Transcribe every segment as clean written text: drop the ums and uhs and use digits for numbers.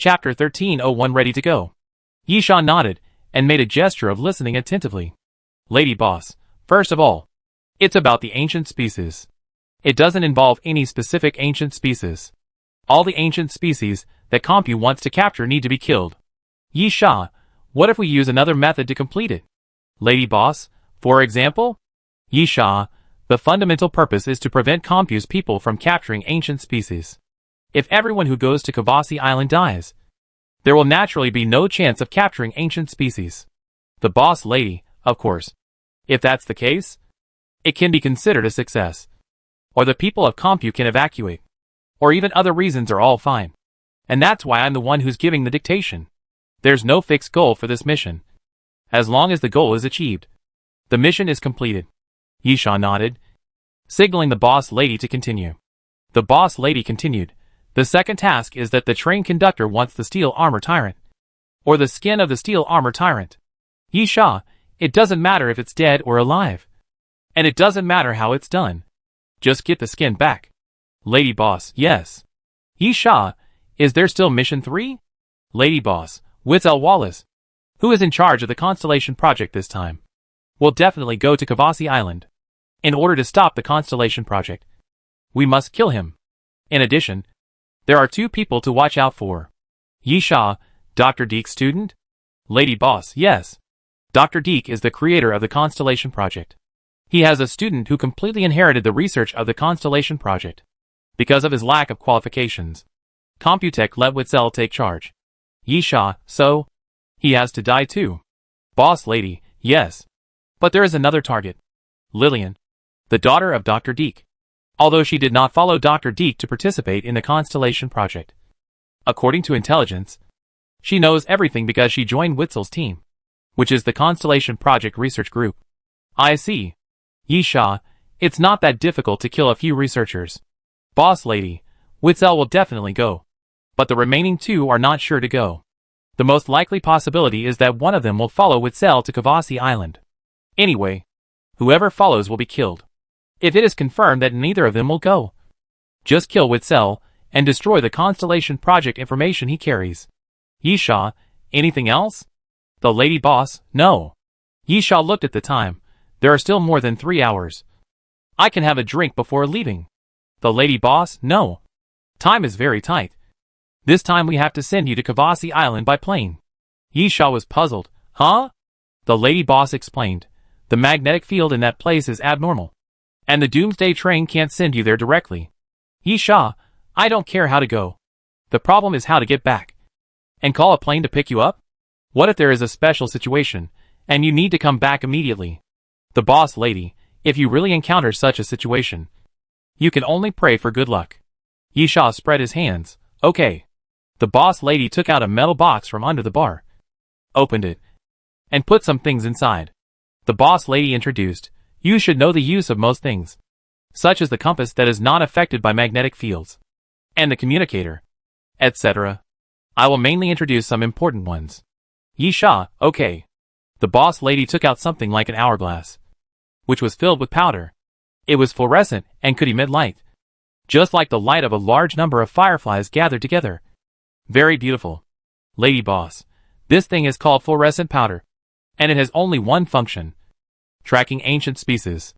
Chapter 1301 ready to go. Yisha nodded and made a gesture of listening attentively. Lady Boss, first of all, it's about the ancient species. It doesn't involve any specific ancient species. All the ancient species that Compu wants to capture need to be killed. Yisha, what if we use another method to complete it? Lady Boss, for example? Yisha, the fundamental purpose is to prevent Compu's people from capturing ancient species. If everyone who goes to Kavasi Island dies, there will naturally be no chance of capturing ancient species. The boss lady, of course. If that's the case, it can be considered a success. Or the people of Compu can evacuate. Or even other reasons are all fine. And that's why I'm the one who's giving the dictation. There's no fixed goal for this mission. As long as the goal is achieved, the mission is completed. Yisha nodded, signaling the boss lady to continue. The boss lady continued. The second task is that the train conductor wants the steel armor tyrant. Or the skin of the steel armor tyrant. Yisha, it doesn't matter if it's dead or alive. And it doesn't matter how it's done. Just get the skin back. Lady Boss, yes. Yisha, is there still Mission 3? Lady Boss, Witzel Wallace, who is in charge of the Constellation Project this time, will definitely go to Kavasi Island. In order to stop the Constellation Project, we must kill him. In addition, there are 2 people to watch out for. Yisha, Dr. Deek's student? Lady Boss, yes. Dr. Deek is the creator of the Constellation Project. He has a student who completely inherited the research of the Constellation Project. Because of his lack of qualifications, Computech let Witzel take charge. Yisha, so? He has to die too. Boss lady, yes. But there is another target. Lillian, the daughter of Dr. Deek. Although she did not follow Dr. Deek to participate in the Constellation Project. According to intelligence, she knows everything because she joined Witzel's team, which is the Constellation Project Research Group. I see. Yisha, it's not that difficult to kill a few researchers. Boss lady, Witzel will definitely go. But the remaining 2 are not sure to go. The most likely possibility is that one of them will follow Witzel to Kavasi Island. Anyway, whoever follows will be killed. If it is confirmed that neither of them will go, just kill Witzel and destroy the Constellation Project information he carries. Yisha, anything else? The Lady Boss, no. Yisha looked at the time. There are still more than 3 hours. I can have a drink before leaving. The Lady Boss, no. Time is very tight. This time we have to send you to Kavasi Island by plane. Yisha was puzzled. Huh? The Lady Boss explained. The magnetic field in that place is abnormal. And the Doomsday train can't send you there directly. Yisha, I don't care how to go. The problem is how to get back. And call a plane to pick you up? What if there is a special situation, and you need to come back immediately? The boss lady, if you really encounter such a situation, you can only pray for good luck. Yisha spread his hands. Okay. The boss lady took out a metal box from under the bar, opened it, and put some things inside. The boss lady introduced. You should know the use of most things, such as the compass that is not affected by magnetic fields, and the communicator, etc. I will mainly introduce some important ones. Yisha, okay. The boss lady took out something like an hourglass, which was filled with powder. It was fluorescent and could emit light, just like the light of a large number of fireflies gathered together. Very beautiful. Lady Boss, this thing is called fluorescent powder, and it has only one function. Tracking ancient species.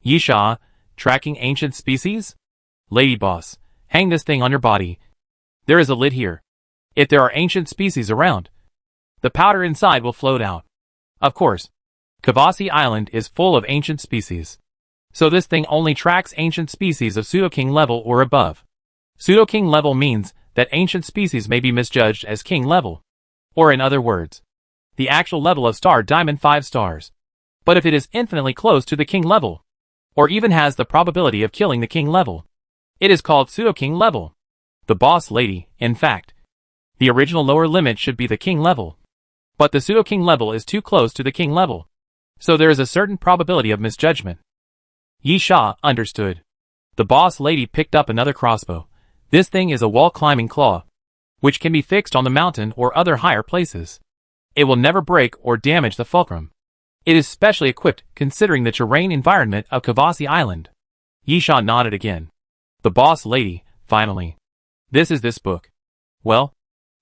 Yisha, tracking ancient species? Lady Boss, hang this thing on your body. There is a lid here. If there are ancient species around, the powder inside will float out. Of course, Kavasi Island is full of ancient species. So this thing only tracks ancient species of Pseudo-King level or above. Pseudo-King level means that ancient species may be misjudged as King level. Or in other words, the actual level of Star Diamond 5 stars. But if it is infinitely close to the King level, or even has the probability of killing the King level, it is called Pseudo-King level. The boss lady, in fact, the original lower limit should be the King level. But the Pseudo-King level is too close to the King level, so there is a certain probability of misjudgment. Yisha understood. The boss lady picked up another crossbow. This thing is a wall-climbing claw, which can be fixed on the mountain or other higher places. It will never break or damage the fulcrum. It is specially equipped considering the terrain environment of Kavasi Island. Yisha nodded again. The boss lady, finally. This is this book. Well,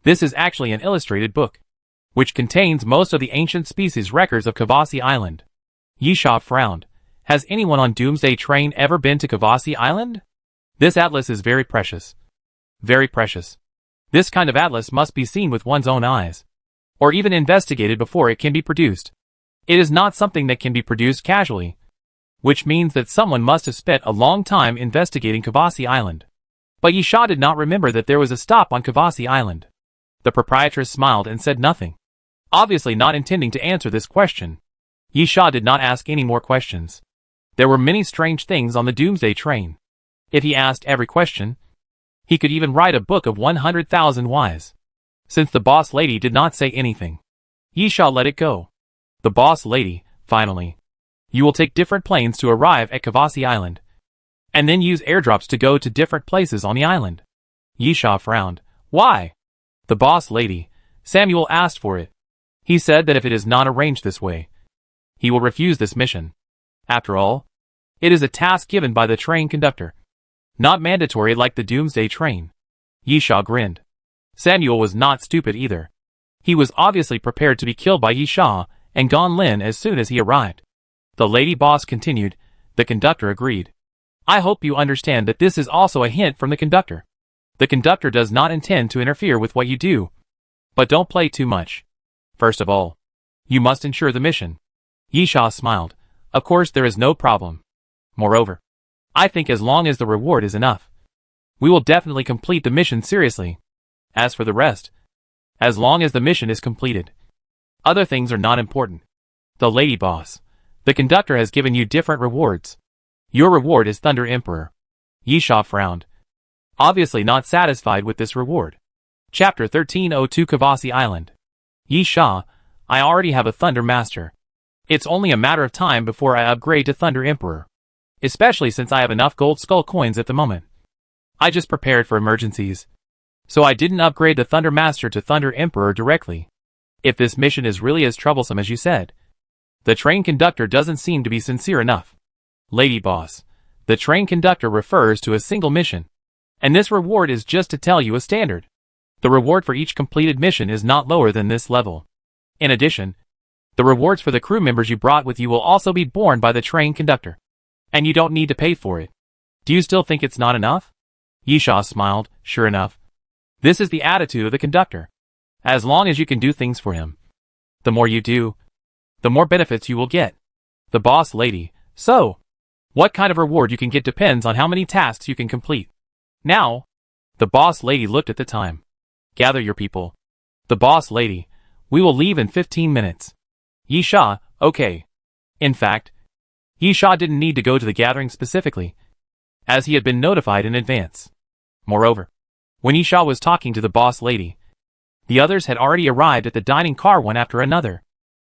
This is actually an illustrated book, which contains most of the ancient species records of Kavasi Island. Yisha frowned. Has anyone on Doomsday train ever been to Kavasi Island? This atlas is very precious. Very precious. This kind of atlas must be seen with one's own eyes, or even investigated before it can be produced. It is not something that can be produced casually, which means that someone must have spent a long time investigating Kavasi Island. But Yisha did not remember that there was a stop on Kavasi Island. The proprietress smiled and said nothing, obviously not intending to answer this question. Yisha did not ask any more questions. There were many strange things on the Doomsday train. If he asked every question, he could even write a book of 100,000 whys. Since the boss lady did not say anything, Yisha let it go. The boss lady, finally. You will take different planes to arrive at Kavasi Island, and then use airdrops to go to different places on the island. Yisha frowned. Why? The boss lady, Samuel, asked for it. He said that if it is not arranged this way, he will refuse this mission. After all, it is a task given by the train conductor, not mandatory like the Doomsday train. Yisha grinned. Samuel was not stupid either. He was obviously prepared to be killed by Yisha and Gon Lin as soon as he arrived. The lady boss continued. The conductor agreed. I hope you understand that this is also a hint from the conductor. The conductor does not intend to interfere with what you do, but don't play too much. First of all, you must ensure the mission. Yisha smiled. Of course, there is no problem. Moreover, I think as long as the reward is enough, we will definitely complete the mission seriously. As for the rest, as long as the mission is completed, other things are not important. The lady boss, the conductor has given you different rewards. Your reward is Thunder Emperor. Yisha frowned, obviously not satisfied with this reward. Chapter 1302 Kavasi Island. Yisha, I already have a Thunder Master. It's only a matter of time before I upgrade to Thunder Emperor, especially since I have enough gold skull coins at the moment. I just prepared for emergencies, so I didn't upgrade the Thunder Master to Thunder Emperor directly. If this mission is really as troublesome as you said, the train conductor doesn't seem to be sincere enough. Lady boss, the train conductor refers to a single mission, and this reward is just to tell you a standard. The reward for each completed mission is not lower than this level. In addition, the rewards for the crew members you brought with you will also be borne by the train conductor, and you don't need to pay for it. Do you still think it's not enough? Yisha smiled. Sure enough, this is the attitude of the conductor. As long as you can do things for him, the more you do, the more benefits you will get. The boss lady, so, what kind of reward you can get depends on how many tasks you can complete. Now, the boss lady looked at the time. Gather your people. The boss lady, we will leave in 15 minutes. Yisha, okay. In fact, Yisha didn't need to go to the gathering specifically, as he had been notified in advance. Moreover, when Yisha was talking to the boss lady, the others had already arrived at the dining car one after another.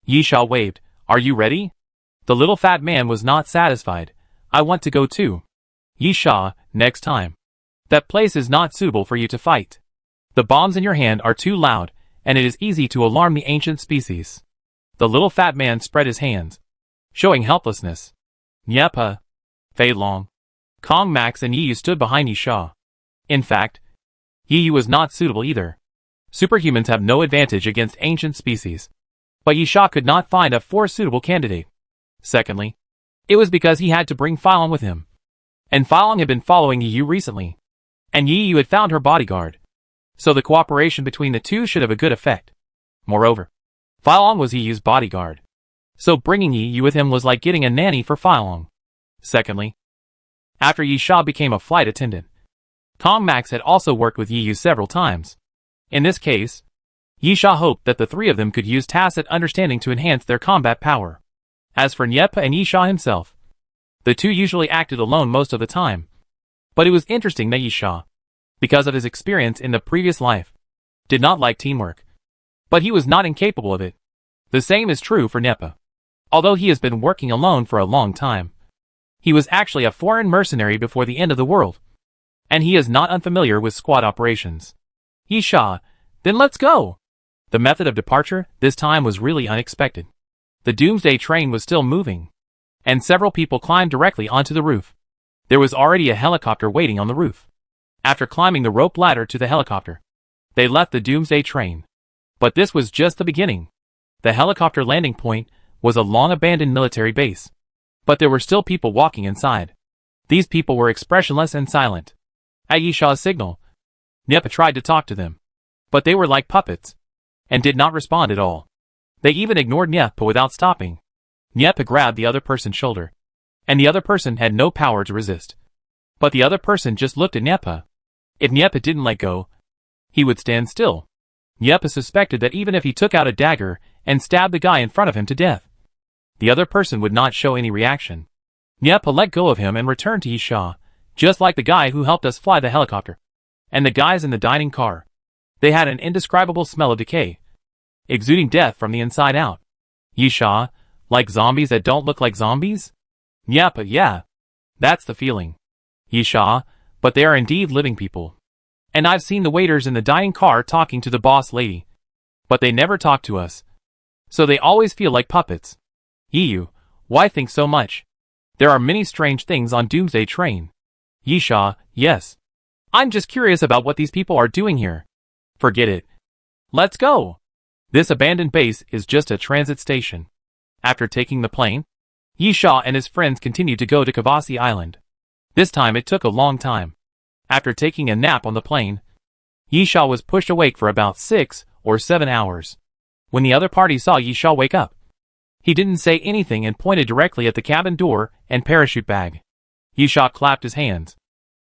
Yisha waved. Are you ready? The little fat man was not satisfied. I want to go too. Yisha, next time. That place is not suitable for you to fight. The bombs in your hand are too loud, and it is easy to alarm the ancient species. The little fat man spread his hands, showing helplessness. Nyepa, Fei Long, Kong Max and Yiyu stood behind Yisha. In fact, Yiyu was not suitable either. Superhumans have no advantage against ancient species. But Yisha could not find a fourth suitable candidate. Secondly, it was because he had to bring Filong with him. And Filong had been following Yiyu recently, and Yiyu had found her bodyguard. So the cooperation between the two should have a good effect. Moreover, Filong was Yiyu's bodyguard, so bringing Yiyu with him was like getting a nanny for Filong. Secondly, after Yisha became a flight attendant, Kong Max had also worked with Yiyu several times. In this case, Yisha hoped that the three of them could use tacit understanding to enhance their combat power. As for Nyepa and Yisha himself, the two usually acted alone most of the time. But it was interesting that Yisha, because of his experience in the previous life, did not like teamwork. But he was not incapable of it. The same is true for Nyepa. Although he has been working alone for a long time, he was actually a foreign mercenary before the end of the world, and he is not unfamiliar with squad operations. Yisha, then let's go! The method of departure this time was really unexpected. The Doomsday train was still moving, and several people climbed directly onto the roof. There was already a helicopter waiting on the roof. After climbing the rope ladder to the helicopter, They left the Doomsday train. But this was just the beginning. The helicopter landing point was a long-abandoned military base. But there were still people walking inside. These people were expressionless and silent. At Yishaw's signal, Nyepa tried to talk to them. But they were like puppets, and did not respond at all. They even ignored Nyepa without stopping. Nyepa grabbed the other person's shoulder, and the other person had no power to resist. But the other person just looked at Nyepa. If Nyepa didn't let go, he would stand still. Nyepa suspected that even if he took out a dagger and stabbed the guy in front of him to death, the other person would not show any reaction. Nyepa let go of him and returned to Yisha, just like the guy who helped us fly the helicopter, and the guys in the dining car. They had an indescribable smell of decay, exuding death from the inside out. Yisha, like zombies that don't look like zombies? Nyepa, yeah. That's the feeling. Yisha, but they are indeed living people. And I've seen the waiters in the dining car talking to the boss lady. But they never talk to us. So they always feel like puppets. Yiyu, why think so much? There are many strange things on Doomsday train. Yisha, yes. I'm just curious about what these people are doing here. Forget it. Let's go. This abandoned base is just a transit station. After taking the plane, Yisha and his friends continued to go to Kavasi Island. This time it took a long time. After taking a nap on the plane, Yisha was pushed awake for about 6 or 7 hours. When the other party saw Yisha wake up, he didn't say anything and pointed directly at the cabin door and parachute bag. Yisha clapped his hands,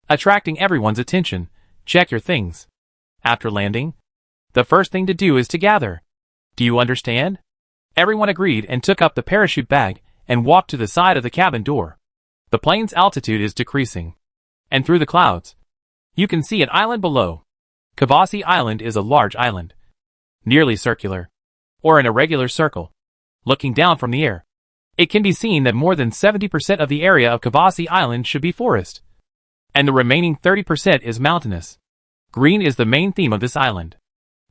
attracting everyone's attention. Check your things. After landing, the first thing to do is to gather. Do you understand? Everyone agreed and took up the parachute bag and walked to the side of the cabin door. The plane's altitude is decreasing, and through the clouds, you can see an island below. Kavasi Island is a large island, nearly circular, or an irregular circle. Looking down from the air, it can be seen that more than 70% of the area of Kavasi Island should be forest, and the remaining 30% is mountainous. Green is the main theme of this island.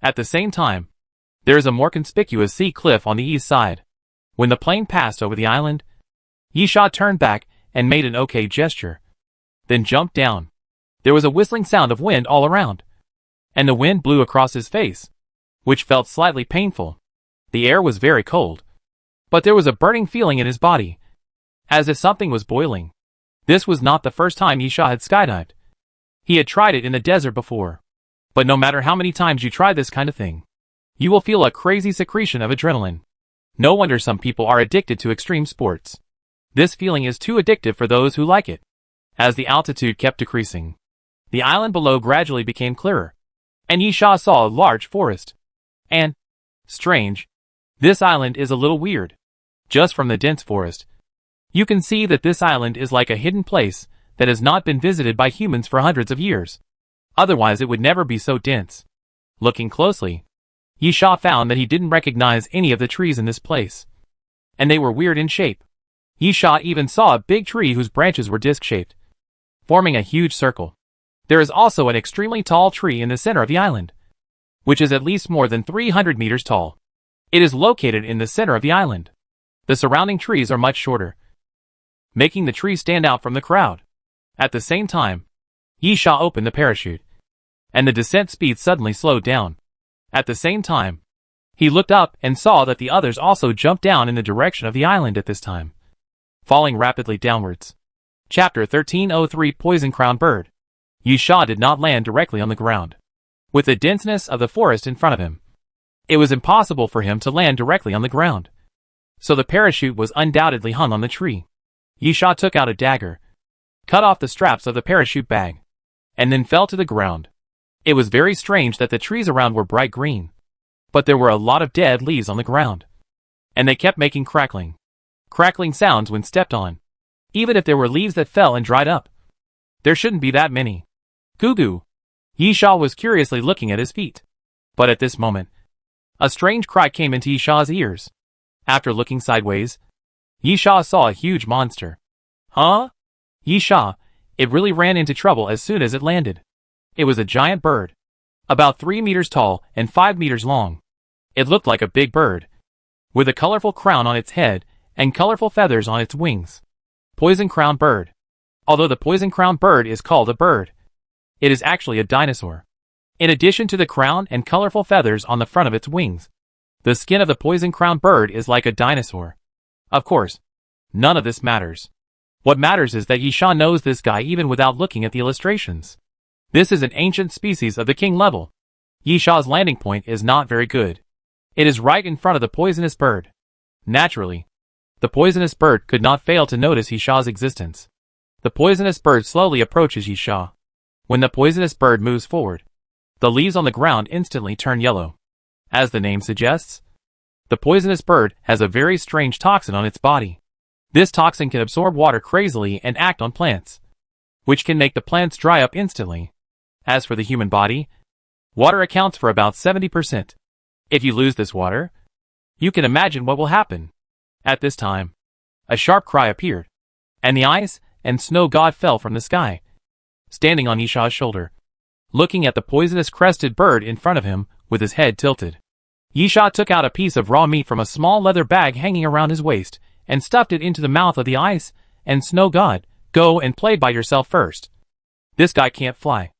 At the same time, there is a more conspicuous sea cliff on the east side. When the plane passed over the island, Yisha turned back and made an okay gesture, then jumped down. There was a whistling sound of wind all around, and the wind blew across his face, which felt slightly painful. The air was very cold, but there was a burning feeling in his body, as if something was boiling. This was not the first time Yisha had skydived. He had tried it in the desert before. But no matter how many times you try this kind of thing, you will feel a crazy secretion of adrenaline. No wonder some people are addicted to extreme sports. This feeling is too addictive for those who like it. As the altitude kept decreasing, the island below gradually became clearer, and Yisha saw a large forest. And, strange, this island is a little weird. Just from the dense forest, you can see that this island is like a hidden place that has not been visited by humans for hundreds of years. Otherwise it would never be so dense. Looking closely, Yisha found that he didn't recognize any of the trees in this place, and they were weird in shape. Yisha even saw a big tree whose branches were disc-shaped, forming a huge circle. There is also an extremely tall tree in the center of the island, which is at least more than 300 meters tall. It is located in the center of the island. The surrounding trees are much shorter, making the tree stand out from the crowd. At the same time, Yisha opened the parachute, and the descent speed suddenly slowed down. At the same time, he looked up and saw that the others also jumped down in the direction of the island at this time, falling rapidly downwards. Chapter 1303 Poison Crown Bird. Yisha did not land directly on the ground. With the denseness of the forest in front of him, it was impossible for him to land directly on the ground. So the parachute was undoubtedly hung on the tree. Yisha took out a dagger, cut off the straps of the parachute bag, and then fell to the ground. It was very strange that the trees around were bright green, but there were a lot of dead leaves on the ground, and they kept making crackling sounds when stepped on. Even if there were leaves that fell and dried up, there shouldn't be that many. Goo-goo. Yisha was curiously looking at his feet. But at this moment, a strange cry came into Yisha's ears. After looking sideways, Yisha saw a huge monster. Huh? Yisha, it really ran into trouble as soon as it landed. It was a giant bird, about 3 meters tall and 5 meters long. It looked like a big bird, with a colorful crown on its head and colorful feathers on its wings. Poison Crown Bird. Although the poison crown bird is called a bird, it is actually a dinosaur. In addition to the crown and colorful feathers on the front of its wings, the skin of the poison-crowned bird is like a dinosaur. Of course, none of this matters. What matters is that Yisha knows this guy even without looking at the illustrations. This is an ancient species of the king level. Yisha's landing point is not very good. It is right in front of the poisonous bird. Naturally, the poisonous bird could not fail to notice Yisha's existence. The poisonous bird slowly approaches Yisha. When the poisonous bird moves forward, the leaves on the ground instantly turn yellow. As the name suggests, the poisonous bird has a very strange toxin on its body. This toxin can absorb water crazily and act on plants, which can make the plants dry up instantly. As for the human body, water accounts for about 70%. If you lose this water, you can imagine what will happen. At this time, a sharp cry appeared, and the ice and snow god fell from the sky, standing on Yisha's shoulder, looking at the poisonous crested bird in front of him with his head tilted. Yisha took out a piece of raw meat from a small leather bag hanging around his waist and stuffed it into the mouth of the ice and snow god. Go and play by yourself first. This guy can't fly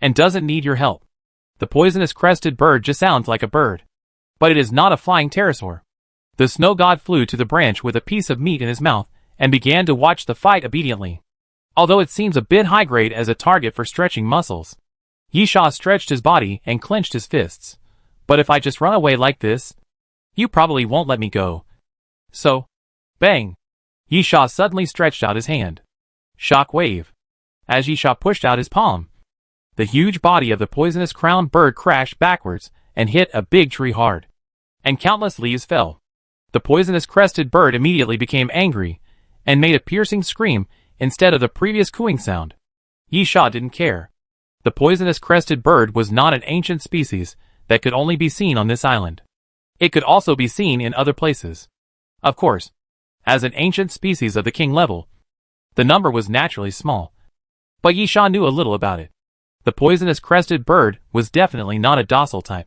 and doesn't need your help. The poisonous crested bird just sounds like a bird, but it is not a flying pterosaur. The snow god flew to the branch with a piece of meat in his mouth and began to watch the fight obediently. Although it seems a bit high grade as a target for stretching muscles, Yisha stretched his body and clenched his fists. But if I just run away like this, you probably won't let me go. So, bang! Yisha suddenly stretched out his hand. Shock wave. As Yisha pushed out his palm, the huge body of the poisonous crowned bird crashed backwards and hit a big tree hard, and countless leaves fell. The poisonous crested bird immediately became angry and made a piercing scream instead of the previous cooing sound. Yisha didn't care. The poisonous crested bird was not an ancient species that could only be seen on this island. It could also be seen in other places. Of course, as an ancient species of the king level, the number was naturally small. But Yisha knew a little about it. The poisonous crested bird was definitely not a docile type.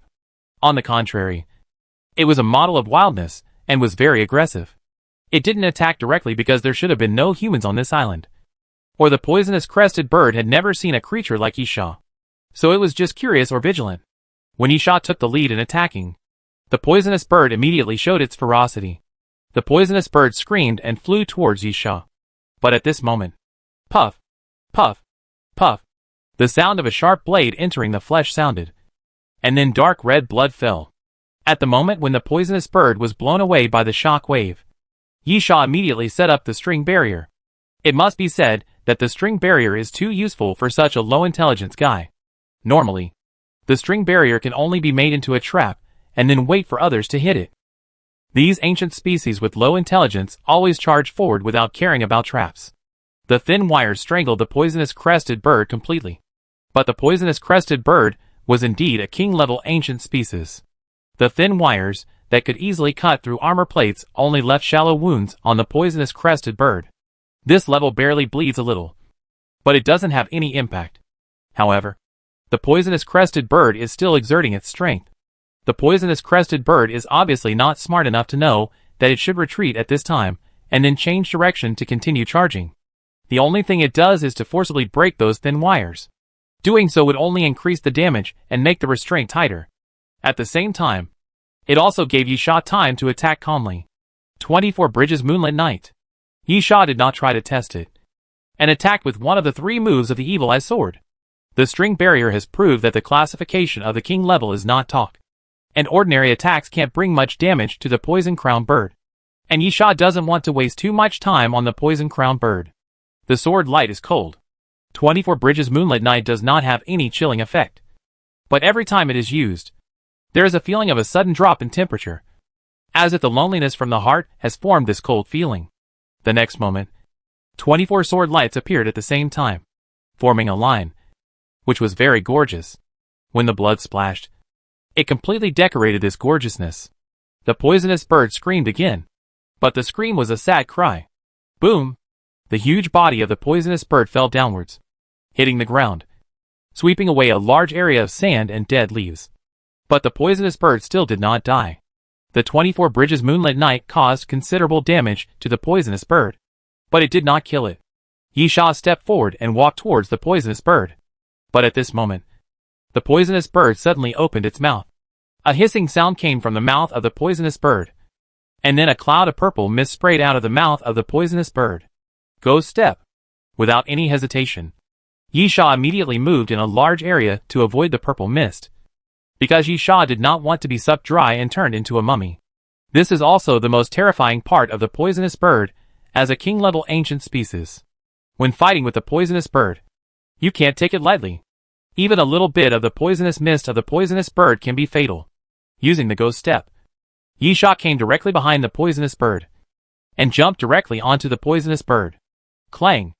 On the contrary, it was a model of wildness and was very aggressive. It didn't attack directly because there should have been no humans on this island, or the poisonous crested bird had never seen a creature like Yisha. So it was just curious or vigilant. When Yisha took the lead in attacking, the poisonous bird immediately showed its ferocity. The poisonous bird screamed and flew towards Yisha. But at this moment, puff, puff, puff, the sound of a sharp blade entering the flesh sounded, and then dark red blood fell. At the moment when the poisonous bird was blown away by the shock wave, Yisha immediately set up the string barrier. It must be said that the string barrier is too useful for such a low-intelligence guy. Normally, the string barrier can only be made into a trap and then wait for others to hit it. These ancient species with low intelligence always charge forward without caring about traps. The thin wires strangled the poisonous crested bird completely. But the poisonous crested bird was indeed a king-level ancient species. The thin wires that could easily cut through armor plates only left shallow wounds on the poisonous crested bird. This level barely bleeds a little, but it doesn't have any impact. However, the poisonous crested bird is still exerting its strength. The poisonous crested bird is obviously not smart enough to know that it should retreat at this time and then change direction to continue charging. The only thing it does is to forcibly break those thin wires. Doing so would only increase the damage and make the restraint tighter. At the same time, it also gave Yisha time to attack calmly. 24 Bridges Moonlit Night. Yisha did not try to test it, and attacked with one of the 3 moves of the Evil Eye Sword. The string barrier has proved that the classification of the king level is not talk, and ordinary attacks can't bring much damage to the poison crown bird. And Yisha doesn't want to waste too much time on the poison crown bird. The sword light is cold. 24 Bridges Moonlit Night does not have any chilling effect, but every time it is used, there is a feeling of a sudden drop in temperature, as if the loneliness from the heart has formed this cold feeling. The next moment, 24 sword lights appeared at the same time, forming a line, which was very gorgeous. When the blood splashed, it completely decorated this gorgeousness. The poisonous bird screamed again, but the scream was a sad cry. Boom! The huge body of the poisonous bird fell downwards, hitting the ground, sweeping away a large area of sand and dead leaves. But the poisonous bird still did not die. The 24 Bridges Moonlit Night caused considerable damage to the poisonous bird, but it did not kill it. Yisha stepped forward and walked towards the poisonous bird. But at this moment, The poisonous bird suddenly opened its mouth. A hissing sound came from the mouth of the poisonous bird. And then a cloud of purple mist sprayed out of the mouth of the poisonous bird. Ghost step. Without any hesitation, Yisha immediately moved in a large area to avoid the purple mist, because Yisha did not want to be sucked dry and turned into a mummy. This is also the most terrifying part of the poisonous bird as a king-level ancient species. When fighting with the poisonous bird, you can't take it lightly. Even a little bit of the poisonous mist of the poisonous bird can be fatal. Using the ghost step, Yisha came directly behind the poisonous bird and jumped directly onto the poisonous bird. Clang!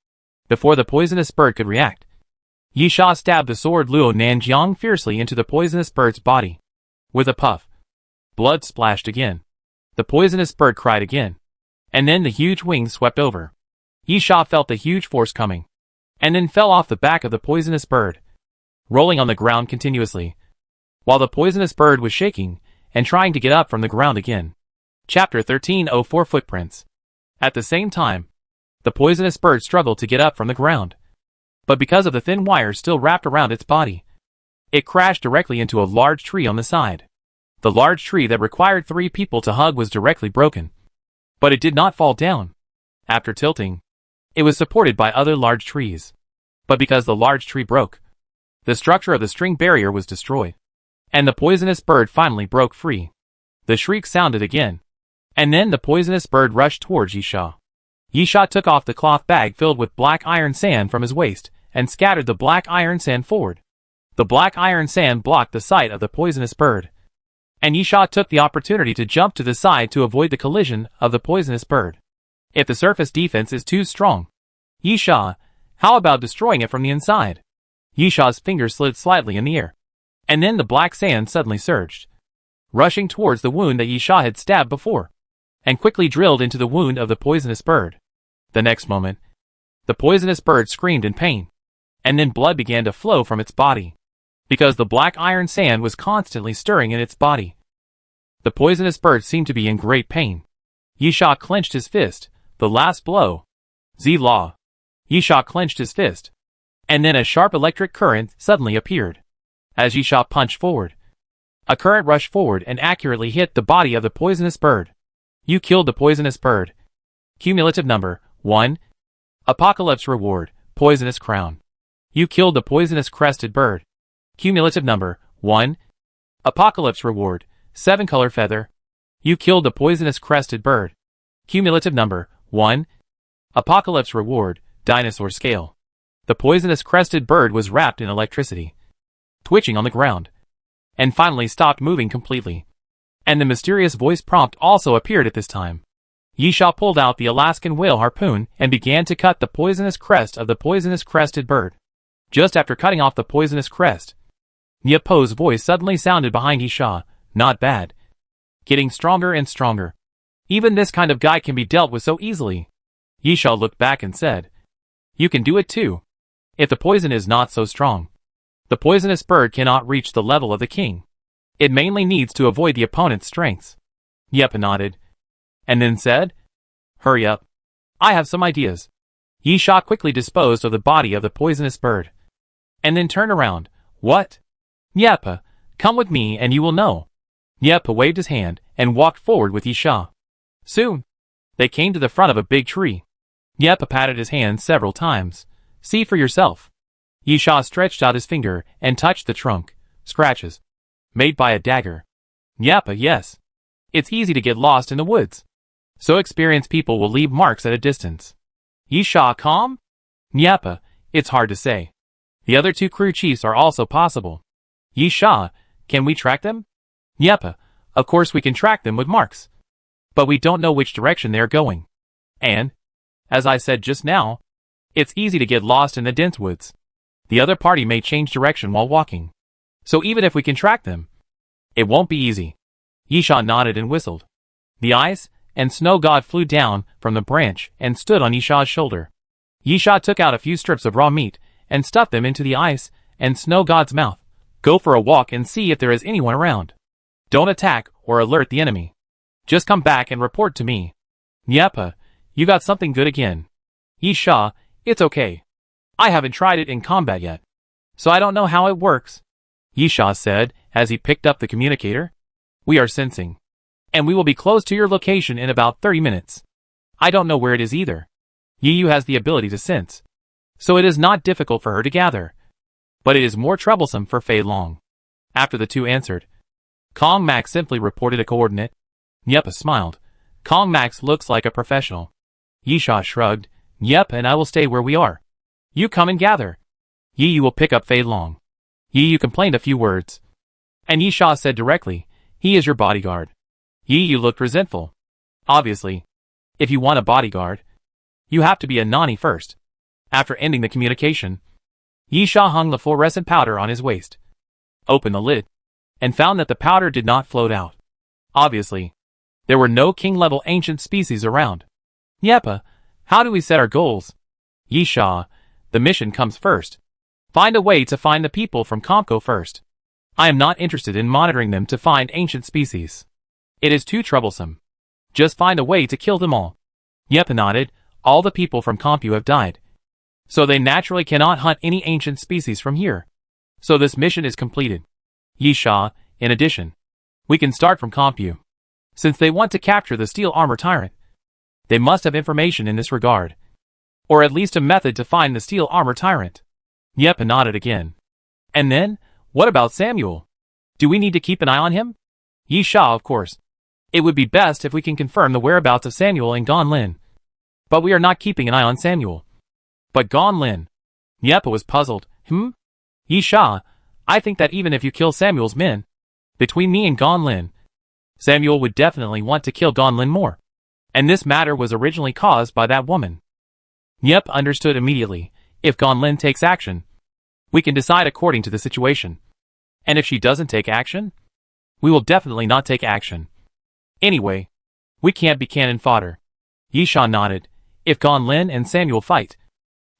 Before the poisonous bird could react, Yisha stabbed the sword Luo Nanjiang fiercely into the poisonous bird's body. With a puff, blood splashed again. The poisonous bird cried again, and then the huge wings swept over. Yisha felt the huge force coming, and then fell off the back of the poisonous bird, rolling on the ground continuously, while the poisonous bird was shaking and trying to get up from the ground again. Chapter 1304 Footprints. At the same time, the poisonous bird struggled to get up from the ground, but because of the thin wire still wrapped around its body, it crashed directly into a large tree on the side. The large tree that required 3 people to hug was directly broken, but it did not fall down. After tilting, it was supported by other large trees, but because the large tree broke, the structure of the string barrier was destroyed, and the poisonous bird finally broke free. The shriek sounded again, and then the poisonous bird rushed towards Yisha. Yisha took off the cloth bag filled with black iron sand from his waist and scattered the black iron sand forward. The black iron sand blocked the sight of the poisonous bird, and Yisha took the opportunity to jump to the side to avoid the collision of the poisonous bird. If the surface defense is too strong, Yisha, how about destroying it from the inside? Yisha's fingers slid slightly in the air, and then the black sand suddenly surged, rushing towards the wound that Yisha had stabbed before, and quickly drilled into the wound of the poisonous bird. The next moment, the poisonous bird screamed in pain, and then blood began to flow from its body, because the black iron sand was constantly stirring in its body. The poisonous bird seemed to be in great pain. Yisha clenched his fist, the last blow. Z-Law. Yisha clenched his fist, and then a sharp electric current suddenly appeared. As Yisha punched forward, a current rushed forward and accurately hit the body of the poisonous bird. You killed the poisonous bird. Cumulative number 1. Apocalypse reward, poisonous crown. You killed the poisonous crested bird. Cumulative number 1. Apocalypse reward, 7 color feather. You killed the poisonous crested bird. Cumulative number 1. Apocalypse reward, dinosaur scale. The poisonous crested bird was wrapped in electricity, twitching on the ground, and finally stopped moving completely. And the mysterious voice prompt also appeared at this time. Yisha pulled out the Alaskan whale harpoon and began to cut the poisonous crest of the poisonous crested bird. Just after cutting off the poisonous crest, Nyapo's voice suddenly sounded behind Yisha. Not bad. Getting stronger and stronger. Even this kind of guy can be dealt with so easily. Yisha looked back and said, You can do it too. If the poison is not so strong, the poisonous bird cannot reach the level of the king. It mainly needs to avoid the opponent's strengths. Nyepa nodded, and then said, Hurry up. I have some ideas. Yisha quickly disposed of the body of the poisonous bird, and then turned around. What? Nyepa, come with me and you will know. Nyepa waved his hand and walked forward with Yisha. Soon, they came to the front of a big tree. Nyepa patted his hand several times. See for yourself. Yisha stretched out his finger and touched the trunk. Scratches. Made by a dagger. Nyepa, yes. It's easy to get lost in the woods, so experienced people will leave marks at a distance. Yisha calm? Nyepa, it's hard to say. The other 2 crew chiefs are also possible. Yisha, can we track them? Nyepa, of course we can track them with marks, but we don't know which direction they are going. And, as I said just now, it's easy to get lost in the dense woods. The other party may change direction while walking, so even if we can track them, it won't be easy. Yisha nodded and whistled. The ice and snow god flew down from the branch and stood on Yisha's shoulder. Yisha took out a few strips of raw meat and stuffed them into the ice and snow god's mouth. Go for a walk and see if there is anyone around. Don't attack or alert the enemy. Just come back and report to me. Nyepa, you got something good again. Yisha, it's okay. I haven't tried it in combat yet, so I don't know how it works. Yisha said as he picked up the communicator. We are sensing. And we will be close to your location in about 30 minutes. I don't know where it is either. Yu has the ability to sense, so it is not difficult for her to gather. But it is more troublesome for Fei Long. After the two answered, Kong Max simply reported a coordinate. Yep, smiled. Kong Max looks like a professional. Yisha shrugged. Yep, and I will stay where we are. You come and gather. Yu will pick up Fei Long. Yu complained a few words. And Yisha said directly, he is your bodyguard. Yu looked resentful. Obviously, if you want a bodyguard, you have to be a nani first. After ending the communication, Yisha hung the fluorescent powder on his waist, opened the lid, and found that the powder did not float out. Obviously, there were no king-level ancient species around. Yepa, how do we set our goals? Yisha, the mission comes first. Find a way to find the people from Comco first. I am not interested in monitoring them to find ancient species. It is too troublesome. Just find a way to kill them all. Yepa nodded. All the people from Compu have died, so they naturally cannot hunt any ancient species from here. So this mission is completed. Yisha, in addition, we can start from Compu. Since they want to capture the steel armor tyrant, they must have information in this regard, or at least a method to find the steel armor tyrant. Yepa nodded again. And then, what about Samuel? Do we need to keep an eye on him? Yisha, of course. It would be best if we can confirm the whereabouts of Samuel and Gonlin. But we are not keeping an eye on Samuel. But Gonlin. Yepa was puzzled. Yisha, I think that even if you kill Samuel's men, between me and Gonlin, Samuel would definitely want to kill Gonlin more. And this matter was originally caused by that woman. Yep, understood immediately. If Gonlin takes action, we can decide according to the situation. And if she doesn't take action, we will definitely not take action. Anyway, we can't be cannon fodder. Yisha nodded. If Gonlin and Samuel fight,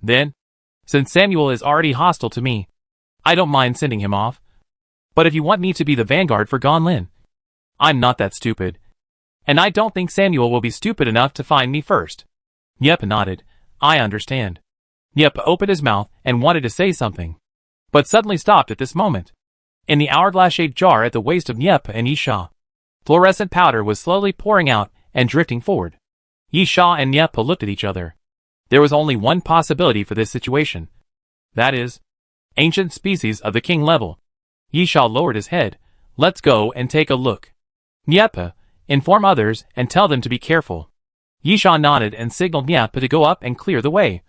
then, since Samuel is already hostile to me, I don't mind sending him off. But if you want me to be the vanguard for Gonlin, I'm not that stupid. And I don't think Samuel will be stupid enough to find me first. Yep nodded. I understand. Yep opened his mouth and wanted to say something, but suddenly stopped at this moment. In the hourglass-shaped jar at the waist of Yep and Yisha, fluorescent powder was slowly pouring out and drifting forward. Yisha and Yepa looked at each other. There was only one possibility for this situation. That is, ancient species of the king level. Yisha lowered his head. Let's go and take a look. Yepa, inform others and tell them to be careful. Yisha nodded and signaled Yepa to go up and clear the way.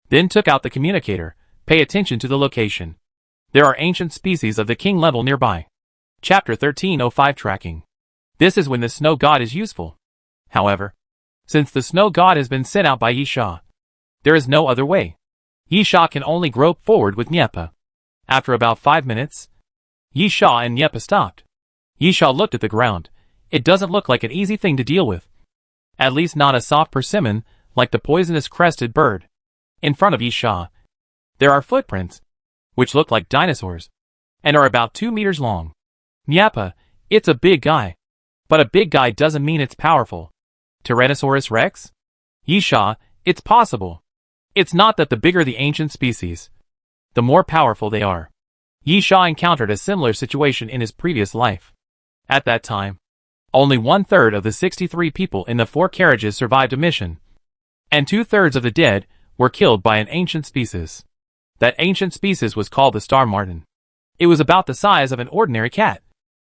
Then took out the communicator. Pay attention to the location. There are ancient species of the king level nearby. Chapter 1305 Tracking. This is when the snow god is useful. However, since the snow god has been sent out by Yisha, there is no other way. Yisha can only grope forward with Yepa. After about 5 minutes, Yisha and Yepa stopped. Yisha looked at the ground. It doesn't look like an easy thing to deal with. At least not a soft persimmon, like the poisonous crested bird. In front of Yisha, there are footprints, which look like dinosaurs, and are about 2 meters long. Yepa, it's a big guy. But a big guy doesn't mean it's powerful. Tyrannosaurus Rex? Yisha, it's possible. It's not that the bigger the ancient species, the more powerful they are. Yisha encountered a similar situation in his previous life. At that time, only 1/3 of the 63 people in the 4 carriages survived a mission, and 2/3 of the dead were killed by an ancient species. That ancient species was called the Star Marten. It was about the size of an ordinary cat,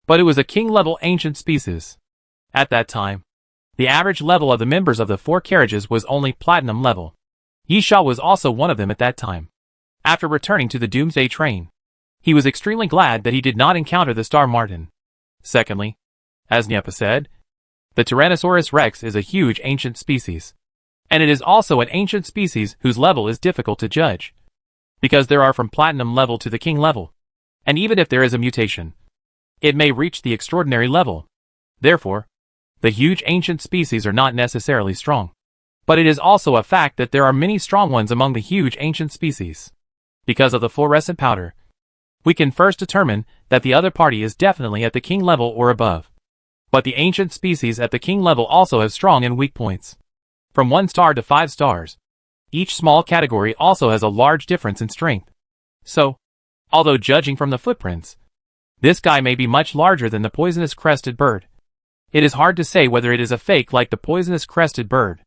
but it was a king-level ancient species. At that time, the average level of the members of the 4 carriages was only platinum level. Yisha was also one of them at that time. After returning to the Doomsday train, he was extremely glad that he did not encounter the Star Marten. Secondly, as Yepa said, the Tyrannosaurus Rex is a huge ancient species, and it is also an ancient species whose level is difficult to judge, because there are from platinum level to the king level, and even if there is a mutation, it may reach the extraordinary level. Therefore, the huge ancient species are not necessarily strong. But it is also a fact that there are many strong ones among the huge ancient species. Because of the fluorescent powder, we can first determine that the other party is definitely at the king level or above. But the ancient species at the king level also have strong and weak points. From 1 star to 5 stars. Each small category also has a large difference in strength. So, although judging from the footprints, This guy may be much larger than the poisonous crested bird. It is hard to say whether it is a fake like the poisonous crested bird.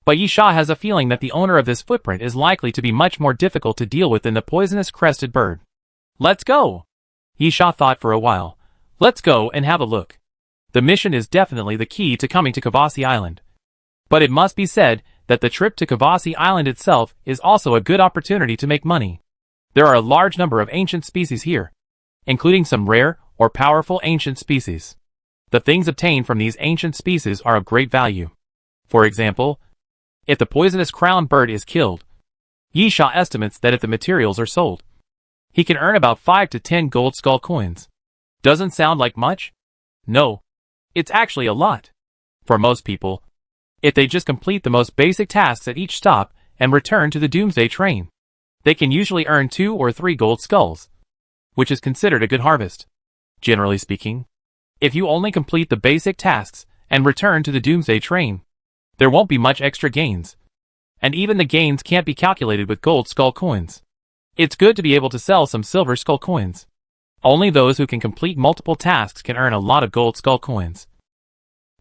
But Yi Sha has a feeling that the owner of this footprint is likely to be much more difficult to deal with than the poisonous crested bird. Let's go! Yi Sha thought for a while. Let's go and have a look. The mission is definitely the key to coming to Kavasi Island. But it must be said that the trip to Kavasi Island itself is also a good opportunity to make money. There are a large number of ancient species here, including some rare or powerful ancient species. The things obtained from these ancient species are of great value. For example, if the poisonous crown bird is killed, Yi Sha estimates that if the materials are sold, he can earn about 5 to 10 gold skull coins. Doesn't sound like much? No. It's actually a lot. For most people, if they just complete the most basic tasks at each stop and return to the Doomsday train, they can usually earn 2 or 3 gold skulls, which is considered a good harvest. Generally speaking, if you only complete the basic tasks and return to the Doomsday train, there won't be much extra gains. And even the gains can't be calculated with gold skull coins. It's good to be able to sell some silver skull coins. Only those who can complete multiple tasks can earn a lot of gold skull coins.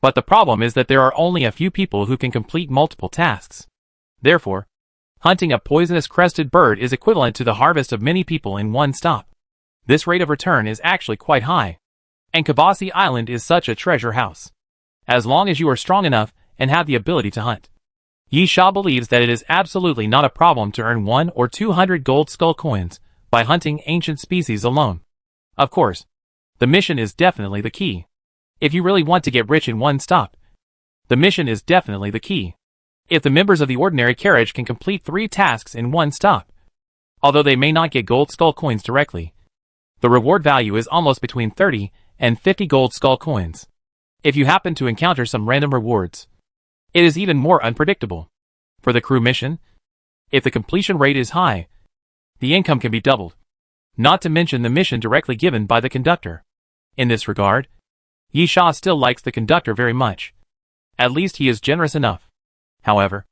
But the problem is that there are only a few people who can complete multiple tasks. Therefore, hunting a poisonous crested bird is equivalent to the harvest of many people in one stop. This rate of return is actually quite high. And Kavasi Island is such a treasure house. As long as you are strong enough and have the ability to hunt, Yi Sha believes that it is absolutely not a problem to earn 100 or 200 gold skull coins by hunting ancient species alone. Of course, the mission is definitely the key. If you really want to get rich in one stop, the mission is definitely the key. If the members of the ordinary carriage can complete 3 tasks in one stop, although they may not get gold skull coins directly, the reward value is almost between 30 and 50 gold skull coins. If you happen to encounter some random rewards, it is even more unpredictable. For the crew mission, if the completion rate is high, the income can be doubled. Not to mention the mission directly given by the conductor. In this regard, Yi Sha still likes the conductor very much. At least he is generous enough. However,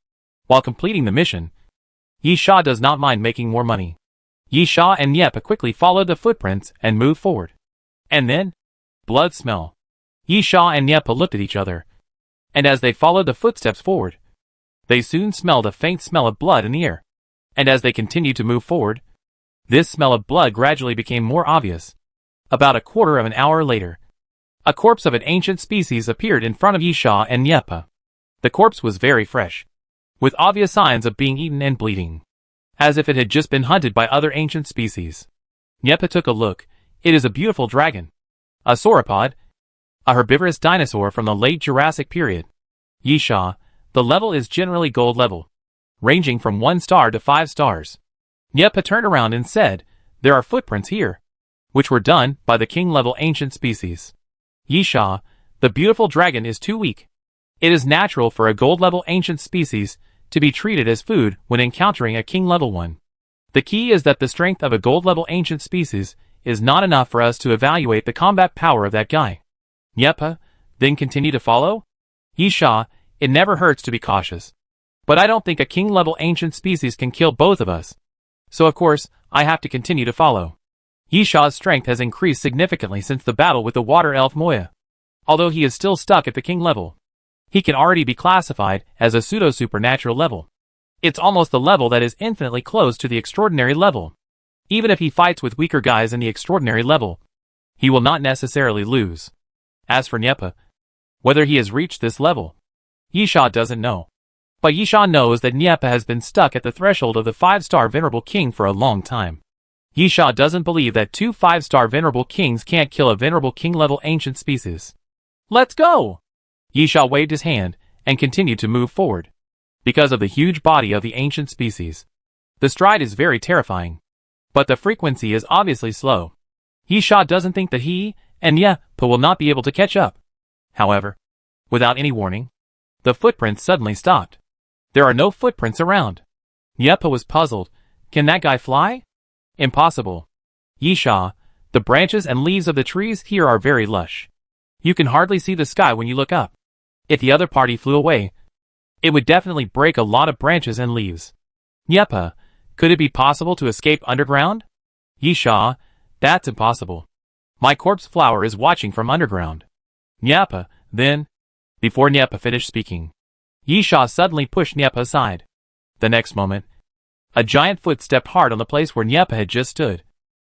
while completing the mission, Yi Sha does not mind making more money. Yi Sha and Niepa quickly followed the footprints and moved forward. And then, blood smell. Yi Sha and Niepa looked at each other, and as they followed the footsteps forward, they soon smelled a faint smell of blood in the air. And as they continued to move forward, this smell of blood gradually became more obvious. About a quarter of an hour later, a corpse of an ancient species appeared in front of Yi Sha and Niepa. The corpse was very fresh, with obvious signs of being eaten and bleeding, as if it had just been hunted by other ancient species. Niepa took a look. It is a beautiful dragon, a sauropod, a herbivorous dinosaur from the late Jurassic period. Yi Sha, the level is generally gold level, ranging from 1 star to 5 stars. Niepa turned around and said, "There are footprints here, which were done by the king-level ancient species. Yi Sha, the beautiful dragon is too weak. It is natural for a gold-level ancient species to be treated as food when encountering a king-level one. The key is that the strength of a gold-level ancient species is not enough for us to evaluate the combat power of that guy." Niepa then continue to follow? Yi Sha, it never hurts to be cautious. But I don't think a king-level ancient species can kill both of us. So of course, I have to continue to follow. Yi Sha's strength has increased significantly since the battle with the water elf Moya. Although he is still stuck at the king level, he can already be classified as a pseudo-supernatural level. It's almost the level that is infinitely close to the extraordinary level. Even if he fights with weaker guys in the extraordinary level, he will not necessarily lose. As for Niepa, whether he has reached this level, Yi Sha doesn't know. But Yi Sha knows that Niepa has been stuck at the threshold of the 5-star Venerable King for a long time. Yi Sha doesn't believe that 2 5-star Venerable Kings can't kill a Venerable King-level ancient species. Let's go! Yi Sha waved his hand and continued to move forward. Because of the huge body of the ancient species, the stride is very terrifying. But the frequency is obviously slow. Yi Sha doesn't think that he and Niepa will not be able to catch up. However, without any warning, the footprints suddenly stopped. There are no footprints around. Niepa was puzzled. Can that guy fly? Impossible. Yi Sha, the branches and leaves of the trees here are very lush. You can hardly see the sky when you look up. If the other party flew away, it would definitely break a lot of branches and leaves. Niepa, could it be possible to escape underground? Yi Sha, that's impossible. My corpse flower is watching from underground. Nyapa, then. Before Nyapa finished speaking, Yisha suddenly pushed Nyapa aside. The next moment, a giant foot stepped hard on the place where Nyapa had just stood,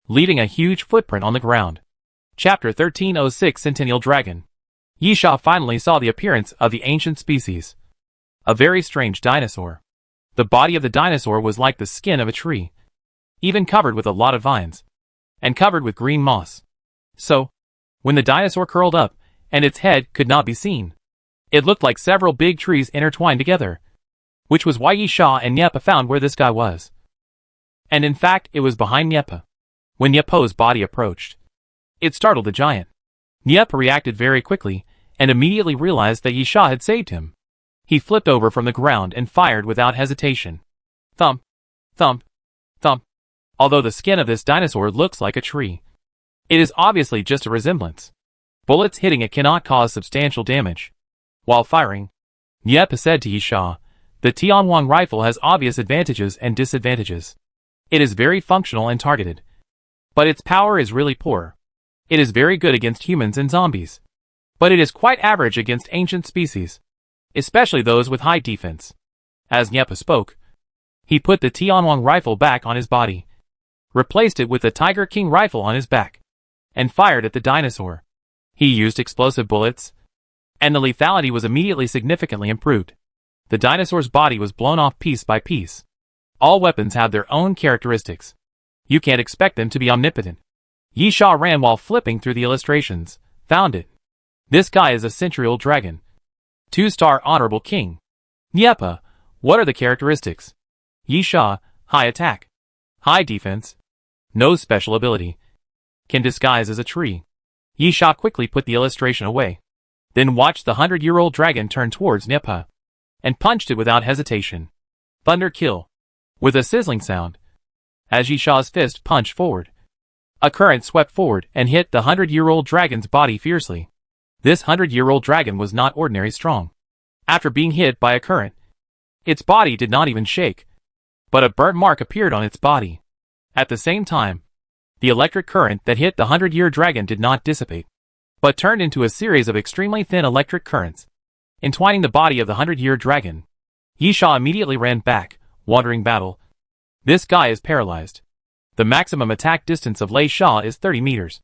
leaving a huge footprint on the ground. Chapter 1306 Centennial Dragon. Yisha finally saw the appearance of the ancient species. A very strange dinosaur. The body of the dinosaur was like the skin of a tree, even covered with a lot of vines, and covered with green moss. So, when the dinosaur curled up, and its head could not be seen, it looked like several big trees intertwined together, which was why Yisha and Nyapa found where this guy was. And in fact, it was behind Nyapa. When Nyapo's body approached, it startled the giant. Nyapa reacted very quickly, and immediately realized that Yisha had saved him. He flipped over from the ground and fired without hesitation. Thump, thump, thump. Although the skin of this dinosaur looks like a tree, it is obviously just a resemblance. Bullets hitting it cannot cause substantial damage. While firing, Nyapa said to Yisha, the Tianwang rifle has obvious advantages and disadvantages. It is very functional and targeted, but its power is really poor. It is very good against humans and zombies, but it is quite average against ancient species, especially those with high defense. As Nyapa spoke, he put the Tianwang rifle back on his body, replaced it with the Tiger King rifle on his back, and fired at the dinosaur. He used explosive bullets, and the lethality was immediately significantly improved. The dinosaur's body was blown off piece by piece. All weapons have their own characteristics. You can't expect them to be omnipotent. Yisha ran while flipping through the illustrations. Found it. This guy is a century-old dragon. 2-star honorable king. Nyapa, what are the characteristics? Yisha, high attack, high defense, no special ability, can disguise as a tree. Yisha quickly put the illustration away, then watched the 100-year-old dragon turn towards Nyapa, and punched it without hesitation. Thunder kill. With a sizzling sound, as Yisha's fist punched forward, a current swept forward and hit the 100-year-old dragon's body fiercely. This 100-year-old dragon was not ordinary strong. After being hit by a current, its body did not even shake, but a burnt mark appeared on its body. At the same time, the electric current that hit the 100-year dragon did not dissipate, but turned into a series of extremely thin electric currents, entwining the body of the 100-year dragon. Yisha immediately ran back, wandering battle. This guy is paralyzed. The maximum attack distance of Lei Sha is 30 meters,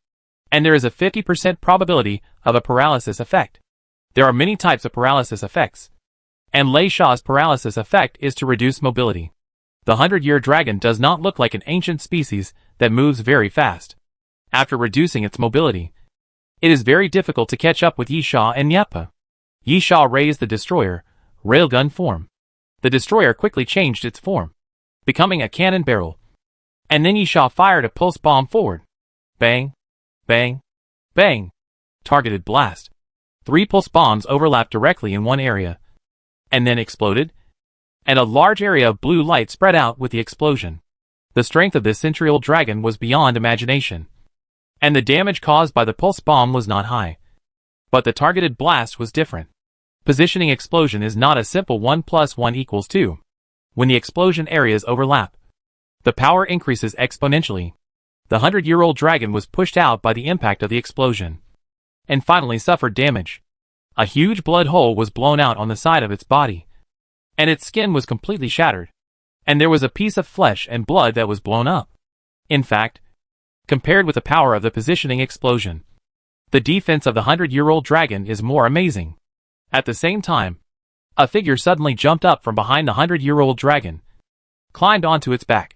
and there is a 50% probability of a paralysis effect. There are many types of paralysis effects, and Lei Sha's paralysis effect is to reduce mobility. The 100-year dragon does not look like an ancient species that moves very fast. After reducing its mobility, it is very difficult to catch up with Yisha and Nyapa. Yisha raised the destroyer, railgun form. The destroyer quickly changed its form, becoming a cannon barrel. And then Yisha fired a pulse bomb forward. Bang, bang, bang. Targeted blast. 3 pulse bombs overlapped directly in one area, and then exploded, and a large area of blue light spread out with the explosion. The strength of this century-old dragon was beyond imagination, and the damage caused by the pulse bomb was not high. But the targeted blast was different. Positioning explosion is not a simple 1 + 1 = 2. When the explosion areas overlap, the power increases exponentially. The 100-year-old dragon was pushed out by the impact of the explosion, and finally suffered damage. A huge blood hole was blown out on the side of its body, and its skin was completely shattered, and there was a piece of flesh and blood that was blown up. In fact, compared with the power of the positioning explosion, the defense of the 100-year-old dragon is more amazing. At the same time, a figure suddenly jumped up from behind the 100-year-old dragon, climbed onto its back,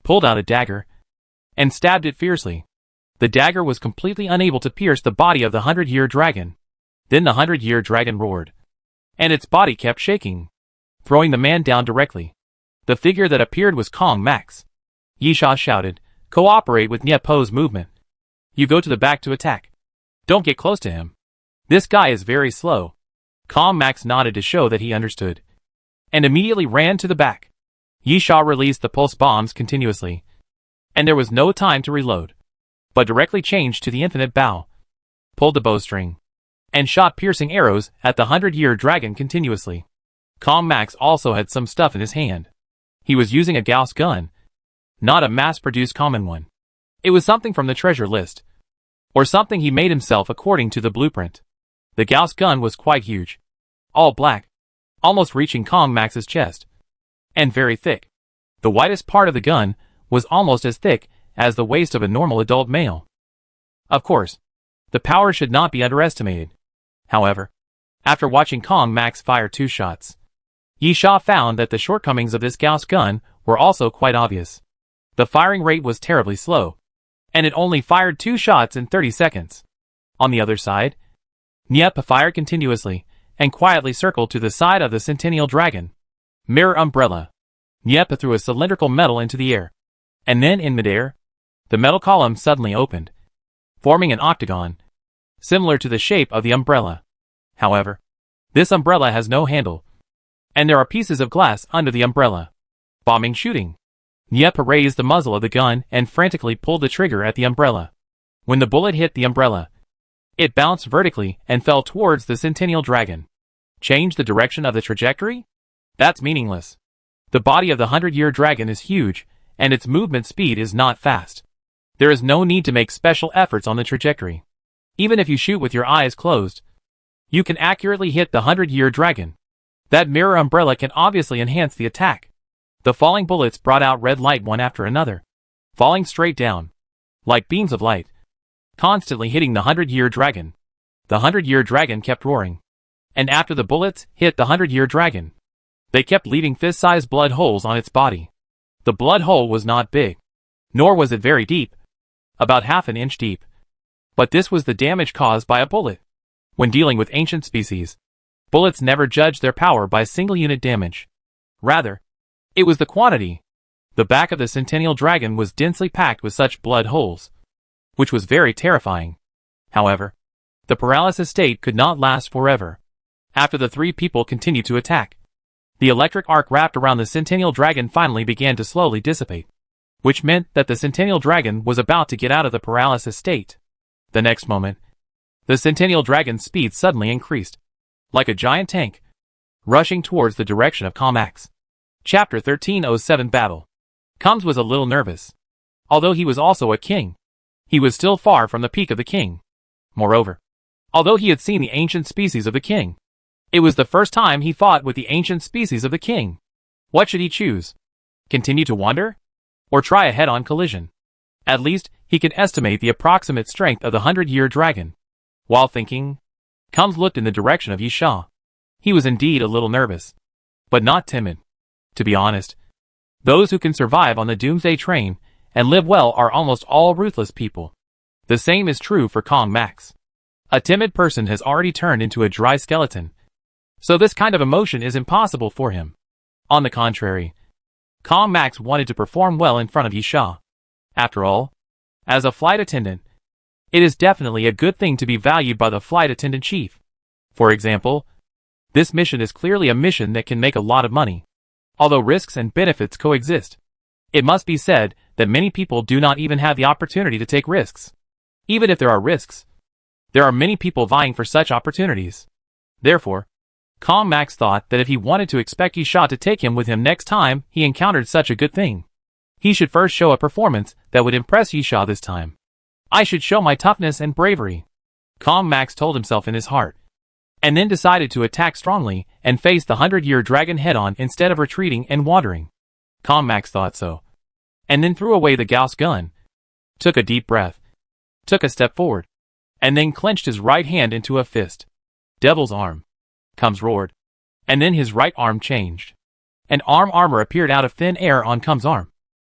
pulled out a dagger, and stabbed it fiercely. The dagger was completely unable to pierce the body of the 100-year dragon. Then the 100-year dragon roared, and its body kept shaking, throwing the man down directly. The figure that appeared was Kong Max. Yisha shouted, "Cooperate with Nyapo's movement. You go to the back to attack. Don't get close to him. This guy is very slow." Kong Max nodded to show that he understood, and immediately ran to the back. Yisha released the pulse bombs continuously, and there was no time to reload, but directly changed to the infinite bow, pulled the bowstring, and shot piercing arrows at the 100-year dragon continuously. Kong Max also had some stuff in his hand. He was using a Gauss gun, not a mass-produced common one. It was something from the treasure list, or something he made himself according to the blueprint. The Gauss gun was quite huge. All black, almost reaching Kong Max's chest. And very thick. The widest part of the gun was almost as thick as the waist of a normal adult male. Of course, the power should not be underestimated. However, after watching Kong Max fire 2 shots, Ye Sha found that the shortcomings of this Gauss gun were also quite obvious. The firing rate was terribly slow, and it only fired 2 shots in 30 seconds. On the other side, Nieppe fired continuously and quietly circled to the side of the Centennial Dragon. Mirror umbrella. Nieppe threw a cylindrical metal into the air, and then in midair, the metal column suddenly opened, forming an octagon, similar to the shape of the umbrella. However, this umbrella has no handle, and there are pieces of glass under the umbrella. Bombing shooting. Nieppe raised the muzzle of the gun and frantically pulled the trigger at the umbrella. When the bullet hit the umbrella, it bounced vertically and fell towards the Centennial Dragon. Change the direction of the trajectory? That's meaningless. The body of the 100-year dragon is huge, and its movement speed is not fast. There is no need to make special efforts on the trajectory. Even if you shoot with your eyes closed, you can accurately hit the 100-year dragon. That mirror umbrella can obviously enhance the attack. The falling bullets brought out red light one after another, falling straight down, like beams of light, constantly hitting the 100-year dragon. The 100-year dragon kept roaring, and after the bullets hit the 100-year dragon, they kept leaving fist-sized blood holes on its body. The blood hole was not big, nor was it very deep, about half an inch deep. But this was the damage caused by a bullet. When dealing with ancient species, bullets never judge their power by single unit damage. Rather, it was the quantity. The back of the Centennial Dragon was densely packed with such blood holes, which was very terrifying. However, the paralysis state could not last forever. After the 3 people continued to attack, the electric arc wrapped around the Centennial Dragon finally began to slowly dissipate, which meant that the Centennial Dragon was about to get out of the paralysis state. The next moment, the Centennial Dragon's speed suddenly increased, like a giant tank, rushing towards the direction of Kong Max. Chapter 1307 Battle. Combs was a little nervous. Although he was also a king, he was still far from the peak of the king. Moreover, although he had seen the ancient species of the king, it was the first time he fought with the ancient species of the king. What should he choose? Continue to wander? Or try a head-on collision? At least, he could estimate the approximate strength of the 100-year dragon. While thinking, Combs looked in the direction of Ye Sha. He was indeed a little nervous, but not timid. To be honest, those who can survive on the Doomsday train and live well are almost all ruthless people. The same is true for Kong Max. A timid person has already turned into a dry skeleton, so this kind of emotion is impossible for him. On the contrary, Kong Max wanted to perform well in front of Ye Sha. After all, as a flight attendant, it is definitely a good thing to be valued by the flight attendant chief. For example, this mission is clearly a mission that can make a lot of money. Although risks and benefits coexist, it must be said that many people do not even have the opportunity to take risks. Even if there are risks, there are many people vying for such opportunities. Therefore, Kong Max thought that if he wanted to expect Ye Sha to take him with him next time he encountered such a good thing, he should first show a performance that would impress Ye Sha this time. I should show my toughness and bravery, Kong Max told himself in his heart, and then decided to attack strongly and face the 100-year dragon head-on instead of retreating and wandering. Kong Max thought so, and then threw away the Gauss gun, took a deep breath, took a step forward, and then clenched his right hand into a fist. Devil's arm. Combs roared, and then his right arm changed. An armor appeared out of thin air on Combs' arm,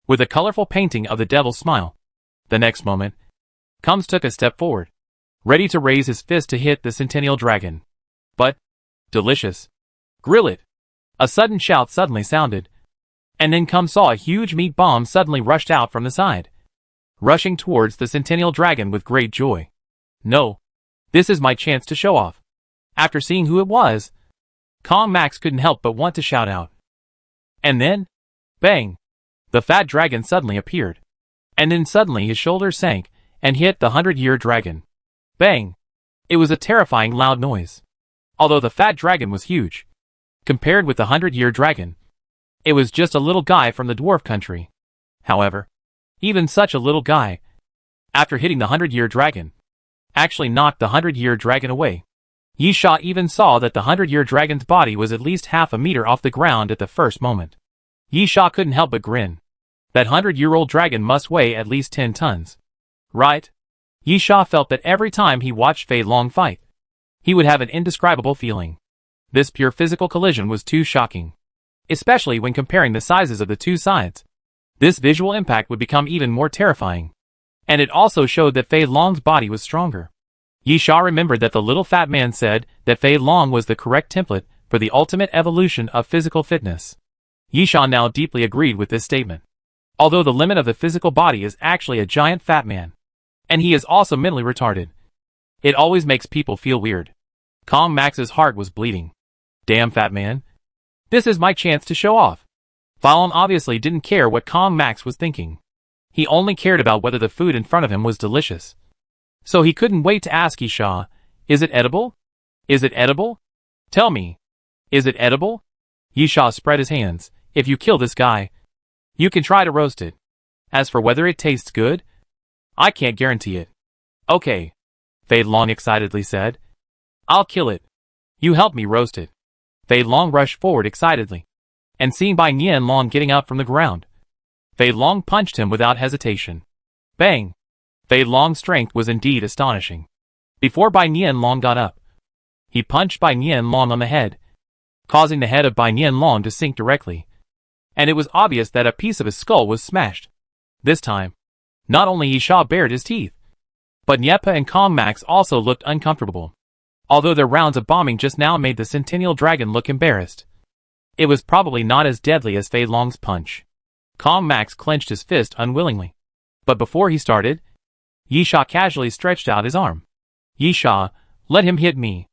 with a colorful painting of the devil's smile. The next moment, Combs took a step forward, ready to raise his fist to hit the Centennial Dragon. But, delicious. Grill it. A sudden shout suddenly sounded, and then Combs saw a huge meat bomb suddenly rushed out from the side, rushing towards the Centennial Dragon with great joy. No, this is my chance to show off. After seeing who it was, Kong Max couldn't help but want to shout out. And then, bang! The fat dragon suddenly appeared, and then suddenly his shoulder sank and hit the 100-year dragon. Bang! It was a terrifying loud noise. Although the fat dragon was huge, compared with the 100-year dragon, it was just a little guy from the dwarf country. However, even such a little guy, after hitting the 100-year dragon, actually knocked the 100-year dragon away. Yi Sha even saw that the 100-year dragon's body was at least half a meter off the ground at the first moment. Yi Sha couldn't help but grin. That 100-year-old dragon must weigh at least 10 tons. Right? Yi Sha felt that every time he watched Fei Long fight, he would have an indescribable feeling. This pure physical collision was too shocking. Especially when comparing the sizes of the two sides. This visual impact would become even more terrifying. And it also showed that Fei Long's body was stronger. Yi Sha remembered that the little fat man said that Fei Long was the correct template for the ultimate evolution of physical fitness. Yi Sha now deeply agreed with this statement. Although the limit of the physical body is actually a giant fat man. And he is also mentally retarded. It always makes people feel weird. Kong Max's heart was bleeding. Damn fat man. This is my chance to show off. Fallon obviously didn't care what Kong Max was thinking. He only cared about whether the food in front of him was delicious. So he couldn't wait to ask Yi Sha, "Is it edible? Is it edible? Tell me. Is it edible?" Yi Sha spread his hands. "If you kill this guy, you can try to roast it. As for whether it tastes good, I can't guarantee it." "Okay," Fei Long excitedly said. "I'll kill it. You help me roast it." Fei Long rushed forward excitedly. And seeing Bai Nian Long getting up from the ground, Fei Long punched him without hesitation. Bang! Fei Long's strength was indeed astonishing. Before Bai Nian Long got up, he punched Bai Nian Long on the head, causing the head of Bai Nian Long to sink directly. And it was obvious that a piece of his skull was smashed. This time, not only Yi Sha bared his teeth, but Niepa and Kong Max also looked uncomfortable. Although their rounds of bombing just now made the Centennial Dragon look embarrassed. It was probably not as deadly as Fei Long's punch. Kong Max clenched his fist unwillingly. But before he started, Yi Sha casually stretched out his arm. "Yi Sha, let him hit me."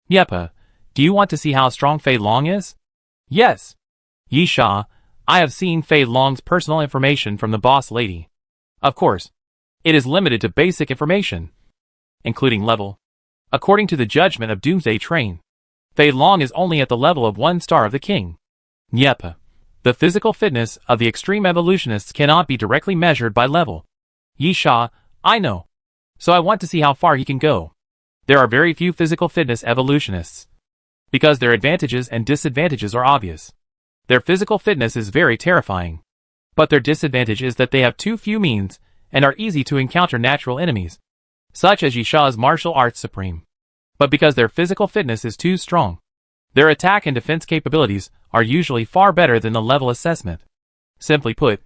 "Niepa, do you want to see how strong Fei Long is?" "Yes." "Yi Sha, I have seen Fei Long's personal information from the boss lady. Of course, it is limited to basic information, including level. According to the judgment of Doomsday Train, Fei Long is only at the level of 1 star of the king. Niepa, the physical fitness of the extreme evolutionists cannot be directly measured by level." "Yi Sha, I know. So I want to see how far he can go." There are very few physical fitness evolutionists, because their advantages and disadvantages are obvious. Their physical fitness is very terrifying. But their disadvantage is that they have too few means, and are easy to encounter natural enemies, such as Yi Sha's martial arts supreme. But because their physical fitness is too strong, their attack and defense capabilities are usually far better than the level assessment. Simply put,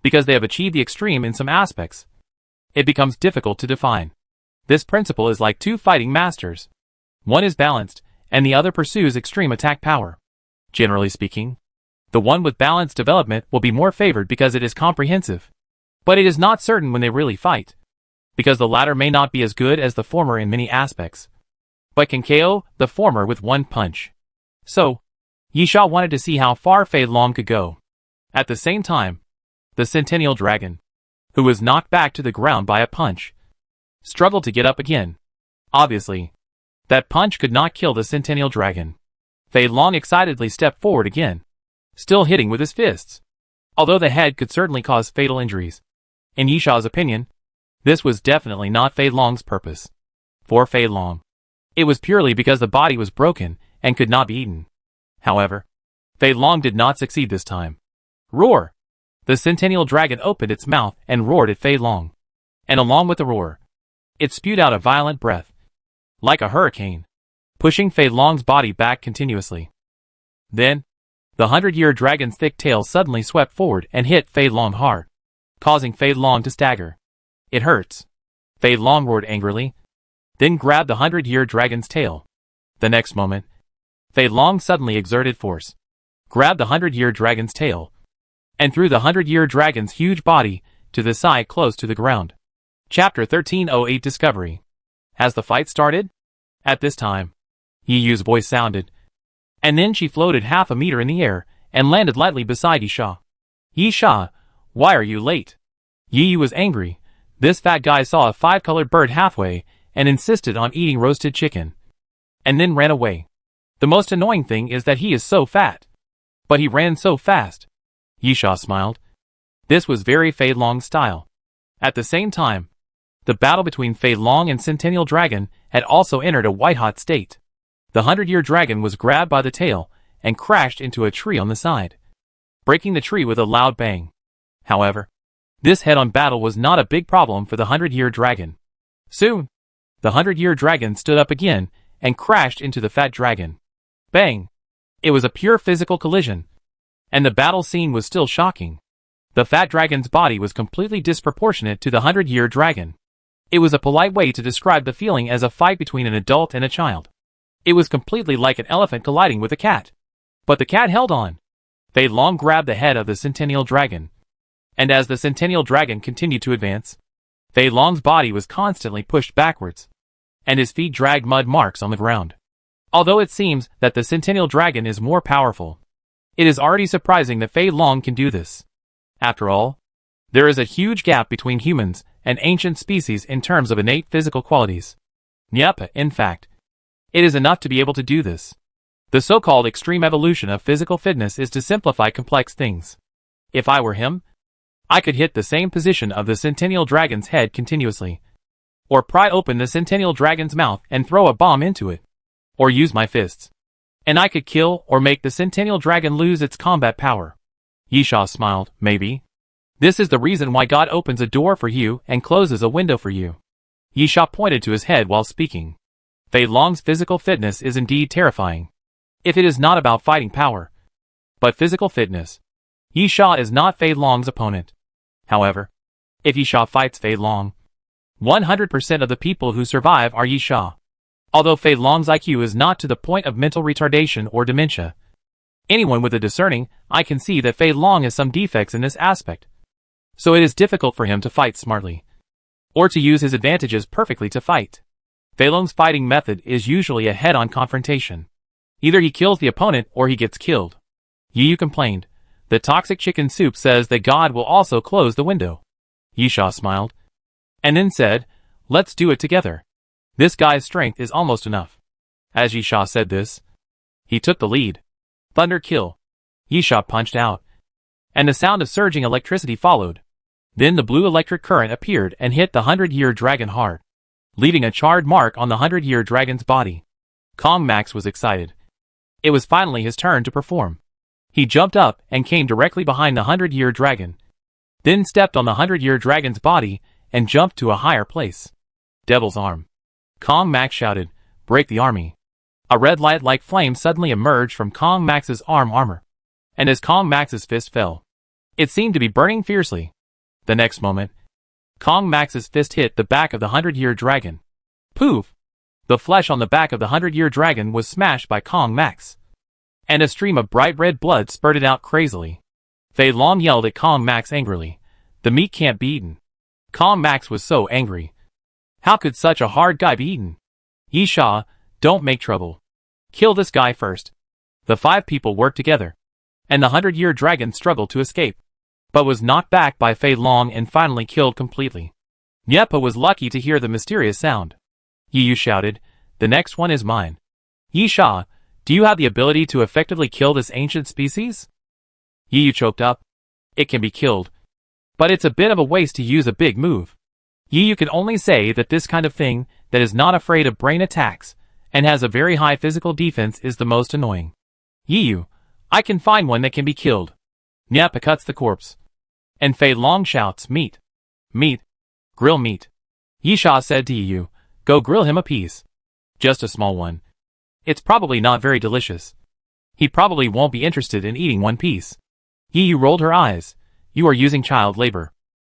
because they have achieved the extreme in some aspects, it becomes difficult to define. This principle is like two fighting masters. One is balanced, and the other pursues extreme attack power. Generally speaking, the one with balanced development will be more favored because it is comprehensive. But it is not certain when they really fight, because the latter may not be as good as the former in many aspects, but can KO the former with one punch. So, Yi Sha wanted to see how far Fei Long could go. At the same time, the Centennial Dragon, who was knocked back to the ground by a punch, struggled to get up again. Obviously, that punch could not kill the Centennial Dragon. Fei Long excitedly stepped forward again, still hitting with his fists. Although the head could certainly cause fatal injuries, in Yi Sha's opinion, this was definitely not Fei Long's purpose. For Fei Long, it was purely because the body was broken and could not be eaten. However, Fei Long did not succeed this time. Roar! The Centennial Dragon opened its mouth and roared at Fei Long. And along with the roar, it spewed out a violent breath, like a hurricane, pushing Fei Long's body back continuously. Then, the 100-year dragon's thick tail suddenly swept forward and hit Fei Long hard, causing Fei Long to stagger. "It hurts," Fei Long roared angrily, then grabbed the 100-year dragon's tail. The next moment, Fei Long suddenly exerted force, grabbed the 100-year dragon's tail, and threw the 100-year dragon's huge body to the side close to the ground. Chapter 1308 Discovery. Has the fight started? At this time, Yi Yu's voice sounded, and then she floated half a meter in the air and landed lightly beside Yi Sha. "Yi Sha, why are you late?" Yi Yu was angry. This fat guy saw a 5-colored bird halfway and insisted on eating roasted chicken, and then ran away. The most annoying thing is that he is so fat. But he ran so fast. Yi Sha smiled. This was very Fei Long's style. At the same time, The battle between Fei Long and Centennial Dragon had also entered a white-hot state. The 100-year dragon was grabbed by the tail and crashed into a tree on the side, breaking the tree with a loud bang. However, this head-on battle was not a big problem for the 100-year dragon. Soon, the 100-year dragon stood up again and crashed into the fat dragon. Bang! It was a pure physical collision, and the battle scene was still shocking. The fat dragon's body was completely disproportionate to the 100-year dragon. It was a polite way to describe the feeling as a fight between an adult and a child. It was completely like an elephant colliding with a cat. But the cat held on. Fei Long grabbed the head of the Centennial Dragon, and as the Centennial Dragon continued to advance, Fei Long's body was constantly pushed backwards, and his feet dragged mud marks on the ground. Although it seems that the Centennial Dragon is more powerful, it is already surprising that Fei Long can do this. After all, there is a huge gap between humans and ancient species in terms of innate physical qualities. Yep, in fact, it is enough to be able to do this. The so-called extreme evolution of physical fitness is to simplify complex things. If I were him, I could hit the same position of the Centennial Dragon's head continuously, or pry open the Centennial Dragon's mouth and throw a bomb into it, or use my fists, and I could kill or make the Centennial Dragon lose its combat power. Yisha smiled. Maybe. This is the reason why God opens a door for you and closes a window for you. Yisha pointed to his head while speaking. Fei Long's physical fitness is indeed terrifying. If it is not about fighting power, but physical fitness, Yisha is not Fei Long's opponent. However, if Yisha fights Fei Long, 100% of the people who survive are Yisha. Although Fei Long's IQ is not to the point of mental retardation or dementia, anyone with a discerning eye can see that Fei Long has some defects in this aspect. So it is difficult for him to fight smartly, or to use his advantages perfectly to fight. Fei Long's fighting method is usually a head-on confrontation. Either he kills the opponent or he gets killed. Yu complained. The toxic chicken soup says that God will also close the window. Yisha smiled, and then said, let's do it together. This guy's strength is almost enough. As Yisha said this, he took the lead. Thunder kill. Yisha punched out, and the sound of surging electricity followed. Then the blue electric current appeared and hit the 100-year dragon hard, leaving a charred mark on the 100-year dragon's body. Kong Max was excited. It was finally his turn to perform. He jumped up and came directly behind the 100-year dragon, then stepped on the 100-year dragon's body and jumped to a higher place. Devil's arm. Kong Max shouted, break the army. A red light like flame suddenly emerged from Kong Max's armor, and as Kong Max's fist fell, it seemed to be burning fiercely. The next moment, Kong Max's fist hit the back of the 100-year dragon. Poof! The flesh on the back of the 100-year dragon was smashed by Kong Max, and a stream of bright red blood spurted out crazily. Fei Long yelled at Kong Max angrily. The meat can't be eaten. Kong Max was so angry. How could such a hard guy be eaten? Yisha, don't make trouble. Kill this guy first. The 5 people worked together, and the 100-year dragon struggled to escape, but was knocked back by Fei Long and finally killed completely. Yepa was lucky to hear the mysterious sound. Yu shouted, the next one is mine. Yisha, do you have the ability to effectively kill this ancient species? Yu choked up. It can be killed, but it's a bit of a waste to use a big move. Yu can only say that this kind of thing that is not afraid of brain attacks and has a very high physical defense is the most annoying. Yu, I can find one that can be killed. Nyapa cuts the corpse, and Fei Long shouts, meat. Meat. Grill meat. Yisha said to Yu, go grill him a piece. Just a small one. It's probably not very delicious. He probably won't be interested in eating one piece. Yu rolled her eyes. You are using child labor.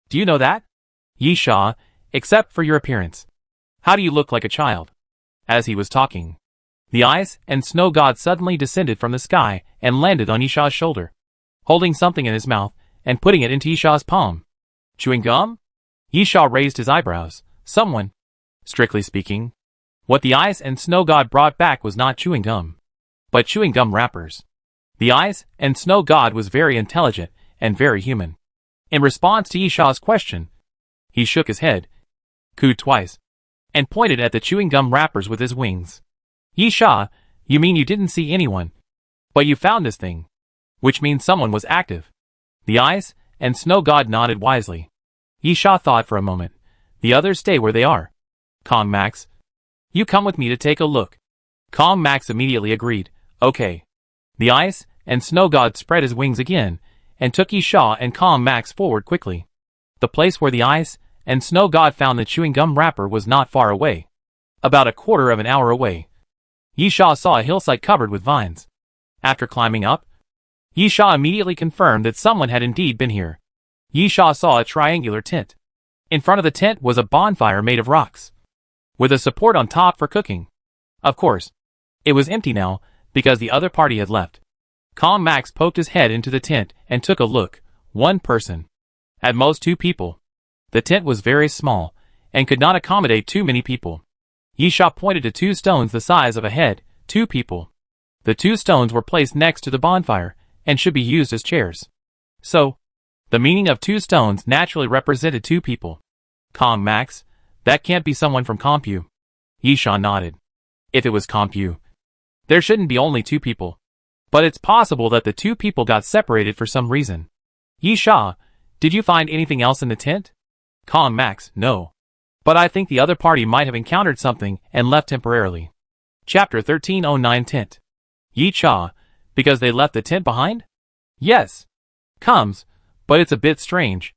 Do you know that? Yisha, except for your appearance. How do you look like a child? As he was talking, the ice and snow god suddenly descended from the sky and landed on Yisha's shoulder, holding something in his mouth and putting it into Yisha's palm. Chewing gum? Yisha raised his eyebrows. Someone. Strictly speaking, what the ice and snow god brought back was not chewing gum, but chewing gum wrappers. The ice and snow god was very intelligent and very human. In response to Yisha's question, he shook his head, cooed twice, and pointed at the chewing gum wrappers with his wings. Yisha, you mean you didn't see anyone, but you found this thing, which means someone was active. The ice and snow god nodded wisely. Yisha thought for a moment. The others stay where they are. Kong Max, you come with me to take a look. Kong Max immediately agreed. Okay. The ice and snow god spread his wings again, and took Yisha and Kong Max forward quickly. The place where the ice and snow god found the chewing gum wrapper was not far away. About a quarter of an hour away. Yisha saw a hillside covered with vines. After climbing up, Yisha immediately confirmed that someone had indeed been here. Yisha saw a triangular tent. In front of the tent was a bonfire made of rocks, with a support on top for cooking. Of course, it was empty now, because the other party had left. Kong Max poked his head into the tent and took a look. One person. At most 2 people. The tent was very small, and could not accommodate too many people. Yisha pointed to 2 stones the size of a head. 2 people. The 2 stones were placed next to the bonfire, and should be used as chairs. So, the meaning of 2 stones naturally represented 2 people. Kong Max, that can't be someone from Compu. Yisha nodded. If it was Compu, there shouldn't be only 2 people. But it's possible that the 2 people got separated for some reason. Yisha, did you find anything else in the tent? Kong Max, no. But I think the other party might have encountered something and left temporarily. Chapter 1309 Tent. Yisha, because they left the tent behind? Yes. Comes, but it's a bit strange.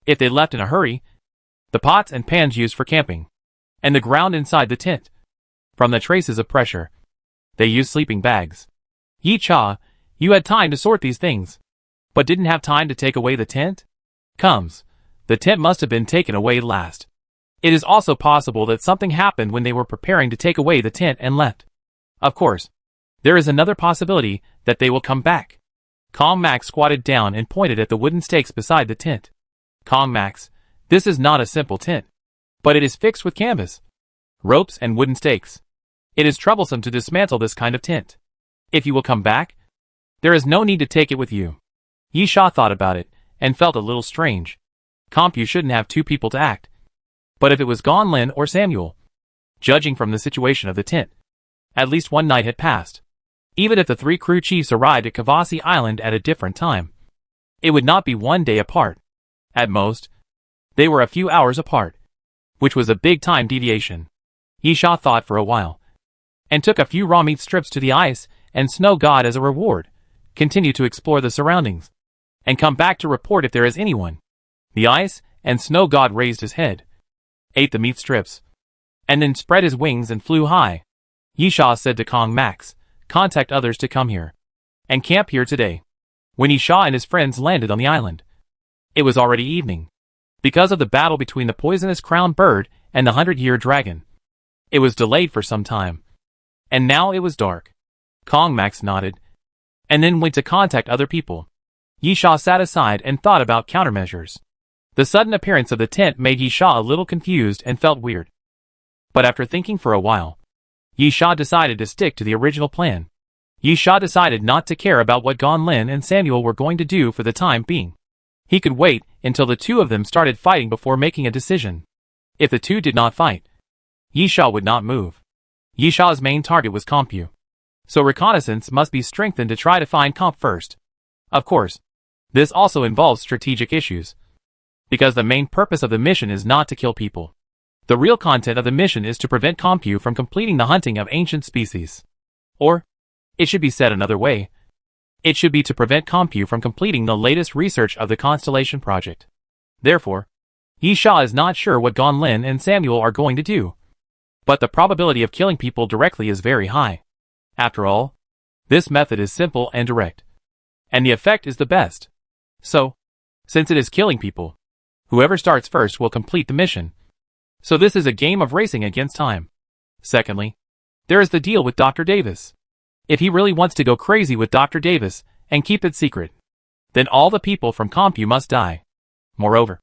If they left in a hurry, the pots and pans used for camping, and the ground inside the tent. From the traces of pressure, they used sleeping bags. Yisha, you had time to sort these things, but didn't have time to take away the tent? Comes, the tent must have been taken away last. It is also possible that something happened when they were preparing to take away the tent and left. Of course, there is another possibility that they will come back. Kong Max squatted down and pointed at the wooden stakes beside the tent. Kong Max, this is not a simple tent, but it is fixed with canvas, ropes and wooden stakes. It is troublesome to dismantle this kind of tent. If you will come back, there is no need to take it with you. Yisha thought about it, and felt a little strange. Compu shouldn't have 2 people to act. But if it was Gonlin or Samuel, judging from the situation of the tent, at least 1 night had passed. Even if the 3 crew chiefs arrived at Kavasi Island at a different time, it would not be 1 day apart. At most, they were a few hours apart, which was a big time deviation. Yisha thought for a while, and took a few raw meat strips to the ice and snow god as a reward, continued to explore the surroundings, and come back to report if there is anyone. The ice and snow god raised his head, ate the meat strips, and then spread his wings and flew high. Yisha said to Kong Max, contact others to come here, and camp here today. When Yisha and his friends landed on the island, it was already evening, because of the battle between the poisonous crowned bird and the 100-year dragon. It was delayed for some time, and now it was dark. Kong Max nodded, and then went to contact other people. Yisha sat aside and thought about countermeasures. The sudden appearance of the tent made Yisha a little confused and felt weird. But after thinking for a while, Yisha decided to stick to the original plan. Yisha decided not to care about what Gonlin and Samuel were going to do for the time being. He could wait until the 2 of them started fighting before making a decision. If the 2 did not fight, Yisha would not move. Yisha's main target was Compu, so reconnaissance must be strengthened to try to find Comp first. Of course, this also involves strategic issues, because the main purpose of the mission is not to kill people. The real content of the mission is to prevent Compu from completing the hunting of ancient species. Or, it should be said another way, it should be to prevent Compu from completing the latest research of the Constellation Project. Therefore, Yisha is not sure what Gonlin and Samuel are going to do, but the probability of killing people directly is very high. After all, this method is simple and direct, and the effect is the best. So, since it is killing people, whoever starts first will complete the mission. So this is a game of racing against time. Secondly, there is the deal with Dr. Davis. If he really wants to go crazy with Dr. Davis and keep it secret, then all the people from Compu must die. Moreover,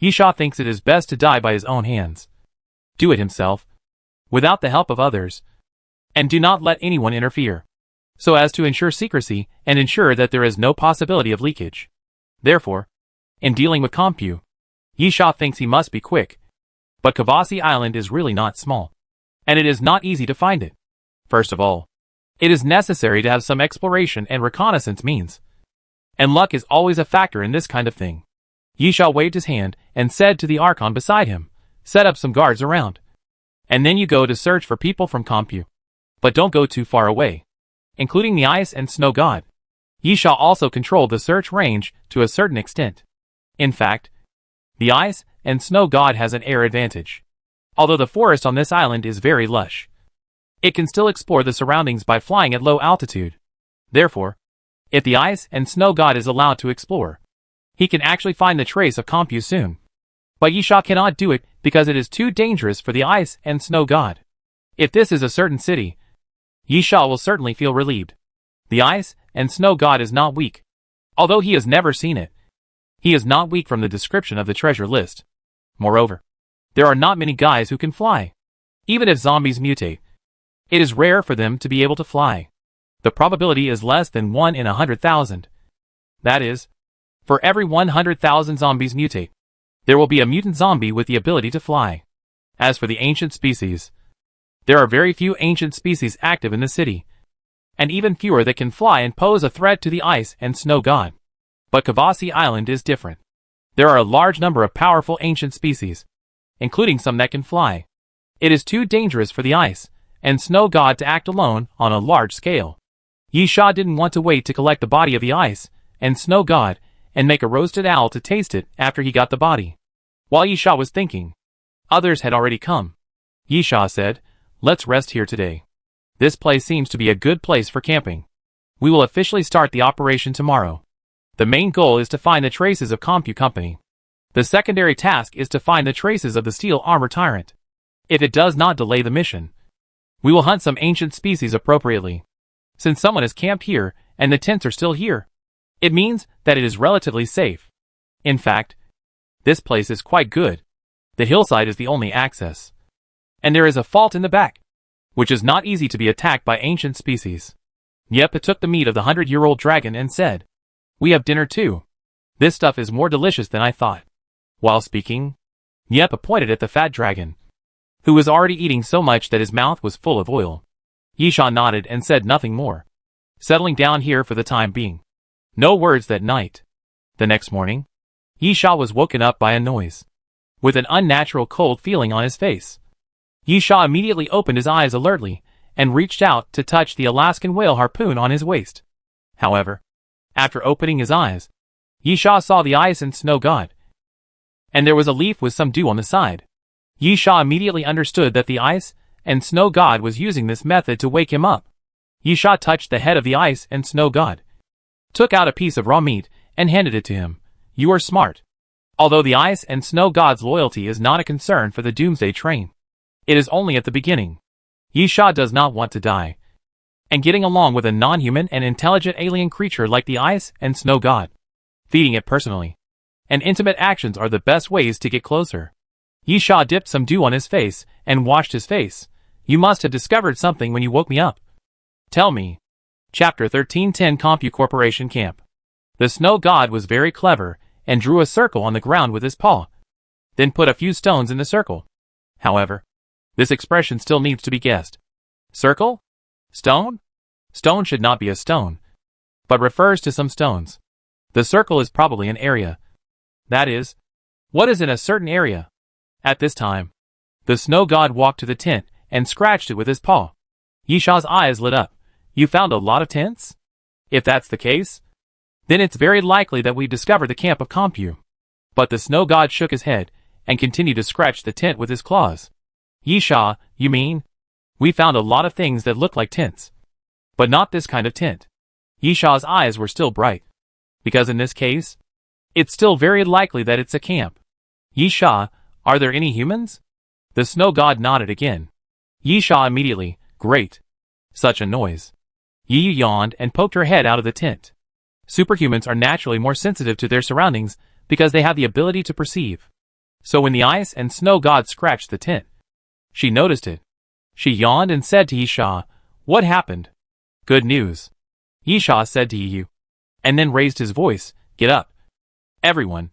Yisha thinks it is best to die by his own hands. Do it himself, without the help of others, and do not let anyone interfere, so as to ensure secrecy and ensure that there is no possibility of leakage. Therefore, in dealing with Compu, Yisha thinks he must be quick. But Kavasi Island is really not small, and it is not easy to find it. First of all, it is necessary to have some exploration and reconnaissance means, and luck is always a factor in this kind of thing. Yisha waved his hand and said to the Archon beside him, set up some guards around. And then you go to search for people from Compu. But don't go too far away. Including the ice and snow god. Yisha also controlled the search range to a certain extent. In fact, the ice and snow god has an air advantage. Although the forest on this island is very lush, it can still explore the surroundings by flying at low altitude. Therefore, if the ice and snow god is allowed to explore, he can actually find the trace of Compu soon. But Yisha cannot do it because it is too dangerous for the ice and snow god. If this is a certain city, Yisha will certainly feel relieved. The ice and snow god is not weak. Although he has never seen it, he is not weak from the description of the treasure list. Moreover, there are not many guys who can fly. Even if zombies mutate, it is rare for them to be able to fly. The probability is less than 1 in 100,000. That is, for every 100,000 zombies mutate, there will be a mutant zombie with the ability to fly. As for the ancient species, there are very few ancient species active in the city, and even fewer that can fly and pose a threat to the ice and snow god. But Kavasi Island is different. There are a large number of powerful ancient species, including some that can fly. It is too dangerous for the ice and snow god to act alone on a large scale. Yisha didn't want to wait to collect the body of the ice and snow god and make a roasted owl to taste it after he got the body. While Yisha was thinking, others had already come. Yisha said, "Let's rest here today. This place seems to be a good place for camping. We will officially start the operation tomorrow. The main goal is to find the traces of Compu Company. The secondary task is to find the traces of the steel armor tyrant. If it does not delay the mission, we will hunt some ancient species appropriately. Since someone has camped here and the tents are still here, it means that it is relatively safe. In fact, this place is quite good. The hillside is the only access. And there is a fault in the back, which is not easy to be attacked by ancient species." Yepa took the meat of the 100-year-old dragon and said, "We have dinner too. This stuff is more delicious than I thought." While speaking, Yepa pointed at the fat dragon, who was already eating so much that his mouth was full of oil. Yisha nodded and said nothing more, settling down here for the time being. No words that night. The next morning, Yisha was woken up by a noise, with an unnatural cold feeling on his face. Yisha immediately opened his eyes alertly and reached out to touch the Alaskan whale harpoon on his waist. However, after opening his eyes, Yisha saw the ice and snow god, and there was a leaf with some dew on the side. Yisha immediately understood that the ice and snow god was using this method to wake him up. Yisha touched the head of the ice and snow god, took out a piece of raw meat, and handed it to him. "You are smart." Although the ice and snow god's loyalty is not a concern for the Doomsday train, it is only at the beginning. Yisha does not want to die, and getting along with a non-human and intelligent alien creature like the ice and snow god, feeding it personally, and intimate actions are the best ways to get closer. Yisha dipped some dew on his face and washed his face. "You must have discovered something when you woke me up. Tell me." Chapter 1310 Compu Corporation Camp. The snow god was very clever and drew a circle on the ground with his paw, then put a few stones in the circle. However, this expression still needs to be guessed. Circle? Stone? Stone should not be a stone, but refers to some stones. The circle is probably an area. That is, what is in a certain area? At this time, the snow god walked to the tent and scratched it with his paw. Yisha's eyes lit up. "You found a lot of tents? If that's the case, then it's very likely that we've discovered the camp of Compu." But the snow god shook his head and continued to scratch the tent with his claws. "Yisha, you mean? We found a lot of things that look like tents, but not this kind of tent." Yisha's eyes were still bright, because in this case, it's still very likely that it's a camp. "Yisha, are there any humans?" The snow god nodded again. Yisha immediately, "Great. Such a noise." Yi yawned and poked her head out of the tent. Superhumans are naturally more sensitive to their surroundings because they have the ability to perceive. So when the ice and snow god scratched the tent, she noticed it. She yawned and said to Yisha, "What happened?" "Good news," Yisha said to Yu, and then raised his voice, "Get up. Everyone,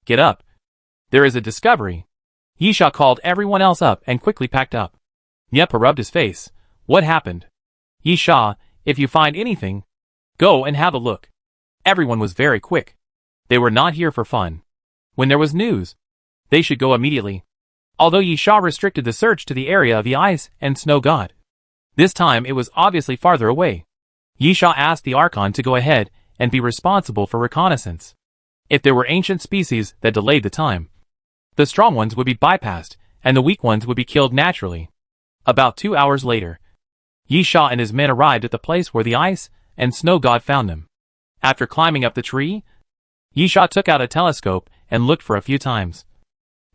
get up. There is a discovery." Yisha called everyone else up and quickly packed up. Yepa rubbed his face. "What happened?" "Yisha, if you find anything, go and have a look." Everyone was very quick. They were not here for fun. When there was news, they should go immediately. although Yi Sha restricted the search to the area of the ice and snow god. This time it was obviously farther away. Yi Sha asked the Archon to go ahead and be responsible for reconnaissance. If there were ancient species that delayed the time, the strong ones would be bypassed, and the weak ones would be killed naturally. About 2 hours later, Yi Sha and his men arrived at the place where the ice and snow god found them. After climbing up the tree, Yi Sha took out a telescope and looked for a few times.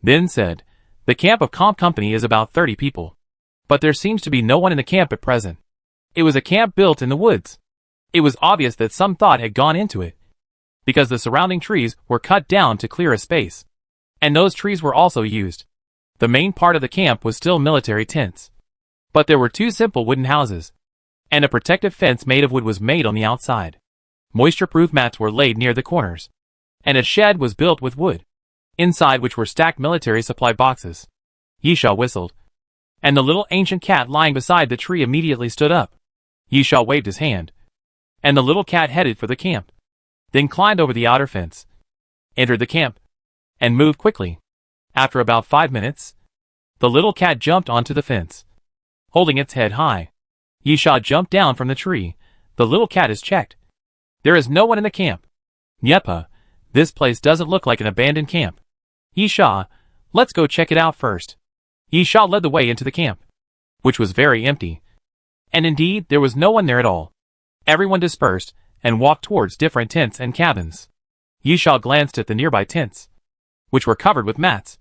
Then said, "The camp of Comp Company is about 30 people. But there seems to be no one in the camp at present. It was a camp built in the woods. It was obvious that some thought had gone into it, because the surrounding trees were cut down to clear a space. And those trees were also used. The main part of the camp was still military tents. But there were 2 simple wooden houses, and a protective fence made of wood was made on the outside. Moisture-proof mats were laid near the corners, and a shed was built with wood, inside which were stacked military supply boxes." Yi Sha whistled, and the little ancient cat lying beside the tree immediately stood up. Yi Sha waved his hand, and the little cat headed for the camp, then climbed over the outer fence, entered the camp, and moved quickly. After about 5 minutes, the little cat jumped onto the fence, holding its head high. Yi Sha jumped down from the tree. "The little cat is checked. There is no one in the camp. Yepa, this place doesn't look like an abandoned camp. Yi Sha, let's go check it out first." Yi Sha led the way into the camp, which was very empty. And indeed, there was no one there at all. Everyone dispersed and walked towards different tents and cabins. Yi Sha glanced at the nearby tents, which were covered with mats,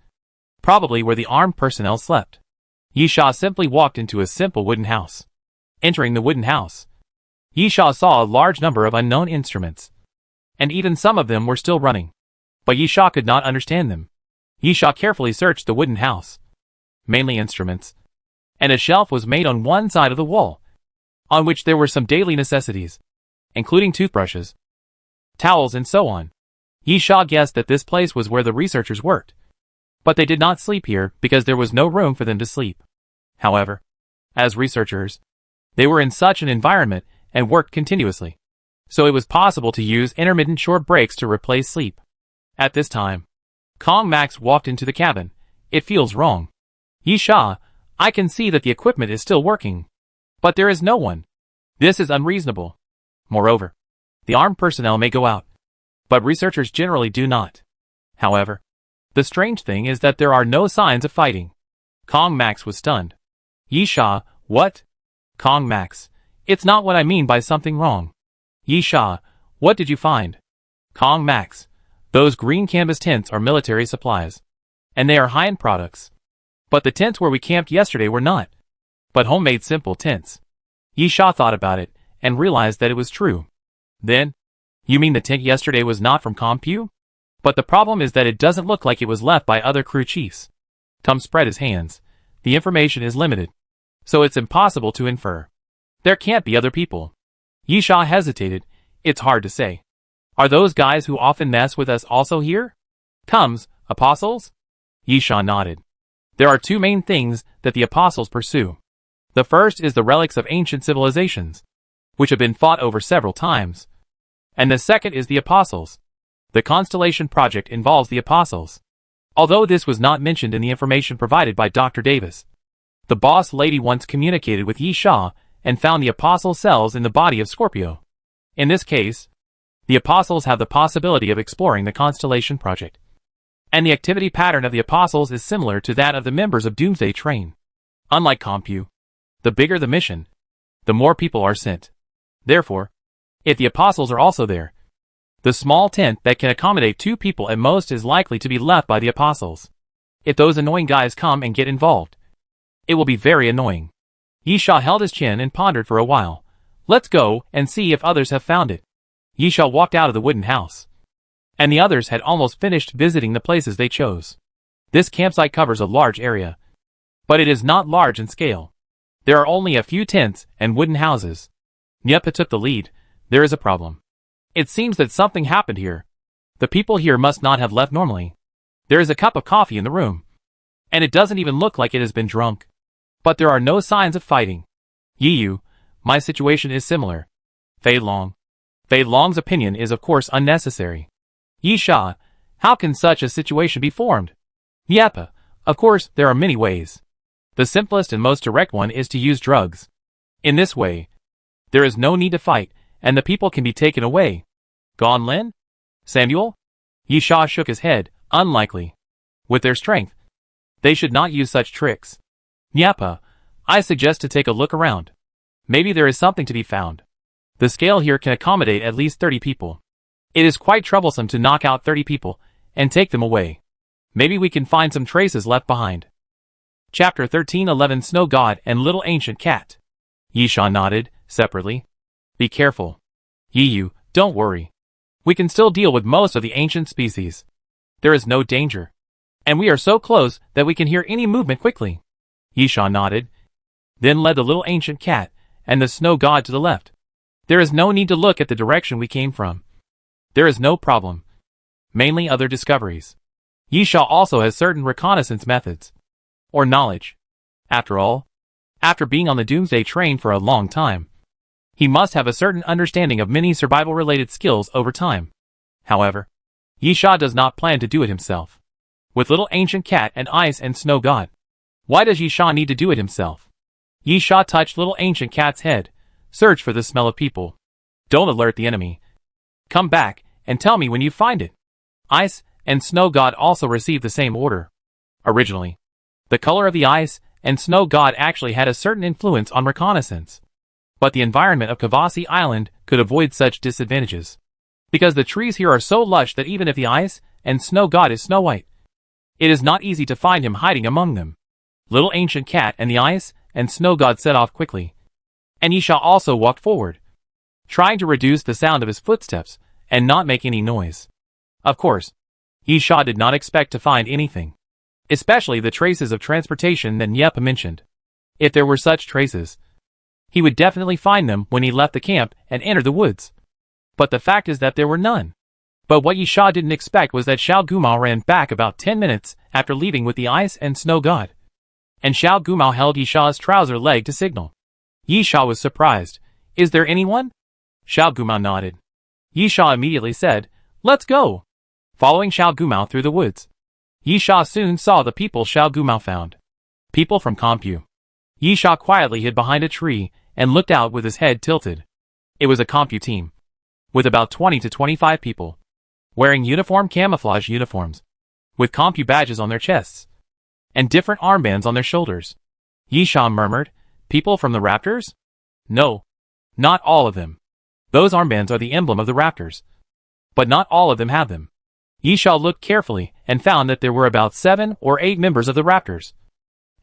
probably where the armed personnel slept. Yi Sha simply walked into a simple wooden house. Entering the wooden house, Yi Sha saw a large number of unknown instruments, and even some of them were still running. But Yi Sha could not understand them. Yi Sha carefully searched the wooden house, mainly instruments, and a shelf was made on one side of the wall, on which there were some daily necessities, including toothbrushes, towels and so on. Yi Sha guessed that this place was where the researchers worked, but they did not sleep here because there was no room for them to sleep. However, as researchers, they were in such an environment and worked continuously, so it was possible to use intermittent short breaks to replace sleep. At this time, Kong Max walked into the cabin. "It feels wrong. Yi Sha, I can see that the equipment is still working, but there is no one. This is unreasonable. Moreover, the armed personnel may go out, but researchers generally do not. However, the strange thing is that there are no signs of fighting." Kong Max was stunned. "Yi Sha, what?" Kong Max, "It's not what I mean by something wrong." "Yi Sha, what did you find?" Kong Max, "Those green canvas tents are military supplies, and they are high-end products. But the tents where we camped yesterday were not, but homemade simple tents." Yi Sha thought about it, and realized that it was true. "Then, you mean the tent yesterday was not from Compu? But the problem is that it doesn't look like it was left by other crew chiefs." Tom spread his hands. "The information is limited, so it's impossible to infer. There can't be other people." Yi Sha hesitated. "It's hard to say. Are those guys who often mess with us also here? Comes, apostles?" Yi Sha nodded. "There are 2 main things that the apostles pursue. The first is the relics of ancient civilizations, which have been fought over several times. And the second is the apostles. The Constellation Project involves the apostles. Although this was not mentioned in the information provided by Dr. Davis, the boss lady once communicated with Yi Sha and found the apostle cells in the body of Scorpio. In this case, the apostles have the possibility of exploring the Constellation Project, and the activity pattern of the apostles is similar to that of the members of Doomsday Train. Unlike Compu, the bigger the mission, the more people are sent. Therefore, if the apostles are also there, the small tent that can accommodate 2 people at most is likely to be left by the apostles. If those annoying guys come and get involved, it will be very annoying." Yi Sha held his chin and pondered for a while. "Let's go and see if others have found it." Yi Sha walked out of the wooden house, and the others had almost finished visiting the places they chose. This campsite covers a large area, but it is not large in scale. There are only a few tents and wooden houses. Nyepa took the lead. "There is a problem. It seems that something happened here. The people here must not have left normally. There is a cup of coffee in the room, and it doesn't even look like it has been drunk. But there are no signs of fighting. Yi Yu, my situation is similar. Fei Long. Fei Long's opinion is of course unnecessary. Yi Sha, how can such a situation be formed? Nyepa, Of course, there are many ways. The simplest and most direct one is to use drugs. In this way, there is no need to fight, and the people can be taken away. Gone Lin? Samuel? Yi Sha shook his head. Unlikely. With their strength, they should not use such tricks. Nyapa, I suggest to take a look around. Maybe there is something to be found. The scale here can accommodate at least 30 people. It is quite troublesome to knock out 30 people and take them away. Maybe we can find some traces left behind. Chapter 1311 Snow God and Little Ancient Cat. Yi Sha nodded, separately. Be careful. Yi, don't worry. We can still deal with most of the ancient species. There is no danger. And we are so close that we can hear any movement quickly. Yi Sha nodded, then led the little ancient cat and the snow god to the left. There is no need to look at the direction we came from. There is no problem. Mainly other discoveries. Yi Sha also has certain reconnaissance methods. Or knowledge. After all, after being on the Doomsday train for a long time, he must have a certain understanding of many survival-related skills over time. However, Yi Sha does not plan to do it himself. With little ancient cat and ice and snow god. Why does Yi Sha need to do it himself? Yi Sha touched little ancient cat's head. Search for the smell of people. Don't alert the enemy. Come back and tell me when you find it. Ice and snow god also received the same order. Originally, the color of the ice and snow god actually had a certain influence on reconnaissance. But the environment of Kavasi Island could avoid such disadvantages. Because the trees here are so lush that even if the ice and snow god is Snow White, it is not easy to find him hiding among them. Little ancient cat and the ice and snow god set off quickly. And Yi Sha also walked forward, trying to reduce the sound of his footsteps and not make any noise. Of course, Yi Sha did not expect to find anything, especially the traces of transportation that Nyapa mentioned. If there were such traces, he would definitely find them when he left the camp and entered the woods. But the fact is that there were none. But what Yi Sha didn't expect was that Xiao Gumao ran back about 10 minutes after leaving with the ice and snow god. And Xiao Gumao held Yi Sha's trouser leg to signal. Yi Sha was surprised. Is there anyone? Xiao Gumao nodded. Yi Sha immediately said, let's go. Following Xiao Gumao through the woods, Yi Sha soon saw the people Xiao Gumao found. People from Compu. Yi Sha quietly hid behind a tree and looked out with his head tilted. It was a Compu team, with about 20 to 25 people, wearing uniform camouflage uniforms, with Compu badges on their chests, and different armbands on their shoulders. Yi Sha murmured, people from the Raptors? No, not all of them. Those armbands are the emblem of the Raptors. But not all of them have them. Yi Sha looked carefully and found that there were about 7 or 8 members of the Raptors.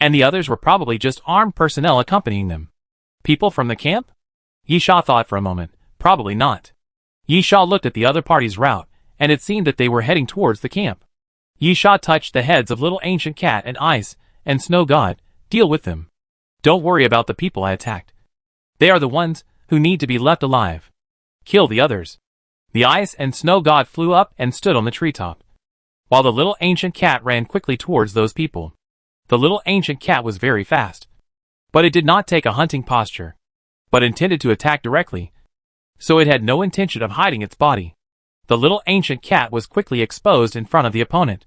And the others were probably just armed personnel accompanying them. People from the camp? Yi Sha thought for a moment. Probably not. Yi Sha looked at the other party's route, and it seemed that they were heading towards the camp. Yi Sha touched the heads of little ancient cat and ice and snow god. Deal with them. Don't worry about the people I attacked. They are the ones who need to be left alive. Kill the others. The ice and snow god flew up and stood on the treetop, while the little ancient cat ran quickly towards those people. The little ancient cat was very fast, but it did not take a hunting posture, but intended to attack directly, so it had no intention of hiding its body. The little ancient cat was quickly exposed in front of the opponent.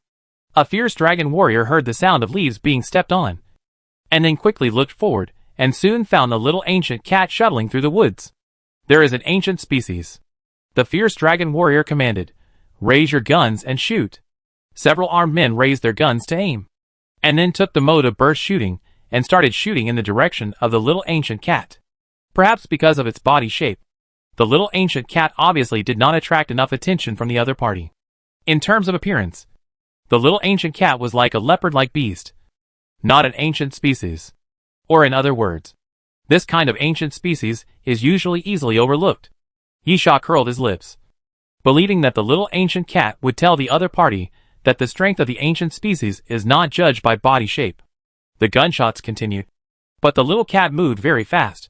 A fierce dragon warrior heard the sound of leaves being stepped on, and then quickly looked forward, and soon found the little ancient cat shuttling through the woods. There is an ancient species. The fierce dragon warrior commanded, raise your guns and shoot. Several armed men raised their guns to aim, and then took the mode of burst shooting, and started shooting in the direction of the little ancient cat. Perhaps because of its body shape, the little ancient cat obviously did not attract enough attention from the other party. In terms of appearance, the little ancient cat was like a leopard-like beast, not an ancient species. Or in other words, this kind of ancient species is usually easily overlooked. Yi Sha curled his lips, believing that the little ancient cat would tell the other party that the strength of the ancient species is not judged by body shape. The gunshots continued, but the little cat moved very fast,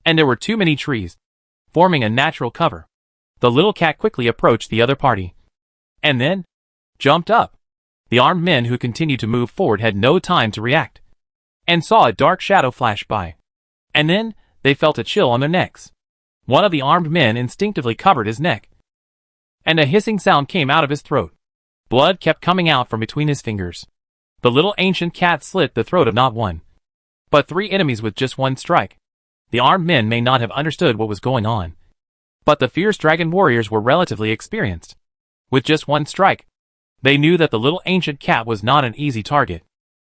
and there were too many trees, forming a natural cover. The little cat quickly approached the other party, and then jumped up. The armed men who continued to move forward had no time to react, and saw a dark shadow flash by. And then they felt a chill on their necks. One of the armed men instinctively covered his neck, and a hissing sound came out of his throat. Blood kept coming out from between his fingers. The little ancient cat slit the throat of not one, but three enemies with just one strike. The armed men may not have understood what was going on, but the fierce dragon warriors were relatively experienced. With just one strike, they knew that the little ancient cat was not an easy target.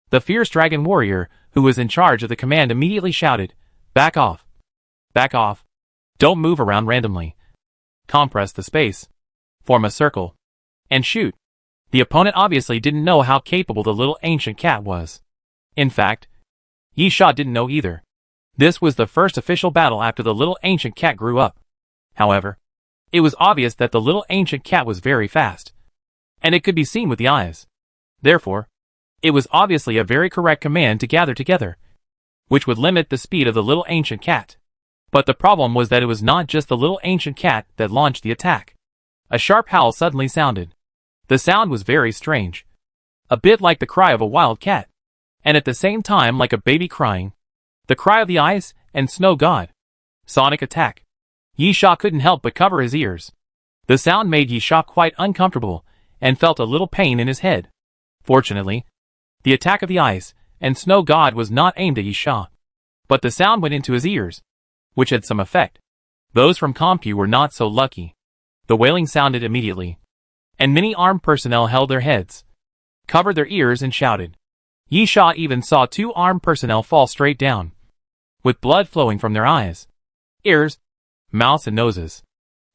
The fierce dragon warrior, who was in charge of the command, immediately shouted, "Back off! Back off! Don't move around randomly. Compress the space. Form a circle. And shoot." The opponent obviously didn't know how capable the little ancient cat was. In fact, Yi Sha didn't know either. This was the first official battle after the little ancient cat grew up. However, it was obvious that the little ancient cat was very fast, and it could be seen with the eyes. Therefore, it was obviously a very correct command to gather together, which would limit the speed of the little ancient cat. But the problem was that it was not just the little ancient cat that launched the attack. A sharp howl suddenly sounded. The sound was very strange, a bit like the cry of a wild cat, and at the same time like a baby crying. The cry of the ice and snow god. Sonic attack. Yi Sha couldn't help but cover his ears. The sound made Yi Sha quite uncomfortable and felt a little pain in his head. Fortunately, the attack of the ice and snow god was not aimed at Yi Sha, but the sound went into his ears, which had some effect. Those from Compu were not so lucky. The wailing sounded immediately, and many armed personnel held their heads, covered their ears and shouted. Yi Sha even saw two armed personnel fall straight down, with blood flowing from their eyes, ears, mouths and noses.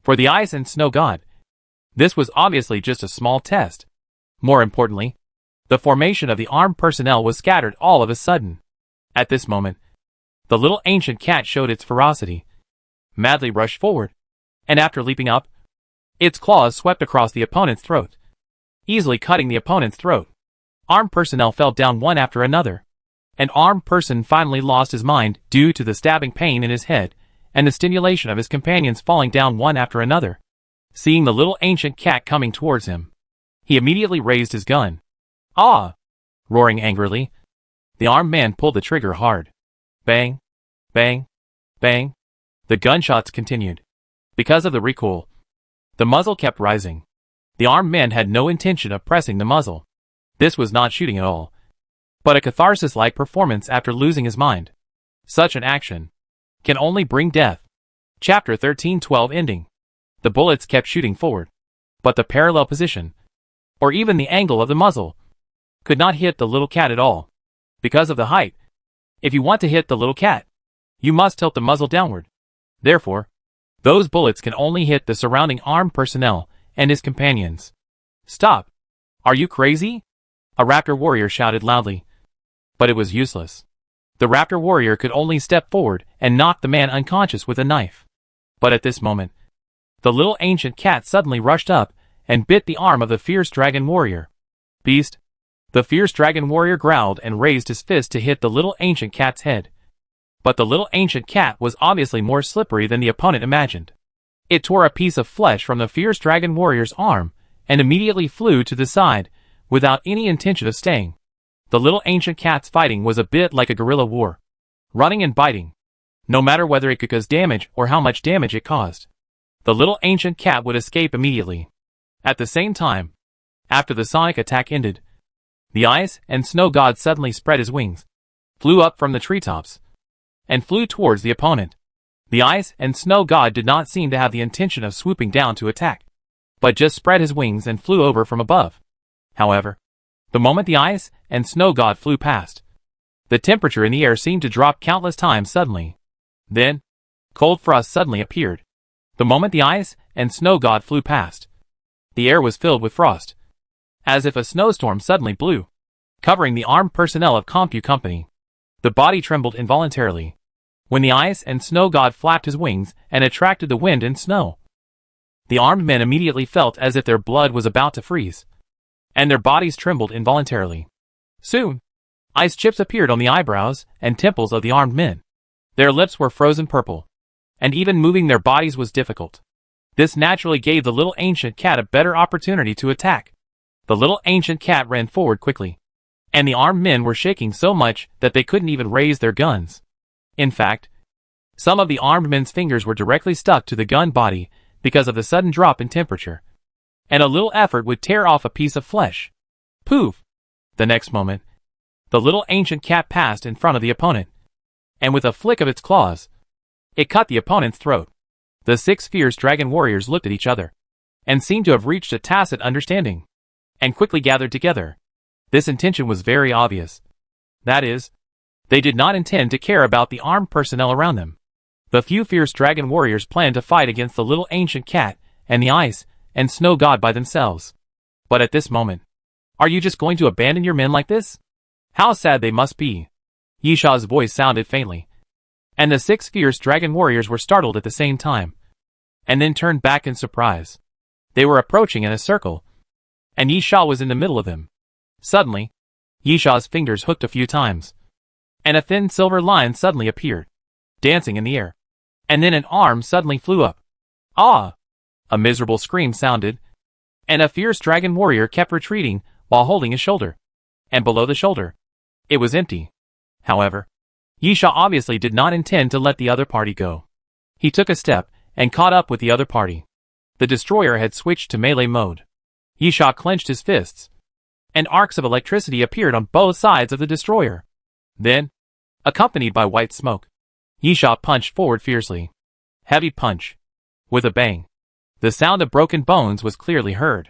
For the ice and snow god, this was obviously just a small test. More importantly, the formation of the armed personnel was scattered all of a sudden. At this moment, the little ancient cat showed its ferocity, madly rushed forward, and after leaping up, its claws swept across the opponent's throat, easily cutting the opponent's throat. Armed personnel fell down one after another. An armed person finally lost his mind due to the stabbing pain in his head and the stimulation of his companions falling down one after another. Seeing the little ancient cat coming towards him, he immediately raised his gun. "Ah!" Roaring angrily, the armed man pulled the trigger hard. Bang, bang, bang. The gunshots continued. Because of the recoil, the muzzle kept rising. The armed man had no intention of pressing the muzzle. This was not shooting at all, but a catharsis-like performance after losing his mind. Such an action can only bring death. Chapter 1312 ending. The bullets kept shooting forward, but the parallel position, or even the angle of the muzzle, could not hit the little cat at all. Because of the height, if you want to hit the little cat, you must tilt the muzzle downward. Therefore, those bullets can only hit the surrounding armed personnel and his companions. "Stop! Are you crazy?" A raptor warrior shouted loudly. But it was useless. The raptor warrior could only step forward and knock the man unconscious with a knife. But at this moment, the little ancient cat suddenly rushed up and bit the arm of the fierce dragon warrior. "Beast!" The fierce dragon warrior growled and raised his fist to hit the little ancient cat's head. But the little ancient cat was obviously more slippery than the opponent imagined. It tore a piece of flesh from the fierce dragon warrior's arm and immediately flew to the side without any intention of staying. The little ancient cat's fighting was a bit like a guerrilla war, running and biting, no matter whether it could cause damage or how much damage it caused. The little ancient cat would escape immediately. At the same time, after the sonic attack ended, the ice and snow god suddenly spread his wings, flew up from the treetops, and flew towards the opponent. The ice and snow god did not seem to have the intention of swooping down to attack, but just spread his wings and flew over from above. However, the moment the ice and snow god flew past, the temperature in the air seemed to drop countless times suddenly. Then, cold frost suddenly appeared. The moment the ice and snow god flew past, the air was filled with frost, as if a snowstorm suddenly blew, covering the armed personnel of Compu Company. The body trembled involuntarily when the ice and snow god flapped his wings and attracted the wind and snow. The armed men immediately felt as if their blood was about to freeze, and their bodies trembled involuntarily. Soon, ice chips appeared on the eyebrows and temples of the armed men. Their lips were frozen purple, and even moving their bodies was difficult. This naturally gave the little ancient cat a better opportunity to attack. The little ancient cat ran forward quickly, and the armed men were shaking so much that they couldn't even raise their guns. In fact, some of the armed men's fingers were directly stuck to the gun body because of the sudden drop in temperature, and a little effort would tear off a piece of flesh. Poof! The next moment, The little ancient cat passed in front of the opponent, and with a flick of its claws, it cut the opponent's throat. The 6 fierce dragon warriors looked at each other, and seemed to have reached a tacit understanding, and quickly gathered together. This intention was very obvious. That is, they did not intend to care about the armed personnel around them. The few fierce dragon warriors planned to fight against the little ancient cat and the ice and snow god by themselves. But at this moment, are you just going to abandon your men like this? How sad they must be. Yisha's voice sounded faintly, and the 6 fierce dragon warriors were startled at the same time, and then turned back in surprise. They were approaching in a circle, and Yisha was in the middle of them. Suddenly, Yisha's fingers hooked a few times, and a thin silver line suddenly appeared, dancing in the air. And then an arm suddenly flew up. Ah! A miserable scream sounded, and a fierce dragon warrior kept retreating while holding his shoulder. And below the shoulder, it was empty. However, Yisha obviously did not intend to let the other party go. He took a step and caught up with the other party. The destroyer had switched to melee mode. Yisha clenched his fists, and arcs of electricity appeared on both sides of the destroyer. Then, accompanied by white smoke, Yisha punched forward fiercely. Heavy punch. With a bang. The sound of broken bones was clearly heard.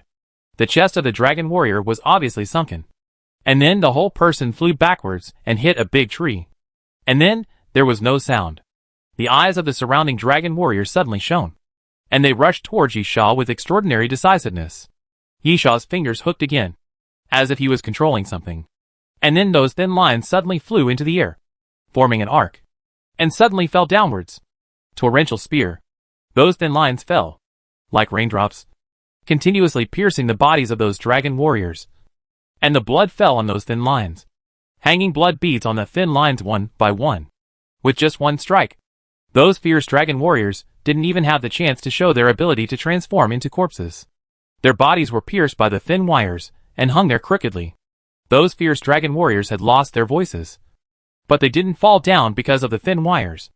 The chest of the dragon warrior was obviously sunken. And then the whole person flew backwards and hit a big tree. And then, there was no sound. The eyes of the surrounding dragon warriors suddenly shone, and they rushed towards Yisha with extraordinary decisiveness. Yisha's fingers hooked again, as if he was controlling something. And then those thin lines suddenly flew into the air, forming an arc, and suddenly fell downwards. Torrential spear. Those thin lines fell, like raindrops, continuously piercing the bodies of those dragon warriors. And the blood fell on those thin lines. Hanging blood beads on the thin lines one by one. With just one strike, those fierce dragon warriors didn't even have the chance to show their ability to transform into corpses. Their bodies were pierced by the thin wires and hung there crookedly. Those fierce dragon warriors had lost their voices. But they didn't fall down because of the thin wires.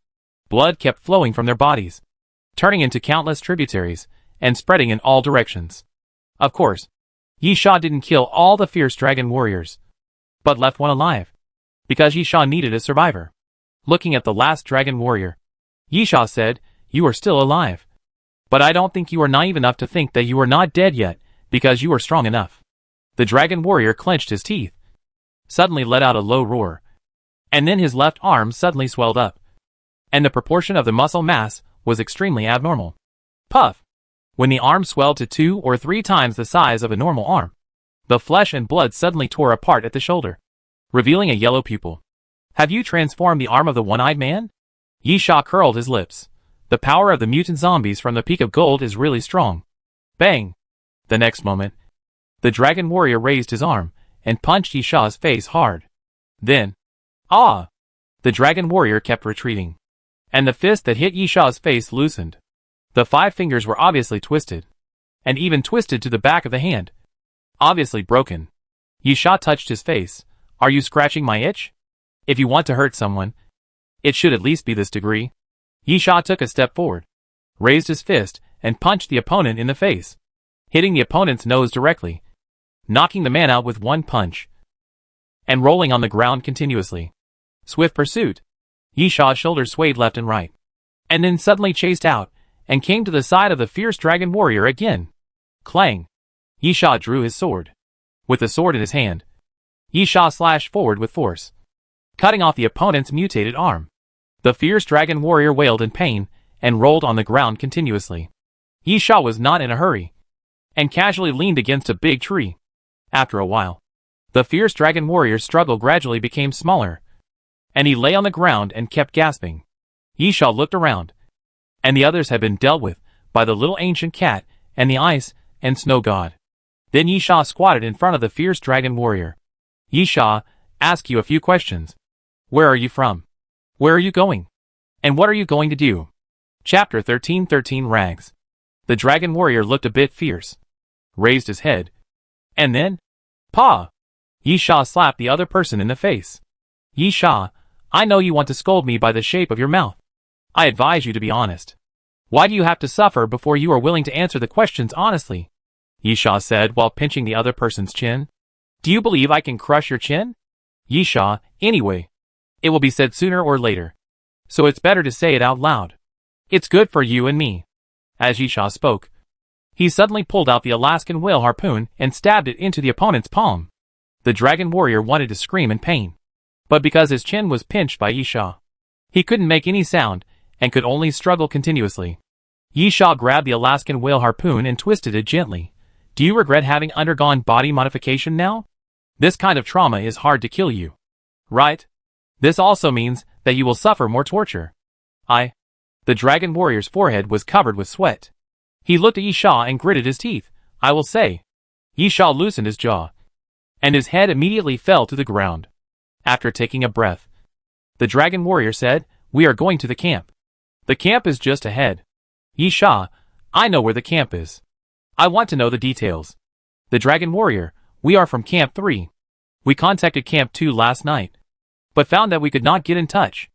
Blood kept flowing from their bodies, turning into countless tributaries and spreading in all directions. Of course, Yisha didn't kill all the fierce dragon warriors, but left one alive, because Yisha needed a survivor. Looking at the last dragon warrior, Yisha said, "You are still alive. But I don't think you are naive enough to think that you are not dead yet, because you are strong enough." The dragon warrior clenched his teeth, suddenly let out a low roar, and then his left arm suddenly swelled up, and the proportion of the muscle mass was extremely abnormal. Puff! When the arm swelled to 2 or 3 times the size of a normal arm, the flesh and blood suddenly tore apart at the shoulder, revealing a yellow pupil. "Have you transformed the arm of the one-eyed man?" Yisha curled his lips. The power of the mutant zombies from the Peak of Gold is really strong. Bang! The next moment, the dragon warrior raised his arm and punched Yisha's face hard. Then, ah! The dragon warrior kept retreating, and the fist that hit Yisha's face loosened. The 5 fingers were obviously twisted, and even twisted to the back of the hand. Obviously broken. Yisha touched his face. "Are you scratching my itch? If you want to hurt someone, it should at least be this degree." Yisha took a step forward, raised his fist, and punched the opponent in the face, hitting the opponent's nose directly, knocking the man out with one punch, and rolling on the ground continuously. Swift pursuit. Yisha's shoulders swayed left and right, and then suddenly chased out, and came to the side of the fierce dragon warrior again. Clang! Yisha drew his sword. With the sword in his hand, Yisha slashed forward with force, cutting off the opponent's mutated arm. The fierce dragon warrior wailed in pain, and rolled on the ground continuously. Yisha was not in a hurry, and casually leaned against a big tree. After a while, the fierce dragon warrior's struggle gradually became smaller, and he lay on the ground and kept gasping. Yisha looked around, and the others had been dealt with by the little ancient cat and the ice and snow god. Then Yisha squatted in front of the fierce dragon warrior. "Yisha, ask you a few questions. Where are you from? Where are you going? And what are you going to do?" Chapter 1313 Rags. The dragon warrior looked a bit fierce, raised his head, and then, "Paw!" Yisha slapped the other person in the face. "Yisha, I know you want to scold me by the shape of your mouth. I advise you to be honest. Why do you have to suffer before you are willing to answer the questions honestly?" Yisha said while pinching the other person's chin. "Do you believe I can crush your chin? Yisha, anyway. It will be said sooner or later. So it's better to say it out loud. It's good for you and me. As Yisha spoke, he suddenly pulled out the Alaskan whale harpoon and stabbed it into the opponent's palm. The dragon warrior wanted to scream in pain. But because his chin was pinched by Yisha, he couldn't make any sound and could only struggle continuously. Yisha grabbed the Alaskan whale harpoon and twisted it gently. Do you regret having undergone body modification now? This kind of trauma is hard to kill you. Right? This also means that you will suffer more torture. The dragon warrior's forehead was covered with sweat. He looked at Yisha and gritted his teeth. I will say. Yisha loosened his jaw, and his head immediately fell to the ground. After taking a breath, the dragon warrior said, We are going to the camp. The camp is just ahead. Yisha, I know where the camp is. I want to know the details. The dragon warrior, we are from Camp 3. We contacted Camp 2 last night, but found that we could not get in touch.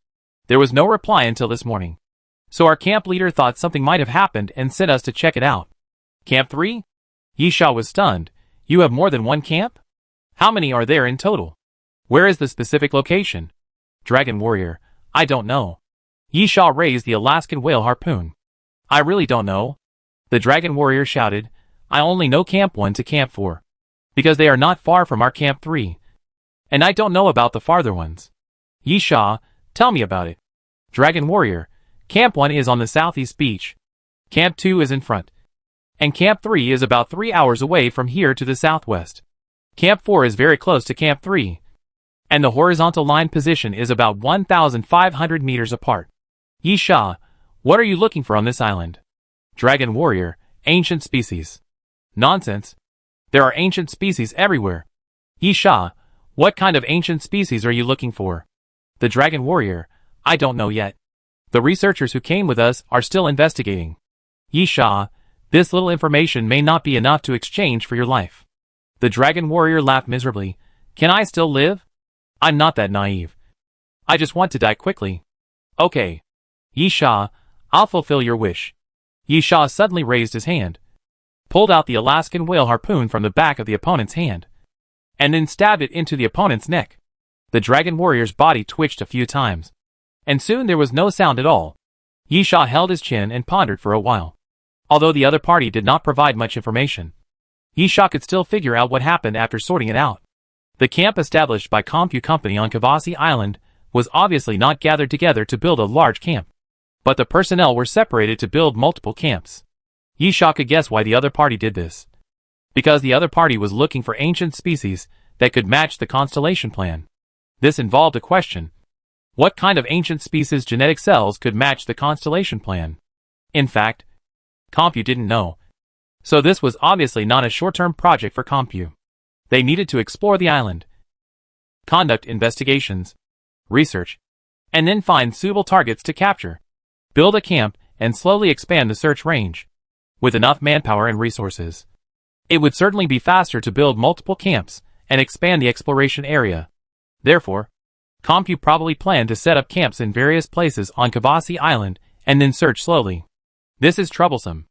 There was no reply until this morning. So our camp leader thought something might have happened and sent us to check it out. Camp 3? Yisha was stunned. You have more than one camp? How many are there in total? Where is the specific location? Dragon warrior, I don't know. Yisha raised the Alaskan whale harpoon. I really don't know. The dragon warrior shouted, I only know Camp 1 to Camp 4. Because they are not far from our Camp 3. And I don't know about the farther ones. Yisha, tell me about it. Dragon warrior, Camp 1 is on the southeast beach. Camp 2 is in front. And Camp 3 is about 3 hours away from here to the southwest. Camp 4 is very close to Camp 3. And the horizontal line position is about 1,500 meters apart. Yisha, what are you looking for on this island? Dragon warrior, ancient species. Nonsense. There are ancient species everywhere. Yisha, what kind of ancient species are you looking for? The dragon warrior, I don't know yet. The researchers who came with us are still investigating. Yisha, this little information may not be enough to exchange for your life. The dragon warrior laughed miserably. Can I still live? I'm not that naive. I just want to die quickly. Okay. Yisha, I'll fulfill your wish. Yisha suddenly raised his hand, pulled out the Alaskan whale harpoon from the back of the opponent's hand, and then stabbed it into the opponent's neck. The dragon warrior's body twitched a few times, and soon there was no sound at all. Yisha held his chin and pondered for a while. Although the other party did not provide much information, Yisha could still figure out what happened after sorting it out. The camp established by Compu Company on Kavasi Island was obviously not gathered together to build a large camp, but the personnel were separated to build multiple camps. Yisha could guess why the other party did this. Because the other party was looking for ancient species that could match the constellation plan. This involved a question. What kind of ancient species genetic cells could match the constellation plan? In fact, Compu didn't know. So this was obviously not a short-term project for Compu. They needed to explore the island, conduct investigations, research, and then find suitable targets to capture, build a camp, and slowly expand the search range. With enough manpower and resources, it would certainly be faster to build multiple camps and expand the exploration area. Therefore, Compu probably planned to set up camps in various places on Kavasi Island and then search slowly. This is troublesome.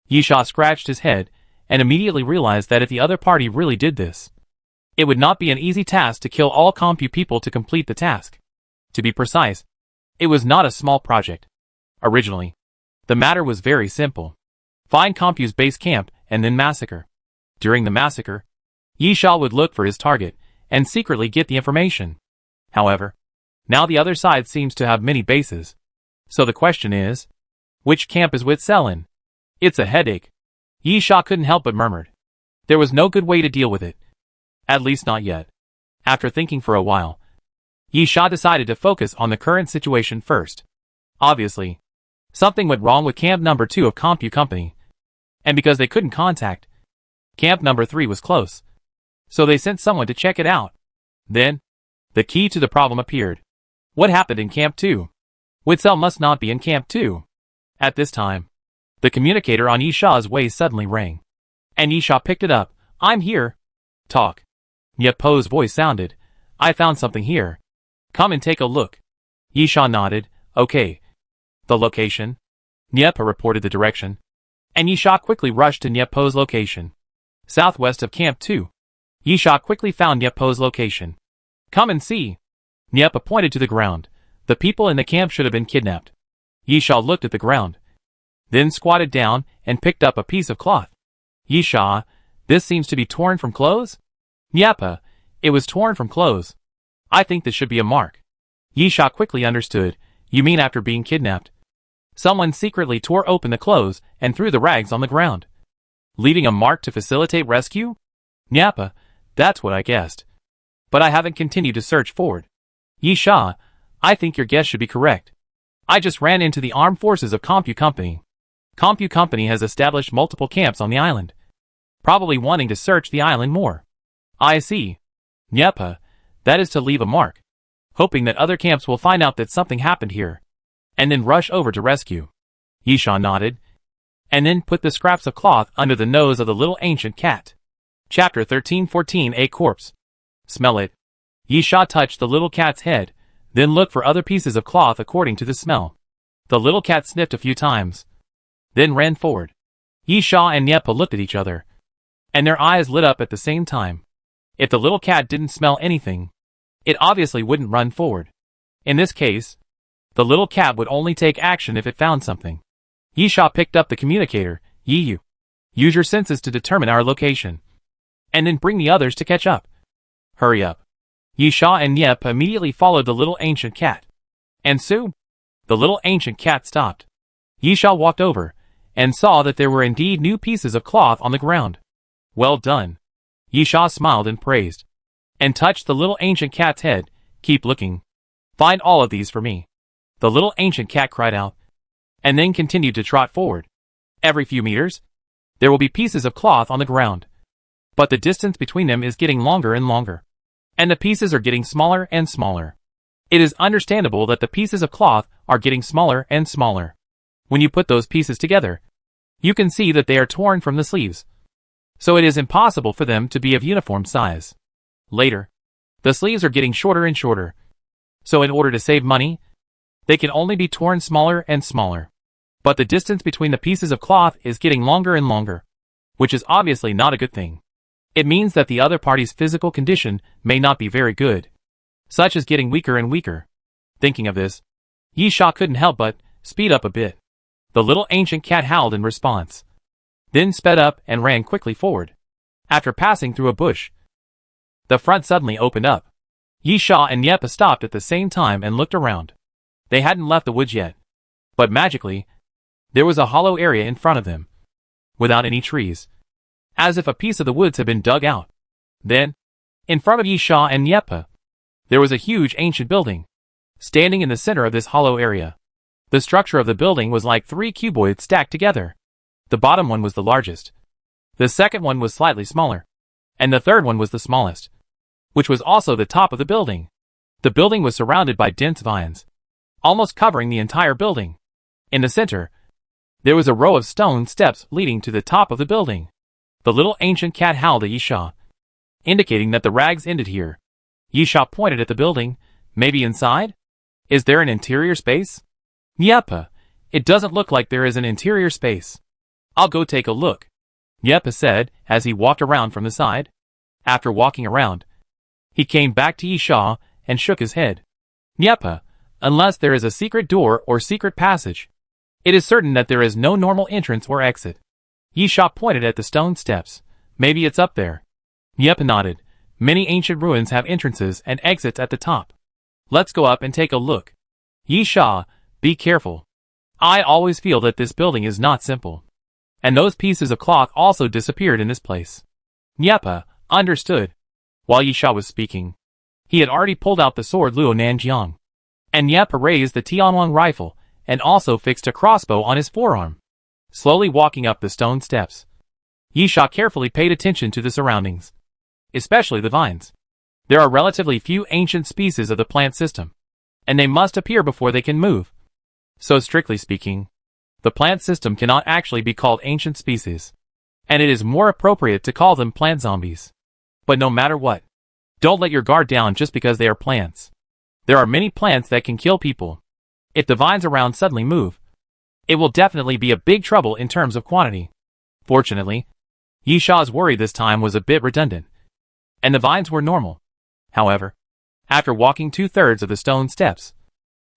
Yisha scratched his head and immediately realized that if the other party really did this, it would not be an easy task to kill all Compu people to complete the task. To be precise, it was not a small project. Originally, the matter was very simple. Find Compu's base camp and then massacre. During the massacre, Yisha would look for his target and secretly get the information. However, now the other side seems to have many bases. So the question is, which camp is with Selin? It's a headache. Yisha couldn't help but murmured. There was no good way to deal with it. At least not yet. After thinking for a while, Yisha decided to focus on the current situation first. Obviously, something went wrong with Camp Number 2 of Compu Company. And because they couldn't contact, Camp Number 3 was close. So they sent someone to check it out. Then, the key to the problem appeared. What happened in Camp 2? Witzel must not be in Camp 2. At this time, the communicator on Yisha's way suddenly rang. And Yisha picked it up. I'm here. Talk. Nyepo's voice sounded. I found something here. Come and take a look. Yisha nodded. Okay. The location? Nyepo reported the direction. And Yisha quickly rushed to Nyepo's location. Southwest of Camp 2. Yisha quickly found Nyepo's location. Come and see. Niepa pointed to the ground. The people in the camp should have been kidnapped. Yisha looked at the ground, then squatted down and picked up a piece of cloth. Yisha, this seems to be torn from clothes? Niepa, it was torn from clothes. I think this should be a mark. Yisha quickly understood. You mean after being kidnapped? Someone secretly tore open the clothes and threw the rags on the ground, leaving a mark to facilitate rescue? Niepa, that's what I guessed. But I haven't continued to search forward. Yisha, I think your guess should be correct. I just ran into the armed forces of Compu Company. Compu Company has established multiple camps on the island, probably wanting to search the island more. I see. Niepa, that is to leave a mark, hoping that other camps will find out that something happened here, and then rush over to rescue. Yisha nodded, and then put the scraps of cloth under the nose of the little ancient cat. Chapter 1314. A corpse. Smell it. Yisha touched the little cat's head, then looked for other pieces of cloth according to the smell. The little cat sniffed a few times, then ran forward. Yisha and Niepa looked at each other, and their eyes lit up at the same time. If the little cat didn't smell anything, it obviously wouldn't run forward. In this case, the little cat would only take action if it found something. Yisha picked up the communicator. Use your senses to determine our location, and then bring the others to catch up. Hurry up. Yisha and Niepa immediately followed the little ancient cat. And Sue? The little ancient cat stopped. Yisha walked over, and saw that there were indeed new pieces of cloth on the ground. Well done. Yisha smiled and praised, and touched the little ancient cat's head. Keep looking. Find all of these for me. The little ancient cat cried out, and then continued to trot forward. Every few meters, there will be pieces of cloth on the ground, but the distance between them is getting longer and longer, and the pieces are getting smaller and smaller. It is understandable that the pieces of cloth are getting smaller and smaller. When you put those pieces together, you can see that they are torn from the sleeves, so it is impossible for them to be of uniform size. Later, the sleeves are getting shorter and shorter, so in order to save money, they can only be torn smaller and smaller. But the distance between the pieces of cloth is getting longer and longer, which is obviously not a good thing. It means that the other party's physical condition may not be very good, such as getting weaker and weaker. Thinking of this, Yisha couldn't help but speed up a bit. The little ancient cat howled in response, then sped up and ran quickly forward. After passing through a bush, the front suddenly opened up. Yisha and Niepa stopped at the same time and looked around. They hadn't left the woods yet, but magically, there was a hollow area in front of them, without any trees, as if a piece of the woods had been dug out. Then, in front of Yisha and Niepa, there was a huge ancient building, standing in the center of this hollow area. The structure of the building was like 3 cuboids stacked together. The bottom one was the largest, the second one was slightly smaller, and the third one was the smallest, which was also the top of the building. The building was surrounded by dense vines, almost covering the entire building. In the center, there was a row of stone steps leading to the top of the building. The little ancient cat howled at Yisha, indicating that the rags ended here. Yisha pointed at the building. Maybe inside? Is there an interior space? Niepa, it doesn't look like there is an interior space. I'll go take a look, Niepa said as he walked around from the side. After walking around, he came back to Yisha and shook his head. Niepa, unless there is a secret door or secret passage, it is certain that there is no normal entrance or exit. Yisha pointed at the stone steps. Maybe it's up there. Niepa nodded. Many ancient ruins have entrances and exits at the top. Let's go up and take a look. Yisha, be careful. I always feel that this building is not simple. And those pieces of cloth also disappeared in this place. Niepa understood. While Yisha was speaking, he had already pulled out the sword Luo Nanjiang, and Niepa raised the Tianwang rifle and also fixed a crossbow on his forearm. Slowly walking up the stone steps, Yisha carefully paid attention to the surroundings, especially the vines. There are relatively few ancient species of the plant system, and they must appear before they can move. So strictly speaking, the plant system cannot actually be called ancient species, and it is more appropriate to call them plant zombies. But no matter what, don't let your guard down just because they are plants. There are many plants that can kill people. If the vines around suddenly move, it will definitely be a big trouble in terms of quantity. Fortunately, Yisha's worry this time was a bit redundant, and the vines were normal. However, After walking 2/3 of the stone steps,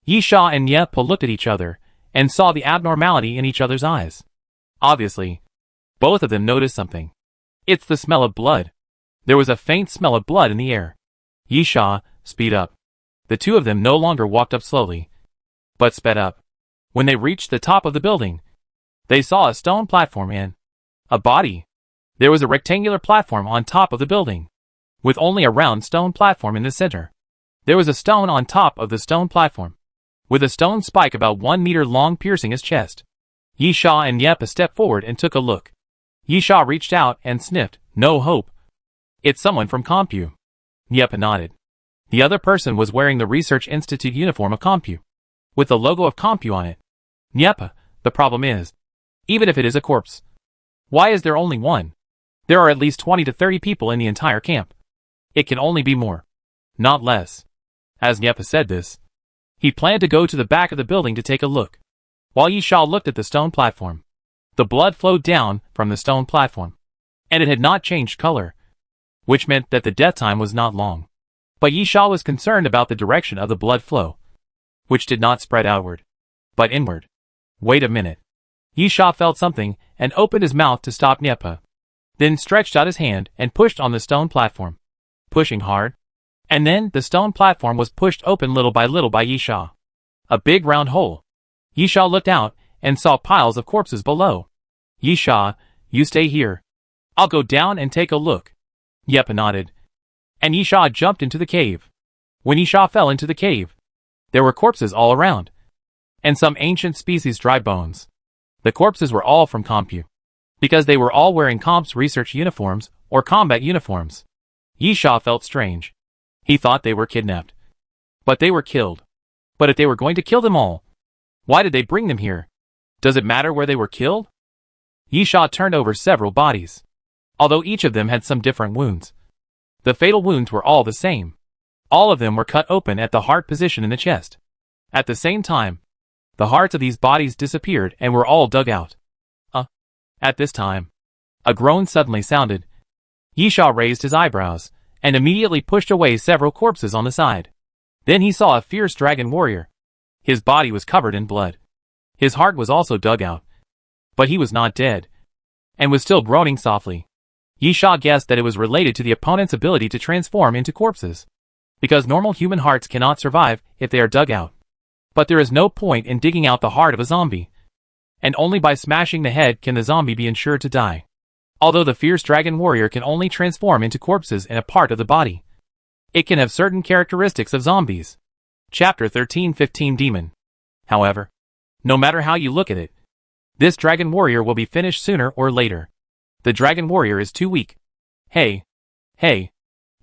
Yisha and Nyepa looked at each other and saw the abnormality in each other's eyes. Obviously, both of them noticed something. It's the smell of blood. There was a faint smell of blood in the air. Yisha, speed up. The two of them no longer walked up slowly, but sped up. When they reached the top of the building, they saw a stone platform and a body. There was a rectangular platform on top of the building, with only a round stone platform in the center. There was a stone on top of the stone platform, with a stone spike about 1 meter long piercing his chest. Yisha and Nyepa stepped forward and took a look. Yisha reached out and sniffed. No hope. It's someone from Compu. Nyepa nodded. The other person was wearing the Research Institute uniform of Compu, with the logo of Compu on it. Nyepa, the problem is, even if it is a corpse, why is there only one? There are at least 20 to 30 people in the entire camp. It can only be more, not less. As Nyepa said this, he planned to go to the back of the building to take a look. While Yisha looked at the stone platform, the blood flowed down from the stone platform, and it had not changed color, which meant that the death time was not long. But Yisha was concerned about the direction of the blood flow, which did not spread outward, but inward. Wait a minute. Yisha felt something and opened his mouth to stop Nyepa, then stretched out his hand and pushed on the stone platform, pushing hard. And then the stone platform was pushed open little by Yisha. A big round hole. Yisha looked out and saw piles of corpses below. Yisha, you stay here. I'll go down and take a look. Nyepa nodded, and Yisha jumped into the cave. When Yisha fell into the cave, there were corpses all around, and some ancient species dry bones. The corpses were all from Compu, because they were all wearing Comp's research uniforms or combat uniforms. Yisha felt strange. He thought they were kidnapped, but they were killed. But if they were going to kill them all, why did they bring them here? Does it matter where they were killed? Yisha turned over several bodies, although each of them had some different wounds. The fatal wounds were all the same. All of them were cut open at the heart position in the chest. At the same time, the hearts of these bodies disappeared and were all dug out. At this time, a groan suddenly sounded. Yisha raised his eyebrows and immediately pushed away several corpses on the side. Then he saw a fierce dragon warrior. His body was covered in blood. His heart was also dug out, but he was not dead, and was still groaning softly. Yisha guessed that it was related to the opponent's ability to transform into corpses, because normal human hearts cannot survive if they are dug out. But there is no point in digging out the heart of a zombie, and only by smashing the head can the zombie be ensured to die. Although the fierce dragon warrior can only transform into corpses in a part of the body, it can have certain characteristics of zombies. Chapter 13:15 Demon. However, no matter how you look at it, this dragon warrior will be finished sooner or later. The dragon warrior is too weak. Hey! Hey!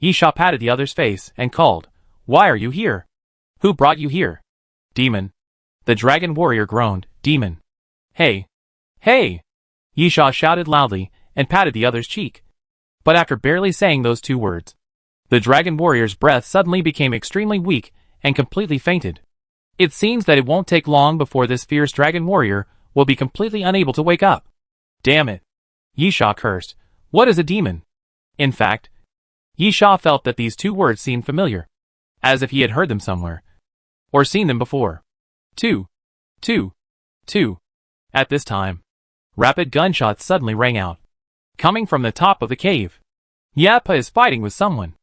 Yisha patted the other's face and called, "Why are you here? Who brought you here?" "Demon." The dragon warrior groaned, "Demon." "Hey! Hey!" Yisha shouted loudly and patted the other's cheek. But after barely saying those two words, the dragon warrior's breath suddenly became extremely weak and completely fainted. It seems that it won't take long before this fierce dragon warrior will be completely unable to wake up. Damn it! Yisha cursed. What is a demon? In fact, Yisha felt that these two words seemed familiar, as if he had heard them somewhere, or seen them before. Two. At this time, rapid gunshots suddenly rang out, coming from the top of the cave. Nyepa is fighting with someone.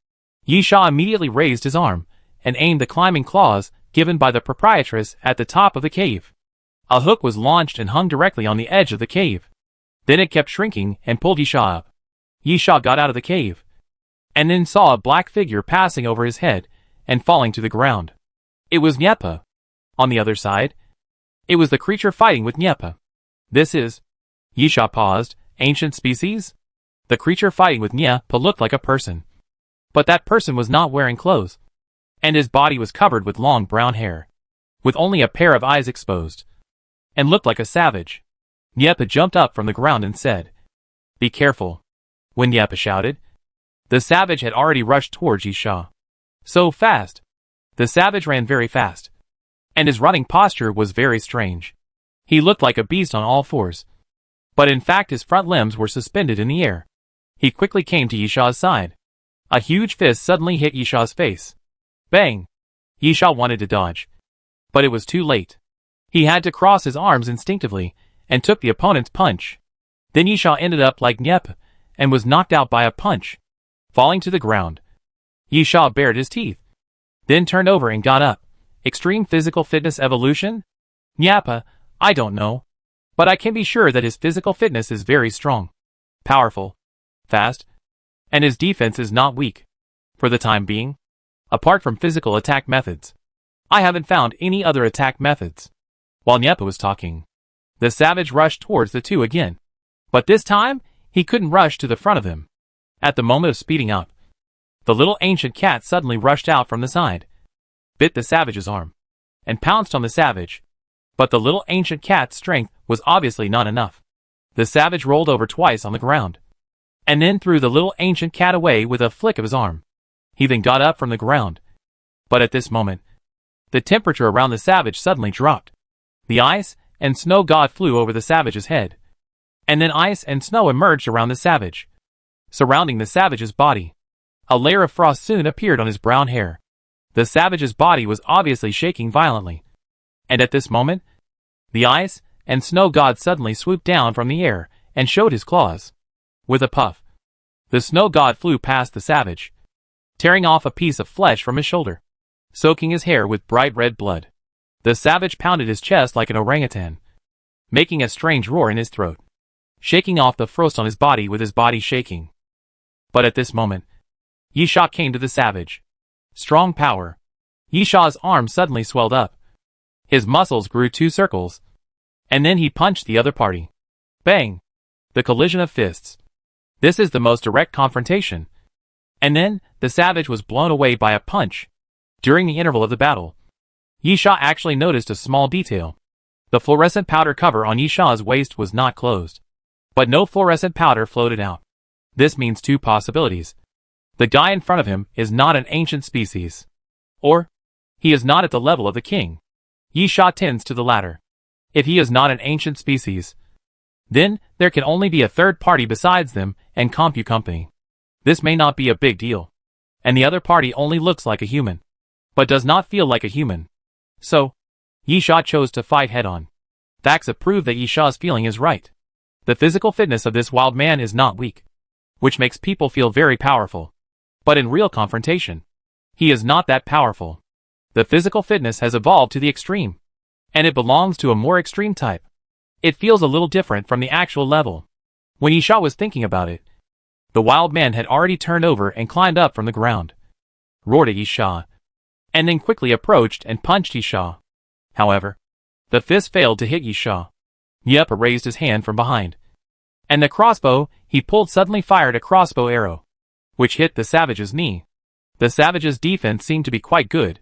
Yisha immediately raised his arm and aimed the climbing claws given by the proprietress at the top of the cave. A hook was launched and hung directly on the edge of the cave. Then it kept shrinking and pulled Yisha up. Yisha got out of the cave, and then saw a black figure passing over his head and falling to the ground. It was Nyepa. On the other side, it was the creature fighting with Nyepa. This is... Yisha paused. Ancient species? The creature fighting with Nyepa looked like a person. But that person was not wearing clothes, and his body was covered with long brown hair, with only a pair of eyes exposed, and looked like a savage. Nyepa jumped up from the ground and said, "Be careful." When Nyepa shouted, the savage had already rushed towards Yisha. So fast. The savage ran very fast, and his running posture was very strange. He looked like a beast on all fours, but in fact his front limbs were suspended in the air. He quickly came to Yisha's side. A huge fist suddenly hit Yisha's face. Bang! Yisha wanted to dodge, but it was too late. He had to cross his arms instinctively and took the opponent's punch. Then Yisha ended up like Nyep and was knocked out by a punch, falling to the ground. Yisha bared his teeth, then turned over and got up. Extreme physical fitness evolution? Nyapa, I don't know. But I can be sure that his physical fitness is very strong, powerful, fast, and his defense is not weak. For the time being, apart from physical attack methods, I haven't found any other attack methods. While Nyapa was talking, the savage rushed towards the two again. But this time, he couldn't rush to the front of him. At the moment of speeding up, the little ancient cat suddenly rushed out from the side, bit the savage's arm, and pounced on the savage. But the little ancient cat's strength was obviously not enough. The savage rolled over twice on the ground, and then threw the little ancient cat away with a flick of his arm. He then got up from the ground. But at this moment, the temperature around the savage suddenly dropped. The ice and snow god flew over the savage's head, and then ice and snow emerged around the savage, surrounding the savage's body. A layer of frost soon appeared on his brown hair. The savage's body was obviously shaking violently. And at this moment, the ice and snow god suddenly swooped down from the air and showed his claws. With a puff, the snow god flew past the savage, tearing off a piece of flesh from his shoulder, soaking his hair with bright red blood. The savage pounded his chest like an orangutan, making a strange roar in his throat, shaking off the frost on his body with his body shaking. But at this moment, Yisha came to the savage. Strong power. Yisha's arm suddenly swelled up. His muscles grew 2 circles, and then he punched the other party. Bang! The collision of fists. This is the most direct confrontation. And then, the savage was blown away by a punch. During the interval of the battle, Yisha actually noticed a small detail. The fluorescent powder cover on Yisha's waist was not closed, but no fluorescent powder floated out. This means 2 possibilities. The guy in front of him is not an ancient species, or he is not at the level of the king. Yisha tends to the latter. If he is not an ancient species, then there can only be a third party besides them and company. This may not be a big deal, and the other party only looks like a human, but does not feel like a human. So, Yisha chose to fight head-on. Facts prove that Yisha's feeling is right. The physical fitness of this wild man is not weak, which makes people feel very powerful. But in real confrontation, he is not that powerful. The physical fitness has evolved to the extreme, and it belongs to a more extreme type. It feels a little different from the actual level. When Yisha was thinking about it, the wild man had already turned over and climbed up from the ground, roared at Yisha, and then quickly approached and punched Yisha. However, the fist failed to hit Yisha. Nyep raised his hand from behind, and the crossbow he pulled suddenly fired a crossbow arrow, which hit the savage's knee. The savage's defense seemed to be quite good.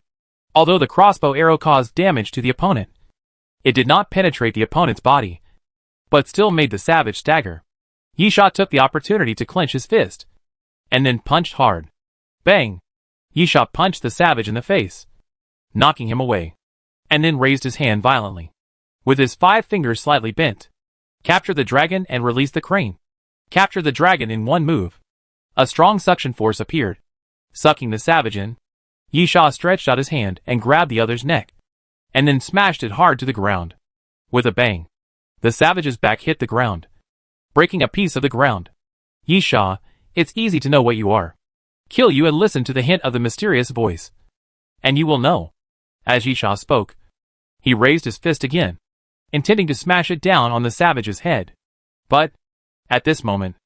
Although the crossbow arrow caused damage to the opponent, it did not penetrate the opponent's body, but still made the savage stagger. Yisha took the opportunity to clench his fist, and then punched hard. Bang! Yisha punched the savage in the face, knocking him away, and then raised his hand violently, with his 5 fingers slightly bent. Capture the dragon and release the crane. Capture the dragon in one move. A strong suction force appeared, sucking the savage in. Yisha stretched out his hand and grabbed the other's neck, and then smashed it hard to the ground. With a bang, the savage's back hit the ground, breaking a piece of the ground. Yisha, it's easy to know what you are. Kill you and listen to the hint of the mysterious voice, and you will know. As Yisha spoke, he raised his fist again, intending to smash it down on the savage's head. But, at this moment,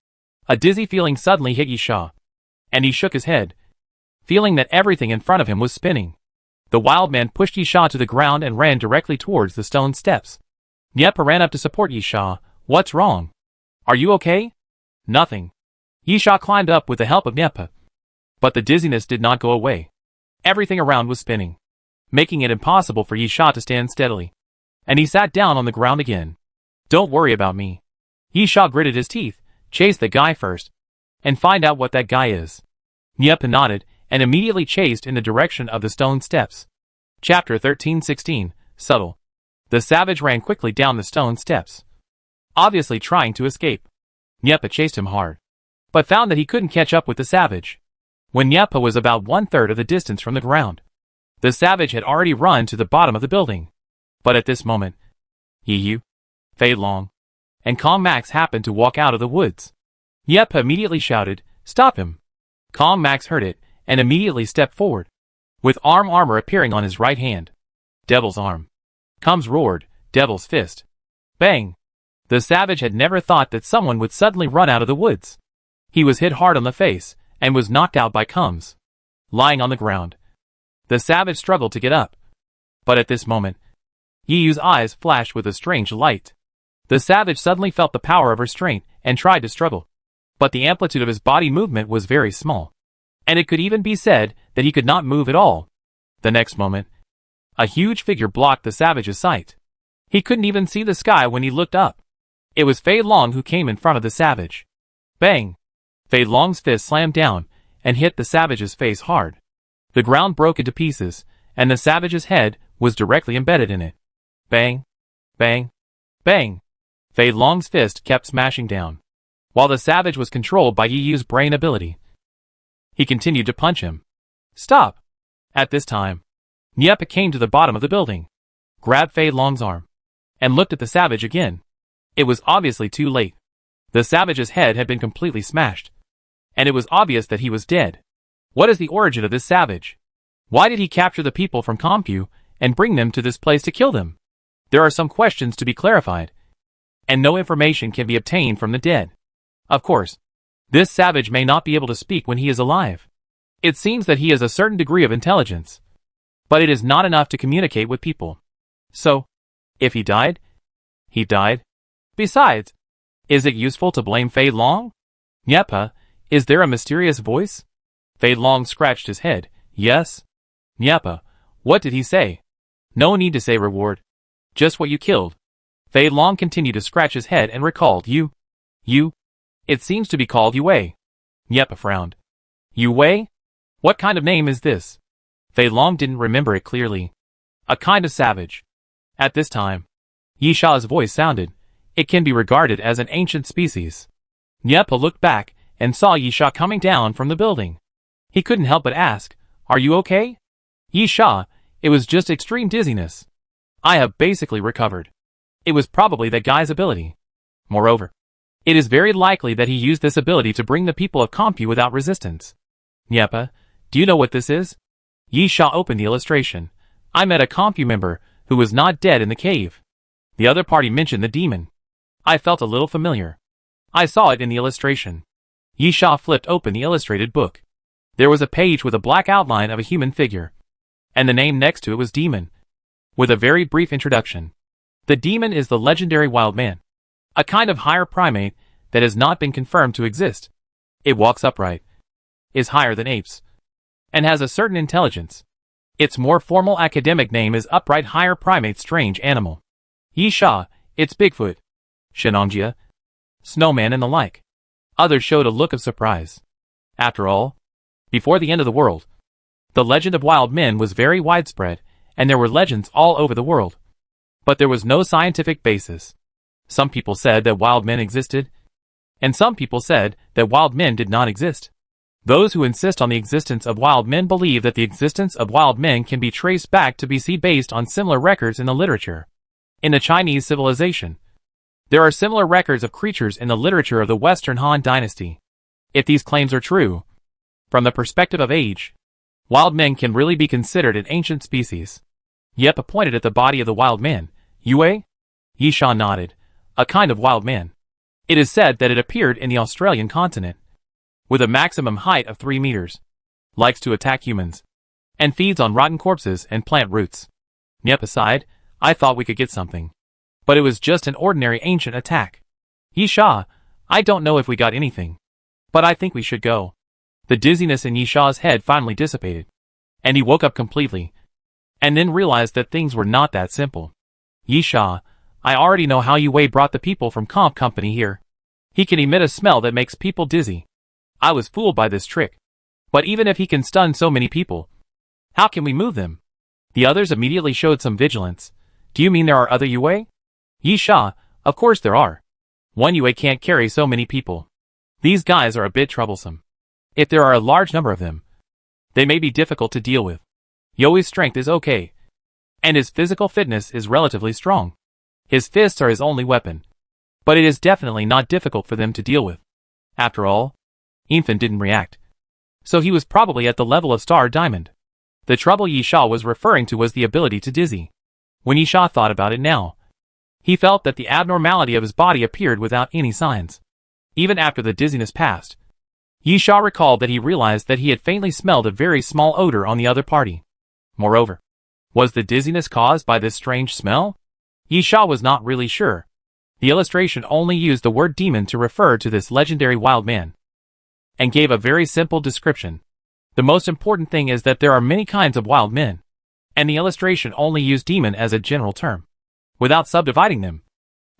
a dizzy feeling suddenly hit Yisha, and he shook his head, feeling that everything in front of him was spinning. The wild man pushed Yisha to the ground and ran directly towards the stone steps. Nyep ran up to support Yisha. What's wrong? Are you okay? Nothing. Yisha climbed up with the help of Nyep, but the dizziness did not go away. Everything around was spinning, making it impossible for Yisha to stand steadily, and he sat down on the ground again. Don't worry about me. Yisha gritted his teeth. Chase the guy first, and find out what that guy is. Nyep nodded, and immediately chased in the direction of the stone steps. Chapter 1316, Subtle. The savage ran quickly down the stone steps, obviously trying to escape. Nyep chased him hard, but found that he couldn't catch up with the savage. When Nyep was about 1/3 of the distance from the ground, The savage had already run to the bottom of the building. But at this moment, Yu, Fei Long, and Calm Max happened to walk out of the woods. Yep immediately shouted, "Stop him!" Calm Max heard it, and immediately stepped forward, with armor appearing on his right hand. Devil's arm. Comes roared, Devil's fist. Bang! The savage had never thought that someone would suddenly run out of the woods. He was hit hard on the face, and was knocked out by Combs. Lying on the ground. The savage struggled to get up. But at this moment, Yu's eyes flashed with a strange light. The savage suddenly felt the power of restraint, and tried to struggle. But the amplitude of his body movement was very small. And it could even be said that he could not move at all. The next moment, a huge figure blocked the savage's sight. He couldn't even see the sky when he looked up. It was Fei Long who came in front of the savage. Bang! Fei Long's fist slammed down, and hit the savage's face hard. The ground broke into pieces, and the savage's head was directly embedded in it. Bang! Bang! Bang! Fei Long's fist kept smashing down, while the savage was controlled by Yu's brain ability. He continued to punch him. Stop! At this time, Niepa came to the bottom of the building, grabbed Fei Long's arm, and looked at the savage again. It was obviously too late. The savage's head had been completely smashed, and it was obvious that he was dead. What is the origin of this savage? Why did he capture the people from Compu and bring them to this place to kill them? There are some questions to be clarified, and no information can be obtained from the dead. Of course, this savage may not be able to speak when he is alive. It seems that he has a certain degree of intelligence, but it is not enough to communicate with people. So, if he died, he died. Besides, is it useful to blame Fei Long? Niepa, is there a mysterious voice? Fei Long scratched his head. Yes. Niepa, what did he say? No need to say reward. Just what you killed. Fei Long continued to scratch his head and recalled You. It seems to be called Yue. Niepa frowned. Yue? What kind of name is this? Fei Long didn't remember it clearly. A kind of savage. At this time, Yisha's voice sounded. It can be regarded as an ancient species. Niepa looked back and saw Yisha coming down from the building. He couldn't help but ask, "Are you okay?" Yisha, it was just extreme dizziness. I have basically recovered. It was probably that guy's ability. Moreover, it is very likely that he used this ability to bring the people of Compu without resistance. Niepa, do you know what this is? Yisha opened the illustration. I met a Compu member who was not dead in the cave. The other party mentioned the demon. I felt a little familiar. I saw it in the illustration. Yisha flipped open the illustrated book. There was a page with a black outline of a human figure, and the name next to it was Demon, with a very brief introduction. The demon is the legendary wild man, a kind of higher primate that has not been confirmed to exist. It walks upright, is higher than apes, and has a certain intelligence. Its more formal academic name is Upright Higher Primate Strange Animal. Yisha, it's Bigfoot, Shenongjia, Snowman and the like. Others showed a look of surprise. After all, before the end of the world, the legend of wild men was very widespread, and there were legends all over the world. But there was no scientific basis. Some people said that wild men existed, and some people said that wild men did not exist. Those who insist on the existence of wild men believe that the existence of wild men can be traced back to BC based on similar records in the literature. In the Chinese civilization, there are similar records of creatures in the literature of the Western Han Dynasty. If these claims are true, from the perspective of age, wild men can really be considered an ancient species. Yepa pointed at the body of the wild man. Yue? Yisha nodded. A kind of wild man. It is said that it appeared in the Australian continent, with a maximum height of 3 meters, likes to attack humans, and feeds on rotten corpses and plant roots. Yepa sighed. I thought we could get something, but it was just an ordinary ancient attack. Yisha, I don't know if we got anything, but I think we should go. The dizziness in Yisha's head finally dissipated, and he woke up completely, and then realized that things were not that simple. Yisha, I already know how Yue brought the people from Comp Company here. He can emit a smell that makes people dizzy. I was fooled by this trick. But even if he can stun so many people, how can we move them? The others immediately showed some vigilance. Do you mean there are other Yue? Yisha, of course there are. One Yue can't carry so many people. These guys are a bit troublesome. If there are a large number of them, they may be difficult to deal with. Yue's strength is okay, and his physical fitness is relatively strong. His fists are his only weapon, but it is definitely not difficult for them to deal with. After all, Ethan didn't react, so he was probably at the level of Star Diamond. The trouble Yisha was referring to was the ability to dizzy. When Yisha thought about it now, he felt that the abnormality of his body appeared without any signs. Even after the dizziness passed, Yisha recalled that he realized that he had faintly smelled a very small odor on the other party. Moreover, was the dizziness caused by this strange smell? Yisha was not really sure. The illustration only used the word demon to refer to this legendary wild man, and gave a very simple description. The most important thing is that there are many kinds of wild men, and the illustration only used demon as a general term, without subdividing them.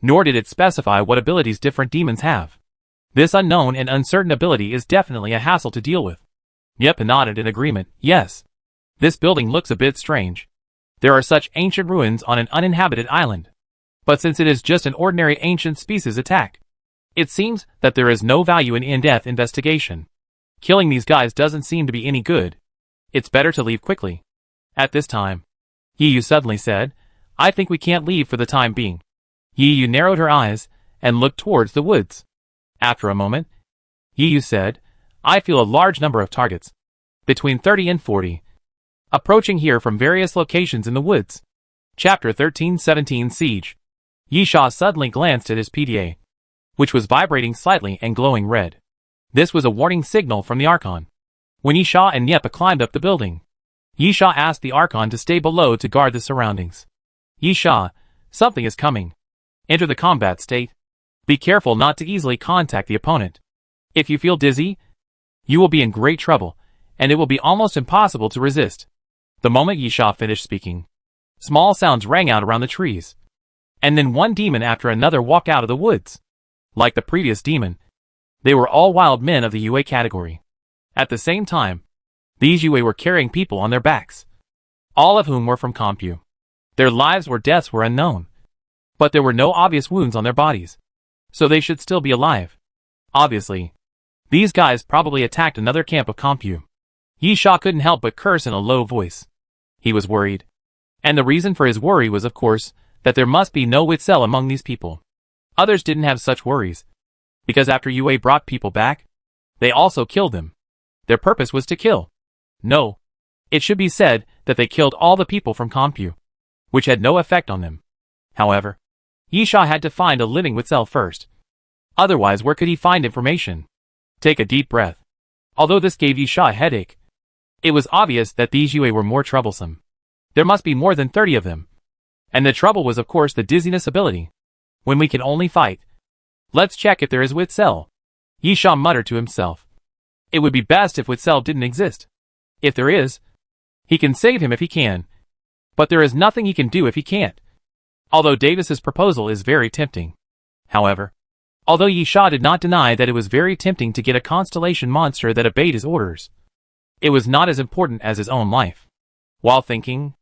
Nor did it specify what abilities different demons have. This unknown and uncertain ability is definitely a hassle to deal with. Yep, nodded in agreement. Yes. This building looks a bit strange. There are such ancient ruins on an uninhabited island. But since it is just an ordinary ancient species attack, it seems that there is no value in in-depth investigation. Killing these guys doesn't seem to be any good. It's better to leave quickly. At this time, Yiyu suddenly said, I think we can't leave for the time being. Yiyu narrowed her eyes and looked towards the woods. After a moment, Yiyu said, I feel a large number of targets, between 30 and 40, approaching here from various locations in the woods. Chapter 1317 Siege. Yisha suddenly glanced at his PDA, which was vibrating slightly and glowing red. This was a warning signal from the Archon. When Yisha and Nyepa climbed up the building, Yisha asked the Archon to stay below to guard the surroundings. Yisha, something is coming. Enter the combat state. Be careful not to easily contact the opponent. If you feel dizzy, you will be in great trouble, and it will be almost impossible to resist. The moment Yisha finished speaking, small sounds rang out around the trees, and then one demon after another walked out of the woods. Like the previous demon, they were all wild men of the Yue category. At the same time, these Yue were carrying people on their backs, all of whom were from Compu. Their lives or deaths were unknown, but there were no obvious wounds on their bodies, so they should still be alive. Obviously, these guys probably attacked another camp of Compu. Yisha couldn't help but curse in a low voice. He was worried, and the reason for his worry was of course that there must be no Witzel among these people. Others didn't have such worries, because after Yue brought people back, they also killed them. Their purpose was to kill. No, it should be said that they killed all the people from Compu, which had no effect on them. However, Yisha had to find a living Witzel first. Otherwise, where could he find information? Take a deep breath. Although this gave Yisha a headache, it was obvious that these Yue were more troublesome. There must be more than 30 of them. And the trouble was of course the dizziness ability. When we can only fight, let's check if there is Witzel. Yisha muttered to himself. It would be best if Witzel didn't exist. If there is, he can save him if he can. But there is nothing he can do if he can't. Although Davis's proposal is very tempting. However, although Yisha did not deny that it was very tempting to get a constellation monster that obeyed his orders, it was not as important as his own life. While thinking,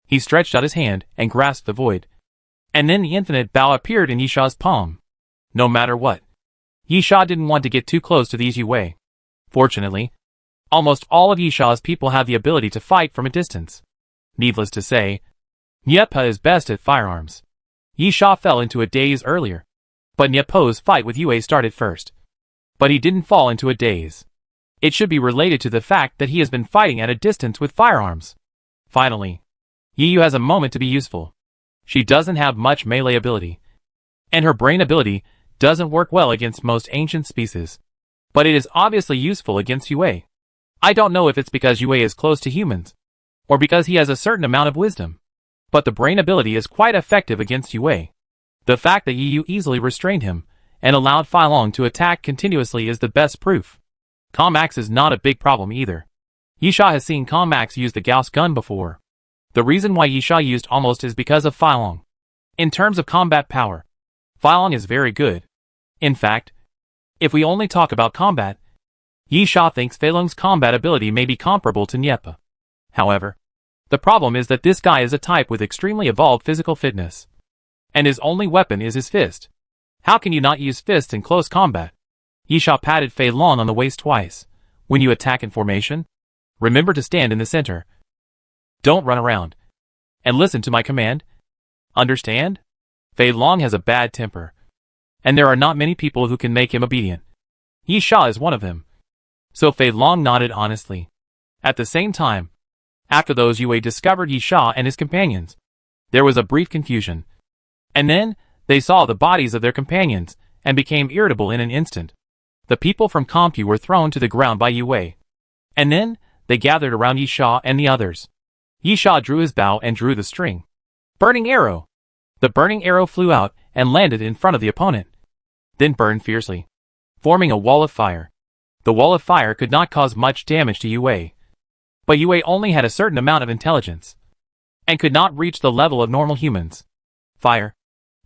he stretched out his hand and grasped the void. And then the infinite bow appeared in Yisha's palm. No matter what, Yisha didn't want to get too close to these Yue. Fortunately, almost all of Yisha's people have the ability to fight from a distance. Needless to say, Nyepa is best at firearms. Yisha fell into a daze earlier, but Nyepo's fight with Yue started first. But he didn't fall into a daze. It should be related to the fact that he has been fighting at a distance with firearms. Finally, Yiyu has a moment to be useful. She doesn't have much melee ability, and her brain ability doesn't work well against most ancient species. But it is obviously useful against Yue. I don't know if it's because Yue is close to humans, or because he has a certain amount of wisdom. But the brain ability is quite effective against Yue. The fact that Yiyu easily restrained him, and allowed Feilong to attack continuously is the best proof. Comax is not a big problem either. Yisha has seen Comax use the Gauss gun before. The reason why Yisha used almost is because of Feilong. In terms of combat power, Feilong is very good. In fact, if we only talk about combat, Yisha thinks Feilong's combat ability may be comparable to Nyepa. However, the problem is that this guy is a type with extremely evolved physical fitness, and his only weapon is his fist. How can you not use fists in close combat? Yisha patted Feilong on the waist twice. When you attack in formation, remember to stand in the center. Don't run around. And listen to my command. Understand? Fei Long has a bad temper. And there are not many people who can make him obedient. Yi Sha is one of them. So Fei Long nodded honestly. At the same time, after those Yue discovered Yi Sha and his companions, there was a brief confusion. And then, they saw the bodies of their companions, and became irritable in an instant. The people from Compu were thrown to the ground by Yue. And then, they gathered around Yi Sha and the others. Yi Sha drew his bow and drew the string. Burning arrow! The burning arrow flew out and landed in front of the opponent. Then burned fiercely, forming a wall of fire. The wall of fire could not cause much damage to Yue. But Yue only had a certain amount of intelligence, and could not reach the level of normal humans. Fire,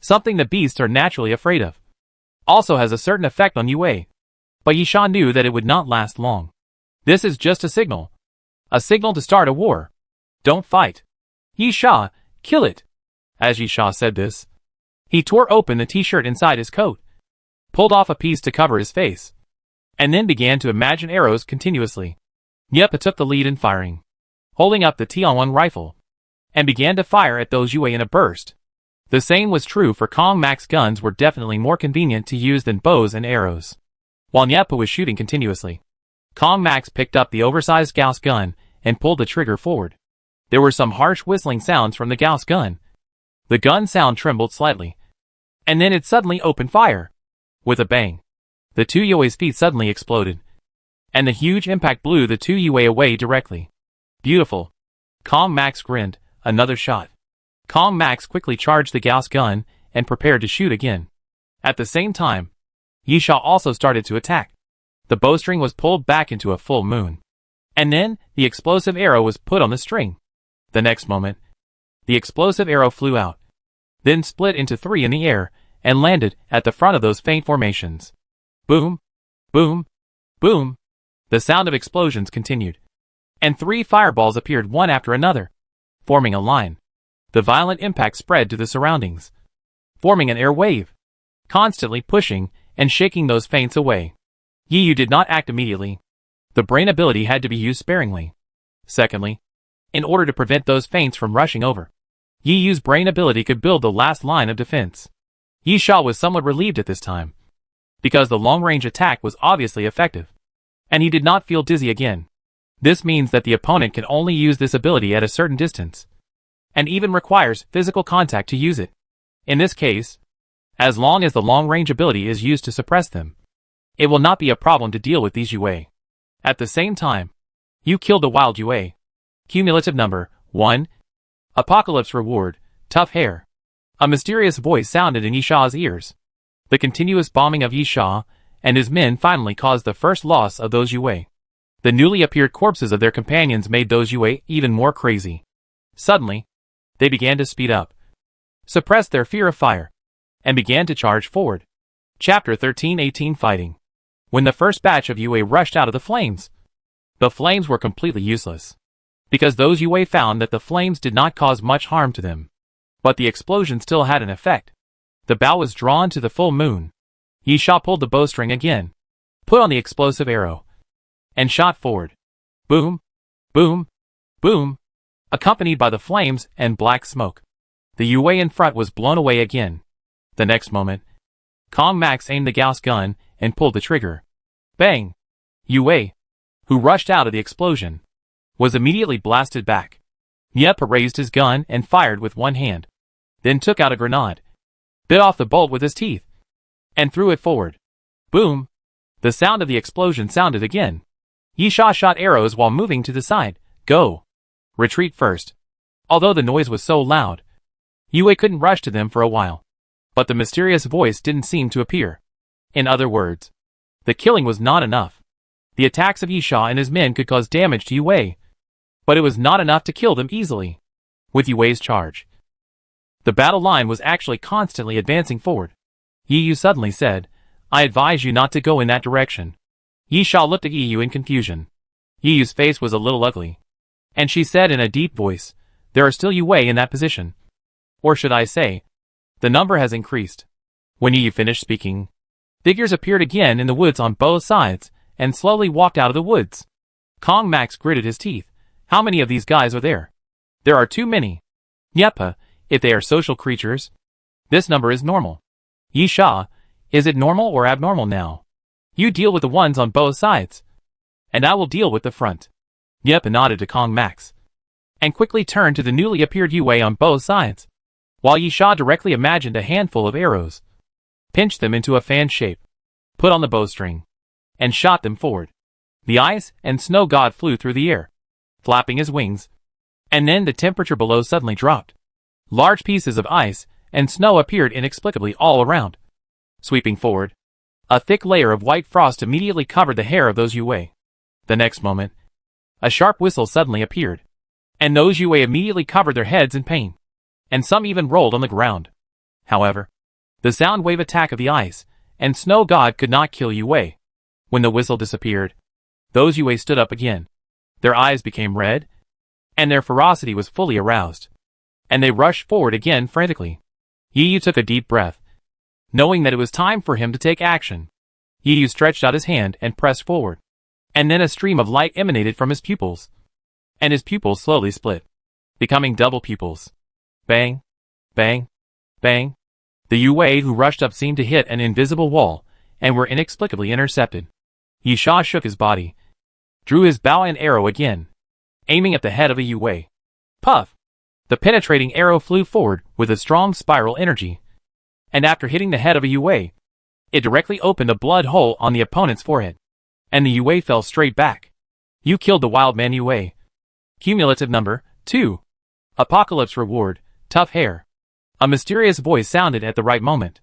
something the beasts are naturally afraid of, also has a certain effect on Yue. But Yi Sha knew that it would not last long. This is just a signal. A signal to start a war. Don't fight. Yi Sha, kill it. As Yi Sha said this, he tore open the t-shirt inside his coat, pulled off a piece to cover his face, and then began to imagine arrows continuously. Yepa took the lead in firing, holding up the T-1 rifle, and began to fire at those Yue in a burst. The same was true for Kong Mac's guns were definitely more convenient to use than bows and arrows. While Yepa was shooting continuously, Kong Max picked up the oversized Gauss gun and pulled the trigger forward. There were some harsh whistling sounds from the Gauss gun. The gun sound trembled slightly, and then it suddenly opened fire. With a bang, the two Yue's feet suddenly exploded, and the huge impact blew the two Yue away directly. Beautiful. Kong Max grinned. Another shot. Kong Max quickly charged the Gauss gun and prepared to shoot again. At the same time, Yi Sha also started to attack. The bowstring was pulled back into a full moon. And then, the explosive arrow was put on the string. The next moment, the explosive arrow flew out, then split into three in the air, and landed at the front of those faint formations. Boom! Boom! Boom! The sound of explosions continued. And three fireballs appeared one after another, forming a line. The violent impact spread to the surroundings, forming an air wave, constantly pushing and shaking those feints away. Yi Yu did not act immediately. The brain ability had to be used sparingly. Secondly, in order to prevent those feints from rushing over, Yi Yu's brain ability could build the last line of defense. Yi Sha was somewhat relieved at this time, because the long-range attack was obviously effective, and he did not feel dizzy again. This means that the opponent can only use this ability at a certain distance, and even requires physical contact to use it. In this case, as long as the long-range ability is used to suppress them, it will not be a problem to deal with these Yue. At the same time, you killed a wild Yue. Cumulative number 1. Apocalypse reward, tough hair. A mysterious voice sounded in Yi Sha's ears. The continuous bombing of Yi Sha and his men finally caused the first loss of those Yue. The newly appeared corpses of their companions made those Yue even more crazy. Suddenly, they began to speed up, suppressed their fear of fire, and began to charge forward. Chapter 1318 Fighting. When the first batch of Yue rushed out of the flames were completely useless, because those Yue found that the flames did not cause much harm to them. But the explosion still had an effect. The bow was drawn to the full moon. Yi Sha pulled the bowstring again, put on the explosive arrow, and shot forward. Boom! Boom! Boom! Accompanied by the flames and black smoke. The Yue in front was blown away again. The next moment, Kong Max aimed the Gauss gun and pulled the trigger. Bang! Yue, who rushed out of the explosion, was immediately blasted back. Yepa raised his gun and fired with one hand, then took out a grenade, bit off the bolt with his teeth, and threw it forward. Boom! The sound of the explosion sounded again. Yi Sha shot arrows while moving to the side. Go! Retreat first. Although the noise was so loud, Yue couldn't rush to them for a while. But the mysterious voice didn't seem to appear. In other words, the killing was not enough. The attacks of Yi Sha and his men could cause damage to Yue, but it was not enough to kill them easily. With Yue's charge, the battle line was actually constantly advancing forward. Yi Yu suddenly said, I advise you not to go in that direction. Yi Sha looked at Yi Yu in confusion. Yi Yu's face was a little ugly, and she said in a deep voice, there are still Yue in that position. Or should I say, the number has increased. When Yi Yu finished speaking, figures appeared again in the woods on both sides, and slowly walked out of the woods. Kong Max gritted his teeth. How many of these guys are there? There are too many. Yepa, if they are social creatures, this number is normal. Yisha, is it normal or abnormal now? You deal with the ones on both sides, and I will deal with the front. Yepa nodded to Kong Max, and quickly turned to the newly appeared Yue on both sides, while Yisha directly imagined a handful of arrows, pinched them into a fan shape, put on the bowstring, and shot them forward. The ice and snow god flew through the air, flapping his wings, and then the temperature below suddenly dropped. Large pieces of ice and snow appeared inexplicably all around. Sweeping forward, a thick layer of white frost immediately covered the hair of those Yue. The next moment, a sharp whistle suddenly appeared, and those Yue immediately covered their heads in pain, and some even rolled on the ground. However, the sound wave attack of the ice and snow god could not kill Yue. When the whistle disappeared, those Yue stood up again. Their eyes became red, and their ferocity was fully aroused, and they rushed forward again frantically. Yiyu took a deep breath, knowing that it was time for him to take action. Yiyu stretched out his hand and pressed forward, and then a stream of light emanated from his pupils, and his pupils slowly split, becoming double pupils. Bang, bang, bang. The Yue who rushed up seemed to hit an invisible wall, and were inexplicably intercepted. Yisha shook his body, drew his bow and arrow again, aiming at the head of a Yue. Puff! The penetrating arrow flew forward with a strong spiral energy, and after hitting the head of a Yue, it directly opened a blood hole on the opponent's forehead, and the Yue fell straight back. You killed the wild man Yue. Cumulative number 2. Apocalypse reward, tough hair. A mysterious voice sounded at the right moment.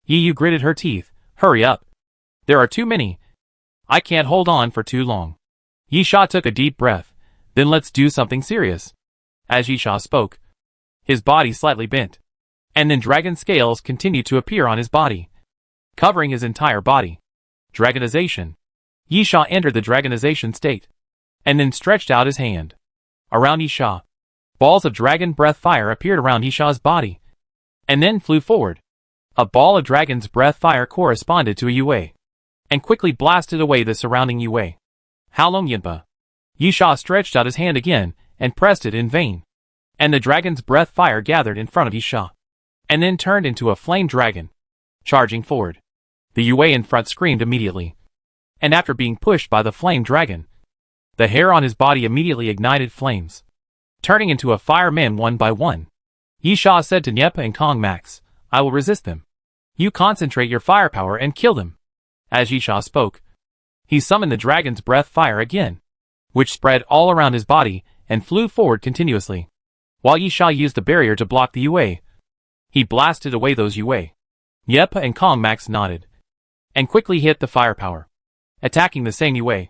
Yiyu gritted her teeth. Hurry up. There are too many. I can't hold on for too long. Yisha took a deep breath. Then let's do something serious. As Yisha spoke, his body slightly bent, and then dragon scales continued to appear on his body, covering his entire body. Dragonization. Yisha entered the dragonization state, and then stretched out his hand. Around Yisha, balls of dragon breath fire appeared around Yisha's body, and then flew forward. A ball of dragon's breath fire corresponded to a Yue, and quickly blasted away the surrounding Yue. How long Yinpa? Yisha stretched out his hand again, and pressed it in vain, and the dragon's breath fire gathered in front of Yisha, and then turned into a flame dragon, charging forward. The Yue in front screamed immediately, and after being pushed by the flame dragon, the hair on his body immediately ignited flames, turning into a fireman one by one. Yisha said to Nyepa and Kong Max, I will resist them. You concentrate your firepower and kill them. As Yisha spoke, he summoned the dragon's breath fire again, which spread all around his body and flew forward continuously. While Yisha used the barrier to block the Yue, he blasted away those Yue. Nyepa and Kong Max nodded, and quickly hit the firepower, attacking the same Yue,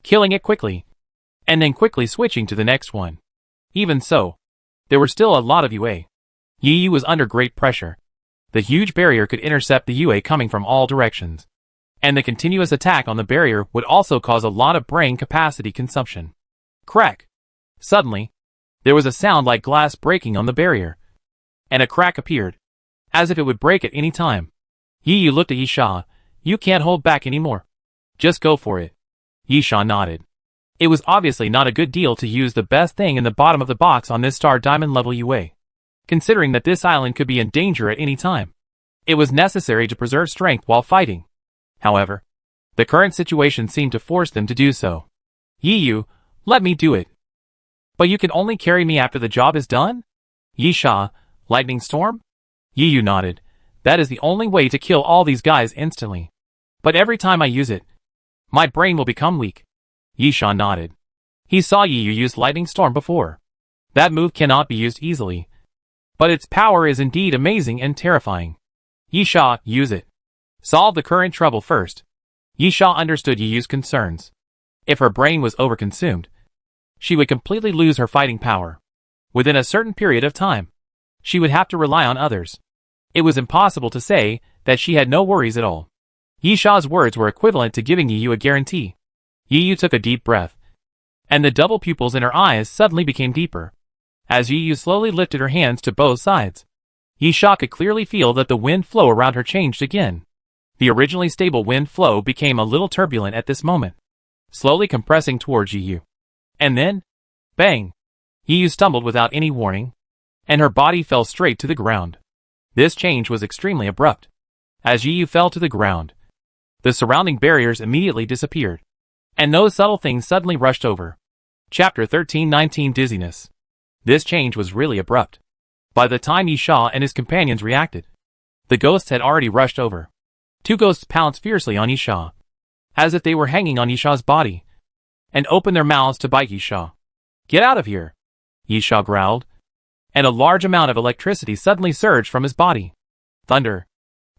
killing it quickly, and then quickly switching to the next one. Even so, there were still a lot of Yue. Yiyu was under great pressure. The huge barrier could intercept the Yue coming from all directions, and the continuous attack on the barrier would also cause a lot of brain capacity consumption. Crack! Suddenly, there was a sound like glass breaking on the barrier, and a crack appeared, as if it would break at any time. Yiyu looked at Yisha. You can't hold back anymore. Just go for it. Yisha nodded. It was obviously not a good deal to use the best thing in the bottom of the box on this star diamond level Yue, considering that this island could be in danger at any time. It was necessary to preserve strength while fighting. However, the current situation seemed to force them to do so. Yiyu, let me do it. But you can only carry me after the job is done? Yisha, lightning storm? Yiyu nodded. That is the only way to kill all these guys instantly. But every time I use it, my brain will become weak. Yisha nodded. He saw Yiyu use lightning storm before. That move cannot be used easily, but its power is indeed amazing and terrifying. Yisha, use it. Solve the current trouble first. Yisha understood Yiyu's concerns. If her brain was overconsumed, she would completely lose her fighting power. Within a certain period of time, she would have to rely on others. It was impossible to say that she had no worries at all. Yisha's words were equivalent to giving Yiyu a guarantee. Yiyu took a deep breath, and the double pupils in her eyes suddenly became deeper, as Yiyu slowly lifted her hands to both sides. Yisha could clearly feel that the wind flow around her changed again. The originally stable wind flow became a little turbulent at this moment, slowly compressing towards Yiyu. And then, bang! Yi stumbled without any warning, and her body fell straight to the ground. This change was extremely abrupt. As Yi fell to the ground, the surrounding barriers immediately disappeared, and no subtle things suddenly rushed over. Chapter 1319 Dizziness. This change was really abrupt. By the time Yisha and his companions reacted, the ghosts had already rushed over. Two ghosts pounced fiercely on Yisha, as if they were hanging on Yisha's body, and opened their mouths to bite Yisha. "Get out of here!" Yisha growled, and a large amount of electricity suddenly surged from his body. Thunder.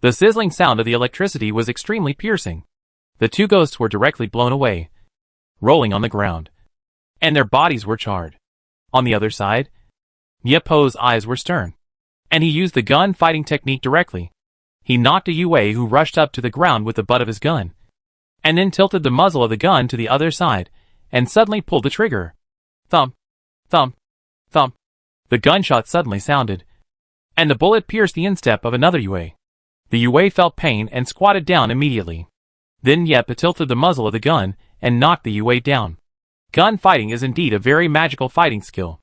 The sizzling sound of the electricity was extremely piercing. The two ghosts were directly blown away, rolling on the ground, and their bodies were charred. On the other side, Niepo's eyes were stern, and he used the gun fighting technique directly. He knocked a Yue who rushed up to the ground with the butt of his gun, and then tilted the muzzle of the gun to the other side, and suddenly pulled the trigger. Thump, thump, thump. The gunshot suddenly sounded, and the bullet pierced the instep of another Yue. The Yue felt pain and squatted down immediately. Then Yepa tilted the muzzle of the gun and knocked the Yue down. Gun fighting is indeed a very magical fighting skill.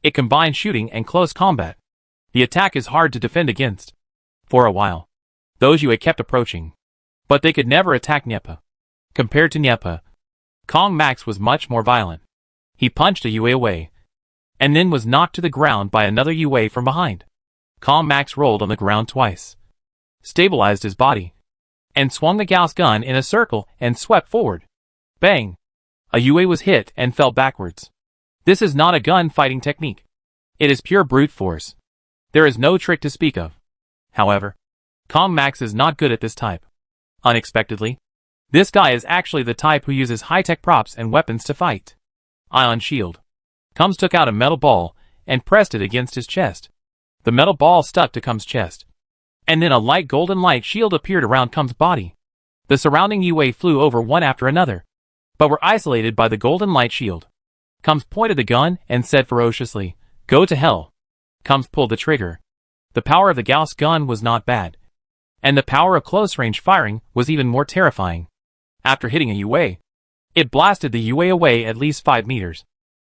It combines shooting and close combat. The attack is hard to defend against. For a while, those Yue kept approaching, but they could never attack Niepa. Compared to Niepa, Kong Max was much more violent. He punched a Yue away, and then was knocked to the ground by another Yue from behind. Kong Max rolled on the ground twice, stabilized his body, and swung the Gauss gun in a circle and swept forward. Bang! A Yue was hit and fell backwards. This is not a gun fighting technique. It is pure brute force. There is no trick to speak of. However, Kong Max is not good at this type. Unexpectedly, this guy is actually the type who uses high-tech props and weapons to fight. Ion Shield. Combs took out a metal ball and pressed it against his chest. The metal ball stuck to Combs' chest, and then a light golden light shield appeared around Combs' body. The surrounding Yue flew over one after another, but were isolated by the golden light shield. Combs pointed the gun and said ferociously, "Go to hell." Combs pulled the trigger. The power of the Gauss gun was not bad, and the power of close-range firing was even more terrifying. After hitting a Yue, it blasted the Yue away at least 5 meters,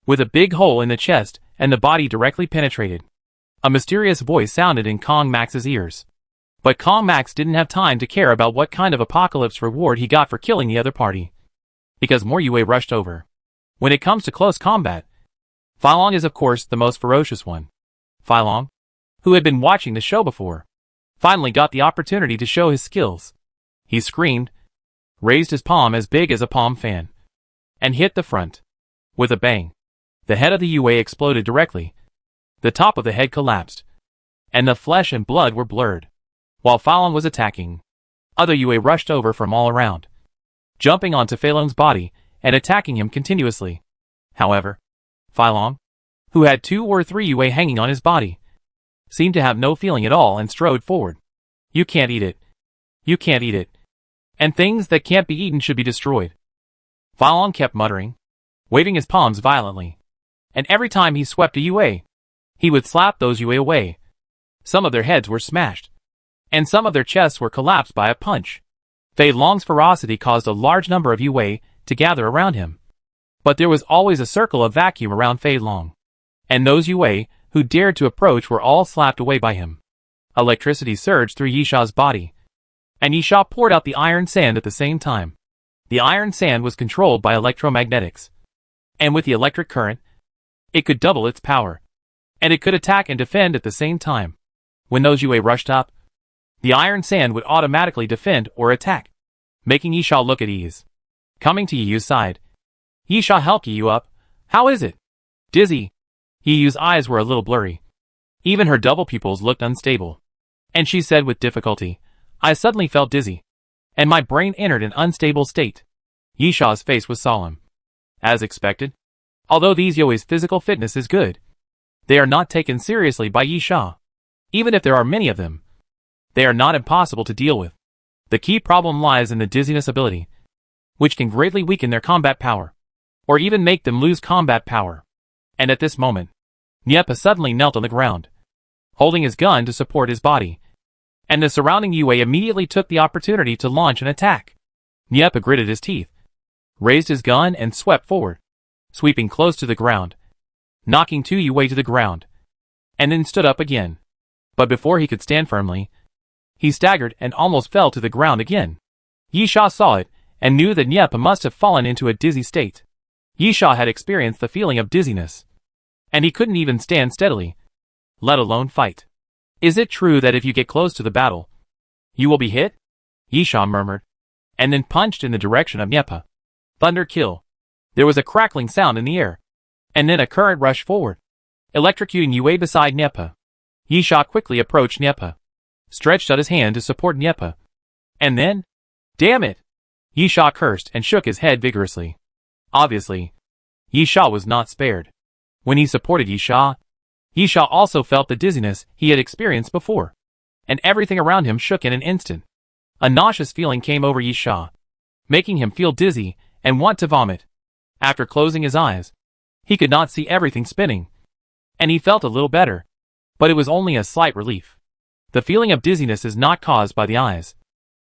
with a big hole in the chest and the body directly penetrated. A mysterious voice sounded in Kong Max's ears. But Kong Max didn't have time to care about what kind of apocalypse reward he got for killing the other party, because more Yue rushed over. When it comes to close combat, Filong is of course the most ferocious one. Filong, who had been watching the show before, finally got the opportunity to show his skills. He screamed, raised his palm as big as a palm fan, and hit the front. With a bang, the head of the Yue exploded directly. The top of the head collapsed, and the flesh and blood were blurred. While Filong was attacking, other Yue rushed over from all around, jumping onto Filong's body and attacking him continuously. However, Filong, who had 2 or 3 Yue hanging on his body, seemed to have no feeling at all and strode forward. "You can't eat it. You can't eat it. And things that can't be eaten should be destroyed." Filong kept muttering, waving his palms violently, and every time he swept a Yue, he would slap those Yue away. Some of their heads were smashed, and some of their chests were collapsed by a punch. Fei Long's ferocity caused a large number of Yue to gather around him. But there was always a circle of vacuum around Fei Long, and those Yue who dared to approach were all slapped away by him. Electricity surged through Yisha's body, and Yisha poured out the iron sand at the same time. The iron sand was controlled by electromagnetics, and with the electric current, it could double its power, and it could attack and defend at the same time. When those Yue rushed up, the iron sand would automatically defend or attack, making Yisha look at ease. Coming to Yiyu's side, "Yisha, help Yiyu up. How is it?" "Dizzy." Yiyu's eyes were a little blurry. Even her double pupils looked unstable, and she said with difficulty, "I suddenly felt dizzy, and my brain entered an unstable state." Yisha's face was solemn. As expected, although these Yue's physical fitness is good, they are not taken seriously by Yisha. Even if there are many of them, they are not impossible to deal with. The key problem lies in the dizziness ability, which can greatly weaken their combat power, or even make them lose combat power. And at this moment, Niepa suddenly knelt on the ground, holding his gun to support his body, and the surrounding Yue immediately took the opportunity to launch an attack. Niepa gritted his teeth, raised his gun and swept forward, sweeping close to the ground, knocking two Yue to the ground, and then stood up again. But before he could stand firmly, he staggered and almost fell to the ground again. Yisha saw it, and knew that Niepa must have fallen into a dizzy state. Yisha had experienced the feeling of dizziness, and he couldn't even stand steadily, let alone fight. Is it true that if you get close to the battle, you will be hit? Yisha murmured, and then punched in the direction of Niepa. Thunder kill. There was a crackling sound in the air, and then a current rushed forward, electrocuting Yue beside Niepa. Yisha quickly approached Niepa, stretched out his hand to support Niepa, and then, damn it! Yisha cursed and shook his head vigorously. Obviously, Yisha was not spared. When he supported Yisha, Yisha also felt the dizziness he had experienced before, and everything around him shook in an instant. A nauseous feeling came over Yisha, making him feel dizzy and want to vomit. After closing his eyes, he could not see everything spinning, and he felt a little better, but it was only a slight relief. The feeling of dizziness is not caused by the eyes,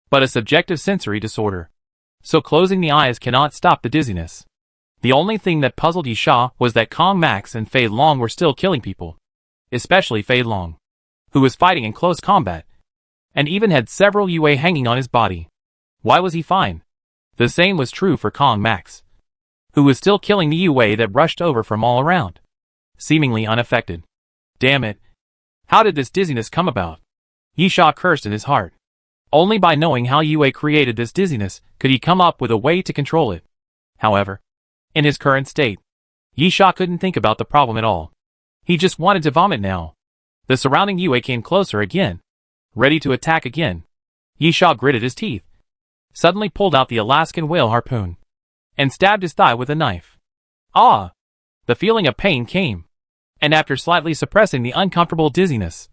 but a subjective sensory disorder, so closing the eyes cannot stop the dizziness. The only thing that puzzled Yisha was that Kong Max and Fei Long were still killing people, especially Fei Long, who was fighting in close combat, and even had several Yue hanging on his body. Why was he fine? The same was true for Kong Max, who was still killing the Yue that rushed over from all around, seemingly unaffected. Damn it! How did this dizziness come about? Yisha cursed in his heart. Only by knowing how Yue created this dizziness could he come up with a way to control it. However, in his current state, Yisha couldn't think about the problem at all. He just wanted to vomit now. The surrounding Yue came closer again, ready to attack again. Yisha gritted his teeth, suddenly pulled out the Alaskan whale harpoon, and stabbed his thigh with a knife. Ah! The feeling of pain came, and after slightly suppressing the uncomfortable dizziness,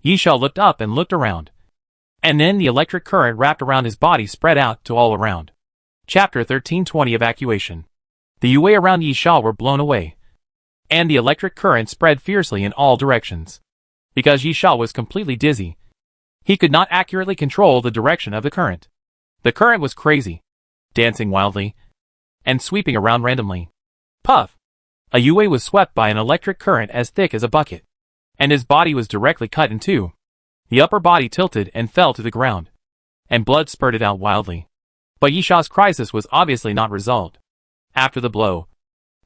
Yisha looked up and looked around, and then the electric current wrapped around his body spread out to all around. Chapter 1320 Evacuation. The Yue around Yisha were blown away, and the electric current spread fiercely in all directions. Because Yisha was completely dizzy, he could not accurately control the direction of the current. The current was crazy, dancing wildly, and sweeping around randomly. Puff! A Yue was swept by an electric current as thick as a bucket, and his body was directly cut in two. The upper body tilted and fell to the ground, and blood spurted out wildly. But Yisha's crisis was obviously not resolved. After the blow,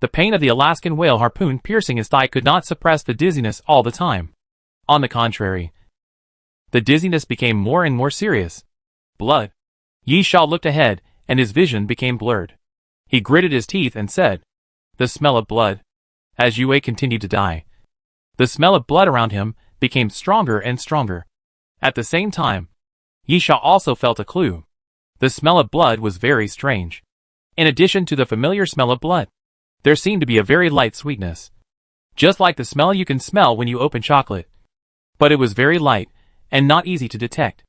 the pain of the Alaskan whale harpoon piercing his thigh could not suppress the dizziness all the time. On the contrary, the dizziness became more and more serious. Blood. Yisha looked ahead, and his vision became blurred. He gritted his teeth and said, "The smell of blood." As Yue continued to die, the smell of blood around him became stronger and stronger. At the same time, Yisha also felt a clue. The smell of blood was very strange. In addition to the familiar smell of blood, there seemed to be a very light sweetness, just like the smell you can smell when you open chocolate. But it was very light, and not easy to detect.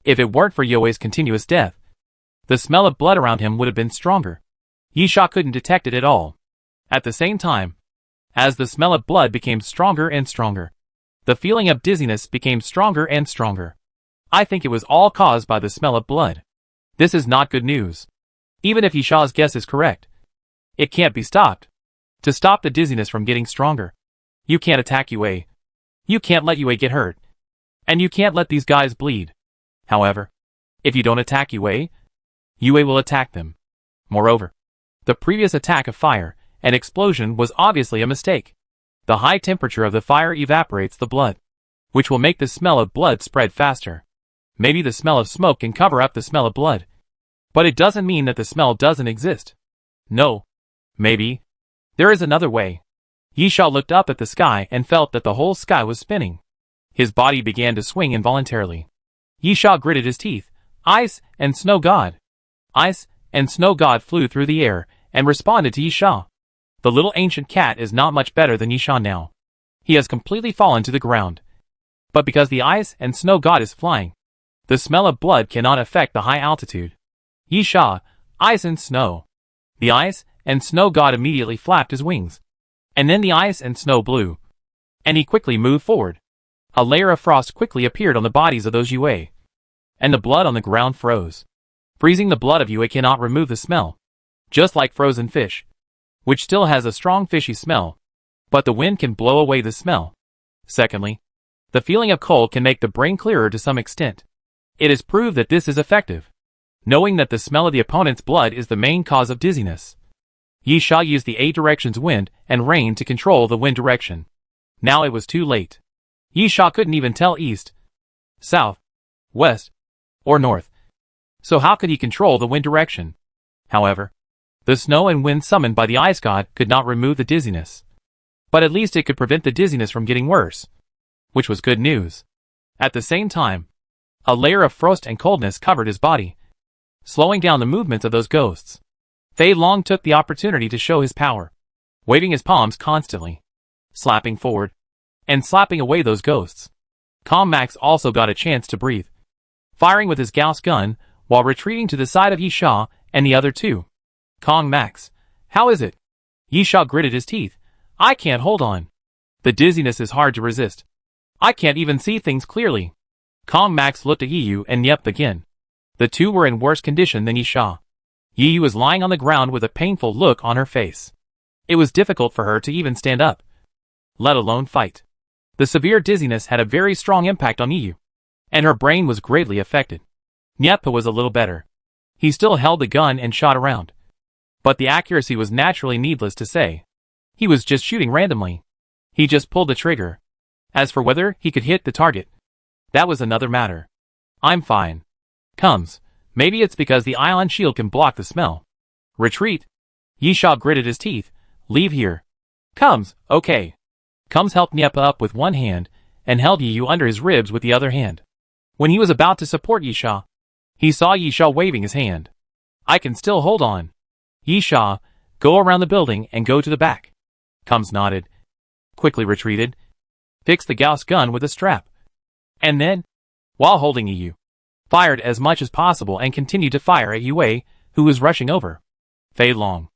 If it weren't for Yue's continuous death, the smell of blood around him would have been stronger. Yisha couldn't detect it at all. At the same time, as the smell of blood became stronger and stronger, the feeling of dizziness became stronger and stronger. I think it was all caused by the smell of blood. This is not good news. Even if Yisha's guess is correct, it can't be stopped. To stop the dizziness from getting stronger, you can't attack Yue. You can't let Yue get hurt. And you can't let these guys bleed. However, if you don't attack Yue, Yue will attack them. Moreover, the previous attack of fire and explosion was obviously a mistake. The high temperature of the fire evaporates the blood, which will make the smell of blood spread faster. Maybe the smell of smoke can cover up the smell of blood, but it doesn't mean that the smell doesn't exist. No. Maybe there is another way. Yisha looked up at the sky and felt that the whole sky was spinning. His body began to swing involuntarily. Yisha gritted his teeth. Ice and Snow God. Ice and Snow God flew through the air and responded to Yisha. The little ancient cat is not much better than Yisha now. He has completely fallen to the ground. But because the Ice and Snow God is flying, the smell of blood cannot affect the high altitude. Yisha, Ice and Snow. The Ice and Snow God immediately flapped his wings. And then the Ice and Snow blew. And he quickly moved forward. A layer of frost quickly appeared on the bodies of those Yue. And the blood on the ground froze. Freezing the blood of Yue cannot remove the smell. Just like frozen fish, which still has a strong fishy smell. but the wind can blow away the smell. Secondly, the feeling of cold can make the brain clearer to some extent. It is proved that this is effective. Knowing that the smell of the opponent's blood is the main cause of dizziness, Yi Sha used the 8 directions wind and rain to control the wind direction. Now it was too late. Yi Sha couldn't even tell east, south, west, or north. So how could he control the wind direction? However, the snow and wind summoned by the ice god could not remove the dizziness. But at least it could prevent the dizziness from getting worse, which was good news. At the same time, a layer of frost and coldness covered his body, slowing down the movements of those ghosts. Fei Long took the opportunity to show his power, waving his palms constantly, slapping forward, and slapping away those ghosts. Kong Max also got a chance to breathe, firing with his Gauss gun while retreating to the side of Yi Sha and the other two. Kong Max, how is it? Yi Sha gritted his teeth. I can't hold on. The dizziness is hard to resist. I can't even see things clearly. Kong Max looked at Yi and yelped again. The two were in worse condition than Yi Sha. Yi was lying on the ground with a painful look on her face. It was difficult for her to even stand up, let alone fight. The severe dizziness had a very strong impact on Yi, and her brain was greatly affected. Nyepa was a little better. He still held the gun and shot around, but the accuracy was naturally needless to say. He was just shooting randomly. He just pulled the trigger. As for whether he could hit the target, that was another matter. I'm fine. Comes. Maybe it's because the ion shield can block the smell. Retreat. Yi Sha gritted his teeth. Leave here. Comes. Okay. Comes helped Nyepa up with one hand and held Yi under his ribs with the other hand. When he was about to support Yi Sha, he saw Yi Sha waving his hand. I can still hold on. Yi Sha, go around the building and go to the back. Comes nodded, quickly retreated, fixed the Gauss gun with a strap, and then, while holding Yi, fired as much as possible and continued to fire at Yue, who was rushing over. Fei Long.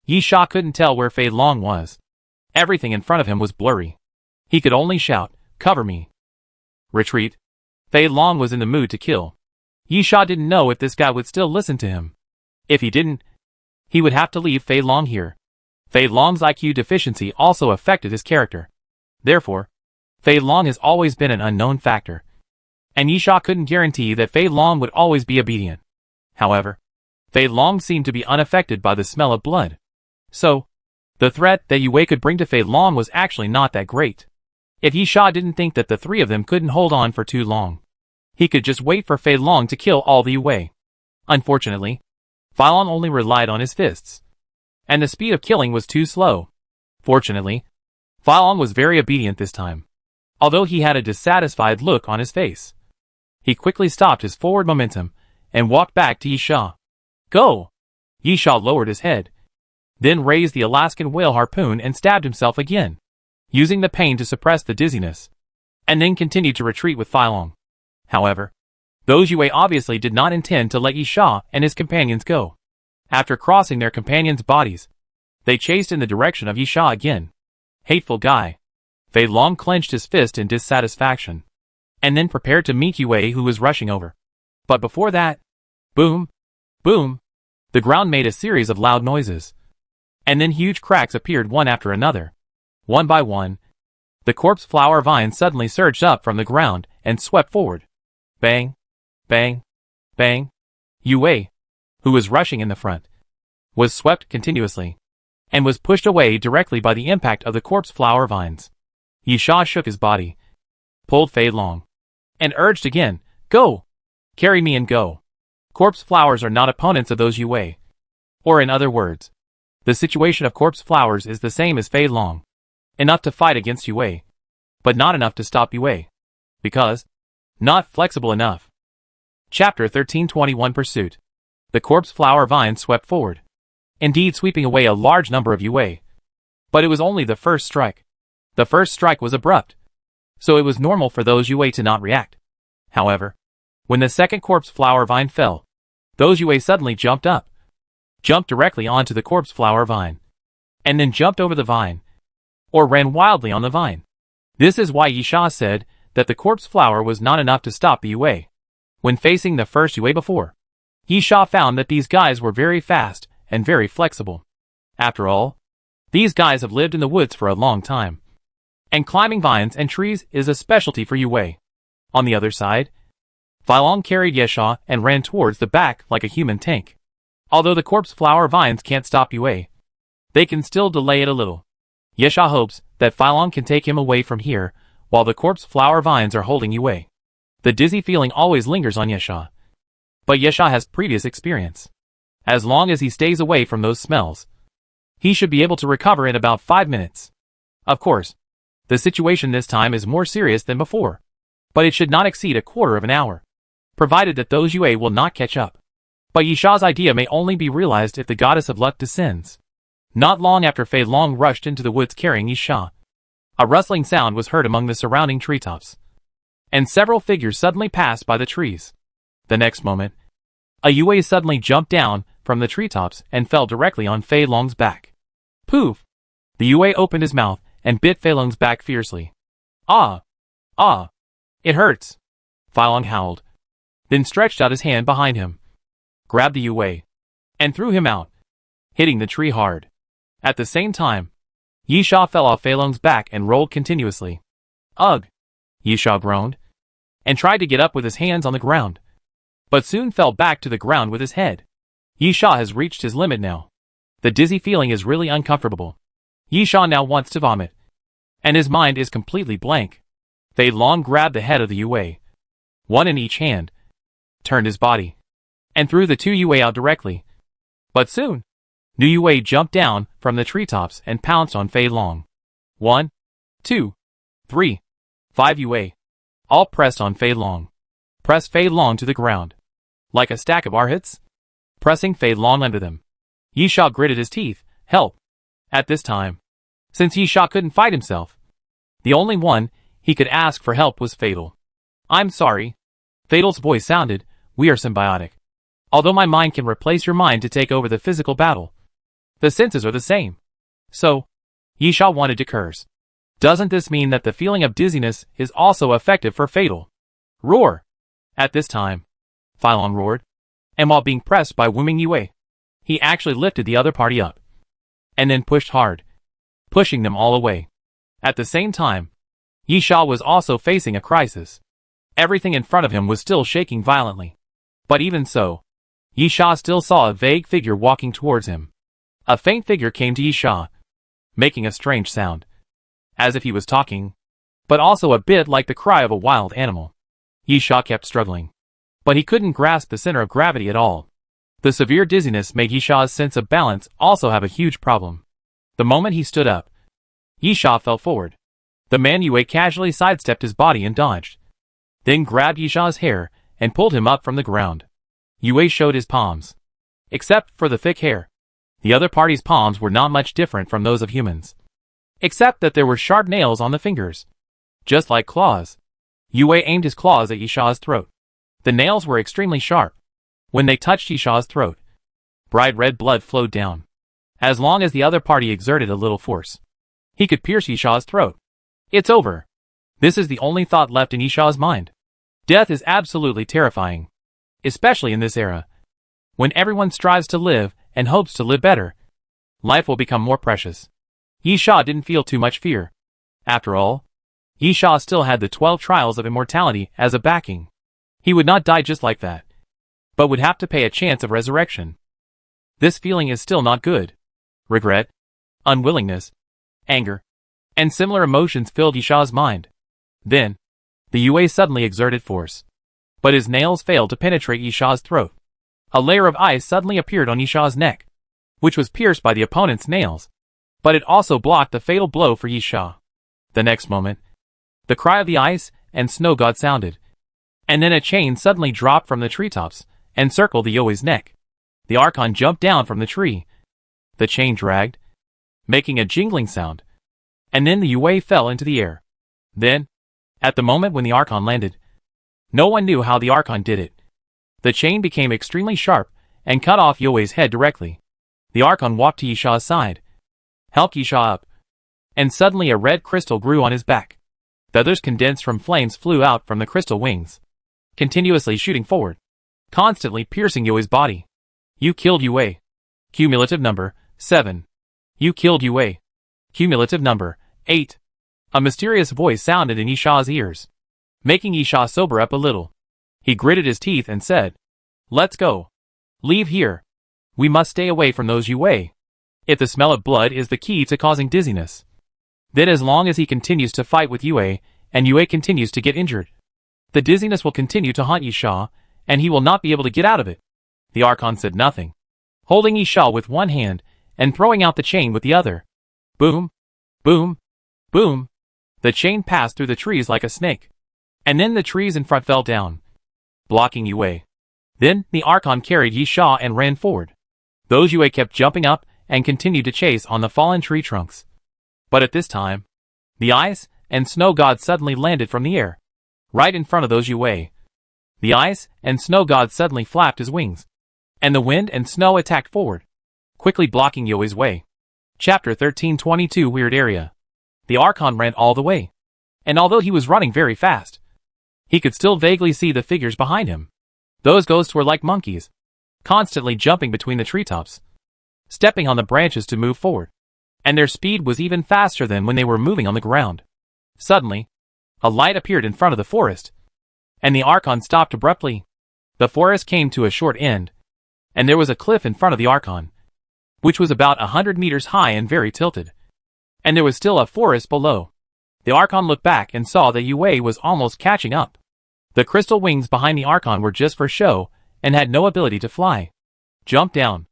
Yi Sha couldn't tell where Fei Long was. Everything in front of him was blurry. He could only shout, cover me. Retreat. Fei Long was in the mood to kill. Yi Sha didn't know if this guy would still listen to him. If he didn't, he would have to leave Fei Long here. Fei Long's IQ deficiency also affected his character. Therefore, Fei Long has always been an unknown factor, and Yi Sha couldn't guarantee that Fei Long would always be obedient. However, Fei Long seemed to be unaffected by the smell of blood. So, the threat that Yue could bring to Fei Long was actually not that great. If Yi Sha didn't think that the three of them couldn't hold on for too long, he could just wait for Fei Long to kill all the Yue. Unfortunately, Fei Long only relied on his fists, and the speed of killing was too slow. Fortunately, Fei Long was very obedient this time. Although he had a dissatisfied look on his face, he quickly stopped his forward momentum and walked back to Yi Sha. Go! Yi Sha lowered his head, then raised the Alaskan whale harpoon and stabbed himself again, using the pain to suppress the dizziness, and then continued to retreat with Fei Long. However, those Yue obviously did not intend to let Yi Sha and his companions go. After crossing their companions' bodies, they chased in the direction of Yi Sha again. Hateful guy. Fei Long clenched his fist in dissatisfaction, and then prepared to meet Yue, who was rushing over. But before that, boom, boom, the ground made a series of loud noises, and then huge cracks appeared one after another. One by one, the corpse flower vine suddenly surged up from the ground and swept forward. Bang, bang, bang. Yue, who was rushing in the front, was swept continuously, and was pushed away directly by the impact of the corpse flower vines. Yi Sha shook his body, pulled Fei Long, and urged again, go! Carry me and go. Corpse flowers are not opponents of those Yue. Or in other words, the situation of corpse flowers is the same as Fei Long. Enough to fight against Yue, but not enough to stop Yue. Because, not flexible enough. Chapter 1321 Pursuit. The corpse flower vine swept forward, indeed sweeping away a large number of Yue. But it was only the first strike. The first strike was abrupt, so it was normal for those Yue to not react. However, when the second corpse flower vine fell, those Yue suddenly jumped up, jumped directly onto the corpse flower vine, and then jumped over the vine, or ran wildly on the vine. This is why Yi Sha said that the corpse flower was not enough to stop the Yue. When facing the first Yue before, Yi Sha found that these guys were very fast and very flexible. After all, These guys have lived in the woods for a long time, and climbing vines and trees is a specialty for Yue. On the other side, Filong carried Yesha and ran towards the back like a human tank. Although the corpse flower vines can't stop Yue, they can still delay it a little. Yesha hopes that Filong can take him away from here, while the corpse flower vines are holding Yue. The dizzy feeling always lingers on Yesha, but Yesha has previous experience. As long as he stays away from those smells, he should be able to recover in about 5 minutes. Of course, the situation this time is more serious than before, but it should not exceed a quarter of an hour, provided that those Yue will not catch up. But Yisha's idea may only be realized if the goddess of luck descends. Not long after Fei Long rushed into the woods carrying Yisha, a rustling sound was heard among the surrounding treetops, and several figures suddenly passed by the trees. The next moment, a Yue suddenly jumped down from the treetops and fell directly on Fei Long's back. Poof! The Yue opened his mouth and bit Fei Long's back fiercely. Ah! Ah! It hurts! Fei Long howled, then stretched out his hand behind him, grabbed the Yue, and threw him out, hitting the tree hard. At the same time, Yisha fell off Fei Long's back and rolled continuously. Ugh! Yisha groaned, and tried to get up with his hands on the ground, but soon fell back to the ground with his head. Yisha has reached his limit now. The dizzy feeling is really uncomfortable. Yisha now wants to vomit, and his mind is completely blank. Fei Long grabbed the head of the Yue, one in each hand, turned his body, and threw the 2 Yue out directly. But soon, new Yue jumped down from the treetops and pounced on Fei Long. 1, 2, 3, 5 Yue, all pressed on Fei Long. Pressed Fei Long to the ground, like a stack of arhats, pressing Fei Long under them. Yisha gritted his teeth. Help! At this time, since Yisha couldn't fight himself, the only one he could ask for help was Fatal. I'm sorry. Fatal's voice sounded, we are symbiotic. Although my mind can replace your mind to take over the physical battle, the senses are the same. So, Yisha wanted to curse. Doesn't this mean that the feeling of dizziness is also effective for Fatal? Roar! At this time, Fei Long roared, and while being pressed by Wuming Yue, he actually lifted the other party up, and then pushed hard, pushing them all away. At the same time, Yisha was also facing a crisis. Everything in front of him was still shaking violently. But even so, Yisha still saw a vague figure walking towards him. A faint figure came to Yisha, making a strange sound, as if he was talking, but also a bit like the cry of a wild animal. Yisha kept struggling, but he couldn't grasp the center of gravity at all. The severe dizziness made Yisha's sense of balance also have a huge problem. The moment he stood up, Yisha fell forward. The man Yue casually sidestepped his body and dodged, then grabbed Yisha's hair and pulled him up from the ground. Yue showed his palms. Except for the thick hair, the other party's palms were not much different from those of humans, except that there were sharp nails on the fingers, just like claws. Yue aimed his claws at Yisha's throat. The nails were extremely sharp. When they touched Yisha's throat, bright red blood flowed down. As long as the other party exerted a little force, he could pierce Yisha's throat. It's over. This is the only thought left in Yisha's mind. Death is absolutely terrifying, especially in this era, when everyone strives to live and hopes to live better. Life will become more precious. Yisha didn't feel too much fear. After all, Yisha still had the 12 trials of immortality as a backing. He would not die just like that, but would have to pay a chance of resurrection. This feeling is still not good. Regret, unwillingness, anger, and similar emotions filled Yisha's mind. Then, the Yue suddenly exerted force, but his nails failed to penetrate Yisha's throat. A layer of ice suddenly appeared on Yisha's neck, which was pierced by the opponent's nails, but it also blocked the fatal blow for Yisha. The next moment, the cry of the ice and snow god sounded, and then a chain suddenly dropped from the treetops and circled the Yue's neck. The Archon jumped down from the tree. The chain dragged, making a jingling sound, and then the Yue fell into the air. Then, at the moment when the Archon landed, no one knew how the Archon did it. The chain became extremely sharp and cut off Yue's head directly. The Archon walked to Yisha's side, helped Yisha up, and suddenly a red crystal grew on his back. Feathers condensed from flames flew out from the crystal wings, continuously shooting forward, constantly piercing Yue's body. You killed Yue. Cumulative number, 7. You killed Yue. Cumulative number 8. A mysterious voice sounded in Yisha's ears, making Yisha sober up a little. He gritted his teeth and said, "Let's go. Leave here. We must stay away from those Yue. If the smell of blood is the key to causing dizziness, then as long as he continues to fight with Yue, and Yue continues to get injured, the dizziness will continue to haunt Yisha, and he will not be able to get out of it." The Archon said nothing, holding Yisha with one hand and throwing out the chain with the other. Boom, boom, boom. The chain passed through the trees like a snake, and then the trees in front fell down, blocking Yue. Then the Archon carried Yisha and ran forward. Those Yue kept jumping up and continued to chase on the fallen tree trunks. But at this time, the ice and snow god suddenly landed from the air, right in front of those Yue. The ice and snow god suddenly flapped his wings, and the wind and snow attacked forward, quickly blocking Yue's way. Chapter 1322 Weird Area. The Archon ran all the way, and although he was running very fast, he could still vaguely see the figures behind him. Those ghosts were like monkeys, constantly jumping between the treetops, stepping on the branches to move forward, and their speed was even faster than when they were moving on the ground. Suddenly, a light appeared in front of the forest, and the Archon stopped abruptly. The forest came to a short end, and there was a cliff in front of the Archon, which was about 100 meters high and very tilted, and there was still a forest below. The Archon looked back and saw that Yue was almost catching up. The crystal wings behind the Archon were just for show and had no ability to fly. Jump down.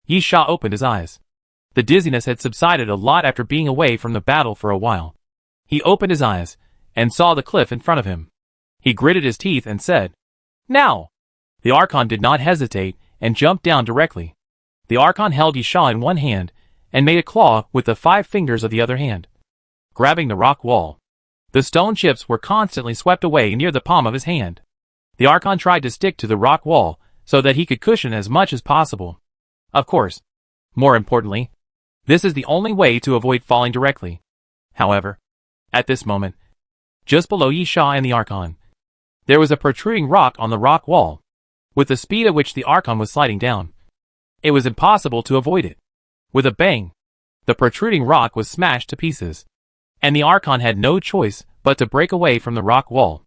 Yisha opened his eyes. The dizziness had subsided a lot after being away from the battle for a while. He opened his eyes and saw the cliff in front of him. He gritted his teeth and said, "Now!" The Archon did not hesitate and jumped down directly. The Archon held Yisha in one hand and made a claw with the 5 fingers of the other hand, grabbing the rock wall. The stone chips were constantly swept away near the palm of his hand. The Archon tried to stick to the rock wall so that he could cushion as much as possible. Of course, more importantly, this is the only way to avoid falling directly. However, at this moment, just below Yisha and the Archon, there was a protruding rock on the rock wall. With the speed at which the Archon was sliding down, it was impossible to avoid it. With a bang, the protruding rock was smashed to pieces, and the Archon had no choice but to break away from the rock wall.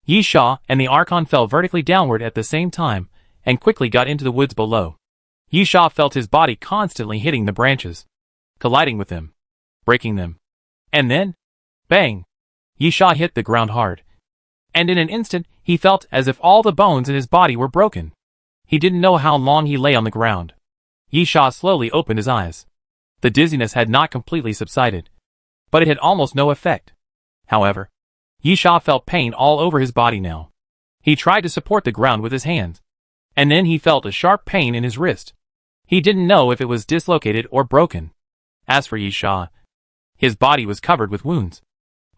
Yisha and the Archon fell vertically downward at the same time and quickly got into the woods below. Yisha felt his body constantly hitting the branches, colliding with them, breaking them. And then, bang! Yisha hit the ground hard, and in an instant he felt as if all the bones in his body were broken. He didn't know how long he lay on the ground. Yisha slowly opened his eyes. The dizziness had not completely subsided, but it had almost no effect. However, Yisha felt pain all over his body now. He tried to support the ground with his hands, and then he felt a sharp pain in his wrist. He didn't know if it was dislocated or broken. As for Yisha, his body was covered with wounds,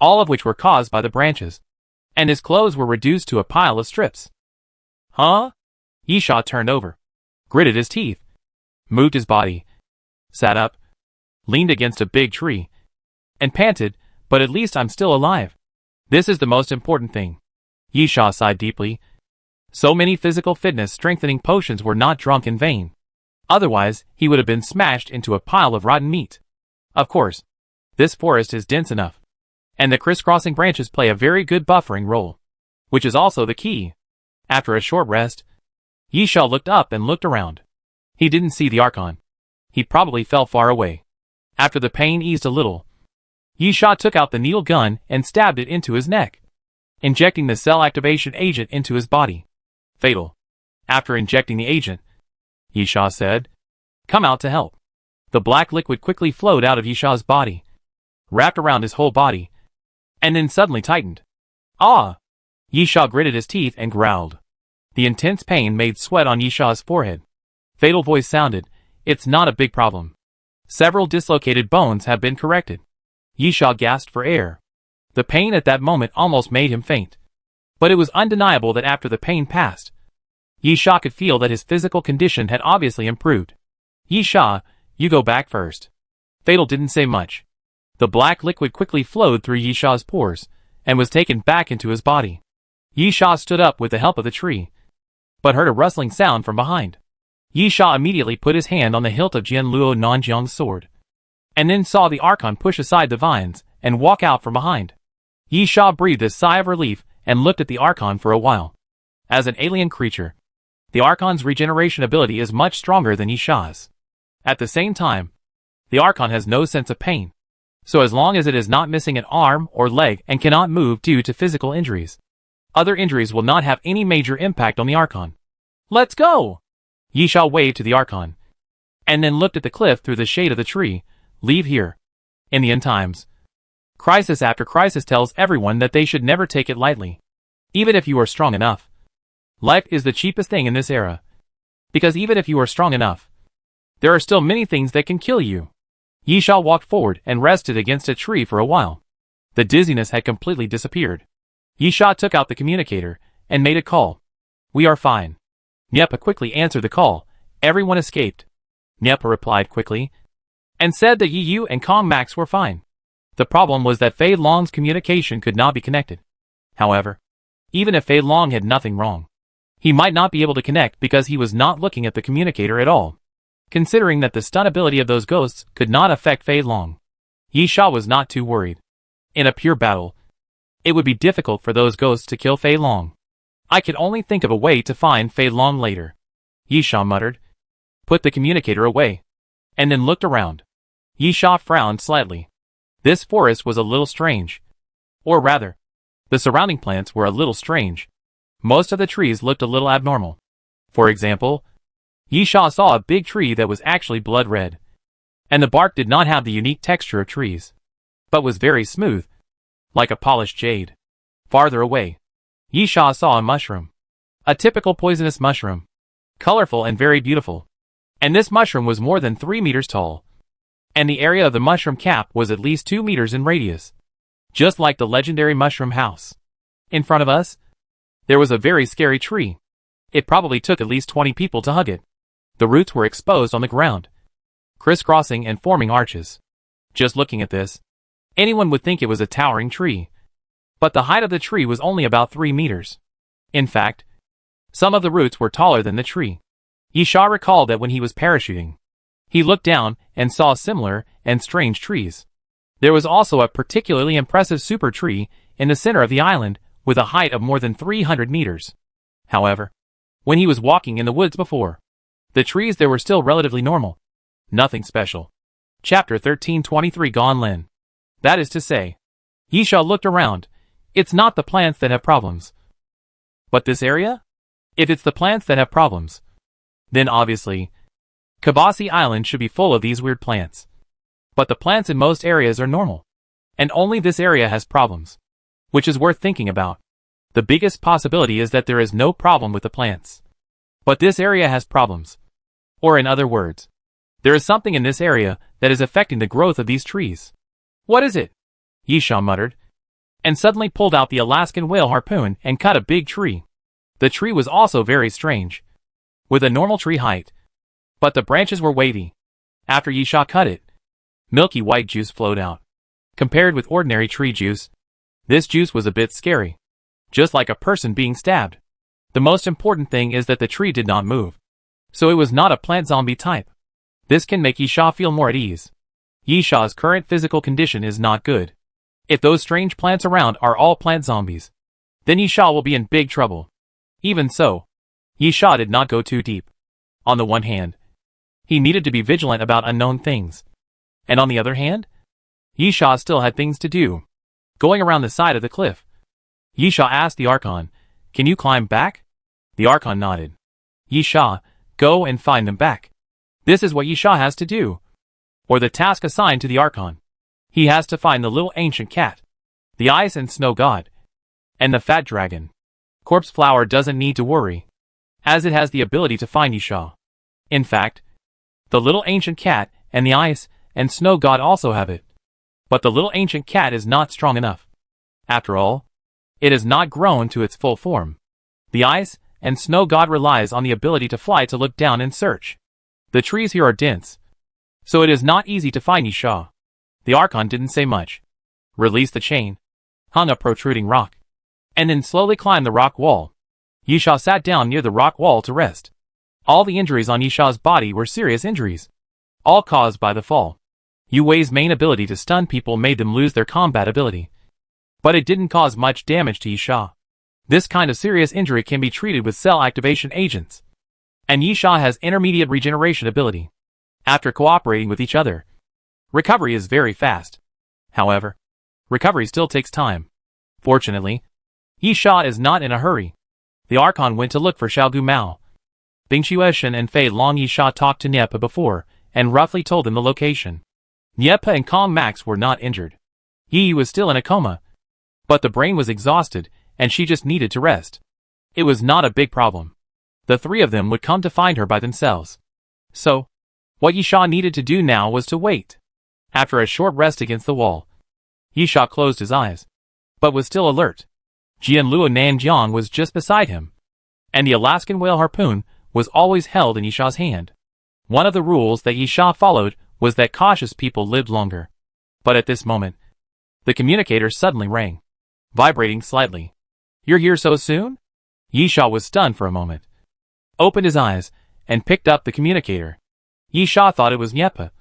all of which were caused by the branches, and his clothes were reduced to a pile of strips. Huh? Yisha turned over, gritted his teeth, moved his body, sat up, leaned against a big tree, and panted, "But at least I'm still alive. This is the most important thing." Yisha sighed deeply. So many physical fitness strengthening potions were not drunk in vain. Otherwise, he would have been smashed into a pile of rotten meat. Of course, this forest is dense enough, and the crisscrossing branches play a very good buffering role, which is also the key. After a short rest, Yisha looked up and looked around. He didn't see the Archon. He probably fell far away. After the pain eased a little, Yisha took out the needle gun and stabbed it into his neck, injecting the cell activation agent into his body. Fatal. After injecting the agent, Yisha said, "Come out to help." The black liquid quickly flowed out of Yisha's body, wrapped around his whole body, and then suddenly tightened. Ah! Yisha gritted his teeth and growled. The intense pain made sweat on Yisha's forehead. Fatal voice sounded, "It's not a big problem. Several dislocated bones have been corrected." Yisha gasped for air. The pain at that moment almost made him faint. But it was undeniable that after the pain passed, Yisha could feel that his physical condition had obviously improved. "Yisha, you go back first." Fatal didn't say much. The black liquid quickly flowed through Yisha's pores and was taken back into his body. Yisha stood up with the help of the tree, but heard a rustling sound from behind. Yisha immediately put his hand on the hilt of Jianluo Nanjiang's sword. and then saw the Archon push aside the vines and walk out from behind. Yi Sha breathed a sigh of relief and looked at the Archon for a while. As an alien creature, the Archon's regeneration ability is much stronger than Yi Sha's. At the same time, the Archon has no sense of pain, so as long as it is not missing an arm or leg and cannot move due to physical injuries, other injuries will not have any major impact on the Archon. "Let's go!" Yi Sha waved to the Archon, and then looked at the cliff through the shade of the tree. "Leave here." In the end times, crisis after crisis tells everyone that they should never take it lightly, even if you are strong enough. Life is the cheapest thing in this era, because even if you are strong enough, there are still many things that can kill you. Yi Sha walked forward and rested against a tree for a while. The dizziness had completely disappeared. Yi Sha took out the communicator and made a call. "We are fine." Niepa quickly answered the call. "Everyone escaped." Niepa replied quickly and said that Yi Yu and Kong Max were fine. The problem was that Fei Long's communication could not be connected. However, even if Fei Long had nothing wrong, he might not be able to connect because he was not looking at the communicator at all. Considering that the stun ability of those ghosts could not affect Fei Long, Yi Sha was not too worried. In a pure battle, it would be difficult for those ghosts to kill Fei Long. "I could only think of a way to find Fei Long later," Yi Sha muttered, put the communicator away, and then looked around. Yi Sha frowned slightly. This forest was a little strange. Or rather, the surrounding plants were a little strange. Most of the trees looked a little abnormal. For example, Yi Sha saw a big tree that was actually blood red, and the bark did not have the unique texture of trees, but was very smooth, like a polished jade. Farther away, Yi Sha saw a mushroom. A typical poisonous mushroom. Colorful and very beautiful. And this mushroom was more than 3 meters tall. And the area of the mushroom cap was at least 2 meters in radius. Just like the legendary mushroom house. In front of us, there was a very scary tree. It probably took at least 20 people to hug it. The roots were exposed on the ground, crisscrossing and forming arches. Just looking at this, anyone would think it was a towering tree. But the height of the tree was only about 3 meters. In fact, some of the roots were taller than the tree. Yi Sha recalled that when he was parachuting, he looked down and saw similar and strange trees. There was also a particularly impressive super tree in the center of the island with a height of more than 300 meters. However, when he was walking in the woods before, the trees there were still relatively normal. Nothing special. Chapter 1323 Gone Lin. That is to say, Yi Sha looked around. It's not the plants that have problems. But this area? If it's the plants that have problems, then obviously, Kabasi Island should be full of these weird plants. But the plants in most areas are normal. And only this area has problems. Which is worth thinking about. The biggest possibility is that there is no problem with the plants. But this area has problems. Or in other words, there is something in this area that is affecting the growth of these trees. What is it? Yi Sha muttered, and suddenly pulled out the Alaskan whale harpoon and cut a big tree. The tree was also very strange, with a normal tree height, but the branches were wavy. After Yi Sha cut it, milky white juice flowed out. Compared with ordinary tree juice, this juice was a bit scary, just like a person being stabbed. The most important thing is that the tree did not move, so it was not a plant zombie type. This can make Yi Sha feel more at ease. Yi Sha's current physical condition is not good. If those strange plants around are all plant zombies, then Yi Sha will be in big trouble. Even so, Yi Sha did not go too deep. On the one hand, he needed to be vigilant about unknown things. And on the other hand, Yi Sha still had things to do. Going around the side of the cliff, Yi Sha asked the Archon, "Can you climb back?" The Archon nodded. "Yi Sha, go and find them back." This is what Yi Sha has to do, or the task assigned to the Archon. He has to find the little ancient cat, the ice and snow god, and the fat dragon. Corpse Flower doesn't need to worry, as it has the ability to find Yi Sha. In fact, the little ancient cat and the ice and snow god also have it. But the little ancient cat is not strong enough. After all, it has not grown to its full form. The ice and snow god relies on the ability to fly to look down and search. The trees here are dense, so it is not easy to find Yi Sha. The Archon didn't say much. Released the chain, hung a protruding rock, and then slowly climbed the rock wall. Yi Sha sat down near the rock wall to rest. All the injuries on Yi Sha's body were serious injuries, all caused by the fall. Yue's main ability to stun people made them lose their combat ability. But it didn't cause much damage to Yisha. This kind of serious injury can be treated with cell activation agents. And Yisha has intermediate regeneration ability. After cooperating with each other, recovery is very fast. However, recovery still takes time. Fortunately, Yisha is not in a hurry. The Archon went to look for Xiaogu Mao. Bing Xueshen and Fei Long. Yisha talked to Niepa before, and roughly told them the location. Niepa and Kong Max were not injured. Yi was still in a coma. But the brain was exhausted, and she just needed to rest. It was not a big problem. The three of them would come to find her by themselves. So, what Yisha needed to do now was to wait. After a short rest against the wall, Yisha closed his eyes, but was still alert. Jianluo Nanjiang was just beside him, and the Alaskan whale harpoon was always held in Yisha's hand. One of the rules that Yisha followed was that cautious people lived longer. But at this moment, the communicator suddenly rang, vibrating slightly. "You're here so soon?" Yisha was stunned for a moment, opened his eyes, and picked up the communicator. Yisha thought it was Niepa.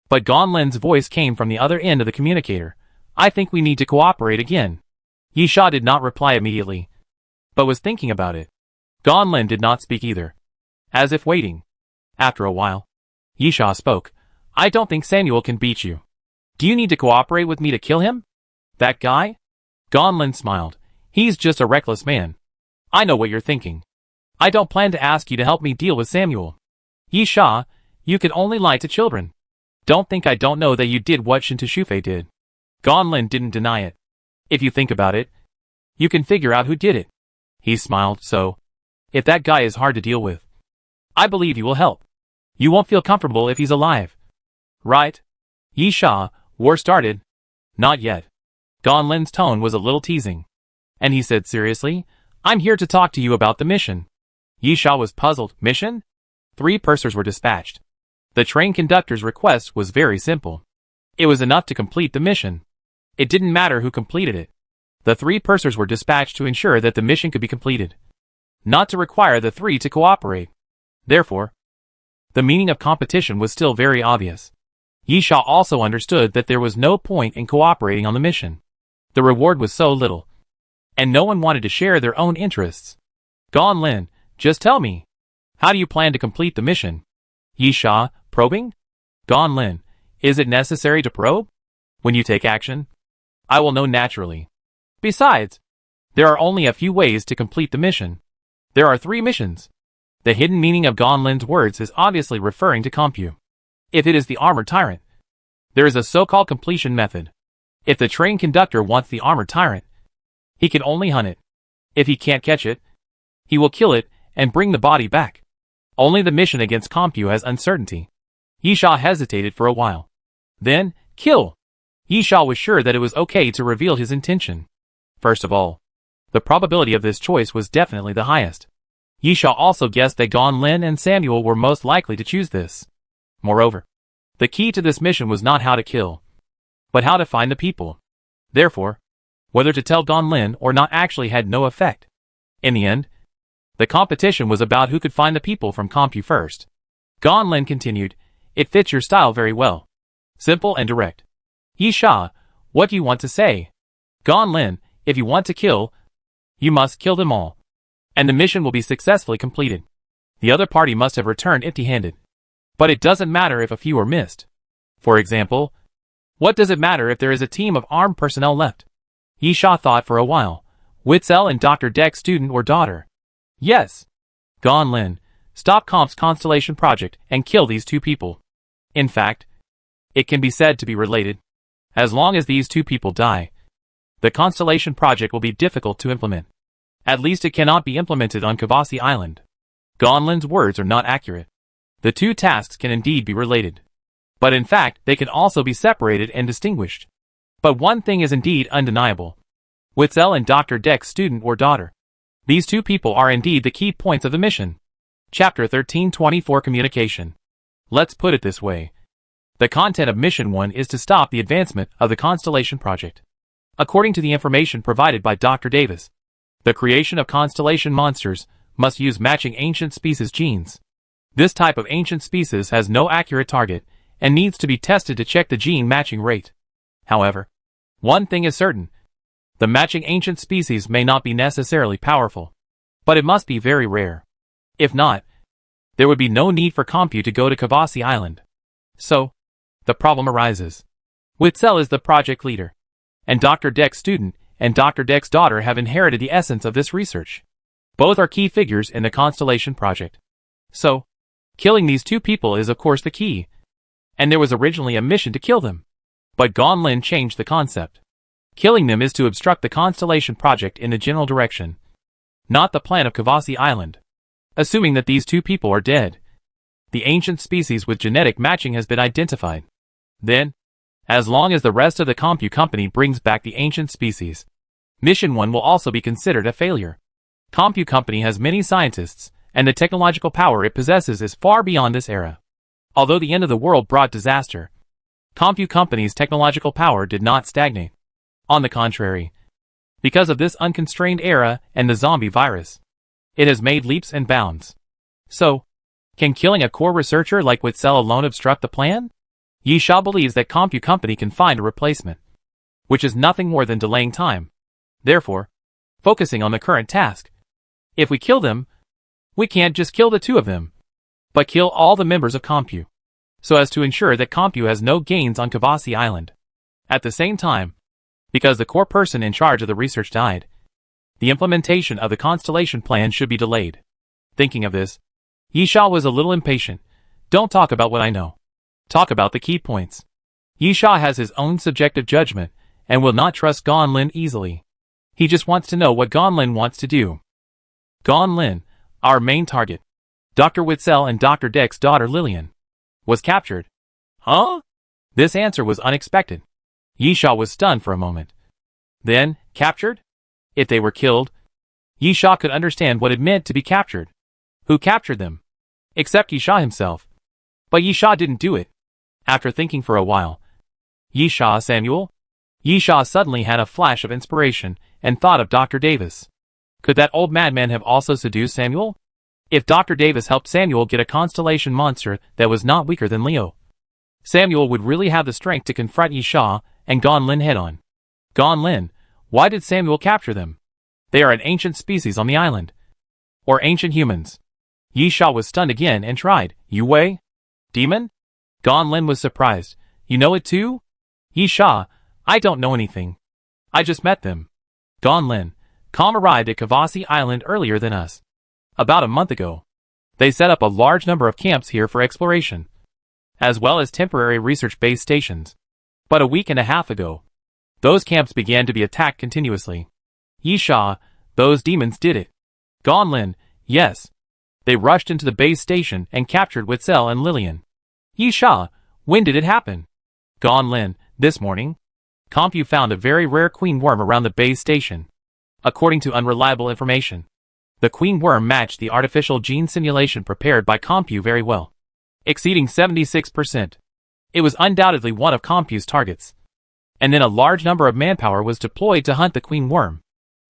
But Gonlin's voice came from the other end of the communicator. "I think we need to cooperate again." Yisha did not reply immediately, but was thinking about it. Gonlin did not speak either, as if waiting. After a while, Yisha spoke. "I don't think Samuel can beat you. Do you need to cooperate with me to kill him?" "That guy?" Gonlin smiled. "He's just a reckless man. I know what you're thinking. I don't plan to ask you to help me deal with Samuel. Yisha, you could only lie to children. Don't think I don't know that you did what Shinta Shufei did." Gonlin didn't deny it. "If you think about it, you can figure out who did it." He smiled. "So, if that guy is hard to deal with, I believe you will help. You won't feel comfortable if he's alive. Right?" "Yisha, war started?" "Not yet." Gonlin's tone was a little teasing. And he said seriously, "I'm here to talk to you about the mission." Yisha was puzzled. "Mission?" 3 pursers were dispatched. The train conductor's request was very simple. It was enough to complete the mission. It didn't matter who completed it. The 3 pursers were dispatched to ensure that the mission could be completed, not to require the 3 to cooperate. Therefore, the meaning of competition was still very obvious. Yisha also understood that there was no point in cooperating on the mission. The reward was so little, and no one wanted to share their own interests. "Gonlin, just tell me, how do you plan to complete the mission?" Yisha, "Probing?" "Gonlin, is it necessary to probe? When you take action, I will know naturally. Besides, there are only a few ways to complete the mission. There are 3 missions." The hidden meaning of Gonlin's words is obviously referring to Compu. If it is the armored tyrant, there is a so-called completion method. If the train conductor wants the armored tyrant, he can only hunt it. If he can't catch it, he will kill it and bring the body back. Only the mission against Compu has uncertainty. Yisha hesitated for a while. Then, kill. Yisha was sure that it was okay to reveal his intention. First of all, the probability of this choice was definitely the highest. Yisha also guessed that Gonlin and Samuel were most likely to choose this. Moreover, the key to this mission was not how to kill, but how to find the people. Therefore, whether to tell Gonlin or not actually had no effect. In the end, the competition was about who could find the people from Compu first. Gonlin continued, "It fits your style very well. Simple and direct. Yisha, what do you want to say?" "Gonlin, if you want to kill, you must kill them all, and the mission will be successfully completed. The other party must have returned empty-handed. But it doesn't matter if a few are missed. For example, what does it matter if there is a team of armed personnel left?" Yisha thought for a while. "Witzel and Dr. Deck's student or daughter." "Yes." "Gonlin, stop Comp's Constellation project and kill these 2 people. In fact, it can be said to be related. As long as these 2 people die, the Constellation project will be difficult to implement. At least it cannot be implemented on Kavasi Island." Gonlin's words are not accurate. The 2 tasks can indeed be related, but in fact they can also be separated and distinguished. But one thing is indeed undeniable. Witzel and Dr. Deck's student or daughter. These 2 people are indeed the key points of the mission. Chapter 1324 Communication. Let's put it this way. The content of Mission 1 is to stop the advancement of the Constellation project. According to the information provided by Dr. Davis, the creation of Constellation monsters must use matching ancient species genes. This type of ancient species has no accurate target, and needs to be tested to check the gene matching rate. However, one thing is certain. The matching ancient species may not be necessarily powerful, but it must be very rare. If not, there would be no need for Compu to go to Kavasi Island. So, the problem arises. Witzel is the project leader, and Dr. Deck's student and Dr. Deck's daughter have inherited the essence of this research. Both are key figures in the Constellation project. So, killing these two people is of course the key. And there was originally a mission to kill them. But Gonlin changed the concept. Killing them is to obstruct the Constellation project in the general direction, not the plan of Kavasi Island. Assuming that these two people are dead, the ancient species with genetic matching has been identified. Then, as long as the rest of the Compu company brings back the ancient species, Mission 1 will also be considered a failure. Compu company has many scientists, and the technological power it possesses is far beyond this era. Although the end of the world brought disaster, Compu company's technological power did not stagnate. On the contrary, because of this unconstrained era and the zombie virus, it has made leaps and bounds. So, can killing a core researcher like Witzel alone obstruct the plan? Yisha believes that Compu company can find a replacement, which is nothing more than delaying time. Therefore, focusing on the current task. If we kill them, we can't just kill the two of them, but kill all the members of Compu, so as to ensure that Compu has no gains on Kavasi Island. At the same time, because the core person in charge of the research died, the implementation of the Constellation plan should be delayed. Thinking of this, Yisha was a little impatient. Don't talk about what I know. Talk about the key points. Yisha has his own subjective judgment and will not trust Gonlin easily. He just wants to know what Gonlin wants to do. Gonlin, our main target, Dr. Witzel and Dr. Deck's daughter Lillian, was captured. Huh? This answer was unexpected. Yisha was stunned for a moment. Then, captured? If they were killed, Yisha could understand what it meant to be captured. Who captured them? Except Yisha himself. But Yisha didn't do it. After thinking for a while, Yisha Samuel? Yisha suddenly had a flash of inspiration and thought of Dr. Davis. Could that old madman have also seduced Samuel? If Dr. Davis helped Samuel get a constellation monster that was not weaker than Leo, Samuel would really have the strength to confront Yisha and Gonlin head-on. Gonlin, why did Samuel capture them? They are an ancient species on the island. Or ancient humans. Yisha was stunned again and tried. Yue? Demon? Gonlin was surprised. You know it too? Yisha, I don't know anything. I just met them. Gonlin, Com arrived at Kavasi Island earlier than us. About a month ago. They set up a large number of camps here for exploration, as well as temporary research base stations. But a week and a half ago, those camps began to be attacked continuously. Yisha, those demons did it. Gonlin, yes. They rushed into the base station and captured Witzel and Lillian. Yisha, when did it happen? Gonlin, this morning. Compu found a very rare queen worm around the base station. According to unreliable information, the queen worm matched the artificial gene simulation prepared by Compu very well, exceeding 76%. It was undoubtedly one of Compu's targets. And then a large number of manpower was deployed to hunt the queen worm.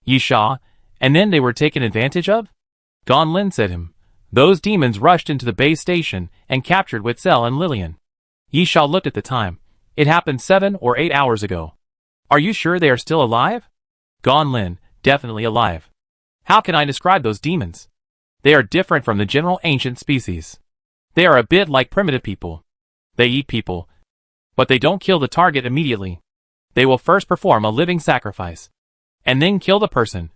Yisha, and then they were taken advantage of? Gonlin said him. Those demons rushed into the base station and captured Witzel and Lillian. Yisha looked at the time. It happened 7 or 8 hours ago. Are you sure they are still alive? Gonlin, definitely alive. How can I describe those demons? They are different from the general ancient species. They are a bit like primitive people. They eat people, but they don't kill the target immediately. They will first perform a living sacrifice, and then kill the person,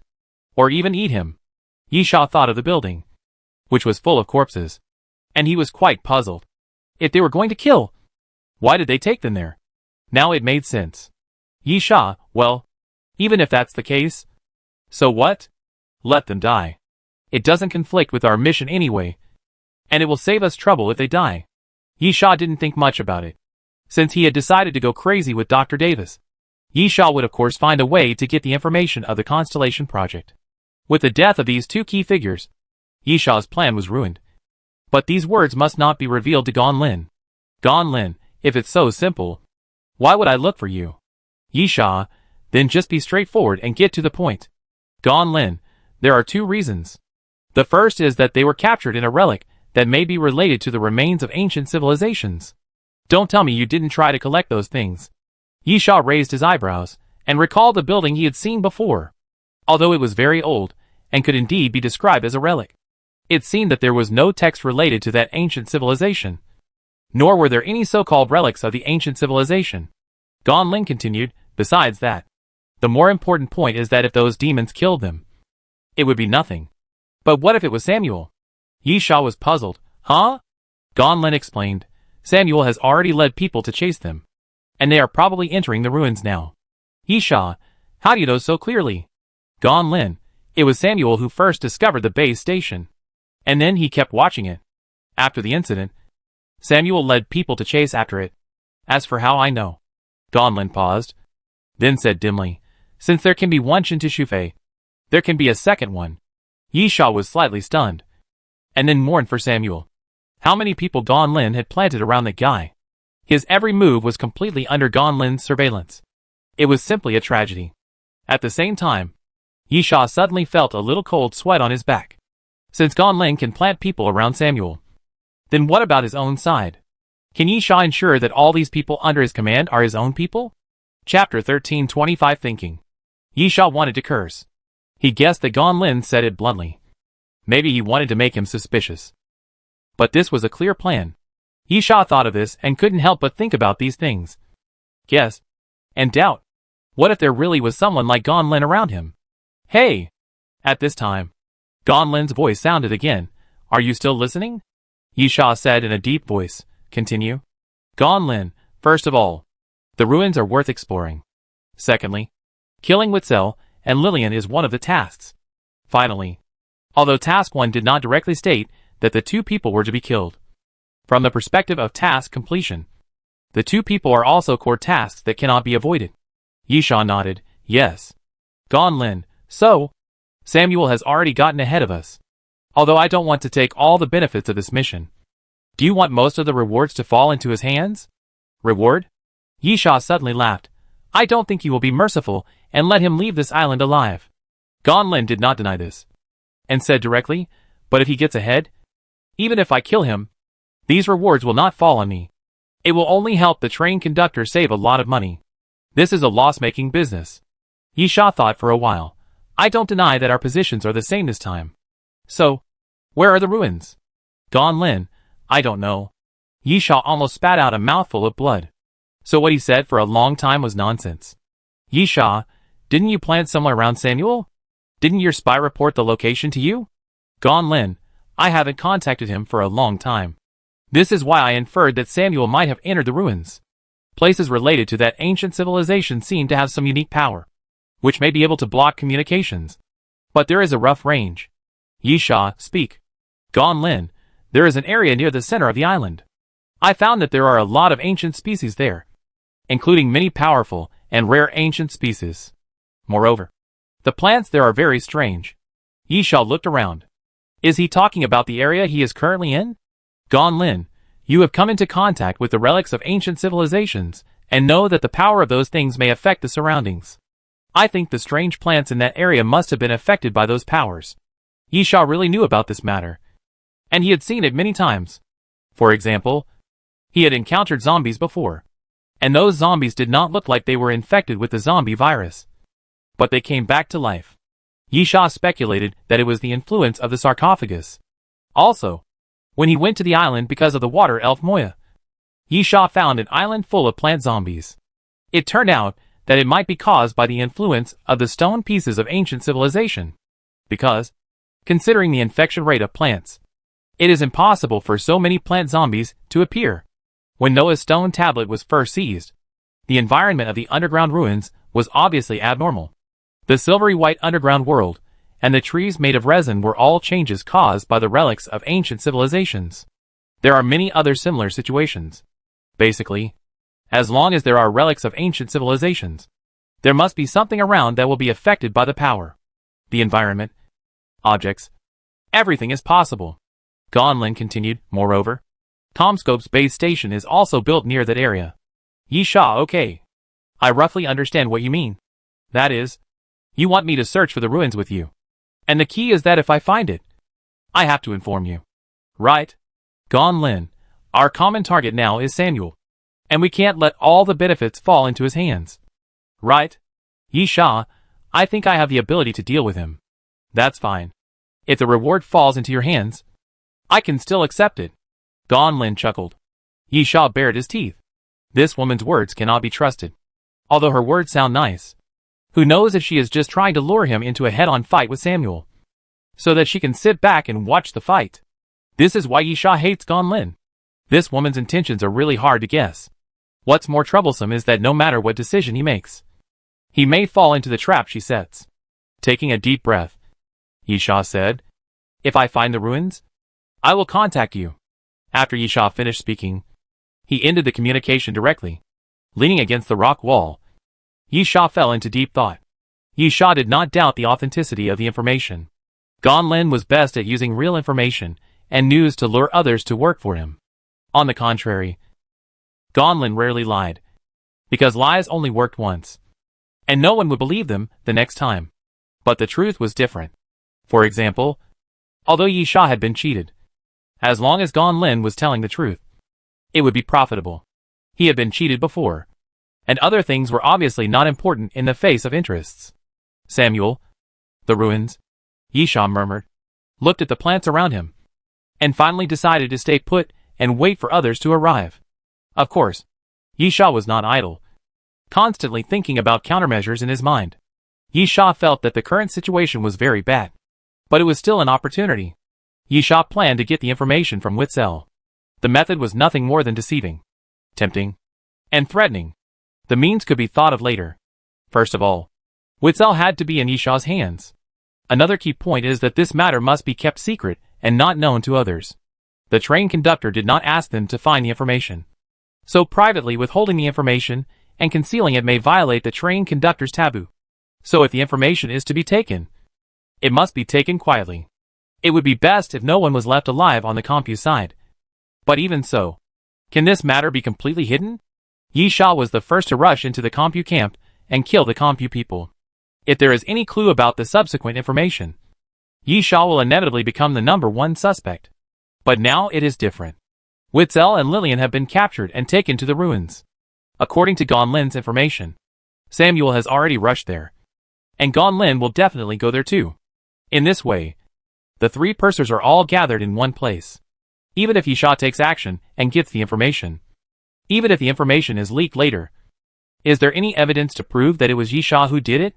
or even eat him. Yisha thought of the building, which was full of corpses, and he was quite puzzled. If they were going to kill, why did they take them there? Now it made sense. Yisha, well, even if that's the case, so what? Let them die. It doesn't conflict with our mission anyway, and it will save us trouble if they die. Yisha didn't think much about it, since he had decided to go crazy with Dr. Davis. Yisha would of course find a way to get the information of the Constellation project. With the death of these two key figures, Yisha's plan was ruined. But these words must not be revealed to Gonlin. Gonlin, if it's so simple, why would I look for you? Yisha, then just be straightforward and get to the point. Gonlin, there are 2 reasons. The first is that they were captured in a relic that may be related to the remains of ancient civilizations. Don't tell me you didn't try to collect those things. Yisha raised his eyebrows, and recalled the building he had seen before. Although it was very old, and could indeed be described as a relic, it seemed that there was no text related to that ancient civilization. Nor were there any so-called relics of the ancient civilization. Gonlin continued, besides that, the more important point is that if those demons killed them, it would be nothing. But what if it was Samuel? Yisha was puzzled. Huh? Gonlin explained. Samuel has already led people to chase them, and they are probably entering the ruins now. Yisha, how do you know so clearly? Gonlin, it was Samuel who first discovered the base station, and then he kept watching it. After the incident, Samuel led people to chase after it. As for how I know, Gonlin paused, then said dimly, since there can be one Shintishufe, there can be a second one. Yisha was slightly stunned, and then mourned for Samuel. How many people Gonlin had planted around the guy? His every move was completely under Gonlin's surveillance. It was simply a tragedy. At the same time, Yisha suddenly felt a little cold sweat on his back. Since Gonlin can plant people around Samuel, then what about his own side? Can Yisha ensure that all these people under his command are his own people? Chapter 1325 Thinking. Yisha wanted to curse. He guessed that Gonlin said it bluntly. Maybe he wanted to make him suspicious. But this was a clear plan. Yisha thought of this and couldn't help but think about these things. Guess. And doubt. What if there really was someone like Gonlin around him? Hey! At this time, Gonlin's voice sounded again. Are you still listening? Yisha said in a deep voice. Continue. Gonlin, first of all, the ruins are worth exploring. Secondly, killing Witzel and Lillian is one of the tasks. Finally, although Task 1 did not directly state that the two people were to be killed, from the perspective of task completion, the two people are also core tasks that cannot be avoided. Yisha nodded, yes. Gonlin, so, Samuel has already gotten ahead of us. Although I don't want to take all the benefits of this mission. Do you want most of the rewards to fall into his hands? Reward? Yisha suddenly laughed. I don't think you will be merciful and let him leave this island alive. Gonlin did not deny this, and said directly, but if he gets ahead, even if I kill him, these rewards will not fall on me. It will only help the train conductor save a lot of money. This is a loss-making business. Yisha thought for a while. I don't deny that our positions are the same this time. So, where are the ruins? Gonlin, I don't know. Yisha almost spat out a mouthful of blood. So what he said for a long time was nonsense. Yisha, didn't you plant somewhere around Samuel? Didn't your spy report the location to you? Gonlin, I haven't contacted him for a long time. This is why I inferred that Samuel might have entered the ruins. Places related to that ancient civilization seem to have some unique power, which may be able to block communications. But there is a rough range. Yisha, speak. Gonlin, there is an area near the center of the island. I found that there are a lot of ancient species there, including many powerful and rare ancient species. Moreover, the plants there are very strange. Yisha looked around. Is he talking about the area he is currently in? Gonlin, you have come into contact with the relics of ancient civilizations, and know that the power of those things may affect the surroundings. I think the strange plants in that area must have been affected by those powers. Yisha really knew about this matter, and he had seen it many times. For example, he had encountered zombies before, and those zombies did not look like they were infected with the zombie virus, but they came back to life. Yisha speculated that it was the influence of the sarcophagus. Also, when he went to the island because of the water elf Moya, Yisha found an island full of plant zombies. It turned out that it might be caused by the influence of the stone pieces of ancient civilization, because, considering the infection rate of plants, it is impossible for so many plant zombies to appear. When Noah's stone tablet was first seized, the environment of the underground ruins was obviously abnormal. The silvery white underground world and the trees made of resin were all changes caused by the relics of ancient civilizations. There are many other similar situations. Basically, as long as there are relics of ancient civilizations, there must be something around that will be affected by the power. The environment, objects, everything is possible. Gonlin continued, moreover, Comscope's base station is also built near that area. Yisha, okay. I roughly understand what you mean. That is, you want me to search for the ruins with you. And the key is that if I find it, I have to inform you. Right? Gonlin, our common target now is Samuel. and we can't let all the benefits fall into his hands. Right? Yi Sha, I think I have the ability to deal with him. That's fine. If the reward falls into your hands, I can still accept it. Gan Lin chuckled. Yi Sha bared his teeth. This woman's words cannot be trusted. Although her words sound nice. Who knows if she is just trying to lure him into a head-on fight with Samuel, so that she can sit back and watch the fight. This is why Yi Sha hates Gan Lin. This woman's intentions are really hard to guess. What's more troublesome is that no matter what decision he makes, he may fall into the trap she sets. Taking a deep breath, Yi Sha said, "If I find the ruins, I will contact you." After Yi Sha finished speaking, he ended the communication directly. Leaning against the rock wall, Yi Sha fell into deep thought. Yi Sha did not doubt the authenticity of the information. Gan Lin was best at using real information and news to lure others to work for him. On the contrary, Gan Lin rarely lied, because lies only worked once, and no one would believe them the next time. But the truth was different. For example, although Yi Sha had been cheated, as long as Gan Lin was telling the truth, it would be profitable. He had been cheated before, and other things were obviously not important in the face of interests. Samuel, the ruins, Yi Sha murmured, looked at the plants around him, and finally decided to stay put and wait for others to arrive. Of course, Yi Sha was not idle, constantly thinking about countermeasures in his mind. Yi Sha felt that the current situation was very bad, but it was still an opportunity. Yi Sha planned to get the information from Witzel. The method was nothing more than deceiving, tempting, and threatening. The means could be thought of later. First of all, Witzel had to be in Yi Sha's hands. Another key point is that this matter must be kept secret and not known to others. The train conductor did not ask them to find the information, so privately withholding the information and concealing it may violate the train conductor's taboo. So if the information is to be taken, it must be taken quietly. It would be best if no one was left alive on the Compu side. But even so, can this matter be completely hidden? Yi Sha was the first to rush into the Compu camp and kill the Compu people. If there is any clue about the subsequent information, Yi Sha will inevitably become the #1 suspect. But now it is different. Witzel and Lillian have been captured and taken to the ruins. According to Gan Lin's information, Samuel has already rushed there, and Gan Lin will definitely go there too. In this way, the three pursers are all gathered in one place. Even if Yi Sha takes action and gets the information, even if the information is leaked later, is there any evidence to prove that it was Yi Sha who did it?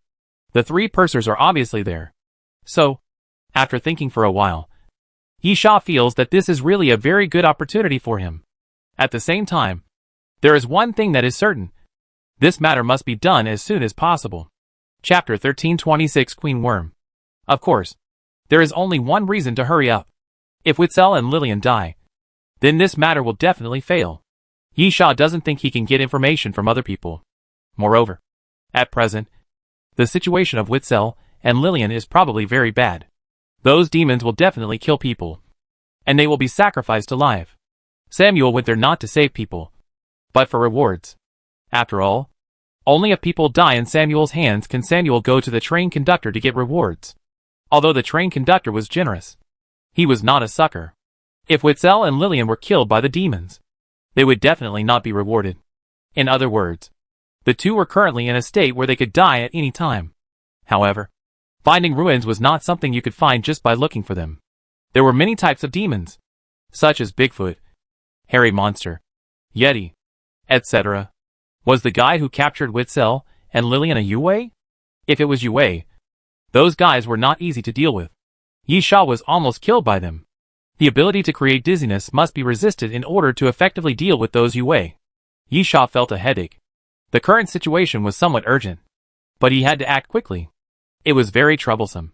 The three pursers are obviously there. So, after thinking for a while, Yi Sha feels that this is really a very good opportunity for him. At the same time, there is one thing that is certain. This matter must be done as soon as possible. Chapter 1326 Queen Worm. Of course, there is only one reason to hurry up. If Witzel and Lillian die, then this matter will definitely fail. Yi Sha doesn't think he can get information from other people. Moreover, at present, the situation of Witzel and Lillian is probably very bad. Those demons will definitely kill people, and they will be sacrificed alive. Samuel went there not to save people, but for rewards. After all, only if people die in Samuel's hands can Samuel go to the train conductor to get rewards. Although the train conductor was generous, he was not a sucker. If Witzel and Lillian were killed by the demons, they would definitely not be rewarded. In other words, the two were currently in a state where they could die at any time. However, finding ruins was not something you could find just by looking for them. There were many types of demons, such as Bigfoot, hairy monster, Yeti, etc. Was the guy who captured Witzel and Lillian a Yue? If it was Yue, those guys were not easy to deal with. Yi Sha was almost killed by them. The ability to create dizziness must be resisted in order to effectively deal with those Yue. Yi Sha felt a headache. The current situation was somewhat urgent, but he had to act quickly. It was very troublesome.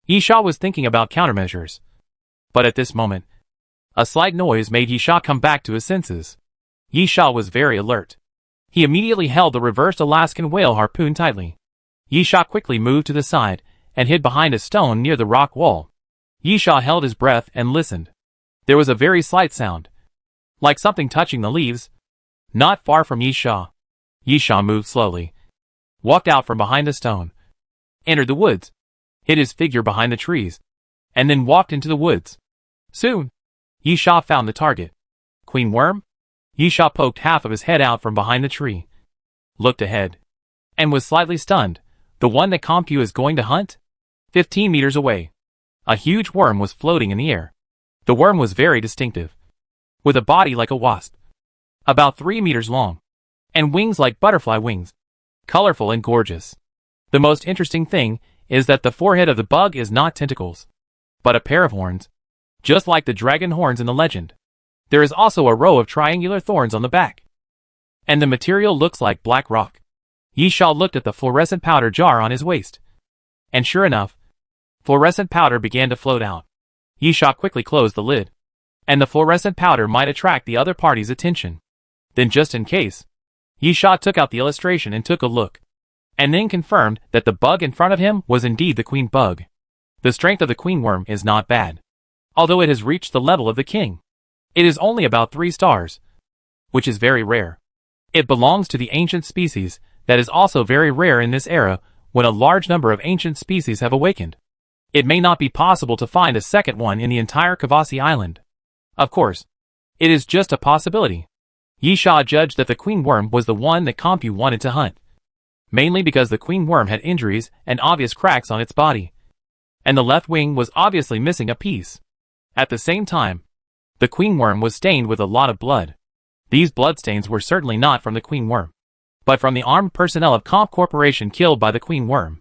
Yi Sha was thinking about countermeasures. But at this moment, a slight noise made Yi Sha come back to his senses. Yi Sha was very alert. He immediately held the reversed Alaskan whale harpoon tightly. Yi Sha quickly moved to the side and hid behind a stone near the rock wall. Yi Sha held his breath and listened. There was a very slight sound, like something touching the leaves, not far from Yi Sha. Yi Sha moved slowly, walked out from behind a stone, entered the woods, hid his figure behind the trees, and then walked into the woods. Soon, Yi Sha found the target. Queen Worm? Yisha poked half of his head out from behind the tree, looked ahead, and was slightly stunned. The one that Compu is going to hunt? 15 meters away. A huge worm was floating in the air. The worm was very distinctive, with a body like a wasp, about 3 meters long, and wings like butterfly wings, colorful and gorgeous. The most interesting thing is that the forehead of the bug is not tentacles, but a pair of horns, just like the dragon horns in the legend. There is also a row of triangular thorns on the back, and the material looks like black rock. Yisha looked at the fluorescent powder jar on his waist, and sure enough, fluorescent powder began to float out. Yisha quickly closed the lid, and the fluorescent powder might attract the other party's attention. Then just in case, Yisha took out the illustration and took a look, and then confirmed that the bug in front of him was indeed the queen bug. The strength of the queen worm is not bad, although it has reached the level of the king. It is only about 3 stars, which is very rare. It belongs to the ancient species that is also very rare in this era when a large number of ancient species have awakened. It may not be possible to find a second one in the entire Kavasi Island. Of course, it is just a possibility. Yisha judged that the queen worm was the one that Compu wanted to hunt, mainly because the queen worm had injuries and obvious cracks on its body, and the left wing was obviously missing a piece. At the same time, the queen worm was stained with a lot of blood. These bloodstains were certainly not from the queen worm, but from the armed personnel of Comp Corporation killed by the queen worm.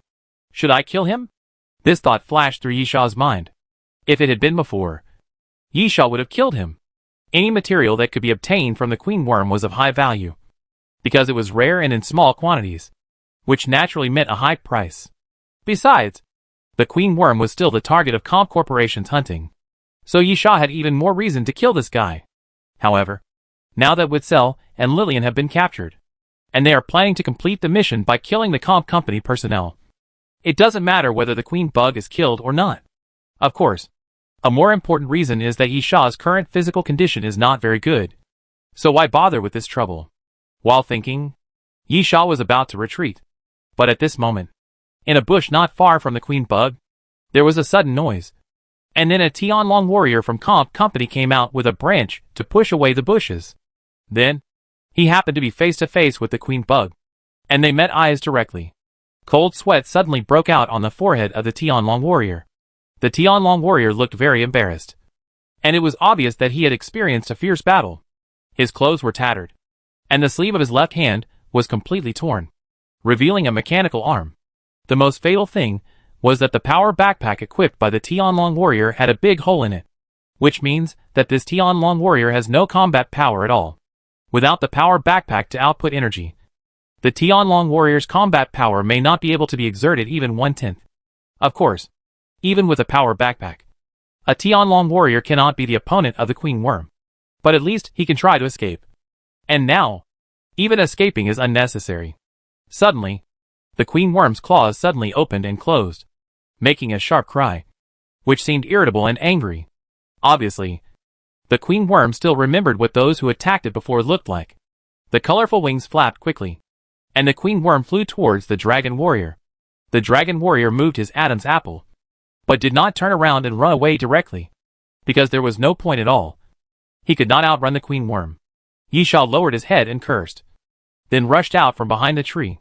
Should I kill him? This thought flashed through Yisha's mind. If it had been before, Yisha would have killed him. Any material that could be obtained from the queen worm was of high value, because it was rare and in small quantities, which naturally meant a high price. Besides, the queen worm was still the target of Comp Corporation's hunting, so Yisha had even more reason to kill this guy. However, now that Witzel and Lillian have been captured, and they are planning to complete the mission by killing the Comp Company personnel, it doesn't matter whether the queen bug is killed or not. Of course, a more important reason is that Yisha's current physical condition is not very good, so why bother with this trouble? While thinking, Yisha was about to retreat, but at this moment, in a bush not far from the queen bug, there was a sudden noise, and then a Tianlong warrior from Comp Company came out with a branch to push away the bushes. Then, he happened to be face to face with the queen bug, and they met eyes directly. Cold sweat suddenly broke out on the forehead of the Tianlong warrior. The Tianlong warrior looked very embarrassed, and it was obvious that he had experienced a fierce battle. His clothes were tattered, and the sleeve of his left hand was completely torn, revealing a mechanical arm. The most fatal thing was that the power backpack equipped by the Tianlong warrior had a big hole in it, which means that this Tianlong warrior has no combat power at all. Without the power backpack to output energy, the Tianlong warrior's combat power may not be able to be exerted even 1/10. Of course, even with a power backpack, a Tianlong warrior cannot be the opponent of the queen worm, but at least he can try to escape. And now, even escaping is unnecessary. Suddenly, the queen worm's claws suddenly opened and closed, making a sharp cry, which seemed irritable and angry. Obviously, the queen worm still remembered what those who attacked it before looked like. The colorful wings flapped quickly, and the queen worm flew towards the dragon warrior. The dragon warrior moved his Adam's apple, but did not turn around and run away directly, because there was no point at all. He could not outrun the queen worm. Yisha lowered his head and cursed, then rushed out from behind the tree.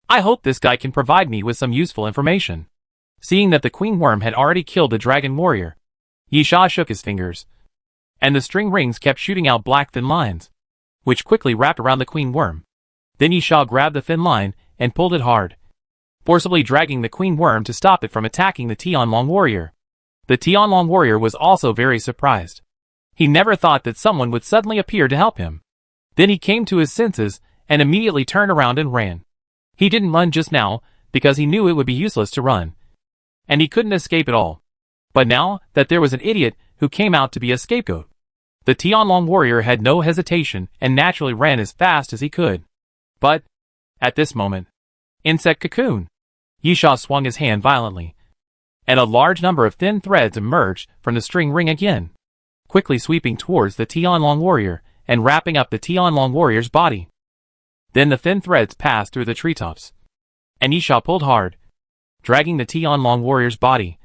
I hope this guy can provide me with some useful information. Seeing that the queen worm had already killed the dragon warrior, Yisha shook his fingers, and the string rings kept shooting out black thin lines, which quickly wrapped around the queen worm. Then Yisha grabbed the thin line and pulled it hard, forcibly dragging the queen worm to stop it from attacking the Tianlong warrior. The Tianlong warrior was also very surprised. He never thought that someone would suddenly appear to help him. Then he came to his senses and immediately turned around and ran. He didn't run just now because he knew it would be useless to run, and he couldn't escape at all. But now that there was an idiot who came out to be a scapegoat, the Tianlong warrior had no hesitation and naturally ran as fast as he could. But, at this moment, insect cocoon! Yisha swung his hand violently, and a large number of thin threads emerged from the string ring again, quickly sweeping towards the Tianlong warrior and wrapping up the Tianlong warrior's body. Then the thin threads passed through the treetops, and Yisha pulled hard, dragging the Tianlong warrior's body,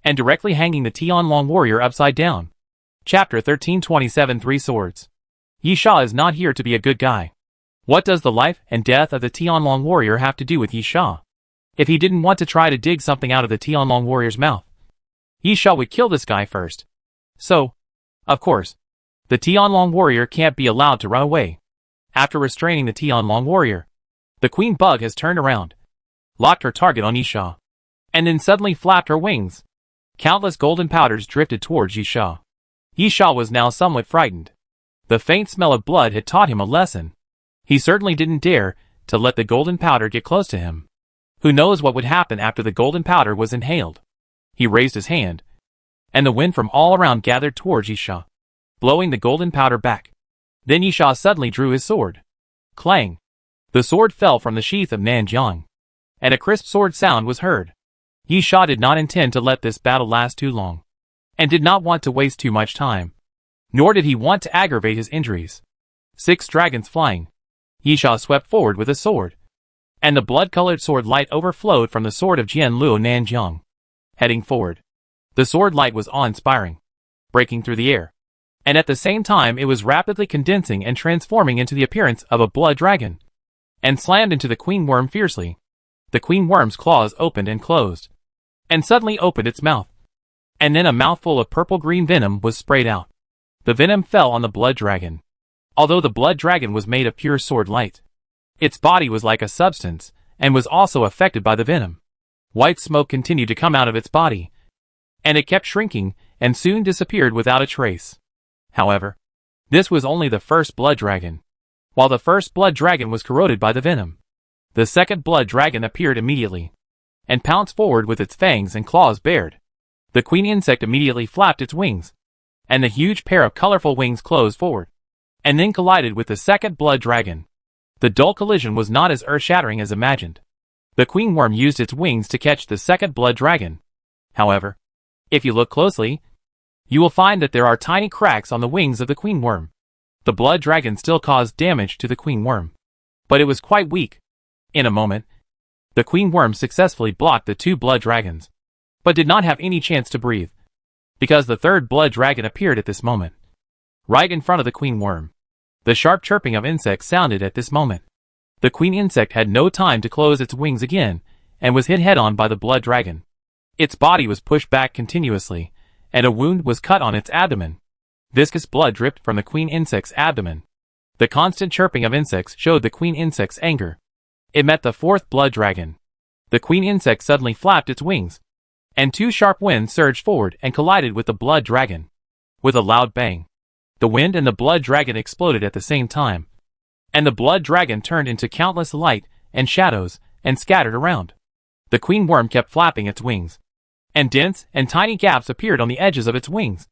and directly hanging the Tianlong warrior upside down. Chapter 1327 Three Swords. Yi Sha is not here to be a good guy. What does the life and death of the Tianlong warrior have to do with Yi Sha? If he didn't want to try to dig something out of the Tianlong warrior's mouth, Yi Sha would kill this guy first. So, of course, the Tianlong warrior can't be allowed to run away. After restraining the Tianlong warrior, the queen bug has turned around, locked her target on Yi Sha, and then suddenly flapped her wings. Countless golden powders drifted towards Yi Sha. Yi Sha was now somewhat frightened. The faint smell of blood had taught him a lesson. He certainly didn't dare to let the golden powder get close to him. Who knows what would happen after the golden powder was inhaled? He raised his hand, and the wind from all around gathered towards Yi Sha, blowing the golden powder back. Then Yi Sha suddenly drew his sword. Clang! The sword fell from the sheath of Nanjiang, and a crisp sword sound was heard. Yi Sha did not intend to let this battle last too long, and did not want to waste too much time, nor did he want to aggravate his injuries. 6 dragons flying. Yi Sha swept forward with a sword, and the blood-colored sword light overflowed from the sword of Jian Luo Nanjiang. Heading forward, the sword light was awe-inspiring, breaking through the air, and at the same time it was rapidly condensing and transforming into the appearance of a blood dragon, and slammed into the queen worm fiercely. The queen worm's claws opened and closed, and suddenly opened its mouth, and then a mouthful of purple-green venom was sprayed out. The venom fell on the blood dragon. Although the blood dragon was made of pure sword light, its body was like a substance, and was also affected by the venom. White smoke continued to come out of its body, and it kept shrinking, and soon disappeared without a trace. However, this was only the first blood dragon. While the first blood dragon was corroded by the venom, the second blood dragon appeared immediately, and pounced forward with its fangs and claws bared. The queen insect immediately flapped its wings, and the huge pair of colorful wings closed forward, and then collided with the second blood dragon. The dull collision was not as earth-shattering as imagined. The queen worm used its wings to catch the second blood dragon. However, if you look closely, you will find that there are tiny cracks on the wings of the queen worm. The blood dragon still caused damage to the queen worm, but it was quite weak. In a moment, the queen worm successfully blocked the 2 blood dragons, but did not have any chance to breathe, because the third blood dragon appeared at this moment, right in front of the queen worm. The sharp chirping of insects sounded at this moment. The queen insect had no time to close its wings again, and was hit head-on by the blood dragon. Its body was pushed back continuously, and a wound was cut on its abdomen. Viscous blood dripped from the queen insect's abdomen. The constant chirping of insects showed the queen insect's anger. It met the 4th blood dragon. The queen insect suddenly flapped its wings, and 2 sharp winds surged forward and collided with the blood dragon. With a loud bang, the wind and the blood dragon exploded at the same time, and the blood dragon turned into countless light and shadows and scattered around. The queen worm kept flapping its wings, and dents and tiny gaps appeared on the edges of its wings,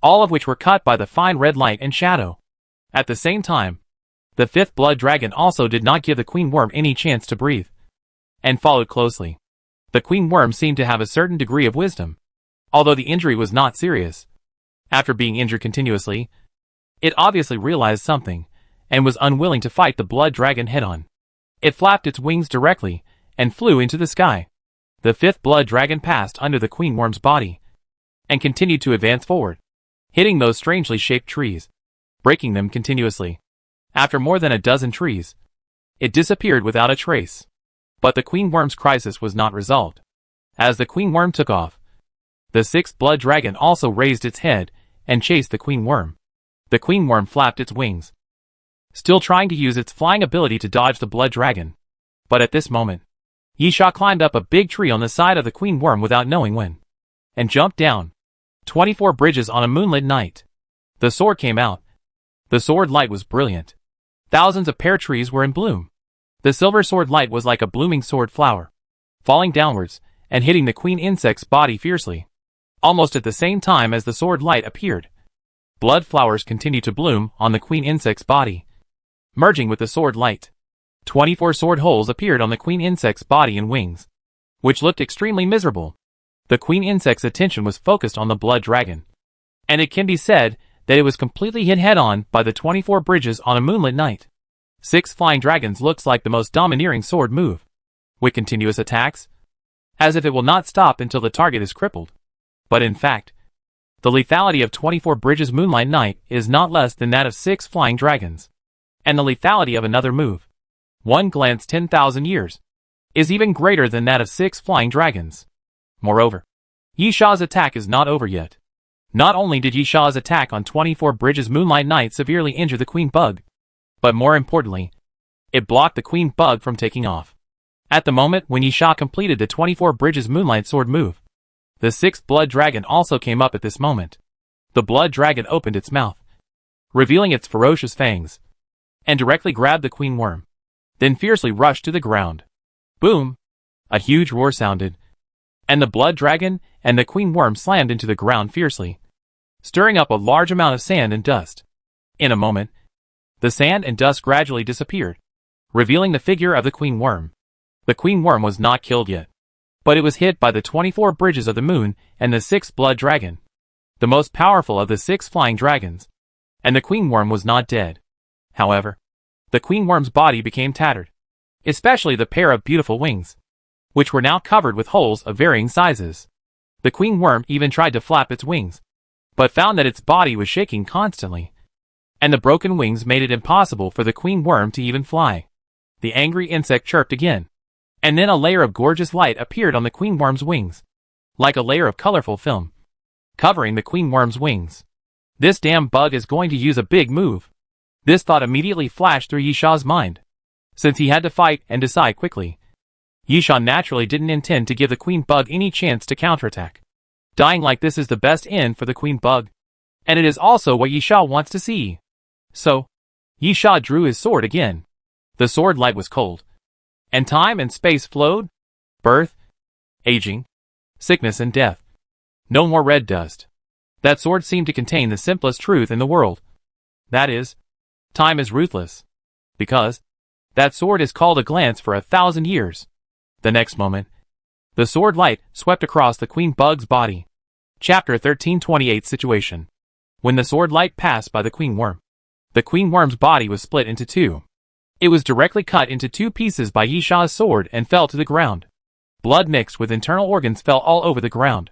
all of which were cut by the fine red light and shadow. At the same time, the 5th blood dragon also did not give the queen worm any chance to breathe, and followed closely. The queen worm seemed to have a certain degree of wisdom, although the injury was not serious. After being injured continuously, it obviously realized something, and was unwilling to fight the blood dragon head-on. It flapped its wings directly, and flew into the sky. The 5th blood dragon passed under the queen worm's body, and continued to advance forward, hitting those strangely shaped trees, breaking them continuously. After more than a dozen trees, it disappeared without a trace. But the queen worm's crisis was not resolved. As the queen worm took off, the 6th blood dragon also raised its head, and chased the queen worm. The queen worm flapped its wings, still trying to use its flying ability to dodge the blood dragon. But at this moment, Yi Sha climbed up a big tree on the side of the queen worm without knowing when, and jumped down. 24 bridges on a moonlit night. The sword came out. The sword light was brilliant. Thousands of pear trees were in bloom. The silver sword light was like a blooming sword flower, falling downwards, and hitting the queen insect's body fiercely. Almost at the same time as the sword light appeared, blood flowers continued to bloom on the queen insect's body, merging with the sword light. 24 sword holes appeared on the queen insect's body and wings, which looked extremely miserable. The queen insect's attention was focused on the blood dragon, and it can be said that it was completely hit head-on by the 24 bridges on a moonlit night. 6 flying dragons looks like the most domineering sword move, with continuous attacks, as if it will not stop until the target is crippled. But in fact, The lethality of 24 Bridges Moonlight Night is not less than that of 6 Flying Dragons. And the lethality of another move, One Glance 10,000 Years, is even greater than that of 6 Flying Dragons. Moreover, Yisha's attack is not over yet. Not only did Yisha's attack on 24 Bridges Moonlight Night severely injure the Queen Bug, but more importantly, it blocked the Queen Bug from taking off. At the moment when Yisha completed the 24 Bridges Moonlight Sword move, the 6th Blood Dragon also came up at this moment. The Blood Dragon opened its mouth, revealing its ferocious fangs, and directly grabbed the Queen Worm, then fiercely rushed to the ground. Boom! A huge roar sounded, and the Blood Dragon and the Queen Worm slammed into the ground fiercely, stirring up a large amount of sand and dust. In a moment, the sand and dust gradually disappeared, revealing the figure of the Queen Worm. The Queen Worm was not killed yet, but it was hit by the 24 Bridges of the Moon and the 6th Blood Dragon, the most powerful of the 6 Flying Dragons, and the Queen Worm was not dead. However, the Queen Worm's body became tattered, especially the pair of beautiful wings, which were now covered with holes of varying sizes. The Queen Worm even tried to flap its wings, but found that its body was shaking constantly, and the broken wings made it impossible for the Queen Worm to even fly. The angry insect chirped again, and then a layer of gorgeous light appeared on the Queen Worm's wings, like a layer of colorful film, covering the Queen Worm's wings. This damn bug is going to use a big move. This thought immediately flashed through Yisha's mind. Since he had to fight and decide quickly, Yisha naturally didn't intend to give the Queen Bug any chance to counterattack. Dying like this is the best end for the Queen Bug, and it is also what Yisha wants to see. So, Yisha drew his sword again. The sword light was cold, and time and space flowed. Birth, aging, sickness and death. No more red dust. That sword seemed to contain the simplest truth in the world. That is, time is ruthless. Because that sword is called a glance for 1,000 years. The next moment, the sword light swept across the Queen Bug's body. Chapter 1328 Situation. When the sword light passed by the Queen Worm's body was split into two. It was directly cut into 2 pieces by Yisha's sword and fell to the ground. Blood mixed with internal organs fell all over the ground.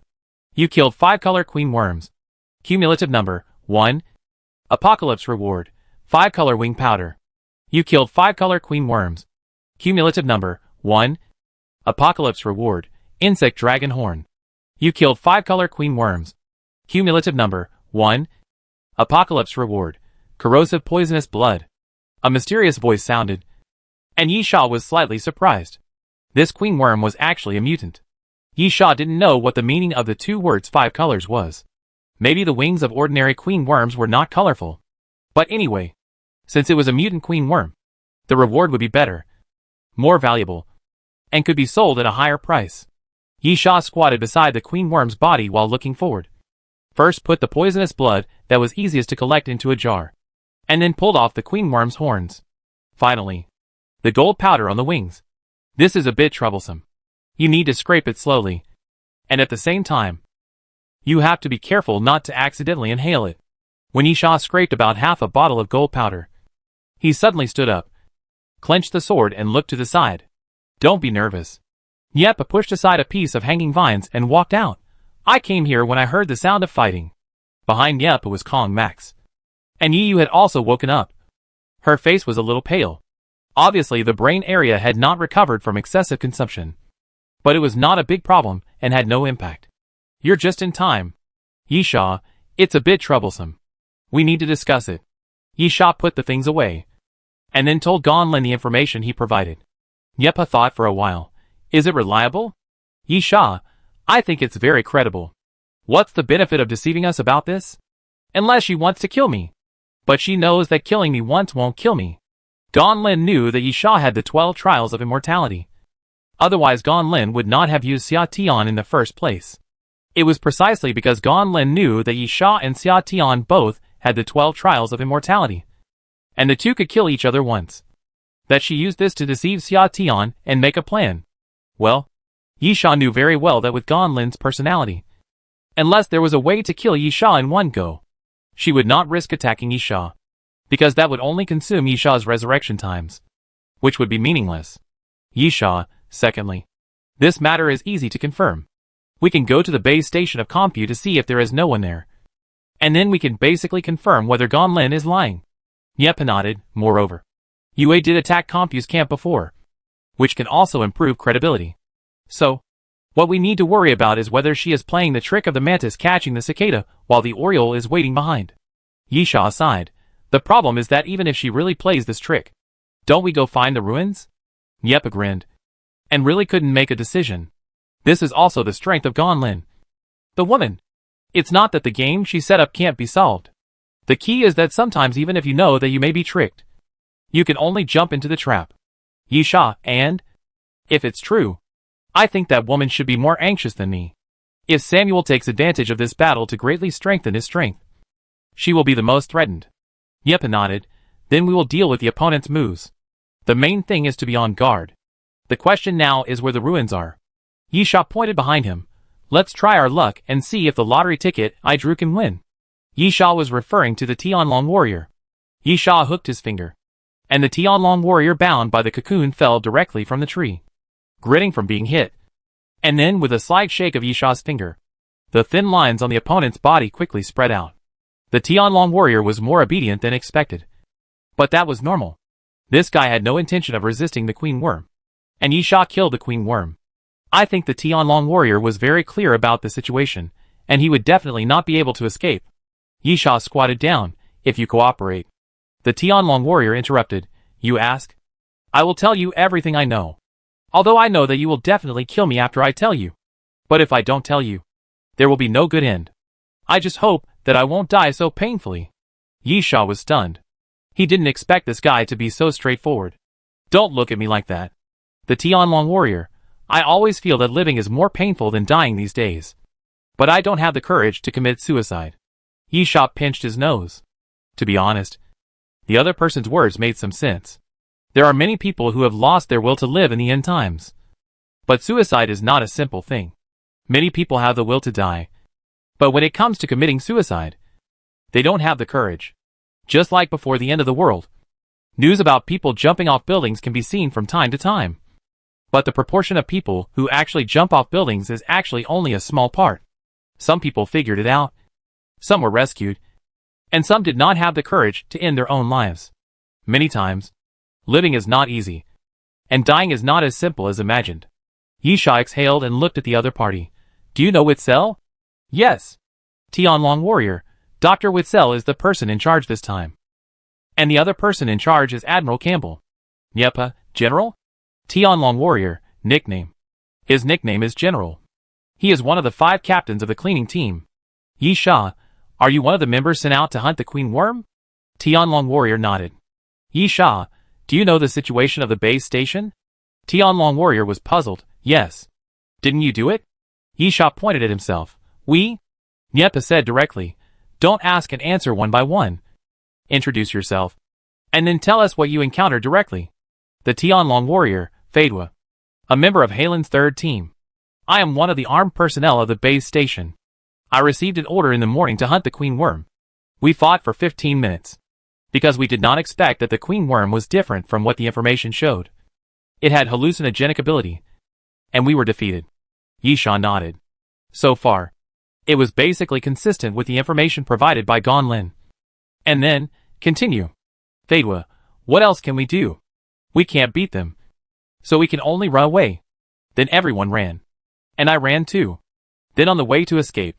You killed 5 color Queen Worms. Cumulative number, 1. Apocalypse reward, 5 color wing powder. You killed 5 color Queen Worms. Cumulative number, 1. Apocalypse reward, insect dragon horn. You killed 5 color Queen Worms. Cumulative number, 1. Apocalypse reward, corrosive poisonous blood. A mysterious voice sounded, and Yisha was slightly surprised. This Queen Worm was actually a mutant. Yisha didn't know what the meaning of the 2 words 5 colors was. Maybe the wings of ordinary Queen Worms were not colorful. But anyway, since it was a mutant Queen Worm, the reward would be better, more valuable, and could be sold at a higher price. Yisha squatted beside the Queen Worm's body while looking forward. First put the poisonous blood that was easiest to collect into a jar, and then pulled off the Queen Worm's horns. Finally, the gold powder on the wings. This is a bit troublesome. You need to scrape it slowly, and at the same time, you have to be careful not to accidentally inhale it. When Yisha scraped about half a bottle of gold powder, he suddenly stood up, clenched the sword and looked to the side. Don't be nervous. Yepa pushed aside a piece of hanging vines and walked out. I came here when I heard the sound of fighting. Behind Yepa was Kong Max. And Yiyu had also woken up. Her face was a little pale. Obviously the brain area had not recovered from excessive consumption. But it was not a big problem and had no impact. You're just in time. Yisha, it's a bit troublesome. We need to discuss it. Yisha put the things away, and then told Gonlin the information he provided. Yepa thought for a while. Is it reliable? Yisha, I think it's very credible. What's the benefit of deceiving us about this? Unless she wants to kill me. But she knows that killing me once won't kill me. Gonlin knew that Yisha had the 12 trials of immortality. Otherwise Gonlin would not have used Xia Tian in the first place. It was precisely because Gonlin knew that Yisha and Xia Tian both had the 12 trials of immortality, and the two could kill each other once, that she used this to deceive Xia Tian and make a plan. Well, Yisha knew very well that with Gonlin's personality, unless there was a way to kill Yisha in one go, she would not risk attacking Yisha, because that would only consume Yisha's resurrection times, which would be meaningless. Yisha, secondly, this matter is easy to confirm. We can go to the base station of Compu to see if there is no one there. And then we can basically confirm whether Gonlin is lying. Yep, nodded. Moreover, Yue did attack Compyu's camp before, which can also improve credibility. So, what we need to worry about is whether she is playing the trick of the mantis catching the cicada while the oriole is waiting behind. Yisha sighed. The problem is that even if she really plays this trick, don't we go find the ruins? Yepa grinned, and really couldn't make a decision. This is also the strength of Gonlin. The woman. It's not that the game she set up can't be solved. The key is that sometimes even if you know that you may be tricked, you can only jump into the trap. Yisha, and if it's true, I think that woman should be more anxious than me. If Samuel takes advantage of this battle to greatly strengthen his strength, she will be the most threatened. Yepa nodded. Then we will deal with the opponent's moves. The main thing is to be on guard. The question now is where the ruins are. Yisha pointed behind him. Let's try our luck and see if the lottery ticket I drew can win. Yisha was referring to the Tianlong warrior. Yisha hooked his finger, and the Tianlong warrior bound by the cocoon fell directly from the tree, gritting from being hit. And then with a slight shake of Yisha's finger, the thin lines on the opponent's body quickly spread out. The Tianlong warrior was more obedient than expected. But that was normal. This guy had no intention of resisting the queen worm. And Yisha killed the queen worm. I think the Tianlong warrior was very clear about the situation, and he would definitely not be able to escape. Yisha squatted down. If you cooperate. The Tianlong warrior interrupted. You ask? I will tell you everything I know. Although I know that you will definitely kill me after I tell you. But if I don't tell you, there will be no good end. I just hope that I won't die so painfully. Yisha was stunned. He didn't expect this guy to be so straightforward. Don't look at me like that. The Tianlong warrior. I always feel that living is more painful than dying these days. But I don't have the courage to commit suicide. Yisha pinched his nose. To be honest, the other person's words made some sense. There are many people who have lost their will to live in the end times. But suicide is not a simple thing. Many people have the will to die. But when it comes to committing suicide, they don't have the courage. Just like before the end of the world, news about people jumping off buildings can be seen from time to time. But the proportion of people who actually jump off buildings is actually only a small part. Some people figured it out. Some were rescued. And some did not have the courage to end their own lives. Many times, living is not easy. And dying is not as simple as imagined. Yisha exhaled and looked at the other party. Do you know Witzel? Yes. Tianlong warrior. Dr. Witzel is the person in charge this time. And the other person in charge is Admiral Campbell. Yepa, General? Tianlong warrior, nickname. His nickname is General. He is one of the 5 captains of the cleaning team. Yisha, are you one of the members sent out to hunt the queen worm? Tianlong warrior nodded. Yisha, do you know the situation of the base station? Tianlong warrior was puzzled. Yes. Didn't you do it? Yisha pointed at himself. We? Yepa said directly. Don't ask and answer one by one. Introduce yourself. And then tell us what you encountered directly. The Tianlong warrior, Fadwa. A member of Halen's 3rd team. I am one of the armed personnel of the base station. I received an order in the morning to hunt the queen worm. We fought for 15 minutes. Because we did not expect that the queen worm was different from what the information showed. It had hallucinogenic ability. And we were defeated. Yisha nodded. So far, it was basically consistent with the information provided by Gonlin. And then, continue. Fadwa, what else can we do? We can't beat them. So we can only run away. Then everyone ran. And I ran too. Then on the way to escape,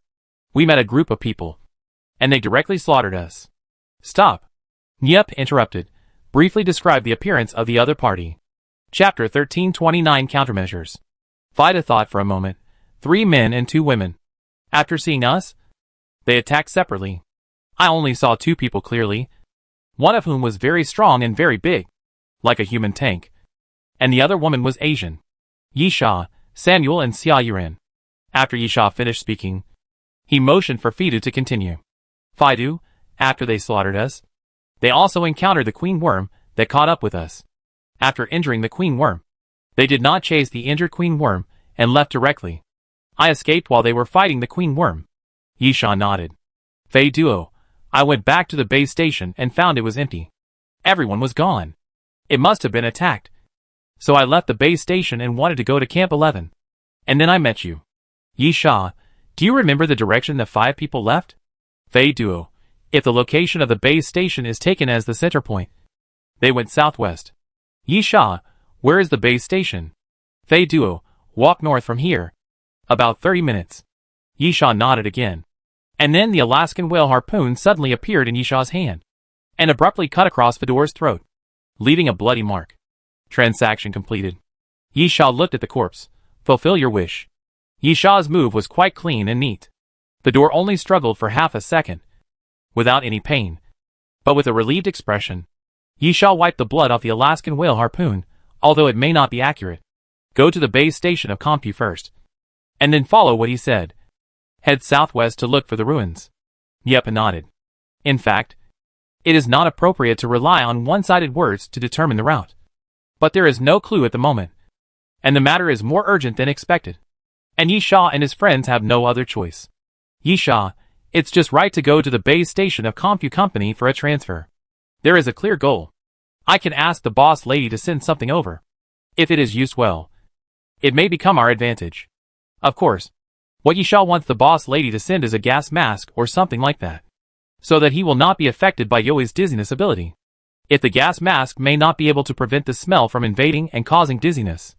we met a group of people. And they directly slaughtered us. Stop. Yep, interrupted. Briefly describe the appearance of the other party. Chapter 1329 Countermeasures. Vida thought for a moment. 3 men and 2 women. After seeing us, they attacked separately. I only saw 2 people clearly. One of whom was very strong and very big, like a human tank. And the other woman was Asian. Yisha, Samuel and Xia Yuren. After Yisha finished speaking, he motioned for Fidu to continue. Fidu, after they slaughtered us, they also encountered the queen worm that caught up with us. After injuring the queen worm, they did not chase the injured queen worm and left directly. I escaped while they were fighting the queen worm. Yisha nodded. Fei Duo, I went back to the base station and found it was empty. Everyone was gone. It must have been attacked. So I left the base station and wanted to go to Camp 11. And then I met you. Yisha, do you remember the direction the 5 people left? Fei Duo, if the location of the base station is taken as the center point. They went southwest. Yi Sha, where is the base station? Fei Duo, walk north from here. About 30 minutes. Yi Sha nodded again. And then the Alaskan whale harpoon suddenly appeared in Yi Sha's hand and abruptly cut across Fedor's throat, leaving a bloody mark. Transaction completed. Yi Sha looked at the corpse. Fulfill your wish. Yi Sha's move was quite clean and neat. Fedor only struggled for half a second, without any pain, but with a relieved expression. Yi Sha wiped the blood off the Alaskan whale harpoon, although it may not be accurate. Go to the base station of Compu first, and then follow what he said. Head southwest to look for the ruins. Yep, nodded. In fact, it is not appropriate to rely on one-sided words to determine the route. But there is no clue at the moment, and the matter is more urgent than expected. And Yi Sha and his friends have no other choice. Yi Sha, it's just right to go to the base station of Compu Company for a transfer. There is a clear goal. I can ask the boss lady to send something over. If it is used well, it may become our advantage. Of course, what Yi Sha wants the boss lady to send is a gas mask or something like that, so that he will not be affected by Yoi's dizziness ability. If the gas mask may not be able to prevent the smell from invading and causing dizziness,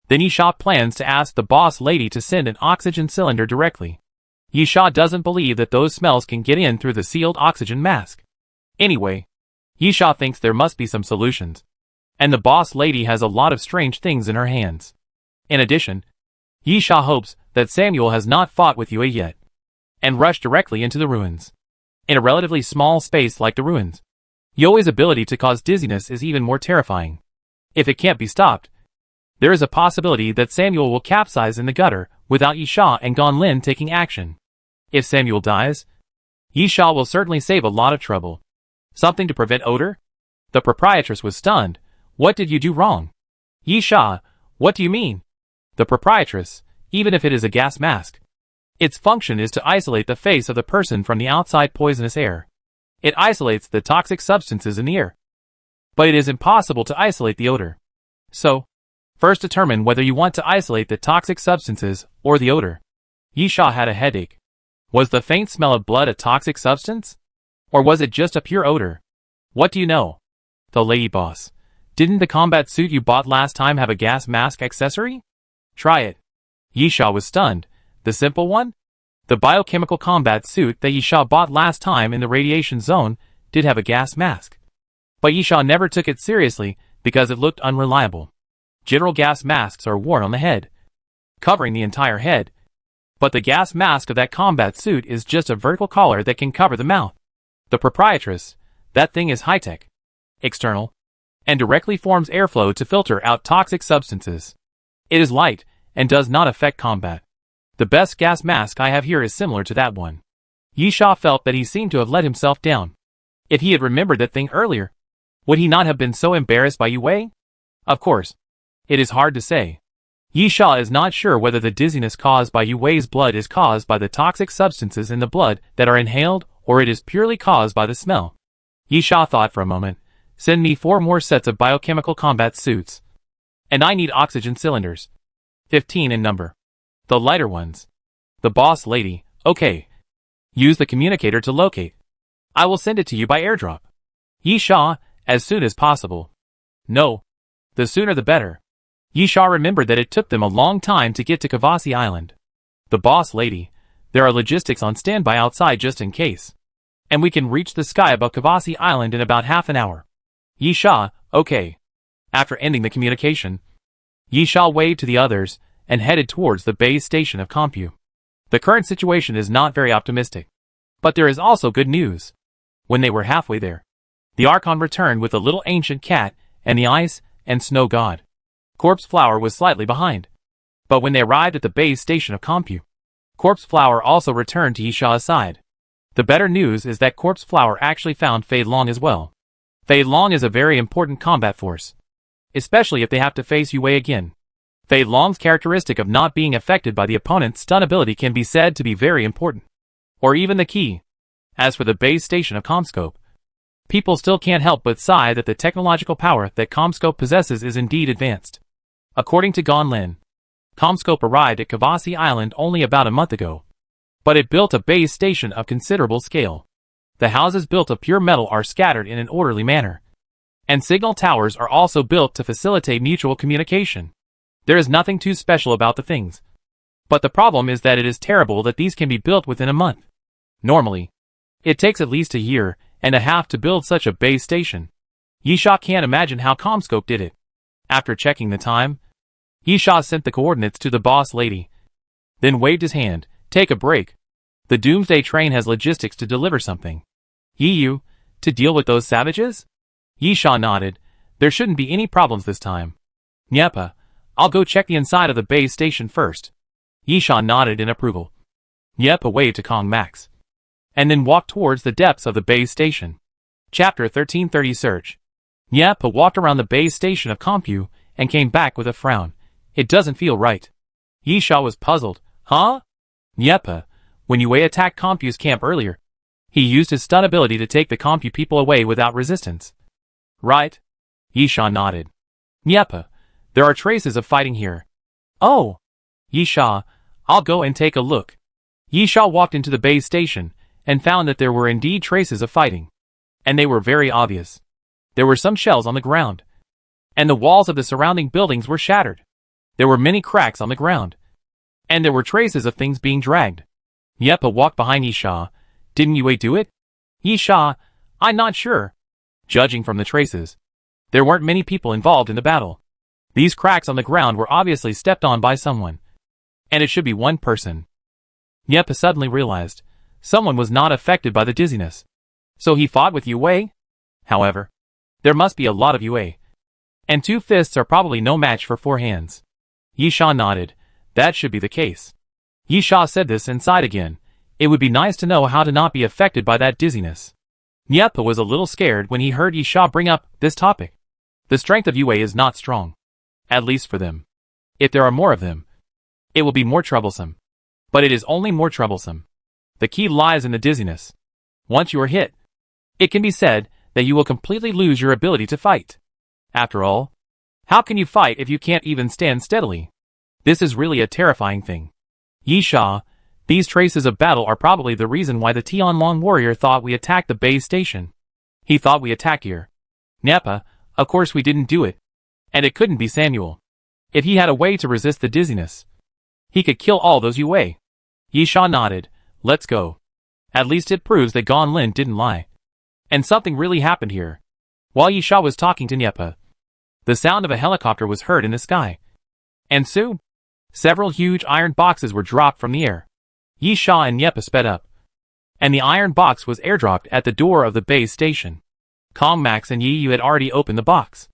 then Yi Sha plans to ask the boss lady to send an oxygen cylinder directly. Yi Sha doesn't believe that those smells can get in through the sealed oxygen mask. Anyway, Yi Sha thinks there must be some solutions, and the boss lady has a lot of strange things in her hands. In addition, Yi Sha hopes that Samuel has not fought with Yue yet, and rushed directly into the ruins. In a relatively small space like the ruins, Yoi's ability to cause dizziness is even more terrifying. If it can't be stopped, there is a possibility that Samuel will capsize in the gutter without Yi Sha and Gan Lin taking action. If Samuel dies, Yi Sha will certainly save a lot of trouble. Something to prevent odor? The proprietress was stunned. What did you do wrong? Yi Sha, what do you mean? The proprietress, even if it is a gas mask, its function is to isolate the face of the person from the outside poisonous air. It isolates the toxic substances in the air. But it is impossible to isolate the odor. So, first determine whether you want to isolate the toxic substances or the odor. Yi Sha had a headache. Was the faint smell of blood a toxic substance? Or was it just a pure odor? What do you know? The lady boss. Didn't the combat suit you bought last time have a gas mask accessory? Try it. Yi Sha was stunned. The simple one? The biochemical combat suit that Yi Sha bought last time in the radiation zone did have a gas mask. But Yi Sha never took it seriously because it looked unreliable. General gas masks are worn on the head, covering the entire head. But the gas mask of that combat suit is just a vertical collar that can cover the mouth. The proprietress, that thing is high-tech, external, and directly forms airflow to filter out toxic substances. It is light, and does not affect combat. The best gas mask I have here is similar to that one. Yi Sha felt that he seemed to have let himself down. If he had remembered that thing earlier, would he not have been so embarrassed by Yue? Of course, it is hard to say. Yi Sha is not sure whether the dizziness caused by Yue's blood is caused by the toxic substances in the blood that are inhaled, or it is purely caused by the smell. Yi Sha thought for a moment. Send me 4 more sets of biochemical combat suits. And I need oxygen cylinders. 15 in number. The lighter ones. The boss lady, okay. Use the communicator to locate. I will send it to you by airdrop. Yi Sha, as soon as possible. No. The sooner the better. Yi Sha remembered that it took them a long time to get to Kavasi Island. The boss lady, there are logistics on standby outside just in case. And we can reach the sky above Kavasi Island in about half an hour. Yi Sha, okay. After ending the communication, Yi Sha waved to the others and headed towards the base station of Compu. The current situation is not very optimistic. But there is also good news. When they were halfway there, the Archon returned with the little ancient cat and the ice and snow god. Corpse Flower was slightly behind. But when they arrived at the base station of Compu, Corpse Flower also returned to Yi Sha's side. The better news is that Corpse Flower actually found Fei Long as well. Fei Long is a very important combat force, especially if they have to face Yue again. Fei Long's characteristic of not being affected by the opponent's stun ability can be said to be very important, or even the key. As for the base station of Comscope, people still can't help but sigh that the technological power that Comscope possesses is indeed advanced. According to Gan Lin, Comscope arrived at Kavasi Island only about a month ago. but it built a base station of considerable scale. The houses built of pure metal are scattered in an orderly manner, and signal towers are also built to facilitate mutual communication. There is nothing too special about the things. But the problem is that it is terrible that these can be built within a month. Normally, it takes at least a year and a half to build such a base station. Yisha can't imagine how Comscope did it. After checking the time, Yisha sent the coordinates to the boss lady, then waved his hand. Take a break. The Doomsday train has logistics to deliver something. You, to deal with those savages? Yisha nodded. There shouldn't be any problems this time. Nyepa, I'll go check the inside of the base station first. Yisha nodded in approval. Nyepa waved to Kong Max, and then walked towards the depths of the base station. Chapter 1330 Search. Nyepa walked around the base station of Compu and came back with a frown. It doesn't feel right. Yisha was puzzled. Huh? Nyepa, when Yue attacked Compu's camp earlier, he used his stun ability to take the Compu people away without resistance. Right? Yisha nodded. Nyepa, there are traces of fighting here. Oh! Yisha, I'll go and take a look. Yisha walked into the base station and found that there were indeed traces of fighting. And they were very obvious. There were some shells on the ground, and the walls of the surrounding buildings were shattered. There were many cracks on the ground, and there were traces of things being dragged. Nyepa walked behind Yisha. Didn't Yue do it? Yisha, I'm not sure. Judging from the traces, there weren't many people involved in the battle. These cracks on the ground were obviously stepped on by someone, and it should be one person. Nyepa suddenly realized someone was not affected by the dizziness. So he fought with Yue? However, there must be a lot of Yue, and 2 fists are probably no match for 4 hands. Yisha nodded. That should be the case. Yisha said this and sighed again. It would be nice to know how to not be affected by that dizziness. Nyepa was a little scared when he heard Yisha bring up this topic. The strength of Yue is not strong. At least for them. If there are more of them, it will be more troublesome. But it is only more troublesome. The key lies in the dizziness. Once you are hit, it can be said that you will completely lose your ability to fight. After all, how can you fight if you can't even stand steadily? This is really a terrifying thing. Yisha, these traces of battle are probably the reason why the Tianlong warrior thought we attacked the base station. He thought we attacked here. Nyepa, of course we didn't do it. And it couldn't be Samuel. If he had a way to resist the dizziness, he could kill all those Yue. Yisha nodded. Let's go. At least it proves that Gon Lin didn't lie. And something really happened here. While Yisha was talking to Nyepa, the sound of a helicopter was heard in the sky. And soon, several huge iron boxes were dropped from the air. Yisha and Nyepa sped up, and the iron box was airdropped at the door of the base station. Kong Max and Yi Yu had already opened the box.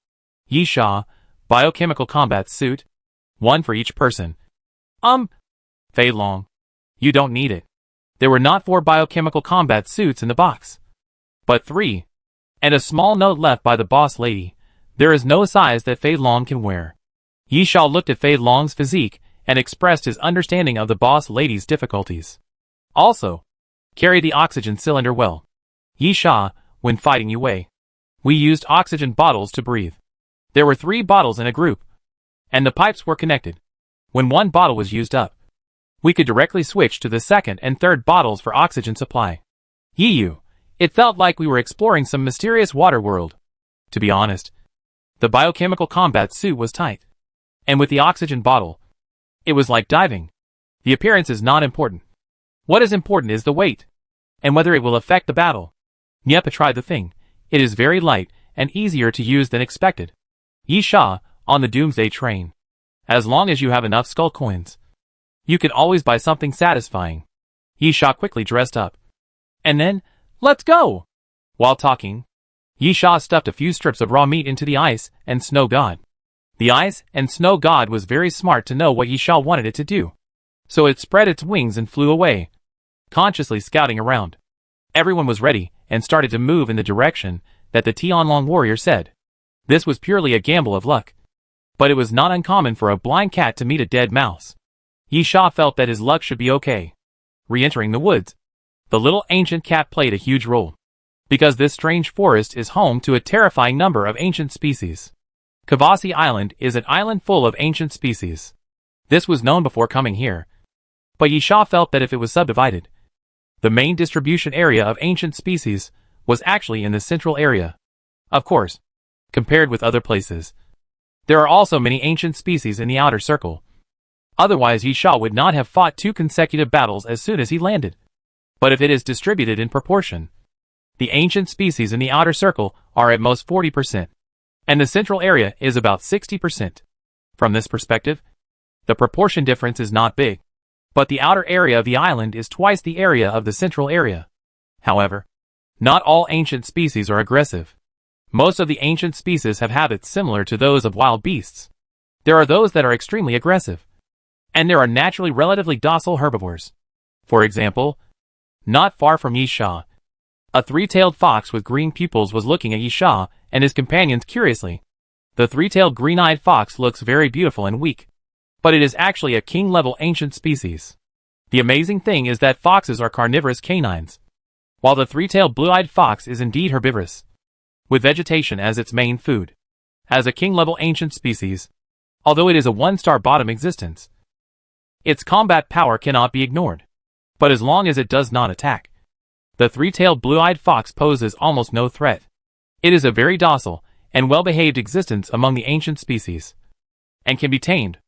Yisha, biochemical combat suit. 1 for each person. Fei Long. You don't need it. There were not 4 biochemical combat suits in the box, but 3. And a small note left by the boss lady. There is no size that Fei Long can wear. Yisha looked at Fei Long's physique and expressed his understanding of the boss lady's difficulties. Also, carry the oxygen cylinder well. Yisha, when fighting Yue, we used oxygen bottles to breathe. There were 3 bottles in a group, and the pipes were connected. When one bottle was used up, we could directly switch to the second and third bottles for oxygen supply. Yiyu, it felt like we were exploring some mysterious water world. To be honest, the biochemical combat suit was tight. And with the oxygen bottle, it was like diving. The appearance is not important. What is important is the weight, and whether it will affect the battle. Nyepa tried the thing. It is very light and easier to use than expected. Yisha, on the Doomsday train. As long as you have enough skull coins, you can always buy something satisfying. Yisha quickly dressed up. And then, let's go! While talking, Yisha stuffed a few strips of raw meat into the ice and snow god. The ice and snow god was very smart to know what Yisha wanted it to do. So it spread its wings and flew away, consciously scouting around. Everyone was ready and started to move in the direction that the Tianlong warrior said. This was purely a gamble of luck. But it was not uncommon for a blind cat to meet a dead mouse. Yisha felt that his luck should be okay. Re-entering the woods, the little ancient cat played a huge role. Because this strange forest is home to a terrifying number of ancient species. Kavasi Island is an island full of ancient species. This was known before coming here. But Yisha felt that if it was subdivided, the main distribution area of ancient species was actually in the central area. Of course, compared with other places, there are also many ancient species in the outer circle. Otherwise Yisha would not have fought 2 consecutive battles as soon as he landed. But if it is distributed in proportion, the ancient species in the outer circle are at most 40%, and the central area is about 60%. From this perspective, the proportion difference is not big, but the outer area of the island is twice the area of the central area. However, not all ancient species are aggressive. Most of the ancient species have habits similar to those of wild beasts. There are those that are extremely aggressive, and there are naturally relatively docile herbivores. For example, not far from Yisha, a 3-tailed fox with green pupils was looking at Yisha and his companions curiously. The 3-tailed green-eyed fox looks very beautiful and weak, but it is actually a king-level ancient species. The amazing thing is that foxes are carnivorous canines, while the 3-tailed blue-eyed fox is indeed herbivorous, with vegetation as its main food. As a king-level ancient species, although it is a 1-star bottom existence, its combat power cannot be ignored. But as long as it does not attack, the 3-tailed blue-eyed fox poses almost no threat. It is a very docile and well-behaved existence among the ancient species, and can be tamed,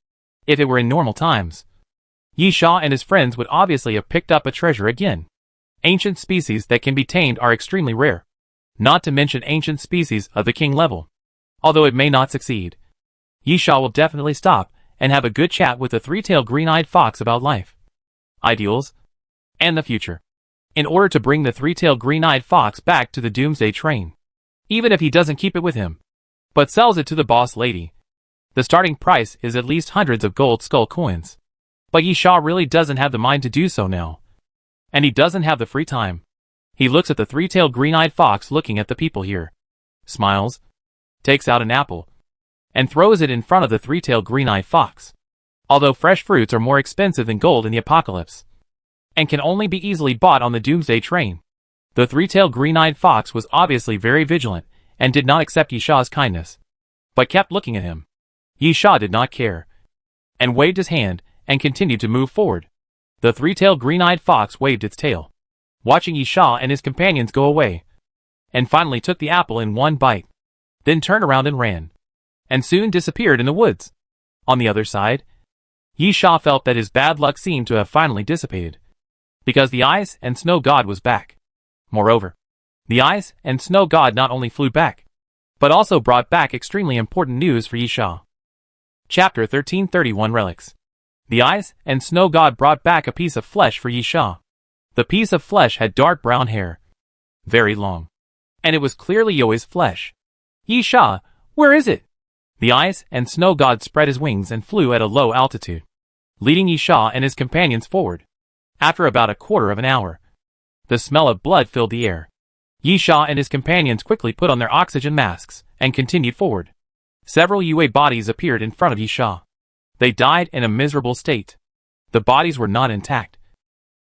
if it were in normal times. Yisha and his friends would obviously have picked up a treasure again. Ancient species that can be tamed are extremely rare, not to mention ancient species of the king level. Although it may not succeed, Yisha will definitely stop and have a good chat with the 3-tailed green-eyed fox about life, ideals, and the future, in order to bring the 3-tailed green-eyed fox back to the Doomsday train, even if he doesn't keep it with him, but sells it to the boss lady. The starting price is at least hundreds of gold skull coins. But Yisha really doesn't have the mind to do so now, and he doesn't have the free time. He looks at the 3-tailed green-eyed fox looking at the people here, smiles, takes out an apple, and throws it in front of the 3-tailed green-eyed fox. Although fresh fruits are more expensive than gold in the apocalypse, and can only be easily bought on the Doomsday train, the 3-tailed green-eyed fox was obviously very vigilant and did not accept Yisha's kindness, but kept looking at him. Yisha did not care, and waved his hand and continued to move forward. The 3-tailed green-eyed fox waved its tail, watching Yisha and his companions go away, and finally took the apple in one bite, then turned around and ran, and soon disappeared in the woods. On the other side, Yisha felt that his bad luck seemed to have finally dissipated, because the ice and snow god was back. Moreover, the ice and snow god not only flew back, but also brought back extremely important news for Yisha. Chapter 1331 Relics. The ice and snow god brought back a piece of flesh for Yisha. The piece of flesh had dark brown hair, very long, and it was clearly Yoi's flesh. Yisha, where is it? The ice and snow god spread his wings and flew at a low altitude, leading Yisha and his companions forward. After about a quarter of an hour, the smell of blood filled the air. Yisha and his companions quickly put on their oxygen masks and continued forward. Several Yue bodies appeared in front of Yisha. They died in a miserable state. The bodies were not intact,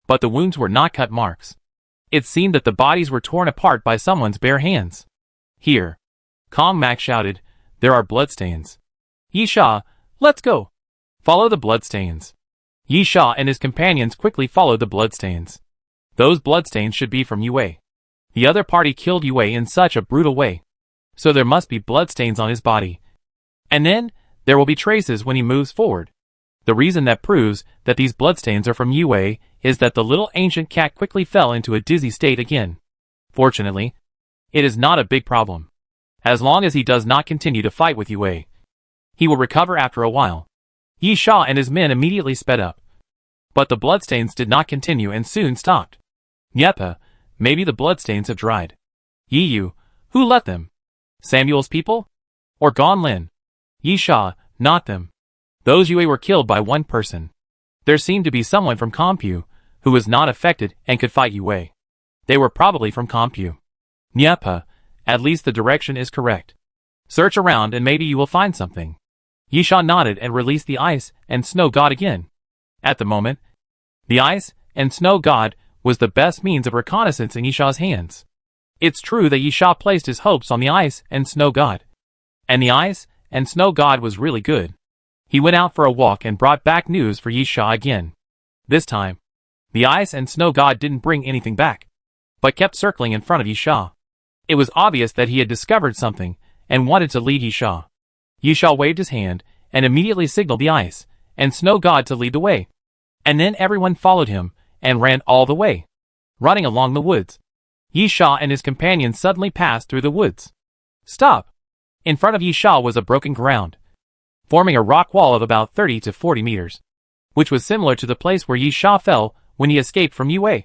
but the wounds were not cut marks. It seemed that the bodies were torn apart by someone's bare hands. Here, Kong Mak shouted, there are bloodstains. Yisha, let's go. Follow the bloodstains. Yisha and his companions quickly followed the bloodstains. Those bloodstains should be from Yue. The other party killed Yue in such a brutal way, so there must be bloodstains on his body. And then, there will be traces when he moves forward. The reason that proves that these bloodstains are from Yue is that the little ancient cat quickly fell into a dizzy state again. Fortunately, it is not a big problem. As long as he does not continue to fight with Yue, he will recover after a while. Yisha and his men immediately sped up. But the bloodstains did not continue and soon stopped. Yepa, maybe the bloodstains have dried. Yiyu, who let them? Samuel's people? Or Gonlin? Yisha, not them. Those Yue were killed by one person. There seemed to be someone from Compu, who was not affected and could fight Yue. They were probably from Compu. Yepa, at least the direction is correct. Search around and maybe you will find something. Yisha nodded and released the ice and snow god again. At the moment, the ice and snow god was the best means of reconnaissance in Yisha's hands. It's true that Yisha placed his hopes on the ice and snow god, and the ice and snow god was really good. He went out for a walk and brought back news for Yisha again. This time, the ice and snow god didn't bring anything back, but kept circling in front of Yisha. It was obvious that he had discovered something and wanted to lead Yisha. Yisha waved his hand and immediately signaled the ice and snow god to lead the way. And then everyone followed him and ran all the way, running along the woods. Yisha and his companions suddenly passed through the woods. Stop! In front of Yisha was a broken ground, forming a rock wall of about 30 to 40 meters, which was similar to the place where Yisha fell when he escaped from Yue.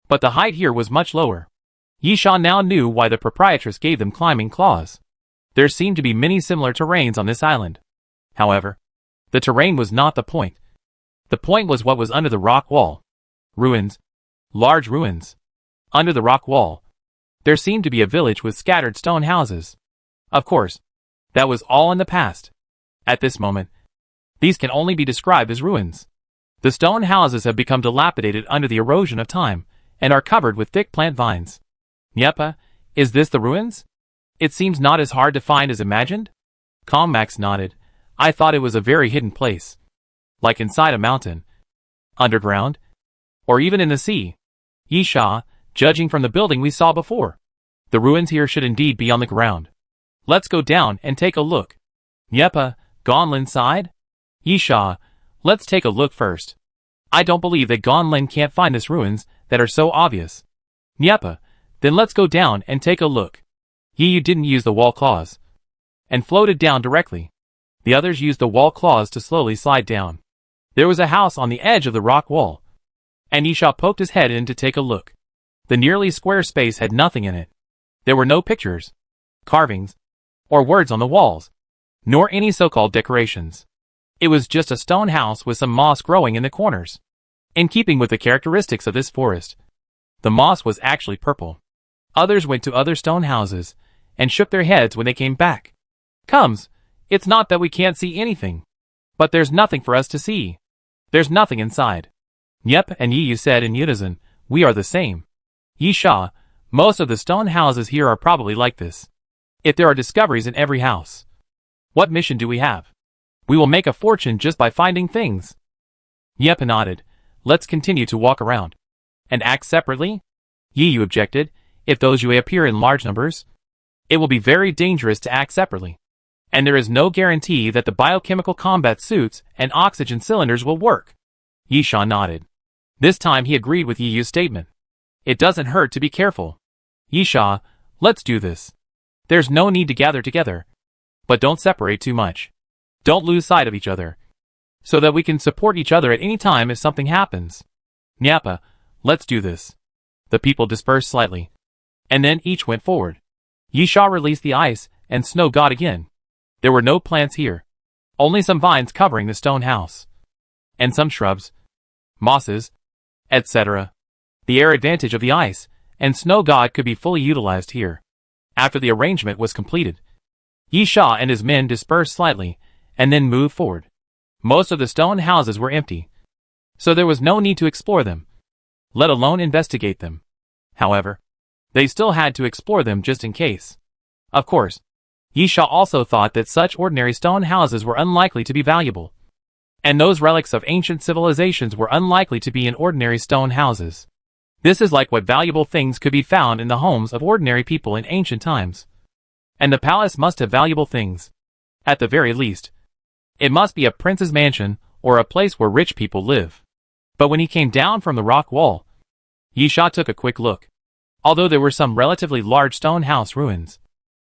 But the height here was much lower. Yisha now knew why the proprietress gave them climbing claws. There seemed to be many similar terrains on this island. However, the terrain was not the point. The point was what was under the rock wall. Ruins. Large ruins. Under the rock wall, there seemed to be a village with scattered stone houses. Of course, that was all in the past. At this moment, these can only be described as ruins. The stone houses have become dilapidated under the erosion of time, and are covered with thick plant vines. Yepa, is this the ruins? It seems not as hard to find as imagined? Max nodded. I thought it was a very hidden place. Like inside a mountain. Underground? Or even in the sea. Yisha, judging from the building we saw before, the ruins here should indeed be on the ground. Let's go down and take a look. Yepa, Gonlin sighed. Yisha, let's take a look first. I don't believe that Gonlin can't find this ruins that are so obvious. Yepa, then let's go down and take a look. Yiyu didn't use the wall claws and floated down directly. The others used the wall claws to slowly slide down. There was a house on the edge of the rock wall, and Yisha poked his head in to take a look. The nearly square space had nothing in it. There were no pictures, carvings, or words on the walls, nor any so-called decorations. It was just a stone house with some moss growing in the corners. In keeping with the characteristics of this forest, the moss was actually purple. Others went to other stone houses and shook their heads when they came back. Comes, it's not that we can't see anything, but there's nothing for us to see. There's nothing inside. Yep, and Yiyu said in unison, we are the same. Yisha, most of the stone houses here are probably like this. If there are discoveries in every house, what mission do we have? We will make a fortune just by finding things. Yep nodded. Let's continue to walk around. And act separately? Yiyu objected. If those Yue appear in large numbers, it will be very dangerous to act separately. And there is no guarantee that the biochemical combat suits and oxygen cylinders will work. Yisha nodded. This time he agreed with Yiyu's statement. It doesn't hurt to be careful. Yisha, let's do this. There's no need to gather together. But don't separate too much. Don't lose sight of each other, so that we can support each other at any time if something happens. Nyapa, let's do this. The people dispersed slightly, and then each went forward. Yisha released the ice and snow god again. There were no plants here, only some vines covering the stone house, and some shrubs, mosses, etc. The air advantage of the ice and snow god could be fully utilized here. After the arrangement was completed, Yisha and his men dispersed slightly and then moved forward. Most of the stone houses were empty, so there was no need to explore them, let alone investigate them. However, they still had to explore them just in case. Of course, Yisha also thought that such ordinary stone houses were unlikely to be valuable, and those relics of ancient civilizations were unlikely to be in ordinary stone houses. This is like what valuable things could be found in the homes of ordinary people in ancient times. And the palace must have valuable things. At the very least, it must be a prince's mansion or a place where rich people live. But when he came down from the rock wall, Yisha took a quick look. Although there were some relatively large stone house ruins,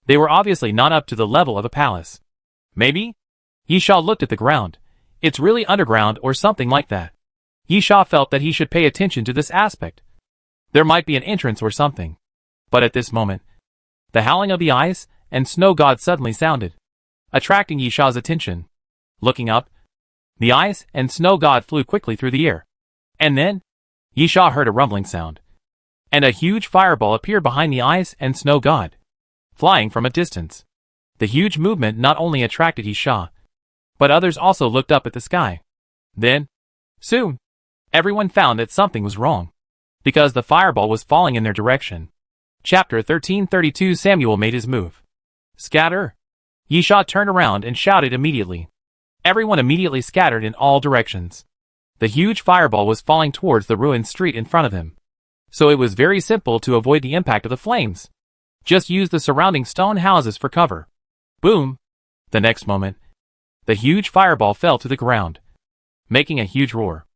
they were obviously not up to the level of a palace. Maybe? Yisha looked at the ground. It's really underground or something like that. Yisha felt that he should pay attention to this aspect. There might be an entrance or something. But at this moment, the howling of the ice and snow god suddenly sounded, attracting Yisha's attention. Looking up, the ice and snow god flew quickly through the air. And then, Yisha heard a rumbling sound, and a huge fireball appeared behind the ice and snow god, flying from a distance. The huge movement not only attracted Yisha, but others also looked up at the sky. Then, soon, everyone found that something was wrong, because the fireball was falling in their direction. Chapter 1332. Samuel made his move. Scatter! Yisha turned around and shouted immediately. Everyone immediately scattered in all directions. The huge fireball was falling towards the ruined street in front of him. So it was very simple to avoid the impact of the flames. Just use the surrounding stone houses for cover. Boom! The next moment, the huge fireball fell to the ground, making a huge roar.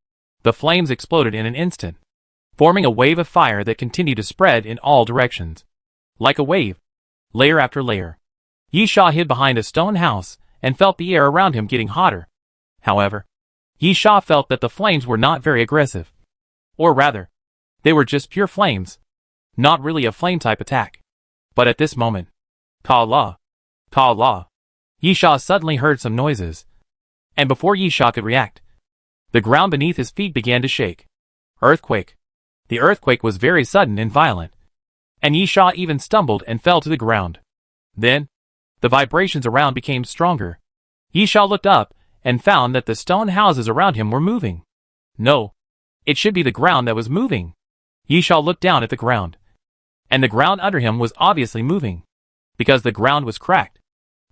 The flames exploded in an instant, forming a wave of fire that continued to spread in all directions. Like a wave, layer after layer. Yisha hid behind a stone house and felt the air around him getting hotter. However, Yisha felt that the flames were not very aggressive. Or rather, they were just pure flames. Not really a flame-type attack. But at this moment, Ka-la, Ka-la, Yisha suddenly heard some noises. And before Yisha could react, the ground beneath his feet began to shake. Earthquake. The earthquake was very sudden and violent. And Yisha even stumbled and fell to the ground. Then, the vibrations around became stronger. Yisha looked up and found that the stone houses around him were moving. No, it should be the ground that was moving. Yisha looked down at the ground. And the ground under him was obviously moving, because the ground was cracked.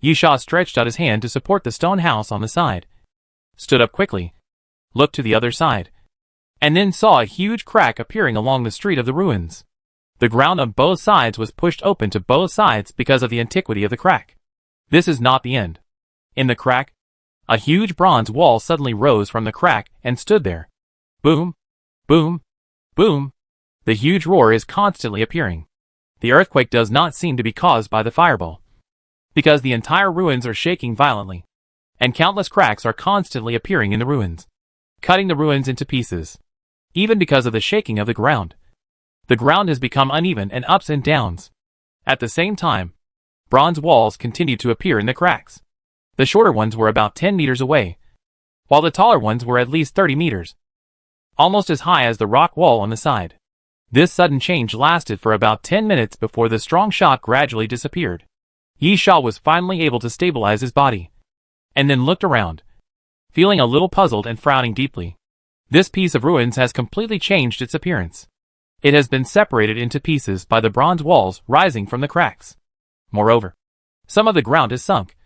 Yisha stretched out his hand to support the stone house on the side, stood up quickly, looked to the other side, and then saw a huge crack appearing along the street of the ruins. The ground on both sides was pushed open to both sides because of the antiquity of the crack. This is not the end. In the crack, a huge bronze wall suddenly rose from the crack and stood there. Boom, boom, boom. The huge roar is constantly appearing. The earthquake does not seem to be caused by the fireball, because the entire ruins are shaking violently, and countless cracks are constantly appearing in the ruins, cutting the ruins into pieces. Even because of the shaking of the ground has become uneven and ups and downs. At the same time, bronze walls continued to appear in the cracks. The shorter ones were about 10 meters away, while the taller ones were at least 30 meters, almost as high as the rock wall on the side. This sudden change lasted for about 10 minutes before the strong shock gradually disappeared. Yisha was finally able to stabilize his body, and then looked around, feeling a little puzzled and frowning deeply. This piece of ruins has completely changed its appearance. It has been separated into pieces by the bronze walls rising from the cracks. Moreover, some of the ground is sunk,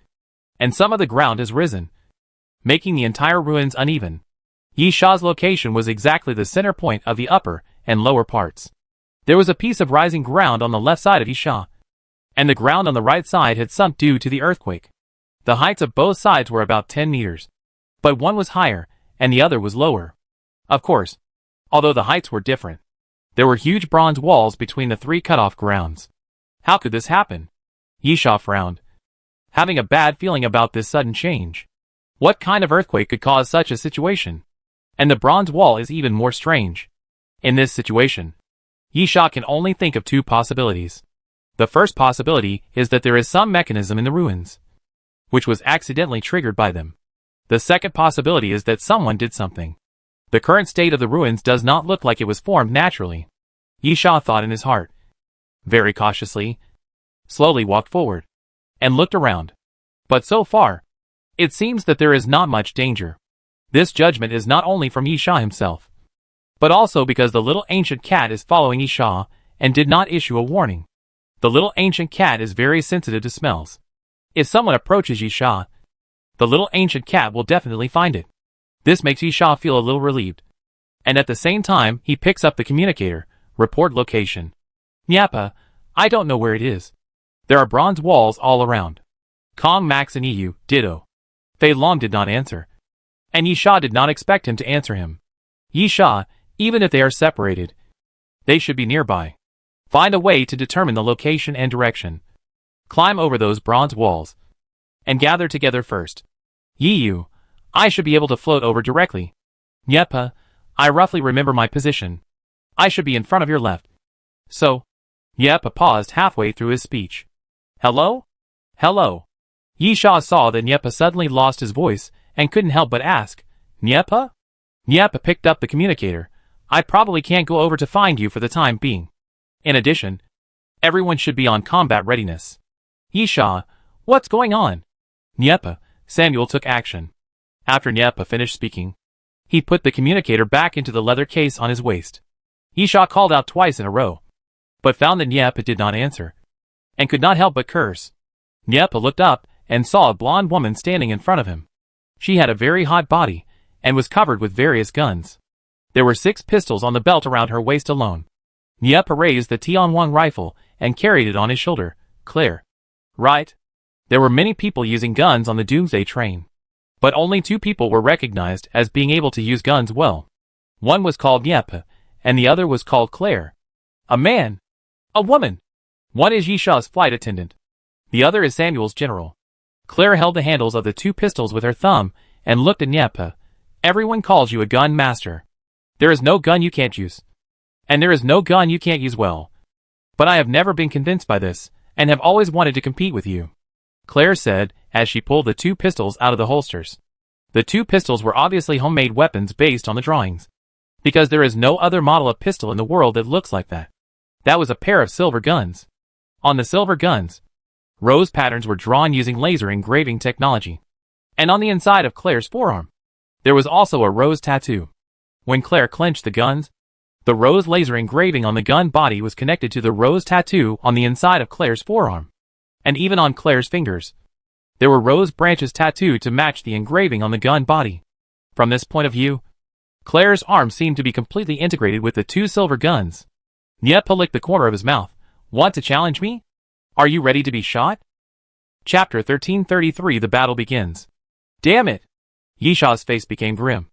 and some of the ground has risen, making the entire ruins uneven. Yisha's location was exactly the center point of the upper and lower parts. There was a piece of rising ground on the left side of Yisha, and the ground on the right side had sunk due to the earthquake. The heights of both sides were about 10 meters, but one was higher and the other was lower. Of course, although the heights were different, there were huge bronze walls between the three cut-off grounds. How could this happen? Yisha frowned, having a bad feeling about this sudden change. What kind of earthquake could cause such a situation? And the bronze wall is even more strange. In this situation, Yisha can only think of two possibilities. The first possibility is that there is some mechanism in the ruins, which was accidentally triggered by them. The second possibility is that someone did something. The current state of the ruins does not look like it was formed naturally. Yisha thought in his heart. Very cautiously, slowly walked forward, and looked around. But so far, it seems that there is not much danger. This judgment is not only from Yisha himself, but also because the little ancient cat is following Yisha and did not issue a warning. The little ancient cat is very sensitive to smells. If someone approaches Yisha, the little ancient cat will definitely find it. This makes Yisha feel a little relieved. And at the same time, he picks up the communicator, report location. Nyapa, I don't know where it is. There are bronze walls all around. Kong, Max and EU, ditto. Fei Long did not answer, and Yisha did not expect him to answer him. Yisha, even if they are separated, they should be nearby. Find a way to determine the location and direction. Climb over those bronze walls, and gather together first. Yiyu, I should be able to float over directly. Nyepa, I roughly remember my position. I should be in front of your left. So, Nyepa paused halfway through his speech. Hello? Hello. Yisha saw that Nyepa suddenly lost his voice and couldn't help but ask, Nyepa? Nyepa picked up the communicator. I probably can't go over to find you for the time being. In addition, everyone should be on combat readiness. Yisha, what's going on? Nyepa, Samuel took action. After Nyepa finished speaking, he put the communicator back into the leather case on his waist. Yisha called out twice in a row, but found that Nyepa did not answer, and could not help but curse. Nyepa looked up and saw a blonde woman standing in front of him. She had a very hot body, and was covered with various guns. There were 6 pistols on the belt around her waist alone. Nieppe raised the T-1 rifle and carried it on his shoulder. Claire. Right? There were many people using guns on the Doomsday train. But only 2 people were recognized as being able to use guns well. One was called Nieppe, and the other was called Claire. A man. A woman. One is Yisha's flight attendant. The other is Samuel's general. Claire held the handles of the 2 pistols with her thumb and looked at Nieppe. Everyone calls you a gun master. There is no gun you can't use. And there is no gun you can't use well. But I have never been convinced by this, and have always wanted to compete with you, Claire said as she pulled the 2 pistols out of the holsters. The 2 pistols were obviously homemade weapons based on the drawings. Because there is no other model of pistol in the world that looks like that. That was a pair of silver guns. On the silver guns, rose patterns were drawn using laser engraving technology. And on the inside of Claire's forearm, there was also a rose tattoo. When Claire clenched the guns, the rose laser engraving on the gun body was connected to the rose tattoo on the inside of Claire's forearm. And even on Claire's fingers, there were rose branches tattooed to match the engraving on the gun body. From this point of view, Claire's arm seemed to be completely integrated with the 2 silver guns. Nieppe licked the corner of his mouth. Want to challenge me? Are you ready to be shot? Chapter 1333. The battle begins. Damn it! Yisha's face became grim.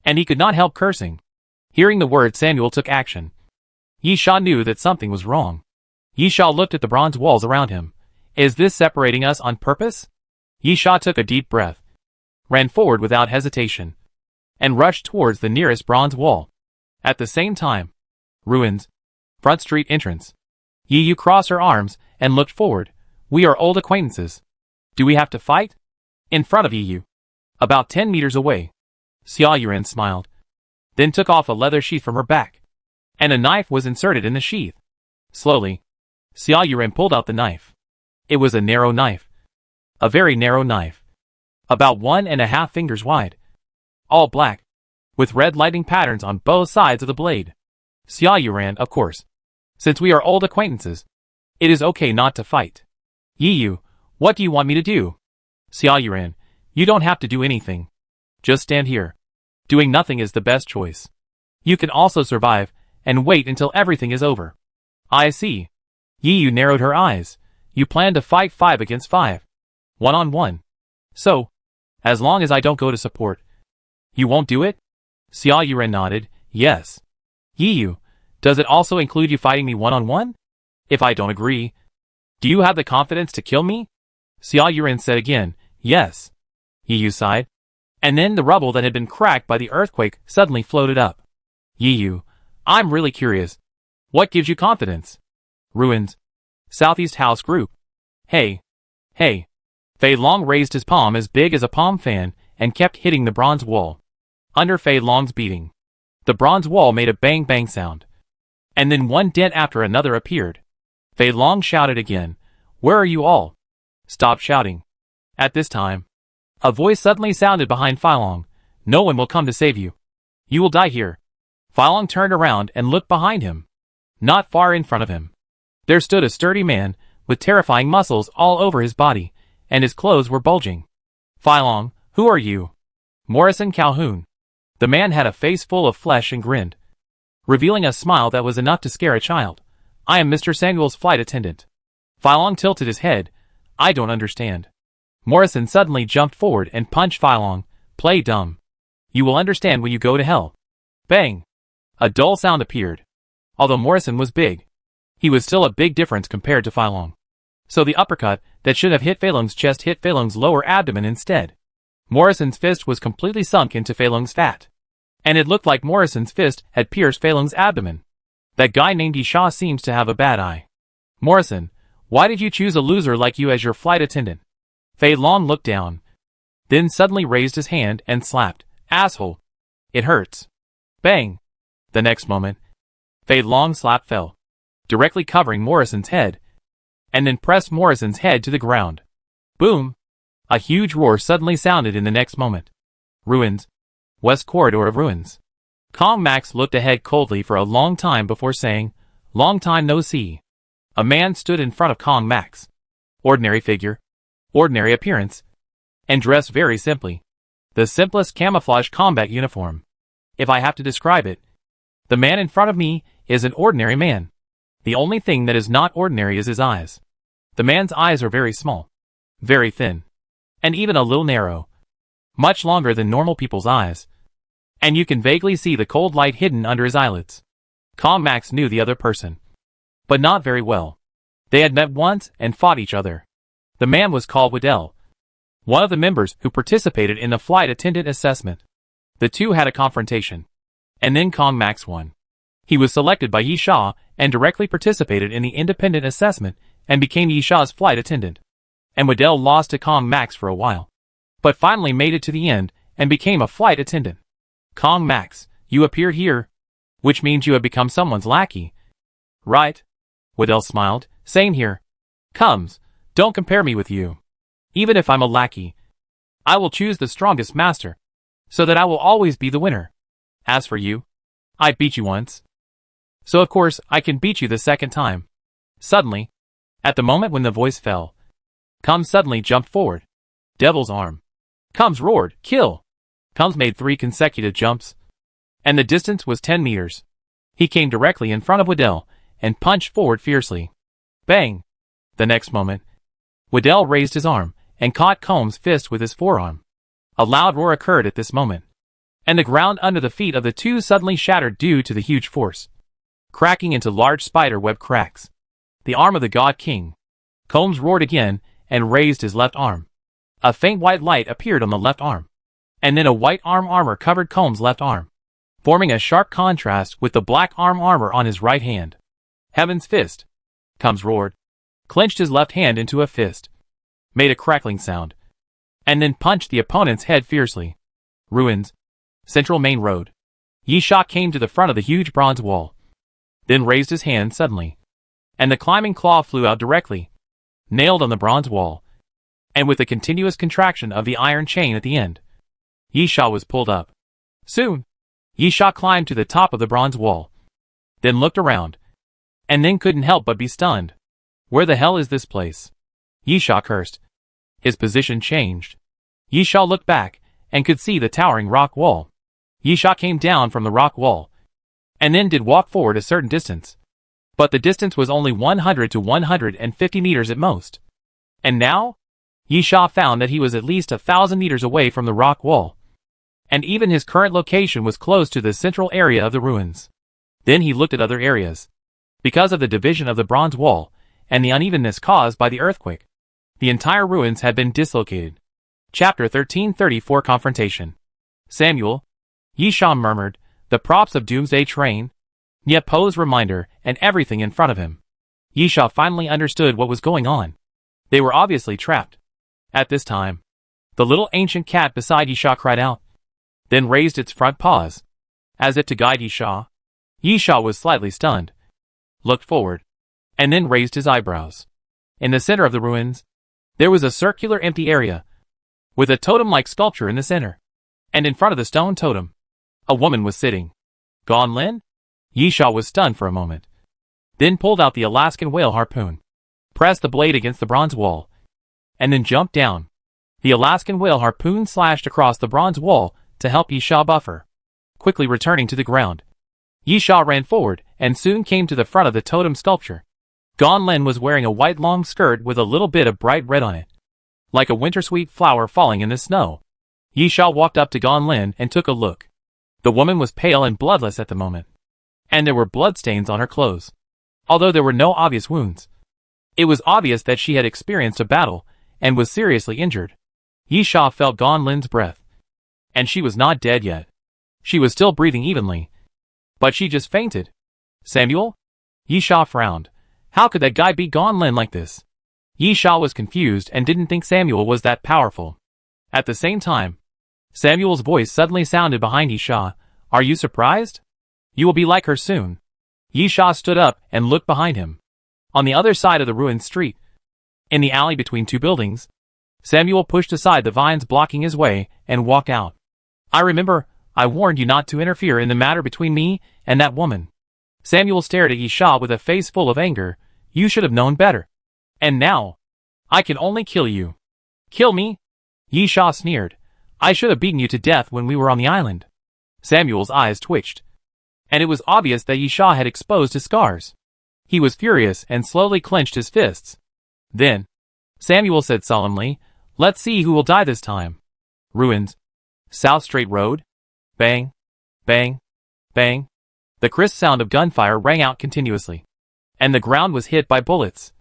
And he could not help cursing. Hearing the word, Samuel took action. Yisha knew that something was wrong. Yisha looked at the bronze walls around him. Is this separating us on purpose? Yisha took a deep breath, ran forward without hesitation, and rushed towards the nearest bronze wall. At the same time, ruins, front street entrance. Yiyu crossed her arms and looked forward. We are old acquaintances. Do we have to fight? In front of Yiyu, about 10 meters away, Xia Yuren smiled, then took off a leather sheath from her back, and a knife was inserted in the sheath. Slowly, Xia Yuren pulled out the knife. It was a narrow knife. A very narrow knife. About 1.5 fingers wide. All black, with red lighting patterns on both sides of the blade. Xia Yuren, of course. Since we are old acquaintances, it is okay not to fight. Yiyu, what do you want me to do? Xia Yuren, you don't have to do anything. Just stand here. Doing nothing is the best choice. You can also survive, and wait until everything is over. I see. Yiyu narrowed her eyes. You plan to fight 5 against 5. 1-on-1. So, as long as I don't go to support, you won't do it? Xia Yuren nodded. Yes. Yiyu, does it also include you fighting me 1-on-1? If I don't agree, do you have the confidence to kill me? Xia Yuren said again. Yes. Yiyu sighed. And then the rubble that had been cracked by the earthquake suddenly floated up. Yiyu, I'm really curious. What gives you confidence? Ruins. Southeast House Group. Hey. Hey. Fei Long raised his palm as big as a palm fan and kept hitting the bronze wall. Under Fei Long's beating, the bronze wall made a bang-bang sound. And then one dent after another appeared. Fei Long shouted again. Where are you all? Stop shouting. At this time, a voice suddenly sounded behind Fei Long. No one will come to save you. You will die here. Fei Long turned around and looked behind him. Not far in front of him, there stood a sturdy man with terrifying muscles all over his body, and his clothes were bulging. Fei Long, who are you? Morrison Calhoun. The man had a face full of flesh and grinned, revealing a smile that was enough to scare a child. I am Mr. Samuel's flight attendant. Fei Long tilted his head. I don't understand. Morrison suddenly jumped forward and punched Fei Long. Play dumb. You will understand when you go to hell. Bang! A dull sound appeared. Although Morrison was big, he was still a big difference compared to Fei Long. So the uppercut that should have hit Fei Long's chest hit Fei Long's lower abdomen instead. Morrison's fist was completely sunk into Fei Long's fat. And it looked like Morrison's fist had pierced Fei Long's abdomen. That guy named Yisha seems to have a bad eye. Morrison, why did you choose a loser like you as your flight attendant? Fei Long looked down, then suddenly raised his hand and slapped. Asshole. It hurts. Bang. The next moment, Fei Long's slap fell, directly covering Morrison's head, and then pressed Morrison's head to the ground. Boom! A huge roar suddenly sounded in the next moment. Ruins. West Corridor of Ruins. Kong Max looked ahead coldly for a long time before saying, Long time no see. A man stood in front of Kong Max. Ordinary figure, ordinary appearance, and dressed very simply. The simplest camouflage combat uniform. If I have to describe it, the man in front of me is an ordinary man. The only thing that is not ordinary is his eyes. The man's eyes are very small, very thin, and even a little narrow, much longer than normal people's eyes, and you can vaguely see the cold light hidden under his eyelids. Kong Max knew the other person, but not very well. They had met once and fought each other. The man was called Waddell, one of the members who participated in the flight attendant assessment. The two had a confrontation, and then Kong Max won. He was selected by Yisha and directly participated in the independent assessment and became Yisha's flight attendant. And Waddell lost to Kong Max for a while, but finally made it to the end and became a flight attendant. Kong Max, you appear here, which means you have become someone's lackey. Right? Waddell smiled. Same here. Comes, don't compare me with you. Even if I'm a lackey, I will choose the strongest master, so that I will always be the winner. As for you, I beat you once, so of course I can beat you the second time. Suddenly, at the moment when the voice fell, Combs suddenly jumped forward. Devil's arm. Combs roared, kill! Combs made 3 consecutive jumps, and the distance was 10 meters. He came directly in front of Waddell and punched forward fiercely. Bang! The next moment, Waddell raised his arm and caught Combs' fist with his forearm. A loud roar occurred at this moment, and the ground under the feet of the two suddenly shattered due to the huge force, cracking into large spider web cracks. The arm of the God King. Combs roared again and raised his left arm. A faint white light appeared on the left arm, and then a white armor covered Combs' left arm, forming a sharp contrast with the black armor on his right hand. Heaven's fist! Combs roared, clenched his left hand into a fist, made a crackling sound, and then punched the opponent's head fiercely. Ruins. Central Main Road. Yisha came to the front of the huge bronze wall, then raised his hand suddenly, and the climbing claw flew out directly, nailed on the bronze wall, and with a continuous contraction of the iron chain at the end, Yisha was pulled up. Soon, Yisha climbed to the top of the bronze wall, then looked around, and then couldn't help but be stunned. Where the hell is this place? Yisha cursed. His position changed. Yisha looked back and could see the towering rock wall. Yisha came down from the rock wall, and then did walk forward a certain distance. But the distance was only 100 to 150 meters at most. And now, Yisha found that he was at least 1,000 meters away from the rock wall, and even his current location was close to the central area of the ruins. Then he looked at other areas. Because of the division of the bronze wall, and the unevenness caused by the earthquake, the entire ruins had been dislocated. Chapter 1334 Confrontation. Samuel, Yisha murmured, the props of Doomsday train, Nyepo's reminder, and everything in front of him. Yisha finally understood what was going on. They were obviously trapped. At this time, the little ancient cat beside Yisha cried out, then raised its front paws, as if to guide Yisha. Yisha was slightly stunned, looked forward, and then raised his eyebrows. In the center of the ruins, there was a circular empty area, with a totem-like sculpture in the center, and in front of the stone totem, a woman was sitting. Gon Lin? Yisha was stunned for a moment, then pulled out the Alaskan whale harpoon, pressed the blade against the bronze wall, and then jumped down. The Alaskan whale harpoon slashed across the bronze wall to help Yisha buffer, quickly returning to the ground. Yisha ran forward and soon came to the front of the totem sculpture. Gon Lin was wearing a white long skirt with a little bit of bright red on it, like a wintersweet flower falling in the snow. Yisha walked up to Gon Lin and took a look. The woman was pale and bloodless at the moment, and there were bloodstains on her clothes, although there were no obvious wounds. It was obvious that she had experienced a battle and was seriously injured. Yisha felt Gon Lin's breath, and she was not dead yet. She was still breathing evenly, but she just fainted. Samuel? Yisha frowned. How could that guy beat Gon Lin like this? Yisha was confused and didn't think Samuel was that powerful. At the same time, Samuel's voice suddenly sounded behind Yisha. Are you surprised? You will be like her soon. Yisha stood up and looked behind him. On the other side of the ruined street, in the alley between two buildings, Samuel pushed aside the vines blocking his way and walked out. I remember, I warned you not to interfere in the matter between me and that woman. Samuel stared at Yisha with a face full of anger. You should have known better. And now, I can only kill you. Kill me? Yisha sneered. I should have beaten you to death when we were on the island. Samuel's eyes twitched, and it was obvious that Yisha had exposed his scars. He was furious and slowly clenched his fists. Then, Samuel said solemnly, "Let's see who will die this time." Ruins. South Straight Road. Bang, bang, bang. The crisp sound of gunfire rang out continuously, and the ground was hit by bullets,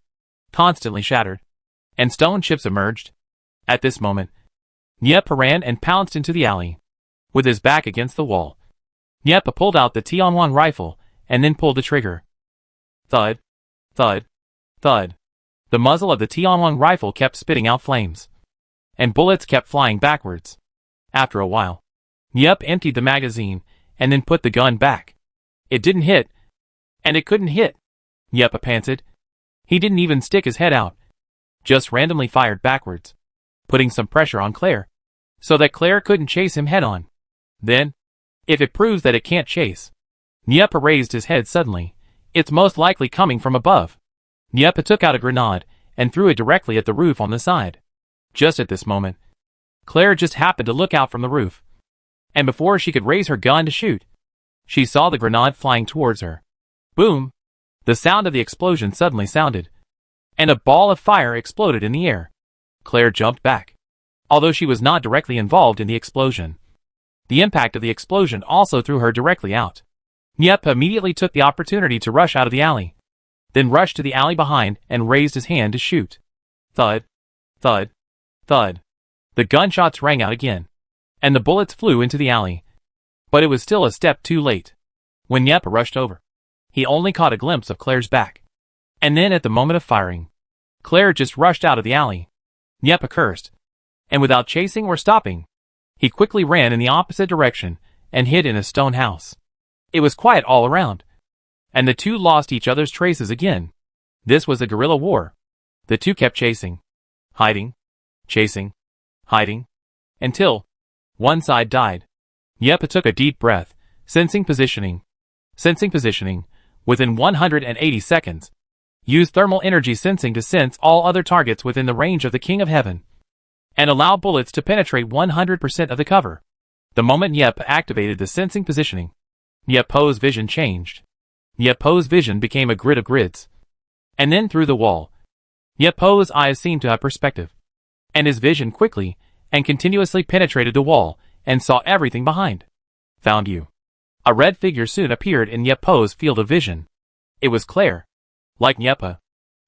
constantly shattered, and stone chips emerged. At this moment, Nyepa ran and pounced into the alley. With his back against the wall, Nyepa pulled out the T-on-1 rifle and then pulled the trigger. Thud, thud, thud. The muzzle of the T-on-1 rifle kept spitting out flames, and bullets kept flying backwards. After a while, Nyepa emptied the magazine and then put the gun back. It didn't hit, and it couldn't hit. Nyepa panted. He didn't even stick his head out, just randomly fired backwards, putting some pressure on Claire, so that Claire couldn't chase him head-on. Then, if it proves that it can't chase, Nyepa raised his head suddenly. It's most likely coming from above. Nyepa took out a grenade and threw it directly at the roof on the side. Just at this moment, Claire just happened to look out from the roof, and before she could raise her gun to shoot, she saw the grenade flying towards her. Boom! The sound of the explosion suddenly sounded, and a ball of fire exploded in the air. Claire jumped back, although she was not directly involved in the explosion. The impact of the explosion also threw her directly out. Nyepa immediately took the opportunity to rush out of the alley, then rushed to the alley behind and raised his hand to shoot. Thud, thud, thud. The gunshots rang out again, and the bullets flew into the alley. But it was still a step too late. When Nyepa rushed over, he only caught a glimpse of Claire's back. And then at the moment of firing, Claire just rushed out of the alley. Nyepa cursed, and without chasing or stopping, he quickly ran in the opposite direction and hid in a stone house. It was quiet all around, and the two lost each other's traces again. This was a guerrilla war. The two kept chasing, hiding, chasing, hiding, until one side died. Nyepa took a deep breath, sensing positioning. Sensing positioning, within 180 seconds. Use thermal energy sensing to sense all other targets within the range of the King of Heaven, and allow bullets to penetrate 100% of the cover. The moment Nyepa activated the sensing positioning, Nyepa's vision changed. Nyepa's vision became a grid of grids. And then through the wall, Nyepa's eyes seemed to have perspective, and his vision quickly and continuously penetrated the wall and saw everything behind. Found you. A red figure soon appeared in Nyepa's field of vision. It was Claire. Like Nyepa,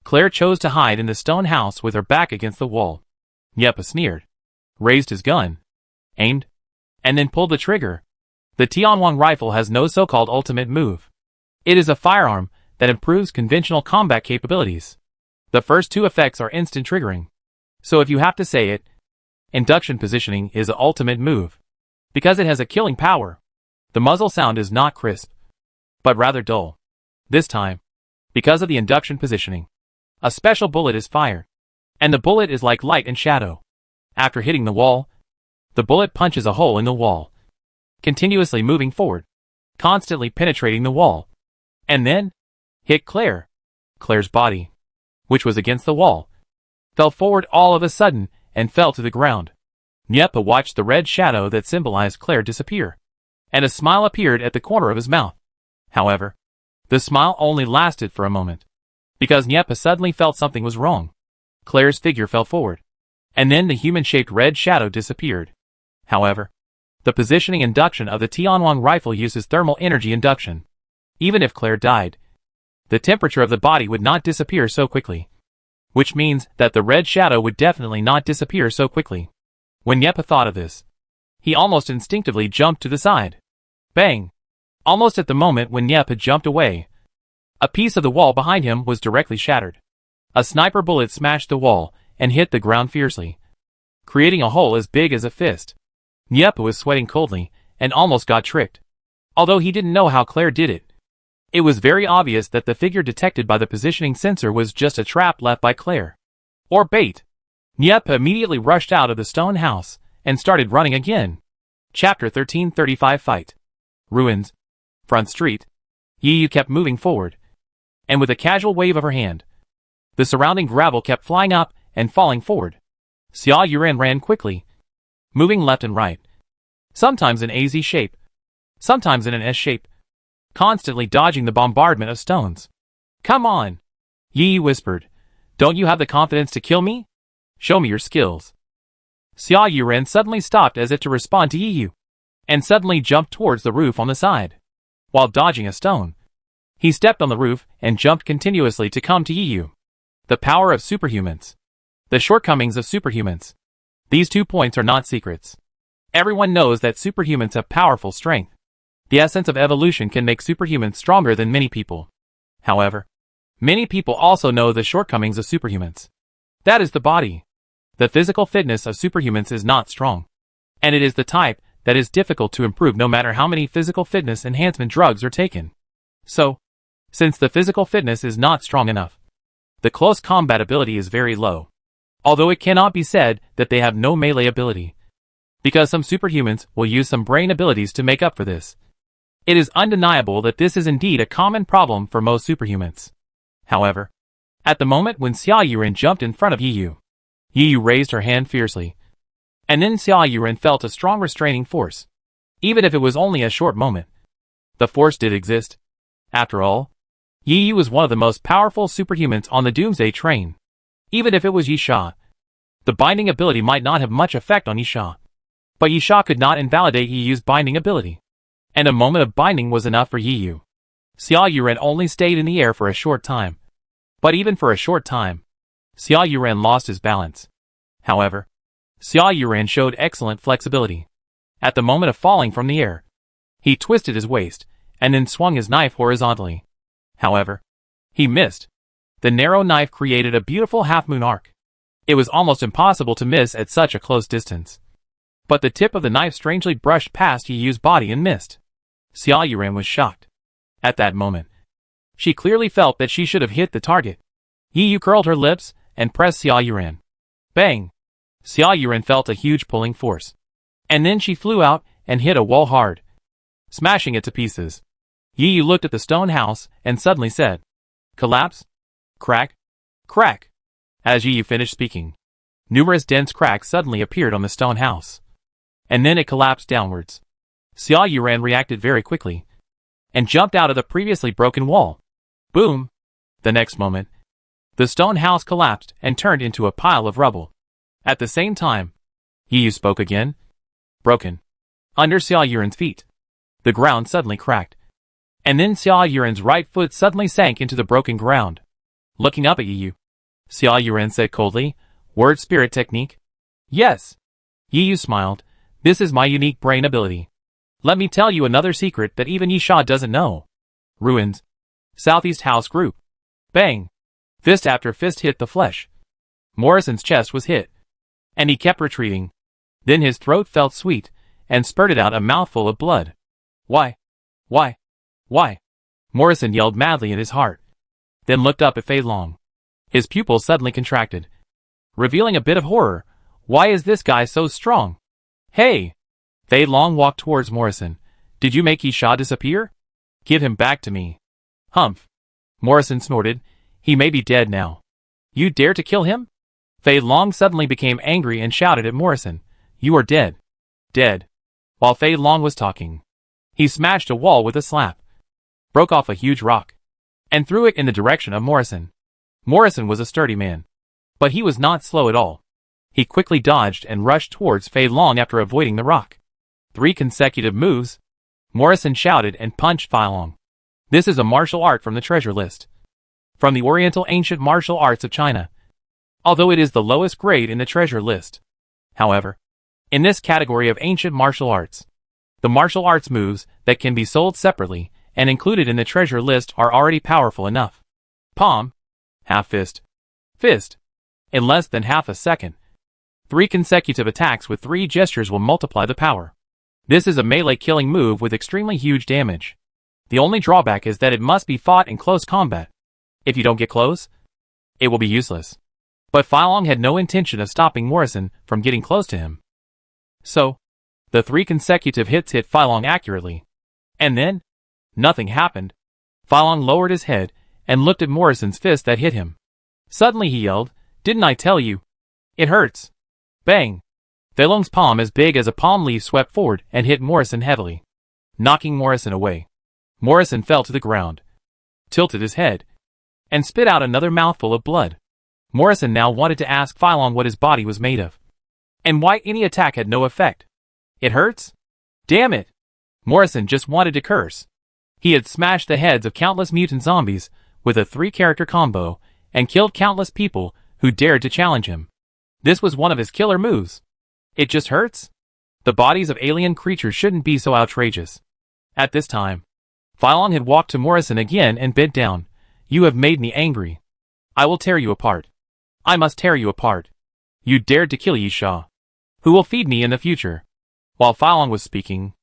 Claire chose to hide in the stone house with her back against the wall. Nyepa sneered, raised his gun, aimed, and then pulled the trigger. The T-on-1 rifle has no so-called ultimate move. It is a firearm that improves conventional combat capabilities. The first two effects are instant triggering. So if you have to say it, induction positioning is the ultimate move, because it has a killing power. The muzzle sound is not crisp, but rather dull. This time, because of the induction positioning, a special bullet is fired, and the bullet is like light and shadow. After hitting the wall, the bullet punches a hole in the wall, continuously moving forward, constantly penetrating the wall, and then hit Claire. Claire's body, which was against the wall, fell forward all of a sudden and fell to the ground. Nyepa watched the red shadow that symbolized Claire disappear, and a smile appeared at the corner of his mouth. However, the smile only lasted for a moment, because Nyepa suddenly felt something was wrong. Claire's figure fell forward, and then the human-shaped red shadow disappeared. However, the positioning induction of the T-on-1 rifle uses thermal energy induction. Even if Claire died, the temperature of the body would not disappear so quickly, which means that the red shadow would definitely not disappear so quickly. When Nyepa thought of this, he almost instinctively jumped to the side. Bang! Almost at the moment when Nyepa jumped away, a piece of the wall behind him was directly shattered. A sniper bullet smashed the wall and hit the ground fiercely, creating a hole as big as a fist. Nyepa was sweating coldly and almost got tricked, although he didn't know how Claire did it. It was very obvious that the figure detected by the positioning sensor was just a trap left by Claire, or bait. Nyepa immediately rushed out of the stone house and started running again. Chapter 1335 Fight. Ruins. Front Street. Yiyu kept moving forward, and with a casual wave of her hand, the surrounding gravel kept flying up and falling forward. Xia Yuren ran quickly, moving left and right, sometimes in a Z shape, sometimes in an S shape, constantly dodging the bombardment of stones. Come on, Yi whispered. Don't you have the confidence to kill me? Show me your skills. Xia Yuren suddenly stopped as if to respond to Yi, and suddenly jumped towards the roof on the side. While dodging a stone, he stepped on the roof and jumped continuously to come to Yi. The power of superhumans. The shortcomings of superhumans. These 2 points are not secrets. Everyone knows that superhumans have powerful strength. The essence of evolution can make superhumans stronger than many people. However, many people also know the shortcomings of superhumans. That is the body. The physical fitness of superhumans is not strong. And it is the type that is difficult to improve no matter how many physical fitness enhancement drugs are taken. So, since the physical fitness is not strong enough, the close combat ability is very low. Although it cannot be said that they have no melee ability, because some superhumans will use some brain abilities to make up for this. It is undeniable that this is indeed a common problem for most superhumans. However, at the moment when Xia Yuren jumped in front of Yi raised her hand fiercely. And then Xia Yuren felt a strong restraining force. Even if it was only a short moment, the force did exist. After all, Yi was one of the most powerful superhumans on the Doomsday train. Even if it was Yisha, the binding ability might not have much effect on Yisha. But Yisha could not invalidate Yi's binding ability. And a moment of binding was enough for Yi. Xia Yuren only stayed in the air for a short time. But even for a short time, Xia Yuren lost his balance. However, Xia Yuren showed excellent flexibility. At the moment of falling from the air, he twisted his waist, and then swung his knife horizontally. However, he missed. The narrow knife created a beautiful half-moon arc. It was almost impossible to miss at such a close distance. But the tip of the knife strangely brushed past Yi's body and missed. Xia Yuren was shocked. At that moment, she clearly felt that she should have hit the target. Yi curled her lips and pressed Xia Yuren. Bang! Xia Yuren felt a huge pulling force. And then she flew out and hit a wall hard, smashing it to pieces. Yi looked at the stone house and suddenly said, "Collapse? Crack? Crack!" As Yi finished speaking, numerous dense cracks suddenly appeared on the stone house. And then it collapsed downwards. Xia Yuren reacted very quickly and jumped out of the previously broken wall. Boom! The next moment, the stone house collapsed and turned into a pile of rubble. At the same time, Yi spoke again. Broken. Under Xia Yuren's feet, the ground suddenly cracked. And then Xia Yuren's right foot suddenly sank into the broken ground. Looking up at Yi, Xia Yuren said coldly, "Word spirit technique?" "Yes." Yi smiled. "This is my unique brain ability. Let me tell you another secret that even Yisha doesn't know." Ruins. Southeast house group. Bang. Fist after fist hit the flesh. Morrison's chest was hit, and he kept retreating. Then his throat felt sweet, and spurted out a mouthful of blood. Why? Why? Why? Morrison yelled madly in his heart, then looked up at Fei Long. His pupils suddenly contracted, revealing a bit of horror. Why is this guy so strong? Hey! Fei Long walked towards Morrison. Did you make Yisha disappear? Give him back to me. Humph. Morrison snorted. He may be dead now. You dare to kill him? Fei Long suddenly became angry and shouted at Morrison. You are dead. Dead. While Fei Long was talking, he smashed a wall with a slap, broke off a huge rock, and threw it in the direction of Morrison. Morrison was a sturdy man, but he was not slow at all. He quickly dodged and rushed towards Fei Long after avoiding the rock. 3 consecutive moves. Morrison shouted and punched Fei Long. This is a martial art from the treasure list, from the Oriental Ancient Martial Arts of China, although it is the lowest grade in the treasure list. However, in this category of ancient martial arts, the martial arts moves that can be sold separately and included in the treasure list are already powerful enough. Palm, half fist, fist. In less than half a second, 3 consecutive attacks with 3 gestures will multiply the power. This is a melee killing move with extremely huge damage. The only drawback is that it must be fought in close combat. If you don't get close, it will be useless. But Fei Long had no intention of stopping Morrison from getting close to him. So, the 3 consecutive hits hit Fei Long accurately. And then, nothing happened. Fei Long lowered his head and looked at Morrison's fist that hit him. Suddenly he yelled, "Didn't I tell you? It hurts." Bang! Thelong's palm as big as a palm leaf swept forward and hit Morrison heavily, knocking Morrison away. Morrison fell to the ground, tilted his head, and spit out another mouthful of blood. Morrison now wanted to ask Phylong what his body was made of, and why any attack had no effect. It hurts? Damn it! Morrison just wanted to curse. He had smashed the heads of countless mutant zombies with a 3-character combo, and killed countless people who dared to challenge him. This was one of his killer moves. It just hurts? The bodies of alien creatures shouldn't be so outrageous. At this time, Phylong had walked to Morrison again and bent down. You have made me angry. I will tear you apart. I must tear you apart. You dared to kill Yisha. Who will feed me in the future? While Phylong was speaking,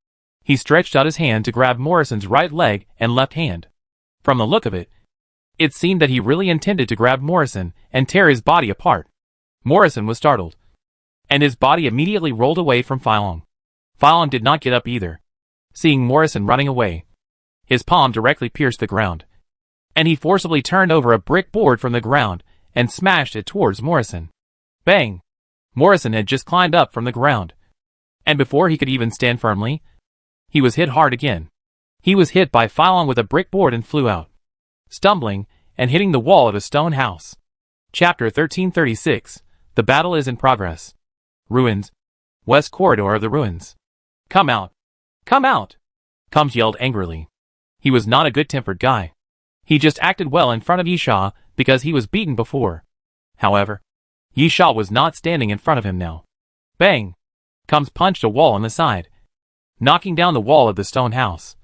he stretched out his hand to grab Morrison's right leg and left hand. From the look of it, it seemed that he really intended to grab Morrison and tear his body apart. Morrison was startled, and his body immediately rolled away from Phylong. Phylong did not get up either. Seeing Morrison running away, his palm directly pierced the ground, and he forcibly turned over a brick board from the ground and smashed it towards Morrison. Bang! Morrison had just climbed up from the ground, and before he could even stand firmly, he was hit hard again. He was hit by Phylong with a brick board and flew out, stumbling and hitting the wall of a stone house. Chapter 1336. The battle is in progress. Ruins. West corridor of the ruins. Come out! Come out! Combs yelled angrily. He was not a good-tempered guy. He just acted well in front of Yisha because he was beaten before. However, Yisha was not standing in front of him now. Bang! Combs punched a wall on the side, knocking down the wall of the stone house.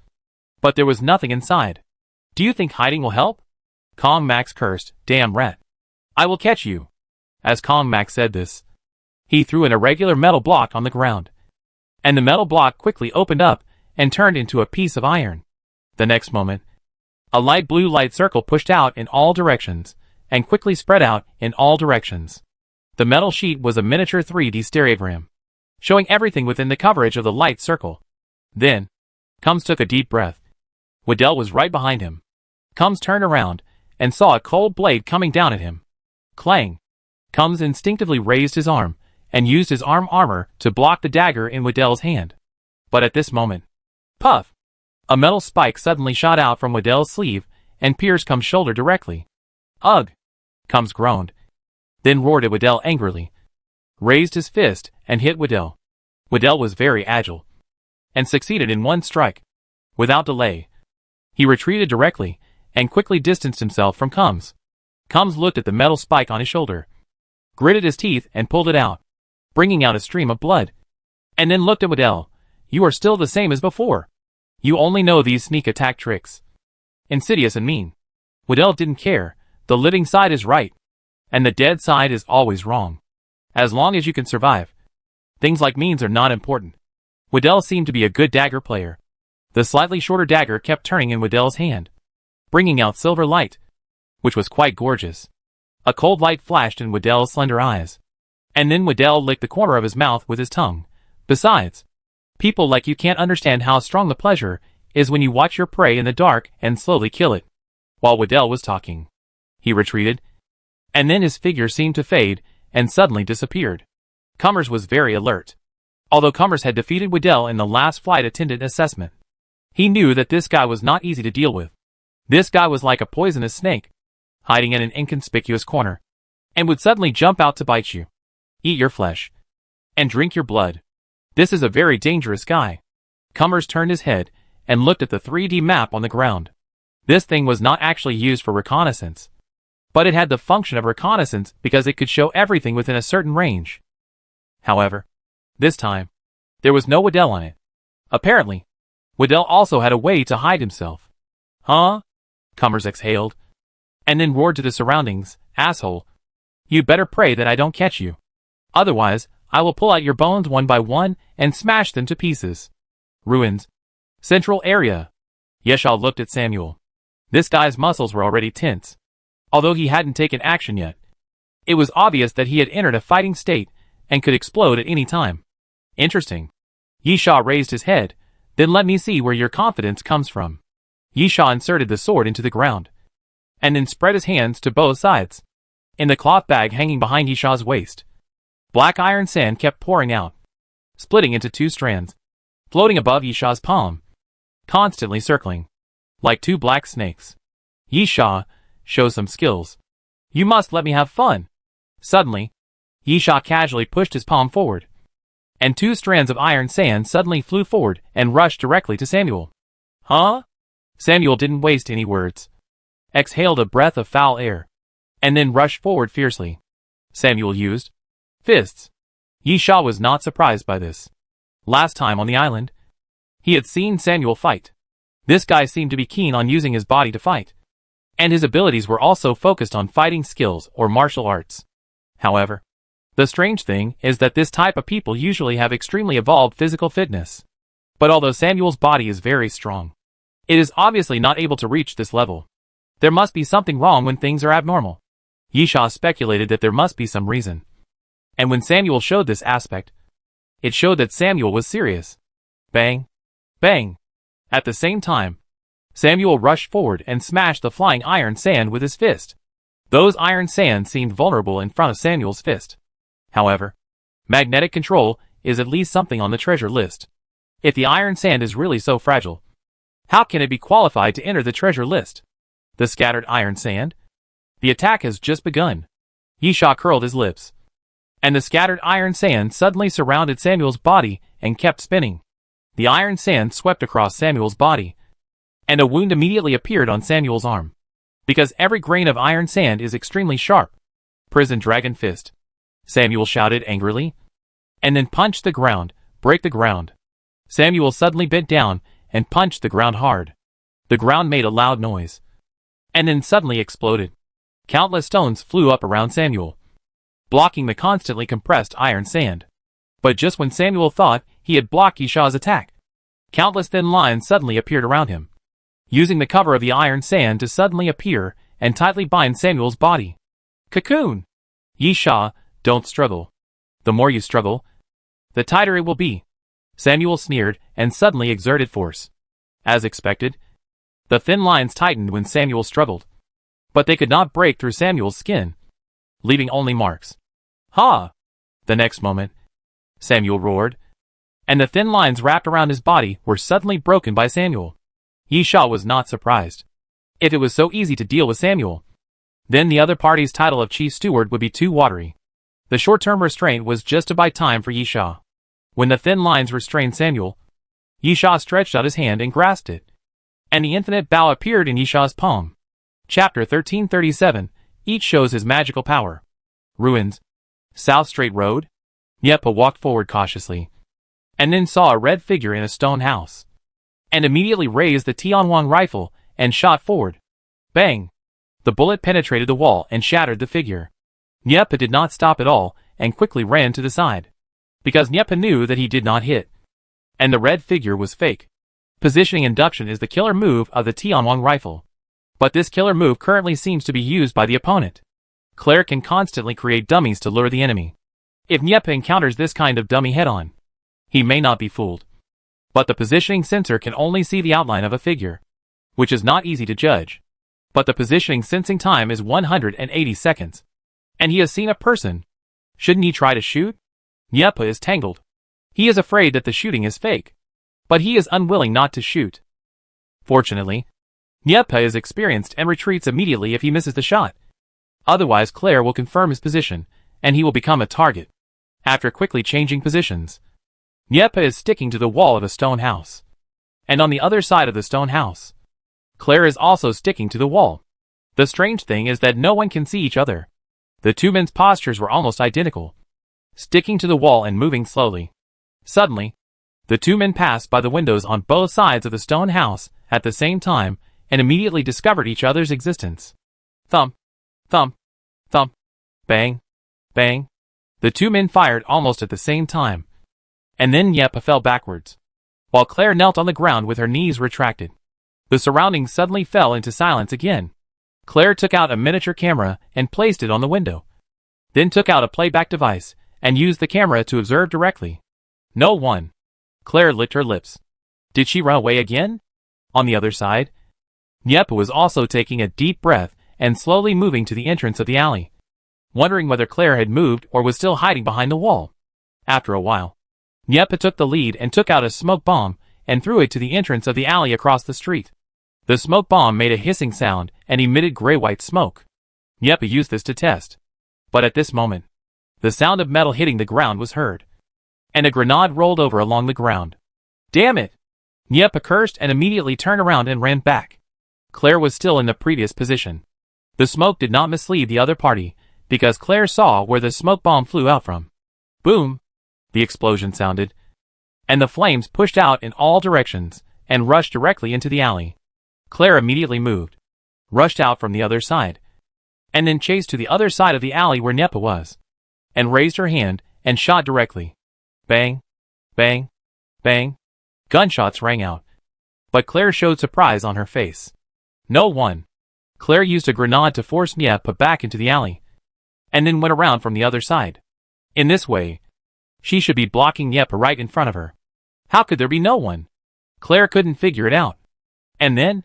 But there was nothing inside. Do you think hiding will help? Kong Max cursed, damn rat. I will catch you. As Kong Max said this, he threw an irregular metal block on the ground, and the metal block quickly opened up and turned into a piece of iron. The next moment, a light blue light circle pushed out in all directions, and quickly spread out in all directions. The metal sheet was a miniature 3D stereogram, showing everything within the coverage of the light circle. Then, Combs took a deep breath. Waddell was right behind him. Combs turned around and saw a cold blade coming down at him. Clang! Combs instinctively raised his arm and used his arm armor to block the dagger in Waddell's hand. But at this moment, puff! A metal spike suddenly shot out from Waddell's sleeve and pierced Combs' shoulder directly. Ugh! Combs groaned, then roared at Waddell angrily, raised his fist and hit Waddell. Waddell was very agile, and succeeded in one strike. Without delay, he retreated directly and quickly distanced himself from Combs. Combs looked at the metal spike on his shoulder, gritted his teeth and pulled it out, bringing out a stream of blood, and then looked at Waddell. You are still the same as before. You only know these sneak attack tricks. Insidious and mean. Waddell didn't care. The living side is right, and the dead side is always wrong. As long as you can survive, things like means are not important. Waddell seemed to be a good dagger player. The slightly shorter dagger kept turning in Waddell's hand, bringing out silver light, which was quite gorgeous. A cold light flashed in Waddell's slender eyes, and then Waddell licked the corner of his mouth with his tongue. Besides, people like you can't understand how strong the pleasure is when you watch your prey in the dark and slowly kill it. While Waddell was talking, he retreated, and then his figure seemed to fade and suddenly disappeared. Cummers was very alert. Although Cummers had defeated Waddell in the last flight attendant assessment, he knew that this guy was not easy to deal with. This guy was like a poisonous snake, hiding in an inconspicuous corner, and would suddenly jump out to bite you, eat your flesh, and drink your blood. This is a very dangerous guy. Cummers turned his head and looked at the 3D map on the ground. This thing was not actually used for reconnaissance, but it had the function of reconnaissance because it could show everything within a certain range. However, this time, there was no Waddell on it. Apparently, Waddell also had a way to hide himself. Huh? Cummers exhaled, and then roared to the surroundings, asshole. You better pray that I don't catch you. Otherwise, I will pull out your bones one by one and smash them to pieces. Ruins. Central area. Yeshal looked at Samuel. This guy's muscles were already tense, although he hadn't taken action yet. It was obvious that he had entered a fighting state and could explode at any time. Interesting. Yisha raised his head. Then let me see where your confidence comes from. Yisha inserted the sword into the ground, and then spread his hands to both sides. In the cloth bag hanging behind Yisha's waist, black iron sand kept pouring out. splitting into two strands, floating above Yisha's palm, constantly circling, like two black snakes. Yisha, show some skills. You must let me have fun. Suddenly, Yisha casually pushed his palm forward, and two strands of iron sand suddenly flew forward and rushed directly to Samuel. Huh? Samuel didn't waste any words. Exhaled a breath of foul air, and then rushed forward fiercely. Samuel used fists. Yisha was not surprised by this. Last time on the island, he had seen Samuel fight. This guy seemed to be keen on using his body to fight, and his abilities were also focused on fighting skills or martial arts. However, the strange thing is that this type of people usually have extremely evolved physical fitness. But although Samuel's body is very strong, it is obviously not able to reach this level. There must be something wrong when things are abnormal. Yisha speculated that there must be some reason. And when Samuel showed this aspect, it showed that Samuel was serious. Bang! Bang! At the same time, Samuel rushed forward and smashed the flying iron sand with his fist. Those iron sands seemed vulnerable in front of Samuel's fist. However, magnetic control is at least something on the treasure list. If the iron sand is really so fragile, how can it be qualified to enter the treasure list? The scattered iron sand? The attack has just begun. Yisha curled his lips, and the scattered iron sand suddenly surrounded Samuel's body and kept spinning. The iron sand swept across Samuel's body, and a wound immediately appeared on Samuel's arm. Because every grain of iron sand is extremely sharp. Prison Dragon Fist. Samuel shouted angrily, and then punched the ground. Break the ground. Samuel suddenly bent down and punched the ground hard. The ground made a loud noise, and then suddenly exploded. Countless stones flew up around Samuel, blocking the constantly compressed iron sand. But just when Samuel thought he had blocked Yisha's attack, countless thin lines suddenly appeared around him, using the cover of the iron sand to suddenly appear and tightly bind Samuel's body. Cocoon! Yisha, don't struggle. The more you struggle, the tighter it will be. Samuel sneered and suddenly exerted force. As expected, the thin lines tightened when Samuel struggled, but they could not break through Samuel's skin, leaving only marks. Ha! The next moment, Samuel roared, and the thin lines wrapped around his body were suddenly broken by Samuel. Yisha was not surprised. If it was so easy to deal with Samuel, then the other party's title of chief steward would be too watery. The short-term restraint was just to buy time for Yisha. When the thin lines restrained Samuel, Yisha stretched out his hand and grasped it, and the infinite bow appeared in Yisha's palm. Chapter 1337, each shows his magical power. Ruins. South Straight Road. Nyepa walked forward cautiously, and then saw a red figure in a stone house, and immediately raised the Tianwang rifle and shot forward. Bang! The bullet penetrated the wall and shattered the figure. Nyepa did not stop at all and quickly ran to the side, because Nyepa knew that he did not hit, and the red figure was fake. Positioning induction is the killer move of the Tianwang rifle, but this killer move currently seems to be used by the opponent. Claire can constantly create dummies to lure the enemy. If Nyepa encounters this kind of dummy head-on, he may not be fooled. But the positioning sensor can only see the outline of a figure, which is not easy to judge. But the positioning sensing time is 180 seconds. And he has seen a person. Shouldn't he try to shoot? Nyepa is tangled. He is afraid that the shooting is fake, but he is unwilling not to shoot. Fortunately, Nyepa is experienced and retreats immediately if he misses the shot. Otherwise Claire will confirm his position, and he will become a target. After quickly changing positions, Nyepa is sticking to the wall of a stone house. And on the other side of the stone house, Claire is also sticking to the wall. The strange thing is that no one can see each other. The two men's postures were almost identical, sticking to the wall and moving slowly. Suddenly, the two men passed by the windows on both sides of the stone house at the same time and immediately discovered each other's existence. Thump, thump, thump, bang, bang. The two men fired almost at the same time, and then Nyepa fell backwards, while Claire knelt on the ground with her knees retracted. The surroundings suddenly fell into silence again. Claire took out a miniature camera and placed it on the window, then took out a playback device and used the camera to observe directly. No one. Claire licked her lips. Did she run away again? On the other side, Nyepa was also taking a deep breath and slowly moving to the entrance of the alley, wondering whether Claire had moved or was still hiding behind the wall. After a while, Niepa took the lead and took out a smoke bomb and threw it to the entrance of the alley across the street. The smoke bomb made a hissing sound and emitted gray-white smoke. Niepa used this to test. But at this moment, the sound of metal hitting the ground was heard, and a grenade rolled over along the ground. Damn it! Niepa cursed and immediately turned around and ran back. Claire was still in the previous position. The smoke did not mislead the other party, because Claire saw where the smoke bomb flew out from. Boom! The explosion sounded, and the flames pushed out in all directions and rushed directly into the alley. Claire immediately moved, rushed out from the other side, and then chased to the other side of the alley where Niepa was, and raised her hand and shot directly. Bang! Bang! Bang! Gunshots rang out, but Claire showed surprise on her face. No one. Claire used a grenade to force Niepa back into the alley, and then went around from the other side. In this way, she should be blocking Niepa right in front of her. How could there be no one? Claire couldn't figure it out. And then,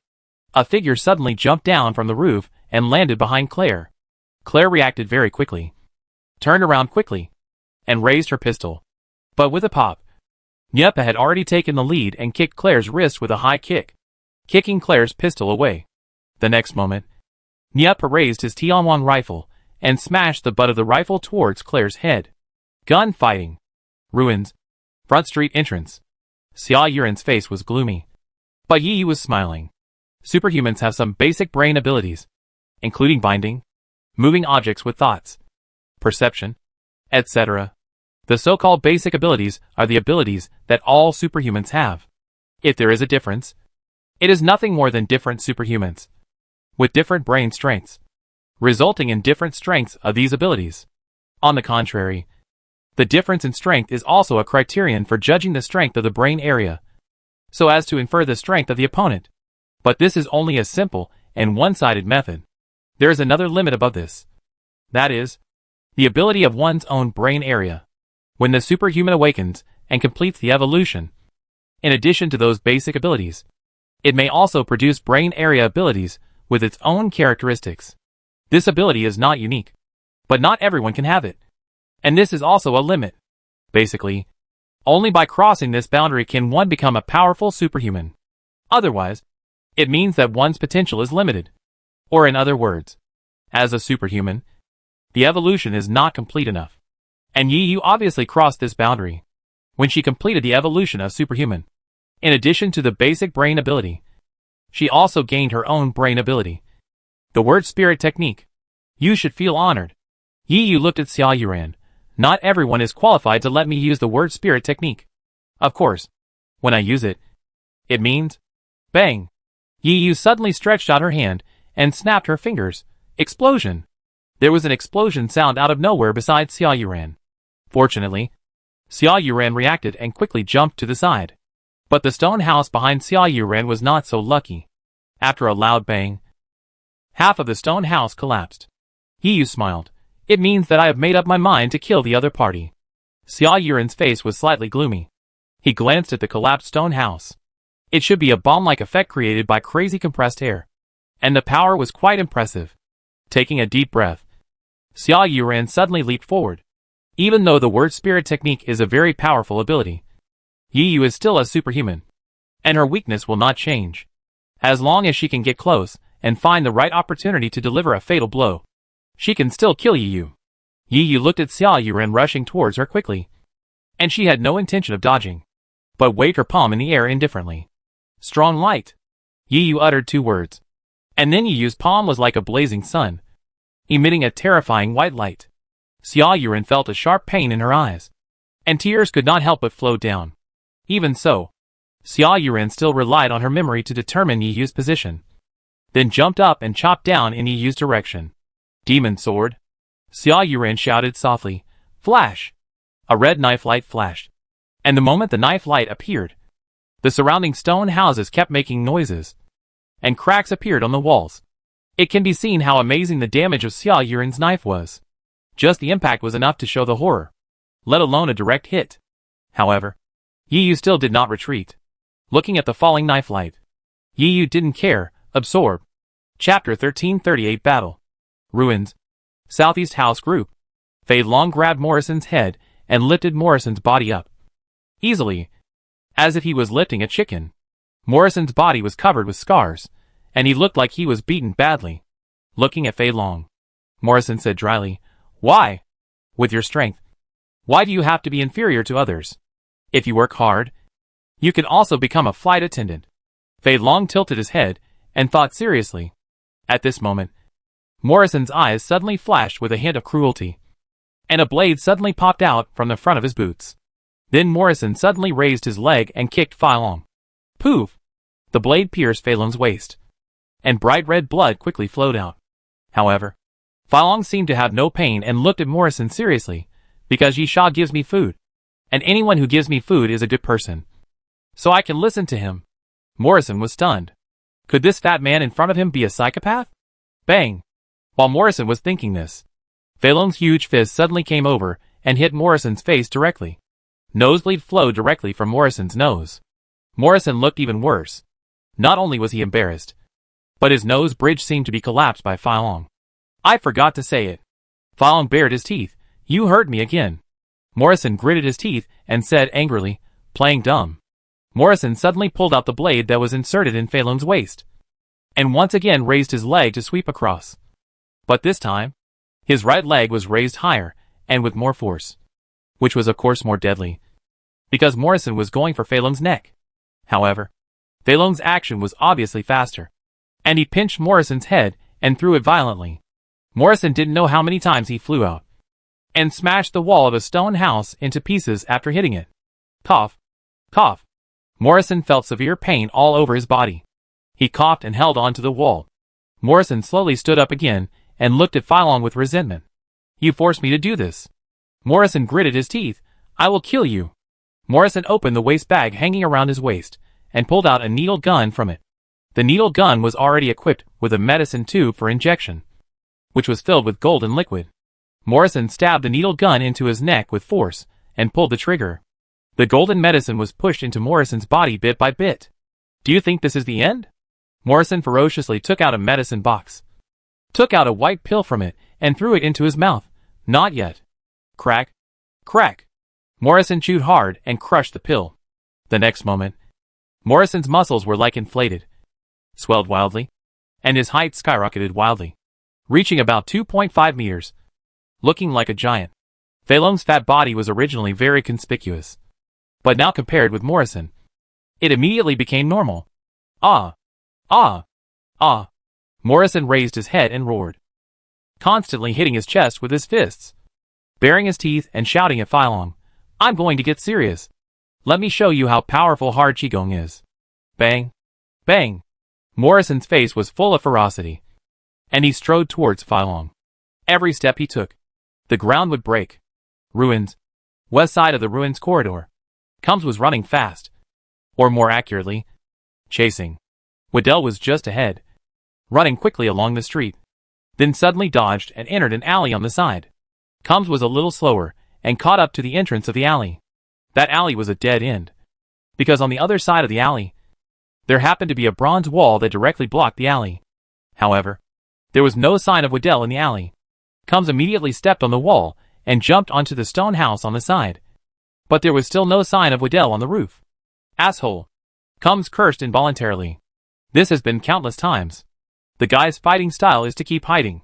a figure suddenly jumped down from the roof and landed behind Claire. Claire reacted very quickly, turned around quickly, and raised her pistol. But with a pop, Niepa had already taken the lead and kicked Claire's wrist with a high kick, kicking Claire's pistol away. The next moment, Niepa raised his T-1 rifle and smashed the butt of the rifle towards Claire's head. Gunfighting. Ruins. Front street entrance. Xia Yuren's face was gloomy, but Yi Yu was smiling. Superhumans have some basic brain abilities, including binding, moving objects with thoughts, perception, etc. The so-called basic abilities are the abilities that all superhumans have. If there is a difference, it is nothing more than different superhumans, with different brain strengths, resulting in different strengths of these abilities. On the contrary, the difference in strength is also a criterion for judging the strength of the brain area, so as to infer the strength of the opponent. But this is only a simple and one-sided method. There is another limit above this. That is, the ability of one's own brain area. When the superhuman awakens and completes the evolution, in addition to those basic abilities, it may also produce brain area abilities with its own characteristics. This ability is not unique, but not everyone can have it. And this is also a limit. Basically, only by crossing this boundary can one become a powerful superhuman. Otherwise, it means that one's potential is limited. Or in other words, as a superhuman, the evolution is not complete enough. And Yi Yu obviously crossed this boundary when she completed the evolution of superhuman. In addition to the basic brain ability, she also gained her own brain ability, the word spirit technique. You should feel honored. Yi Yu looked at Xia Yuran. Not everyone is qualified to let me use the word spirit technique. Of course, when I use it, it means bang. Yi Yu suddenly stretched out her hand and snapped her fingers. Explosion. There was an explosion sound out of nowhere beside Xia Yuran. Fortunately, Xia Yuran reacted and quickly jumped to the side. But the stone house behind Xia Yuran was not so lucky. After a loud bang, half of the stone house collapsed. Yi Yu smiled. It means that I have made up my mind to kill the other party. Xia Yuran's face was slightly gloomy. He glanced at the collapsed stone house. It should be a bomb-like effect created by crazy compressed air. And the power was quite impressive. Taking a deep breath, Xia Yuran suddenly leaped forward. Even though the word spirit technique is a very powerful ability, Yi Yu is still a superhuman, and her weakness will not change. As long as she can get close and find the right opportunity to deliver a fatal blow, she can still kill Yi Yu. Yi Yu looked at Xia Yuran rushing towards her quickly, and she had no intention of dodging, but waved her palm in the air indifferently. Strong light. Yi Yu uttered 2 words, and then Yi Yu's palm was like a blazing sun, emitting a terrifying white light. Xia Yuran felt a sharp pain in her eyes, and tears could not help but flow down. Even so, Xia Yuran still relied on her memory to determine Yi Yu's position, then jumped up and chopped down in Yi Yu's direction. Demon sword. Xia Yuran shouted softly. Flash! A red knife light flashed, and the moment the knife light appeared, the surrounding stone houses kept making noises, and cracks appeared on the walls. It can be seen how amazing the damage of Xia Yuran's knife was. Just the impact was enough to show the horror, let alone a direct hit. However, Yi Yu still did not retreat. Looking at the falling knife light, Yi Yu didn't care. Absorb. Chapter 1338 Battle. Ruins. Southeast House Group. Fei Long grabbed Morrison's head and lifted Morrison's body up. easily, as if he was lifting a chicken. Morrison's body was covered with scars, and he looked like he was beaten badly. Looking at Fei Long, Morrison said dryly, "Why? With your strength, why do you have to be inferior to others? If you work hard, you can also become a flight attendant." Fei Long tilted his head and thought seriously. At this moment, Morrison's eyes suddenly flashed with a hint of cruelty, and a blade suddenly popped out from the front of his boots. Then Morrison suddenly raised his leg and kicked Fei Long. Poof! The blade pierced Fei Long's waist, and bright red blood quickly flowed out. However, Fei Long seemed to have no pain and looked at Morrison seriously, because Yi Sha gives me food, and anyone who gives me food is a good person, so I can listen to him. Morrison was stunned. Could this fat man in front of him be a psychopath? Bang! While Morrison was thinking this, Fei Long's huge fist suddenly came over and hit Morrison's face directly. Nosebleed flowed directly from Morrison's nose. Morrison looked even worse. Not only was he embarrassed, but his nose bridge seemed to be collapsed by Fei Long. I forgot to say it. Fei Long bared his teeth. You hurt me again. Morrison gritted his teeth and said angrily, playing dumb. Morrison suddenly pulled out the blade that was inserted in Fei Long's waist, and once again raised his leg to sweep across. But this time, his right leg was raised higher and with more force, which was of course more deadly, because Morrison was going for Fei Long's neck. However, Fei Long's action was obviously faster, and he pinched Morrison's head and threw it violently. Morrison didn't know how many times he flew out and smashed the wall of a stone house into pieces after hitting it. Cough. Cough. Morrison felt severe pain all over his body. He coughed and held on to the wall. Morrison slowly stood up again and looked at Fei Long with resentment. You forced me to do this. Morrison gritted his teeth. I will kill you. Morrison opened the waist bag hanging around his waist and pulled out a needle gun from it. The needle gun was already equipped with a medicine tube for injection, which was filled with golden liquid. Morrison stabbed the needle gun into his neck with force and pulled the trigger. The golden medicine was pushed into Morrison's body bit by bit. Do you think this is the end? Morrison ferociously took out a medicine box, took out a white pill from it, and threw it into his mouth. Not yet. Crack. Crack. Morrison chewed hard and crushed the pill. The next moment, Morrison's muscles were like inflated, swelled wildly, and his height skyrocketed wildly, reaching about 2.5 meters, looking like a giant. Fei Long's fat body was originally very conspicuous, but now compared with Morrison, it immediately became normal. Ah! Ah! Ah! Morrison raised his head and roared, constantly hitting his chest with his fists, baring his teeth and shouting at Fei Long, I'm going to get serious. Let me show you how powerful hard Qigong is. Bang! Bang! Morrison's face was full of ferocity, and he strode towards Fei Long. Every step he took, the ground would break. Ruins. West side of the ruins corridor. Combs was running fast. Or more accurately, chasing. Waddell was just ahead, running quickly along the street, then suddenly dodged and entered an alley on the side. Combs was a little slower and caught up to the entrance of the alley. That alley was a dead end, because on the other side of the alley, there happened to be a bronze wall that directly blocked the alley. However, there was no sign of Waddell in the alley. Combs immediately stepped on the wall and jumped onto the stone house on the side. But there was still no sign of Waddell on the roof. Asshole! Combs cursed involuntarily. This has been countless times. The guy's fighting style is to keep hiding.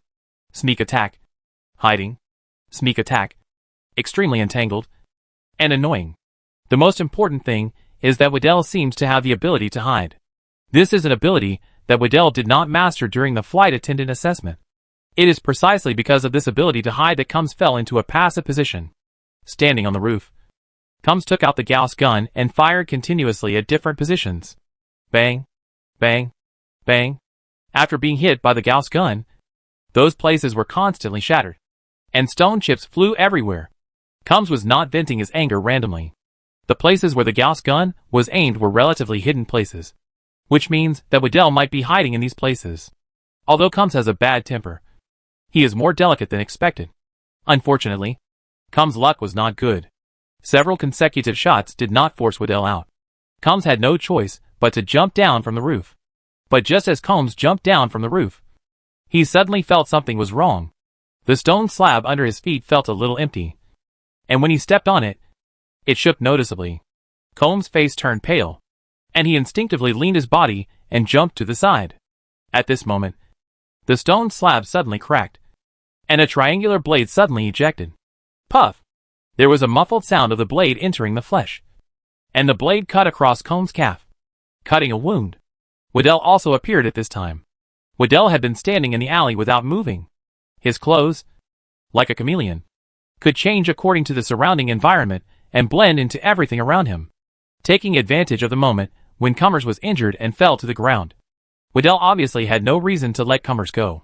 Sneak attack. Hiding. Sneak attack. Extremely entangled. And annoying. The most important thing is that Waddell seems to have the ability to hide. This is an ability that Waddell did not master during the flight attendant assessment. It is precisely because of this ability to hide that Combs fell into a passive position. Standing on the roof, Combs took out the Gauss gun and fired continuously at different positions. Bang, bang, bang. After being hit by the Gauss gun, those places were constantly shattered, and stone chips flew everywhere. Combs was not venting his anger randomly. The places where the Gauss gun was aimed were relatively hidden places, which means that Waddell might be hiding in these places. Although Combs has a bad temper, he is more delicate than expected. Unfortunately, Combs' luck was not good. Several consecutive shots did not force Waddell out. Combs had no choice but to jump down from the roof. But just as Combs jumped down from the roof, he suddenly felt something was wrong. The stone slab under his feet felt a little empty, and when he stepped on it, it shook noticeably. Combs' face turned pale, and he instinctively leaned his body and jumped to the side. At this moment, the stone slab suddenly cracked, and a triangular blade suddenly ejected. Puff! There was a muffled sound of the blade entering the flesh, and the blade cut across Combs' calf, cutting a wound. Waddell also appeared at this time. Waddell had been standing in the alley without moving. His clothes, like a chameleon, could change according to the surrounding environment and blend into everything around him. Taking advantage of the moment when Cummers was injured and fell to the ground, Waddell obviously had no reason to let Cummers go.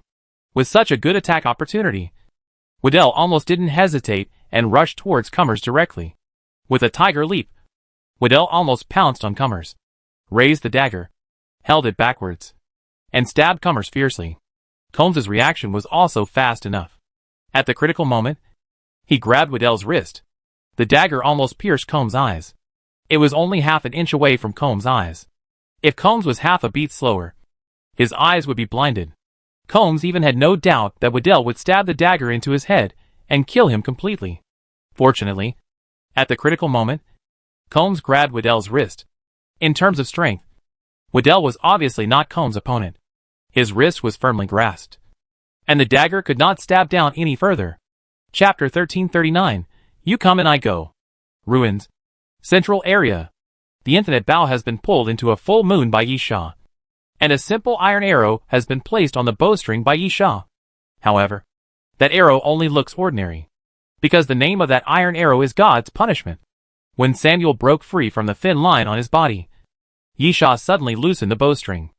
With such a good attack opportunity, Waddell almost didn't hesitate and rushed towards Cummers directly. With a tiger leap, Waddell almost pounced on Cummers, raised the dagger, held it backwards, and stabbed Cummers fiercely. Combs' reaction was also fast enough. At the critical moment, he grabbed Waddell's wrist. The dagger almost pierced Combs' eyes. It was only half an inch away from Combs' eyes. If Combs was half a beat slower, his eyes would be blinded. Combs even had no doubt that Waddell would stab the dagger into his head and kill him completely. Fortunately, at the critical moment, Combs grabbed Waddell's wrist. In terms of strength, Waddell was obviously not Combs' opponent. His wrist was firmly grasped, and the dagger could not stab down any further. Chapter 1339, You Come and I Go. Ruins. Central area. The infinite bow has been pulled into a full moon by Yi Sha, and a simple iron arrow has been placed on the bowstring by Yi Sha. However, that arrow only looks ordinary, because the name of that iron arrow is God's punishment. When Samuel broke free from the thin line on his body, Yi Sha suddenly loosened the bowstring.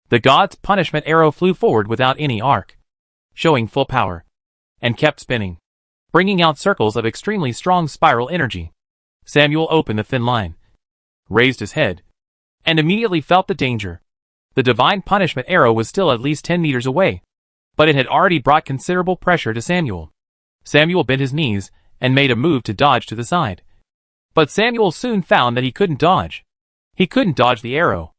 The God's punishment arrow flew forward without any arc, showing full power, and kept spinning, bringing out circles of extremely strong spiral energy. Samuel opened the thin line, raised his head, and immediately felt the danger. The divine punishment arrow was still at least 10 meters away, but it had already brought considerable pressure to Samuel. Samuel bent his knees and made a move to dodge to the side. But Samuel soon found that he couldn't dodge. He couldn't dodge the arrow,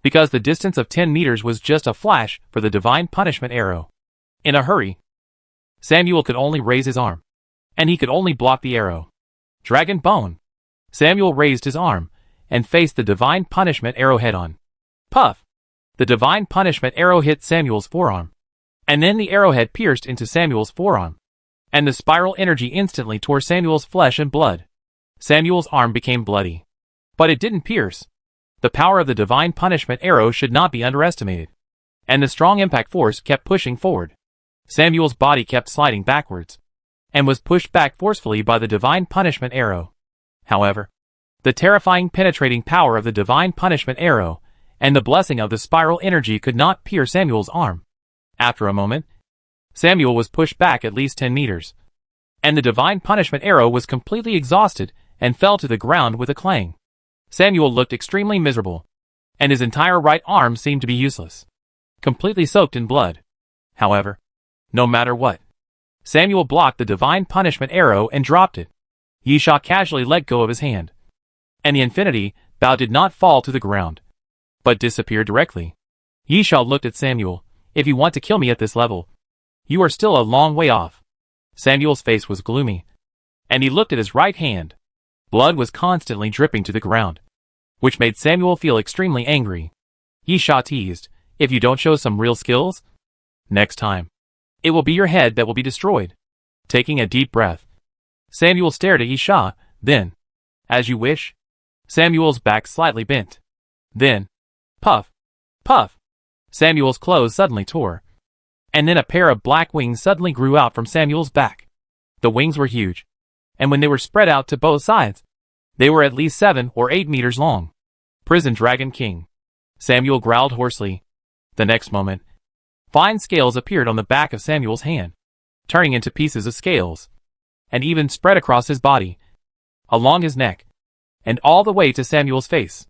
because the distance of 10 meters was just a flash for the divine punishment arrow. In a hurry, Samuel could only raise his arm, and he could only block the arrow. Dragon Bone. Samuel raised his arm and faced the divine punishment arrow head-on. Puff! The divine punishment arrow hit Samuel's forearm, and then the arrowhead pierced into Samuel's forearm, and the spiral energy instantly tore Samuel's flesh and blood. Samuel's arm became bloody, but it didn't pierce. The power of the divine punishment arrow should not be underestimated, and the strong impact force kept pushing forward. Samuel's body kept sliding backwards, and was pushed back forcefully by the divine punishment arrow. However, the terrifying penetrating power of the divine punishment arrow and the blessing of the spiral energy could not pierce Samuel's arm. After a moment, Samuel was pushed back at least 10 meters, and the divine punishment arrow was completely exhausted and fell to the ground with a clang. Samuel looked extremely miserable, and his entire right arm seemed to be useless, completely soaked in blood. However, no matter what, Samuel blocked the divine punishment arrow and dropped it. Yi Sha casually let go of his hand, and the infinity bow did not fall to the ground, but disappeared directly. Yi Sha looked at Samuel. If you want to kill me at this level, you are still a long way off. Samuel's face was gloomy, and he looked at his right hand. Blood was constantly dripping to the ground, which made Samuel feel extremely angry. Yi Sha teased, if you don't show some real skills, next time, it will be your head that will be destroyed. Taking a deep breath, Samuel stared at Yi Sha, then, as you wish. Samuel's back slightly bent. Then, puff, puff, Samuel's clothes suddenly tore, and then a pair of black wings suddenly grew out from Samuel's back. The wings were huge, and when they were spread out to both sides, they were at least 7 or 8 meters long. Prison Dragon King. Samuel growled hoarsely. The next moment, fine scales appeared on the back of Samuel's hand, turning into pieces of scales, and even spread across his body, along his neck, and all the way to Samuel's face.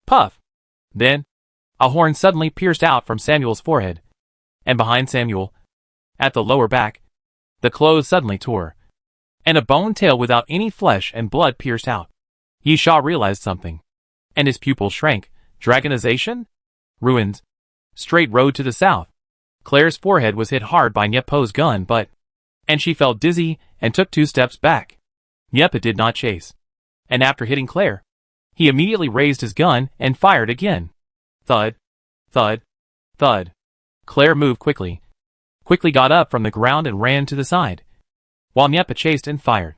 Puff! Then, a horn suddenly pierced out from Samuel's forehead, and behind Samuel, at the lower back, the clothes suddenly tore, and a bone tail without any flesh and blood pierced out. Yi Sha realized something, and his pupils shrank. Dragonization? Ruins. Straight road to the south. Claire's forehead was hit hard by Nyepo's gun, and she felt dizzy and took 2 steps back. Nyepo did not chase, and after hitting Claire, He immediately raised his gun and fired again. Thud, thud, thud. Claire moved quickly got up from the ground and ran to the side, while Nyepa chased and fired,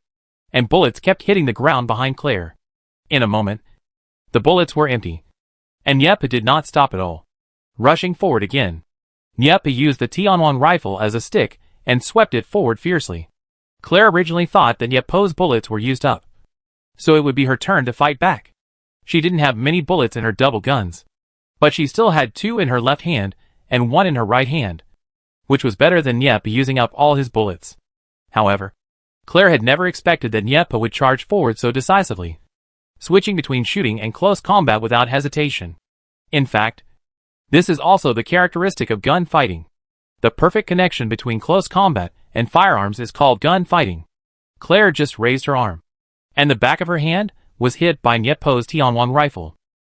and bullets kept hitting the ground behind Claire. In a moment, the bullets were empty, and Nyepa did not stop at all. Rushing forward again, Nyepa used the T-on-1 rifle as a stick and swept it forward fiercely. Claire originally thought that Nyepa's bullets were used up, so it would be her turn to fight back. She didn't have many bullets in her double guns, but she still had 2 in her left hand and 1 in her right hand, which was better than Nyepa using up all his bullets. However, Claire had never expected that Nyepa would charge forward so decisively, switching between shooting and close combat without hesitation. In fact, this is also the characteristic of gun fighting. The perfect connection between close combat and firearms is called gun fighting. Claire just raised her arm, and the back of her hand was hit by Nyepa's T-on-1 rifle.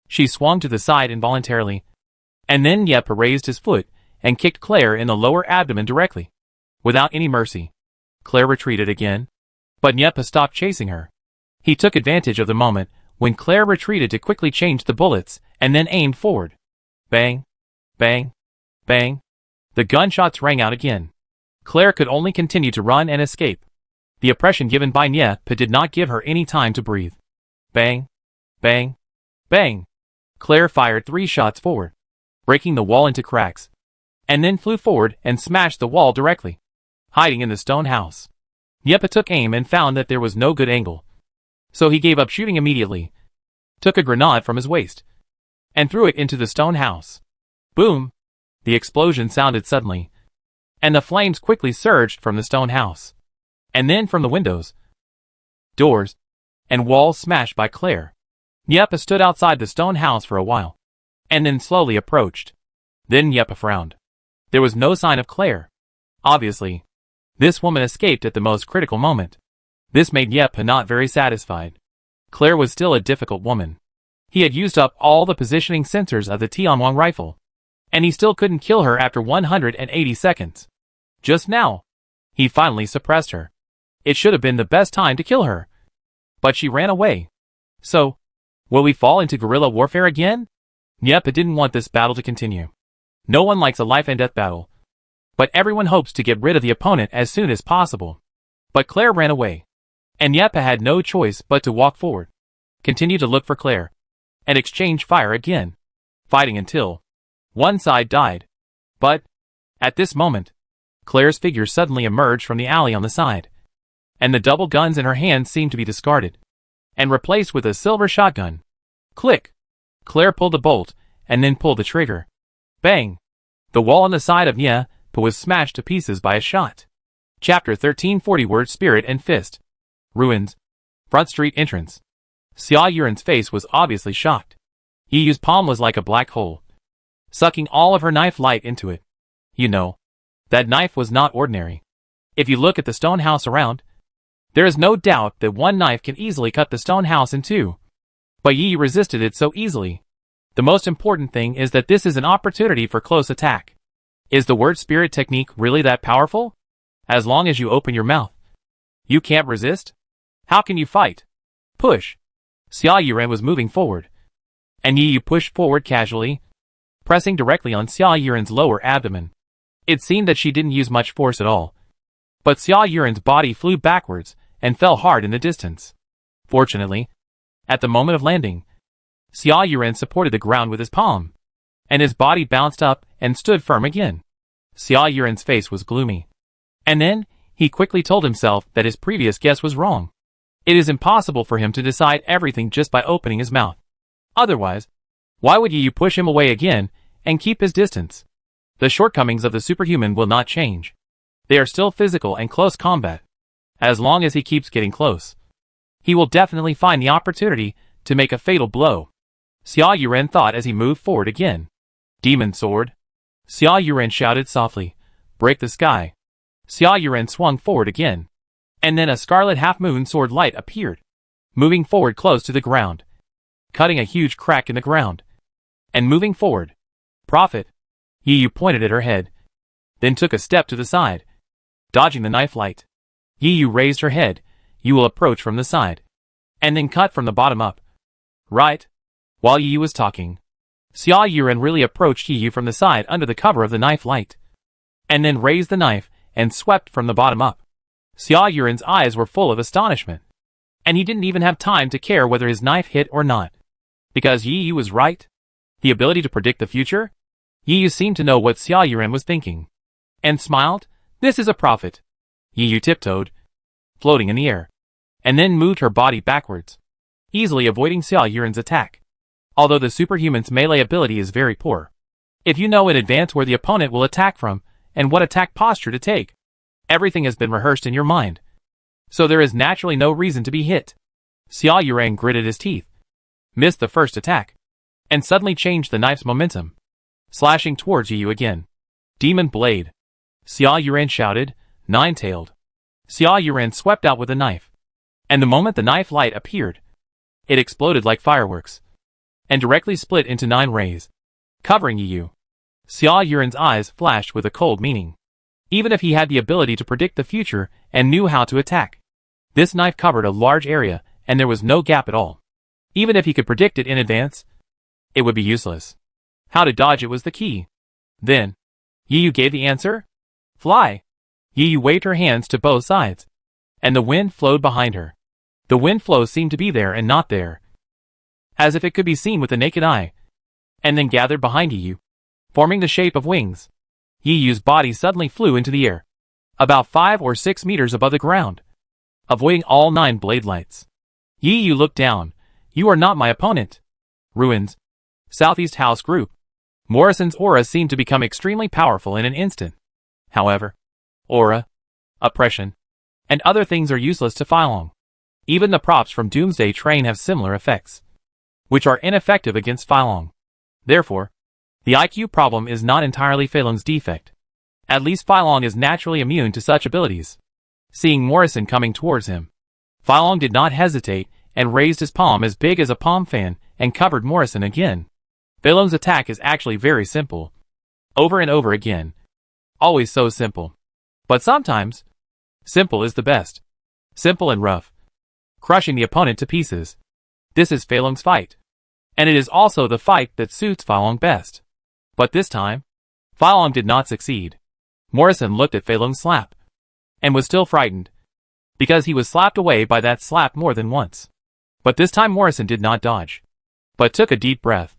She swung to the side involuntarily, and then Nyepa raised his foot and kicked Claire in the lower abdomen directly. Without any mercy, Claire retreated again, but Nyepa stopped chasing her. He took advantage of the moment when Claire retreated to quickly change the bullets and then aimed forward. Bang, bang, bang. The gunshots rang out again. Claire could only continue to run and escape. The oppression given by Nyepa did not give her any time to breathe. Bang, bang, bang. Claire fired 3 shots forward, breaking the wall into cracks, and then flew forward and smashed the wall directly, hiding in the stone house. Nyepa took aim and found that there was no good angle, so he gave up shooting immediately, took a grenade from his waist, and threw it into the stone house. Boom! The explosion sounded suddenly, and the flames quickly surged from the stone house, and then from the windows, doors, and walls smashed by Claire. Nyepa stood outside the stone house for a while, and then slowly approached. Then Nyepa frowned. There was no sign of Claire. Obviously, this woman escaped at the most critical moment. This made Nyepa not very satisfied. Claire was still a difficult woman. He had used up all the positioning sensors of the T-on-1 rifle, and he still couldn't kill her after 180 seconds. Just now, he finally suppressed her. It should have been the best time to kill her, but she ran away. So, will we fall into guerrilla warfare again? Nyepa didn't want this battle to continue. No one likes a life and death battle, but everyone hopes to get rid of the opponent as soon as possible. But Claire ran away, and Nyepa had no choice but to walk forward, continue to look for Claire, and exchange fire again, fighting until one side died. But, at this moment, Claire's figure suddenly emerged from the alley on the side, and the double guns in her hand seemed to be discarded, and replaced with a silver shotgun. Click! Claire pulled the bolt, and then pulled the trigger. Bang! The wall on the side of Nyepa was smashed to pieces by a shot. Chapter 1340 Word Spirit and Fist. Ruins. Front Street Entrance. Xia Yuren's face was obviously shocked. Yi's palm was like a black hole, sucking all of her knife light into it. You know, that knife was not ordinary. If you look at the stone house around, there is no doubt that one knife can easily cut the stone house in 2. But Yi resisted it so easily. The most important thing is that this is an opportunity for close attack. Is the word spirit technique really that powerful? As long as you open your mouth, you can't resist? How can you fight? Push. Xia Yuren was moving forward, and Yi pushed forward casually, pressing directly on Xia Yuren's lower abdomen. It seemed that she didn't use much force at all, but Xia Yuren's body flew backwards and fell hard in the distance. Fortunately, at the moment of landing, Xia Yuren supported the ground with his palm, and his body bounced up and stood firm again. Xia Yuren's face was gloomy, and then he quickly told himself that his previous guess was wrong. It is impossible for him to decide everything just by opening his mouth. Otherwise, why would Yi push him away again and keep his distance? The shortcomings of the superhuman will not change. They are still physical and close combat. As long as he keeps getting close, he will definitely find the opportunity to make a fatal blow. Xia Yuren thought as he moved forward again. Demon sword. Xia Yuren shouted softly. Break the sky. Xia Yuren swung forward again, and then a scarlet half-moon sword light appeared, moving forward close to the ground, cutting a huge crack in the ground, and moving forward. Prophet. Yi pointed at her head, then took a step to the side, dodging the knife light. Yi raised her head. You will approach from the side, and then cut from the bottom up. Right. While Yi was talking, Xia Yuren really approached Yi from the side under the cover of the knife light, and then raised the knife and swept from the bottom up. Xia Yuren's eyes were full of astonishment, and he didn't even have time to care whether his knife hit or not. Because Yi Yu was right? The ability to predict the future? Yi Yu seemed to know what Xia Yuren was thinking, and smiled. This is a profit. Yi Yu tiptoed, floating in the air, and then moved her body backwards, easily avoiding Xia Yuren's attack. Although the superhuman's melee ability is very poor, if you know in advance where the opponent will attack from, and what attack posture to take, everything has been rehearsed in your mind, so there is naturally no reason to be hit. Xia Yuren gritted his teeth, missed the first attack, and suddenly changed the knife's momentum, slashing towards Yi Yu again. Demon Blade! Xia Yuren shouted, nine-tailed. Xia Yuren swept out with the knife, and the moment the knife light appeared, it exploded like fireworks, and directly split into 9 rays, covering Yi Yu. Xia Yuren's eyes flashed with a cold meaning. Even if he had the ability to predict the future and knew how to attack, this knife covered a large area and there was no gap at all. Even if he could predict it in advance, it would be useless. How to dodge it was the key. Then, Yi Yu gave the answer. Fly! Yi Yu waved her hands to both sides, and the wind flowed behind her. The wind flow seemed to be there and not there, as if it could be seen with the naked eye, and then gathered behind Yi Yu, forming the shape of wings. Yi Yu's body suddenly flew into the air, about 5 or 6 meters above the ground, avoiding all 9 blade lights. Yi Yu looked down. You are not my opponent. Ruins. Southeast House Group. Morrison's aura seemed to become extremely powerful in an instant. However, aura, oppression, and other things are useless to Filong. Even the props from Doomsday Train have similar effects, which are ineffective against Filong. Therefore, the IQ problem is not entirely Filong's defect. At least Filong is naturally immune to such abilities. Seeing Morrison coming towards him, Filong did not hesitate and raised his palm as big as a palm fan and covered Morrison again. Filong's attack is actually very simple. Over and over again. Always so simple. But sometimes, simple is the best. Simple and rough. Crushing the opponent to pieces. This is Filong's fight. And it is also the fight that suits Filong best. But this time, Filong did not succeed. Morrison looked at Filong's slap, and was still frightened, because he was slapped away by that slap more than once. But this time Morrison did not dodge, but took a deep breath,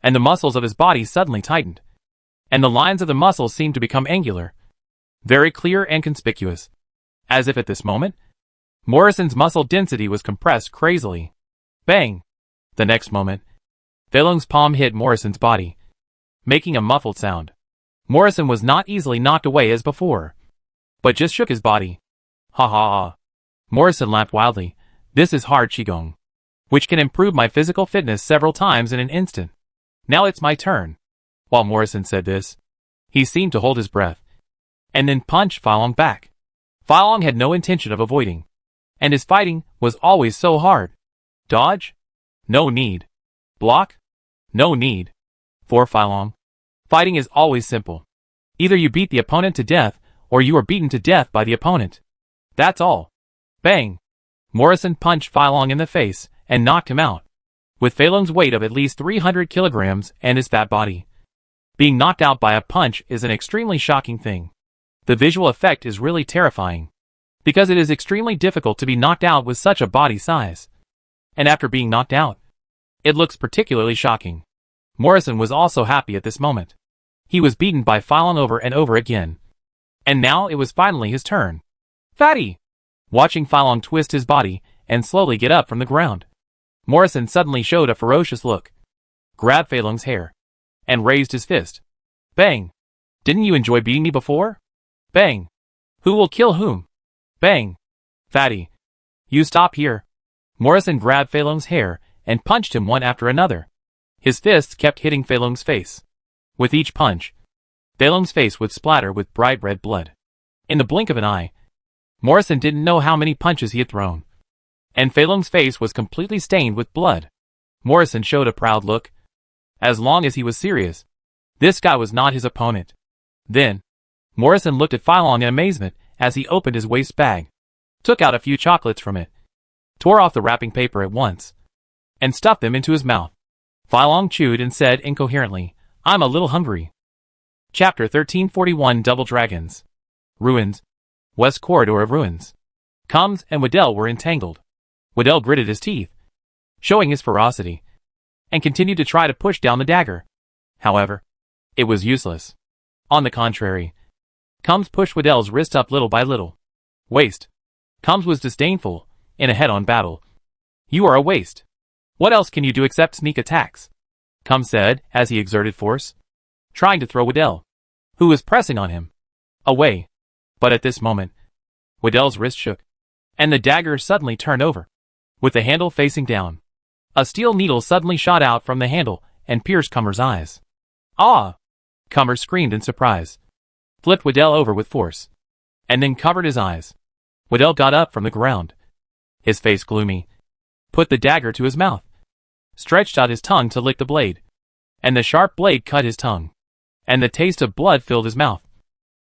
and the muscles of his body suddenly tightened, and the lines of the muscles seemed to become angular, very clear and conspicuous, as if at this moment, Morrison's muscle density was compressed crazily. Bang! The next moment, Filong's palm hit Morrison's body, making a muffled sound. Morrison was not easily knocked away as before, but just shook his body. Ha ha ha. Morrison laughed wildly. This is hard Qigong, which can improve my physical fitness several times in an instant. Now it's my turn. While Morrison said this, he seemed to hold his breath, and then punched Filong back. Filong had no intention of avoiding, and his fighting was always so hard. Dodge? No need. Block? No need. For Filong, fighting is always simple. Either you beat the opponent to death, or you are beaten to death by the opponent. That's all. Bang! Morrison punched Filong in the face and knocked him out. With Filong's weight of at least 300 kilograms and his fat body, being knocked out by a punch is an extremely shocking thing. The visual effect is really terrifying, because it is extremely difficult to be knocked out with such a body size. And after being knocked out, it looks particularly shocking. Morrison was also happy at this moment. He was beaten by Filong over and over again, and now it was finally his turn. Fatty! Watching Filong twist his body and slowly get up from the ground, Morrison suddenly showed a ferocious look, grabbed Filong's hair, and raised his fist. Bang! Didn't you enjoy beating me before? Bang! Who will kill whom? Bang! Fatty! You stop here. Morrison grabbed Filong's hair and punched him one after another. His fists kept hitting Filong's face. With each punch, Filong's face would splatter with bright red blood. In the blink of an eye, Morrison didn't know how many punches he had thrown, and Filong's face was completely stained with blood. Morrison showed a proud look. As long as he was serious, this guy was not his opponent. Then, Morrison looked at Filong in amazement as he opened his waist bag, took out a few chocolates from it, tore off the wrapping paper at once, and stuffed them into his mouth. Filong chewed and said incoherently, "I'm a little hungry." Chapter 1341 Double Dragons. Ruins. West Corridor of Ruins. Combs and Waddell were entangled. Waddell gritted his teeth, showing his ferocity, and continued to try to push down the dagger. However, it was useless. On the contrary, Combs pushed Waddell's wrist up little by little. Waste. Combs was disdainful, in a head-on battle. "You are a waste. What else can you do except sneak attacks?" Combs said as he exerted force, trying to throw Waddell, who was pressing on him, away. But at this moment, Waddell's wrist shook, and the dagger suddenly turned over, with the handle facing down. A steel needle suddenly shot out from the handle and pierced Cummer's eyes. "Ah!" Cummer screamed in surprise, flipped Waddell over with force, and then covered his eyes. Waddell got up from the ground, his face gloomy, put the dagger to his mouth, stretched out his tongue to lick the blade, and the sharp blade cut his tongue, and the taste of blood filled his mouth,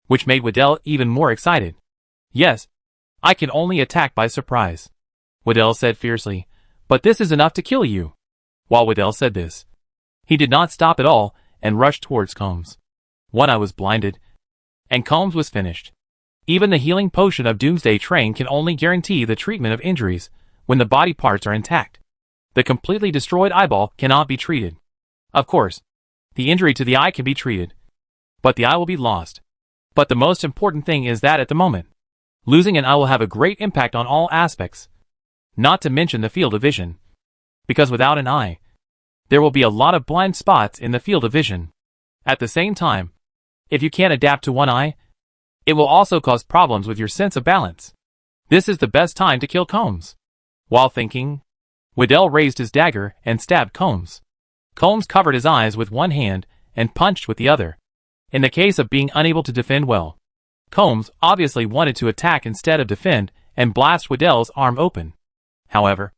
which made Waddell even more excited. "Yes, I can only attack by surprise," Waddell said fiercely, "but this is enough to kill you." While Waddell said this, he did not stop at all and rushed towards Combs. One eye was blinded, and Combs was finished. Even the healing potion of Doomsday train can only guarantee the treatment of injuries when the body parts are intact. The completely destroyed eyeball cannot be treated. Of course, the injury to the eye can be treated, but the eye will be lost. But the most important thing is that at the moment, losing an eye will have a great impact on all aspects, not to mention the field of vision. Because without an eye, there will be a lot of blind spots in the field of vision. At the same time, if you can't adapt to one eye, it will also cause problems with your sense of balance. This is the best time to kill Combs. While thinking, Waddell raised his dagger and stabbed Combs. Combs covered his eyes with one hand and punched with the other. In the case of being unable to defend well, Combs obviously wanted to attack instead of defend and blast Waddell's arm open. However,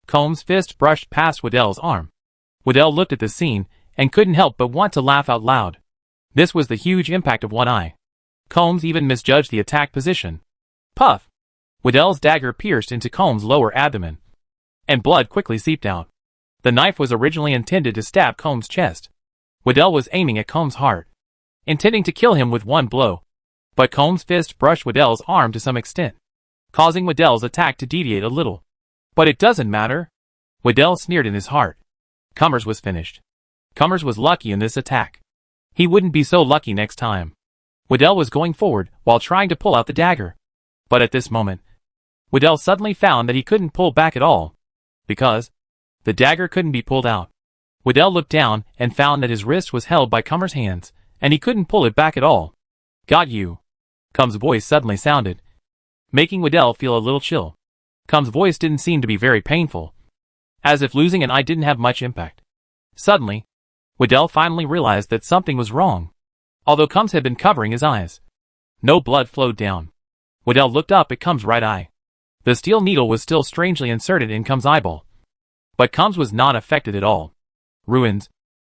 Combs' fist brushed past Waddell's arm. Waddell looked at the scene and couldn't help but want to laugh out loud. This was the huge impact of one eye. Combs even misjudged the attack position. Puff! Waddell's dagger pierced into Combs' lower abdomen, and blood quickly seeped out. The knife was originally intended to stab Combs' chest. Waddell was aiming at Combs' heart, intending to kill him with one blow. But Combs' fist brushed Waddell's arm to some extent, causing Waddell's attack to deviate a little. "But it doesn't matter," Waddell sneered in his heart. Cummers was finished. Cummers was lucky in this attack. He wouldn't be so lucky next time. Waddell was going forward while trying to pull out the dagger. But at this moment, Waddell suddenly found that he couldn't pull back at all, because the dagger couldn't be pulled out. Waddell looked down and found that his wrist was held by Cummer's hands, and he couldn't pull it back at all. "Got you," Combs' voice suddenly sounded, making Waddell feel a little chill. Combs' voice didn't seem to be very painful, as if losing an eye didn't have much impact. Suddenly, Waddell finally realized that something was wrong. Although Combs had been covering his eyes, no blood flowed down. Waddell looked up at Combs' right eye. The steel needle was still strangely inserted in Combs' eyeball, but Combs was not affected at all. Ruins.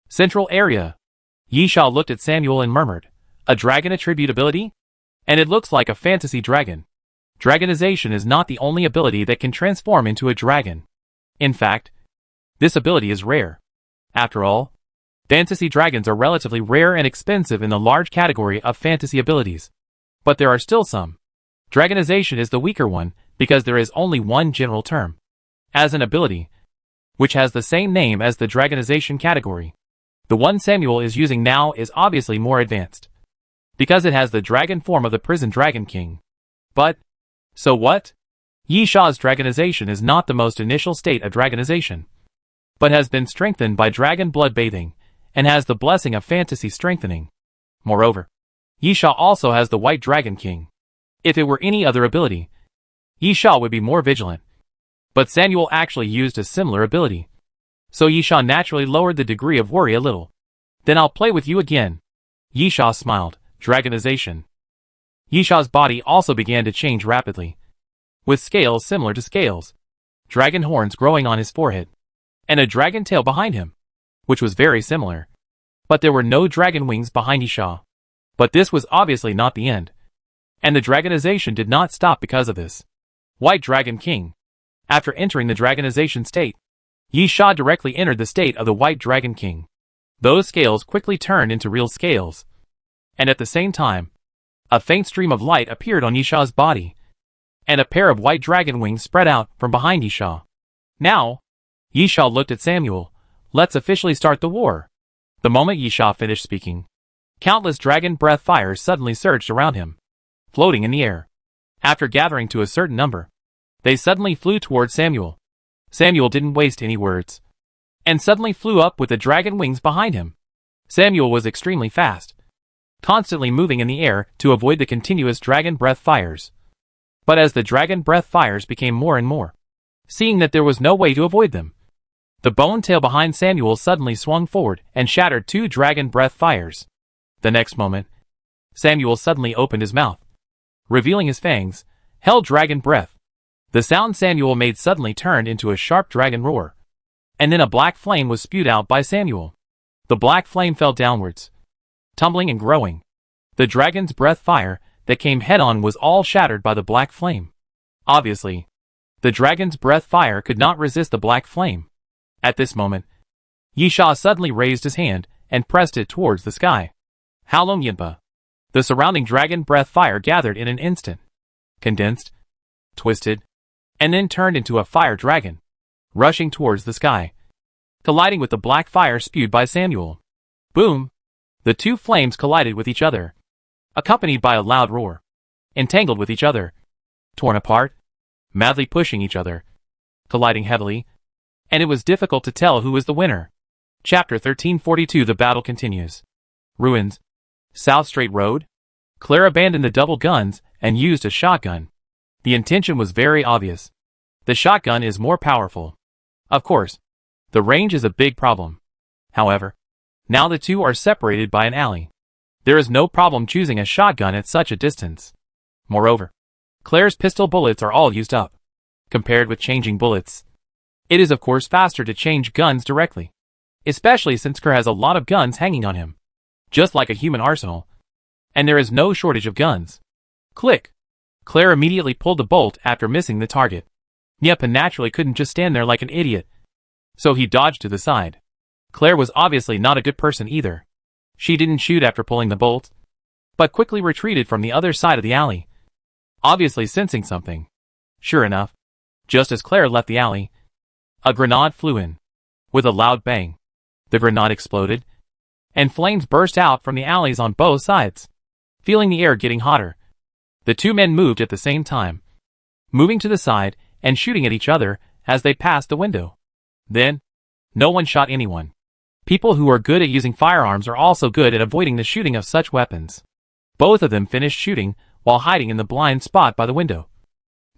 Central area. Yisha looked at Samuel and murmured, "A dragon attribute ability? And it looks like a fantasy dragon. Dragonization is not the only ability that can transform into a dragon. In fact, this ability is rare. After all, fantasy dragons are relatively rare and expensive in the large category of fantasy abilities. But there are still some. Dragonization is the weaker one because there is only one general term as an ability, which has the same name as the dragonization category. The one Samuel is using now is obviously more advanced, because it has the dragon form of the prison dragon king. But, so what? Yisha's dragonization is not the most initial state of dragonization, but has been strengthened by dragon blood bathing, and has the blessing of fantasy strengthening. Moreover, Yisha also has the white dragon king. If it were any other ability, Yisha would be more vigilant. But Samuel actually used a similar ability, so Yisha naturally lowered the degree of worry a little. "Then I'll play with you again." Yisha smiled. Dragonization. Yisha's body also began to change rapidly, with scales similar to scales, dragon horns growing on his forehead, and a dragon tail behind him, which was very similar. But there were no dragon wings behind Yisha. But this was obviously not the end, and the dragonization did not stop because of this. White Dragon King. After entering the dragonization state, Yi Sha directly entered the state of the White Dragon King. Those scales quickly turned into real scales. And at the same time, a faint stream of light appeared on Yi Sha's body, and a pair of white dragon wings spread out from behind Yi Sha. Now, Yi Sha looked at Samuel. Let's officially start the war. The moment Yi Sha finished speaking, countless dragon breath fires suddenly surged around him, floating in the air. After gathering to a certain number, they suddenly flew toward Samuel. Samuel didn't waste any words, and suddenly flew up with the dragon wings behind him. Samuel was extremely fast, constantly moving in the air to avoid the continuous dragon breath fires. But as the dragon breath fires became more and more, seeing that there was no way to avoid them, the bone tail behind Samuel suddenly swung forward and shattered 2 dragon breath fires. The next moment, Samuel suddenly opened his mouth, revealing his fangs, held dragon breath. The sound Samuel made suddenly turned into a sharp dragon roar, and then a black flame was spewed out by Samuel. The black flame fell downwards, tumbling and growing. The dragon's breath fire that came head-on was all shattered by the black flame. Obviously, the dragon's breath fire could not resist the black flame. At this moment, Yi Sha suddenly raised his hand and pressed it towards the sky. Halong Yinpa. The surrounding dragon breath fire gathered in an instant, condensed, twisted, and then turned into a fire dragon, rushing towards the sky, colliding with the black fire spewed by Samuel. Boom! The 2 flames collided with each other, accompanied by a loud roar, entangled with each other, torn apart, madly pushing each other, colliding heavily, and it was difficult to tell who was the winner. Chapter 1342. The battle continues. Ruins. South Strait Road. Claire abandoned the double guns and used a shotgun. The intention was very obvious. The shotgun is more powerful. Of course, the range is a big problem. However, now the 2 are separated by an alley. There is no problem choosing a shotgun at such a distance. Moreover, Claire's pistol bullets are all used up. Compared with changing bullets, it is of course faster to change guns directly, especially since Claire has a lot of guns hanging on him, just like a human arsenal, and there is no shortage of guns. Click! Claire immediately pulled the bolt after missing the target. Niepa naturally couldn't just stand there like an idiot, so he dodged to the side. Claire was obviously not a good person either. She didn't shoot after pulling the bolt, but quickly retreated from the other side of the alley, obviously sensing something. Sure enough, just as Claire left the alley, a grenade flew in. With a loud bang, the grenade exploded, and flames burst out from the alleys on both sides. Feeling the air getting hotter, the 2 men moved at the same time, moving to the side and shooting at each other as they passed the window. Then, no one shot anyone. People who are good at using firearms are also good at avoiding the shooting of such weapons. Both of them finished shooting while hiding in the blind spot by the window,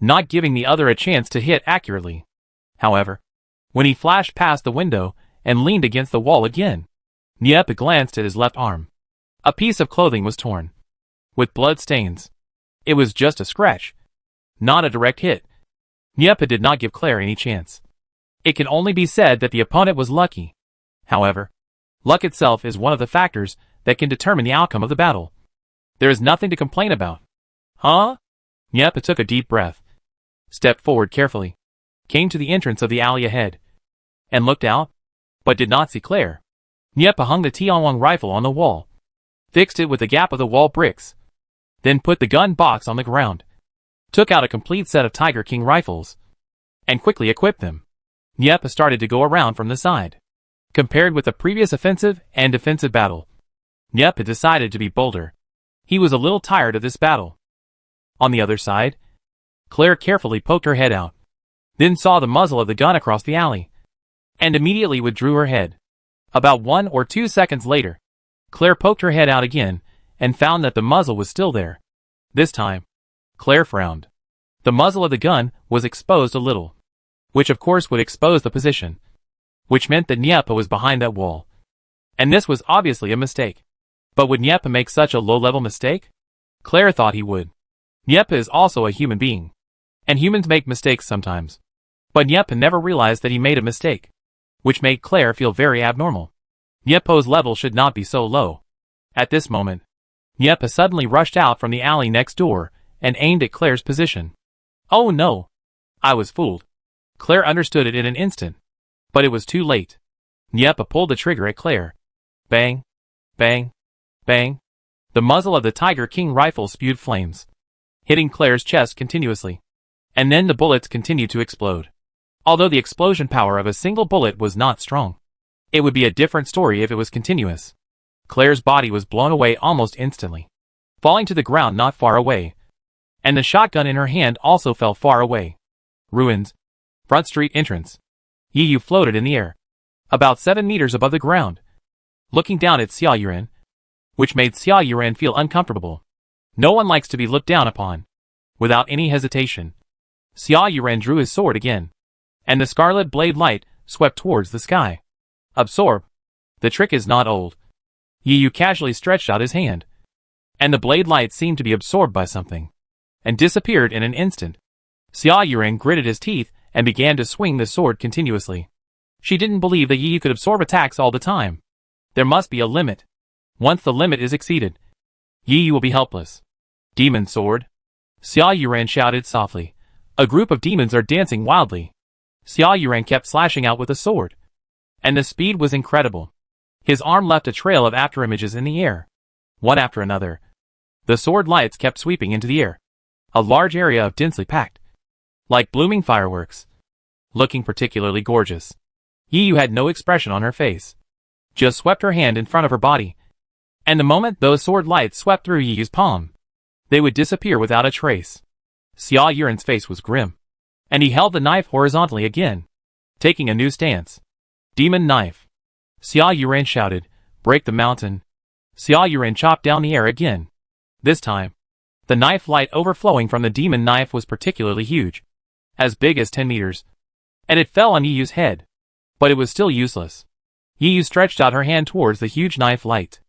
not giving the other a chance to hit accurately. However, when he flashed past the window and leaned against the wall again, Niepa glanced at his left arm. A piece of clothing was torn, with blood stains. It was just a scratch, not a direct hit. Niepa did not give Claire any chance. It can only be said that the opponent was lucky. However, luck itself is one of the factors that can determine the outcome of the battle. There is nothing to complain about. Huh? Niepa took a deep breath, stepped forward carefully, came to the entrance of the alley ahead, and looked out, but did not see Claire. Niepa hung the Tianwang rifle on the wall, fixed it with the gap of the wall bricks, then put the gun box on the ground, took out a complete set of Tiger King rifles, and quickly equipped them. Niepa started to go around from the side. Compared with the previous offensive and defensive battle, Niepa decided to be bolder. He was a little tired of this battle. On the other side, Claire carefully poked her head out, then saw the muzzle of the gun across the alley, and immediately withdrew her head. About 1 or 2 seconds later, Claire poked her head out again and found that the muzzle was still there. This time, Claire frowned. The muzzle of the gun was exposed a little, which of course would expose the position, which meant that Niepa was behind that wall. And this was obviously a mistake. But would Niepa make such a low-level mistake? Claire thought he would. Niepa is also a human being, and humans make mistakes sometimes. But Niepa never realized that he made a mistake, which made Claire feel very abnormal. Niepa's level should not be so low. At this moment, Niepa suddenly rushed out from the alley next door and aimed at Claire's position. Oh no! I was fooled. Claire understood it in an instant. But it was too late. Niepa pulled the trigger at Claire. Bang, bang, bang. The muzzle of the Tiger King rifle spewed flames, hitting Claire's chest continuously. And then the bullets continued to explode. Although the explosion power of a single bullet was not strong, it would be a different story if it was continuous. Claire's body was blown away almost instantly, falling to the ground not far away. And the shotgun in her hand also fell far away. Ruins. Front street entrance. Yiyu floated in the air, about 7 meters above the ground, looking down at Xia Yuren, which made Xia Yuren feel uncomfortable. No one likes to be looked down upon. Without any hesitation, Xia Yuren drew his sword again, and the scarlet blade light swept towards the sky. Absorb. The trick is not old. Yiyu casually stretched out his hand, and the blade light seemed to be absorbed by something, and disappeared in an instant. Xia Yuren gritted his teeth and began to swing the sword continuously. She didn't believe that Yiyu could absorb attacks all the time. There must be a limit. Once the limit is exceeded, Yiyu will be helpless. Demon sword. Xia Yuren shouted softly. A group of demons are dancing wildly. Xia Yuren kept slashing out with the sword, and the speed was incredible. His arm left a trail of afterimages in the air, one after another. The sword lights kept sweeping into the air, a large area of densely packed, like blooming fireworks, looking particularly gorgeous. Yiyu had no expression on her face, just swept her hand in front of her body, and the moment those sword lights swept through Yiyu's palm, they would disappear without a trace. Xia Yuren's face was grim, and he held the knife horizontally again, taking a new stance. Demon knife. Xia Yuren shouted, break the mountain. Xia Yuren chopped down the air again. This time, the knife light overflowing from the demon knife was particularly huge, as big as 10 meters, and it fell on Yiyu's head. But it was still useless. Yiyu stretched out her hand towards the huge knife light.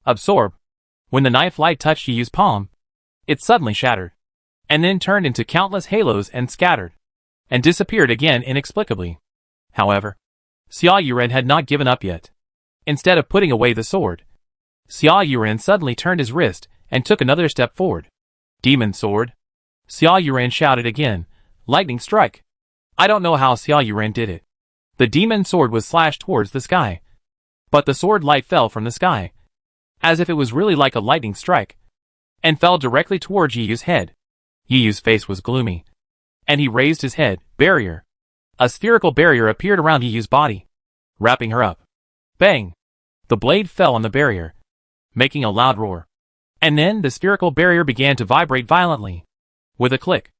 Absorb. When the knife light touched Yiyu's palm, it suddenly shattered, and then turned into countless halos and scattered, and disappeared again inexplicably. However, Xia Yuren had not given up yet. Instead of putting away the sword, Xia Yuren suddenly turned his wrist and took another step forward. Demon sword. Xia Yuren shouted again, lightning strike. I don't know how Xia Yuren did it. The demon sword was slashed towards the sky, but the sword light fell from the sky, as if it was really like a lightning strike, and fell directly towards Yiyu's head. Yiyu's face was gloomy, and he raised his head. Barrier. A spherical barrier appeared around Yiyu's body, wrapping her up. Bang! The blade fell on the barrier, making a loud roar, and then the spherical barrier began to vibrate violently. With a click,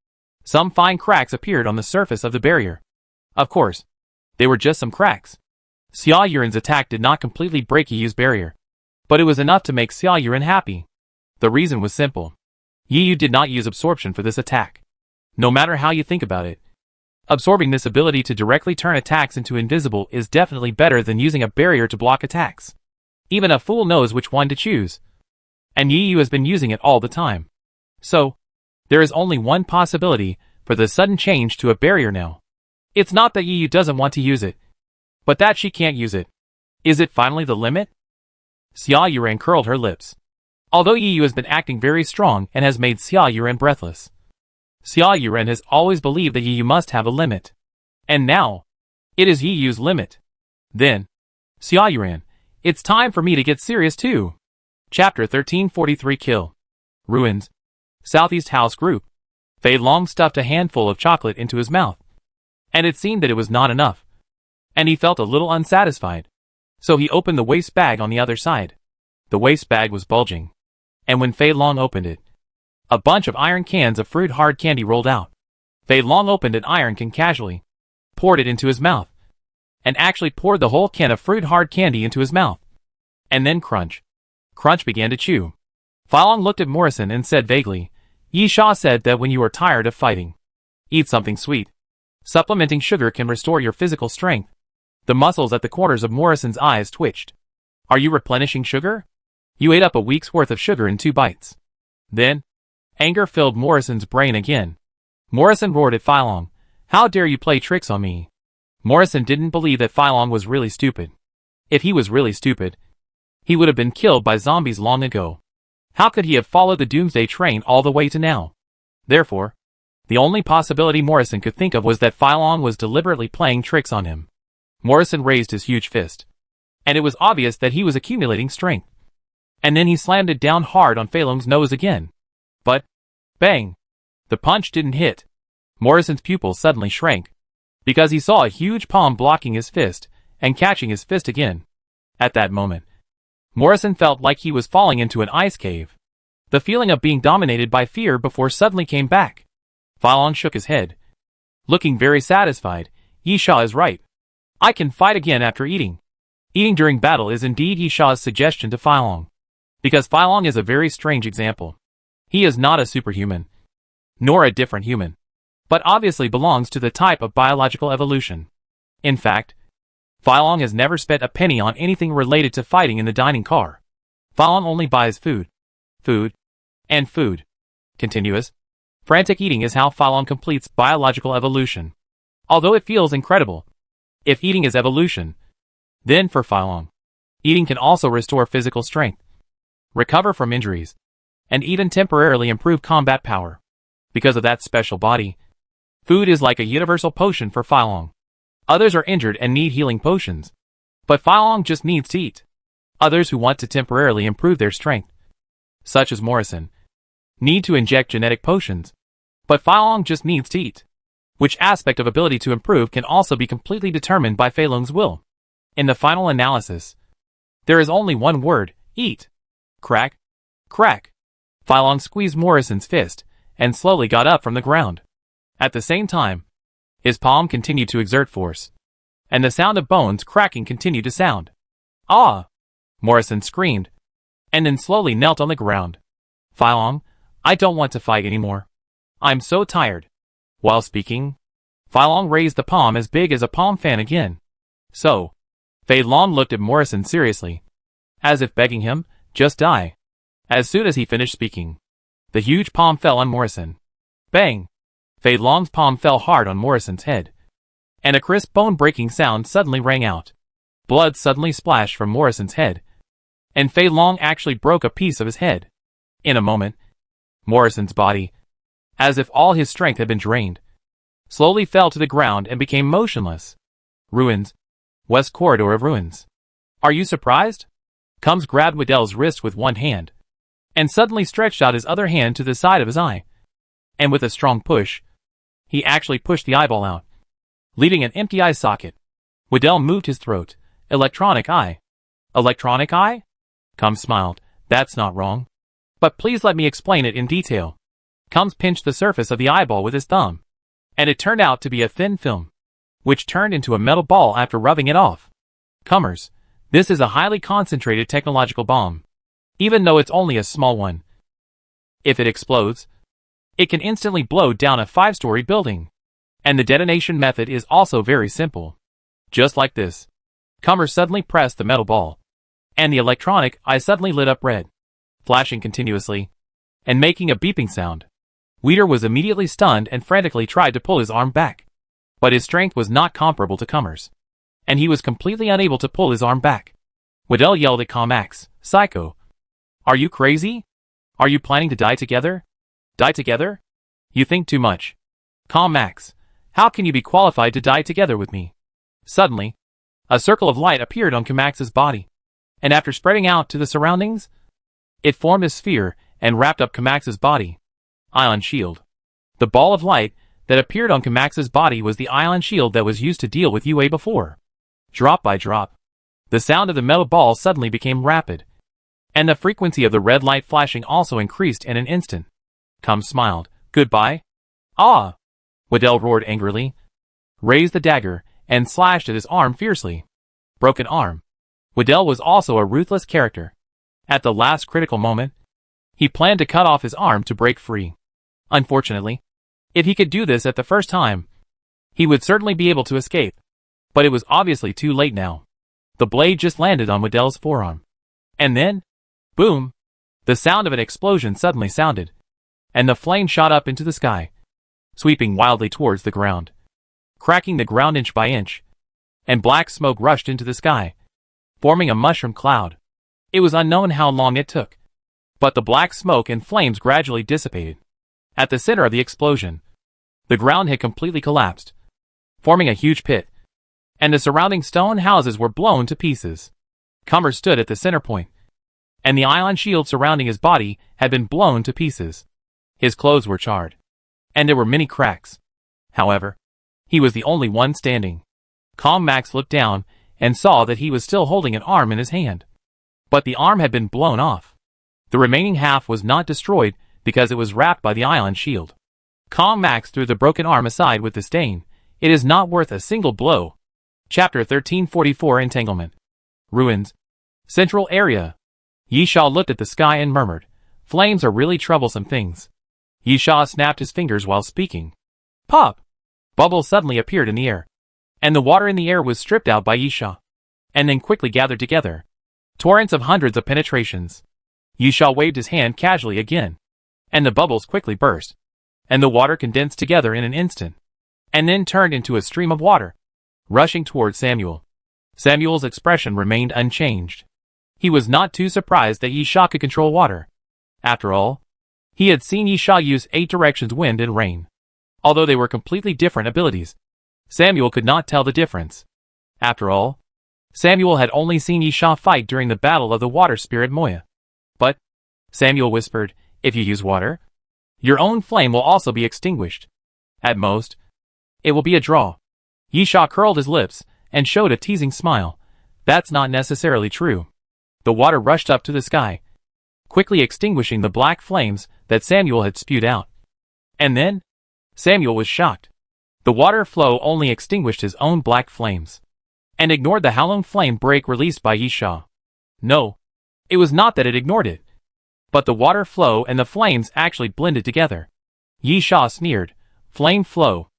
some fine cracks appeared on the surface of the barrier. Of course, they were just some cracks. Xia Yuren's attack did not completely break Yiyu's barrier, but it was enough to make Xia Yuren happy. The reason was simple. Yiyu did not use absorption for this attack. No matter how you think about it, absorbing this ability to directly turn attacks into invisible is definitely better than using a barrier to block attacks. Even a fool knows which one to choose, and Yiyu has been using it all the time. So, there is only one possibility for the sudden change to a barrier now. It's not that Yiyu doesn't want to use it, but that she can't use it. Is it finally the limit? Xia Yuren curled her lips. Although Yiyu has been acting very strong and has made Xia Yuren breathless, Xia Yuren has always believed that Yiyu must have a limit. And now, it is Yiyu's limit. Then, Xia Yuren, it's time for me to get serious too. Chapter 1343 Kill. Ruins. Southeast House Group. Fei Long stuffed a handful of chocolate into his mouth, and it seemed that it was not enough, and he felt a little unsatisfied. So he opened the waste bag on the other side. The waste bag was bulging, and when Fei Long opened it, a bunch of iron cans of fruit hard candy rolled out. Fei Long opened an iron can casually, poured it into his mouth, and actually poured the whole can of fruit hard candy into his mouth. And then crunch. Crunch began to chew. Fei Long looked at Morrison and said vaguely, Yi Sha said that when you are tired of fighting, eat something sweet. Supplementing sugar can restore your physical strength. The muscles at the corners of Morrison's eyes twitched. Are you replenishing sugar? You ate up a week's worth of sugar in 2 bites. Then, anger filled Morrison's brain again. Morrison roared at Fei Long, how dare you play tricks on me? Morrison didn't believe that Fei Long was really stupid. If he was really stupid, he would have been killed by zombies long ago. How could he have followed the Doomsday train all the way to now? Therefore, the only possibility Morrison could think of was that Fei Long was deliberately playing tricks on him. Morrison raised his huge fist, and it was obvious that he was accumulating strength. And then he slammed it down hard on Fei Long's nose again. But, bang! The punch didn't hit. Morrison's pupils suddenly shrank, because he saw a huge palm blocking his fist and catching his fist again. At that moment, Morrison felt like he was falling into an ice cave. The feeling of being dominated by fear before suddenly came back. Fei Long shook his head, looking very satisfied. Yi Sha is right. I can fight again after eating. Eating during battle is indeed Yi Sha's suggestion to Fei Long. Because Fei Long is a very strange example. He is not a superhuman, nor a different human, but obviously belongs to the type of biological evolution. In fact, Fei Long has never spent a penny on anything related to fighting in the dining car. Fei Long only buys food, and food. Continuous, frantic eating is how Fei Long completes biological evolution. Although it feels incredible, if eating is evolution, then for Fei Long, eating can also restore physical strength, recover from injuries, and even temporarily improve combat power. Because of that special body, food is like a universal potion for Fei Long. Others are injured and need healing potions, but Fei Long just needs to eat. Others who want to temporarily improve their strength, such as Morrison, need to inject genetic potions, but Fei Long just needs to eat. Which aspect of ability to improve can also be completely determined by Fei Long's will. In the final analysis, there is only one word: eat. Crack, crack. Fei Long squeezed Morrison's fist and slowly got up from the ground. At the same time, his palm continued to exert force, and the sound of bones cracking continued to sound. Ah! Morrison screamed, and then slowly knelt on the ground. Fei Long, I don't want to fight anymore. I'm so tired. While speaking, Fei Long raised the palm as big as a palm fan again. So, Fei Long looked at Morrison seriously, as if begging him, just die. As soon as he finished speaking, the huge palm fell on Morrison. Bang! Fei Long's palm fell hard on Morrison's head, and a crisp bone-breaking sound suddenly rang out. Blood suddenly splashed from Morrison's head, and Fei Long actually broke a piece of his head. In a moment, Morrison's body, as if all his strength had been drained, slowly fell to the ground and became motionless. Ruins. West Corridor of Ruins. Are you surprised? Combs grabbed Waddell's wrist with one hand, and suddenly stretched out his other hand to the side of his eye. And with a strong push, he actually pushed the eyeball out, leaving an empty eye socket. Waddell moved his throat. Electronic eye. Electronic eye? Combs smiled. That's not wrong. But please let me explain it in detail. Combs pinched the surface of the eyeball with his thumb, and it turned out to be a thin film, which turned into a metal ball after rubbing it off. Cummers, this is a highly concentrated technological bomb. Even though it's only a small one, if it explodes, it can instantly blow down a 5-story building. And the detonation method is also very simple. Just like this. Cummers suddenly pressed the metal ball, and the electronic eye suddenly lit up red, flashing continuously, and making a beeping sound. Weeder was immediately stunned and frantically tried to pull his arm back. But his strength was not comparable to Cummers, and he was completely unable to pull his arm back. Waddell yelled at Comax, Psycho. Are you crazy? Are you planning to die together? Die together? You think too much. Comax, how can you be qualified to die together with me? Suddenly, a circle of light appeared on Comax's body, and after spreading out to the surroundings, it formed a sphere and wrapped up Comax's body. Ion shield. The ball of light that appeared on Comax's body was the ion shield that was used to deal with UA before. Drop by drop, the sound of the metal ball suddenly became rapid, and the frequency of the red light flashing also increased in an instant. Combs smiled. Goodbye? Ah! Waddell roared angrily, raised the dagger, and slashed at his arm fiercely. Broken arm. Waddell was also a ruthless character. At the last critical moment, he planned to cut off his arm to break free. Unfortunately, if he could do this at the first time, he would certainly be able to escape. But it was obviously too late now. The blade just landed on Waddell's forearm. And then, boom! The sound of an explosion suddenly sounded, and the flame shot up into the sky, sweeping wildly towards the ground, cracking the ground inch by inch, and black smoke rushed into the sky, forming a mushroom cloud. It was unknown how long it took, but the black smoke and flames gradually dissipated. At the center of the explosion, the ground had completely collapsed, forming a huge pit, and the surrounding stone houses were blown to pieces. Cumber stood at the center point, and the ion shield surrounding his body had been blown to pieces. His clothes were charred, and there were many cracks. However, he was the only one standing. Calm Max looked down and saw that he was still holding an arm in his hand. But the arm had been blown off. The remaining half was not destroyed because it was wrapped by the ion shield. Calm Max threw the broken arm aside with disdain. It is not worth a single blow. Chapter 1344 Entanglement. Ruins. Central area. Yisha looked at the sky and murmured, "Flames are really troublesome things." Yisha snapped his fingers while speaking. Pop! Bubbles suddenly appeared in the air, and the water in the air was stripped out by Yisha, and then quickly gathered together. Torrents of hundreds of penetrations. Yisha waved his hand casually again, and the bubbles quickly burst, and the water condensed together in an instant, and then turned into a stream of water, rushing toward Samuel. Samuel's expression remained unchanged. He was not too surprised that Yisha could control water. After all, he had seen Yisha use 8 directions wind and rain. Although they were completely different abilities, Samuel could not tell the difference. After all, Samuel had only seen Yisha fight during the battle of the water spirit Moya. But, Samuel whispered, if you use water, your own flame will also be extinguished. At most, it will be a draw. Yisha curled his lips and showed a teasing smile. That's not necessarily true. The water rushed up to the sky, quickly extinguishing the black flames that Samuel had spewed out. And then, Samuel was shocked. The water flow only extinguished his own black flames, and ignored the Halong flame break released by Yisha. No, it was not that it ignored it, but the water flow and the flames actually blended together. Yisha sneered, "Flame flow.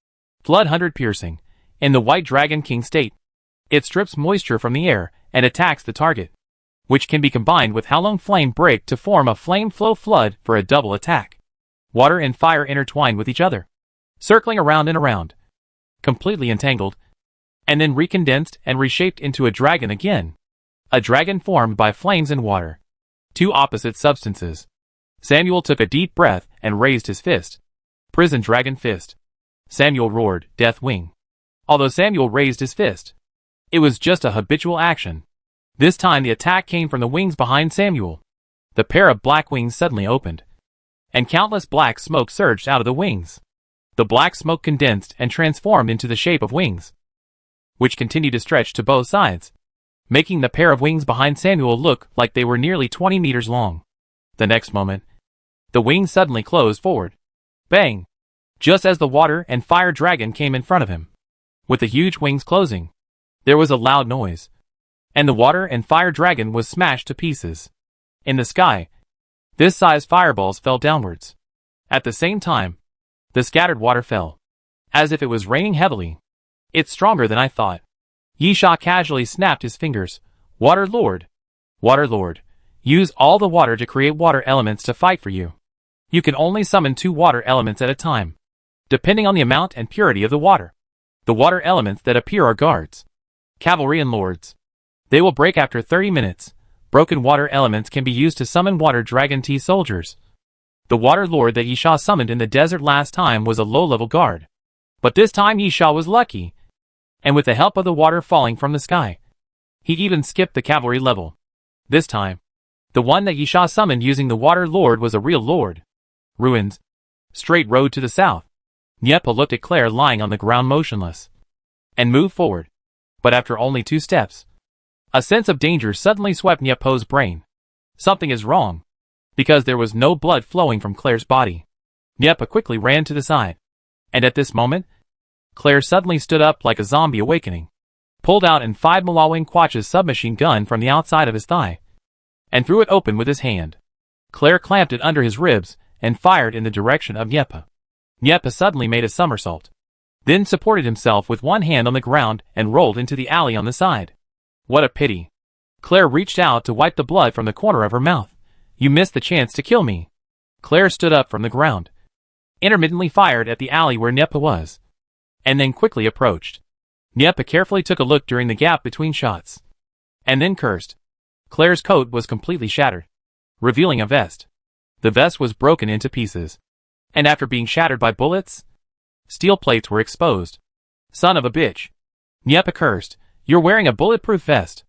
Flood 100 piercing. In the White Dragon King state, it strips moisture from the air and attacks the target, which can be combined with Halong flame break to form a flame flow flood for a double attack. Water and fire intertwine with each other, circling around and around, completely entangled, and then recondensed and reshaped into a dragon again. A dragon formed by flames and water. 2 opposite substances." Samuel took a deep breath and raised his fist. "Prison dragon fist." Samuel roared, "Death wing." Although Samuel raised his fist, it was just a habitual action. This time the attack came from the wings behind Samuel. The pair of black wings suddenly opened, and countless black smoke surged out of the wings. The black smoke condensed and transformed into the shape of wings, which continued to stretch to both sides, making the pair of wings behind Samuel look like they were nearly 20 meters long. The next moment, the wings suddenly closed forward. Bang! Just as the water and fire dragon came in front of him. With the huge wings closing, there was a loud noise, and the water and fire dragon was smashed to pieces. In the sky, this size fireballs fell downwards. At the same time, the scattered water fell, as if it was raining heavily. "It's stronger than I thought." Yisha casually snapped his fingers. Water Lord, use all the water to create water elements to fight for you. You can only summon 2 water elements at a time, depending on the amount and purity of the water. The water elements that appear are guards, cavalry and lords. They will break after 30 minutes. Broken water elements can be used to summon water dragon T soldiers. The water lord that Yisha summoned in the desert last time was a low-level guard. But this time Yisha was lucky, and with the help of the water falling from the sky, he even skipped the cavalry level. This time, the one that Yisha summoned using the water lord was a real lord. Ruins. Straight road to the south. Nyepa looked at Claire lying on the ground motionless, and moved forward. But after only 2 steps, a sense of danger suddenly swept Nyepo's brain. Something is wrong, because there was no blood flowing from Claire's body. Nyepa quickly ran to the side, and at this moment, Claire suddenly stood up like a zombie awakening, pulled out and 5 Malawing Quach's submachine gun from the outside of his thigh, and threw it open with his hand. Claire clamped it under his ribs and fired in the direction of Nyepa. Nyepa suddenly made a somersault, then supported himself with one hand on the ground and rolled into the alley on the side. What a pity. Claire reached out to wipe the blood from the corner of her mouth. You missed the chance to kill me. Claire stood up from the ground, intermittently fired at the alley where Nyepa was, and then quickly approached. Nyepa carefully took a look during the gap between shots, and then cursed. Claire's coat was completely shattered, revealing a vest. The vest was broken into pieces, and after being shattered by bullets, steel plates were exposed. Son of a bitch. Niepa cursed, "You're wearing a bulletproof vest."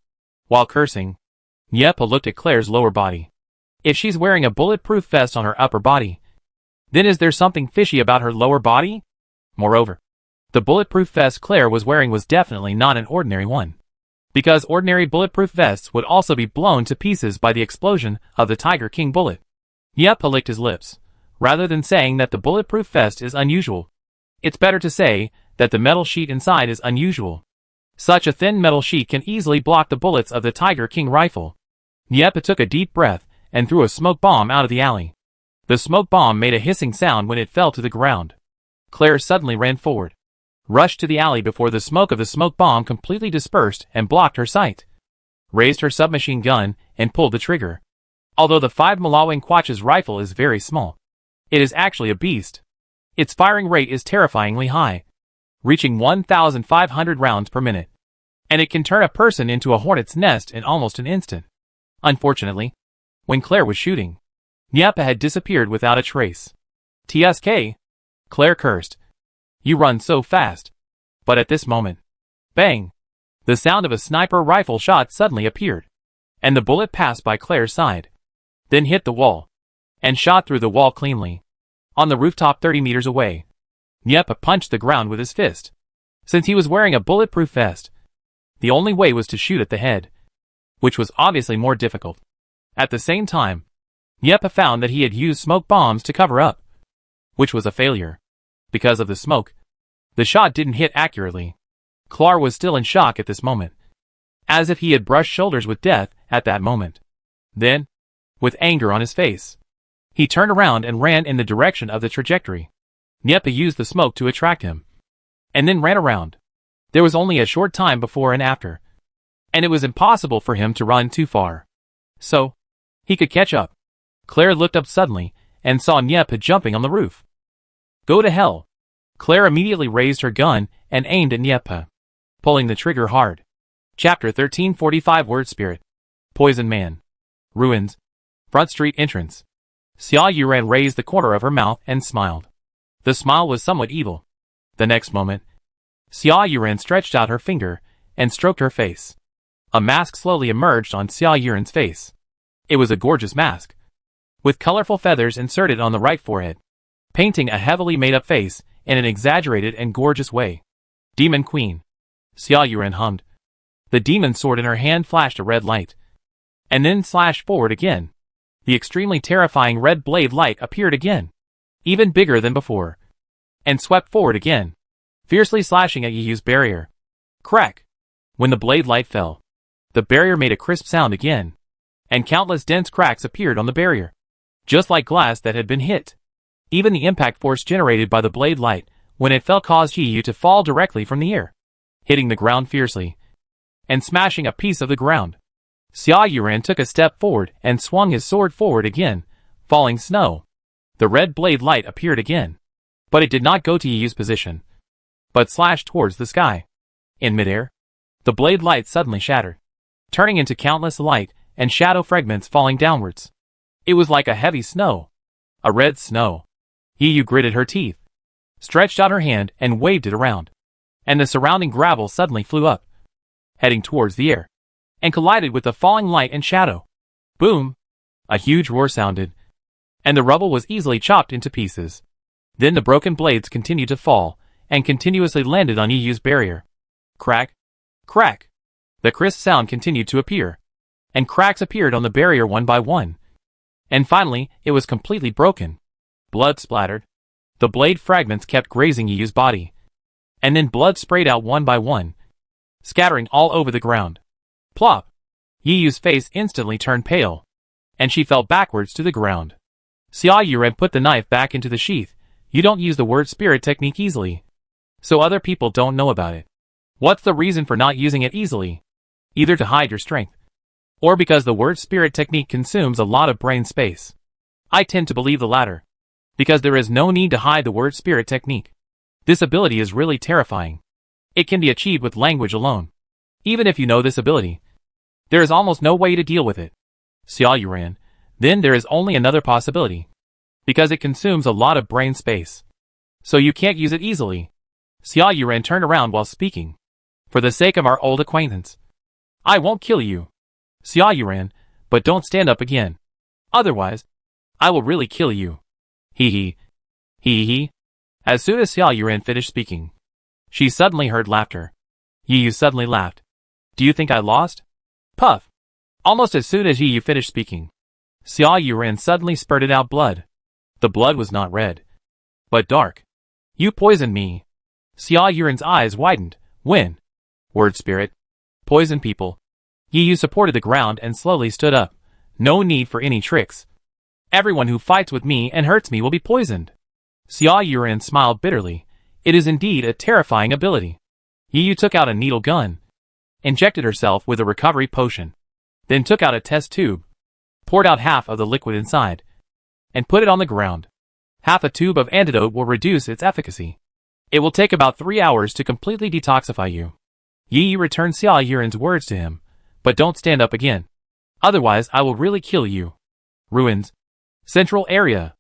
While cursing, Niepa looked at Claire's lower body. If she's wearing a bulletproof vest on her upper body, then is there something fishy about her lower body? Moreover, the bulletproof vest Claire was wearing was definitely not an ordinary one, because ordinary bulletproof vests would also be blown to pieces by the explosion of the Tiger King bullet. Niepa licked his lips. Rather than saying that the bulletproof vest is unusual, it's better to say that the metal sheet inside is unusual. Such a thin metal sheet can easily block the bullets of the Tiger King rifle. Niepa took a deep breath and threw a smoke bomb out of the alley. The smoke bomb made a hissing sound when it fell to the ground. Claire suddenly ran forward, rushed to the alley before the smoke of the smoke bomb completely dispersed and blocked her sight, raised her submachine gun, and pulled the trigger. Although the 5 Malawang Quach's rifle is very small, it is actually a beast. Its firing rate is terrifyingly high, reaching 1,500 rounds per minute, and it can turn a person into a hornet's nest in almost an instant. Unfortunately, when Claire was shooting, Niepa had disappeared without a trace. "TSK!" Claire cursed. "You run so fast." But at this moment, bang! The sound of a sniper rifle shot suddenly appeared, and the bullet passed by Claire's side, then hit the wall, and shot through the wall cleanly. On the rooftop 30 meters away, Niepa punched the ground with his fist. Since he was wearing a bulletproof vest, the only way was to shoot at the head, which was obviously more difficult. At the same time, Niepa found that he had used smoke bombs to cover up, which was a failure. Because of the smoke, the shot didn't hit accurately. Claire was still in shock at this moment, as if he had brushed shoulders with death at that moment. Then, with anger on his face, he turned around and ran in the direction of the trajectory. Niepa used the smoke to attract him, and then ran around. There was only a short time before and after, and it was impossible for him to run too far, so he could catch up. Claire looked up suddenly and saw Niepa jumping on the roof. "Go to hell!" Claire immediately raised her gun and aimed at Niepa, pulling the trigger hard. Chapter 1345 Word Spirit. Poison Man. Ruins. Front Street Entrance. Xia Yuran raised the corner of her mouth and smiled. The smile was somewhat evil. The next moment, Xia Yuran stretched out her finger and stroked her face. A mask slowly emerged on Xia Yuran's face. It was a gorgeous mask, with colorful feathers inserted on the right forehead, painting a heavily made-up face in an exaggerated and gorgeous way. "Demon Queen," Xia Yuran hummed. The demon sword in her hand flashed a red light, and then slashed forward again. The extremely terrifying red blade light appeared again, even bigger than before, and swept forward again, fiercely slashing at Yiyu's barrier. Crack! When the blade light fell, the barrier made a crisp sound again, and countless dense cracks appeared on the barrier, just like glass that had been hit. Even the impact force generated by the blade light when it fell caused Yiyu to fall directly from the air, hitting the ground fiercely, and smashing a piece of the ground. Xia Yuran took a step forward and swung his sword forward again, falling snow. The red blade light appeared again, but it did not go to Yiyu's position, but slashed towards the sky. In midair, the blade light suddenly shattered, turning into countless light and shadow fragments falling downwards. It was like a heavy snow, a red snow. Yiyu gritted her teeth, stretched out her hand and waved it around, and the surrounding gravel suddenly flew up, heading towards the air, and collided with the falling light and shadow. Boom! A huge roar sounded, and the rubble was easily chopped into pieces. Then the broken blades continued to fall, and continuously landed on Yiyu's barrier. Crack! Crack! The crisp sound continued to appear, and cracks appeared on the barrier one by one. And finally, it was completely broken. Blood splattered. The blade fragments kept grazing Yiyu's body, and then blood sprayed out one by one, scattering all over the ground. Plop! Yiyu's face instantly turned pale, and she fell backwards to the ground. Xia Yuran put the knife back into the sheath. "You don't use the word spirit technique easily, so other people don't know about it. What's the reason for not using it easily? Either to hide your strength, or because the word spirit technique consumes a lot of brain space." I tend to believe the latter, because there is no need to hide the word spirit technique. This ability is really terrifying. It can be achieved with language alone. Even if you know this ability, there is almost no way to deal with it. Xia Yuran, then there is only another possibility, because it consumes a lot of brain space, so you can't use it easily. Xia Yuran turned around while speaking. For the sake of our old acquaintance. I won't kill you, Xia Yuran, but don't stand up again. Otherwise, I will really kill you. Hee hee. Hee hee. As soon as Xia Yuran finished speaking, she suddenly heard laughter. Yi Yu suddenly laughed. Do you think I lost? Puff. Almost as soon as Yi Yu finished speaking, Xia Yuran suddenly spurted out blood. The blood was not red, but dark. You poisoned me. Xia Yuran's eyes widened. When? Word spirit. Poison people. Yi Yu supported the ground and slowly stood up. No need for any tricks. Everyone who fights with me and hurts me will be poisoned. Xia Yuran smiled bitterly. It is indeed a terrifying ability. Yi Yu took out a needle gun, injected herself with a recovery potion, then took out a test tube, poured out half of the liquid inside, and put it on the ground. Half a tube of antidote will reduce its efficacy. It will take about 3 hours to completely detoxify you. Yi Yu returned Xia Yuran's words to him, but don't stand up again. Otherwise I will really kill you. Ruins. Central area.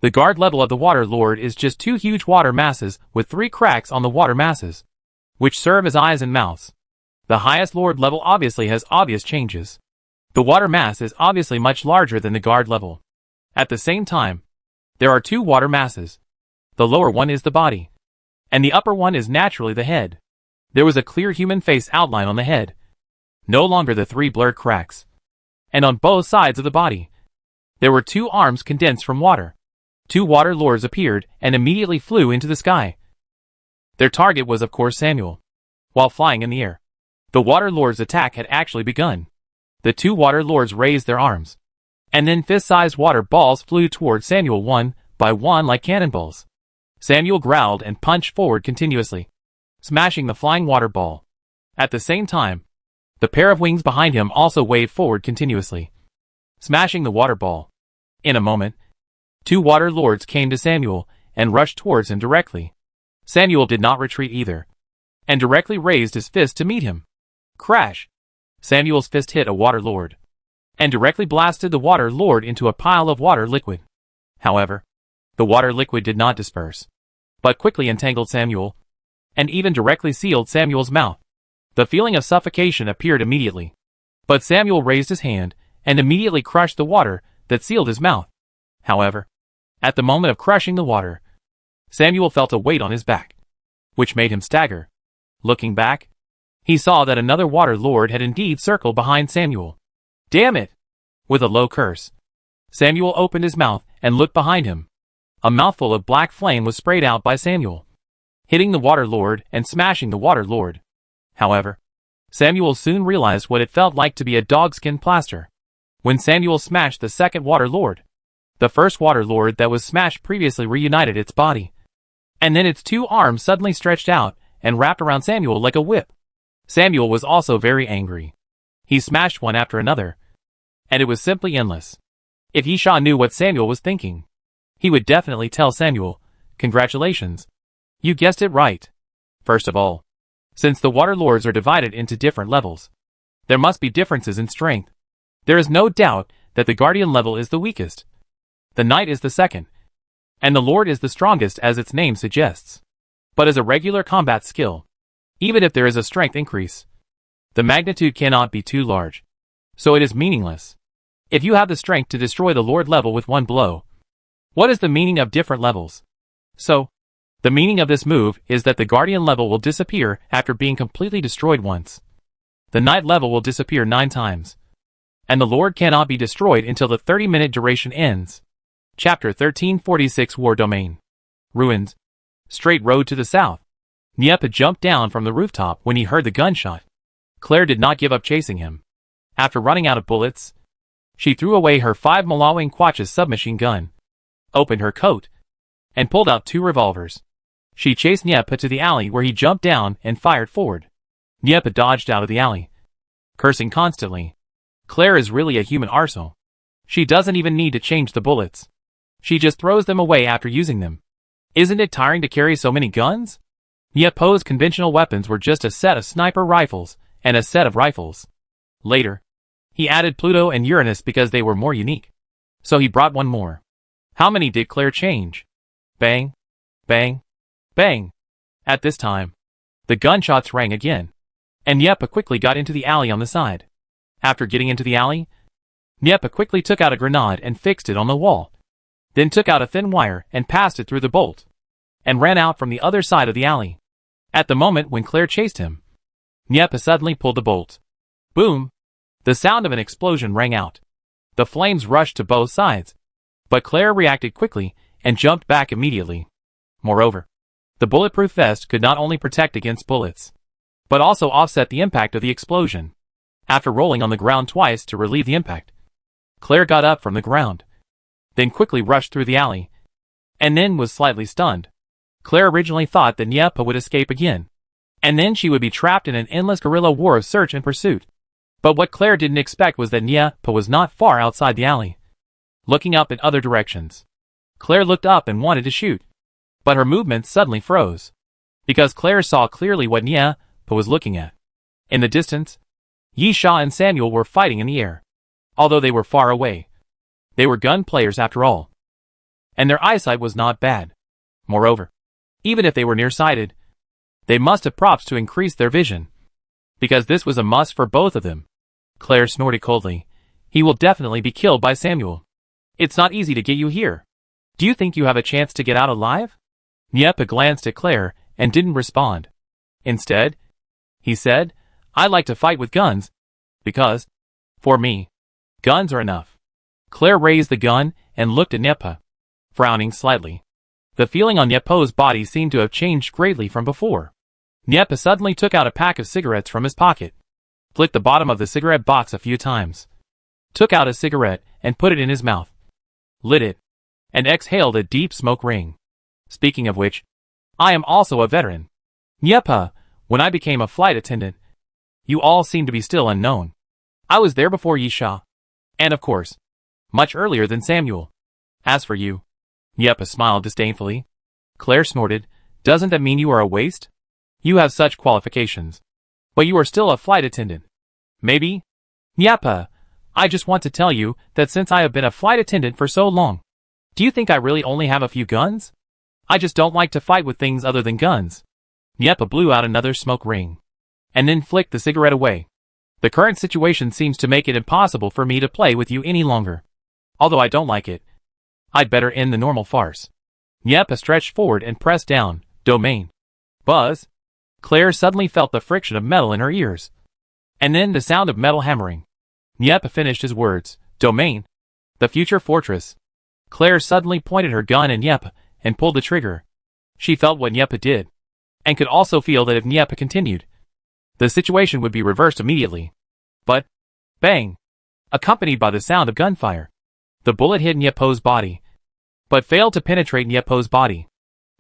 The guard level of the Water Lord is just 2 huge water masses with 3 cracks on the water masses, which serve as eyes and mouths. The highest Lord level obviously has obvious changes. The water mass is obviously much larger than the guard level. At the same time, there are 2 water masses. The lower one is the body, and the upper one is naturally the head. There was a clear human face outline on the head, no longer the 3 blurred cracks. And on both sides of the body, there were 2 arms condensed from water. 2 water lords appeared and immediately flew into the sky. Their target was of course Samuel. While flying in the air, the water lord's attack had actually begun. The 2 water lords raised their arms, and then fist-sized water balls flew towards Samuel one by one like cannonballs. Samuel growled and punched forward continuously, smashing the flying water ball. At the same time, the pair of wings behind him also waved forward continuously, smashing the water ball. In a moment, 2 water lords came to Samuel and rushed towards him directly. Samuel did not retreat either, and directly raised his fist to meet him. Crash! Samuel's fist hit a water lord, and directly blasted the water lord into a pile of water liquid. However, the water liquid did not disperse, but quickly entangled Samuel, and even directly sealed Samuel's mouth. The feeling of suffocation appeared immediately, but Samuel raised his hand and immediately crushed the water that sealed his mouth. However, at the moment of crushing the water, Samuel felt a weight on his back, which made him stagger. Looking back, he saw that another water lord had indeed circled behind Samuel. Damn it! With a low curse, Samuel opened his mouth and looked behind him. A mouthful of black flame was sprayed out by Samuel, hitting the water lord and smashing the water lord. However, Samuel soon realized what it felt like to be a dogskin plaster. When Samuel smashed the second water lord, the first water lord that was smashed previously reunited its body, and then its 2 arms suddenly stretched out and wrapped around Samuel like a whip. Samuel was also very angry. He smashed one after another, and it was simply endless. If Yisha knew what Samuel was thinking, he would definitely tell Samuel, "Congratulations. You guessed it right." First of all, since the water lords are divided into different levels, there must be differences in strength. There is no doubt that the guardian level is the weakest. The knight is the second, and the lord is the strongest as its name suggests. But as a regular combat skill, even if there is a strength increase, the magnitude cannot be too large, so it is meaningless. If you have the strength to destroy the lord level with one blow, what is the meaning of different levels? So, the meaning of this move is that the guardian level will disappear after being completely destroyed once. The knight level will disappear 9 times, and the lord cannot be destroyed until the 30-minute duration ends. Chapter 1346 War Domain. Ruins. Straight road to the south. Niepa jumped down from the rooftop when he heard the gunshot. Claire did not give up chasing him. After running out of bullets, she threw away her 5 Malawing Quach's submachine gun, opened her coat, and pulled out 2 revolvers. She chased Niepa to the alley where he jumped down and fired forward. Niepa dodged out of the alley, cursing constantly. Claire is really a human arsehole. She doesn't even need to change the bullets. She just throws them away after using them. Isn't it tiring to carry so many guns? Niepa's conventional weapons were just a set of sniper rifles and a set of rifles. Later, he added Pluto and Uranus because they were more unique. So he brought one more. How many did Claire change? Bang, bang, bang. At this time, the gunshots rang again. and Niepa quickly got into the alley on the side. After getting into the alley, Niepa quickly took out a grenade and fixed it on the wall, then took out a thin wire and passed it through the bolt, and ran out from the other side of the alley. At the moment when Claire chased him, Niepa suddenly pulled the bolt. Boom! The sound of an explosion rang out. The flames rushed to both sides, but Claire reacted quickly and jumped back immediately. Moreover, the bulletproof vest could not only protect against bullets, but also offset the impact of the explosion. After rolling on the ground twice to relieve the impact, Claire got up from the ground, then quickly rushed through the alley, and then was slightly stunned. Claire originally thought that Niepa would escape again, and then she would be trapped in an endless guerrilla war of search and pursuit. But what Claire didn't expect was that Niepa was not far outside the alley, looking up in other directions. Claire looked up and wanted to shoot, but her movements suddenly froze, because Claire saw clearly what Niepa was looking at. In the distance, Yisha and Samuel were fighting in the air. Although they were far away, they were gun players after all, and their eyesight was not bad. Moreover, even if they were nearsighted, they must have props to increase their vision, because this was a must for both of them. Claire snorted coldly. He will definitely be killed by Samuel. It's not easy to get you here. Do you think you have a chance to get out alive? Niepa glanced at Claire and didn't respond. Instead, he said, I like to fight with guns, because, for me, guns are enough. Claire raised the gun and looked at Niepa, frowning slightly. The feeling on Niepa's body seemed to have changed greatly from before. Niepa suddenly took out a pack of cigarettes from his pocket, flicked the bottom of the cigarette box a few times, took out a cigarette and put it in his mouth, lit it, and exhaled a deep smoke ring. Speaking of which, I am also a veteran. Niepa, when I became a flight attendant, you all seem to be still unknown. I was there before Yisha, and of course, much earlier than Samuel. As for you, Niepa smiled disdainfully. Claire snorted, doesn't that mean you are a waste? You have such qualifications, but you are still a flight attendant. Maybe? Niepa, I just want to tell you that since I have been a flight attendant for so long, do you think I really only have a few guns? I just don't like to fight with things other than guns. Niepa blew out another smoke ring, and then flicked the cigarette away. The current situation seems to make it impossible for me to play with you any longer. Although I don't like it, I'd better end the normal farce. Niepa stretched forward and pressed down, domain. Buzz. Claire suddenly felt the friction of metal in her ears, and then the sound of metal hammering. Niepa finished his words, domain. The future fortress. Claire suddenly pointed her gun at Niepa and pulled the trigger. She felt what Niepa did, and could also feel that if Niepa continued, the situation would be reversed immediately. But, bang! Accompanied by the sound of gunfire, the bullet hit Niepa's body, but failed to penetrate Niepa's body.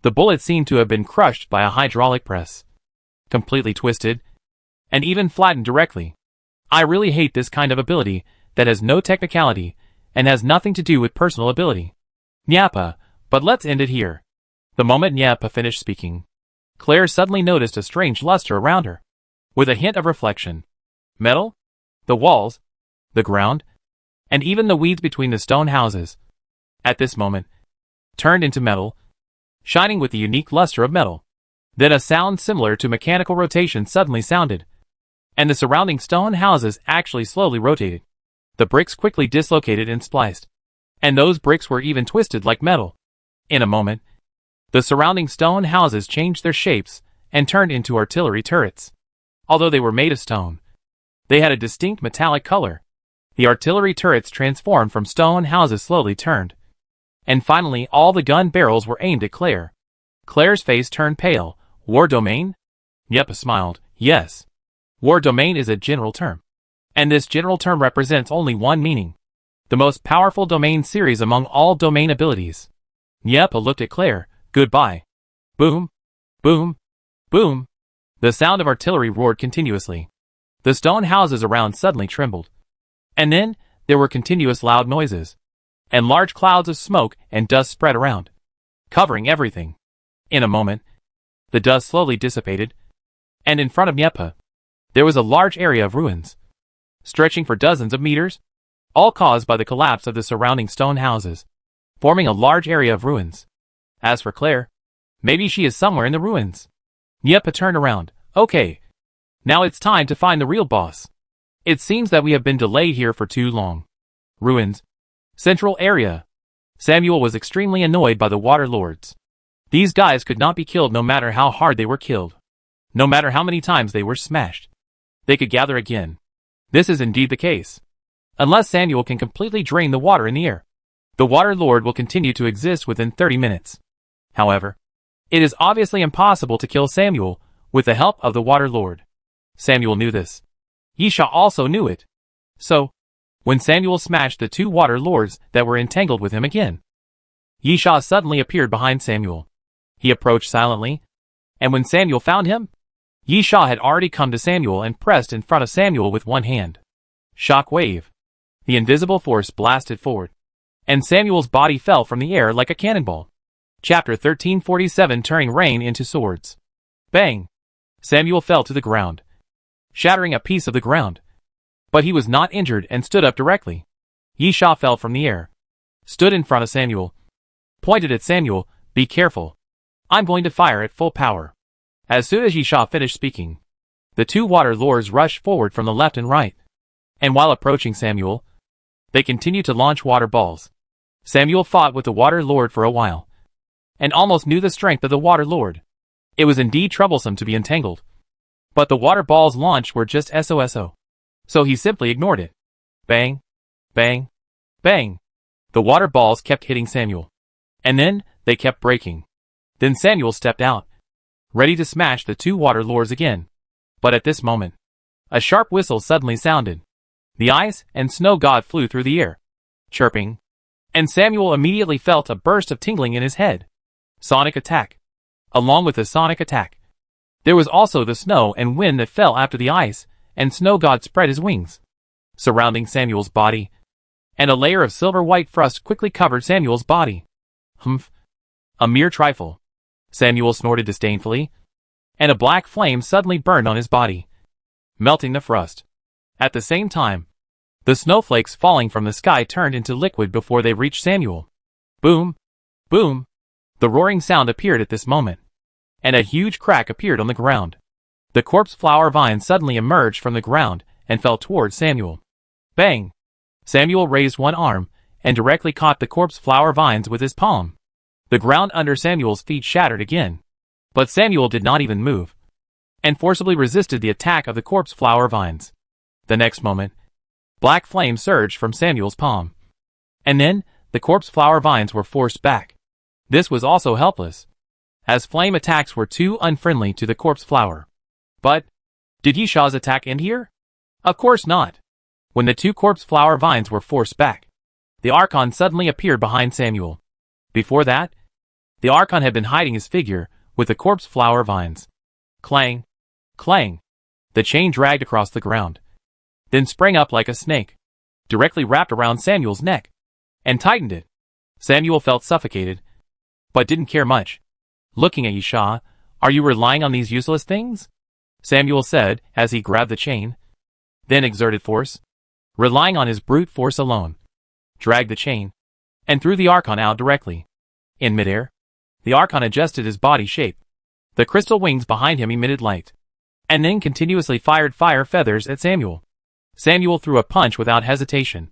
The bullet seemed to have been crushed by a hydraulic press, completely twisted, and even flattened directly. I really hate this kind of ability that has no technicality and has nothing to do with personal ability. Niepa, but let's end it here. The moment Niepa finished speaking, Claire suddenly noticed a strange luster around her, with a hint of reflection. Metal? The walls, the ground, and even the weeds between the stone houses, at this moment, turned into metal, shining with the unique luster of metal. Then a sound similar to mechanical rotation suddenly sounded, and the surrounding stone houses actually slowly rotated. The bricks quickly dislocated and spliced, and those bricks were even twisted like metal. In a moment, the surrounding stone houses changed their shapes and turned into artillery turrets. Although they were made of stone, they had a distinct metallic color. The artillery turrets transformed from stone houses slowly turned, and finally all the gun barrels were aimed at Claire. Claire's face turned pale. War domain? Niepa smiled. Yes. War domain is a general term, and this general term represents only one meaning: the most powerful domain series among all domain abilities. Niepa looked at Claire. Goodbye. Boom, boom, boom. The sound of artillery roared continuously. The stone houses around suddenly trembled, and then there were continuous loud noises, and large clouds of smoke and dust spread around, covering everything. In a moment, the dust slowly dissipated, and in front of Niepa, there was a large area of ruins, stretching for dozens of meters, all caused by the collapse of the surrounding stone houses, forming a large area of ruins. As for Claire, maybe she is somewhere in the ruins. Niepa turned around. Okay. Now it's time to find the real boss. It seems that we have been delayed here for too long. Ruins. Central area. Samuel was extremely annoyed by the water lords. These guys could not be killed no matter how hard they were killed. No matter how many times they were smashed. They could gather again. This is indeed the case. Unless Samuel can completely drain the water in the air, the water lord will continue to exist within 30 minutes. However, it is obviously impossible to kill Samuel with the help of the water lord. Samuel knew this. Yisha also knew it. So, when Samuel smashed the two water lords that were entangled with him again, Yisha suddenly appeared behind Samuel. He approached silently, and when Samuel found him, Yisha had already come to Samuel and pressed in front of Samuel with one hand. Shock wave. The invisible force blasted forward, and Samuel's body fell from the air like a cannonball. Chapter 1347, Turning Rain into Swords. Bang! Samuel fell to the ground, shattering a piece of the ground. But he was not injured and stood up directly. Yisha fell from the air, stood in front of Samuel, pointed at Samuel, "Be careful. I'm going to fire at full power." As soon as Yisha finished speaking, the two water lords rushed forward from the left and right. And while approaching Samuel, they continued to launch water balls. Samuel fought with the water lord for a while, and almost knew the strength of the water lord. It was indeed troublesome to be entangled. But the water balls launched were just SOSO. So he simply ignored it. Bang, bang, bang. The water balls kept hitting Samuel. And then, they kept breaking. Then Samuel stepped out, ready to smash the two water lords again. But at this moment, a sharp whistle suddenly sounded. The ice and snow god flew through the air, chirping. And Samuel immediately felt a burst of tingling in his head. Sonic attack. Along with the sonic attack, there was also the snow and wind that fell after the ice, and snow god spread his wings, surrounding Samuel's body. And a layer of silver-white frost quickly covered Samuel's body. Humph. A mere trifle. Samuel snorted disdainfully, and a black flame suddenly burned on his body, melting the frost. At the same time, the snowflakes falling from the sky turned into liquid before they reached Samuel. Boom! Boom! The roaring sound appeared at this moment, and a huge crack appeared on the ground. The corpse flower vine suddenly emerged from the ground and fell towards Samuel. Bang! Samuel raised one arm and directly caught the corpse flower vines with his palm. The ground under Samuel's feet shattered again, but Samuel did not even move, and forcibly resisted the attack of the corpse flower vines. The next moment, black flame surged from Samuel's palm, and then the corpse flower vines were forced back. This was also helpless, as flame attacks were too unfriendly to the corpse flower. But, did Yisha's attack end here? Of course not. When the two corpse flower vines were forced back, the Archon suddenly appeared behind Samuel. Before that, the Archon had been hiding his figure with the corpse flower vines. Clang! Clang! The chain dragged across the ground, then sprang up like a snake, directly wrapped around Samuel's neck, and tightened it. Samuel felt suffocated, but didn't care much. Looking at Yisha, "Are you relying on these useless things?" Samuel said as he grabbed the chain, then exerted force, relying on his brute force alone, dragged the chain, and threw the Archon out directly. In midair, the Archon adjusted his body shape. The crystal wings behind him emitted light, and then continuously fired fire feathers at Samuel. Samuel threw a punch without hesitation,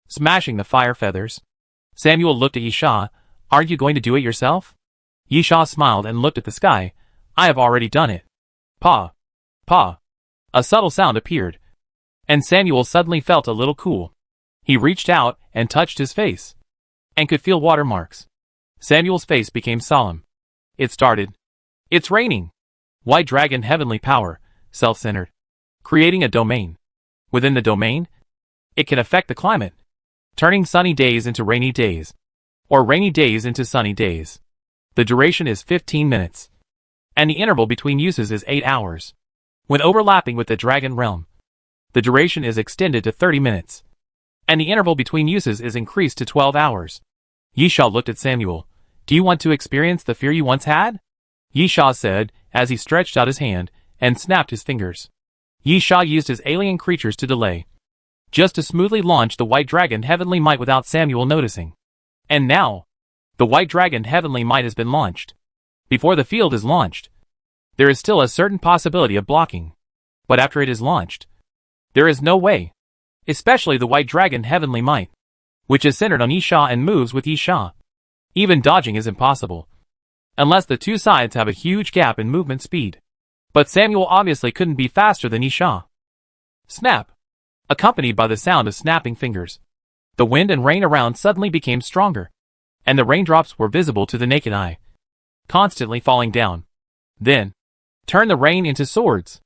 smashing the fire feathers. Samuel looked at Yisha. "Aren't you going to do it yourself?" Yisha smiled and looked at the sky. "I have already done it." Pa! Pa! A subtle sound appeared, and Samuel suddenly felt a little cool. He reached out and touched his face, and could feel watermarks. Samuel's face became solemn. It started. "It's raining." White dragon heavenly power, self-centered, creating a domain. Within the domain, it can affect the climate, turning sunny days into rainy days, or rainy days into sunny days. The duration is 15 minutes, and the interval between uses is 8 hours. When overlapping with the dragon realm, the duration is extended to 30 minutes, and the interval between uses is increased to 12 hours. Yisha looked at Samuel. "Do you want to experience the fear you once had?" Yisha said, as he stretched out his hand and snapped his fingers. Yisha used his alien creatures to delay, just to smoothly launch the white dragon heavenly might without Samuel noticing. And now, the white dragon heavenly might has been launched. Before the field is launched, there is still a certain possibility of blocking. But after it is launched, there is no way. Especially the white dragon Heavenly Might, which is centered on Yisha and moves with Yisha. Even dodging is impossible, unless the two sides have a huge gap in movement speed. But Samuel obviously couldn't be faster than Yisha. Snap! Accompanied by the sound of snapping fingers, the wind and rain around suddenly became stronger, and the raindrops were visible to the naked eye, constantly falling down. Then, turn the rain into swords.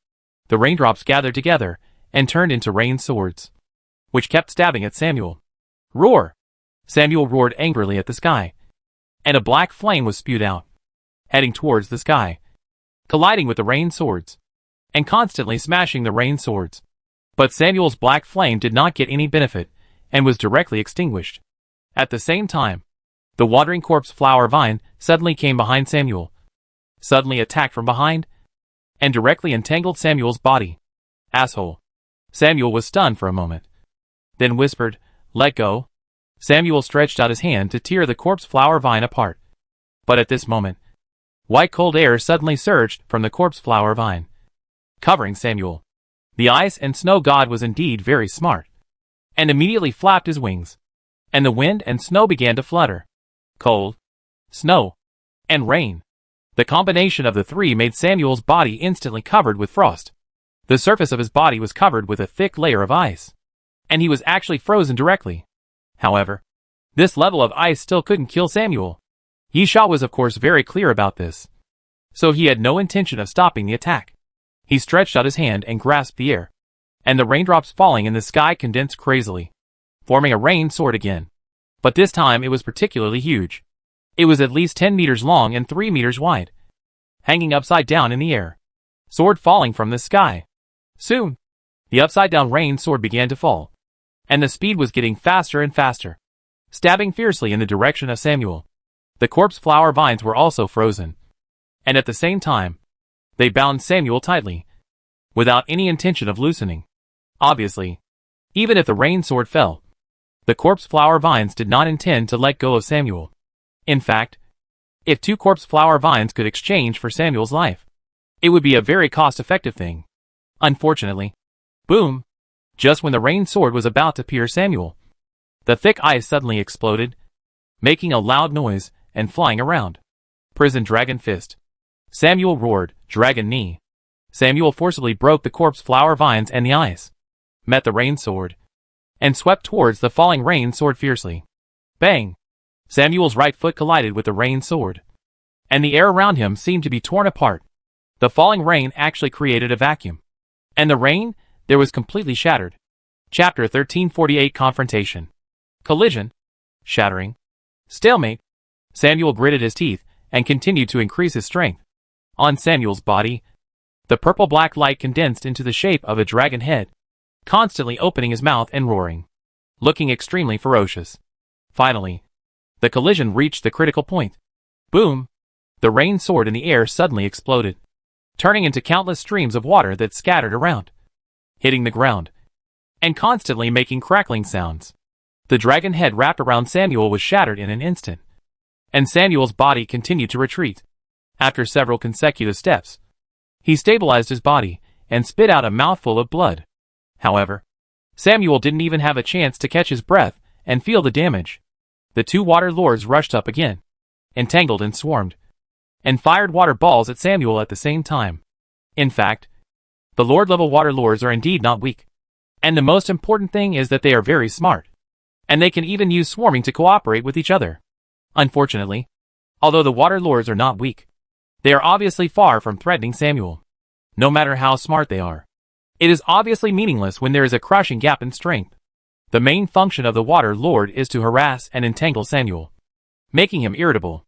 The raindrops gathered together and turned into rain swords, which kept stabbing at Samuel. Roar! Samuel roared angrily at the sky, and a black flame was spewed out, heading towards the sky, colliding with the rain swords, and constantly smashing the rain swords. But Samuel's black flame did not get any benefit, and was directly extinguished. At the same time, the wandering corpse flower vine suddenly came behind Samuel, suddenly attacked from behind, and directly entangled Samuel's body. Asshole. Samuel was stunned for a moment, then whispered, "Let go." Samuel stretched out his hand to tear the corpse flower vine apart. But at this moment, white cold air suddenly surged from the corpse flower vine, covering Samuel. The ice and snow god was indeed very smart, and immediately flapped his wings, and the wind and snow began to flutter. Cold, snow, and rain. The combination of the three made Samuel's body instantly covered with frost. The surface of his body was covered with a thick layer of ice, and he was actually frozen directly. However, this level of ice still couldn't kill Samuel. Yisha was of course very clear about this, so he had no intention of stopping the attack. He stretched out his hand and grasped the air, and the raindrops falling in the sky condensed crazily, forming a rain sword again. But this time it was particularly huge. It was at least 10 meters long and 3 meters wide, hanging upside down in the air, sword falling from the sky. Soon, the upside-down rain sword began to fall, and the speed was getting faster and faster, stabbing fiercely in the direction of Samuel. The corpse flower vines were also frozen, and at the same time, they bound Samuel tightly, without any intention of loosening. Obviously, even if the rain sword fell, the corpse flower vines did not intend to let go of Samuel. In fact, if two corpse flower vines could exchange for Samuel's life, it would be a very cost-effective thing. Unfortunately, boom! Just when the rain sword was about to pierce Samuel, the thick ice suddenly exploded, making a loud noise and flying around. Prison Dragon Fist. Samuel roared, Dragon Knee. Samuel forcibly broke the corpse flower vines and the ice, met the rain sword, and swept towards the falling rain sword fiercely. Bang! Samuel's right foot collided with the rain sword, and the air around him seemed to be torn apart. The falling rain actually created a vacuum, and the rain there was completely shattered. Chapter 1348 Confrontation. Collision. Shattering. Stalemate. Samuel gritted his teeth and continued to increase his strength. On Samuel's body, the purple-black light condensed into the shape of a dragon head, constantly opening his mouth and roaring, looking extremely ferocious. Finally, the collision reached the critical point. Boom! The rain sword in the air suddenly exploded, turning into countless streams of water that scattered around, hitting the ground, and constantly making crackling sounds. The dragon head wrapped around Samuel was shattered in an instant, and Samuel's body continued to retreat. After several consecutive steps, he stabilized his body and spit out a mouthful of blood. However, Samuel didn't even have a chance to catch his breath and feel the damage. The two water lords rushed up again, entangled and swarmed, and fired water balls at Samuel at the same time. In fact, the Lord-level water lords are indeed not weak, and the most important thing is that they are very smart, and they can even use swarming to cooperate with each other. Unfortunately, although the water lords are not weak, they are obviously far from threatening Samuel. No matter how smart they are, it is obviously meaningless when there is a crushing gap in strength. The main function of the water lord is to harass and entangle Samuel, making him irritable.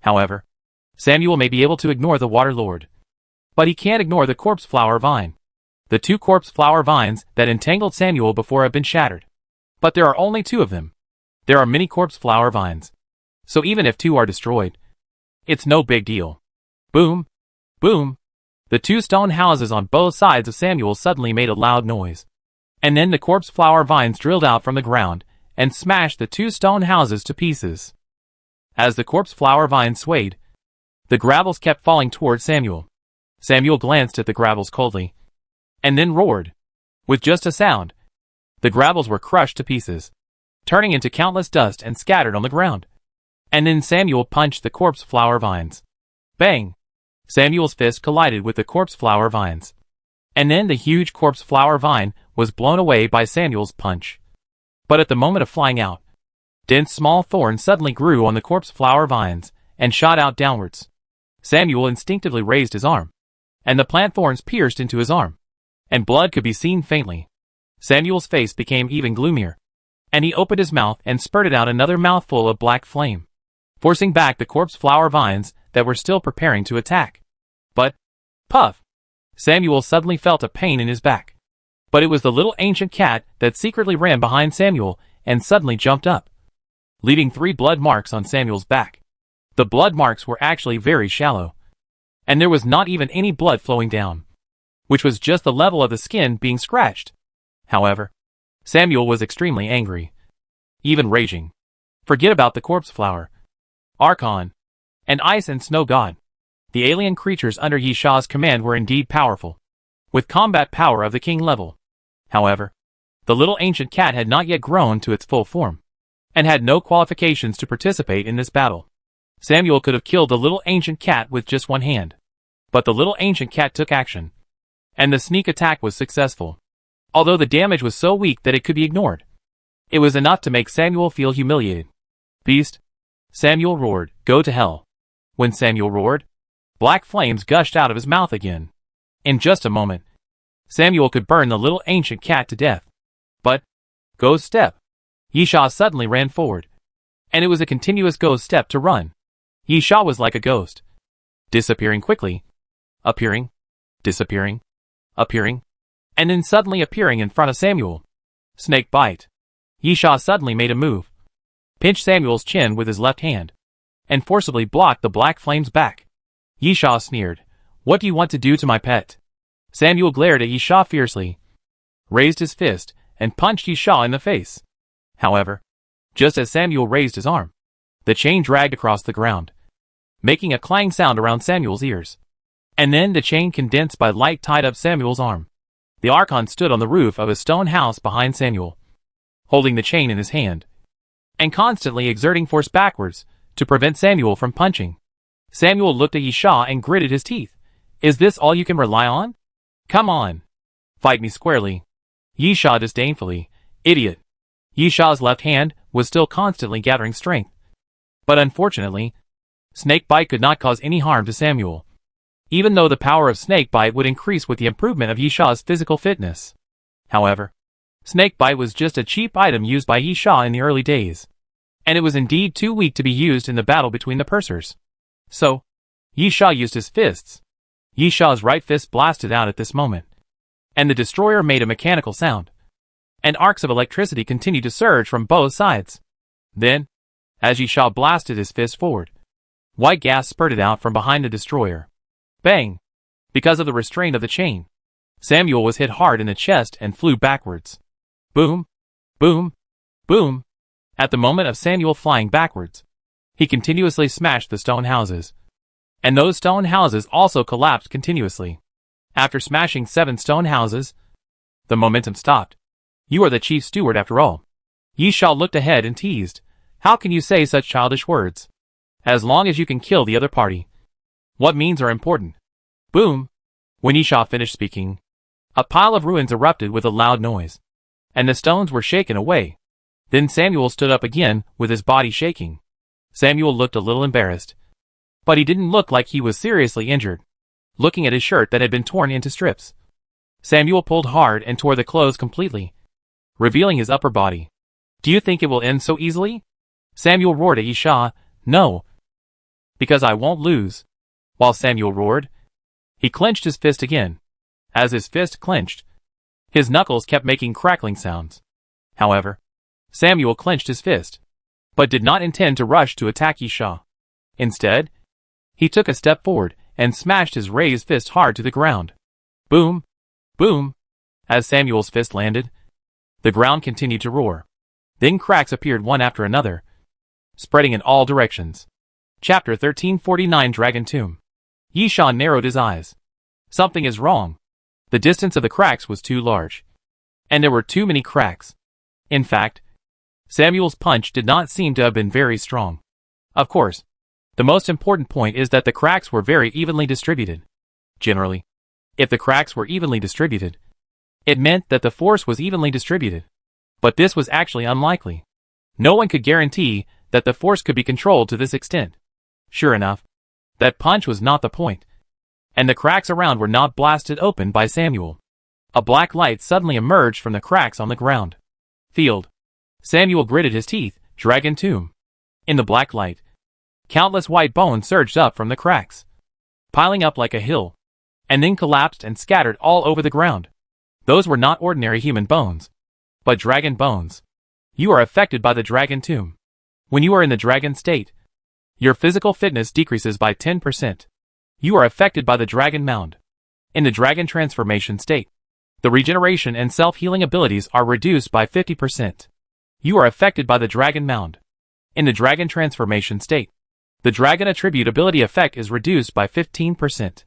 However, Samuel may be able to ignore the water lord, but he can't ignore the corpse flower vine. The two corpse flower vines that entangled Samuel before have been shattered, but there are only two of them. There are many corpse flower vines, so even if two are destroyed, it's no big deal. Boom! Boom! The two stone houses on both sides of Samuel suddenly made a loud noise, and then the corpse flower vines drilled out from the ground and smashed the two stone houses to pieces. As the corpse flower vines swayed, the gravels kept falling towards Samuel. Samuel glanced at the gravels coldly, and then roared. With just a sound, the gravels were crushed to pieces, turning into countless dust and scattered on the ground. And then Samuel punched the corpse flower vines. Bang! Samuel's fist collided with the corpse flower vines. And then the huge corpse flower vine was blown away by Samuel's punch. But at the moment of flying out, dense small thorns suddenly grew on the corpse flower vines and shot out downwards. Samuel instinctively raised his arm, and the plant thorns pierced into his arm, and blood could be seen faintly. Samuel's face became even gloomier, and he opened his mouth and spurted out another mouthful of black flame, forcing back the corpse flower vines that were still preparing to attack. But, puff! Samuel suddenly felt a pain in his back. But it was the little ancient cat that secretly ran behind Samuel and suddenly jumped up, leaving 3 blood marks on Samuel's back. The blood marks were actually very shallow, and there was not even any blood flowing down, which was just the level of the skin being scratched. However, Samuel was extremely angry, even raging. Forget about the corpse flower, Archon, and ice and snow god. The alien creatures under Yishah's command were indeed powerful, with combat power of the king level. However, the little ancient cat had not yet grown to its full form, and had no qualifications to participate in this battle. Samuel could have killed the little ancient cat with just one hand. But the little ancient cat took action, and the sneak attack was successful, although the damage was so weak that it could be ignored. It was enough to make Samuel feel humiliated. Beast! Samuel roared, go to hell. When Samuel roared, black flames gushed out of his mouth again. In just a moment, Samuel could burn the little ancient cat to death. But, ghost step! Yishah suddenly ran forward, and it was a continuous ghost step to run. Yishah was like a ghost, disappearing quickly, appearing, disappearing, appearing, and then suddenly appearing in front of Samuel. Snake bite. Yishah suddenly made a move, pinched Samuel's chin with his left hand, and forcibly blocked the black flames back. Yishah sneered, what do you want to do to my pet? Samuel glared at Yishah fiercely, raised his fist, and punched Yishah in the face. However, just as Samuel raised his arm, the chain dragged across the ground, making a clang sound around Samuel's ears. And then the chain condensed by light tied up Samuel's arm. The Archon stood on the roof of a stone house behind Samuel, holding the chain in his hand, and constantly exerting force backwards to prevent Samuel from punching. Samuel looked at Yishah and gritted his teeth. Is this all you can rely on? Come on. Fight me squarely. Yishah disdainfully. Idiot. Yishah's left hand was still constantly gathering strength. But unfortunately, Snakebite could not cause any harm to Samuel, even though the power of Snakebite would increase with the improvement of Yishah's physical fitness. However, Snakebite was just a cheap item used by Yishah in the early days, and it was indeed too weak to be used in the battle between the pursers. So, Yishah used his fists. Yishah's right fist blasted out at this moment, and the destroyer made a mechanical sound, and arcs of electricity continued to surge from both sides. Then, as Yishah blasted his fist forward, white gas spurted out from behind the destroyer. Bang! Because of the restraint of the chain, Samuel was hit hard in the chest and flew backwards. Boom! Boom! Boom! At the moment of Samuel flying backwards, he continuously smashed the stone houses, and those stone houses also collapsed continuously. After smashing 7 stone houses, the momentum stopped. You are the chief steward after all. Yishah looked ahead and teased, how can you say such childish words? As long as you can kill the other party. What means are important. Boom! When Yishah finished speaking, a pile of ruins erupted with a loud noise, and the stones were shaken away. Then Samuel stood up again with his body shaking. Samuel looked a little embarrassed, but he didn't look like he was seriously injured. Looking at his shirt that had been torn into strips, Samuel pulled hard and tore the clothes completely, revealing his upper body. Do you think it will end so easily? Samuel roared at Yishah. No. Because I won't lose. While Samuel roared, he clenched his fist again. As his fist clenched, his knuckles kept making crackling sounds. However, Samuel clenched his fist, but did not intend to rush to attack Yishah. Instead, he took a step forward and smashed his raised fist hard to the ground. Boom! Boom! As Samuel's fist landed, the ground continued to roar. Then cracks appeared one after another, spreading in all directions. Chapter 1349 Dragon Tomb. Yishah narrowed his eyes. Something is wrong. The distance of the cracks was too large. And there were too many cracks. In fact, Samuel's punch did not seem to have been very strong. Of course, the most important point is that the cracks were very evenly distributed. Generally, if the cracks were evenly distributed, it meant that the force was evenly distributed. But this was actually unlikely. No one could guarantee that the force could be controlled to this extent. Sure enough, that punch was not the point. And the cracks around were not blasted open by Samuel. A black light suddenly emerged from the cracks on the ground. Field. Samuel gritted his teeth. Dragon tomb. In the black light, countless white bones surged up from the cracks, piling up like a hill, and then collapsed and scattered all over the ground. Those were not ordinary human bones, but dragon bones. You are affected by the dragon tomb. When you are in the dragon state, your physical fitness decreases by 10%. You are affected by the dragon mound. In the dragon transformation state, the regeneration and self-healing abilities are reduced by 50%. You are affected by the dragon mound. In the dragon transformation state, the dragon attribute ability effect is reduced by 15%.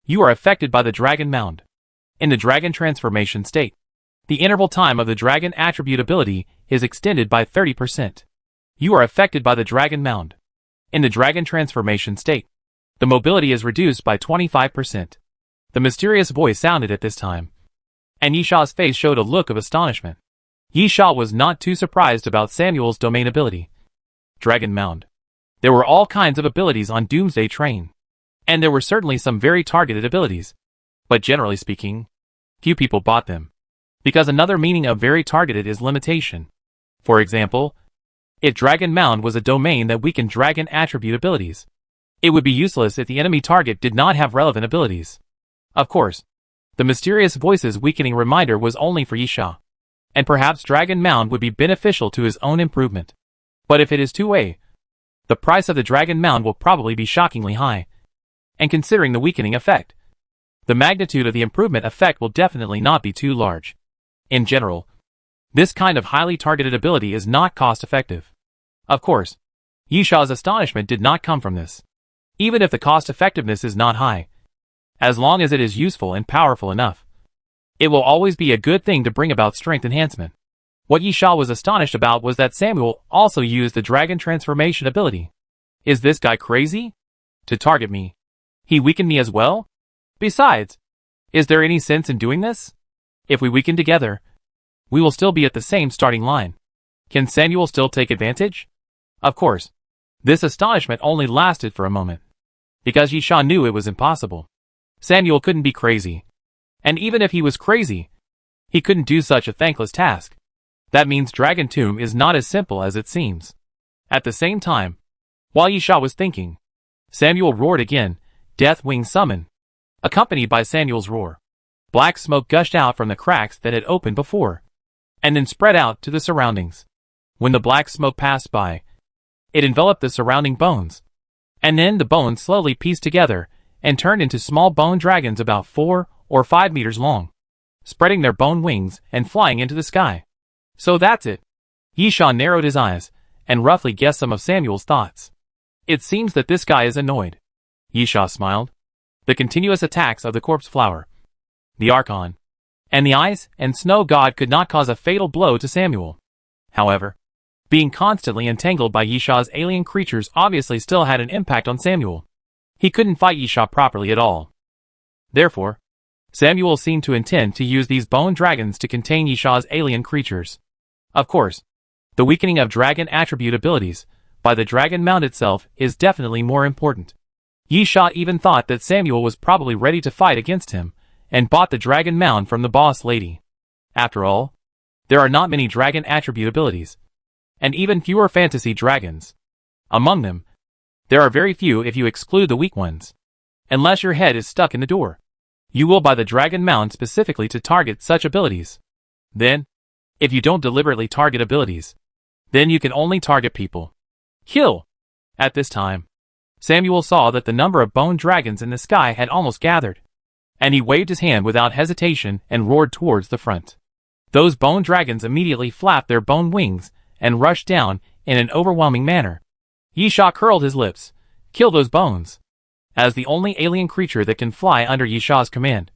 You are affected by the dragon mound. In the dragon transformation state, the interval time of the dragon attribute ability is extended by 30%. You are affected by the dragon mound. In the dragon transformation state, the mobility is reduced by 25%. The mysterious voice sounded at this time, and Yisha's face showed a look of astonishment. Yisha was not too surprised about Samuel's domain ability. Dragon Mound. There were all kinds of abilities on Doomsday Train, and there were certainly some very targeted abilities. But generally speaking, few people bought them, because another meaning of very targeted is limitation. For example, if Dragon Mound was a domain that weakened dragon attribute abilities, it would be useless if the enemy target did not have relevant abilities. Of course, the mysterious voice's weakening reminder was only for Yisha, and perhaps Dragon Mound would be beneficial to his own improvement. But if it is 2A, the price of the Dragon Mound will probably be shockingly high. And considering the weakening effect, the magnitude of the improvement effect will definitely not be too large. In general, this kind of highly targeted ability is not cost-effective. Of course, Yisha's astonishment did not come from this. Even if the cost-effectiveness is not high, as long as it is useful and powerful enough, it will always be a good thing to bring about strength enhancement. What Yisha was astonished about was that Samuel also used the dragon transformation ability. Is this guy crazy? To target me. He weakened me as well? Besides, is there any sense in doing this? If we weaken together, we will still be at the same starting line. Can Samuel still take advantage? Of course. This astonishment only lasted for a moment, because Yisha knew it was impossible. Samuel couldn't be crazy. And even if he was crazy, he couldn't do such a thankless task. That means Dragon Tomb is not as simple as it seems. At the same time, while Yisha was thinking, Samuel roared again, Death Wing Summon. Accompanied by Samuel's roar, black smoke gushed out from the cracks that had opened before, and then spread out to the surroundings. When the black smoke passed by, it enveloped the surrounding bones, and then the bones slowly pieced together and turned into small bone dragons about 4 or 5 meters long, spreading their bone wings and flying into the sky. So that's it. Yisha narrowed his eyes and roughly guessed some of Samuel's thoughts. It seems that this guy is annoyed. Yisha smiled. The continuous attacks of the corpse flower, the Archon, and the ice and snow god could not cause a fatal blow to Samuel. However, being constantly entangled by Yisha's alien creatures obviously still had an impact on Samuel. He couldn't fight Yisha properly at all. Therefore, Samuel seemed to intend to use these bone dragons to contain Yisha's alien creatures. Of course, the weakening of dragon attribute abilities by the dragon mount itself is definitely more important. Yisha even thought that Samuel was probably ready to fight against him, and bought the dragon mound from the boss lady. After all, there are not many dragon attribute abilities, and even fewer fantasy dragons. Among them, there are very few if you exclude the weak ones. Unless your head is stuck in the door, you will buy the dragon mound specifically to target such abilities. Then, if you don't deliberately target abilities, then you can only target people. Kill! At this time, Samuel saw that the number of bone dragons in the sky had almost gathered, and he waved his hand without hesitation and roared towards the front. Those bone dragons immediately flapped their bone wings and rushed down in an overwhelming manner. Yisha curled his lips. Kill those bones. As the only alien creature that can fly under Yisha's command,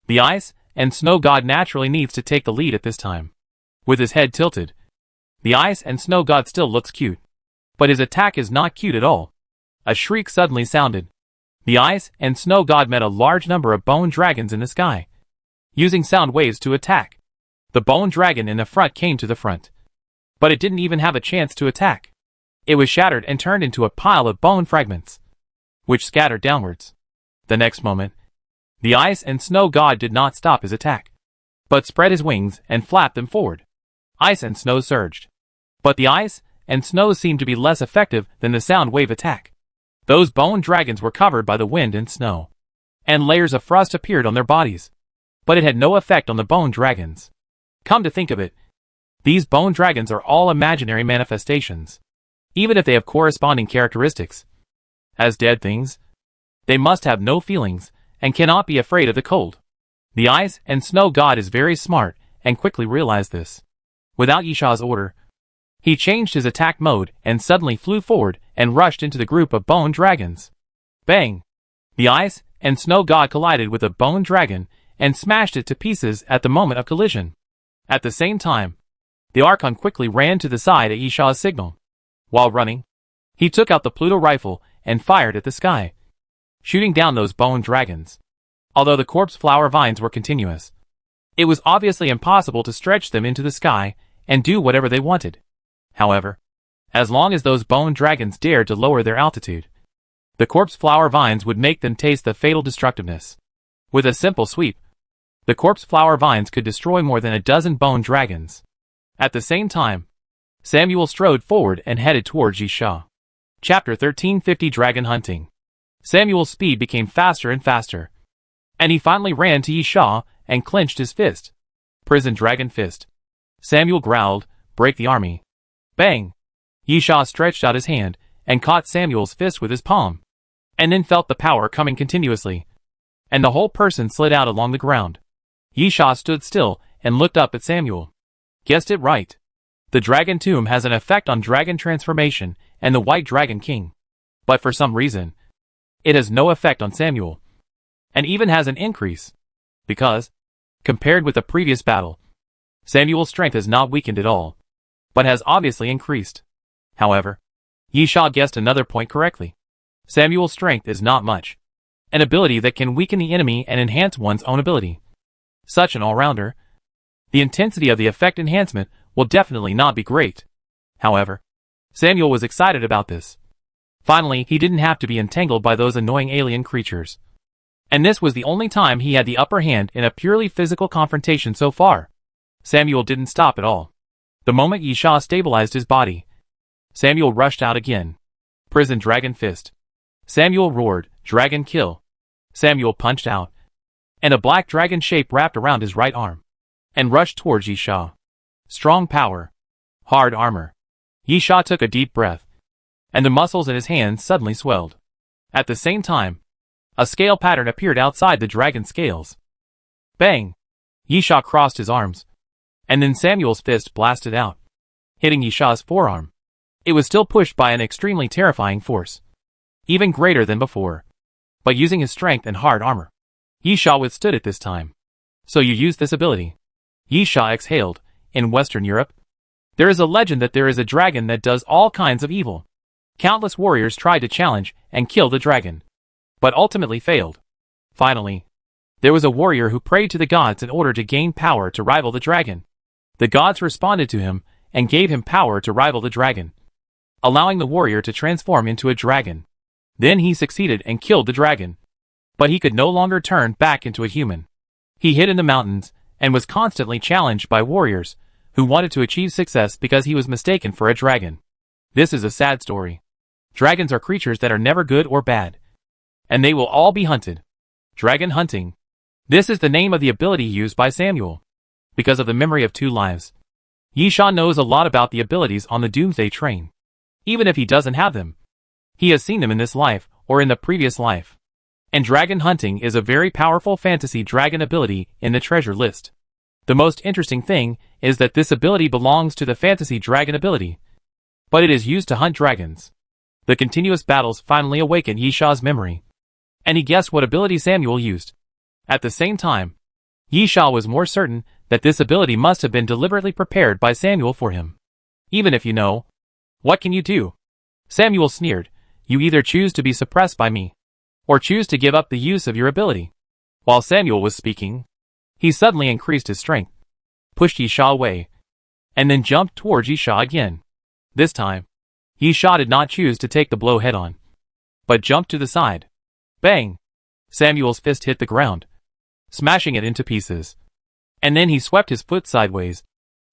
The ice and snow god naturally needs to take the lead at this time. With his head tilted, the ice and snow god still looks cute. But his attack is not cute at all. A shriek suddenly sounded. The ice and snow god met a large number of bone dragons in the sky, using sound waves to attack. The bone dragon in the front came to the front. But it didn't even have a chance to attack. It was shattered and turned into a pile of bone fragments, which scattered downwards. The next moment, the ice and snow god did not stop his attack, but spread his wings and flapped them forward. Ice and snow surged. But the ice and snow seemed to be less effective than the sound wave attack. Those bone dragons were covered by the wind and snow, and layers of frost appeared on their bodies. But it had no effect on the bone dragons. Come to think of it, these bone dragons are all imaginary manifestations. Even if they have corresponding characteristics as dead things, they must have no feelings and cannot be afraid of the cold. The ice and snow god is very smart and quickly realized this. Without Yisha's order, he changed his attack mode and suddenly flew forward and rushed into the group of bone dragons. Bang! The ice and snow god collided with a bone dragon and smashed it to pieces at the moment of collision. At the same time, the Archon quickly ran to the side at Yisha's signal. While running, he took out the Pluto rifle and fired at the sky, shooting down those bone dragons. Although the corpse flower vines were continuous, it was obviously impossible to stretch them into the sky and do whatever they wanted. However, as long as those bone dragons dared to lower their altitude, the corpse flower vines would make them taste the fatal destructiveness. With a simple sweep, the corpse flower vines could destroy more than a dozen bone dragons. At the same time, Samuel strode forward and headed towards Yisha. Chapter 1350 Dragon Hunting. Samuel's speed became faster and faster, and he finally ran to Yisha and clenched his fist. Prison Dragon Fist. Samuel growled, "Break the army." Bang! Yisha stretched out his hand and caught Samuel's fist with his palm, and then felt the power coming continuously, and the whole person slid out along the ground. Yisha stood still and looked up at Samuel. Guessed it right. The Dragon Tomb has an effect on Dragon Transformation and the White Dragon King. But for some reason, it has no effect on Samuel, and even has an increase, because, compared with the previous battle, Samuel's strength has not weakened at all, but has obviously increased. However, Yisha guessed another point correctly. Samuel's strength is not much, an ability that can weaken the enemy and enhance one's own ability. Such an all-rounder, the intensity of the effect enhancement will definitely not be great. However, Samuel was excited about this. Finally, he didn't have to be entangled by those annoying alien creatures. And this was the only time he had the upper hand in a purely physical confrontation so far. Samuel didn't stop at all. The moment Yisha stabilized his body, Samuel rushed out again. Prison Dragon Fist. Samuel roared, "Dragon Kill." Samuel punched out, and a black dragon shape wrapped around his right arm, and rushed towards Yisha. Strong power. Hard armor. Yisha took a deep breath, and the muscles in his hands suddenly swelled. At the same time, a scale pattern appeared outside the dragon's scales. Bang! Yisha crossed his arms, and then Samuel's fist blasted out, hitting Yisha's forearm. It was still pushed by an extremely terrifying force, even greater than before. But using his strength and hard armor, Yisha withstood it this time. So you used this ability. Yisha exhaled. In Western Europe, there is a legend that there is a dragon that does all kinds of evil. Countless warriors tried to challenge and kill the dragon, but ultimately failed. Finally, there was a warrior who prayed to the gods in order to gain power to rival the dragon. The gods responded to him and gave him power to rival the dragon, allowing the warrior to transform into a dragon. Then he succeeded and killed the dragon, but he could no longer turn back into a human. He hid in the mountains and was constantly challenged by warriors who wanted to achieve success because he was mistaken for a dragon. This is a sad story. Dragons are creatures that are never good or bad, and they will all be hunted. Dragon Hunting. This is the name of the ability used by Samuel, because of the memory of 2 lives. Yisha knows a lot about the abilities on the Doomsday train. Even if he doesn't have them, he has seen them in this life or in the previous life. And Dragon Hunting is a very powerful fantasy dragon ability in the treasure list. The most interesting thing is that this ability belongs to the fantasy dragon ability, but it is used to hunt dragons. The continuous battles finally awakened Yisha's memory, and he guessed what ability Samuel used. At the same time, Yisha was more certain that this ability must have been deliberately prepared by Samuel for him. Even if you know, what can you do? Samuel sneered. You either choose to be suppressed by me, or choose to give up the use of your ability. While Samuel was speaking, he suddenly increased his strength, pushed Yisha away, and then jumped towards Yisha again. This time, Yisha did not choose to take the blow head-on, but jumped to the side. Bang! Samuel's fist hit the ground, smashing it into pieces. And then he swept his foot sideways,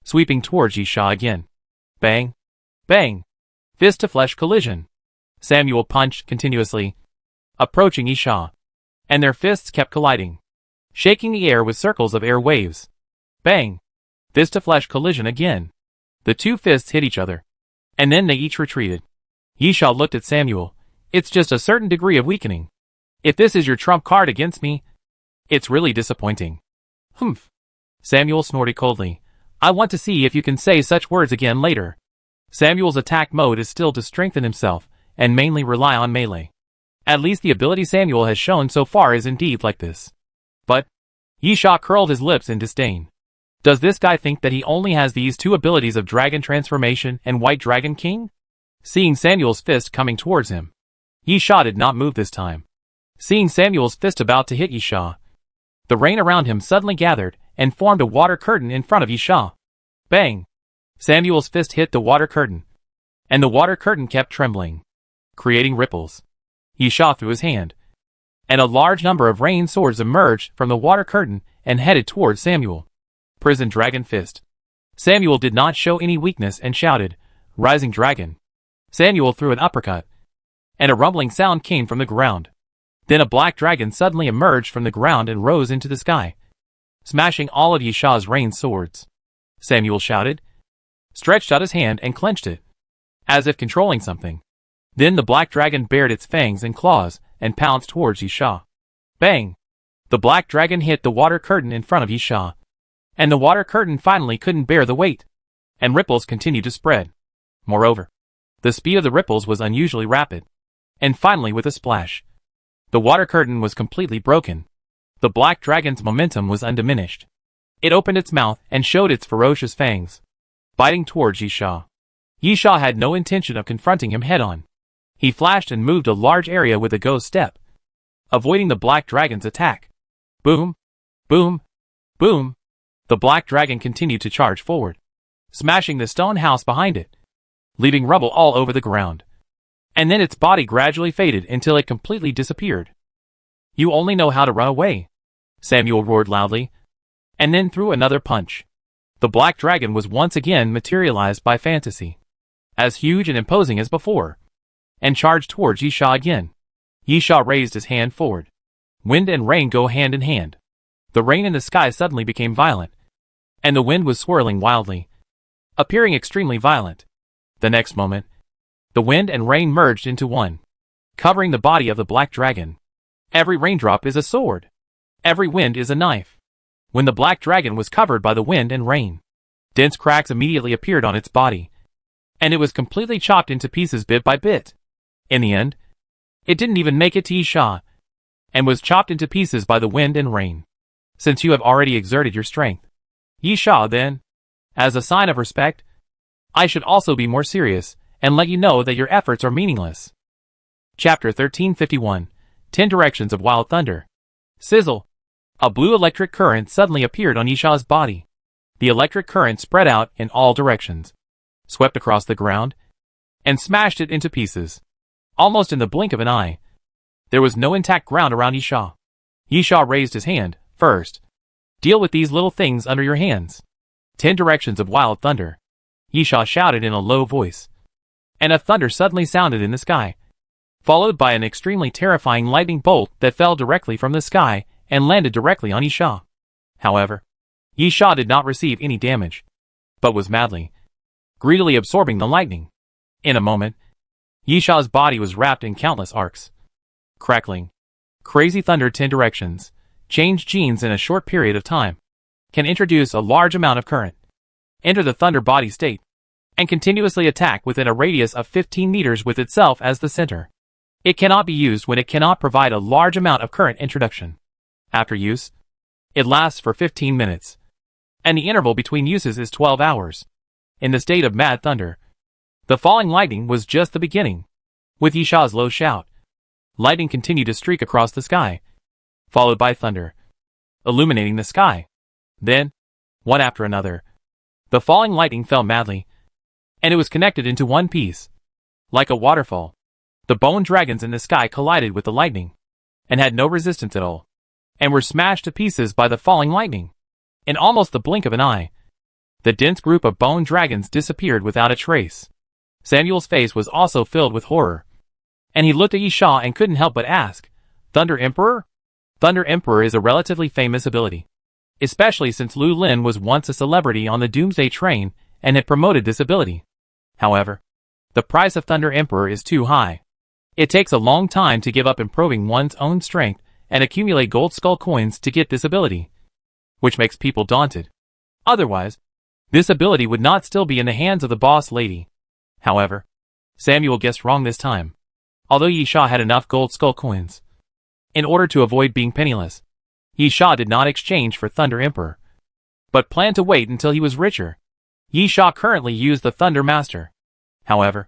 sweeping towards Yisha again. Bang! Bang! Fist-to-flesh collision. Samuel punched continuously, approaching Yisha, and their fists kept colliding, shaking the air with circles of air waves. Bang! Fist-to-flesh collision again. The two fists hit each other, and then they each retreated. Yisha looked at Samuel. It's just a certain degree of weakening. If this is your trump card against me, it's really disappointing. Humph. Samuel snorted coldly. I want to see if you can say such words again later. Samuel's attack mode is still to strengthen himself, and mainly rely on melee. At least the ability Samuel has shown so far is indeed like this. But, Yisha curled his lips in disdain. Does this guy think that he only has these two abilities of Dragon Transformation and White Dragon King? Seeing Samuel's fist coming towards him, Yisha did not move this time. Seeing Samuel's fist about to hit Yisha, the rain around him suddenly gathered and formed a water curtain in front of Yisha. Bang! Samuel's fist hit the water curtain, and the water curtain kept trembling, creating ripples. Yisha threw his hand, and a large number of rain swords emerged from the water curtain and headed towards Samuel. Prison Dragon Fist. Samuel did not show any weakness and shouted, Rising Dragon. Samuel threw an uppercut, and a rumbling sound came from the ground. Then a black dragon suddenly emerged from the ground and rose into the sky, smashing all of Yisha's rain swords. Samuel shouted, stretched out his hand and clenched it, as if controlling something. Then the black dragon bared its fangs and claws and pounced towards Yisha. Bang! The black dragon hit the water curtain in front of Yisha, and the water curtain finally couldn't bear the weight, and ripples continued to spread. Moreover, the speed of the ripples was unusually rapid, and finally with a splash, the water curtain was completely broken. The black dragon's momentum was undiminished. It opened its mouth and showed its ferocious fangs, biting towards Yisha. Yisha had no intention of confronting him head-on. He flashed and moved a large area with a ghost step, avoiding the black dragon's attack. Boom! Boom! Boom! The black dragon continued to charge forward, smashing the stone house behind it, leaving rubble all over the ground. And then its body gradually faded until it completely disappeared. You only know how to run away, Samuel roared loudly, and then threw another punch. The black dragon was once again materialized by fantasy, as huge and imposing as before, and charged towards Yisha again. Yisha raised his hand forward. Wind and rain go hand in hand. The rain in the sky suddenly became violent, and the wind was swirling wildly, appearing extremely violent. The next moment, the wind and rain merged into one, covering the body of the black dragon. Every raindrop is a sword. Every wind is a knife. When the black dragon was covered by the wind and rain, dense cracks immediately appeared on its body, and it was completely chopped into pieces bit by bit. In the end, it didn't even make it to Yisha, and was chopped into pieces by the wind and rain. Since you have already exerted your strength, Yisha, then, as a sign of respect, I should also be more serious, and let you know that your efforts are meaningless. Chapter 1351, 10 Directions of Wild Thunder. Sizzle! A blue electric current suddenly appeared on Yisha's body. The electric current spread out in all directions, swept across the ground, and smashed it into pieces. Almost in the blink of an eye, there was no intact ground around Yisha. Yisha raised his hand. First, deal with these little things under your hands. 10 Directions of Wild Thunder. Yisha shouted in a low voice, and a thunder suddenly sounded in the sky, followed by an extremely terrifying lightning bolt that fell directly from the sky and landed directly on Yisha. However, Yisha did not receive any damage, but was madly, greedily absorbing the lightning. In a moment, Yisha's body was wrapped in countless arcs. Crackling, crazy thunder. 10 Directions. Change genes in a short period of time. Can introduce a large amount of current. Enter the thunder body state, and continuously attack within a radius of 15 meters with itself as the center. It cannot be used when it cannot provide a large amount of current introduction. After use, It lasts for 15 minutes. And the interval between uses is 12 hours. In the state of mad thunder, the falling lightning was just the beginning. With Yisha's low shout, lightning continued to streak across the sky, followed by thunder, illuminating the sky. Then, one after another, the falling lightning fell madly, and it was connected into one piece. Like a waterfall, the bone dragons in the sky collided with the lightning, and had no resistance at all, and were smashed to pieces by the falling lightning. In almost the blink of an eye, the dense group of bone dragons disappeared without a trace. Samuel's face was also filled with horror, and he looked at Yisha and couldn't help but ask, "Thunder Emperor?" Thunder Emperor is a relatively famous ability, especially since Lu Lin was once a celebrity on the Doomsday train and had promoted this ability. However, the price of Thunder Emperor is too high. It takes a long time to give up improving one's own strength and accumulate gold skull coins to get this ability, which makes people daunted. Otherwise, this ability would not still be in the hands of the boss lady. However, Samuel guessed wrong this time. Although Yisha had enough gold skull coins, in order to avoid being penniless, Yisha did not exchange for Thunder Emperor, but planned to wait until he was richer. Yisha currently used the Thunder Master. However,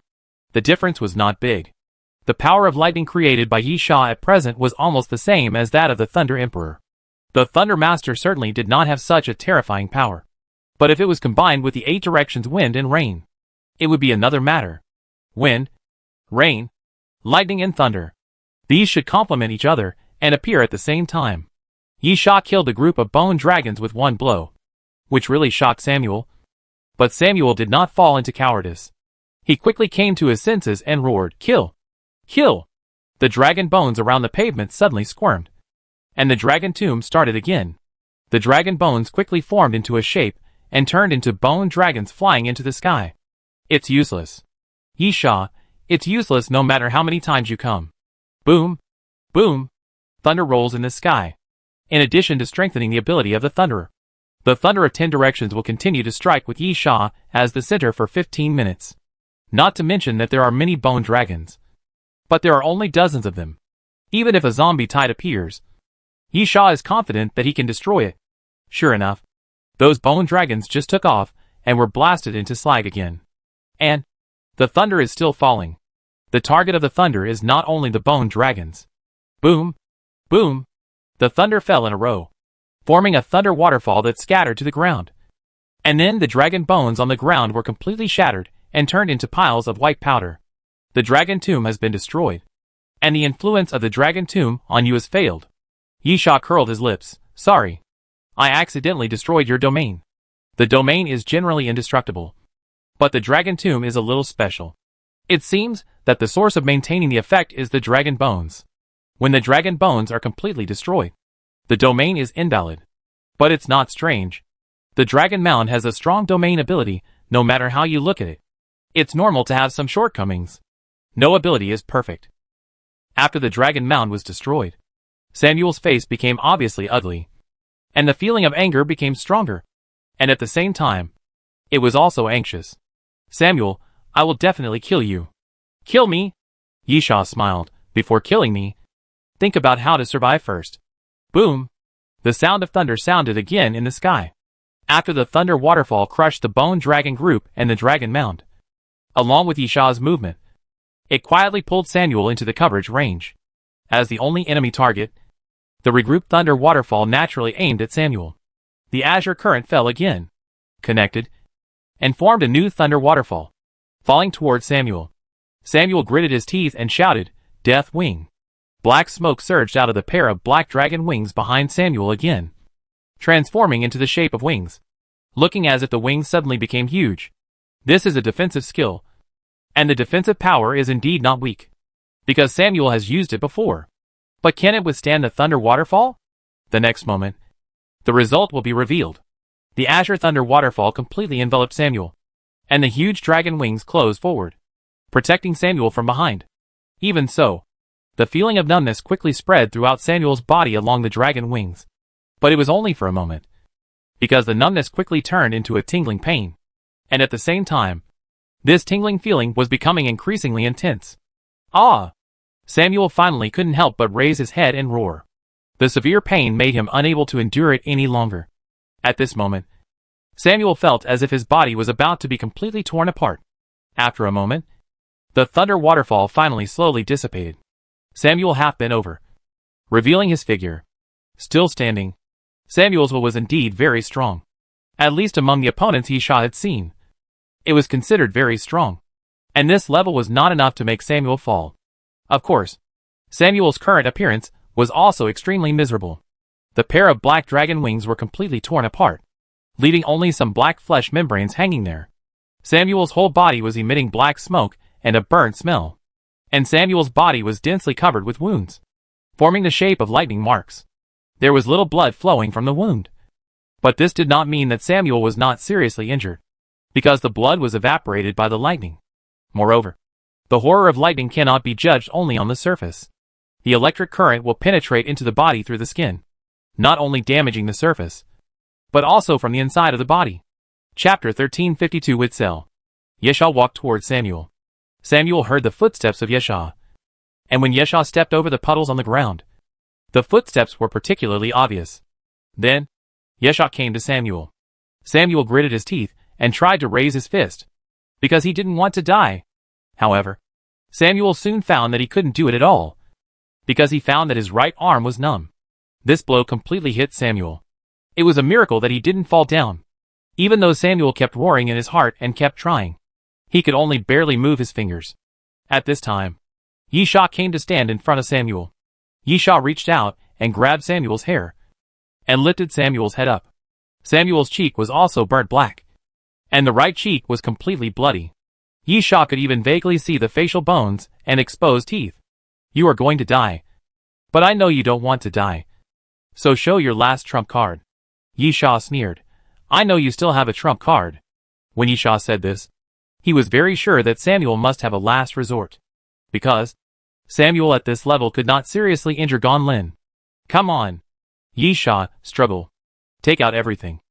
the difference was not big. The power of lightning created by Yisha at present was almost the same as that of the Thunder Emperor. The Thunder Master certainly did not have such a terrifying power, but if it was combined with the 8 directions wind and rain, it would be another matter. Wind, rain, lightning and thunder. These should complement each other and appear at the same time. Yisha killed a group of bone dragons with one blow, which really shocked Samuel. But Samuel did not fall into cowardice. He quickly came to his senses and roared, "Kill! Kill!" The dragon bones around the pavement suddenly squirmed, and the dragon tomb started again. The dragon bones quickly formed into a shape and turned into bone dragons flying into the sky. It's useless. Yisha, it's useless no matter how many times you come. Boom! Boom! Thunder rolls in the sky. In addition to strengthening the ability of the Thunderer, the Thunder of 10 Directions will continue to strike with Yisha as the center for 15 minutes. Not to mention that there are many bone dragons. But there are only dozens of them. Even if a zombie tide appears, Yisha is confident that he can destroy it. Sure enough, those bone dragons just took off and were blasted into slag again. And the thunder is still falling. The target of the thunder is not only the bone dragons. Boom! Boom! The thunder fell in a row, forming a thunder waterfall that scattered to the ground. And then the dragon bones on the ground were completely shattered and turned into piles of white powder. The dragon tomb has been destroyed, and the influence of the dragon tomb on you has failed. Yisha curled his lips. "Sorry. I accidentally destroyed your domain." The domain is generally indestructible, but the dragon tomb is a little special. It seems that the source of maintaining the effect is the dragon bones. When the dragon bones are completely destroyed, the domain is invalid. But it's not strange. The dragon mound has a strong domain ability no matter how you look at it. It's normal to have some shortcomings. No ability is perfect. After the dragon mound was destroyed, Samuel's face became obviously ugly, and the feeling of anger became stronger. And at the same time, it was also anxious. "Samuel, I will definitely kill you." "Kill me?" Yisha smiled. "Before killing me, think about how to survive first." Boom! The sound of thunder sounded again in the sky. After the thunder waterfall crushed the bone dragon group and the dragon mound, along with Yisha's movement, it quietly pulled Samuel into the coverage range. As the only enemy target, the regrouped thunder waterfall naturally aimed at Samuel. The azure current fell again, connected, and formed a new thunder waterfall, falling towards Samuel. Samuel gritted his teeth and shouted, "Death Wing." Black smoke surged out of the pair of black dragon wings behind Samuel again, transforming into the shape of wings, looking as if the wings suddenly became huge. This is a defensive skill, and the defensive power is indeed not weak, because Samuel has used it before. But can it withstand the thunder waterfall? The next moment, the result will be revealed. The azure thunder waterfall completely enveloped Samuel, and the huge dragon wings closed forward, protecting Samuel from behind. Even so, the feeling of numbness quickly spread throughout Samuel's body along the dragon wings. But it was only for a moment, because the numbness quickly turned into a tingling pain. And at the same time, this tingling feeling was becoming increasingly intense. "Ah!" Samuel finally couldn't help but raise his head and roar. The severe pain made him unable to endure it any longer. At this moment, Samuel felt as if his body was about to be completely torn apart. After a moment, the thunder waterfall finally slowly dissipated. Samuel half bent over, revealing his figure. Still standing, Samuel's will was indeed very strong. At least among the opponents Yisha had seen, it was considered very strong. And this level was not enough to make Samuel fall. Of course, Samuel's current appearance was also extremely miserable. The pair of black dragon wings were completely torn apart, leaving only some black flesh membranes hanging there. Samuel's whole body was emitting black smoke and a burnt smell. And Samuel's body was densely covered with wounds, forming the shape of lightning marks. There was little blood flowing from the wound. But this did not mean that Samuel was not seriously injured, because the blood was evaporated by the lightning. Moreover, the horror of lightning cannot be judged only on the surface. The electric current will penetrate into the body through the skin, not only damaging the surface, but also from the inside of the body. Chapter 1352 Witzel. Yisha walked towards Samuel. Samuel heard the footsteps of Yisha, and when Yisha stepped over the puddles on the ground, the footsteps were particularly obvious. Then, Yisha came to Samuel. Samuel gritted his teeth and tried to raise his fist, because he didn't want to die. However, Samuel soon found that he couldn't do it at all, because he found that his right arm was numb. This blow completely hit Samuel. It was a miracle that he didn't fall down. Even though Samuel kept roaring in his heart and kept trying, he could only barely move his fingers. At this time, Yisha came to stand in front of Samuel. Yisha reached out and grabbed Samuel's hair, and lifted Samuel's head up. Samuel's cheek was also burnt black, and the right cheek was completely bloody. Yisha could even vaguely see the facial bones and exposed teeth. You are going to die. But I know you don't want to die. So show your last trump card. Yisha sneered. I know you still have a trump card. When Yisha said this, he was very sure that Samuel must have a last resort, because Samuel at this level could not seriously injure Gon Lin. Come on. Yisha, struggle. Take out everything,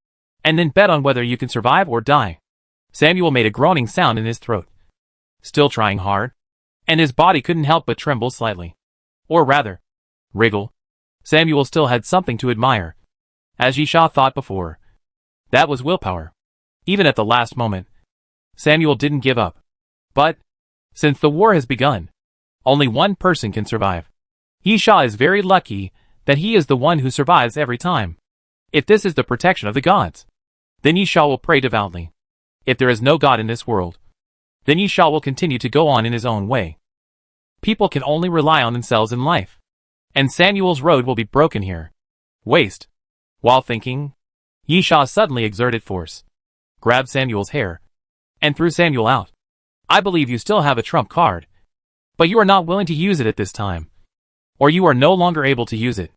and then bet on whether you can survive or die. Samuel made a groaning sound in his throat, still trying hard, and his body couldn't help but tremble slightly. Or rather, wriggle. Samuel still had something to admire. As Yisha thought before, that was willpower. Even at the last moment, Samuel didn't give up. But, since the war has begun, only one person can survive. Yisha is very lucky that he is the one who survives every time. If this is the protection of the gods, then Yisha will pray devoutly. If there is no God in this world, then Yisha will continue to go on in his own way. People can only rely on themselves in life, and Samuel's road will be broken here. Waste. While thinking, Yisha suddenly exerted force, grabbed Samuel's hair, and threw Samuel out. I believe you still have a trump card, but you are not willing to use it at this time, or you are no longer able to use it.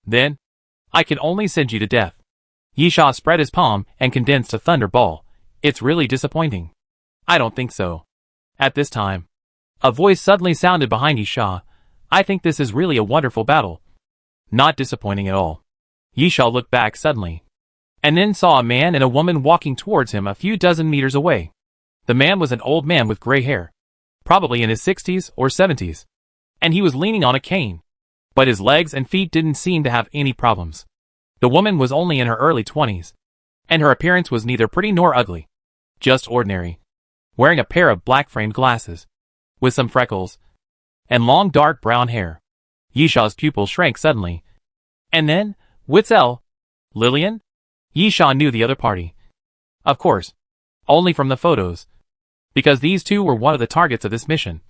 Then, I can only send you to death. Yisha spread his palm and condensed a thunder ball. It's really disappointing. I don't think so. At this time, a voice suddenly sounded behind Yisha. I think this is really a wonderful battle. Not disappointing at all. Yisha looked back suddenly, and then saw a man and a woman walking towards him a few dozen meters away. The man was an old man with gray hair, probably in his 60s or 70s, and he was leaning on a cane. But his legs and feet didn't seem to have any problems. The woman was only in her early 20s, and her appearance was neither pretty nor ugly, just ordinary, wearing a pair of black-framed glasses, with some freckles, and long dark brown hair. Yisha's pupils shrank suddenly. And then, Witzel? Lillian? Yisha knew the other party. Of course, only from the photos, because these two were one of the targets of this mission.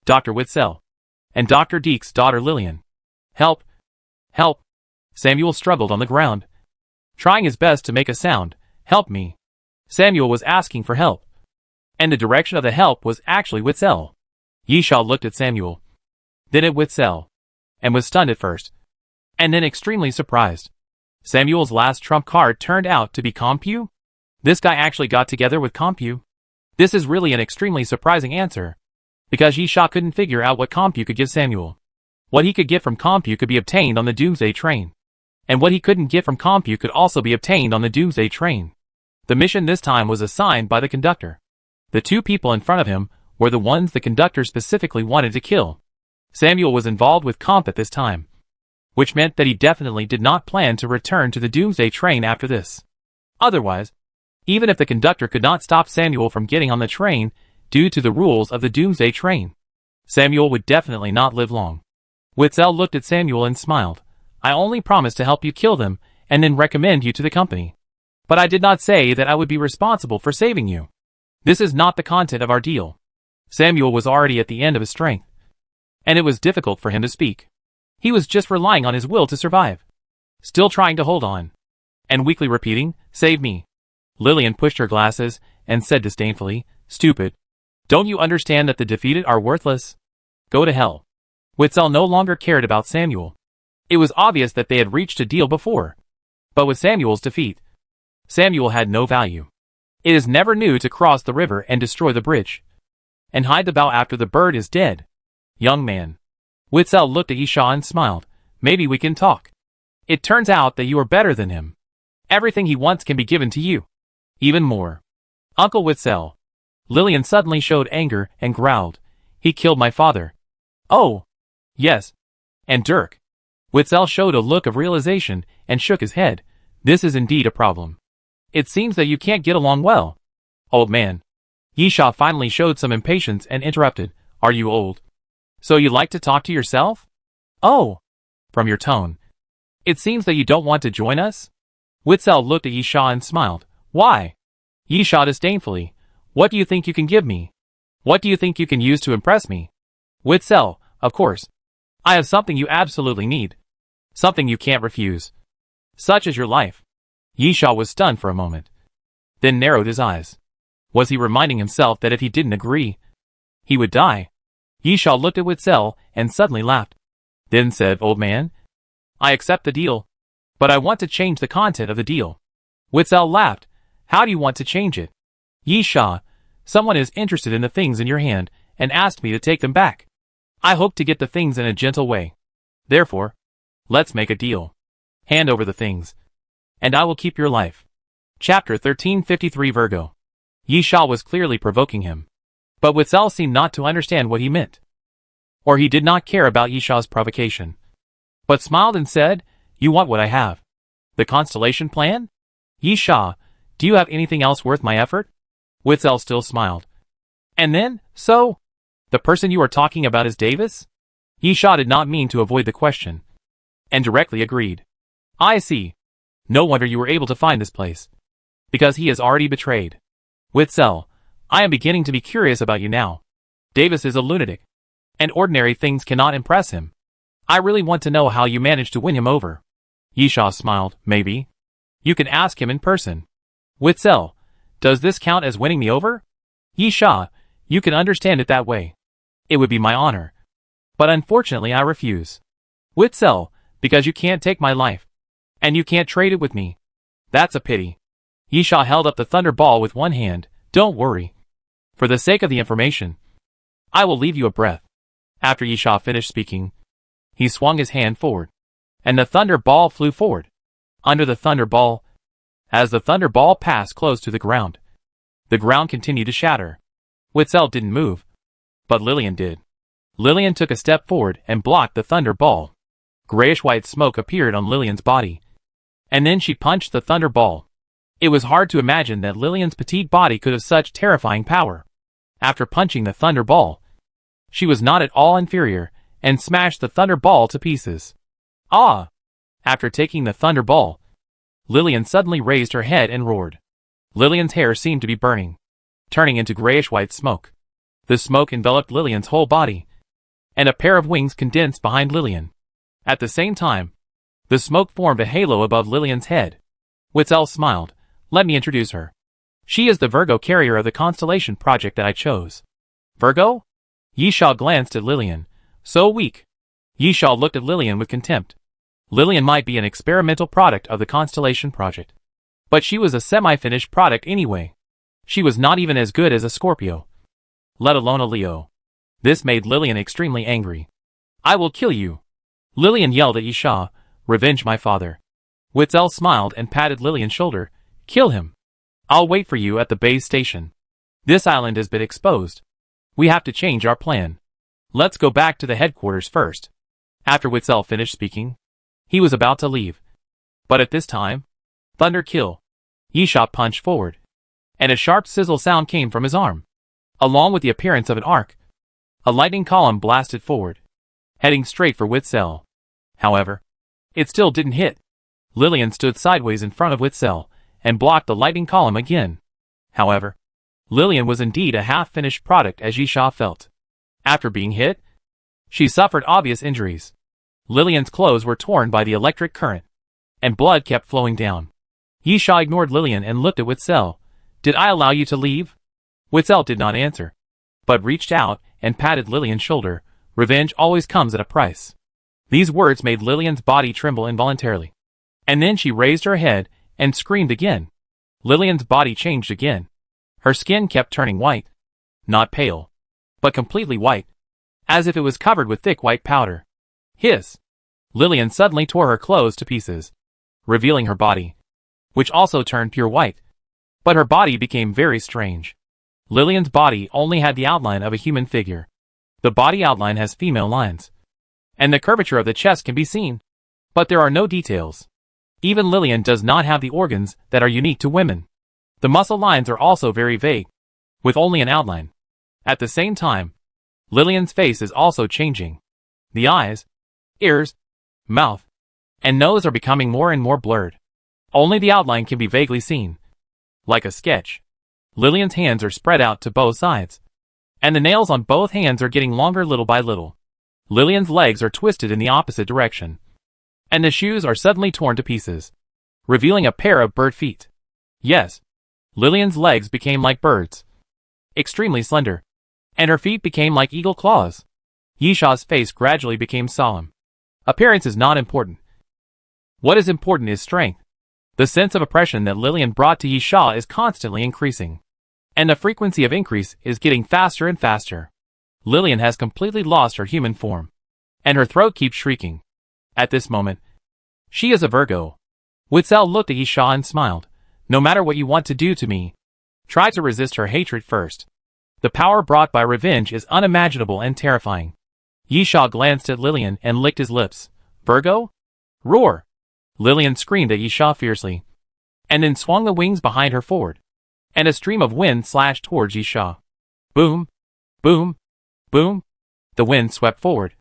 Dr. Witzel, and Dr. Deek's daughter Lillian. Help! Help! Samuel struggled on the ground, trying his best to make a sound. Help me! Samuel was asking for help, and the direction of the help was actually Witzel. Yisha looked at Samuel, then at Witzel, and was stunned at first, and then extremely surprised. Samuel's last trump card turned out to be Compu? This guy actually got together with Compu? This is really an extremely surprising answer, because Yisha couldn't figure out what Compu could give Samuel. What he could get from Compu could be obtained on the Doomsday train, and what he couldn't get from Compu could also be obtained on the Doomsday train. The mission this time was assigned by the conductor. The two people in front of him were the ones the conductor specifically wanted to kill. Samuel was involved with Comp at this time, which meant that he definitely did not plan to return to the Doomsday train after this. Otherwise, even if the conductor could not stop Samuel from getting on the train due to the rules of the Doomsday train, Samuel would definitely not live long. Witzel looked at Samuel and smiled. I only promised to help you kill them and then recommend you to the company. But I did not say that I would be responsible for saving you. This is not the content of our deal. Samuel was already at the end of his strength, and it was difficult for him to speak. He was just relying on his will to survive, still trying to hold on, and weakly repeating, "Save me." Lillian pushed her glasses and said disdainfully, "Stupid. Don't you understand that the defeated are worthless? Go to hell." Witzel no longer cared about Samuel. It was obvious that they had reached a deal before. But with Samuel's defeat, Samuel had no value. It is never new to cross the river and destroy the bridge, and hide the bow after the bird is dead. Young man. Witzel looked at Isha and smiled. Maybe we can talk. It turns out that you are better than him. Everything he wants can be given to you. Even more. Uncle Witzel. Lillian suddenly showed anger and growled. He killed my father. Oh. Yes. And Dirk. Witzel showed a look of realization and shook his head. This is indeed a problem. It seems that you can't get along well. Old man. Yisha finally showed some impatience and interrupted. Are you old? So you like to talk to yourself? Oh. From your tone. It seems that you don't want to join us? Witzel looked at Yisha and smiled. Why? Yisha disdainfully. What do you think you can give me? What do you think you can use to impress me? Witzel, of course. I have something you absolutely need. Something you can't refuse. Such as your life. Yisha was stunned for a moment, then narrowed his eyes. Was he reminding himself that if he didn't agree, he would die? Yisha looked at Witzel and suddenly laughed. Then said, Old man, I accept the deal, but I want to change the content of the deal. Witzel laughed. How do you want to change it? Yisha, someone is interested in the things in your hand and asked me to take them back. I hope to get the things in a gentle way. Therefore, let's make a deal. Hand over the things, and I will keep your life. Chapter 1353 Virgo. Yisha was clearly provoking him, but Witzel seemed not to understand what he meant. Or he did not care about Yisha's provocation, but smiled and said, You want what I have. The constellation plan? Yisha, do you have anything else worth my effort? Witzel still smiled. And then, so? The person you are talking about is Davis? Yisha did not mean to avoid the question, and directly agreed. I see. No wonder you were able to find this place. Because he is already betrayed. Witzel, I am beginning to be curious about you now. Davis is a lunatic, and ordinary things cannot impress him. I really want to know how you managed to win him over. Yisha smiled. Maybe. You can ask him in person. Witzel, does this count as winning me over? Yisha, you can understand it that way. It would be my honor. But unfortunately I refuse. Witzel, because you can't take my life. And you can't trade it with me. That's a pity. Yisha held up the thunder ball with one hand. Don't worry. For the sake of the information, I will leave you a breath. After Yisha finished speaking, he swung his hand forward, and the thunder ball flew forward. Under the thunder ball, as the thunder ball passed close to the ground continued to shatter. Witzel didn't move, but Lillian did. Lillian took a step forward and blocked the thunder ball. Grayish-white smoke appeared on Lillian's body, and then she punched the thunder ball. It was hard to imagine that Lillian's petite body could have such terrifying power. After punching the thunder ball, she was not at all inferior, and smashed the thunder ball to pieces. Ah! After taking the thunder ball, Lillian suddenly raised her head and roared. Lillian's hair seemed to be burning, turning into grayish-white smoke. The smoke enveloped Lillian's whole body, and a pair of wings condensed behind Lillian. At the same time, the smoke formed a halo above Lillian's head. Witzel smiled. Let me introduce her. She is the Virgo carrier of the constellation project that I chose. Virgo? Yisha glanced at Lillian. So weak. Yisha looked at Lillian with contempt. Lillian might be an experimental product of the constellation project, but she was a semi-finished product anyway. She was not even as good as a Scorpio, let alone a Leo. This made Lillian extremely angry. I will kill you. Lillian yelled at Yisha. Revenge my father. Witzel smiled and patted Lillian's shoulder. Kill him. I'll wait for you at the base station. This island has been exposed. We have to change our plan. Let's go back to the headquarters first. After Witzel finished speaking, He was about to leave. But at this time, thunder kill. Yisha punched forward, and a sharp sizzle sound came from his arm. Along with the appearance of an arc, a lightning column blasted forward, heading straight for Witzel. However, it still didn't hit. Lillian stood sideways in front of Witzel and blocked the lightning column again. However, Lillian was indeed a half-finished product, as Yisha felt. After being hit, she suffered obvious injuries. Lillian's clothes were torn by the electric current, and blood kept flowing down. Yisha ignored Lillian and looked at Witzel. "Did I allow you to leave?" Witzel did not answer, but reached out and patted Lillian's shoulder. Revenge always comes at a price. These words made Lillian's body tremble involuntarily. And then she raised her head and screamed again. Lillian's body changed again. Her skin kept turning white. Not pale, but completely white, as if it was covered with thick white powder. Hiss! Lillian suddenly tore her clothes to pieces, revealing her body, which also turned pure white. But her body became very strange. Lillian's body only had the outline of a human figure. The body outline has female lines, and the curvature of the chest can be seen. But there are no details. Even Lillian does not have the organs that are unique to women. The muscle lines are also very vague, with only an outline. At the same time, Lillian's face is also changing. The eyes, ears, mouth, and nose are becoming more and more blurred. Only the outline can be vaguely seen. Like a sketch. Lillian's hands are spread out to both sides, and the nails on both hands are getting longer little by little. Lillian's legs are twisted in the opposite direction, and the shoes are suddenly torn to pieces, revealing a pair of bird feet. Yes, Lillian's legs became like birds, extremely slender, and her feet became like eagle claws. Yisha's face gradually became solemn. Appearance is not important. What is important is strength. The sense of oppression that Lillian brought to Yisha is constantly increasing, and the frequency of increase is getting faster and faster. Lillian has completely lost her human form, and her throat keeps shrieking. At this moment, she is a Virgo. Witzel looked at Yisha and smiled. "No matter what you want to do to me, try to resist her hatred first. The power brought by revenge is unimaginable and terrifying." Yisha glanced at Lillian and licked his lips. "Virgo? Roar!" Lillian screamed at Yisha fiercely, and then swung the wings behind her forward, and a stream of wind slashed towards Yisha. Boom! Boom! Boom! The wind swept forward.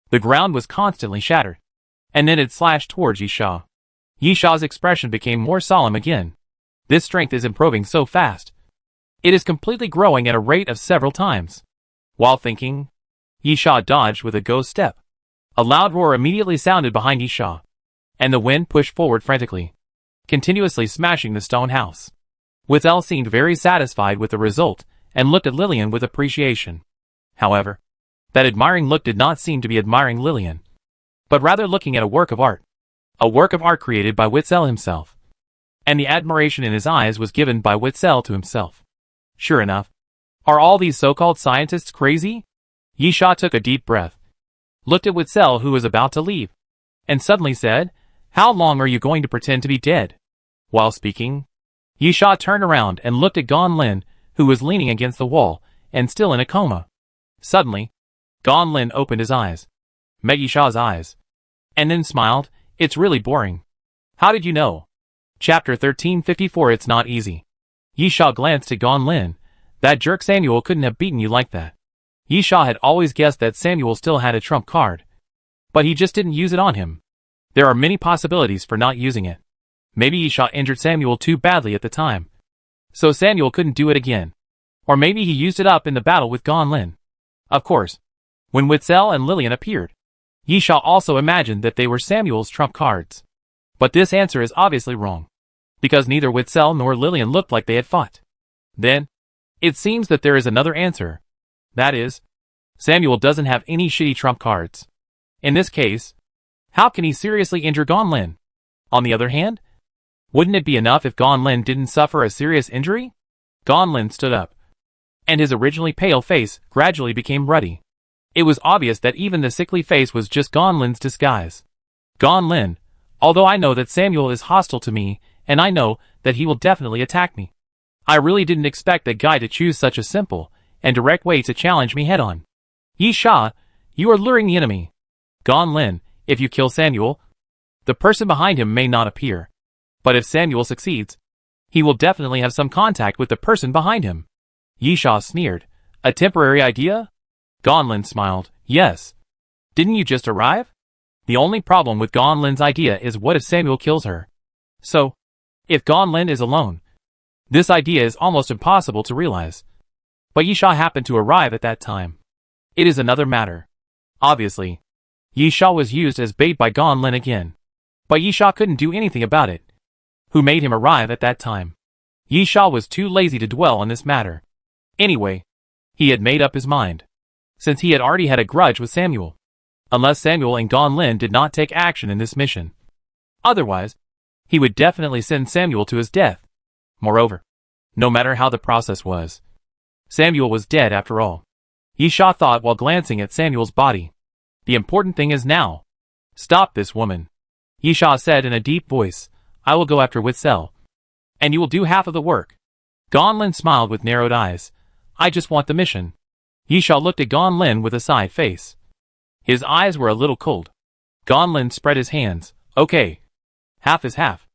The ground was constantly shattered, and then it slashed towards Yisha. Yisha's expression became more solemn again. This strength is improving so fast. It is completely growing at a rate of several times. While thinking, Yisha dodged with a ghost step. A loud roar immediately sounded behind Yisha, and the wind pushed forward frantically, continuously smashing the stone house. Witzel seemed very satisfied with the result and looked at Lillian with appreciation. However, that admiring look did not seem to be admiring Lillian, but rather looking at a work of art. A work of art created by Witzel himself. And the admiration in his eyes was given by Witzel to himself. Sure enough. Are all these so-called scientists crazy? Yisha took a deep breath, looked at Witzel, who was about to leave, and suddenly said, "How long are you going to pretend to be dead?" While speaking, Yisha turned around and looked at Gon Lin, who was leaning against the wall and still in a coma. Suddenly, Gon Lin opened his eyes, met Yisha's eyes, and then smiled. "It's really boring." "How did you know?" Chapter 1354. It's not easy. Yisha glanced at Gon Lin. "That jerk Samuel couldn't have beaten you like that." Yisha had always guessed that Samuel still had a trump card, but he just didn't use it on him. There are many possibilities for not using it. Maybe Yisha injured Samuel too badly at the time, so Samuel couldn't do it again. Or maybe he used it up in the battle with Gon Lin. Of course, when Witzel and Lillian appeared, Yisha also imagined that they were Samuel's trump cards. But this answer is obviously wrong, because neither Witzel nor Lillian looked like they had fought. Then, it seems that there is another answer. That is, Samuel doesn't have any shitty trump cards. In this case, how can he seriously injure Gon Lin? On the other hand, wouldn't it be enough if Gon Lin didn't suffer a serious injury? Gon Lin stood up, and his originally pale face gradually became ruddy. It was obvious that even the sickly face was just Gon Lin's disguise. "Gon Lin, although I know that Samuel is hostile to me, and I know that he will definitely attack me, I really didn't expect that guy to choose such a simple and direct way to challenge me head-on. Yisha, you are luring the enemy. Gon Lin, if you kill Samuel, The person behind him may not appear. But if Samuel succeeds, he will definitely have some contact with the person behind him. Yisha sneered. A temporary idea? Gonlin smiled. Yes. Didn't you just arrive? The only problem with Gonlin's idea is what if Samuel kills her? So, if Gonlin is alone, this idea is almost impossible to realize. But Yisha happened to arrive at that time. It is another matter. Obviously, Yisha was used as bait by Gonlin again. But Yisha couldn't do anything about it. Who made him arrive at that time? Yisha was too lazy to dwell on this matter. Anyway, he had made up his mind. Since he had already had a grudge with Samuel. Unless Samuel and Gonlin did not take action in this mission. Otherwise, he would definitely send Samuel to his death. Moreover, no matter how the process was, Samuel was dead after all. Yisha thought while glancing at Samuel's body. The important thing is now. Stop this woman. Yisha said in a deep voice. I will go after Witzel. And you will do half of the work. Gonlin smiled with narrowed eyes. I just want the mission. Yisha looked at Gonlin with a side face. His eyes were a little cold. Gonlin spread his hands. Okay. Half is half.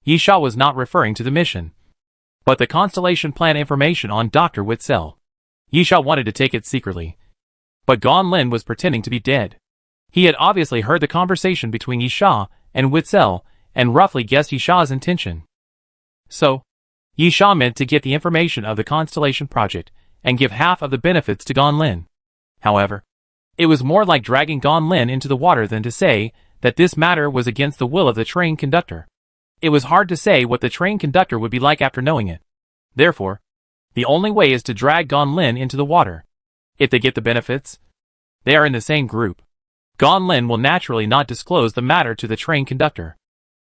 Yisha was not referring to the mission, but the constellation plan information on Dr. Witzel. Yisha wanted to take it secretly. But Gonlin was pretending to be dead. He had obviously heard the conversation between Yisha and Witzel and roughly guessed Yisha's intention. So, Yisha meant to get the information of the Constellation Project and give half of the benefits to Gonlin. However, it was more like dragging Gonlin into the water than to say that this matter was against the will of the train conductor. It was hard to say what the train conductor would be like after knowing it. Therefore, the only way is to drag Gonlin into the water. If they get the benefits, they are in the same group. Gonlin will naturally not disclose the matter to the train conductor.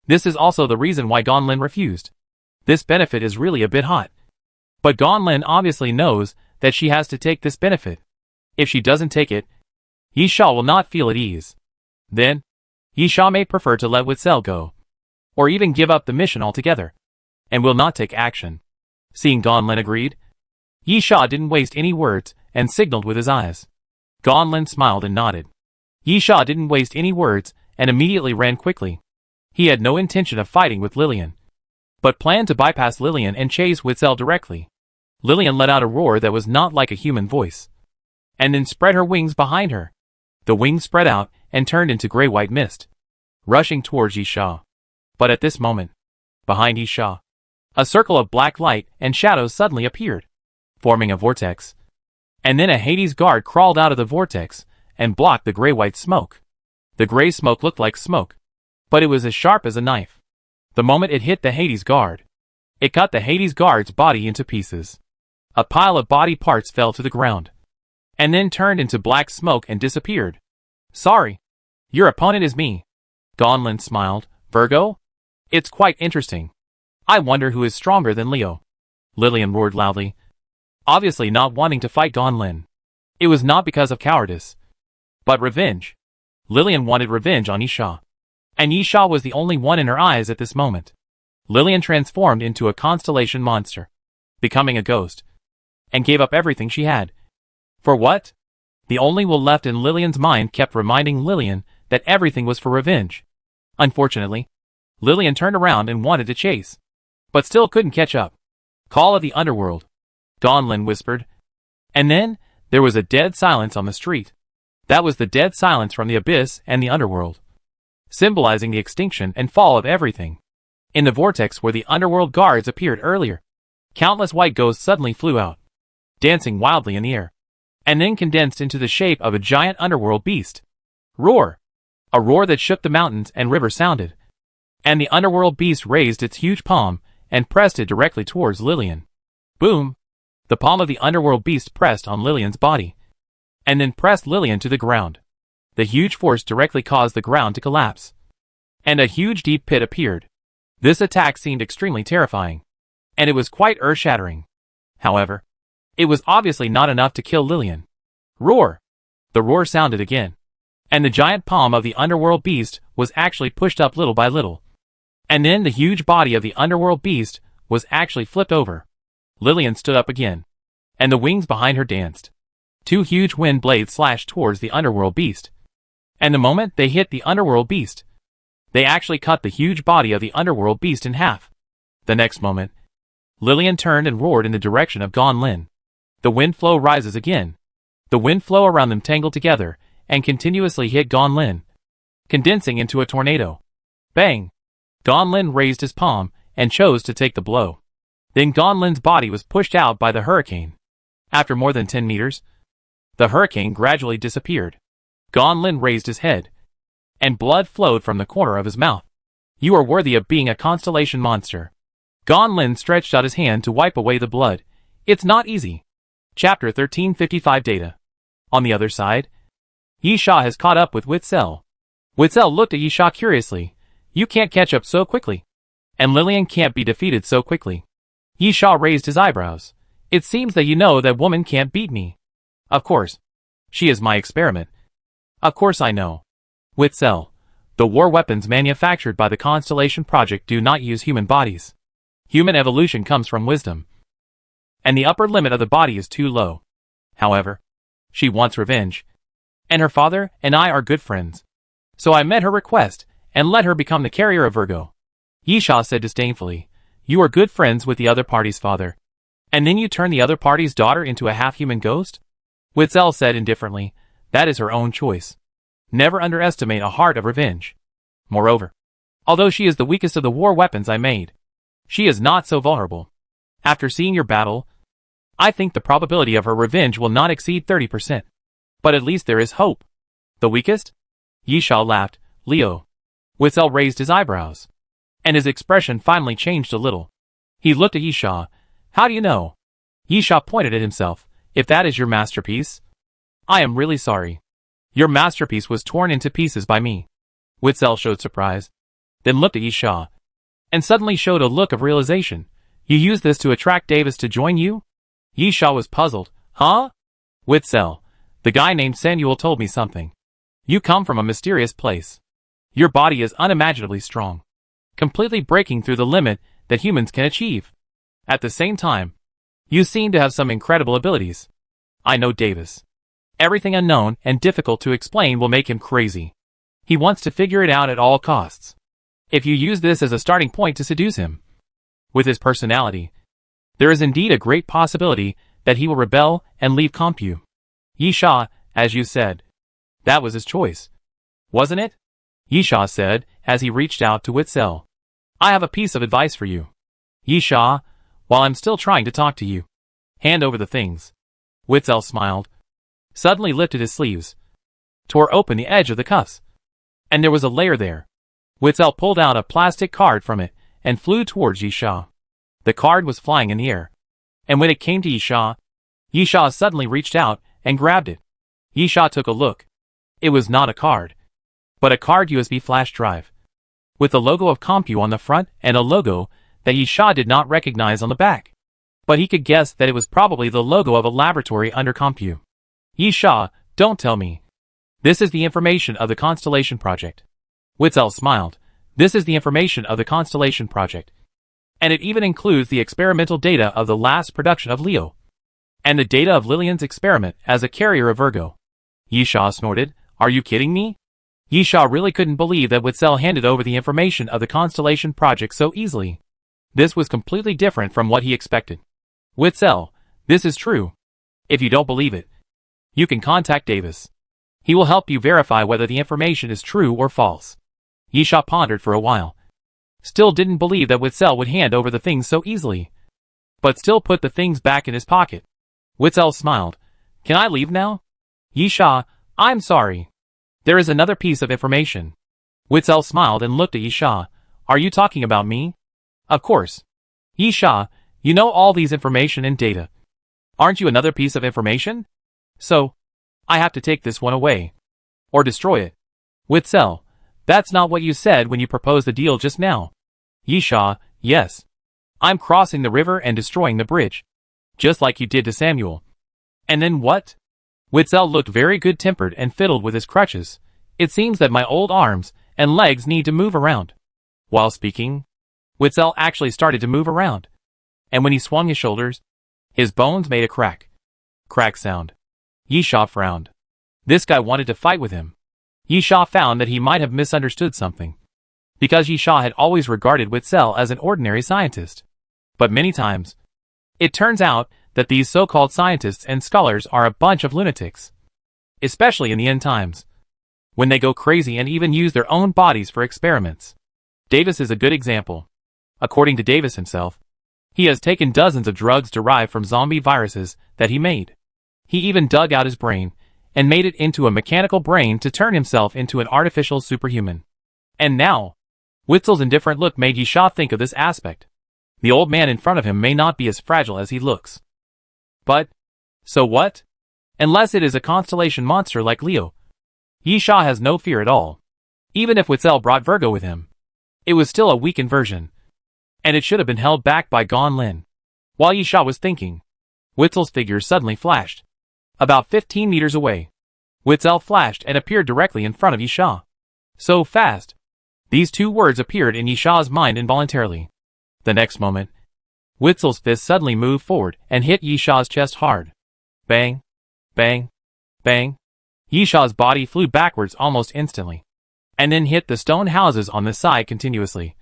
This is also the reason why Gonlin refused. This benefit is really a bit hot. But Gonlin obviously knows that she has to take this benefit. If she doesn't take it, Yisha will not feel at ease. Then, Yisha may prefer to let Witzel go. Or even give up the mission altogether. And will not take action. Seeing Gonlin agreed, Yisha didn't waste any words and signaled with his eyes. Gonlin smiled and nodded. Yisha didn't waste any words and immediately ran quickly. He had no intention of fighting with Lillian, but planned to bypass Lillian and chase Witzel directly. Lillian let out a roar that was not like a human voice, and then spread her wings behind her. The wings spread out and turned into gray-white mist, rushing towards Yisha. But at this moment, behind Yisha, a circle of black light and shadows suddenly appeared, forming a vortex. And then a Hades guard crawled out of the vortex and blocked the gray-white smoke. The gray smoke looked like smoke, but it was as sharp as a knife. The moment it hit the Hades guard, it cut the Hades guard's body into pieces. A pile of body parts fell to the ground, and then turned into black smoke and disappeared. Sorry. Your opponent is me. Gonlin smiled. Virgo? It's quite interesting. I wonder who is stronger than Leo. Lillian roared loudly, obviously not wanting to fight Gonlin. It was not because of cowardice, but revenge. Lillian wanted revenge on Yisha. And Yisha was the only one in her eyes at this moment. Lillian transformed into a constellation monster, becoming a ghost, and gave up everything she had. For what? The only will left in Lillian's mind kept reminding Lillian that everything was for revenge. Unfortunately, Lillian turned around and wanted to chase, but still couldn't catch up. Call of the underworld, Gonlin whispered. And then, there was a dead silence on the street. That was the dead silence from the abyss and the underworld, symbolizing the extinction and fall of everything. In the vortex where the underworld guards appeared earlier, countless white ghosts suddenly flew out, dancing wildly in the air, and then condensed into the shape of a giant underworld beast. Roar! A roar that shook the mountains and river sounded, and the underworld beast raised its huge palm and pressed it directly towards Lillian. Boom! The palm of the underworld beast pressed on Lillian's body, and then pressed Lillian to the ground. The huge force directly caused the ground to collapse, and a huge deep pit appeared. This attack seemed extremely terrifying, and it was quite earth-shattering. However, it was obviously not enough to kill Lillian. Roar! The roar sounded again, and the giant palm of the underworld beast was actually pushed up little by little. And then the huge body of the underworld beast was actually flipped over. Lillian stood up again, and the wings behind her danced. Two huge wind blades slashed towards the underworld beast, and the moment they hit the underworld beast, They actually cut the huge body of the underworld beast in half. The next moment, Lillian turned and roared in the direction of Gan Lin. The wind flow rises again. The wind flow around them tangled together and continuously hit Gan Lin, condensing into a tornado. Bang! Gan Lin raised his palm and chose to take the blow. Then Gan Lin's body was pushed out by the hurricane. After more than 10 meters, the hurricane gradually disappeared. Gan Lin raised his head, and blood flowed from the corner of his mouth. You are worthy of being a constellation monster. Gan Lin stretched out his hand to wipe away the blood. It's not easy. Chapter 1355 Data. On the other side, Yi Sha has caught up with Witzel. Witzel looked at Yi Sha curiously. You can't catch up so quickly. And Lillian can't be defeated so quickly. Yi Sha raised his eyebrows. It seems that you know that woman can't beat me. Of course. She is my experiment. Of course I know. Witzel. The war weapons manufactured by the Constellation Project do not use human bodies. Human evolution comes from wisdom. And the upper limit of the body is too low. However, she wants revenge. And her father and I are good friends. So I met her request and let her become the carrier of Virgo. Yi Sha said disdainfully, you are good friends with the other party's father. And then you turn the other party's daughter into a half-human ghost? Witzel said indifferently, that is her own choice. Never underestimate a heart of revenge. Moreover, although she is the weakest of the war weapons I made, she is not so vulnerable. After seeing your battle, I think the probability of her revenge will not exceed 30%. But at least there is hope. The weakest? Yi Sha laughed. Leo. Witzel raised his eyebrows, and his expression finally changed a little. He looked at Yi Sha. How do you know? Yi Sha pointed at himself. If that is your masterpiece, I am really sorry. Your masterpiece was torn into pieces by me. Witzel showed surprise, then looked at Yi Sha, and suddenly showed a look of realization. You used this to attract Davis to join you? Yi Sha was puzzled. Huh? Witzel. The guy named Samuel told me something. You come from a mysterious place. Your body is unimaginably strong, completely breaking through the limit that humans can achieve. At the same time, you seem to have some incredible abilities. I know Davis. Everything unknown and difficult to explain will make him crazy. He wants to figure it out at all costs. If you use this as a starting point to seduce him, with his personality, there is indeed a great possibility that he will rebel and leave Compu. Yi Sha, as you said. That was his choice, wasn't it? Yi Sha said, as he reached out to Witzel. I have a piece of advice for you. Yi Sha, while I'm still trying to talk to you, hand over the things. Witzel smiled, suddenly lifted his sleeves, tore open the edge of the cuffs, and there was a layer there. Witzel pulled out a plastic card from it and flew towards Yi Sha. The card was flying in the air, and when it came to Yi Sha suddenly reached out and grabbed it. Yi Sha took a look. It was not a card, but a card USB flash drive, with the logo of Compu on the front and a logo that Yi Sha did not recognize on the back. But he could guess that it was probably the logo of a laboratory under Compu. Yi Sha, don't tell me. This is the information of the Constellation Project. Witzel smiled. This is the information of the Constellation Project. And it even includes the experimental data of the last production of Leo, and the data of Lillian's experiment as a carrier of Virgo. Yi Sha snorted. Are you kidding me? Yi Sha really couldn't believe that Witzel handed over the information of the Constellation Project so easily. This was completely different from what he expected. Witzel, this is true. If you don't believe it, you can contact Davis. He will help you verify whether the information is true or false. Yi Sha pondered for a while. Still didn't believe that Witzel would hand over the things so easily, but still put the things back in his pocket. Witzel smiled. Can I leave now? Yi Sha, I'm sorry. There is another piece of information. Witzel smiled and looked at Yi Sha. Are you talking about me? Of course. Yi Sha, you know all these information and data. Aren't you another piece of information? So, I have to take this one away. Or destroy it. Witzel, that's not what you said when you proposed the deal just now. Yi Sha, yes. I'm crossing the river and destroying the bridge. Just like you did to Samuel. And then what? Witzel looked very good-tempered and fiddled with his crutches. It seems that my old arms and legs need to move around. While speaking, Witzel actually started to move around. And when he swung his shoulders, his bones made a crack sound. Yi Sha frowned. This guy wanted to fight with him. Yi Sha found that he might have misunderstood something. because Yisha had always regarded Witzel as an ordinary scientist. But many times, it turns out that these so-called scientists and scholars are a bunch of lunatics. Especially in the end times, when they go crazy and even use their own bodies for experiments. Davis is a good example. According to Davis himself, he has taken dozens of drugs derived from zombie viruses that he made. He even dug out his brain and made it into a mechanical brain to turn himself into an artificial superhuman. And now, Witzel's indifferent look made Yisha think of this aspect. The old man in front of him may not be as fragile as he looks. But, so what? Unless it is a constellation monster like Leo, Yisha has no fear at all. Even if Witzel brought Virgo with him, it was still a weakened version, and it should have been held back by Gon Lin. While Yisha was thinking, Witzel's figure suddenly flashed. About 15 meters away, Witzel flashed and appeared directly in front of Yisha. So fast. These two words appeared in Yisha's mind involuntarily. The next moment, Witzel's fist suddenly moved forward and hit Yisha's chest hard. Bang, bang, bang. Yisha's body flew backwards almost instantly, and then hit the stone houses on the side continuously,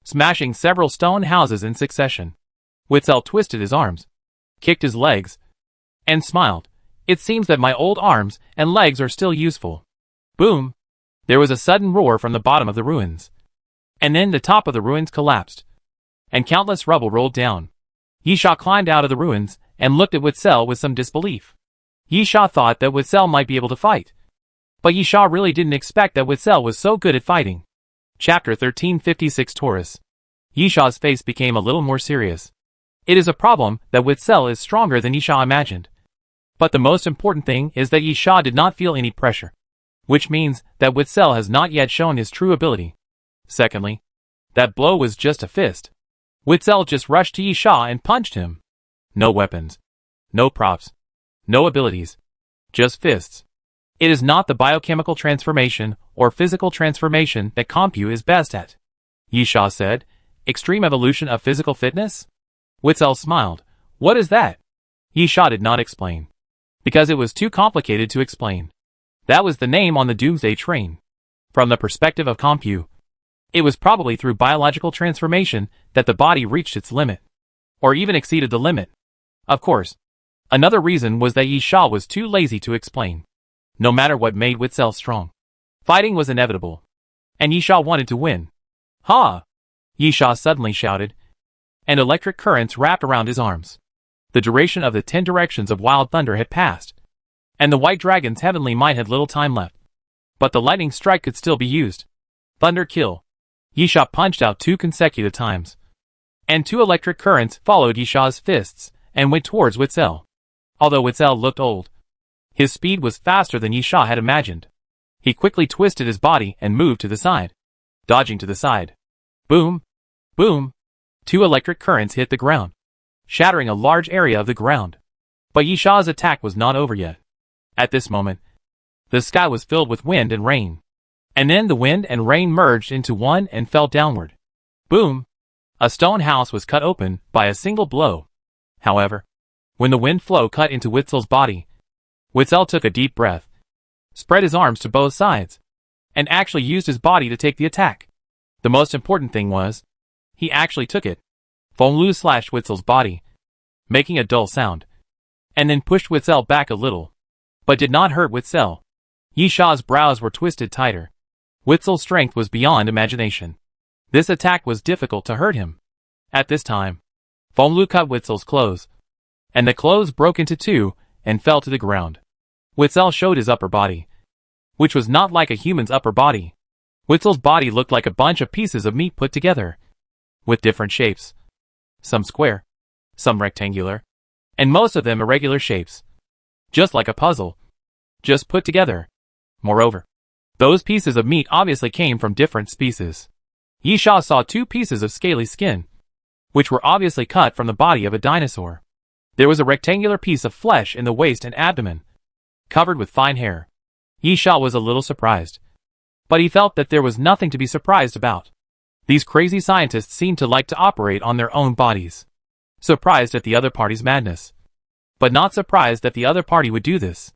smashing several stone houses in succession. Witzel twisted his arms, kicked his legs, and smiled. It seems that my old arms and legs are still useful. Boom! There was a sudden roar from the bottom of the ruins, and then the top of the ruins collapsed, and countless rubble rolled down. Yisha climbed out of the ruins and looked at Witzel with some disbelief. Yisha thought that Witzel might be able to fight, but Yisha really didn't expect that Witzel was so good at fighting. Chapter 1356 Taurus. Yisha's face became a little more serious. It is a problem that Witzel is stronger than Yisha imagined. But the most important thing is that Yisha did not feel any pressure, which means that Witzel has not yet shown his true ability. Secondly, that blow was just a fist. Witzel just rushed to Yisha and punched him. No weapons, no props, no abilities, just fists. It is not the biochemical transformation or physical transformation that Compu is best at. Yisha said, extreme evolution of physical fitness? Witzel smiled. What is that? Yisha did not explain, because it was too complicated to explain. That was the name on the Doomsday train. From the perspective of Compu, it was probably through biological transformation that the body reached its limit, or even exceeded the limit. Of course, another reason was that Yisha was too lazy to explain. No matter what made Witzel strong, fighting was inevitable, and Yisha wanted to win. Ha! Yisha suddenly shouted, and electric currents wrapped around his arms. The duration of the 10 directions of wild thunder had passed, and the white dragon's heavenly might had little time left. But the lightning strike could still be used. Thunder kill. Yisha punched out 2 consecutive times, and 2 electric currents followed Yisha's fists and went towards Witzel. Although Witzel looked old, his speed was faster than Yisha had imagined. He quickly twisted his body and moved to the side, dodging to the side. Boom! Boom! 2 electric currents hit the ground, shattering a large area of the ground. But Yisha's attack was not over yet. At this moment, the sky was filled with wind and rain. And then the wind and rain merged into one and fell downward. Boom! A stone house was cut open by a single blow. However, when the wind flow cut into Witzel's body, Witzel took a deep breath, spread his arms to both sides, and actually used his body to take the attack. The most important thing was, he actually took it. Fenglu slashed Witzel's body, making a dull sound, and then pushed Witzel back a little, but did not hurt Witzel. Yisha's brows were twisted tighter. Witzel's strength was beyond imagination. This attack was difficult to hurt him. At this time, Fenglu cut Witzel's clothes, and the clothes broke into 2 and fell to the ground. Witzel showed his upper body, which was not like a human's upper body. Witzel's body looked like a bunch of pieces of meat put together, with different shapes. Some square, some rectangular, and most of them irregular shapes. Just like a puzzle, just put together. Moreover, those pieces of meat obviously came from different species. Yisha saw 2 pieces of scaly skin, which were obviously cut from the body of a dinosaur. There was a rectangular piece of flesh in the waist and abdomen, covered with fine hair. Yisha was a little surprised, but he felt that there was nothing to be surprised about. These crazy scientists seemed to like to operate on their own bodies. Surprised at the other party's madness, but not surprised that the other party would do this.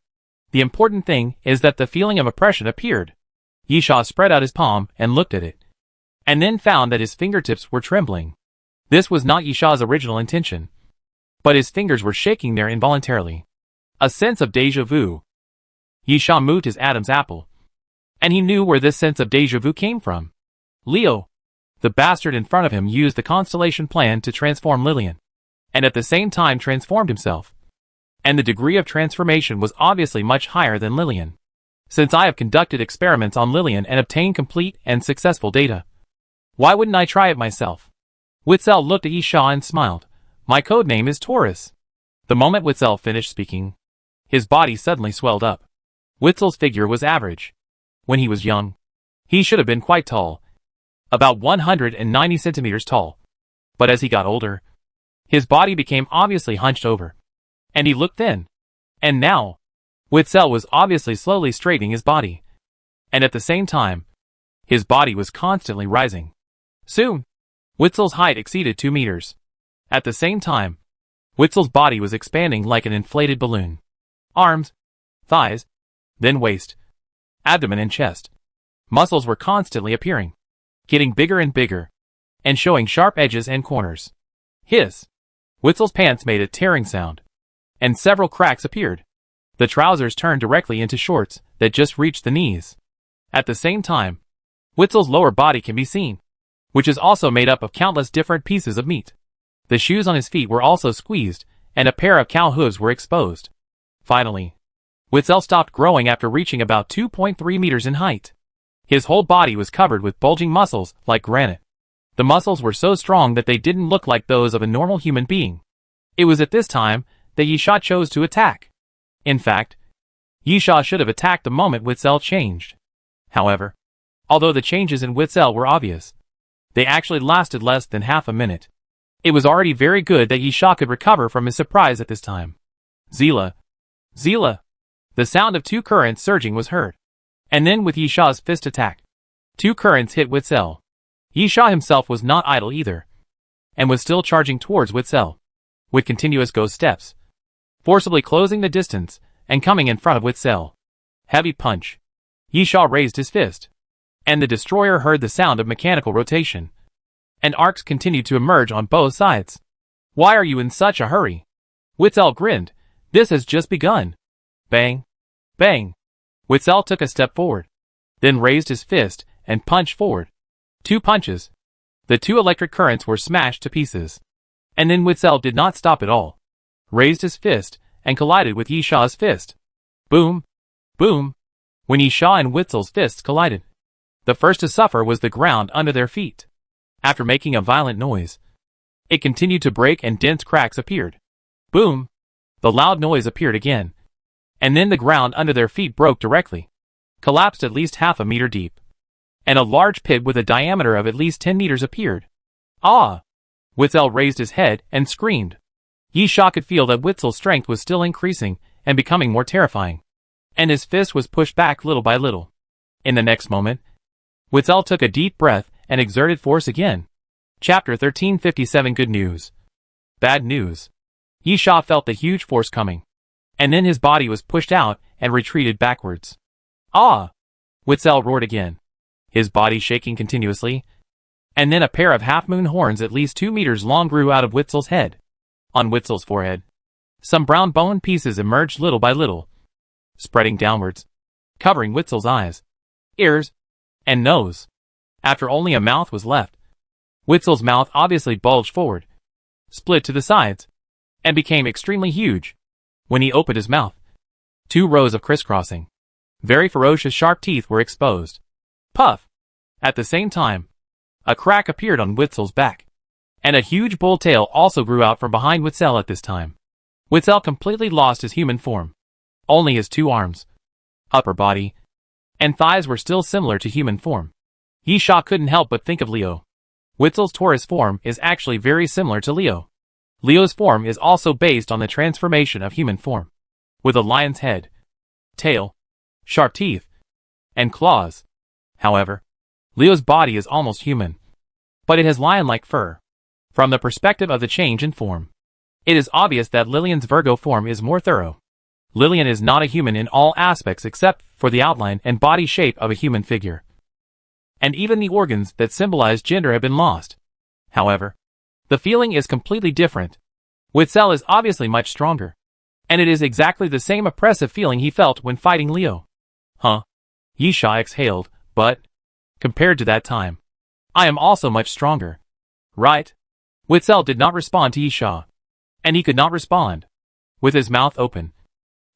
The important thing is that the feeling of oppression appeared. Yisha spread out his palm and looked at it, and then found that his fingertips were trembling. This was not Yisha's original intention, but his fingers were shaking there involuntarily. A sense of déjà vu. Yisha moved his Adam's apple, and he knew where this sense of déjà vu came from. Leo, the bastard in front of him, used the constellation plan to transform Lillian, and at the same time transformed himself. And the degree of transformation was obviously much higher than Lillian, since I have conducted experiments on Lillian and obtained complete and successful data. Why wouldn't I try it myself? Witzel looked at Yisha and smiled. My code name is Taurus. The moment Witzel finished speaking, his body suddenly swelled up. Witzel's figure was average. When he was young, he should have been quite tall, about 190 centimeters tall. But as he got older, his body became obviously hunched over, and he looked thin. And now, Witzel was obviously slowly straightening his body, and at the same time, his body was constantly rising. Soon, Witzel's height exceeded 2 meters. At the same time, Witzel's body was expanding like an inflated balloon. Arms, thighs, then waist, abdomen and chest. Muscles were constantly appearing, getting bigger and bigger, and showing sharp edges and corners. Hiss! Witzel's pants made a tearing sound, and several cracks appeared. The trousers turned directly into shorts that just reached the knees. At the same time, Witzel's lower body can be seen, which is also made up of countless different pieces of meat. The shoes on his feet were also squeezed, and a pair of cow hooves were exposed. Finally, Witzel stopped growing after reaching about 2.3 meters in height. His whole body was covered with bulging muscles like granite. The muscles were so strong that they didn't look like those of a normal human being. It was at this time that Yisha chose to attack. In fact, Yisha should have attacked the moment Witzel changed. However, although the changes in Witzel were obvious, they actually lasted less than half a minute. It was already very good that Yisha could recover from his surprise at this time. Zila! Zila! The sound of 2 currents surging was heard. And then with Yisha's fist attack, 2 currents hit Witzel. Yisha himself was not idle either, and was still charging towards Witzel, with continuous ghost steps, forcibly closing the distance and coming in front of Witzel. Heavy punch. Yisha raised his fist, and the destroyer heard the sound of mechanical rotation, and arcs continued to emerge on both sides. Why are you in such a hurry? Witzel grinned. This has just begun. Bang! Bang! Witzel took a step forward, then raised his fist and punched forward. 2 punches. The 2 electric currents were smashed to pieces. And then Witzel did not stop at all. Raised his fist and collided with Yisha's fist. Boom! Boom! When Yisha and Witzel's fists collided, the first to suffer was the ground under their feet. After making a violent noise, it continued to break and dense cracks appeared. Boom! The loud noise appeared again. And then the ground under their feet broke directly, collapsed at least half a meter deep, and a large pit with a diameter of at least 10 meters appeared. Ah! Witzel raised his head and screamed. Yisha could feel that Witzel's strength was still increasing and becoming more terrifying, and his fist was pushed back little by little. In the next moment, Witzel took a deep breath and exerted force again. Chapter 1357. Good news. Bad news. Yisha felt the huge force coming, and then his body was pushed out and retreated backwards. Ah! Witzel roared again, his body shaking continuously, and then a pair of half-moon horns at least 2 meters long grew out of Witzel's head. On Witzel's forehead, some brown bone pieces emerged little by little, spreading downwards, covering Witzel's eyes, ears, and nose. After only a mouth was left, Witzel's mouth obviously bulged forward, split to the sides, and became extremely huge. When he opened his mouth, 2 rows of crisscrossing, very ferocious sharp teeth were exposed. Puff! At the same time, a crack appeared on Witzel's back, and a huge bull tail also grew out from behind Witzel at this time. Witzel completely lost his human form. Only his 2 arms, upper body, and thighs were still similar to human form. Yisha couldn't help but think of Leo. Witzel's Taurus form is actually very similar to Leo. Leo's form is also based on the transformation of human form, with a lion's head, tail, sharp teeth, and claws. However, Leo's body is almost human, but it has lion-like fur. From the perspective of the change in form, it is obvious that Lillian's Virgo form is more thorough. Lillian is not a human in all aspects except for the outline and body shape of a human figure. and even the organs that symbolize gender have been lost. However, the feeling is completely different. Witzel is obviously much stronger, and it is exactly the same oppressive feeling he felt when fighting Leo. Huh? Yisha exhaled, but, compared to that time, I am also much stronger. Right? Witzel did not respond to Yisha, and he could not respond. With his mouth open,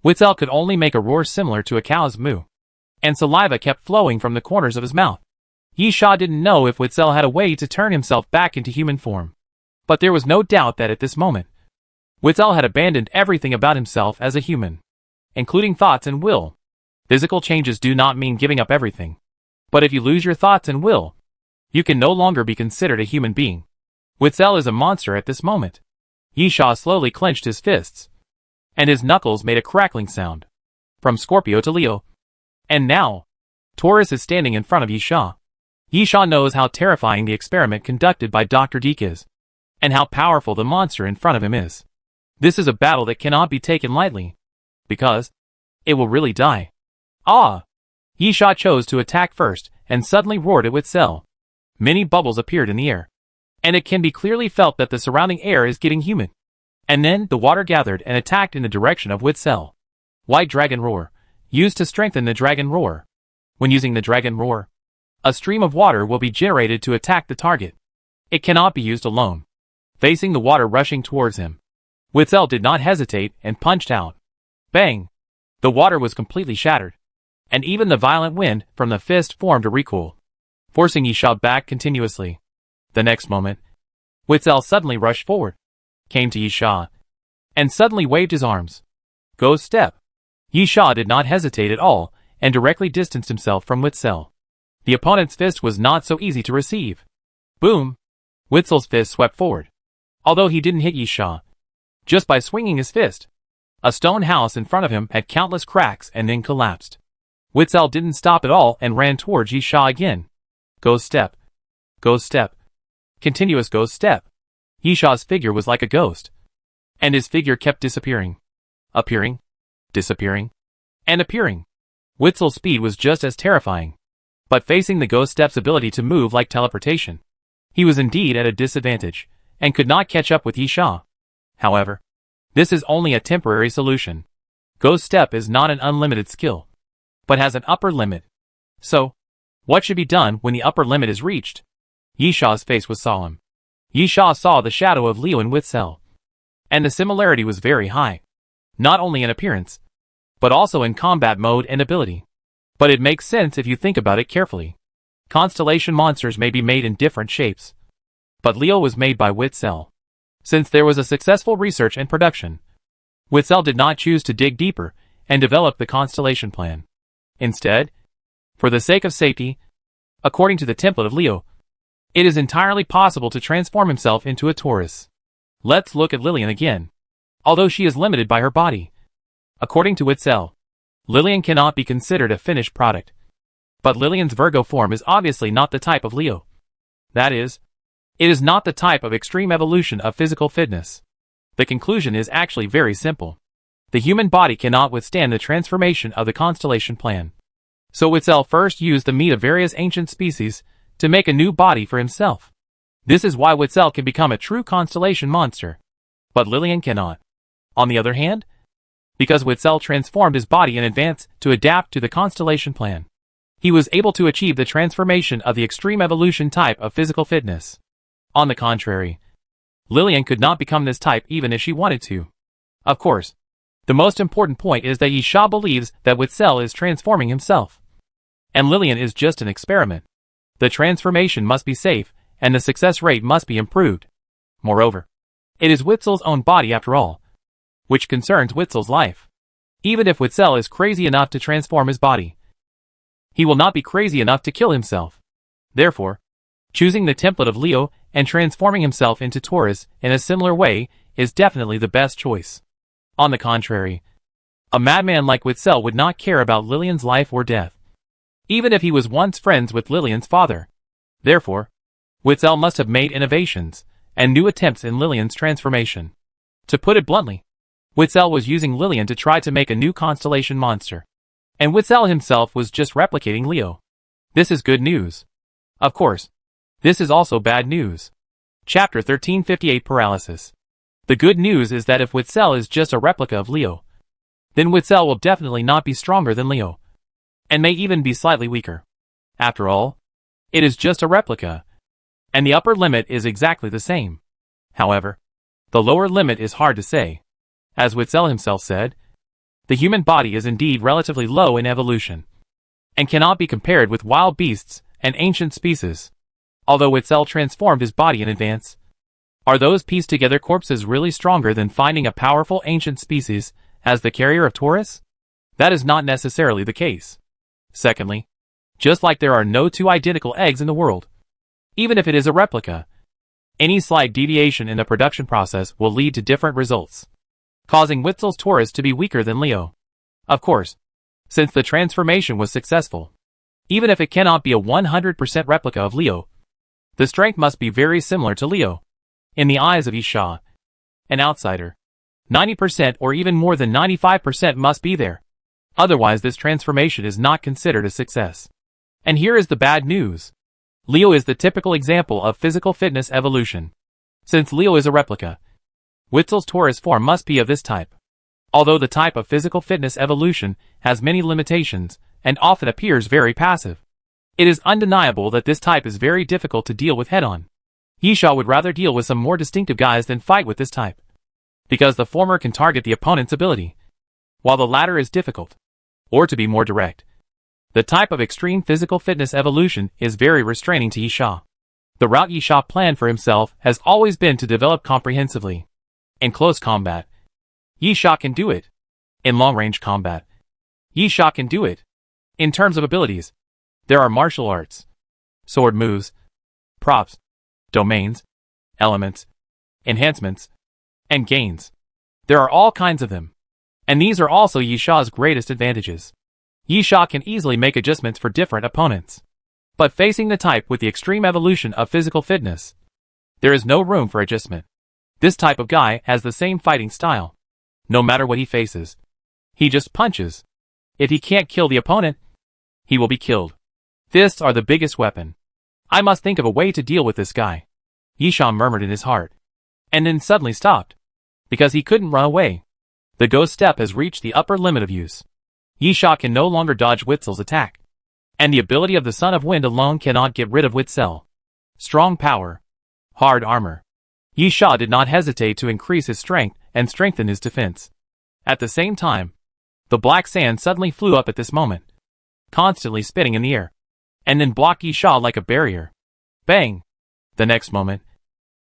Witzel could only make a roar similar to a cow's moo, and saliva kept flowing from the corners of his mouth. Yisha didn't know if Witzel had a way to turn himself back into human form, but there was no doubt that at this moment, Witzel had abandoned everything about himself as a human, including thoughts and will. Physical changes do not mean giving up everything, but if you lose your thoughts and will, you can no longer be considered a human being. Witzel is a monster at this moment. Yisha slowly clenched his fists, and his knuckles made a crackling sound. From Scorpio to Leo. And now, Taurus is standing in front of Yisha. Yisha knows how terrifying the experiment conducted by Dr. Deke is, and how powerful the monster in front of him is. This is a battle that cannot be taken lightly, because it will really die. Ah! Yisha chose to attack first, and suddenly roared at Witzel. Many bubbles appeared in the air, and it can be clearly felt that the surrounding air is getting humid. And then the water gathered and attacked in the direction of Witzel. White Dragon Roar, used to strengthen the Dragon Roar. When using the Dragon Roar, a stream of water will be generated to attack the target. It cannot be used alone. Facing the water rushing towards him, Witzel did not hesitate and punched out. Bang! The water was completely shattered, and even the violent wind from the fist formed a recoil, forcing Yisha back continuously. The next moment, Witzel suddenly rushed forward, came to Yisha, and suddenly waved his arms. Ghost Step. Yisha did not hesitate at all, and directly distanced himself from Witzel. The opponent's fist was not so easy to receive. Boom! Witzel's fist swept forward, although he didn't hit Yisha. Just by swinging his fist, a stone house in front of him had countless cracks and then collapsed. Witzel didn't stop at all and ran towards Yisha again. Ghost Step. Ghost Step. Continuous Ghost Step. Yisha's figure was like a ghost, and his figure kept disappearing. Appearing, disappearing, and appearing. Witzel's speed was just as terrifying, but facing the Ghost Step's ability to move like teleportation, he was indeed at a disadvantage, and could not catch up with Yisha. However, this is only a temporary solution. Ghost Step is not an unlimited skill, but has an upper limit. So, what should be done when the upper limit is reached? Yisha's face was solemn. Yisha saw the shadow of Leo and Witzel, and the similarity was very high, not only in appearance, but also in combat mode and ability. But it makes sense if you think about it carefully. Constellation monsters may be made in different shapes, but Leo was made by Witzel. Since there was a successful research and production, Witzel did not choose to dig deeper and develop the constellation plan. Instead, for the sake of safety, according to the template of Leo, it is entirely possible to transform himself into a Taurus. Let's look at Lillian again. Although she is limited by her body, according to Witzel, Lillian cannot be considered a finished product. But Lillian's Virgo form is obviously not the type of Leo. That is, it is not the type of extreme evolution of physical fitness. The conclusion is actually very simple. The human body cannot withstand the transformation of the constellation plan. So Witzel first used the meat of various ancient species to make a new body for himself. This is why Witzel can become a true constellation monster, but Lillian cannot. On the other hand, because Witzel transformed his body in advance to adapt to the constellation plan, he was able to achieve the transformation of the extreme evolution type of physical fitness. On the contrary, Lillian could not become this type even if she wanted to. Of course, the most important point is that Yisha believes that Witzel is transforming himself, and Lillian is just an experiment. The transformation must be safe, and the success rate must be improved. Moreover, it is Witzel's own body after all, which concerns Witzel's life. Even if Witzel is crazy enough to transform his body, he will not be crazy enough to kill himself. Therefore, choosing the template of Leo and transforming himself into Taurus in a similar way is definitely the best choice. On the contrary, a madman like Witzel would not care about Lillian's life or death, even if he was once friends with Lillian's father. Therefore, Witzel must have made innovations and new attempts in Lillian's transformation. To put it bluntly, Witzel was using Lillian to try to make a new constellation monster, and Witzel himself was just replicating Leo. This is good news. Of course, this is also bad news. Chapter 1358 Paralysis. The good news is that if Witzel is just a replica of Leo, then Witzel will definitely not be stronger than Leo, and may even be slightly weaker. After all, it is just a replica, and the upper limit is exactly the same. However, the lower limit is hard to say. As Witzel himself said, the human body is indeed relatively low in evolution, and cannot be compared with wild beasts and ancient species. Although Witzel transformed his body in advance, are those pieced together corpses really stronger than finding a powerful ancient species as the carrier of Taurus? That is not necessarily the case. Secondly, just like there are no two identical eggs in the world, even if it is a replica, any slight deviation in the production process will lead to different results, causing Witzel's Taurus to be weaker than Leo. Of course, since the transformation was successful, even if it cannot be a 100% replica of Leo, the strength must be very similar to Leo. In the eyes of Isha, an outsider, 90% or even more than 95% must be there. Otherwise this transformation is not considered a success. And here is the bad news. Leo is the typical example of physical fitness evolution. Since Leo is a replica, Witzel's Taurus form must be of this type. Although the type of physical fitness evolution has many limitations and often appears very passive, it is undeniable that this type is very difficult to deal with head-on. Yisha would rather deal with some more distinctive guys than fight with this type, because the former can target the opponent's ability, while the latter is difficult. Or to be more direct, the type of extreme physical fitness evolution is very restraining to Yisha. The route Yisha planned for himself has always been to develop comprehensively. In close combat, Yisha can do it. In long-range combat, Yisha can do it. In terms of abilities, there are martial arts, sword moves, props, domains, elements, enhancements, and gains. There are all kinds of them. And these are also Yisha's greatest advantages. Yisha can easily make adjustments for different opponents. But facing the type with the extreme evolution of physical fitness, there is no room for adjustment. This type of guy has the same fighting style. No matter what he faces, he just punches. If he can't kill the opponent, he will be killed. Fists are the biggest weapon. I must think of a way to deal with this guy, Yisha murmured in his heart, and then suddenly stopped, because he couldn't run away. The ghost step has reached the upper limit of use. Yisha can no longer dodge Witzel's attack, and the ability of the Son of Wind alone cannot get rid of Witzel. Strong power, hard armor. Yisha did not hesitate to increase his strength and strengthen his defense. At the same time, the black sand suddenly flew up at this moment, constantly spinning in the air, and then blocked Yisha like a barrier. Bang! The next moment,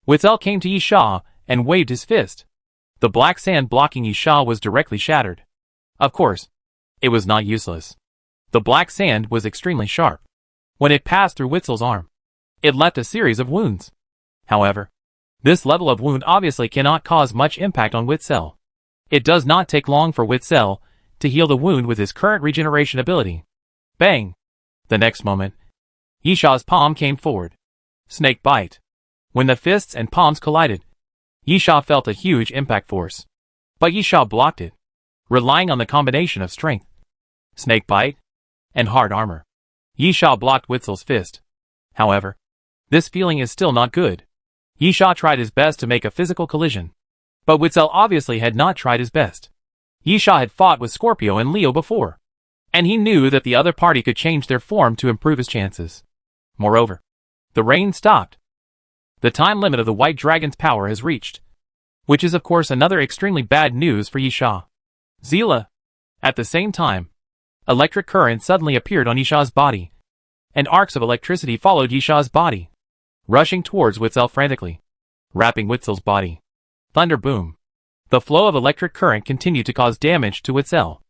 Witzel came to Yisha and waved his fist. The black sand blocking Yisha was directly shattered. Of course, it was not useless. The black sand was extremely sharp. When it passed through Witzel's arm, it left a series of wounds. However, this level of wound obviously cannot cause much impact on Witzel. It does not take long for Witzel to heal the wound with his current regeneration ability. Bang! The next moment, Yisha's palm came forward. Snake bite. When the fists and palms collided, Yisha felt a huge impact force. But Yisha blocked it, relying on the combination of strength, snake bite, and hard armor. Yisha blocked Witzel's fist. However, this feeling is still not good. Yisha tried his best to make a physical collision, but Witzel obviously had not tried his best. Yisha had fought with Scorpio and Leo before, and he knew that the other party could change their form to improve his chances. Moreover, the rain stopped. The time limit of the White Dragon's power has reached, which is of course another extremely bad news for Yisha. Zila. At the same time, electric current suddenly appeared on Yisha's body, and arcs of electricity followed Yisha's body, rushing towards Witzel frantically, wrapping Witzel's body. Thunder boom. The flow of electric current continued to cause damage to Witzel.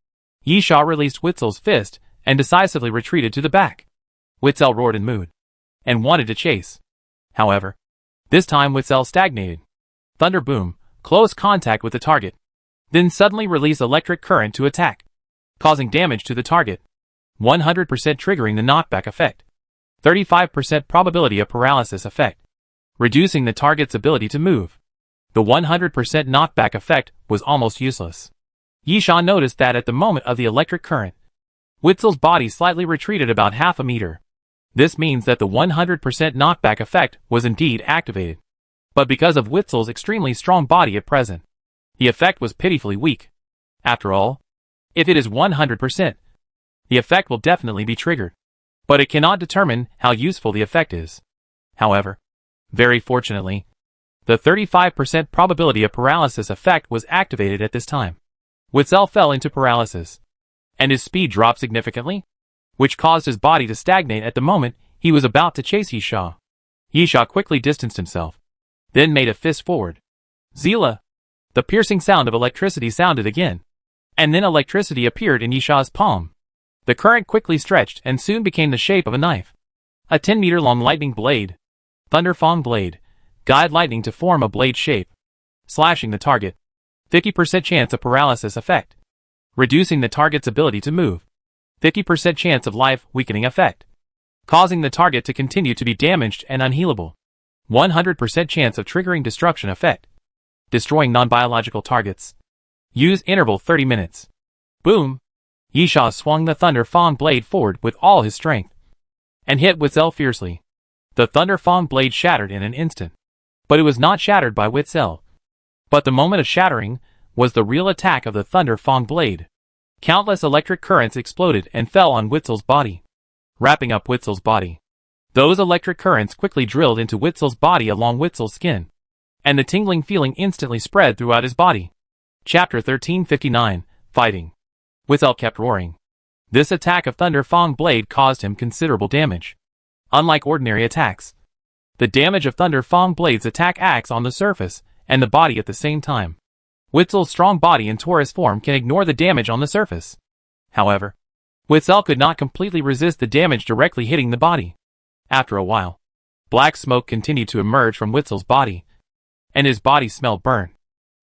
Yisha released Witzel's fist and decisively retreated to the back. Witzel roared in mood and wanted to chase. However, this time Witzel stagnated. Thunder boom, close contact with the target, then suddenly release electric current to attack, causing damage to the target, 100% triggering the knockback effect, 35% probability of paralysis effect, reducing the target's ability to move. The 100% knockback effect was almost useless. Yisha noticed that at the moment of the electric current, Witzel's body slightly retreated about half a meter. This means that the 100% knockback effect was indeed activated. But because of Witzel's extremely strong body at present, the effect was pitifully weak. After all, if it is 100%, the effect will definitely be triggered. But it cannot determine how useful the effect is. However, very fortunately, the 35% probability of paralysis effect was activated at this time. Witzel fell into paralysis, and his speed dropped significantly, which caused his body to stagnate at the moment he was about to chase Yisha. Yisha quickly distanced himself, then made a fist forward. Zila! The piercing sound of electricity sounded again, and then electricity appeared in Yisha's palm. The current quickly stretched and soon became the shape of a knife. A 10-meter-long lightning blade, Thunderfang blade, guide lightning to form a blade shape, slashing the target. 50% chance of paralysis effect, reducing the target's ability to move. 50% chance of life weakening effect, causing the target to continue to be damaged and unhealable. 100% chance of triggering destruction effect, destroying non-biological targets. Use interval 30 minutes. Boom! Yisha swung the Thunderfang blade forward with all his strength, and hit Witzel fiercely. The Thunderfang blade shattered in an instant, but it was not shattered by Witzel. But the moment of shattering was the real attack of the Thunderfang blade. Countless electric currents exploded and fell on Witzel's body, wrapping up Witzel's body. Those electric currents quickly drilled into Witzel's body along Witzel's skin, and the tingling feeling instantly spread throughout his body. Chapter 1359, Fighting. Witzel kept roaring. This attack of Thunderfang blade caused him considerable damage. Unlike ordinary attacks, the damage of Thunderfang blade's attack acts on the surface and the body at the same time. Witzel's strong body in Taurus form can ignore the damage on the surface. However, Witzel could not completely resist the damage directly hitting the body. After a while, black smoke continued to emerge from Witzel's body, and his body smelled burnt.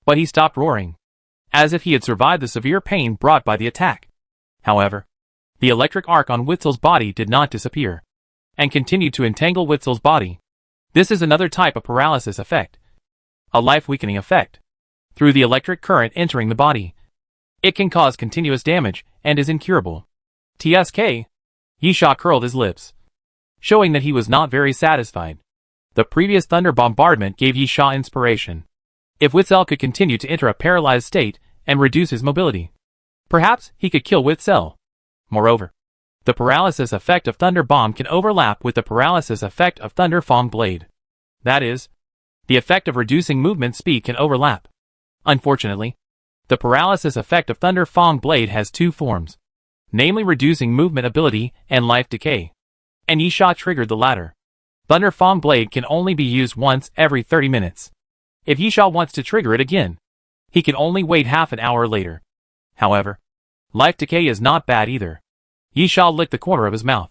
But he stopped roaring, as if he had survived the severe pain brought by the attack. However, the electric arc on Witzel's body did not disappear, and continued to entangle Witzel's body. This is another type of paralysis effect, a life-weakening effect. Through the electric current entering the body, it can cause continuous damage and is incurable. TSK. Yisha curled his lips, showing that he was not very satisfied. The previous thunder bombardment gave Yisha inspiration. If Witzel could continue to enter a paralyzed state and reduce his mobility, perhaps he could kill Witzel. Moreover, the paralysis effect of Thunder Bomb can overlap with the paralysis effect of Thunderfang blade. That is, the effect of reducing movement speed can overlap. Unfortunately, the paralysis effect of Thunderfang blade has two forms, namely reducing movement ability and life decay, and Yisha triggered the latter. Thunderfang blade can only be used once every 30 minutes. If Yisha wants to trigger it again, he can only wait half an hour later. However, life decay is not bad either. Yisha licked the corner of his mouth,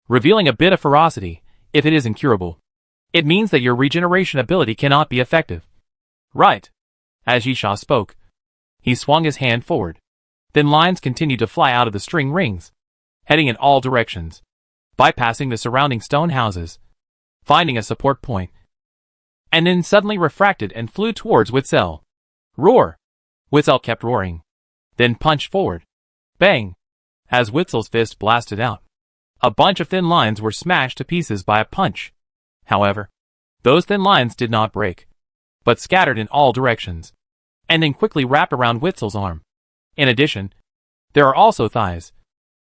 revealing a bit of ferocity. If it is incurable, it means that your regeneration ability cannot be effective. Right. As Yisha spoke, he swung his hand forward. Thin lines continued to fly out of the string rings, heading in all directions, bypassing the surrounding stone houses, finding a support point, and then suddenly refracted and flew towards Witzel. Roar! Witzel kept roaring, then punched forward. Bang! As Witzel's fist blasted out, a bunch of thin lines were smashed to pieces by a punch. However, those thin lines did not break, but scattered in all directions, and then quickly wrapped around Witzel's arm. In addition, there are also thighs,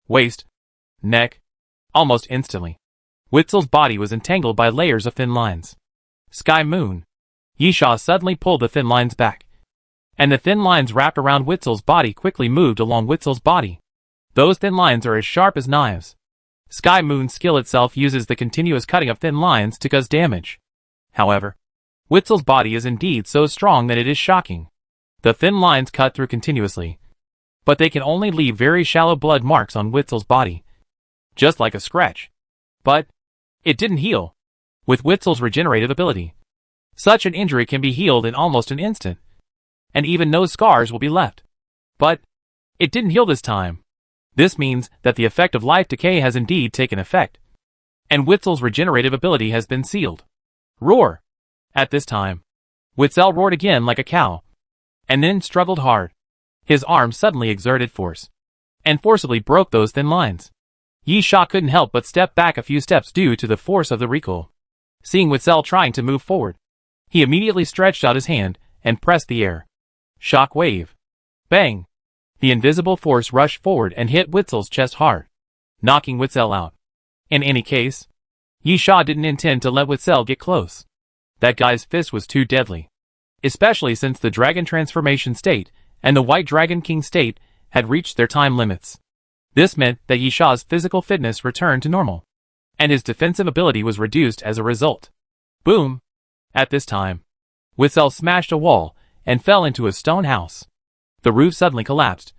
waist, neck. Almost instantly, Witzel's body was entangled by layers of thin lines. Sky Moon. Yisha suddenly pulled the thin lines back, and the thin lines wrapped around Witzel's body quickly moved along Witzel's body. Those thin lines are as sharp as knives. Sky Moon's skill itself uses the continuous cutting of thin lines to cause damage. However, Witzel's body is indeed so strong that it is shocking. The thin lines cut through continuously, but they can only leave very shallow blood marks on Witzel's body, just like a scratch. But it didn't heal. With Witzel's regenerative ability, such an injury can be healed in almost an instant, and even no scars will be left. But it didn't heal this time. This means that the effect of life decay has indeed taken effect, and Witzel's regenerative ability has been sealed. Roar! At this time, Witzel roared again like a cow, and then struggled hard. His arm suddenly exerted force, and forcibly broke those thin lines. Yi Sha couldn't help but step back a few steps due to the force of the recoil. Seeing Witzel trying to move forward, he immediately stretched out his hand and pressed the air. Shock wave. Bang! The invisible force rushed forward and hit Witzel's chest hard, knocking Witzel out. In any case, Yi Sha didn't intend to let Witzel get close. That guy's fist was too deadly, especially since the Dragon Transformation state and the White Dragon King state had reached their time limits. This meant that Yi Sha's physical fitness returned to normal, and his defensive ability was reduced as a result. Boom! At this time, Witzel smashed a wall and fell into a stone house. The roof suddenly collapsed,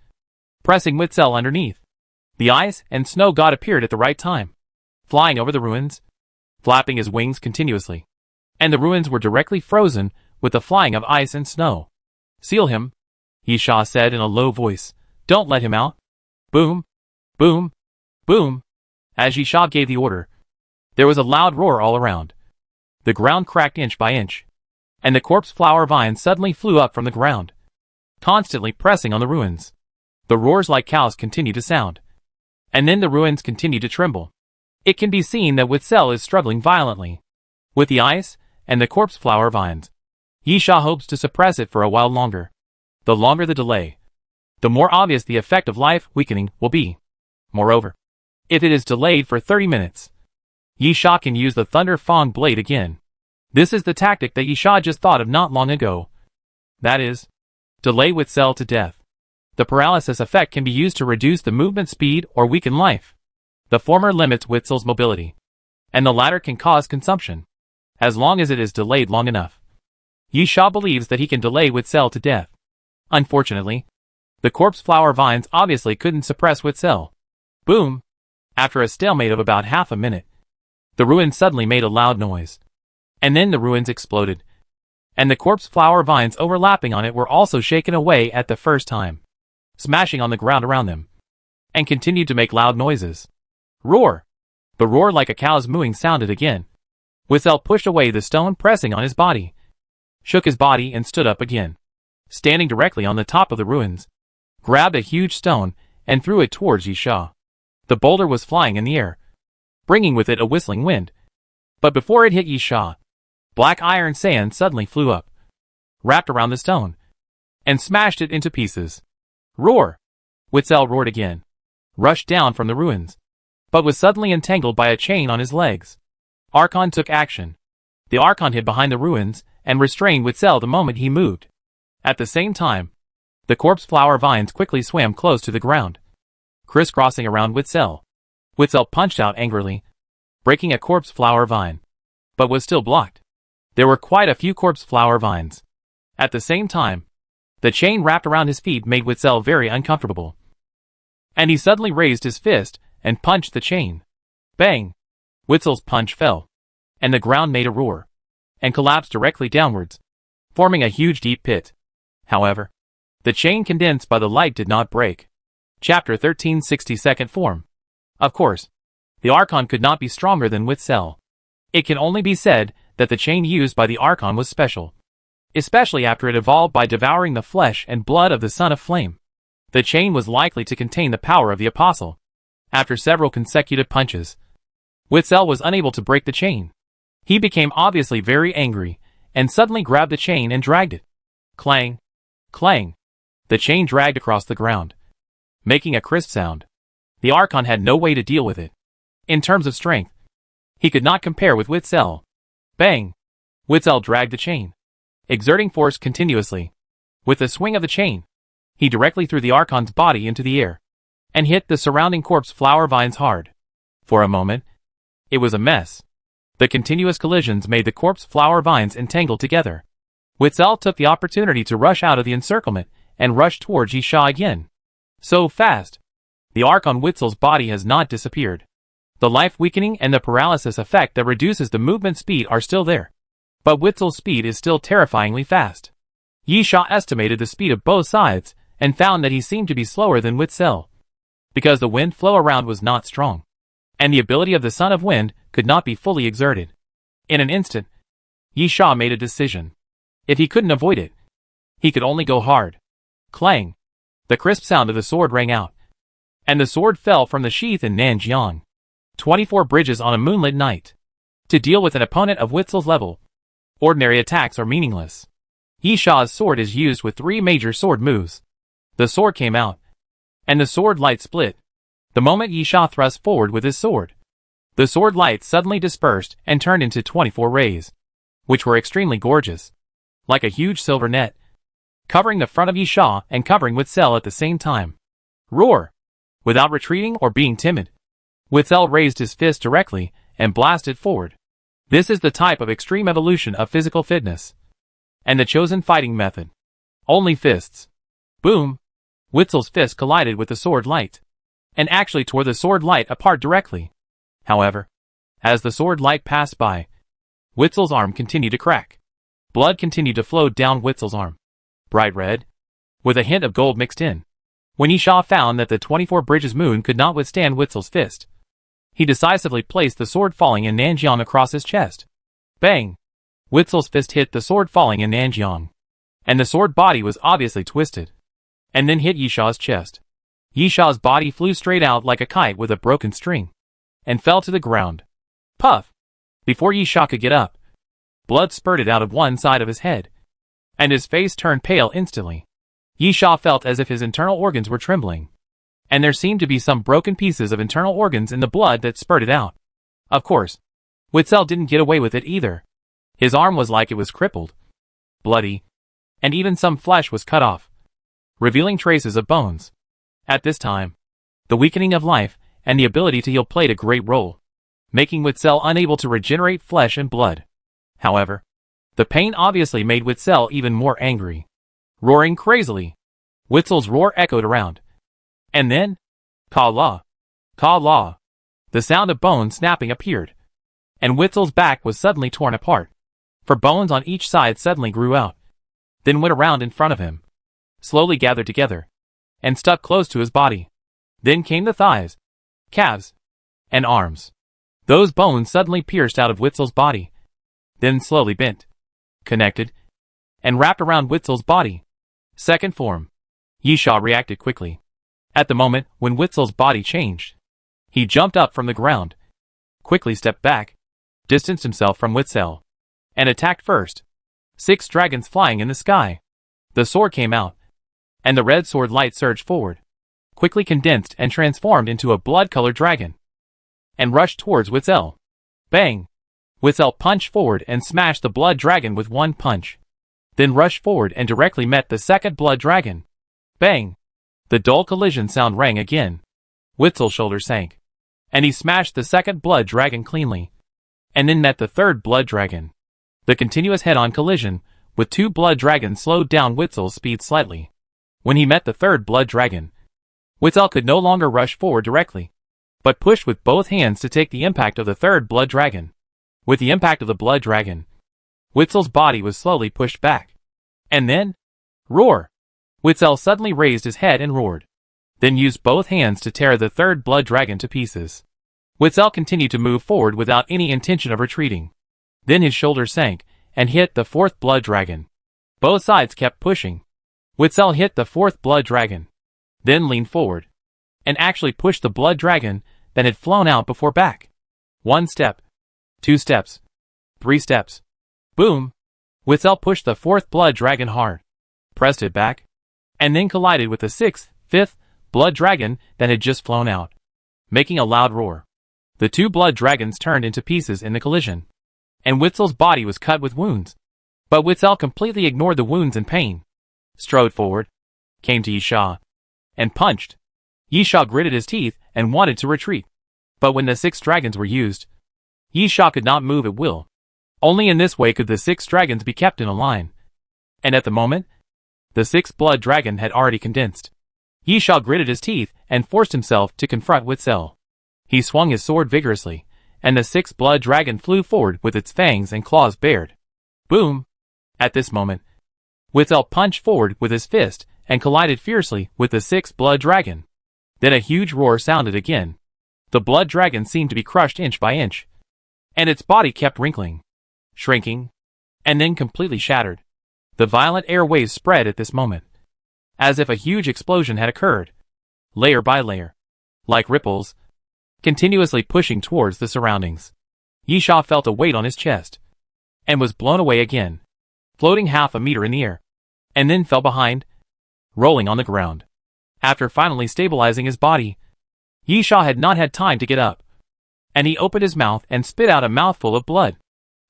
pressing Witzel underneath. The ice and snow god appeared at the right time, flying over the ruins, flapping his wings continuously. And the ruins were directly frozen with the flying of ice and snow. Seal him, Yi Sha said in a low voice. Don't let him out. Boom! Boom! Boom! As Yi Sha gave the order, there was a loud roar all around. The ground cracked inch by inch, and the corpse flower vines suddenly flew up from the ground, constantly pressing on the ruins. The roars like cows continued to sound, and then the ruins continued to tremble. It can be seen that Witzel is struggling violently with the ice and the corpse flower vines. Yi Sha hopes to suppress it for a while longer. The longer the delay, the more obvious the effect of life weakening will be. Moreover, if it is delayed for 30 minutes, Yi Sha can use the Thunder Fang blade again. This is the tactic that Yi Sha just thought of not long ago. That is, delay Witzel to death. The paralysis effect can be used to reduce the movement speed or weaken life. The former limits Witzel's mobility, and the latter can cause consumption, as long as it is delayed long enough. Yi Sha believes that he can delay Witzel to death. Unfortunately, the corpse flower vines obviously couldn't suppress Witzel. Boom! After a stalemate of about half a minute, the ruins suddenly made a loud noise. And then the ruins exploded, and the corpse flower vines overlapping on it were also shaken away at the first time, smashing on the ground around them, and continued to make loud noises. Roar! The roar like a cow's mooing sounded again. Witzel pushed away the stone pressing on his body, shook his body and stood up again, standing directly on the top of the ruins, grabbed a huge stone and threw it towards Yi Sha. The boulder was flying in the air, bringing with it a whistling wind. But before it hit Yi Sha, black iron sand suddenly flew up, wrapped around the stone, and smashed it into pieces. Roar! Witzel roared again, rushed down from the ruins, but was suddenly entangled by a chain on his legs. Archon took action. The Archon hid behind the ruins and restrained Witzel the moment he moved. At the same time, the corpse flower vines quickly swam close to the ground, crisscrossing around Witzel. Witzel punched out angrily, breaking a corpse flower vine, but was still blocked. There were quite a few corpse flower vines. At the same time, the chain wrapped around his feet made Witzel very uncomfortable, and he suddenly raised his fist and punched the chain. Bang! Witzel's punch fell, and the ground made a roar, and collapsed directly downwards, forming a huge deep pit. However, the chain condensed by the light did not break. Chapter 13 60-second form. Of course, the Archon could not be stronger than Witzel. It can only be said that the chain used by the Archon was special, especially after it evolved by devouring the flesh and blood of the Son of Flame. The chain was likely to contain the power of the Apostle. After several consecutive punches, Witzel was unable to break the chain. He became obviously very angry, and suddenly grabbed the chain and dragged it. Clang! Clang! The chain dragged across the ground, making a crisp sound. The Archon had no way to deal with it. In terms of strength, he could not compare with Witzel. Bang! Witzel dragged the chain, exerting force continuously. With the swing of the chain, he directly threw the Archon's body into the air, and hit the surrounding corpse flower vines hard. For a moment, it was a mess. The continuous collisions made the corpse flower vines entangled together. Witzel took the opportunity to rush out of the encirclement and rush towards Yi Sha again. So fast! The arc on Witzel's body has not disappeared. The life weakening and the paralysis effect that reduces the movement speed are still there. But Witzel's speed is still terrifyingly fast. Yi Sha estimated the speed of both sides and found that he seemed to be slower than Witzel, because the wind flow around was not strong, and the ability of the Son of Wind could not be fully exerted. In an instant, Yi Sha made a decision. If he couldn't avoid it, he could only go hard. Clang! The crisp sound of the sword rang out, and the sword fell from the sheath in Nanjiang. 24 bridges on a moonlit night. To deal with an opponent of Witzel's level, ordinary attacks are meaningless. Yisha's sword is used with 3 major sword moves. The sword came out, and the sword light split. The moment Yisha thrust forward with his sword, the sword light suddenly dispersed and turned into 24 rays, which were extremely gorgeous, like a huge silver net, covering the front of Yisha and covering Witzel at the same time. Roar! Without retreating or being timid, Witzel raised his fist directly and blasted forward. This is the type of extreme evolution of physical fitness, and the chosen fighting method. Only fists. Boom! Witzel's fist collided with the sword light, and actually tore the sword light apart directly. However, as the sword light passed by, Witzel's arm continued to crack. Blood continued to flow down Witzel's arm. Bright red, with a hint of gold mixed in. When Yisha found that the 24 Bridges moon could not withstand Witzel's fist, he decisively placed the sword falling in Nanjiang across his chest. Bang! Witzel's fist hit the sword falling in Nanjiang, and the sword body was obviously twisted, and then hit Yisha's chest. Yisha's body flew straight out like a kite with a broken string, and fell to the ground. Puff! Before Yisha could get up, blood spurted out of one side of his head, and his face turned pale instantly. Yisha felt as if his internal organs were trembling, and there seemed to be some broken pieces of internal organs in the blood that spurted out. Of course, Witzel didn't get away with it either. His arm was like it was crippled, bloody, and even some flesh was cut off, revealing traces of bones. At this time, the weakening of life and the ability to heal played a great role, making Witzel unable to regenerate flesh and blood. However, the pain obviously made Witzel even more angry. Roaring crazily, Witzel's roar echoed around. And then, Ka-la! Ka-la! The sound of bones snapping appeared, and Witzel's back was suddenly torn apart, for bones on each side suddenly grew out, then went around in front of him, slowly gathered together, and stuck close to his body. Then came the thighs, calves, and arms. Those bones suddenly pierced out of Witzel's body, then slowly bent, connected, and wrapped around Witzel's body. Second form. Yisha reacted quickly. At the moment when Witzel's body changed, he jumped up from the ground, quickly stepped back, distanced himself from Witzel, and attacked first. 6 dragons flying in the sky. The sword came out, and the red sword light surged forward, quickly condensed and transformed into a blood-colored dragon, and rushed towards Witzel. Bang! Witzel punched forward and smashed the blood dragon with one punch, then rushed forward and directly met the second blood dragon. Bang! The dull collision sound rang again. Witzel's shoulder sank, and he smashed the second blood dragon cleanly, and then met the third blood dragon. The continuous head-on collision with 2 blood dragons slowed down Witzel's speed slightly. When he met the third blood dragon, Witzel could no longer rush forward directly, but pushed with both hands to take the impact of the third blood dragon. With the impact of the blood dragon, Witzel's body was slowly pushed back. And then, roar! Witzel suddenly raised his head and roared, then used both hands to tear the third blood dragon to pieces. Witzel continued to move forward without any intention of retreating. Then his shoulder sank and hit the fourth blood dragon. Both sides kept pushing. Witzel hit the fourth blood dragon, then leaned forward, and actually pushed the blood dragon that had flown out before back. 1 step, 2 steps, 3 steps. Boom! Witzel pushed the fourth blood dragon hard, pressed it back, and then collided with the 6th, 5th blood dragon that had just flown out, making a loud roar. The 2 blood dragons turned into pieces in the collision, and Witzel's body was cut with wounds. But Witzel completely ignored the wounds and pain, strode forward, came to Yisha, and punched. Yisha gritted his teeth and wanted to retreat. But when the 6 dragons were used, Yisha could not move at will. Only in this way could the 6 dragons be kept in a line. And at the moment, the 6th blood dragon had already condensed. Yisha gritted his teeth and forced himself to confront Witzel. He swung his sword vigorously, and the 6th blood dragon flew forward with its fangs and claws bared. Boom! At this moment, Witzel punched forward with his fist and collided fiercely with the 6th blood dragon. Then a huge roar sounded again. The blood dragon seemed to be crushed inch by inch, and its body kept wrinkling, shrinking, and then completely shattered. The violent air waves spread at this moment, as if a huge explosion had occurred, layer by layer. like ripples, continuously pushing towards the surroundings. Yisha felt a weight on his chest, and was blown away again, floating half a meter in the air, and then fell behind, rolling on the ground. After finally stabilizing his body, Yisha had not had time to get up, and he opened his mouth and spit out a mouthful of blood,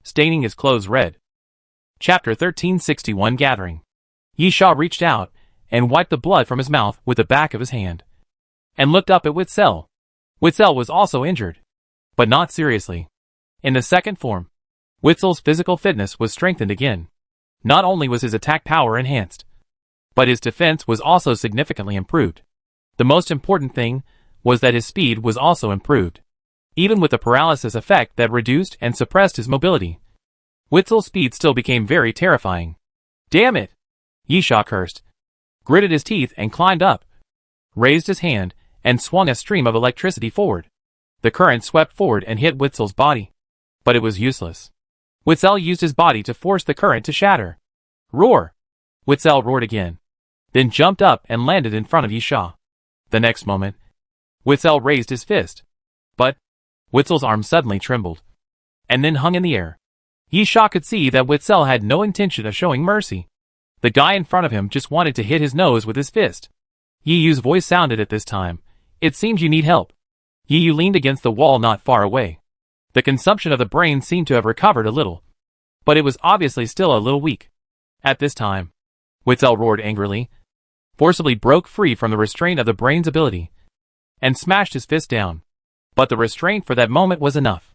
staining his clothes red. Chapter 1361 Gathering. Yisha reached out and wiped the blood from his mouth with the back of his hand, and looked up at Witzel. Witzel was also injured, but not seriously. In the second form, Witzel's physical fitness was strengthened again. Not only was his attack power enhanced, but his defense was also significantly improved. The most important thing was that his speed was also improved, even with the paralysis effect that reduced and suppressed his mobility. Witzel's speed still became very terrifying. Damn it! Yisha cursed, gritted his teeth and climbed up, raised his hand, and swung a stream of electricity forward. The current swept forward and hit Witzel's body, but it was useless. Witzel used his body to force the current to shatter. Roar! Witzel roared again, then jumped up and landed in front of Yisha. The next moment, Witzel raised his fist, but Witzel's arm suddenly trembled, and then hung in the air. Yisha could see that Witzel had no intention of showing mercy. The guy in front of him just wanted to hit his nose with his fist. Yiyu's voice sounded at this time. It seems you need help. Yiyu leaned against the wall not far away. The consumption of the brain seemed to have recovered a little, but it was obviously still a little weak. At this time, Witzel roared angrily, forcibly broke free from the restraint of the brain's ability, and smashed his fist down. But the restraint for that moment was enough.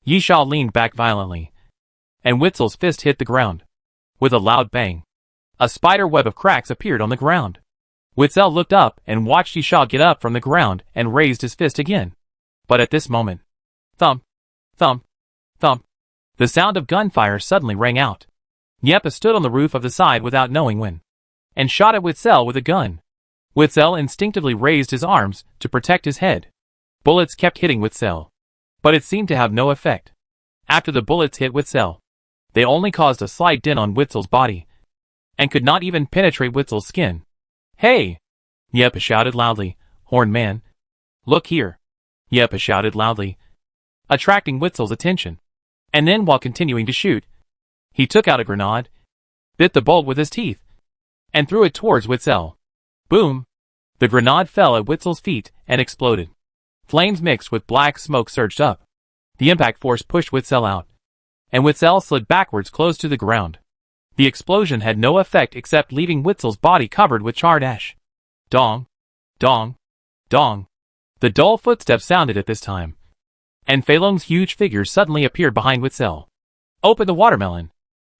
Yisha leaned back violently, and Witzel's fist hit the ground. With a loud bang, a spider web of cracks appeared on the ground. Witzel looked up and watched Yisha get up from the ground and raised his fist again. But at this moment, thump, thump, thump, the sound of gunfire suddenly rang out. Niepa stood on the roof of the side without knowing when, and shot at Witzel with a gun. Witzel instinctively raised his arms to protect his head. Bullets kept hitting Witzel, but it seemed to have no effect. After the bullets hit Witzel, they only caused a slight dent on Witzel's body, and could not even penetrate Witzel's skin. Hey! Niepa shouted loudly. Horn man. Look here. Niepa shouted loudly, attracting Witzel's attention. And then while continuing to shoot, he took out a grenade, bit the bolt with his teeth, and threw it towards Witzel. Boom! The grenade fell at Witzel's feet and exploded. Flames mixed with black smoke surged up. The impact force pushed Witzel out, and Witzel slid backwards close to the ground. The explosion had no effect except leaving Witzel's body covered with charred ash. Dong! Dong! Dong! The dull footsteps sounded at this time, and Fei Long's huge figure suddenly appeared behind Witzel. Open the watermelon!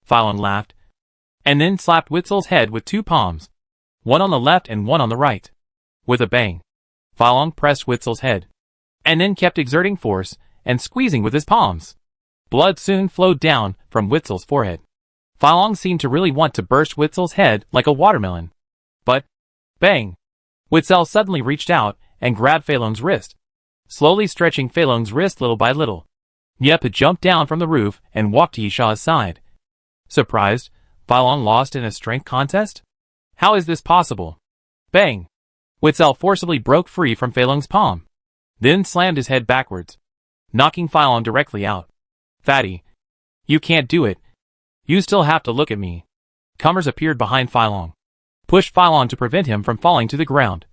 Fei Long laughed, and then slapped Witzel's head with two palms, one on the left and one on the right. With a bang, Fei Long pressed Witzel's head, and then kept exerting force and squeezing with his palms. Blood soon flowed down from Witzel's forehead. Fei Long seemed to really want to burst Witzel's head like a watermelon. But, bang! Witzel suddenly reached out and grabbed Fei Long's wrist, slowly stretching Fei Long's wrist little by little. Niepa jumped down from the roof and walked to Yisha's side. Surprised, Fei Long lost in a strength contest? How is this possible? Bang! Witzel forcibly broke free from Fei Long's palm, then slammed his head backwards, knocking Fei Long directly out. Fatty, you can't do it. You still have to look at me. Cummers appeared behind Fei Long, pushed Fei Long to prevent him from falling to the ground,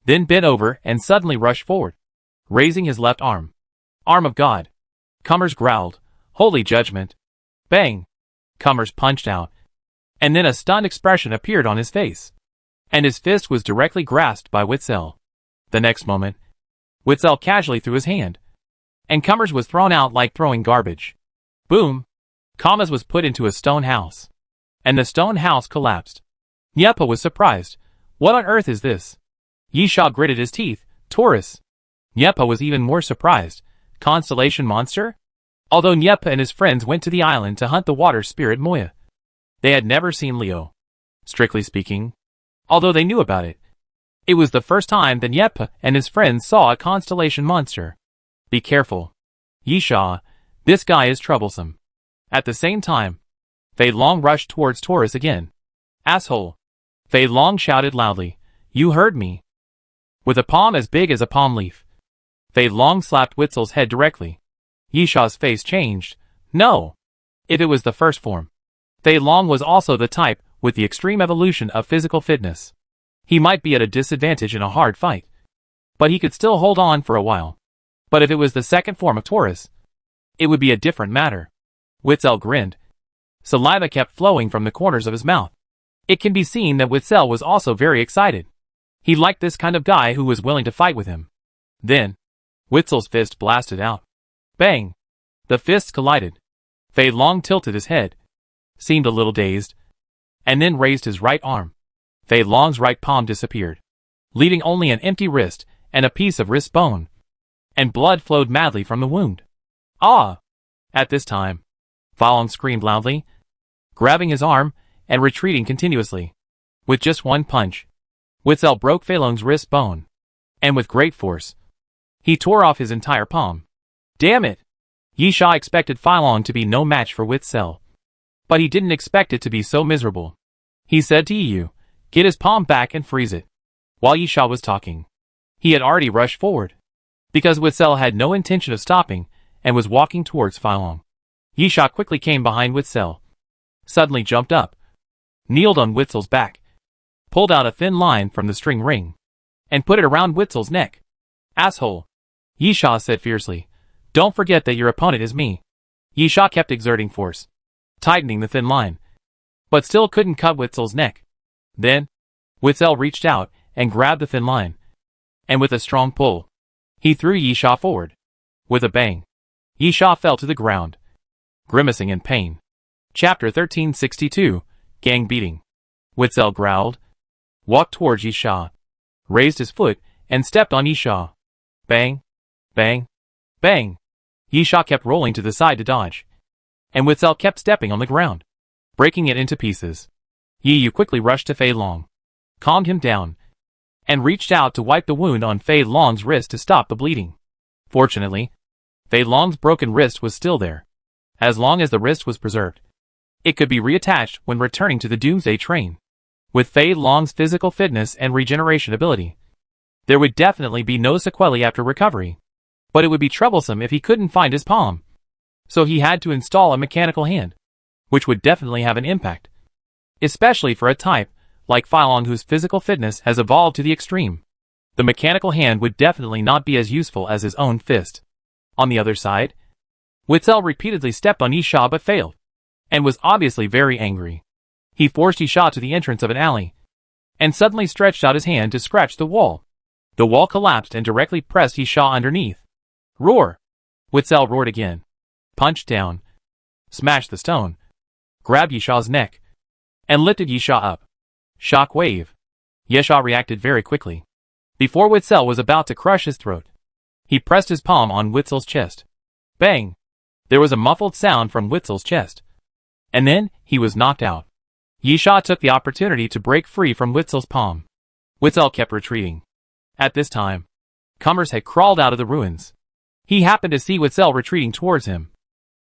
then bent over and suddenly rushed forward, raising his left arm. Arm of God! Cummers growled, Holy judgment! Bang! Cummers punched out, and then a stunned expression appeared on his face, and his fist was directly grasped by Witzel. The next moment, Witzel casually threw his hand, and Cummers was thrown out like throwing garbage. Boom! Kamas was put into a stone house, and the stone house collapsed. Niepa was surprised. What on earth is this? Yisha gritted his teeth. Taurus. Niepa was even more surprised. Constellation monster? Although Niepa and his friends went to the island to hunt the water spirit Moya, they had never seen Leo. Strictly speaking, although they knew about it, it was the first time that Niepa and his friends saw a constellation monster. Be careful. Yisha, this guy is troublesome. At the same time, Fei Long rushed towards Taurus again. Asshole! Fei Long shouted loudly. You heard me. with a palm as big as a palm leaf. Fei Long slapped Witzel's head directly. Yisha's face changed. No! If it was the first form, Fei Long was also the type with the extreme evolution of physical fitness. He might be at a disadvantage in a hard fight, but he could still hold on for a while. But if it was the second form of Taurus, it would be a different matter. Witzel grinned. Saliva kept flowing from the corners of his mouth. It can be seen that Witzel was also very excited. He liked this kind of guy who was willing to fight with him. Then, Witzel's fist blasted out. Bang! The fists collided. Fei Long tilted his head, seemed a little dazed, and then raised his right arm. Fei Long's right palm disappeared, leaving only an empty wrist and a piece of wrist bone, and blood flowed madly from the wound. Ah! At this time, Fei Long screamed loudly, grabbing his arm and retreating continuously. With just one punch, Witzel broke Fei Long's wrist bone, and with great force, he tore off his entire palm. Damn it! Yisha expected Fei Long to be no match for Witzel, but he didn't expect it to be so miserable. He said to Yu, "Get his palm back and freeze it." While Yisha was talking, he had already rushed forward, because Witzel had no intention of stopping and was walking towards Fei Long. Yisha quickly came behind Witzel, suddenly jumped up, kneeled on Witzel's back, pulled out a thin line from the string ring, and put it around Witzel's neck. Asshole! Yisha said fiercely. Don't forget that your opponent is me. Yisha kept exerting force, tightening the thin line, but still couldn't cut Witzel's neck. Then, Witzel reached out and grabbed the thin line, and with a strong pull, he threw Yisha forward. With a bang, Yisha fell to the ground, grimacing in pain. Chapter 1362, Gang Beating. Witzel growled, walked towards Yisha, raised his foot, and stepped on Yisha. Bang, bang, bang. Yisha kept rolling to the side to dodge, and Witzel kept stepping on the ground, breaking it into pieces. Yu quickly rushed to Fei Long, calmed him down, and reached out to wipe the wound on Fei Long's wrist to stop the bleeding. Fortunately, Fei Long's broken wrist was still there. As long as the wrist was preserved, it could be reattached when returning to the Doomsday train. With Fei Long's physical fitness and regeneration ability, there would definitely be no sequelae after recovery. But it would be troublesome if he couldn't find his palm. So he had to install a mechanical hand, which would definitely have an impact, especially for a type like Fei Long whose physical fitness has evolved to the extreme. The mechanical hand would definitely not be as useful as his own fist. On the other side, Witzel repeatedly stepped on Yisha but failed, and was obviously very angry. He forced Yisha to the entrance of an alley, and suddenly stretched out his hand to scratch the wall. The wall collapsed and directly pressed Yisha underneath. Roar! Witzel roared again, punched down, smashed the stone, grabbed Yisha's neck, and lifted Yisha up. Shock wave. Yisha reacted very quickly. Before Witzel was about to crush his throat, he pressed his palm on Witzel's chest. Bang! There was a muffled sound from Witzel's chest, and then he was knocked out. Yisha took the opportunity to break free from Witzel's palm. Witzel kept retreating. At this time, comers had crawled out of the ruins. He happened to see Witzel retreating towards him,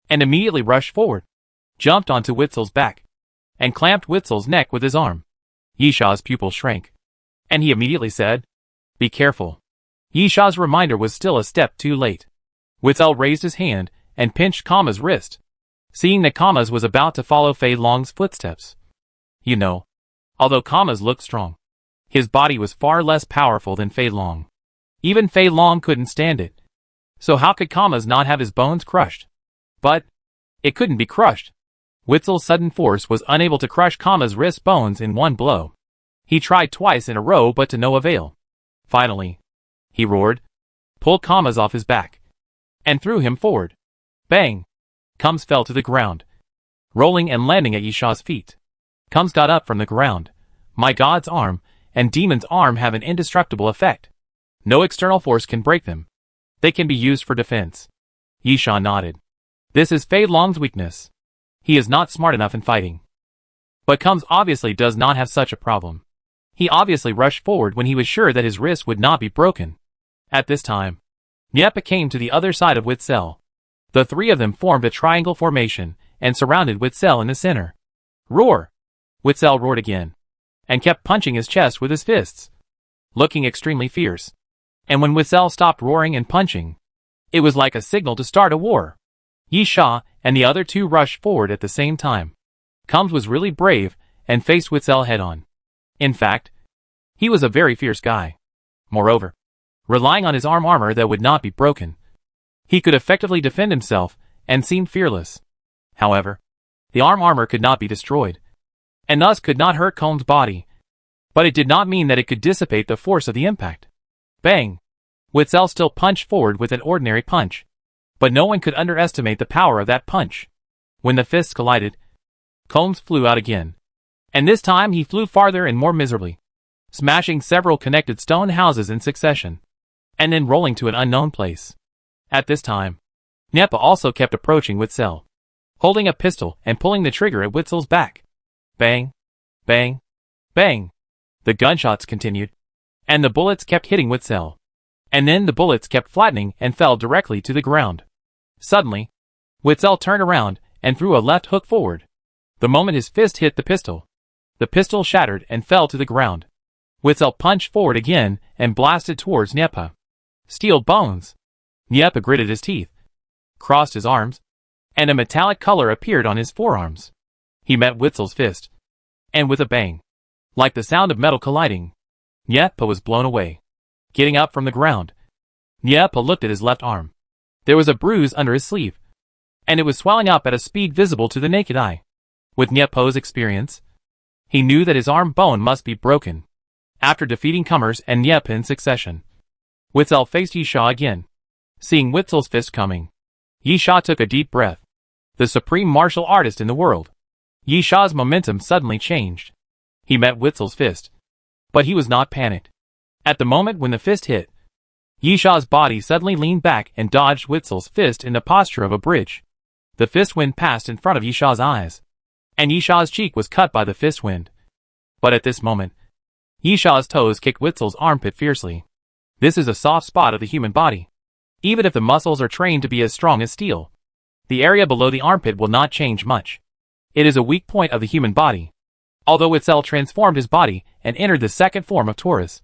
and immediately rushed forward, jumped onto Witzel's back, and clamped Witzel's neck with his arm. Yisha's pupil shrank, and he immediately said, "Be careful." Yisha's reminder was still a step too late. Witzel raised his hand and pinched Kama's wrist, seeing that Kama's was about to follow Fei Long's footsteps. You know, although Kama's looked strong, his body was far less powerful than Fei Long. Even Fei Long couldn't stand it. So how could Kama's not have his bones crushed? But it couldn't be crushed. Witzel's sudden force was unable to crush Kama's wrist bones in one blow. He tried twice in a row but to no avail. Finally, he roared, pulled Kama's off his back, and threw him forward. Bang! Kums fell to the ground, rolling and landing at Yisha's feet. Kums got up from the ground. My God's arm and Demon's arm have an indestructible effect. No external force can break them. They can be used for defense. Yisha nodded. This is Fei Long's weakness. He is not smart enough in fighting. But Kums obviously does not have such a problem. He obviously rushed forward when he was sure that his wrist would not be broken. At this time, Nyepa came to the other side of Witzel. The three of them formed a triangle formation and surrounded Witzel in the center. Roar! Witzel roared again, and kept punching his chest with his fists. looking extremely fierce. And when Witzel stopped roaring and punching, it was like a signal to start a war. Yi Sha and the other two rushed forward at the same time. Combs was really brave and faced Witzel head-on. In fact, he was a very fierce guy. Moreover, relying on his arm armor that would not be broken, he could effectively defend himself and seemed fearless. However, the arm armor could not be destroyed, and thus could not hurt Combs' body, but it did not mean that it could dissipate the force of the impact. Bang! Witzel still punched forward with an ordinary punch, but no one could underestimate the power of that punch. When the fists collided, Combs flew out again, and this time he flew farther and more miserably, smashing several connected stone houses in succession, and then rolling to an unknown place. At this time, Nepa also kept approaching Witzel, holding a pistol and pulling the trigger at Witzel's back. Bang! Bang! Bang! The gunshots continued, and the bullets kept hitting Witzel. And then the bullets kept flattening and fell directly to the ground. Suddenly, Witzel turned around and threw a left hook forward. The moment his fist hit the pistol shattered and fell to the ground. Witzel punched forward again and blasted towards Nepa. Steel bones! Nepa gritted his teeth, crossed his arms, and a metallic color appeared on his forearms. He met Witzel's fist, and with a bang, like the sound of metal colliding, Nepa was blown away. Getting up from the ground, Nepa looked at his left arm. There was a bruise under his sleeve, and it was swelling up at a speed visible to the naked eye. With Nepa's experience, he knew that his arm bone must be broken. After defeating Cummers and Nepa in succession, Witzel faced Yi Sha again. Seeing Witzel's fist coming, Yi Sha took a deep breath. The supreme martial artist in the world. Yi Sha's momentum suddenly changed. He met Witzel's fist, but he was not panicked. At the moment when the fist hit, Yi Sha's body suddenly leaned back and dodged Witzel's fist in the posture of a bridge. The fist wind passed in front of Yi Sha's eyes, and Yi Sha's cheek was cut by the fist wind. But at this moment, Yi Sha's toes kicked Witzel's armpit fiercely. This is a soft spot of the human body. Even if the muscles are trained to be as strong as steel, the area below the armpit will not change much. It is a weak point of the human body. Although Witzel transformed his body and entered the second form of Taurus,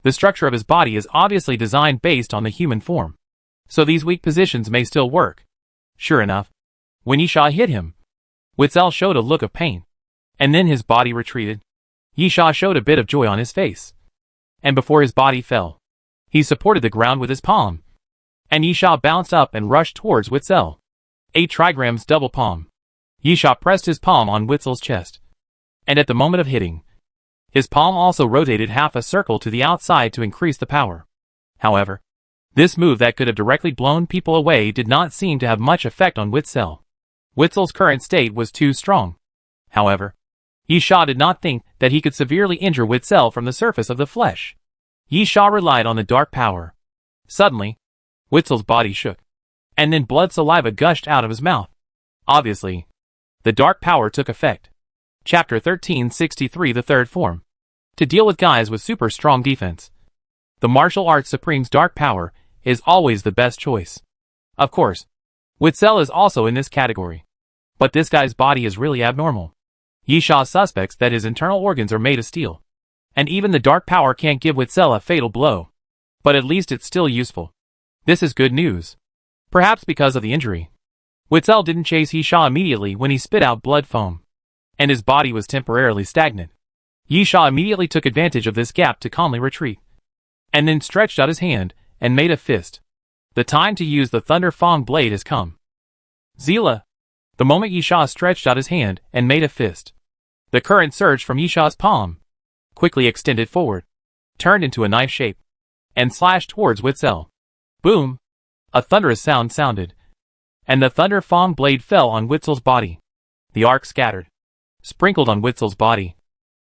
the structure of his body is obviously designed based on the human form. So these weak positions may still work. Sure enough, when Yi Sha hit him, Witzel showed a look of pain, and then his body retreated. Yi Sha showed a bit of joy on his face, and before his body fell, he supported the ground with his palm, and Yi Sha bounced up and rushed towards Witzel. 8 trigrams double palm. Yi Sha pressed his palm on Witzel's chest, and at the moment of hitting, his palm also rotated half a circle to the outside to increase the power. However, this move that could have directly blown people away did not seem to have much effect on Witzel. Witzel's current state was too strong. However, Yi Sha did not think that he could severely injure Witzel from the surface of the flesh. Yi Sha relied on the dark power. Suddenly, Witzel's body shook, and then blood saliva gushed out of his mouth. Obviously, the dark power took effect. Chapter 1363, the third form. To deal with guys with super strong defense, the martial arts supreme's dark power is always the best choice. Of course, Witzel is also in this category, but this guy's body is really abnormal. Yi Sha suspects that his internal organs are made of steel, and even the dark power can't give Witzel a fatal blow, but at least it's still useful. This is good news. Perhaps because of the injury, Witzel didn't chase Yi Sha immediately when he spit out blood foam, and his body was temporarily stagnant. Yi Sha immediately took advantage of this gap to calmly retreat, and then stretched out his hand and made a fist. The time to use the Thunder Fang blade has come. Zila! The moment Yi Sha stretched out his hand and made a fist, the current surged from Yi Sha's palm, quickly extended forward, turned into a knife shape, and slashed towards Witzel. Boom! A thunderous sound sounded, and the Thunder Fang blade fell on Witzel's body. The arc scattered, sprinkled on Witzel's body,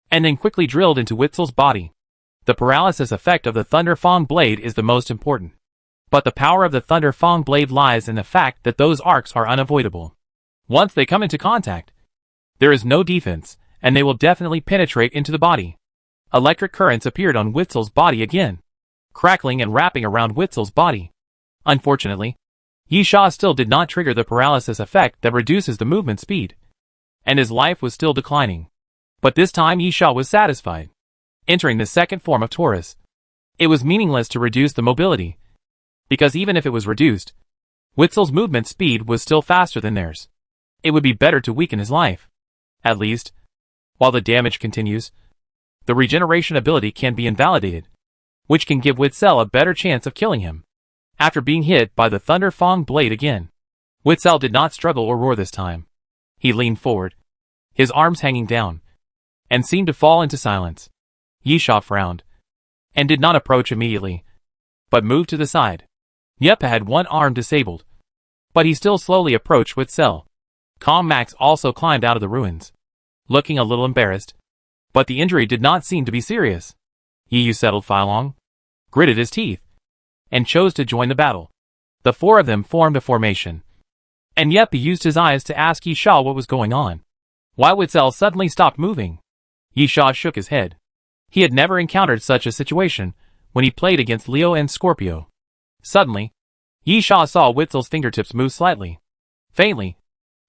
and then quickly drilled into Witzel's body. The paralysis effect of the Thunder Fang blade is the most important. But the power of the Thunder Fang blade lies in the fact that those arcs are unavoidable. Once they come into contact, there is no defense, and they will definitely penetrate into the body. Electric currents appeared on Witzel's body again, crackling and wrapping around Witzel's body. Unfortunately, Yi Sha still did not trigger the paralysis effect that reduces the movement speed, and his life was still declining. But this time Yi Sha was satisfied. Entering the second form of Taurus, It was meaningless to reduce the mobility, because even if it was reduced, Witzel's movement speed was still faster than theirs. It would be better to weaken his life. At least, while the damage continues, the regeneration ability can be invalidated, which can give Witzel a better chance of killing him. After being hit by the Thunder Fang blade again, Witzel did not struggle or roar this time. He leaned forward, his arms hanging down, and seemed to fall into silence. Yisha frowned, and did not approach immediately, but moved to the side. Yepa had one arm disabled, but he still slowly approached Witzel. Kong Max also climbed out of the ruins, looking a little embarrassed, but the injury did not seem to be serious. Yiyu settled Filong, gritted his teeth, and chose to join the battle. The four of them formed a formation, and Yepa used his eyes to ask Yisha what was going on. Why Witzel suddenly stopped moving? Yisha shook his head. He had never encountered such a situation when he played against Leo and Scorpio. Suddenly, Yisha saw Witzel's fingertips move slightly. Faintly,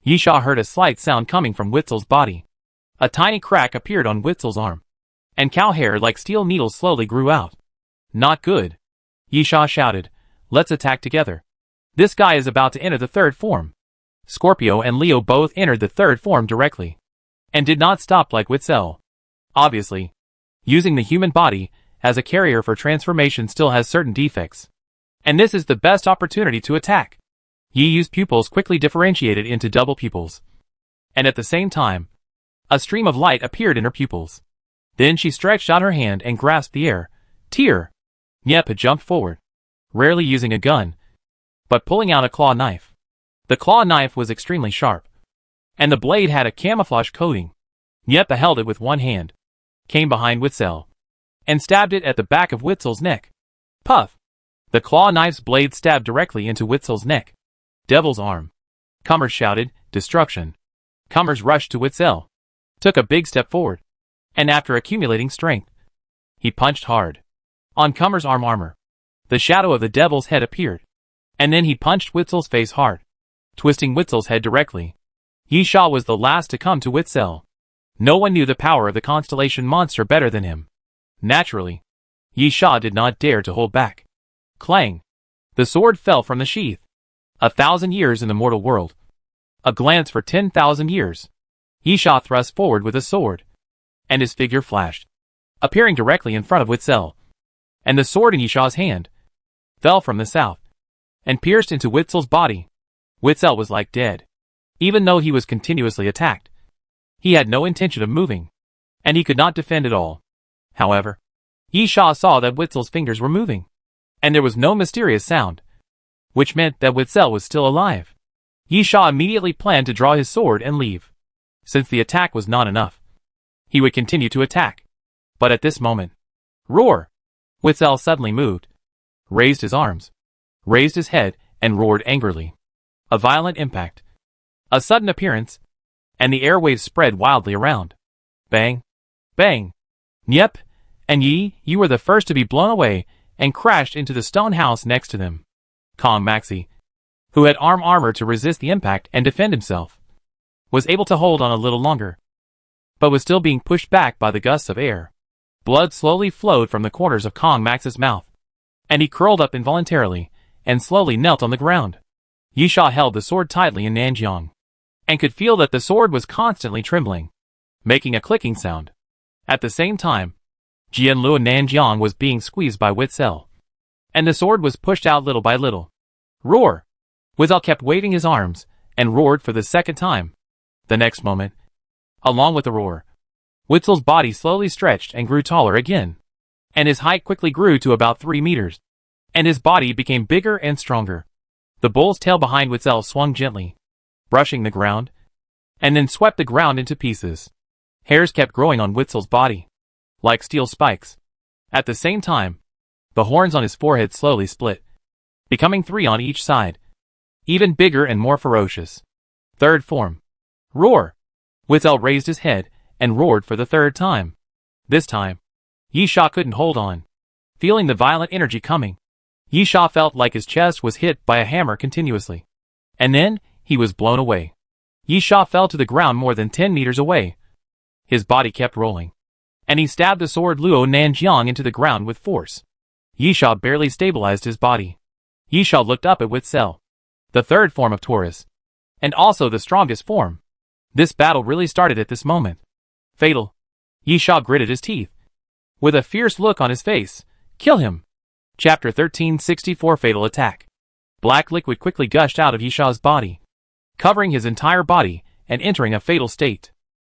Yisha heard a slight sound coming from Witzel's body. A tiny crack appeared on Witzel's arm, and cow hair like steel needles slowly grew out. Not good. Yisha shouted, "Let's attack together. This guy is about to enter the third form." Scorpio and Leo both entered the third form directly, and did not stop like Witzel. Obviously, using the human body as a carrier for transformation still has certain defects, and this is the best opportunity to attack. Yiyu's pupils quickly differentiated into double pupils, and at the same time, a stream of light appeared in her pupils. Then she stretched out her hand and grasped the air. Tear! Yepa jumped forward, rarely using a gun, but pulling out a claw knife. The claw knife was extremely sharp, and the blade had a camouflage coating. Yepa held it with one hand, came behind Witzel, and stabbed it at the back of Witzel's neck. Puff! The claw knife's blade stabbed directly into Witzel's neck. Devil's arm. Cummers shouted, "Destruction!" Cummers rushed to Witzel, took a big step forward, and after accumulating strength, he punched hard. On Cummers' armor, the shadow of the devil's head appeared, and then he punched Witzel's face hard, twisting Witzel's head directly. Yisha was the last to come to Witzel. No one knew the power of the constellation monster better than him. Naturally, Yisha did not dare to hold back. Clang! The sword fell from the sheath. 1,000 years in the mortal world. A glance for 10,000 years. Yisha thrust forward with a sword, and his figure flashed, appearing directly in front of Witzel. And the sword in Yisha's hand fell from the south, and pierced into Witzel's body. Witzel was like dead. Even though he was continuously attacked, he had no intention of moving, and he could not defend at all. However, Yisha saw that Witzel's fingers were moving, and there was no mysterious sound, which meant that Witzel was still alive. Yisha immediately planned to draw his sword and leave. Since the attack was not enough, he would continue to attack. But at this moment, roar! Witzel suddenly moved, raised his arms, raised his head, and roared angrily. A violent impact, a sudden appearance, and the airwaves spread wildly around. Bang! Bang! Yep, and you were the first to be blown away and crashed into the stone house next to them. Kong Maxi, who had armor to resist the impact and defend himself, was able to hold on a little longer, but was still being pushed back by the gusts of air. Blood slowly flowed from the corners of Kong Max's mouth, and he curled up involuntarily and slowly knelt on the ground. Yisha held the sword tightly in Nanjiang, and could feel that the sword was constantly trembling, making a clicking sound. At the same time, Jianluo Nanjiang was being squeezed by Witzel, and the sword was pushed out little by little. Roar! Witzel kept waving his arms, and roared for the second time. The next moment, along with the roar, Witzel's body slowly stretched and grew taller again, and his height quickly grew to about 3 meters, and his body became bigger and stronger. The bull's tail behind Witzel swung gently, brushing the ground, and then swept the ground into pieces. Hairs kept growing on Witzel's body, like steel spikes. At the same time, the horns on his forehead slowly split, becoming 3 on each side, even bigger and more ferocious. Third form. Roar! Witzel raised his head and roared for the third time. This time, Yisha couldn't hold on. Feeling the violent energy coming, Yisha felt like his chest was hit by a hammer continuously. And then, he was blown away. Yisha fell to the ground more than 10 meters away. His body kept rolling, and he stabbed the sword Luo Nanjiang into the ground with force. Yisha barely stabilized his body. Yisha looked up at Witzel, the third form of Taurus, and also the strongest form. This battle really started at this moment. Fatal. Yisha gritted his teeth. With a fierce look on his face. Kill him. Chapter 1364 Fatal Attack. Black liquid quickly gushed out of Yisha's body, covering his entire body and entering a fatal state.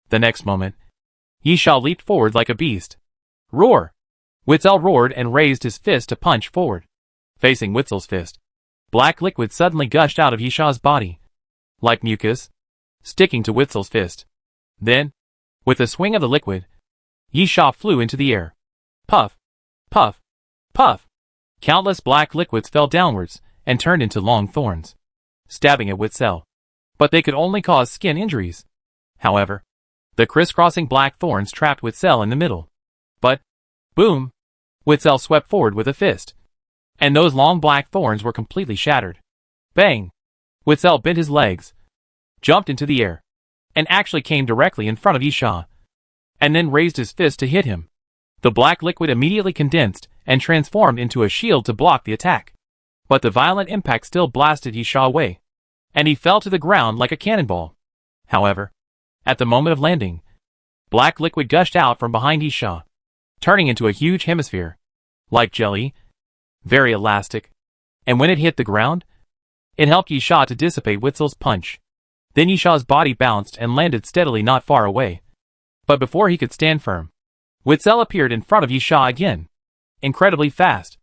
The next moment, Yisha leaped forward like a beast. Roar! Witzel roared and raised his fist to punch forward. Facing Witzel's fist, black liquid suddenly gushed out of Yisha's body, like mucus, sticking to Witzel's fist. Then, with a swing of the liquid, Yisha flew into the air. Puff! Puff! Puff! Countless black liquids fell downwards and turned into long thorns, stabbing at Witzel. But they could only cause skin injuries. However, the crisscrossing black thorns trapped Witzel in the middle. But, boom! Witzel swept forward with a fist, and those long black thorns were completely shattered. Bang! Witzel bent his legs, jumped into the air, and actually came directly in front of Yisha, and then raised his fist to hit him. The black liquid immediately condensed and transformed into a shield to block the attack. But the violent impact still blasted Yisha away, and he fell to the ground like a cannonball. However, at the moment of landing, black liquid gushed out from behind Yisha, turning into a huge hemisphere, like jelly, very elastic, and when it hit the ground, it helped Yisha to dissipate Witzel's punch. Then Yisha's body bounced and landed steadily not far away. But before he could stand firm, Witzel appeared in front of Yisha again, incredibly fast.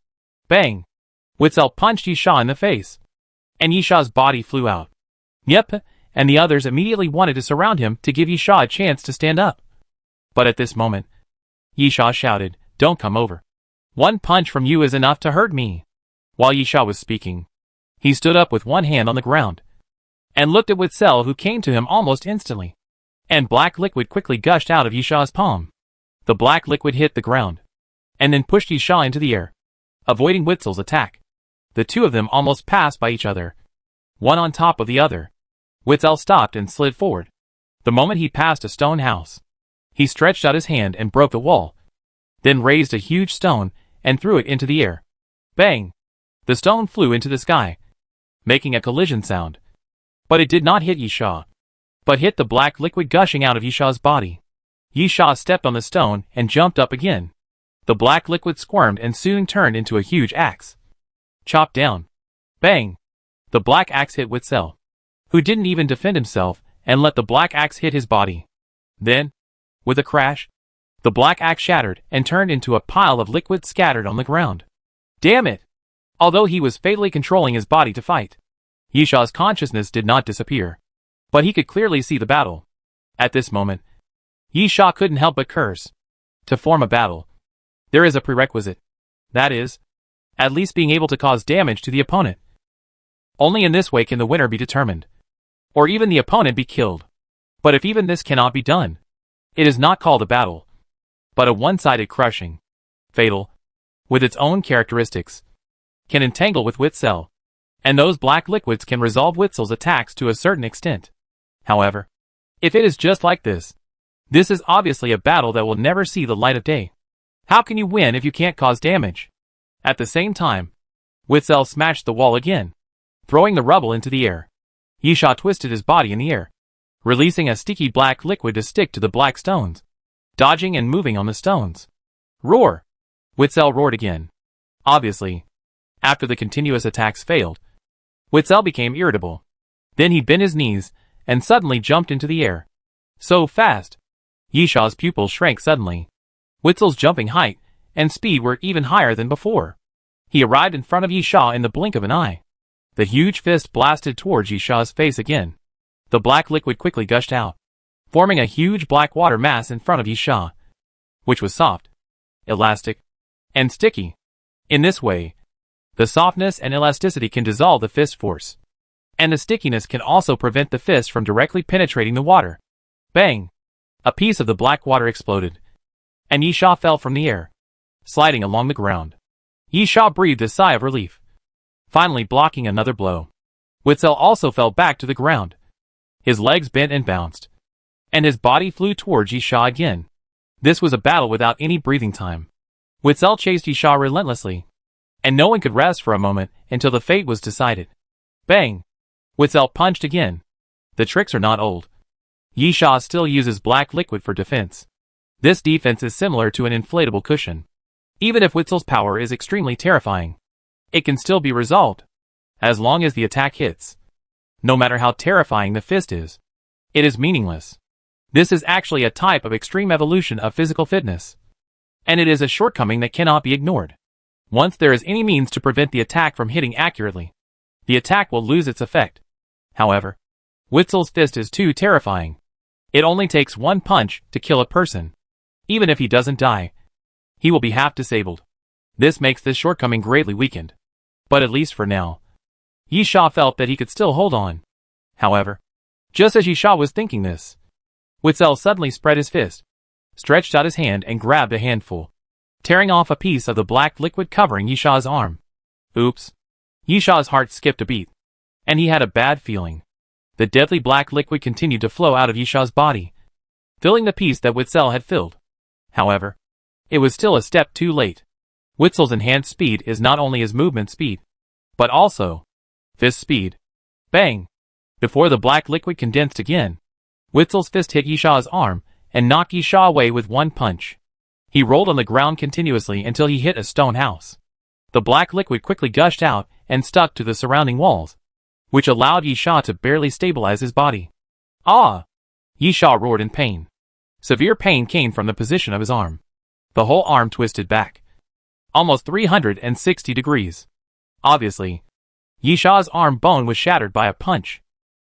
Bang! Witzel punched Yisha in the face, and Yisha's body flew out. Yep, and the others immediately wanted to surround him to give Yisha a chance to stand up. But at this moment, Yisha shouted, "Don't come over. One punch from you is enough to hurt me." While Yisha was speaking, he stood up with one hand on the ground, and looked at Witzel, who came to him almost instantly. And black liquid quickly gushed out of Yisha's palm. The black liquid hit the ground, and then pushed Yisha into the air, avoiding Witzel's attack. The two of them almost passed by each other, one on top of the other. Witzel stopped and slid forward. The moment he passed a stone house, he stretched out his hand and broke the wall, then raised a huge stone and threw it into the air. Bang! The stone flew into the sky, making a collision sound. But it did not hit Yisha, but hit the black liquid gushing out of Yisha's body. Yisha stepped on the stone and jumped up again. The black liquid squirmed and soon turned into a huge axe. Chopped down. Bang! The black axe hit Witzel, who didn't even defend himself and let the black axe hit his body. Then, with a crash, the black axe shattered and turned into a pile of liquid scattered on the ground. Damn it! Although he was fatally controlling his body to fight, Yisha's consciousness did not disappear, but he could clearly see the battle. At this moment, Yisha couldn't help but curse. To form a battle, there is a prerequisite. That is, at least being able to cause damage to the opponent. Only in this way can the winner be determined, or even the opponent be killed. But if even this cannot be done, it is not called a battle, but a one-sided crushing. Fatal, with its own characteristics, can entangle with Witzel, and those black liquids can resolve Witzel's attacks to a certain extent. However, if it is just like this is obviously a battle that will never see the light of day. How can you win if you can't cause damage? At the same time, Witzel smashed the wall again, throwing the rubble into the air. Yisha twisted his body in the air, releasing a sticky black liquid to stick to the black stones, dodging and moving on the stones. Roar! Witzel roared again. Obviously, after the continuous attacks failed, Witzel became irritable. Then he bent his knees and suddenly jumped into the air. So fast! Yisha's pupils shrank suddenly. Witzel's jumping height and speed were even higher than before. He arrived in front of Yisha in the blink of an eye. The huge fist blasted towards Yisha's face again. The black liquid quickly gushed out, forming a huge black water mass in front of Yisha, which was soft, elastic, and sticky. In this way, the softness and elasticity can dissolve the fist force, and the stickiness can also prevent the fist from directly penetrating the water. Bang! A piece of the black water exploded, and Yisha fell from the air, sliding along the ground. Yisha breathed a sigh of relief, finally blocking another blow. Witzel also fell back to the ground. His legs bent and bounced, and his body flew towards Yisha again. This was a battle without any breathing time. Witzel chased Yisha relentlessly, and no one could rest for a moment until the fate was decided. Bang! Witzel punched again. The tricks are not old. Yisha still uses black liquid for defense. This defense is similar to an inflatable cushion. Even if Witzel's power is extremely terrifying, it can still be resolved, as long as the attack hits. No matter how terrifying the fist is, it is meaningless. This is actually a type of extreme evolution of physical fitness, and it is a shortcoming that cannot be ignored. Once there is any means to prevent the attack from hitting accurately, the attack will lose its effect. However, Witzel's fist is too terrifying. It only takes one punch to kill a person. Even if he doesn't die, he will be half disabled. This makes this shortcoming greatly weakened. But at least for now, Yisha felt that he could still hold on. However, just as Yisha was thinking this, Witzel suddenly spread his fist, stretched out his hand and grabbed a handful, tearing off a piece of the black liquid covering Yisha's arm. Oops. Yisha's heart skipped a beat, and he had a bad feeling. The deadly black liquid continued to flow out of Yisha's body, filling the piece that Witzel had filled. However, it was still a step too late. Witzel's enhanced speed is not only his movement speed, but also fist speed. Bang! Before the black liquid condensed again, Witzel's fist hit Yisha's arm and knocked Yisha away with one punch. He rolled on the ground continuously until he hit a stone house. The black liquid quickly gushed out and stuck to the surrounding walls, which allowed Yisha to barely stabilize his body. Ah! Yisha roared in pain. Severe pain came from the position of his arm. The whole arm twisted back, almost 360 degrees. Obviously, Yisha's arm bone was shattered by a punch.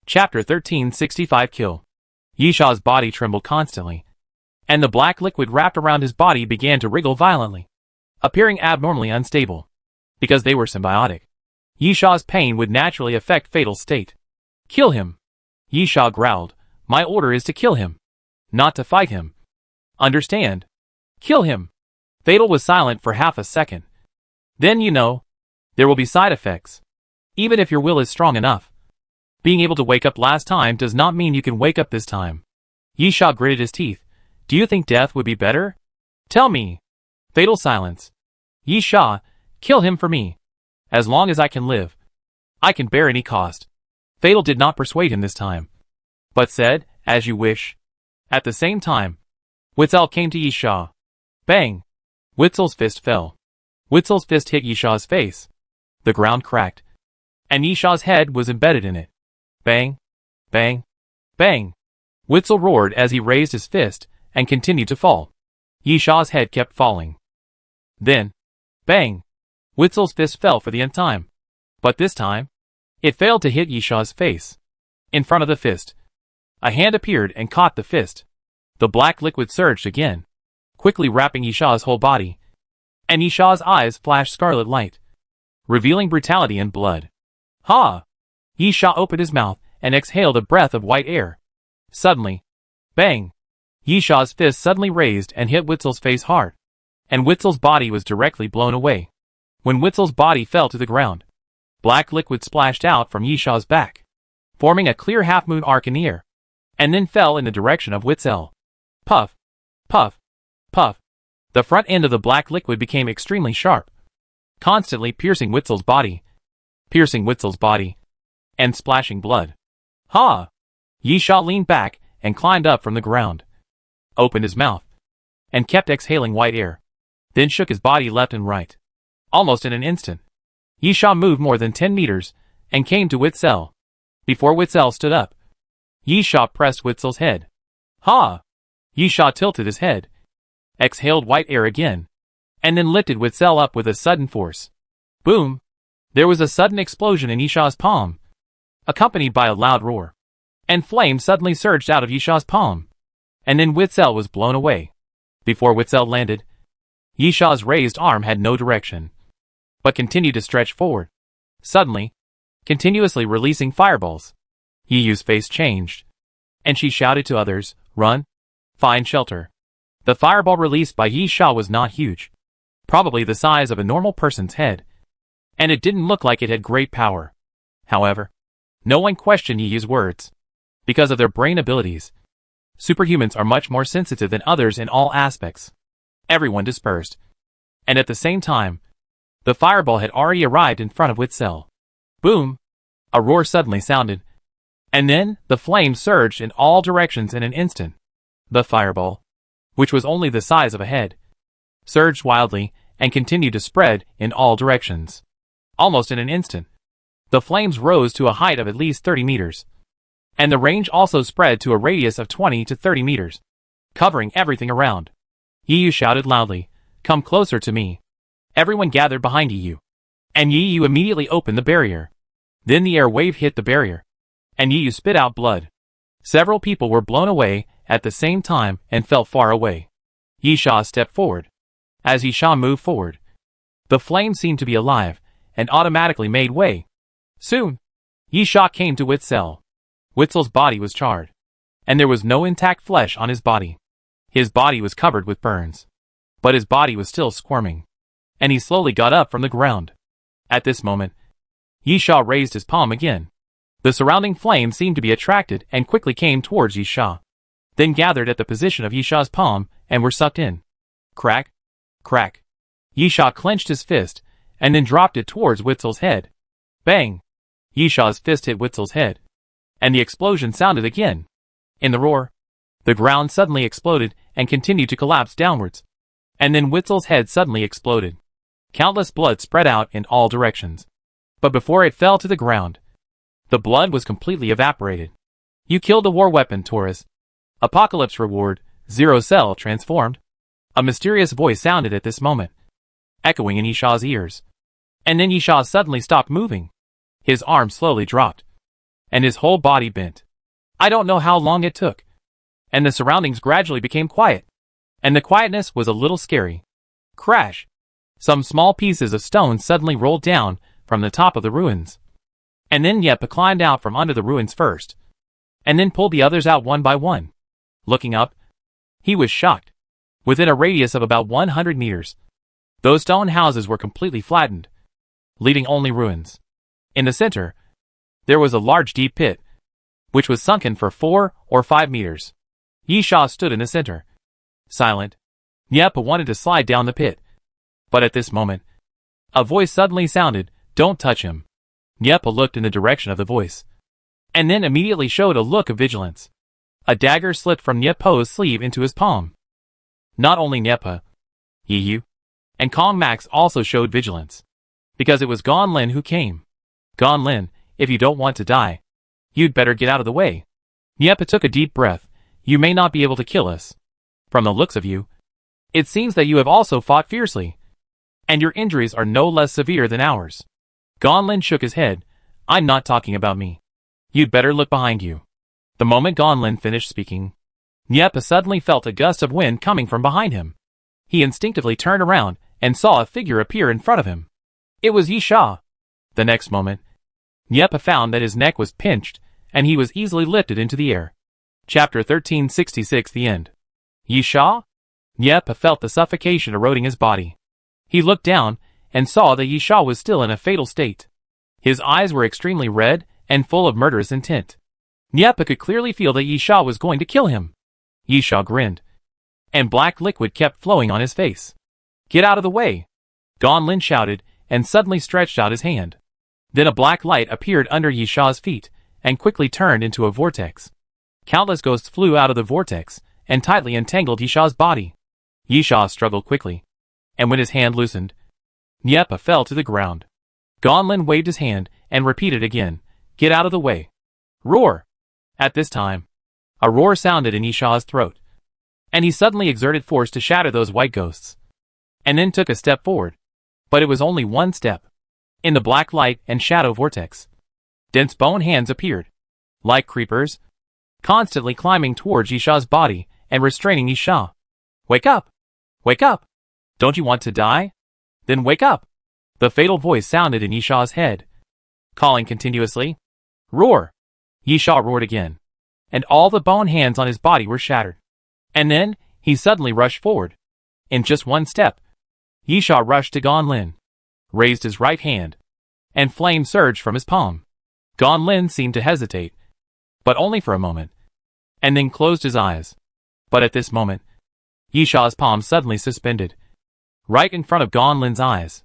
Chapter 1365 Kill. Yisha's body trembled constantly, and the black liquid wrapped around his body began to wriggle violently, appearing abnormally unstable. Because they were symbiotic, Yisha's pain would naturally affect Fatal's state. Kill him! Yisha growled. My order is to kill him, not to fight him. Understand? Kill him! Fatal was silent for half a second. Then there will be side effects. Even if your will is strong enough, being able to wake up last time does not mean you can wake up this time. Yisha gritted his teeth. Do you think death would be better? Tell me. Fatal silence. Yisha, kill him for me. As long as I can live, I can bear any cost. Fatal did not persuade him this time, but said, as you wish. At the same time, Witzel came to Yisha. Bang! Witzel's fist fell. Witzel's fist hit Yisha's face. The ground cracked, and Yisha's head was embedded in it. Bang! Bang! Bang! Witzel roared as he raised his fist and continued to fall. Yisha's head kept falling. Then, bang! Witzel's fist fell for the nth time. But this time, it failed to hit Yisha's face. In front of the fist, a hand appeared and caught the fist. The black liquid surged again, quickly wrapping Yisha's whole body, and Yisha's eyes flashed scarlet light, revealing brutality and blood. Ha! Yisha opened his mouth and exhaled a breath of white air. Suddenly, bang! Yisha's fist suddenly raised and hit Witzel's face hard, and Witzel's body was directly blown away. When Witzel's body fell to the ground, black liquid splashed out from Yisha's back, forming a clear half-moon arc in the air, and then fell in the direction of Witzel. Puff! Puff! Puff! The front end of the black liquid became extremely sharp, constantly piercing Witzel's body, and splashing blood. Ha! Yisha leaned back and climbed up from the ground, opened his mouth, and kept exhaling white air, then shook his body left and right. Almost in an instant, Yisha moved more than 10 meters and came to Witzel. Before Witzel stood up, Yisha pressed Witzel's head. Ha! Yisha tilted his head, exhaled white air again, and then lifted Witzel up with a sudden force. Boom! There was a sudden explosion in Yisha's palm, accompanied by a loud roar, and flame suddenly surged out of Yisha's palm, and then Witzel was blown away. Before Witzel landed, Yisha's raised arm had no direction, but continued to stretch forward, suddenly, continuously releasing fireballs. Yiyu's face changed, and she shouted to others, Run! Find shelter. The fireball released by Yisha was not huge, probably the size of a normal person's head, and it didn't look like it had great power. However, no one questioned Yiyu's words. Because of their brain abilities, superhumans are much more sensitive than others in all aspects. Everyone dispersed, and at the same time, The fireball had already arrived in front of Witzel. Boom! A roar suddenly sounded. And then, the flames surged in all directions in an instant. The fireball, which was only the size of a head, surged wildly and continued to spread in all directions. Almost in an instant, the flames rose to a height of at least 30 meters. And the range also spread to a radius of 20 to 30 meters, covering everything around. Yiyu shouted loudly, "Come closer to me." Everyone gathered behind Yiyu. And Yiyu immediately opened the barrier. Then the air wave hit the barrier. And Yiyu spit out blood. Several people were blown away at the same time and fell far away. Yisha stepped forward. As Yisha moved forward, the flame seemed to be alive and automatically made way. Soon, Yisha came to Witzel. Witzel's body was charred, and there was no intact flesh on his body. His body was covered with burns, but his body was still squirming, and he slowly got up from the ground. At this moment, Yisha raised his palm again. The surrounding flames seemed to be attracted and quickly came towards Yisha, then gathered at the position of Yisha's palm and were sucked in. Crack, crack. Yisha clenched his fist and then dropped it towards Witzel's head. Bang! Yisha's fist hit Witzel's head, and the explosion sounded again. In the roar, the ground suddenly exploded and continued to collapse downwards. And then Witzel's head suddenly exploded. Countless blood spread out in all directions. But before it fell to the ground, the blood was completely evaporated. You killed the war weapon, Taurus. Apocalypse reward, 0 cell transformed. A mysterious voice sounded at this moment, echoing in Yisha's ears. And then Yisha suddenly stopped moving. His arm slowly dropped, and his whole body bent. I don't know how long it took, and the surroundings gradually became quiet, and the quietness was a little scary. Crash! Some small pieces of stone suddenly rolled down from the top of the ruins. And then Yepa climbed out from under the ruins first, and then pulled the others out one by one. Looking up, he was shocked. Within a radius of about 100 meters, those stone houses were completely flattened, leaving only ruins. In the center, there was a large deep pit, which was sunken for 4 or 5 meters. Yisha stood in the center, silent. Yepa wanted to slide down the pit, but at this moment, a voice suddenly sounded, "Don't touch him." Yepa looked in the direction of the voice, and then immediately showed a look of vigilance. A dagger slipped from Nyepo's sleeve into his palm. Not only Nyepa, Yiyu, and Kong Max also showed vigilance, because it was Gonlin who came. Gonlin, if you don't want to die, you'd better get out of the way. Nyepa took a deep breath. You may not be able to kill us. From the looks of you, it seems that you have also fought fiercely, and your injuries are no less severe than ours. Gonlin shook his head. I'm not talking about me. You'd better look behind you. The moment Gonlin finished speaking, Nyepa suddenly felt a gust of wind coming from behind him. He instinctively turned around and saw a figure appear in front of him. It was Yisha. The next moment, Nyepa found that his neck was pinched, and he was easily lifted into the air. Chapter 1366, the end. Yisha? Nyepa felt the suffocation eroding his body. He looked down and saw that Yisha was still in a fatal state. His eyes were extremely red and full of murderous intent. Nyepa could clearly feel that Yisha was going to kill him. Yisha grinned, and black liquid kept flowing on his face. Get out of the way! Gonlin shouted and suddenly stretched out his hand. Then a black light appeared under Yisha's feet and quickly turned into a vortex. Countless ghosts flew out of the vortex and tightly entangled Yisha's body. Yisha struggled quickly, and when his hand loosened, Nyepa fell to the ground. Gonlin waved his hand and repeated again, "Get out of the way." Roar! At this time, a roar sounded in Yisha's throat, and he suddenly exerted force to shatter those white ghosts, and then took a step forward. But it was only one step. In the black light and shadow vortex, dense bone hands appeared, like creepers, constantly climbing towards Yisha's body and restraining Yisha. Wake up! Wake up! Don't you want to die? Then wake up! The fatal voice sounded in Yisha's head, calling continuously. Roar! Yisha roared again, and all the bone hands on his body were shattered. And then, he suddenly rushed forward. In just one step, Yisha rushed to Gonlin, raised his right hand, and flame surged from his palm. Gonlin seemed to hesitate, but only for a moment, and then closed his eyes. But at this moment, Yisha's palm suddenly suspended, right in front of Gonlin's eyes.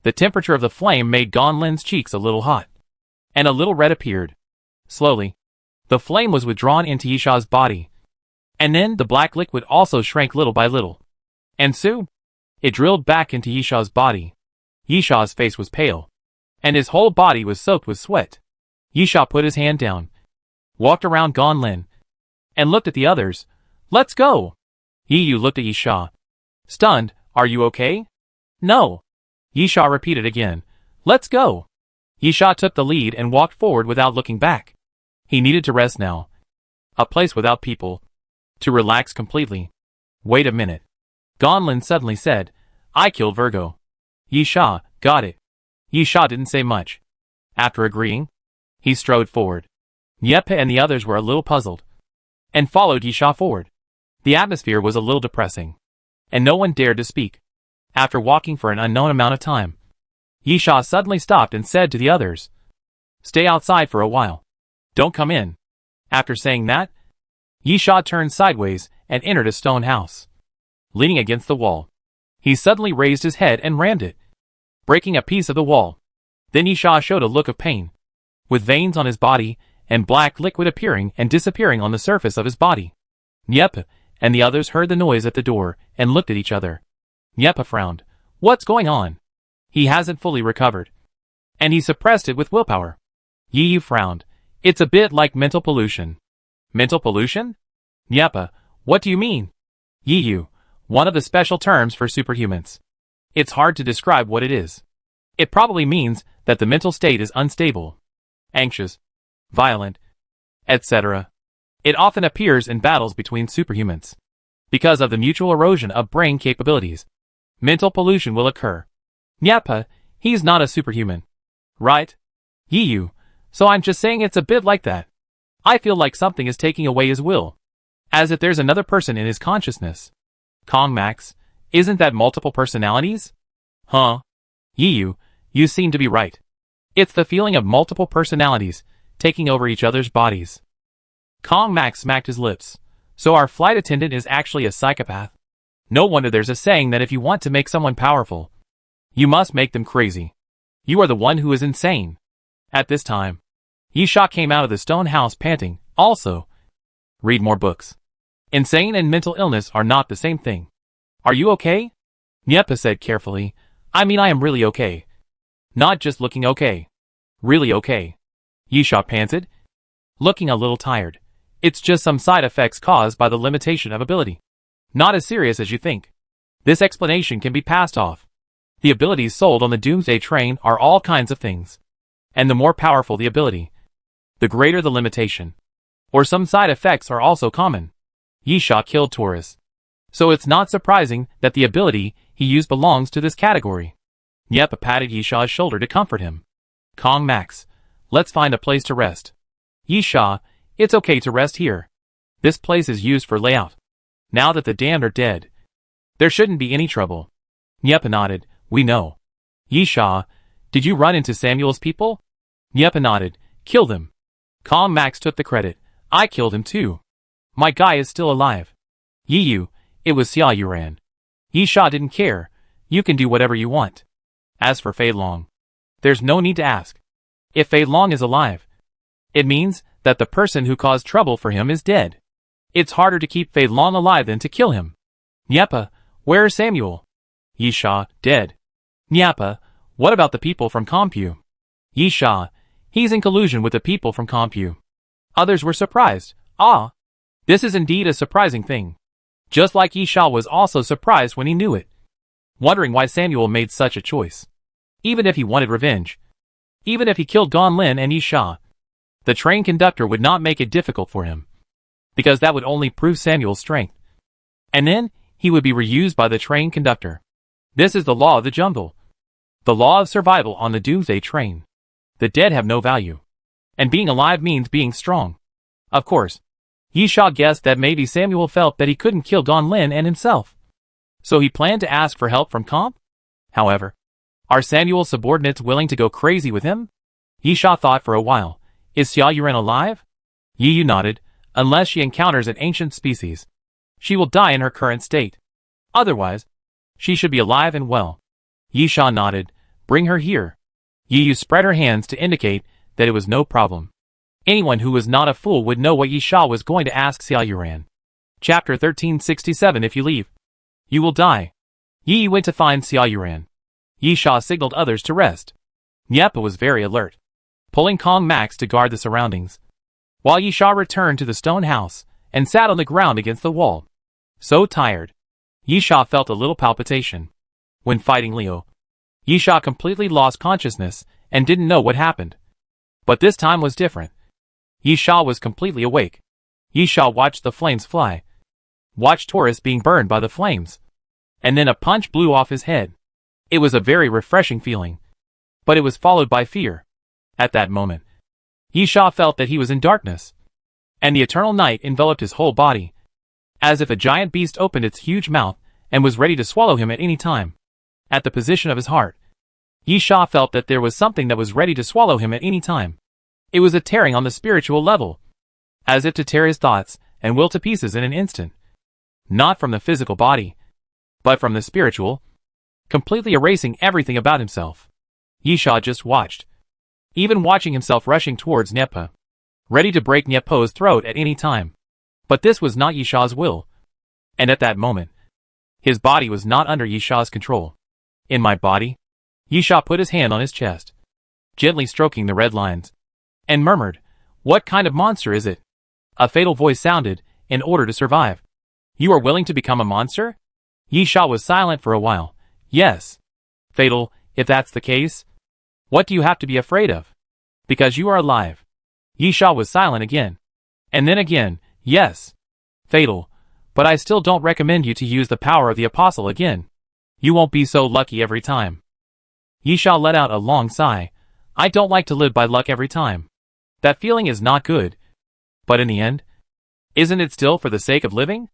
The temperature of the flame made Gan Lin's cheeks a little hot, and a little red appeared. Slowly, the flame was withdrawn into Yisha's body, and then the black liquid also shrank little by little. And soon, it drilled back into Yisha's body. Yisha's face was pale, and his whole body was soaked with sweat. Yisha put his hand down, walked around Gan Lin, and looked at the others. "Let's go!" Yiyu looked at Yisha. Stunned, "Are you okay?" "No." Yisha repeated again. "Let's go." Yisha took the lead and walked forward without looking back. He needed to rest now. A place without people. To relax completely. "Wait a minute." Gan Lin suddenly said, "I killed Virgo." Yisha, "Got it." Yisha didn't say much. After agreeing, he strode forward. Nieppe and the others were a little puzzled, and followed Yisha forward. The atmosphere was a little depressing, and no one dared to speak. After walking for an unknown amount of time, Yisha suddenly stopped and said to the others, "Stay outside for a while. Don't come in." After saying that, Yisha turned sideways and entered a stone house. Leaning against the wall, he suddenly raised his head and rammed it, breaking a piece of the wall. Then Yisha showed a look of pain, with veins on his body and black liquid appearing and disappearing on the surface of his body. Nieppe and the others heard the noise at the door and looked at each other. Nieppe frowned. "What's going on?" He hasn't fully recovered, and he suppressed it with willpower. Yiyu frowned. "It's a bit like mental pollution." "Mental pollution?" Nieppe, "What do you mean?" Yiyu, "One of the special terms for superhumans. It's hard to describe what it is. It probably means that the mental state is unstable, anxious, violent, etc. It often appears in battles between superhumans. Because of the mutual erosion of brain capabilities, mental pollution will occur. Nieppe, he's not a superhuman. Right? Yiyu, so I'm just saying it's a bit like that. I feel like something is taking away his will, as if there's another person in his consciousness. Kong Max, isn't that multiple personalities? Huh? Yiyu, you seem to be right. It's the feeling of multiple personalities taking over each other's bodies. Kong Max smacked his lips. So our flight attendant is actually a psychopath. No wonder there's a saying that if you want to make someone powerful, you must make them crazy. You are the one who is insane. At this time, Yisha came out of the stone house panting. Also, read more books. Insane and mental illness are not the same thing. Are you okay? Nieppe said carefully. I mean, I am really okay. Not just looking okay. Really okay. Yisha panted, looking a little tired. It's just some side effects caused by the limitation of ability. Not as serious as you think. This explanation can be passed off. The abilities sold on the Doomsday train are all kinds of things. And the more powerful the ability, the greater the limitation. Or some side effects are also common. Yisha killed Taurus. So it's not surprising that the ability he used belongs to this category. Nieppe patted Yisha's shoulder to comfort him. Kong Max, let's find a place to rest. Yisha, it's okay to rest here. This place is used for layout. Now that the damned are dead, there shouldn't be any trouble. Nieppe nodded. We know. Yisha, did you run into Samuel's people? Nieppe nodded. Kill them. Kong Max took the credit. I killed him too. My guy is still alive. Yiyu, it was Xia Yuran. Yisha didn't care. You can do whatever you want. As for Fei Long, there's no need to ask. If Fei Long is alive, it means that the person who caused trouble for him is dead. It's harder to keep Fei Long alive than to kill him. Nieppe, where is Samuel? Yisha, dead. Nieppe, what about the people from Compu? Yisha, he's in collusion with the people from Compu. Others were surprised. Ah, this is indeed a surprising thing. Just like Yisha was also surprised when he knew it, wondering why Samuel made such a choice. Even if he wanted revenge, even if he killed Gan Lin and Yisha, the train conductor would not make it difficult for him, because that would only prove Samuel's strength. And then, he would be reused by the train conductor. This is the law of the jungle. The law of survival on the Doomsday train. The dead have no value. And being alive means being strong. Of course, Yisha guessed that maybe Samuel felt that he couldn't kill Gan Lin and himself. So he planned to ask for help from Comp? However, are Samuel's subordinates willing to go crazy with him? Yisha thought for a while. Is Xia Yuren alive? Yiyu nodded. Unless she encounters an ancient species, she will die in her current state. Otherwise, she should be alive and well. Yisha nodded. Bring her here. Yi Yu spread her hands to indicate that it was no problem. Anyone who was not a fool would know what Yi Sha was going to ask Xia Yuran. Chapter 1367. If you leave, you will die. Yi Yu went to find Xia Yuran. Yi Sha signaled others to rest. Niepa was very alert, pulling Kong Max to guard the surroundings, while Yi Sha returned to the stone house and sat on the ground against the wall. So tired, Yi Sha felt a little palpitation. When fighting Liu, Yi Sha completely lost consciousness and didn't know what happened. But this time was different. Yi Sha was completely awake. Yi Sha watched the flames fly, watched Taurus being burned by the flames, and then a punch blew off his head. It was a very refreshing feeling, but it was followed by fear. At that moment, Yi Sha felt that he was in darkness, and the eternal night enveloped his whole body, as if a giant beast opened its huge mouth and was ready to swallow him at any time. At the position of his heart, Yi Sha felt that there was something that was ready to swallow him at any time. It was a tearing on the spiritual level, as if to tear his thoughts and will to pieces in an instant. Not from the physical body, but from the spiritual, completely erasing everything about himself. Yi Sha just watched, even watching himself rushing towards Niepa, ready to break Niepo's throat at any time. But this was not Yi Sha's will, and at that moment, his body was not under Yi Sha's control. In my body? Yi Sha put his hand on his chest, gently stroking the red lines, and murmured, "What kind of monster is it?" A fatal voice sounded, "In order to survive, you are willing to become a monster?" Yi Sha was silent for a while. "Yes." "Fatal, if that's the case, what do you have to be afraid of? Because you are alive." Yi Sha was silent again. And then again, "Yes." "Fatal, but I still don't recommend you to use the power of the apostle again. You won't be so lucky every time." Yi Sha let out a long sigh. "I don't like to live by luck every time. That feeling is not good. But in the end, isn't it still for the sake of living?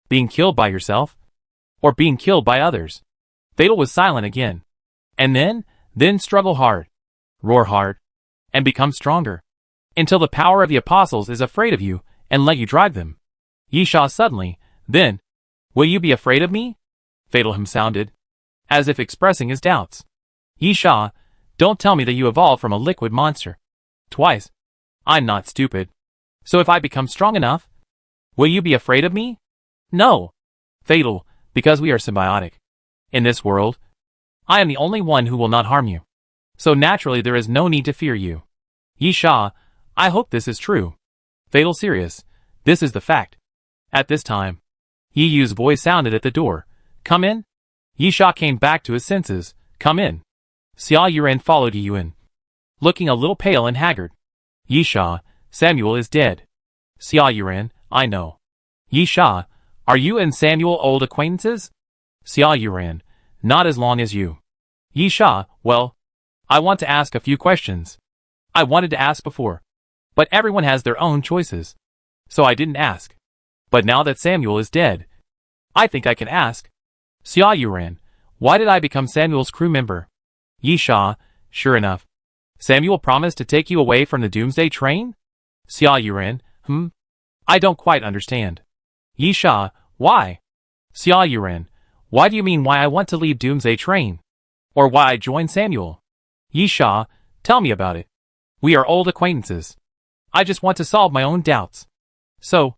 Being killed by yourself? Or being killed by others?" Fatal was silent again. "And then struggle hard, roar hard, and become stronger, until the power of the apostles is afraid of you and let you drive them." Yi Sha suddenly, "Then, will you be afraid of me?" Fatal him sounded, as if expressing his doubts. "Yi Sha, don't tell me that you evolved from a liquid monster twice. I'm not stupid. So if I become strong enough, will you be afraid of me?" "No." "Fatal, because we are symbiotic. In this world, I am the only one who will not harm you. So naturally there is no need to fear you." "Yi Sha, I hope this is true." Fatal serious, "This is the fact." At this time, Yi Yu's voice sounded at the door. "Come in." Yi Sha came back to his senses. "Come in." Xia Yuran followed Yi Yu in, looking a little pale and haggard. "Yi Sha, Samuel is dead." Xia Yuran, "I know." "Yi Sha, are you and Samuel old acquaintances?" Xia Yuran, "Not as long as you." Yi Sha, "Well, I want to ask a few questions. I wanted to ask before, but everyone has their own choices, so I didn't ask. But now that Samuel is dead, I think I can ask." Xia Yuran, "Why did I become Samuel's crew member?" Yi Sha, "Sure enough, Samuel promised to take you away from the Doomsday train?" Xia Yuran, I don't quite understand." Yi Sha, "Why?" Xia Yuran, "Why do you mean why I want to leave Doomsday train? Or why I joined Samuel?" Yi Sha, "Tell me about it. We are old acquaintances. I just want to solve my own doubts. So,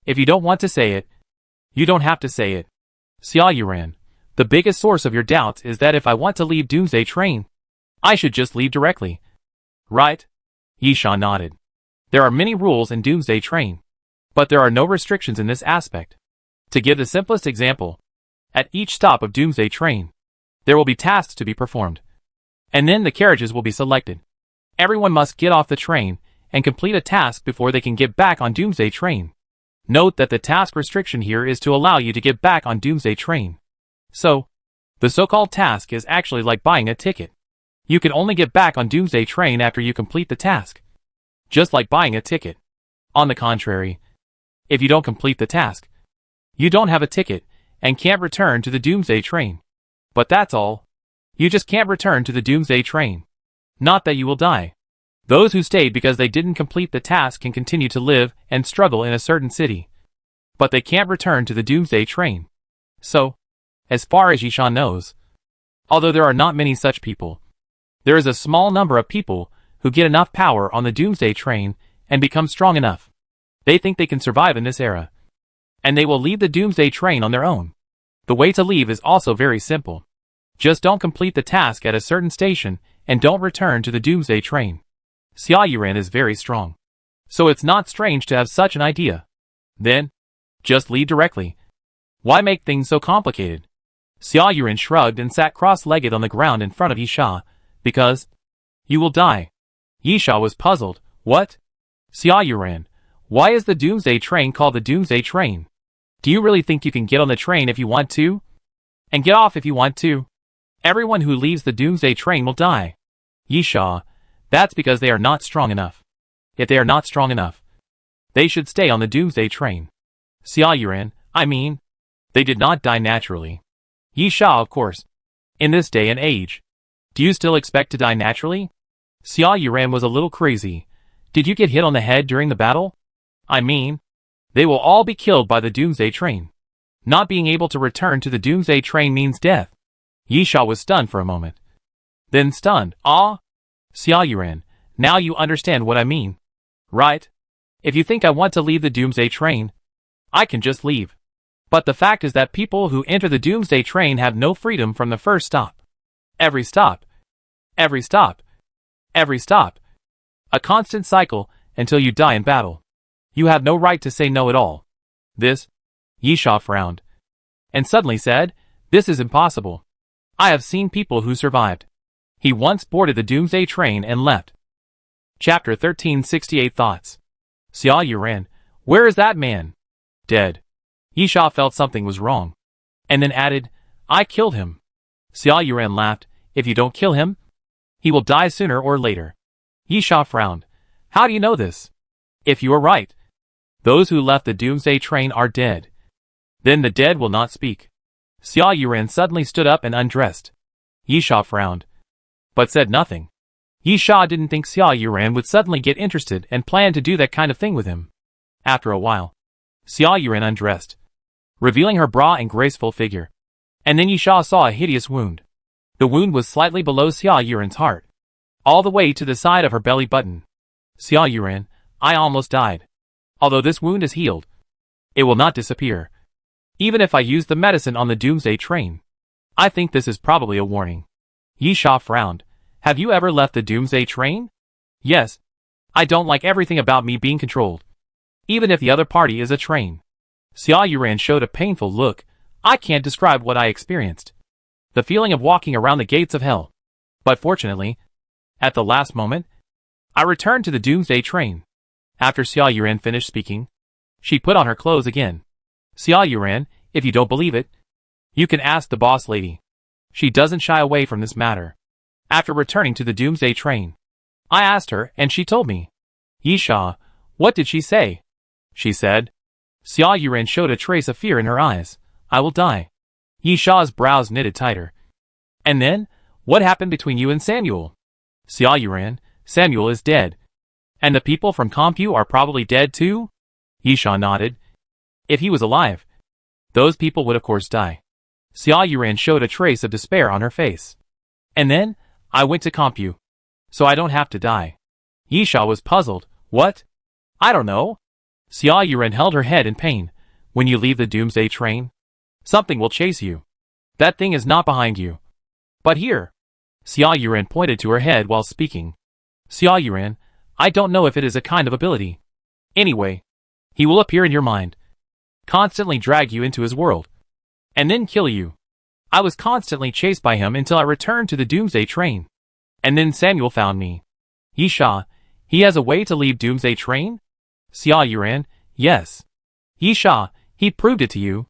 if you don't want to say it, you don't have to say it." Xia Yuran, "The biggest source of your doubts is that if I want to leave Doomsday train, I should just leave directly. Right?" Yi Sha nodded. "There are many rules in Doomsday train, but there are no restrictions in this aspect. To give the simplest example, at each stop of Doomsday train, there will be tasks to be performed, and then the carriages will be selected. Everyone must get off the train and complete a task before they can get back on Doomsday train. Note that the task restriction here is to allow you to get back on Doomsday train. So, the so-called task is actually like buying a ticket. You can only get back on Doomsday train after you complete the task. Just like buying a ticket. On the contrary, if you don't complete the task, you don't have a ticket and can't return to the Doomsday train. But that's all. You just can't return to the Doomsday train. Not that you will die. Those who stayed because they didn't complete the task can continue to live and struggle in a certain city. But they can't return to the Doomsday train. So, as far as Yi Sha knows, although there are not many such people, There is a small number of people who get enough power on the Doomsday train and become strong enough. They think they can survive in this era. And they will leave the Doomsday train on their own. The way to leave is also very simple. Just don't complete the task at a certain station and don't return to the Doomsday train. Xia Yuran is very strong. So it's not strange to have such an idea. Then, just leave directly. Why make things so complicated? Xia Yuran shrugged and sat cross-legged on the ground in front of Yisha, because you will die. Yisha was puzzled. What? Xia Yuran, why is the Doomsday train called the Doomsday train? Do you really think you can get on the train if you want to? And get off if you want to? Everyone who leaves the Doomsday train will die. Yisha, that's because they are not strong enough. If they are not strong enough, they should stay on the Doomsday train. Xia Yuran, I mean, they did not die naturally. Yisha, of course. In this day and age. Do you still expect to die naturally? Xia Yuran was a little crazy. Did you get hit on the head during the battle? I mean, they will all be killed by the Doomsday train. Not being able to return to the Doomsday train means death. Yisha was stunned for a moment. Then stunned. Ah? Xia Yuran, now you understand what I mean. Right? If you think I want to leave the Doomsday train, I can just leave. But the fact is that people who enter the Doomsday train have no freedom from the first stop. Every stop. Every stop. Every stop. A constant cycle until you die in battle. You have no right to say no at all. This? Yisha frowned. And suddenly said, this is impossible. I have seen people who survived. He once boarded the Doomsday train and left. Chapter 1368 Thoughts. Xia Yuran, where is that man? Dead. Yisha felt something was wrong. And then added, I killed him. Xia Yuran laughed, if you don't kill him, he will die sooner or later. Yisha frowned. How do you know this? If you are right, those who left the Doomsday train are dead. Then the dead will not speak. Xia Yuran suddenly stood up and undressed. Yisha frowned, but said nothing. Yisha didn't think Xia Yuran would suddenly get interested and plan to do that kind of thing with him. After a while, Xia Yuran undressed, revealing her bra and graceful figure. And then Yisha saw a hideous wound. The wound was slightly below Xia Yuran's heart, all the way to the side of her belly button. Xia Yuran, I almost died. Although this wound is healed, it will not disappear. Even if I use the medicine on the Doomsday train. I think this is probably a warning. Yisha frowned. Have you ever left the Doomsday train? Yes. I don't like everything about me being controlled. Even if the other party is a train. Xia Yuran showed a painful look. I can't describe what I experienced. The feeling of walking around the gates of hell. But fortunately, at the last moment, I returned to the Doomsday train. After Xia Yuran finished speaking, she put on her clothes again. Xia Yuran, if you don't believe it, you can ask the boss lady. She doesn't shy away from this matter. After returning to the Doomsday train, I asked her and she told me. Yisha, what did she say? She said. Xia Yuran showed a trace of fear in her eyes. I will die. Yisha's brows knitted tighter. And then, what happened between you and Samuel? Xia Yuran, Samuel is dead. And the people from Compu are probably dead too? Yisha nodded. If he was alive, those people would of course die. Xia Yuran showed a trace of despair on her face. And then, I went to Compu. So I don't have to die. Yisha was puzzled. What? I don't know. Xia Yuran held her head in pain. When you leave the Doomsday train, something will chase you. That thing is not behind you. But here. Xia Yuran pointed to her head while speaking. Xia Yuran, I don't know if it is a kind of ability. Anyway, he will appear in your mind, constantly drag you into his world, and then kill you. I was constantly chased by him until I returned to the Doomsday train. And then Samuel found me. Yisha, he has a way to leave Doomsday train? Xia Yuran, yes. Yisha, he proved it to you.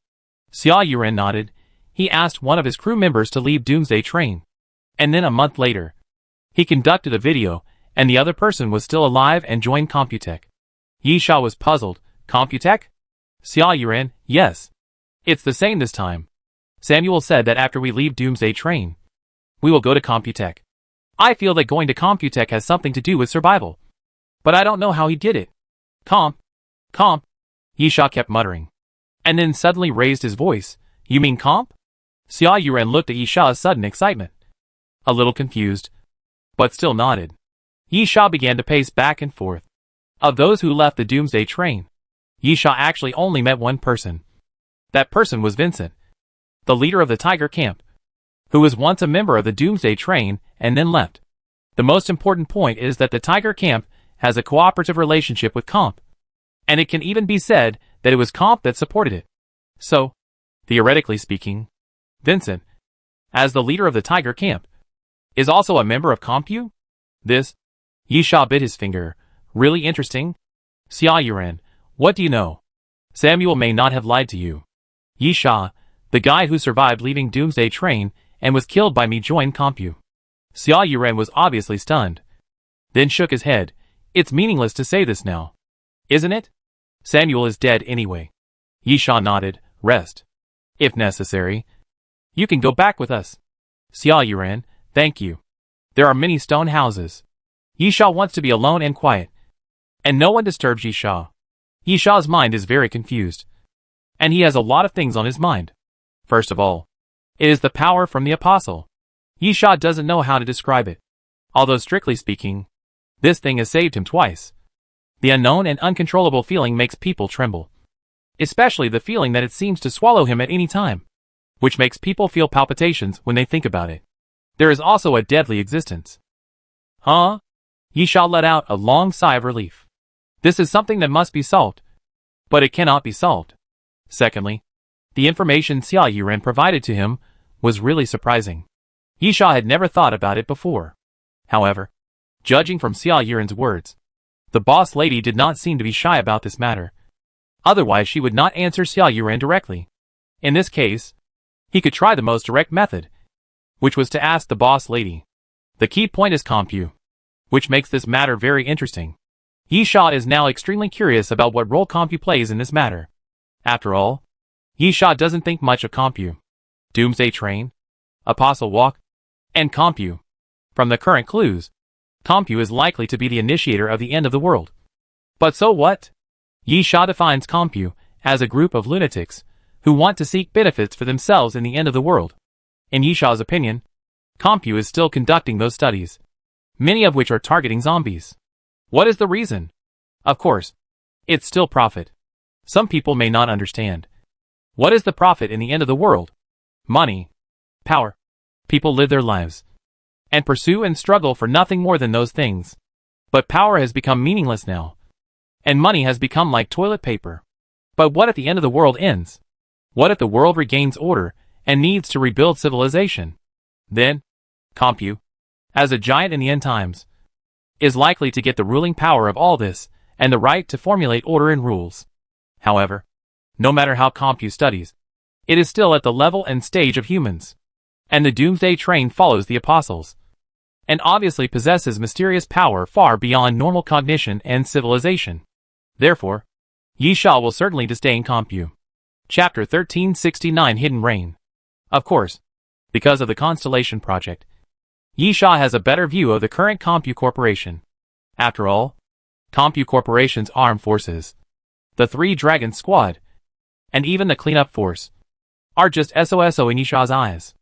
Xia Yuran nodded. He asked one of his crew members to leave Doomsday train. And then a month later, he conducted a video, and the other person was still alive and joined Computech. Yisha was puzzled. Computech? Xia Yuran, yes. It's the same this time. Samuel said that after we leave Doomsday train, we will go to Computech. I feel that going to Computech has something to do with survival. But I don't know how he did it. Comp. Yisha kept muttering. And then suddenly raised his voice. You mean comp? Xia Yuran looked at Yisha's sudden excitement. A little confused. but still nodded. Yi Sha began to pace back and forth. Of those who left the Doomsday train, Yi Sha actually only met one person. That person was Vincent, the leader of the Tiger Camp, who was once a member of the Doomsday train and then left. The most important point is that the Tiger Camp has a cooperative relationship with Comp, and it can even be said that it was Comp that supported it. So, theoretically speaking, Vincent, as the leader of the Tiger Camp, is also a member of Compu? This? Yi Sha bit his finger. Really interesting. Xia Yuran, what do you know? Samuel may not have lied to you. Yi Sha, the guy who survived leaving Doomsday train and was killed by me, joined Compu. Xia Yuran was obviously stunned, then shook his head. It's meaningless to say this now, isn't it? Samuel is dead anyway. Yi Sha nodded. Rest, if necessary. You can go back with us. Xia Yuran, thank you. There are many stone houses. Yi Sha wants to be alone and quiet, and no one disturbs Yi Sha. Yi Sha's mind is very confused, and he has a lot of things on his mind. First of all, it is the power from the Apostle. Yi Sha doesn't know how to describe it, although strictly speaking, this thing has saved him twice. The unknown and uncontrollable feeling makes people tremble, especially the feeling that it seems to swallow him at any time, which makes people feel palpitations when they think about it. There is also a deadly existence. Huh? Yi Sha let out a long sigh of relief. This is something that must be solved, but it cannot be solved. Secondly, the information Xia Yuran provided to him was really surprising. Yi Sha had never thought about it before. However, judging from Xia Yuran's words, the boss lady did not seem to be shy about this matter. Otherwise she would not answer Xia Yuran directly. In this case, he could try the most direct method, which was to ask the boss lady. The key point is Compu, which makes this matter very interesting. Yi Sha is now extremely curious about what role Compu plays in this matter. After all, Yi Sha doesn't think much of Compu, Doomsday Train, Apostle Walk, and Compu. From the current clues, Compu is likely to be the initiator of the end of the world. But so what? Yi Sha defines Compu as a group of lunatics who want to seek benefits for themselves in the end of the world. In Yi Sha's opinion, Compu is still conducting those studies, many of which are targeting zombies. What is the reason? Of course, it's still profit. Some people may not understand. What is the profit in the end of the world? Money. Power. People live their lives and pursue and struggle for nothing more than those things. But power has become meaningless now, and money has become like toilet paper. But what if the end of the world ends? What if the world regains order and needs to rebuild civilization? Then, Compu, as a giant in the end times, is likely to get the ruling power of all this and the right to formulate order and rules. However, no matter how Compu studies, it is still at the level and stage of humans, and the Doomsday Train follows the Apostles, and obviously possesses mysterious power far beyond normal cognition and civilization. Therefore, Yi Sha will certainly disdain Compu. Chapter 1369 Hidden Rain. Of course, because of the Constellation Project, Yi Sha has a better view of the current Compu Corporation. After all, Compu Corporation's armed forces, the Three Dragons Squad, and even the Cleanup Force, are just SOSO in Yi Sha's eyes.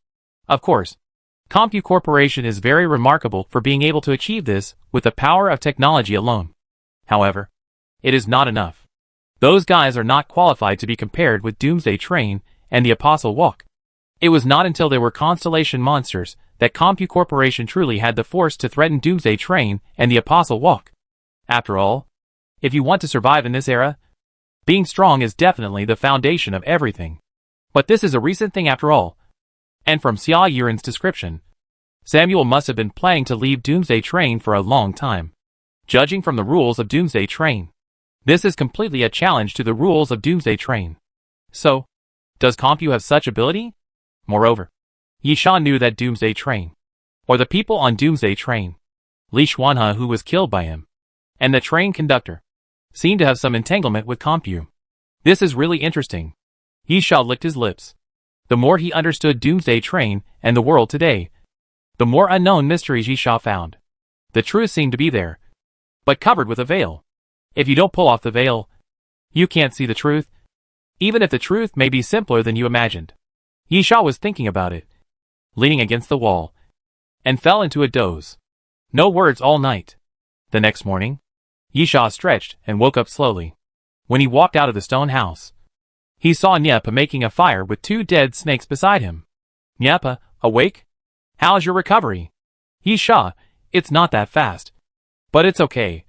Of course, Compu Corporation is very remarkable for being able to achieve this with the power of technology alone. However, it is not enough. Those guys are not qualified to be compared with Doomsday Train and the Apostle Walk. It was not until there were Constellation monsters that Compu Corporation truly had the force to threaten Doomsday Train and the Apostle Walk. After all, if you want to survive in this era, being strong is definitely the foundation of everything. But this is a recent thing after all. And from Xia Yuran's description, Samuel must have been planning to leave Doomsday Train for a long time. Judging from the rules of Doomsday Train, this is completely a challenge to the rules of Doomsday Train. So, does Compu have such ability? Moreover, Yi Sha knew that Doomsday Train, or the people on Doomsday Train, Li Xuanhe who was killed by him, and the train conductor, seemed to have some entanglement with Compu. This is really interesting. Yi Sha licked his lips. The more he understood Doomsday Train and the world today, the more unknown mysteries Yi Sha found. The truth seemed to be there, but covered with a veil. If you don't pull off the veil, you can't see the truth, even if the truth may be simpler than you imagined. Yi Sha was thinking about it, leaning against the wall, and fell into a doze. No words all night. The next morning, Yisha stretched and woke up slowly. When he walked out of the stone house, he saw Nyepa making a fire with 2 dead snakes beside him. Nyepa, awake? How's your recovery? Yisha, it's not that fast. But it's okay.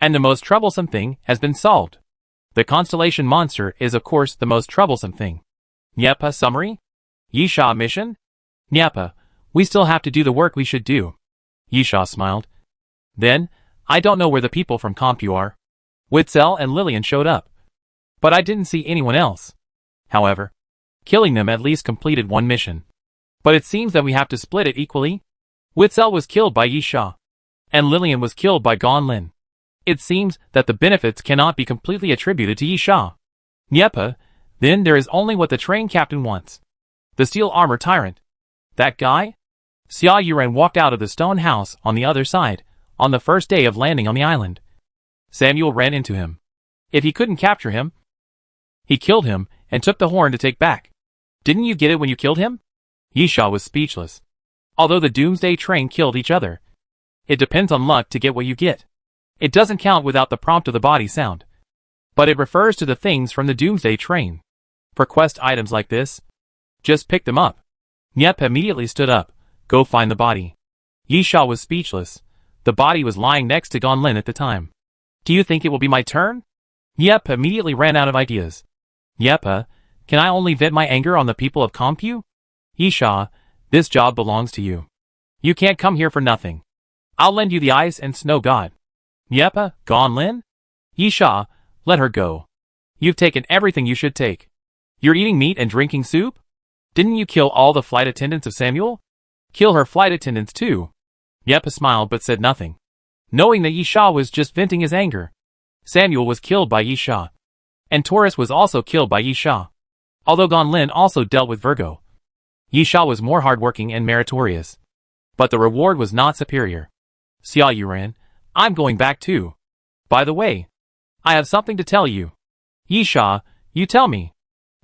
And the most troublesome thing has been solved. The constellation monster is of course the most troublesome thing. Nyepa, summary? Yisha, mission? Nyepa, we still have to do the work we should do. Yisha smiled. Then, I don't know where the people from Compu are. Witzel and Lillian showed up. But I didn't see anyone else. However, killing them at least completed one mission. But it seems that we have to split it equally. Witzel was killed by Yisha. And Lillian was killed by Gonlin. It seems that the benefits cannot be completely attributed to Yisha. Nyepa, then there is only what the train captain wants. The steel armor tyrant. That guy? Xia Yuren walked out of the stone house on the other side, on the first day of landing on the island. Samuel ran into him. If he couldn't capture him, he killed him and took the horn to take back. Didn't you get it when you killed him? Yisha was speechless. Although the Doomsday train killed each other, it depends on luck to get what you get. It doesn't count without the prompt of the body sound. But it refers to the things from the Doomsday train. For quest items like this, just pick them up. Nyep immediately stood up. Go find the body. Yisha was speechless. The body was lying next to Gonlin at the time. Do you think it will be my turn? Nyep immediately ran out of ideas. Nyep, can I only vent my anger on the people of Compu? Yisha, this job belongs to you. You can't come here for nothing. I'll lend you the ice and snow god. Nyep, Gonlin? Yisha, let her go. You've taken everything you should take. You're eating meat and drinking soup? Didn't you kill all the flight attendants of Samuel? Kill her flight attendants too. Nyep smiled but said nothing, knowing that Yisha was just venting his anger. Samuel was killed by Yisha. And Taurus was also killed by Yisha. Although Gonlin also dealt with Virgo. Yisha was more hardworking and meritorious. But the reward was not superior. Xia Yuran, I'm going back too. By the way, I have something to tell you. Yisha, you tell me.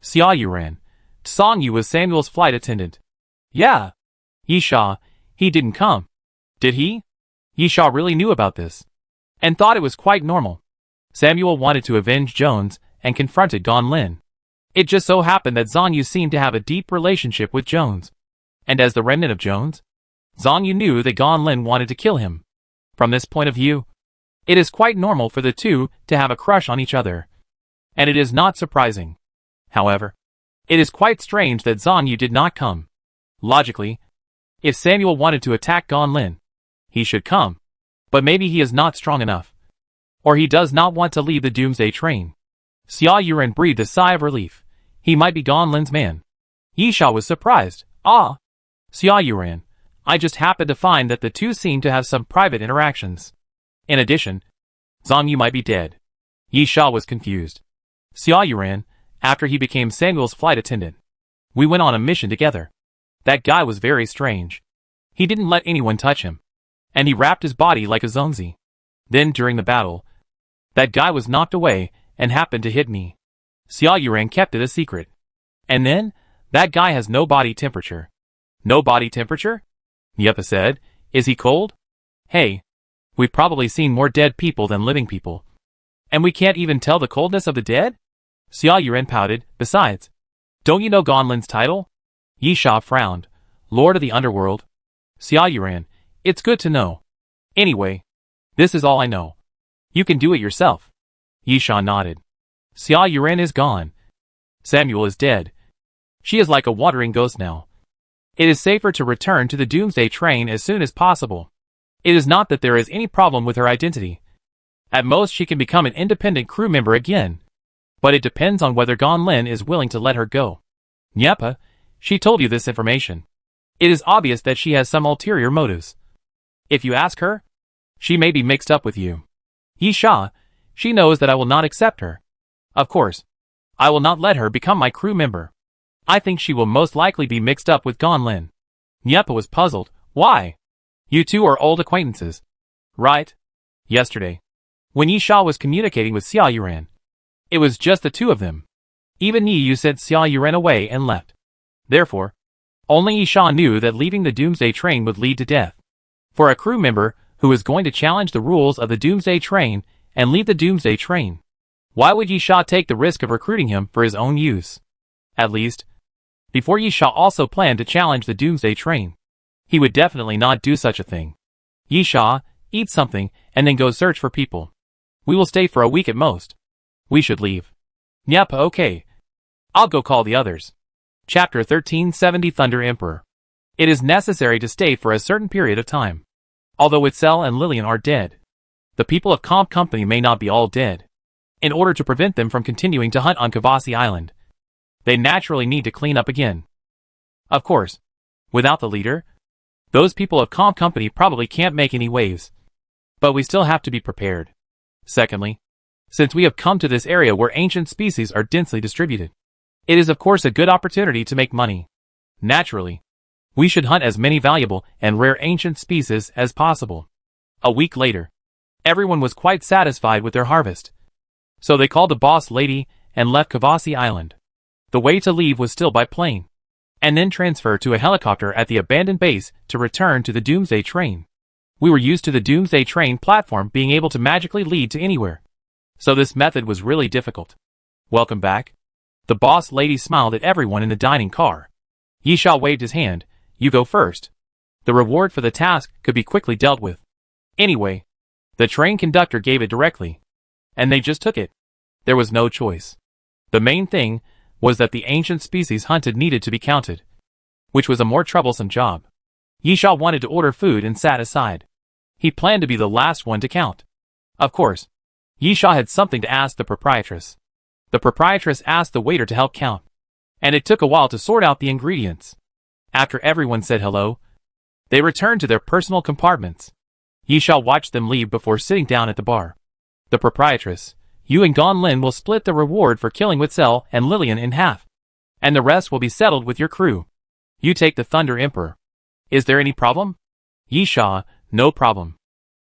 Xia Yuran, Song Yu was Samuel's flight attendant. Yeah. Yisha, he didn't come. Did he? Yisha really knew about this. And thought it was quite normal. Samuel wanted to avenge Jones and confronted Gonlin. It just so happened that Zong Yu seemed to have a deep relationship with Jones. And as the remnant of Jones, Zong Yu knew that Gonlin wanted to kill him. From this point of view, it is quite normal for the two to have a crush on each other. And it is not surprising. However, it is quite strange that Zong Yu did not come. Logically, if Samuel wanted to attack Gonlin, he should come. But maybe he is not strong enough. Or he does not want to leave the Doomsday train. Xia Yuren breathed a sigh of relief. He might be Gonlin's man. Yisha was surprised. Ah! Xia Yuren, I just happened to find that the two seem to have some private interactions. In addition, Zong Yu might be dead. Yisha was confused. Xia Yuren, after he became Samuel's flight attendant, we went on a mission together. That guy was very strange. He didn't let anyone touch him. And he wrapped his body like a zongzi. Then during the battle, that guy was knocked away and happened to hit me. Xia Yuran kept it a secret. And then, that guy has no body temperature. No body temperature? Nyepa said. Is he cold? Hey, we've probably seen more dead people than living people. And we can't even tell the coldness of the dead? Xia Yuren pouted. Besides, don't you know Gonlin's title? Yisha frowned. Lord of the Underworld. Xia Yuran, it's good to know. Anyway, this is all I know. You can do it yourself. Yisha nodded. Xia Yuren is gone. Samuel is dead. She is like a wandering ghost now. It is safer to return to the Doomsday train as soon as possible. It is not that there is any problem with her identity. At most she can become an independent crew member again. But it depends on whether Gonlin is willing to let her go. Nyepa, she told you this information. It is obvious that she has some ulterior motives. If you ask her, she may be mixed up with you. Yisha, she knows that I will not accept her. Of course, I will not let her become my crew member. I think she will most likely be mixed up with Gonlin. Nyepa was puzzled. Why? You two are old acquaintances. Right? Yesterday, when Yisha was communicating with Xia Yuran, it was just the two of them. Even Yi sent Xia Yuran away and left. Therefore, only Yisha knew that leaving the Doomsday train would lead to death. For a crew member, who is going to challenge the rules of the Doomsday train and lead the Doomsday train. Why would Yi Sha take the risk of recruiting him for his own use? At least, before Yi Sha also planned to challenge the Doomsday train. He would definitely not do such a thing. Yi Sha, eat something, and then go search for people. We will stay for a week at most. We should leave. Yep, okay. I'll go call the others. Chapter 1370 Thunder Emperor. It is necessary to stay for a certain period of time. Although Itzel and Lillian are dead, the people of Comp Company may not be all dead. In order to prevent them from continuing to hunt on Kavasi Island, they naturally need to clean up again. Of course, without the leader, those people of Comp Company probably can't make any waves. But we still have to be prepared. Secondly, since we have come to this area where ancient species are densely distributed, it is of course a good opportunity to make money. Naturally, we should hunt as many valuable and rare ancient species as possible. A week later, everyone was quite satisfied with their harvest. So they called the boss lady and left Kavasi Island. The way to leave was still by plane, and then transfer to a helicopter at the abandoned base to return to the Doomsday train. We were used to the Doomsday train platform being able to magically lead to anywhere, so this method was really difficult. Welcome back. The boss lady smiled at everyone in the dining car. Yi Sha waved his hand. You go first. The reward for the task could be quickly dealt with. Anyway, the train conductor gave it directly, and they just took it. There was no choice. The main thing was that the ancient species hunted needed to be counted, which was a more troublesome job. Yi Sha wanted to order food and sat aside. He planned to be the last one to count. Of course, Yi Sha had something to ask the proprietress. The proprietress asked the waiter to help count, and it took a while to sort out the ingredients. After everyone said hello, they returned to their personal compartments. Yi Sha watched them leave before sitting down at the bar. The proprietress, you and Gon Lin will split the reward for killing Witzel and Lillian in half, and the rest will be settled with your crew. You take the Thunder Emperor. Is there any problem? Yi Sha, no problem.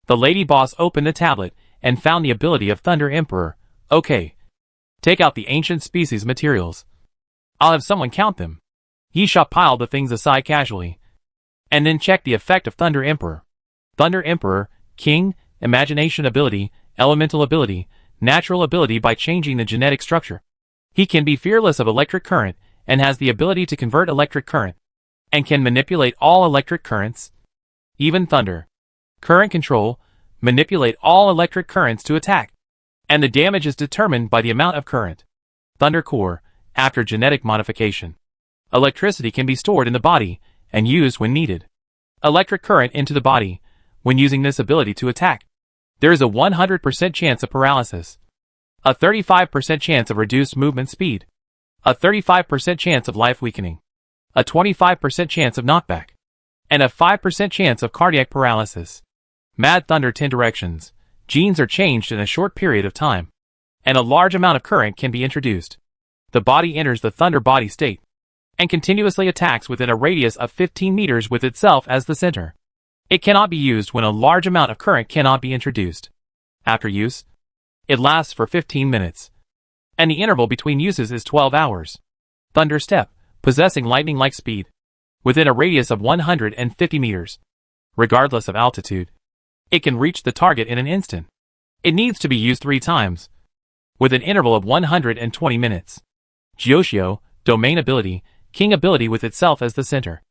The lady boss opened the tablet and found the ability of Thunder Emperor. Okay. Take out the ancient species materials. I'll have someone count them. Yi Sha piled the things aside casually, and then checked the effect of Thunder Emperor. Thunder Emperor, King, Imagination ability, Elemental ability, Natural ability by changing the genetic structure. He can be fearless of electric current, and has the ability to convert electric current, and can manipulate all electric currents, even thunder. Current control, manipulate all electric currents to attack, and the damage is determined by the amount of current. Thunder Core, after genetic modification. Electricity can be stored in the body, and used when needed. Electric current into the body, when using this ability to attack. There is a 100% chance of paralysis, a 35% chance of reduced movement speed, a 35% chance of life weakening, a 25% chance of knockback, and a 5% chance of cardiac paralysis. Mad Thunder 10 directions. Genes are changed in a short period of time, and a large amount of current can be introduced. The body enters the thunder body state, and continuously attacks within a radius of 15 meters with itself as the center. It cannot be used when a large amount of current cannot be introduced. After use, it lasts for 15 minutes, and the interval between uses is 12 hours. Thunder Step, possessing lightning-like speed, within a radius of 150 meters. Regardless of altitude, it can reach the target in an instant. It needs to be used 3 times, with an interval of 120 minutes. Gyosho, domain ability, King ability with itself as the center.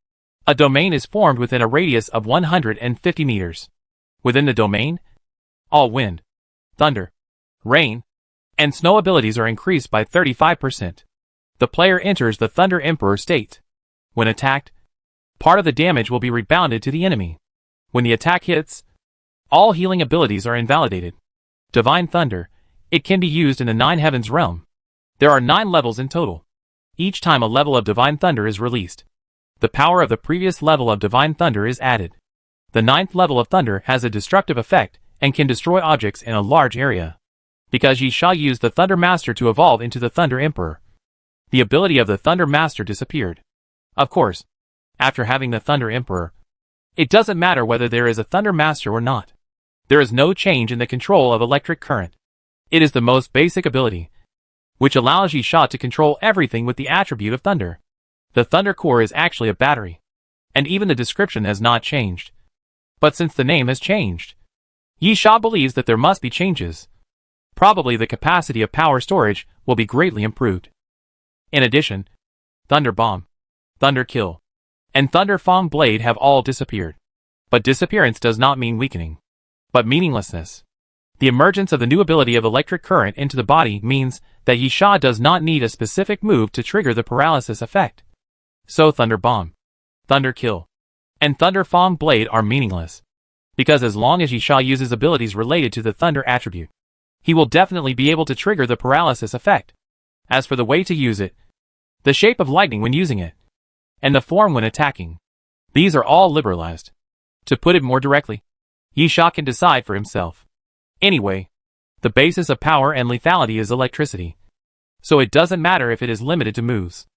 A domain is formed within a radius of 150 meters. Within the domain, all wind, thunder, rain, and snow abilities are increased by 35%. The player enters the Thunder Emperor state. When attacked, part of the damage will be rebounded to the enemy. When the attack hits, all healing abilities are invalidated. Divine Thunder, it can be used in the 9 Heavens realm. There are 9 levels in total. Each time a level of Divine Thunder is released, the power of the previous level of Divine Thunder is added. The 9th level of Thunder has a destructive effect and can destroy objects in a large area. Because Yi Sha used the Thunder Master to evolve into the Thunder Emperor, the ability of the Thunder Master disappeared. Of course, after having the Thunder Emperor, it doesn't matter whether there is a Thunder Master or not. There is no change in the control of electric current. It is the most basic ability, which allows Yi Sha to control everything with the attribute of Thunder. The Thunder Core is actually a battery, and even the description has not changed. But since the name has changed, Yi Sha believes that there must be changes. Probably the capacity of power storage will be greatly improved. In addition, Thunder Bomb, Thunder Kill, and Thunder Fang Blade have all disappeared. But disappearance does not mean weakening, but meaninglessness. The emergence of the new ability of electric current into the body means that Yi Sha does not need a specific move to trigger the paralysis effect. So Thunder Bomb, Thunder Kill, and Thunder Fang Blade are meaningless. Because as long as Yi Sha uses abilities related to the Thunder attribute, he will definitely be able to trigger the paralysis effect. As for the way to use it, the shape of lightning when using it, and the form when attacking, these are all liberalized. To put it more directly, Yi Sha can decide for himself. Anyway, the basis of power and lethality is electricity. So it doesn't matter if it is limited to moves.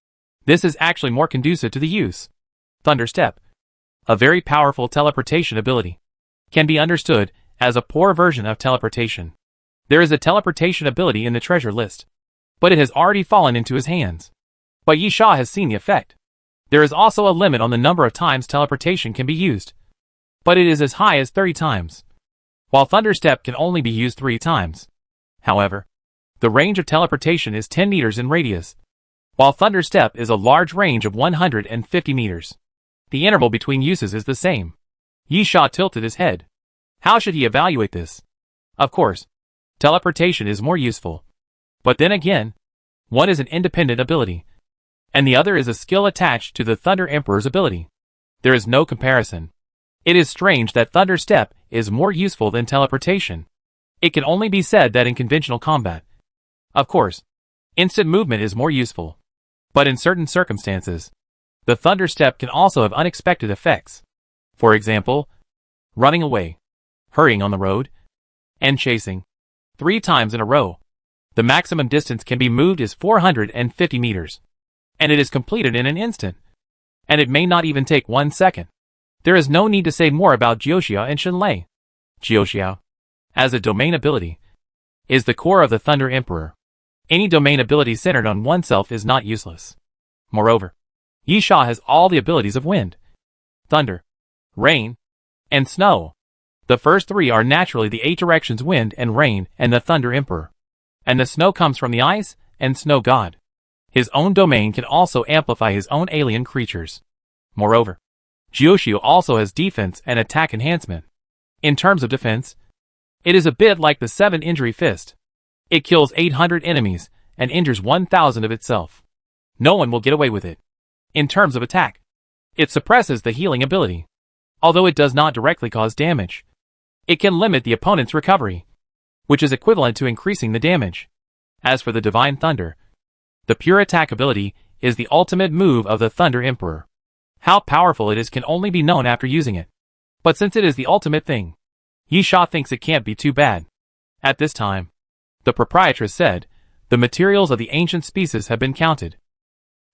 This is actually more conducive to the use. Thunder Step, a very powerful teleportation ability, can be understood as a poor version of teleportation. There is a teleportation ability in the treasure list, but it has already fallen into his hands. But Yi Sha has seen the effect. There is also a limit on the number of times teleportation can be used, but it is as high as 30 times, while Thunder Step can only be used 3 times. However, the range of teleportation is 10 meters in radius, while Thunder Step is a large range of 150 meters. The interval between uses is the same. Yi Sha tilted his head. How should he evaluate this? Of course, teleportation is more useful. But then again, one is an independent ability, and the other is a skill attached to the Thunder Emperor's ability. There is no comparison. It is strange that Thunder Step is more useful than teleportation. It can only be said that in conventional combat. Of course, instant movement is more useful. But in certain circumstances, the Thunder Step can also have unexpected effects. For example, running away, hurrying on the road, and chasing 3 times in a row. The maximum distance can be moved is 450 meters. And it is completed in an instant. And it may not even take 1 second. There is no need to say more about Jiuxiao and Shenlei. Jiuxiao, as a domain ability, is the core of the Thunder Emperor. Any domain ability centered on oneself is not useless. Moreover, Yi Sha has all the abilities of wind, thunder, rain, and snow. The first 3 are naturally the 8 directions wind and rain and the Thunder Emperor. And the snow comes from the ice and snow god. His own domain can also amplify his own alien creatures. Moreover, Jiuxiao also has defense and attack enhancement. In terms of defense, it is a bit like the 7-injury fist. It kills 800 enemies and injures 1,000 of itself. No one will get away with it. In terms of attack, it suppresses the healing ability. Although it does not directly cause damage, it can limit the opponent's recovery, which is equivalent to increasing the damage. As for the Divine Thunder, the pure attack ability is the ultimate move of the Thunder Emperor. How powerful it is can only be known after using it. But since it is the ultimate thing, Yi Sha thinks it can't be too bad. At this time, the proprietress said, the materials of the ancient species have been counted.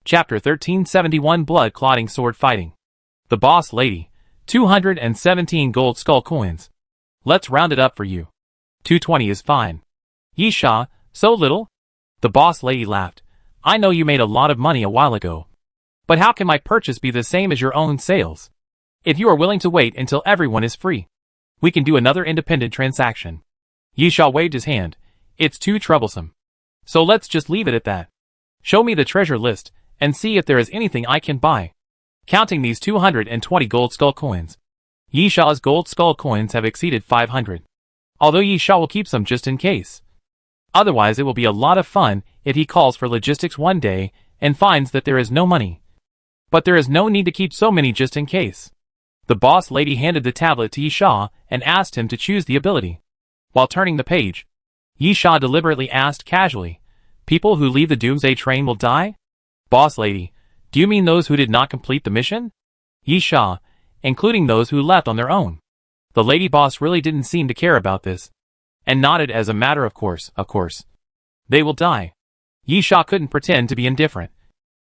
Chapter 1371 Blood Clotting Sword Fighting. The Boss Lady, 217 gold skull coins. Let's round it up for you. 220 is fine. Yi Sha, so little? The Boss Lady laughed. I know you made a lot of money a while ago. But how can my purchase be the same as your own sales? If you are willing to wait until everyone is free, we can do another independent transaction. Yi Sha waved his hand. It's too troublesome. So let's just leave it at that. Show me the treasure list, and see if there is anything I can buy. Counting these 220 gold skull coins, Yi Sha's gold skull coins have exceeded 500. Although Yi Sha will keep some just in case. Otherwise it will be a lot of fun if he calls for logistics one day and finds that there is no money. But there is no need to keep so many just in case. The Boss Lady handed the tablet to Yi Sha and asked him to choose the ability. While turning the page, Yi Sha deliberately asked casually, people who leave the Doomsday train will die? Boss Lady, do you mean those who did not complete the mission? Yi Sha, including those who left on their own. The lady boss really didn't seem to care about this, and nodded as a matter of course. They will die. Yi Sha couldn't pretend to be indifferent,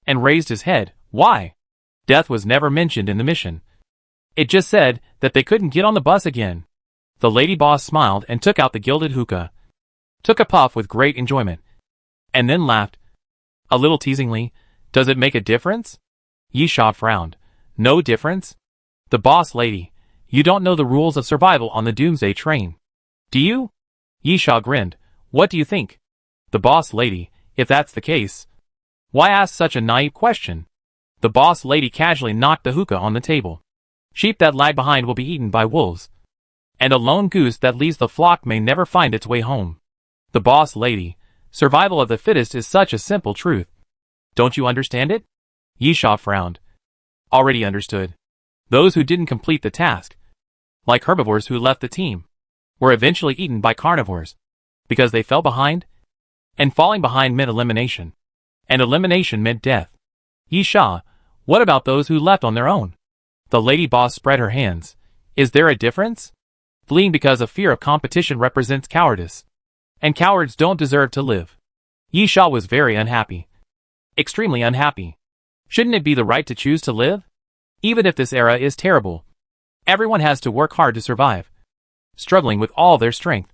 and raised his head. Why? Death was never mentioned in the mission. It just said that they couldn't get on the bus again. The lady boss smiled and took out the gilded hookah, took a puff with great enjoyment, and then laughed. A little teasingly, does it make a difference? Yi Sha frowned. No difference? The Boss Lady, you don't know the rules of survival on the Doomsday train. Do you? Yisha grinned. What do you think? The boss lady, if that's the case. Why ask such a naive question? The boss lady casually knocked the hookah on the table. Sheep that lag behind will be eaten by wolves. And a lone goose that leads the flock may never find its way home. The boss lady, survival of the fittest is such a simple truth. Don't you understand it? Yisha frowned. Already understood. Those who didn't complete the task, like herbivores who left the team, were eventually eaten by carnivores, because they fell behind, and falling behind meant elimination, and elimination meant death. Yisha, what about those who left on their own? The lady boss spread her hands. Is there a difference? Fleeing because of fear of competition represents cowardice, and cowards don't deserve to live. Yisha was very unhappy. Extremely unhappy. Shouldn't it be the right to choose to live? Even if this era is terrible. Everyone has to work hard to survive, struggling with all their strength.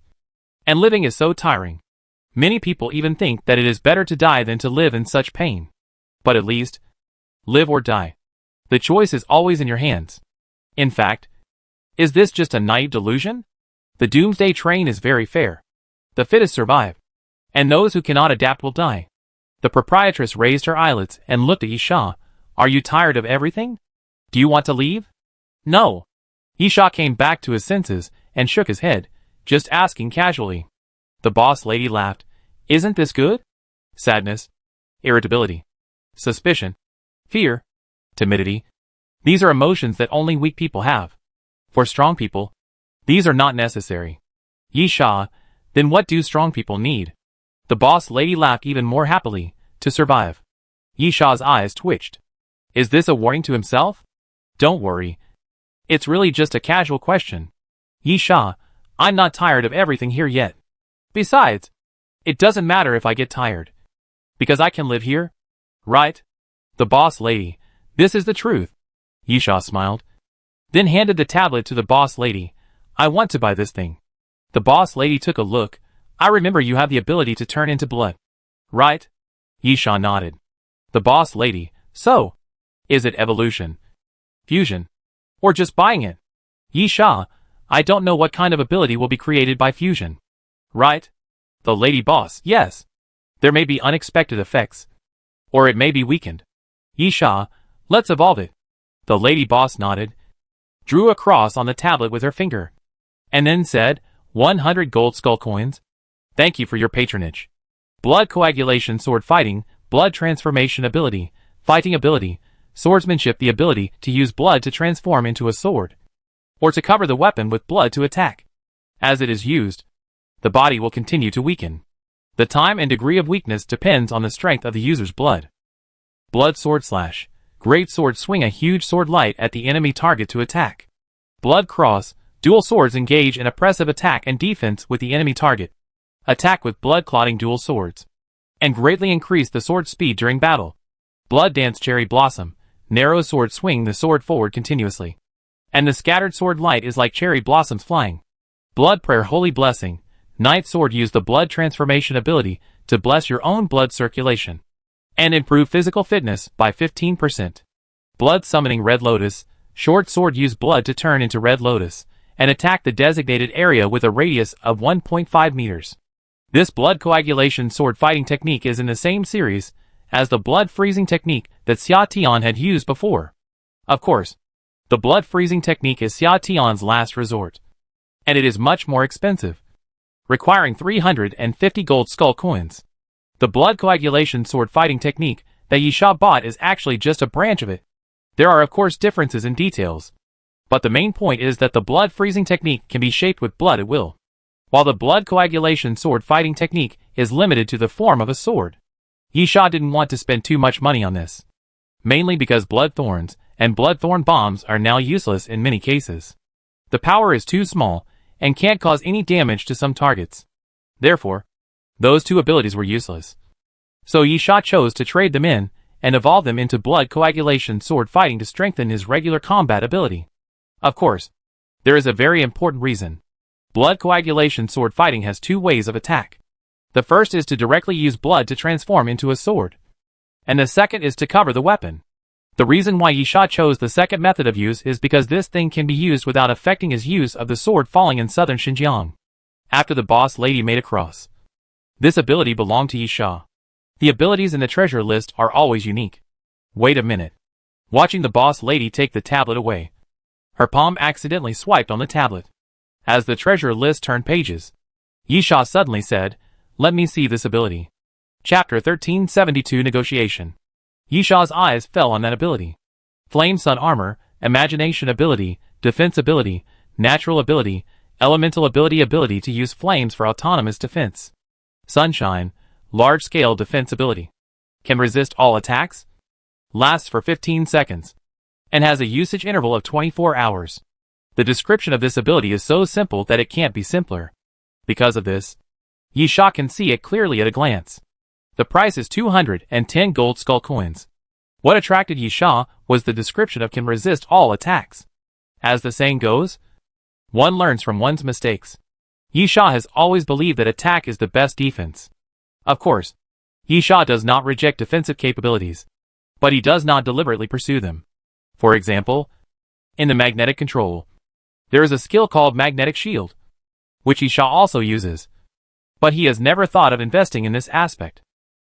And living is so tiring. Many people even think that it is better to die than to live in such pain. But at least, live or die. The choice is always in your hands. In fact, is this just a naive delusion? The Doomsday train is very fair. The fittest survive, and those who cannot adapt will die. The proprietress raised her eyelids and looked at Yisha. Are you tired of everything? Do you want to leave? No. Yisha came back to his senses and shook his head, just asking casually. The boss lady laughed. Isn't this good? Sadness, irritability, suspicion, fear, timidity. These are emotions that only weak people have. For strong people, these are not necessary. Yisha, then what do strong people need? The boss lady laughed even more happily. To survive. Yisha's eyes twitched. Is this a warning to himself? Don't worry. It's really just a casual question. Yisha, I'm not tired of everything here yet. Besides, it doesn't matter if I get tired. Because I can live here. Right? The boss lady. This is the truth. Yisha smiled. Then handed the tablet to the boss lady. I want to buy this thing. The boss lady took a look. I remember you have the ability to turn into blood. Right? Yisha nodded. The boss lady. So, is it evolution, fusion, or just buying it? Yisha, I don't know what kind of ability will be created by fusion. Right? The lady boss. Yes. There may be unexpected effects. Or it may be weakened. Yisha, let's evolve it. The lady boss nodded, drew a cross on the tablet with her finger, and then said, 100 gold skull coins. Thank you for your patronage. Blood coagulation, sword fighting, blood transformation ability, fighting ability, swordsmanship, the ability to use blood to transform into a sword, or to cover the weapon with blood to attack. As it is used, the body will continue to weaken. The time and degree of weakness depends on the strength of the user's blood. Blood sword slash. Great sword, swing a huge sword light at the enemy target to attack. Blood cross. Dual swords engage in oppressive attack and defense with the enemy target. Attack with blood clotting dual swords. And greatly increase the sword speed during battle. Blood dance, cherry blossom. Narrow sword, swing the sword forward continuously. And the scattered sword light is like cherry blossoms flying. Blood prayer, holy blessing. Ninth sword, use the blood transformation ability to bless your own blood circulation and improve physical fitness by 15%. Blood summoning, red lotus. Short sword, use blood to turn into red lotus and attack the designated area with a radius of 1.5 meters. This blood coagulation sword fighting technique is in the same series as the blood freezing technique that Xia Tian had used before. Of course, the blood freezing technique is Xia Tian's last resort, and it is much more expensive, requiring 350 gold skull coins. The blood coagulation sword fighting technique that Yisha bought is actually just a branch of it. There are of course differences in details, but the main point is that the blood freezing technique can be shaped with blood at will, while the blood coagulation sword fighting technique is limited to the form of a sword. Yisha didn't want to spend too much money on this, mainly because blood thorns and blood thorn bombs are now useless in many cases. The power is too small and can't cause any damage to some targets. Therefore, those two abilities were useless. So Yisha chose to trade them in and evolve them into blood coagulation sword fighting to strengthen his regular combat ability. Of course, there is a very important reason. Blood coagulation sword fighting has two ways of attack. The first is to directly use blood to transform into a sword, and the second is to cover the weapon. The reason why Yisha chose the second method of use is because this thing can be used without affecting his use of the sword falling in southern Xinjiang. after the boss lady made a cross. This ability belonged to Yisha. The abilities in the treasure list are always unique. Wait a minute. Watching the boss lady take the tablet away. Her palm accidentally swiped on the tablet. As the treasure list turned pages, Yisha suddenly said, "Let me see this ability." Chapter 1372 Negotiation. Yisha's eyes fell on that ability. Flame Sun Armor, Imagination Ability, Defense Ability, Natural Ability, Elemental Ability to use flames for autonomous defense. Sunshine, Large-Scale Defense Ability. Can resist all attacks. Lasts for 15 seconds. And has a usage interval of 24 hours. The description of this ability is so simple that it can't be simpler. Because of this, Yisha can see it clearly at a glance. The price is 210 gold skull coins. What attracted Yisha was the description of can resist all attacks. As the saying goes, one learns from one's mistakes. Yisha has always believed that attack is the best defense. Of course, Yisha does not reject defensive capabilities, but he does not deliberately pursue them. For example, in the magnetic control, there is a skill called Magnetic Shield, which Yisha also uses. But he has never thought of investing in this aspect.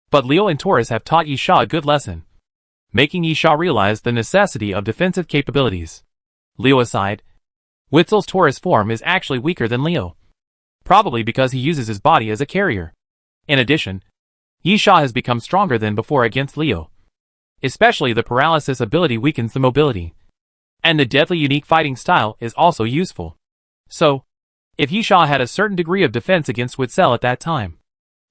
But Leo and Taurus have taught Yisha a good lesson, making Yisha realize the necessity of defensive capabilities. Leo aside, Witzel's Taurus form is actually weaker than Leo, probably because he uses his body as a carrier. In addition, Yisha has become stronger than before against Leo. Especially the paralysis ability weakens the mobility. And the deadly unique fighting style is also useful. So, if Yisha had a certain degree of defense against Witzel at that time,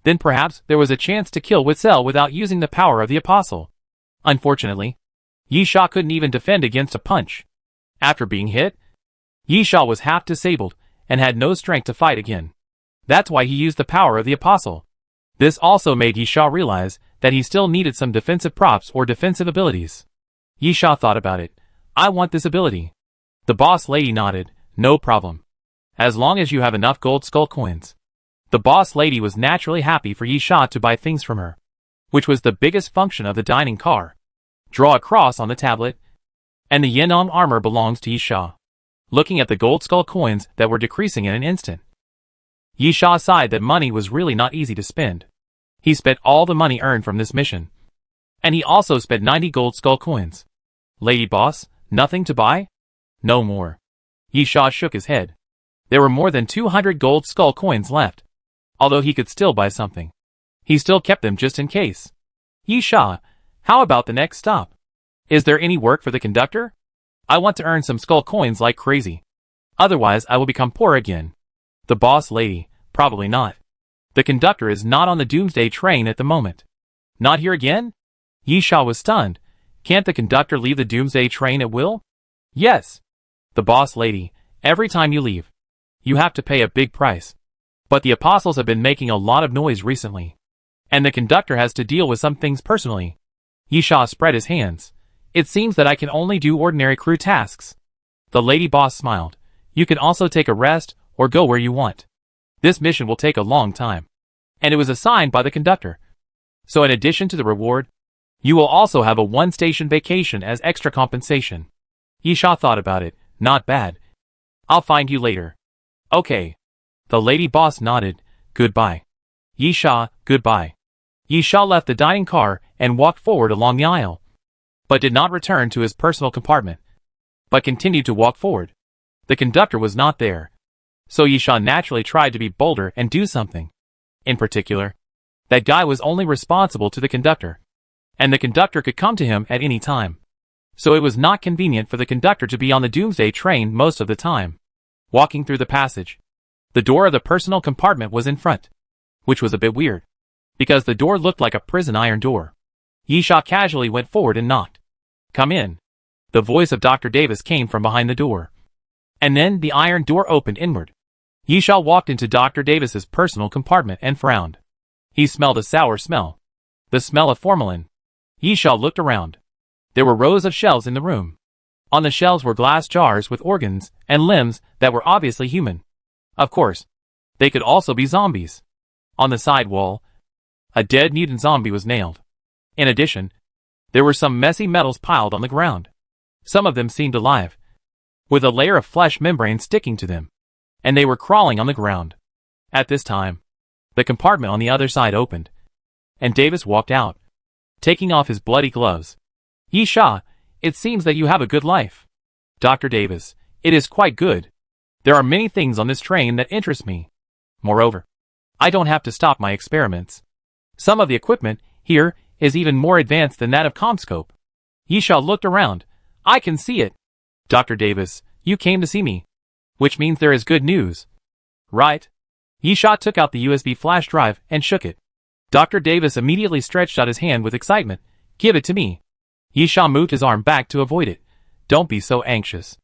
then perhaps there was a chance to kill Witzel without using the power of the Apostle. Unfortunately, Yisha couldn't even defend against a punch. After being hit, Yisha was half disabled and had no strength to fight again. That's why he used the power of the Apostle. This also made Yisha realize that he still needed some defensive props or defensive abilities. Yisha thought about it. I want this ability. The boss lady nodded. No problem. As long as you have enough gold skull coins. The boss lady was naturally happy for Yisha to buy things from her, which was the biggest function of the dining car. Draw a cross on the tablet, and the Yenong armor belongs to Yisha. Looking at the gold skull coins that were decreasing in an instant, Yisha sighed that money was really not easy to spend. He spent all the money earned from this mission. And he also spent 90 gold skull coins. Lady boss, nothing to buy? No more. Yisha shook his head. There were more than 200 gold skull coins left. Although he could still buy something, he still kept them just in case. Yisha, how about the next stop? Is there any work for the conductor? I want to earn some skull coins like crazy. Otherwise I will become poor again. The boss lady, probably not. The conductor is not on the Doomsday train at the moment. Not here again? Yisha was stunned. Can't the conductor leave the Doomsday train at will? Yes. The boss lady, every time you leave, you have to pay a big price. But the apostles have been making a lot of noise recently, and the conductor has to deal with some things personally. Yisha spread his hands. It seems that I can only do ordinary crew tasks. The lady boss smiled. You can also take a rest or go where you want. This mission will take a long time, and it was assigned by the conductor. So in addition to the reward, you will also have a one-station vacation as extra compensation. Yisha thought about it. Not bad. I'll find you later. Okay. The lady boss nodded. Goodbye. Yisha, goodbye. Yisha left the dining car and walked forward along the aisle, but did not return to his personal compartment, but continued to walk forward. The conductor was not there, so Yisha naturally tried to be bolder and do something. In particular, that guy was only responsible to the conductor, and the conductor could come to him at any time. So it was not convenient for the conductor to be on the Doomsday train most of the time. Walking through the passage, the door of the personal compartment was in front, which was a bit weird, because the door looked like a prison iron door. Yisha casually went forward and knocked. Come in. The voice of Dr. Davis came from behind the door. And then the iron door opened inward. Yisha walked into Dr. Davis's personal compartment and frowned. He smelled a sour smell. The smell of formalin. Yisha looked around. There were rows of shelves in the room. On the shelves were glass jars with organs and limbs that were obviously human. Of course, they could also be zombies. On the side wall, a dead mutant zombie was nailed. In addition, there were some messy metals piled on the ground. Some of them seemed alive, with a layer of flesh membrane sticking to them, and they were crawling on the ground. At this time, the compartment on the other side opened, and Davis walked out, taking off his bloody gloves. Yi Sha, it seems that you have a good life. Dr. Davis, it is quite good. There are many things on this train that interest me. Moreover, I don't have to stop my experiments. Some of the equipment here is even more advanced than that of Comscope. Yi Sha looked around. I can see it. Dr. Davis, you came to see me. Which means there is good news. Right? Yi Sha took out the USB flash drive and shook it. Dr. Davis immediately stretched out his hand with excitement. Give it to me. Yi Sha moved his arm back to avoid it. Don't be so anxious.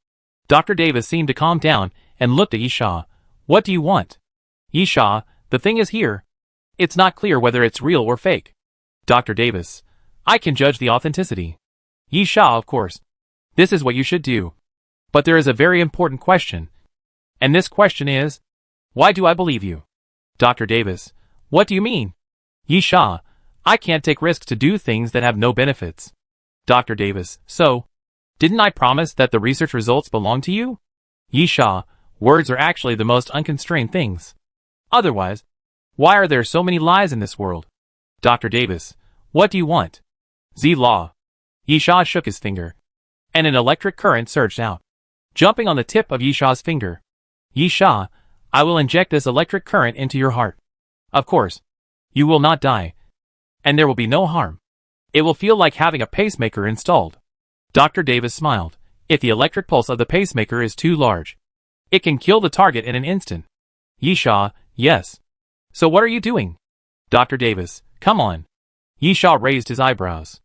Dr. Davis seemed to calm down and looked at Yi Sha. What do you want? Yi Sha, the thing is here. It's not clear whether it's real or fake. Dr. Davis, I can judge the authenticity. Yi Sha, of course. This is what you should do. But there is a very important question. And this question is, why do I believe you? Dr. Davis, what do you mean? Yi Sha, I can't take risks to do things that have no benefits. Dr. Davis, so, didn't I promise that the research results belong to you? Yi Sha, words are actually the most unconstrained things. Otherwise, why are there so many lies in this world? Dr. Davis, what do you want? Z-Law. Yi Sha shook his finger, and an electric current surged out, jumping on the tip of Yi Sha's finger. Yi Sha, I will inject this electric current into your heart. Of course, you will not die, and there will be no harm. It will feel like having a pacemaker installed. Dr. Davis smiled. If the electric pulse of the pacemaker is too large, it can kill the target in an instant. Yi Sha, yes. So what are you doing? Dr. Davis, come on. Yi Sha raised his eyebrows.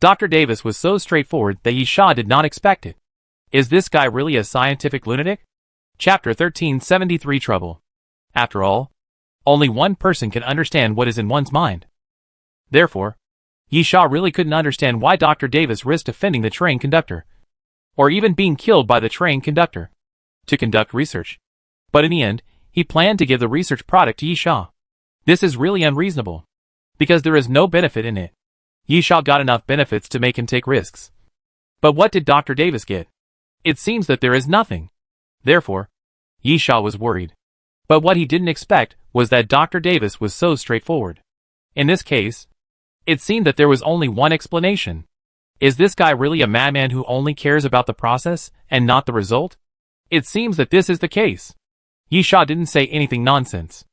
Dr. Davis was so straightforward that Yi Sha did not expect it. Is this guy really a scientific lunatic? Chapter 1373 Trouble. After all, only one person can understand what is in one's mind. Therefore, Yi Sha really couldn't understand why Dr. Davis risked offending the train conductor, or even being killed by the train conductor, to conduct research. But in the end, he planned to give the research product to Yi Sha. This is really unreasonable, because there is no benefit in it. Yi Sha got enough benefits to make him take risks. But what did Dr. Davis get? It seems that there is nothing. Therefore, Yi Sha was worried. But what he didn't expect was that Dr. Davis was so straightforward. In this case, it seemed that there was only one explanation. Is this guy really a madman who only cares about the process and not the result? It seems that this is the case. Yi Sha didn't say anything nonsense.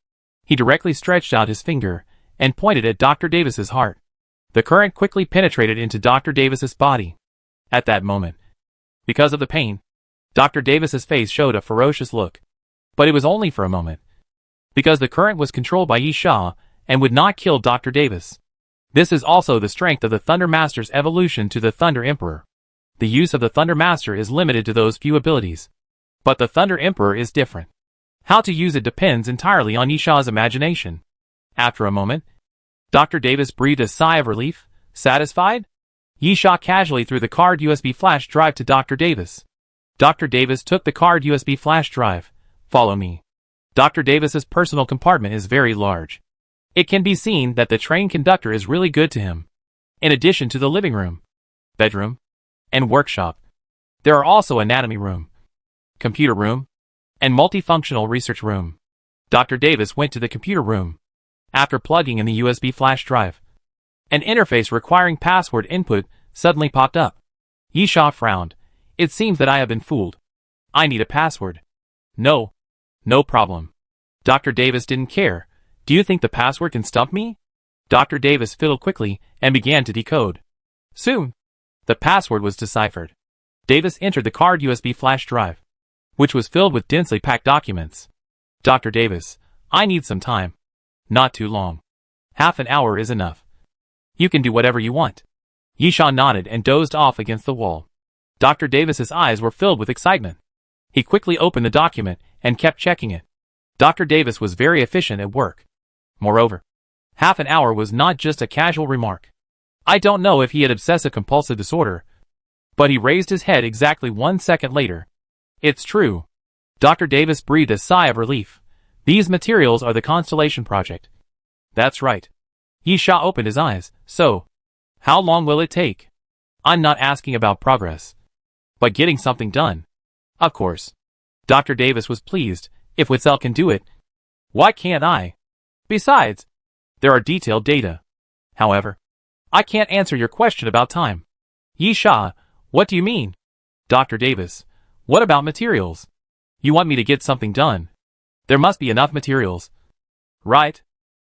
He directly stretched out his finger and pointed at Dr. Davis's heart. The current quickly penetrated into Dr. Davis's body. At that moment, because of the pain, Dr. Davis's face showed a ferocious look. But it was only for a moment, because the current was controlled by Yi Sha and would not kill Dr. Davis. This is also the strength of the Thunder Master's evolution to the Thunder Emperor. The use of the Thunder Master is limited to those few abilities. But the Thunder Emperor is different. How to use it depends entirely on Yi Sha's imagination. After a moment, Dr. Davis breathed a sigh of relief. Satisfied? Yi Sha casually threw the card USB flash drive to Dr. Davis. Dr. Davis took the card USB flash drive. Follow me. Dr. Davis's personal compartment is very large. It can be seen that the train conductor is really good to him. In addition to the living room, bedroom, and workshop, there are also anatomy room, computer room, and multifunctional research room. Dr. Davis went to the computer room. After plugging in the USB flash drive, an interface requiring password input suddenly popped up. Yi Sha frowned. It seems that I have been fooled. I need a password. No problem. Dr. Davis didn't care. Do you think the password can stump me? Dr. Davis fiddled quickly and began to decode. Soon, the password was deciphered. Davis entered the card USB flash drive, which was filled with densely packed documents. Dr. Davis, I need some time. Not too long. Half an hour is enough. You can do whatever you want. Yi Sha nodded and dozed off against the wall. Dr. Davis's eyes were filled with excitement. He quickly opened the document and kept checking it. Dr. Davis was very efficient at work. Moreover, half an hour was not just a casual remark. I don't know if he had obsessive-compulsive disorder, but he raised his head exactly 1 second later. It's true. Dr. Davis breathed a sigh of relief. These materials are the Constellation Project. That's right. Yi Sha opened his eyes. So, how long will it take? I'm not asking about progress, but getting something done. Of course. Dr. Davis was pleased. If Witzel can do it, Why can't I? Besides, there are detailed data. However, I can't answer your question about time. Yi Sha, what do you mean? Dr. Davis, what about materials? You want me to get something done. There must be enough materials. Right?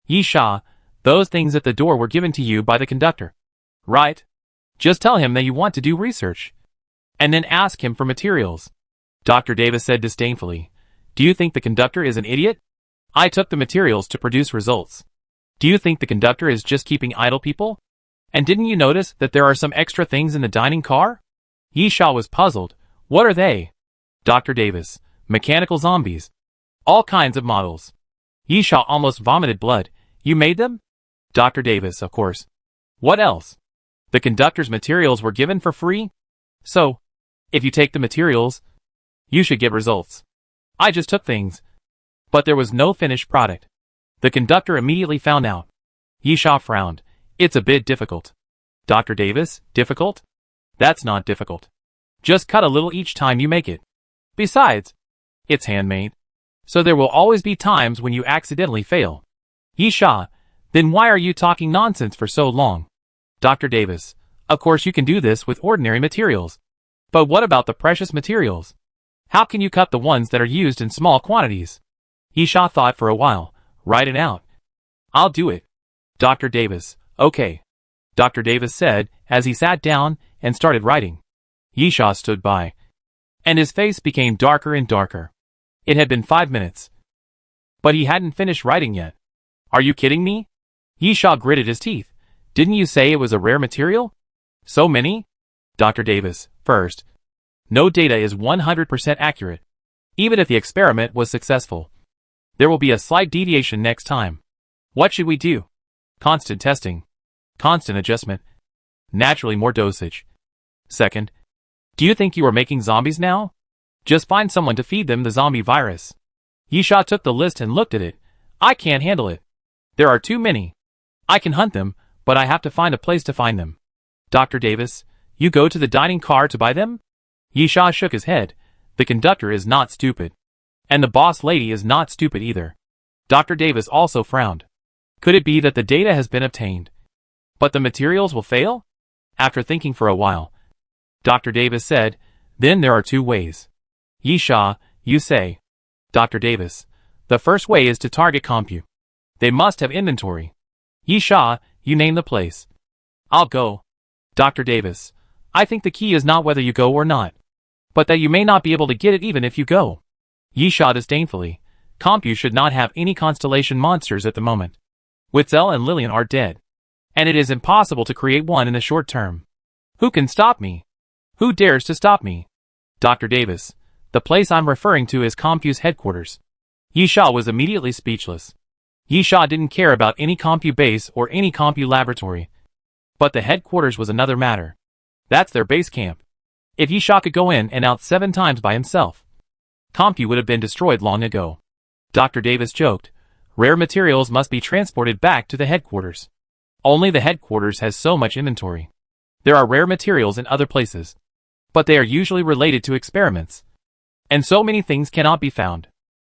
Yi Sha, those things at the door were given to you by the conductor. Right? Just tell him that you want to do research. And then ask him for materials. Dr. Davis said disdainfully, do you think the conductor is an idiot? I took the materials to produce results. Do you think the conductor is just keeping idle people? And didn't you notice that there are some extra things in the dining car? Yi Sha was puzzled. What are they? Dr. Davis, mechanical zombies. All kinds of models. Yi Sha almost vomited blood. You made them? Dr. Davis, of course. What else? The conductor's materials were given for free? So, if you take the materials, you should get results. I just took things. But there was no finished product. The conductor immediately found out. Yi Sha frowned. It's a bit difficult. Dr. Davis, difficult? That's not difficult. Just cut a little each time you make it. Besides, it's handmade. So there will always be times when you accidentally fail. Yi Sha, then why are you talking nonsense for so long? Dr. Davis, of course you can do this with ordinary materials. But what about the precious materials? How can you cut the ones that are used in small quantities? Yi Sha thought for a while. Write it out. I'll do it. Dr. Davis, okay. Dr. Davis said as he sat down and started writing. Yi Sha stood by. And his face became darker and darker. It had been 5 minutes. But he hadn't finished writing yet. Are you kidding me? Yi Sha gritted his teeth. Didn't you say it was a rare material? So many? Dr. Davis, first. No data is 100% accurate. Even if the experiment was successful. There will be a slight deviation next time. What should we do? Constant testing. Constant adjustment. Naturally more dosage. Second. Do you think you are making zombies now? Just find someone to feed them the zombie virus. Yi Sha took the list and looked at it. I can't handle it. There are too many. I can hunt them, but I have to find a place to find them. Dr. Davis, you go to the dining car to buy them? Yi Sha shook his head. The conductor is not stupid. And the boss lady is not stupid either. Dr. Davis also frowned. Could it be that the data has been obtained, but the materials will fail? After thinking for a while, Dr. Davis said, then there are two ways. Yi Sha, you say. Dr. Davis, the first way is to target Compu. They must have inventory. Yi Sha, you name the place. I'll go. Dr. Davis, I think the key is not whether you go or not, but that you may not be able to get it even if you go. Yi Sha disdainfully, Compu should not have any constellation monsters at the moment. Witzel and Lillian are dead. And it is impossible to create one in the short term. Who can stop me? Who dares to stop me? Dr. Davis, the place I'm referring to is Compu's headquarters. Yi Sha was immediately speechless. Yi Sha didn't care about any Compu base or any Compu laboratory. But the headquarters was another matter. That's their base camp. If Yi Sha could go in and out 7 times by himself, Compu would have been destroyed long ago. Dr. Davis joked, rare materials must be transported back to the headquarters. Only the headquarters has so much inventory. There are rare materials in other places, but they are usually related to experiments. And so many things cannot be found.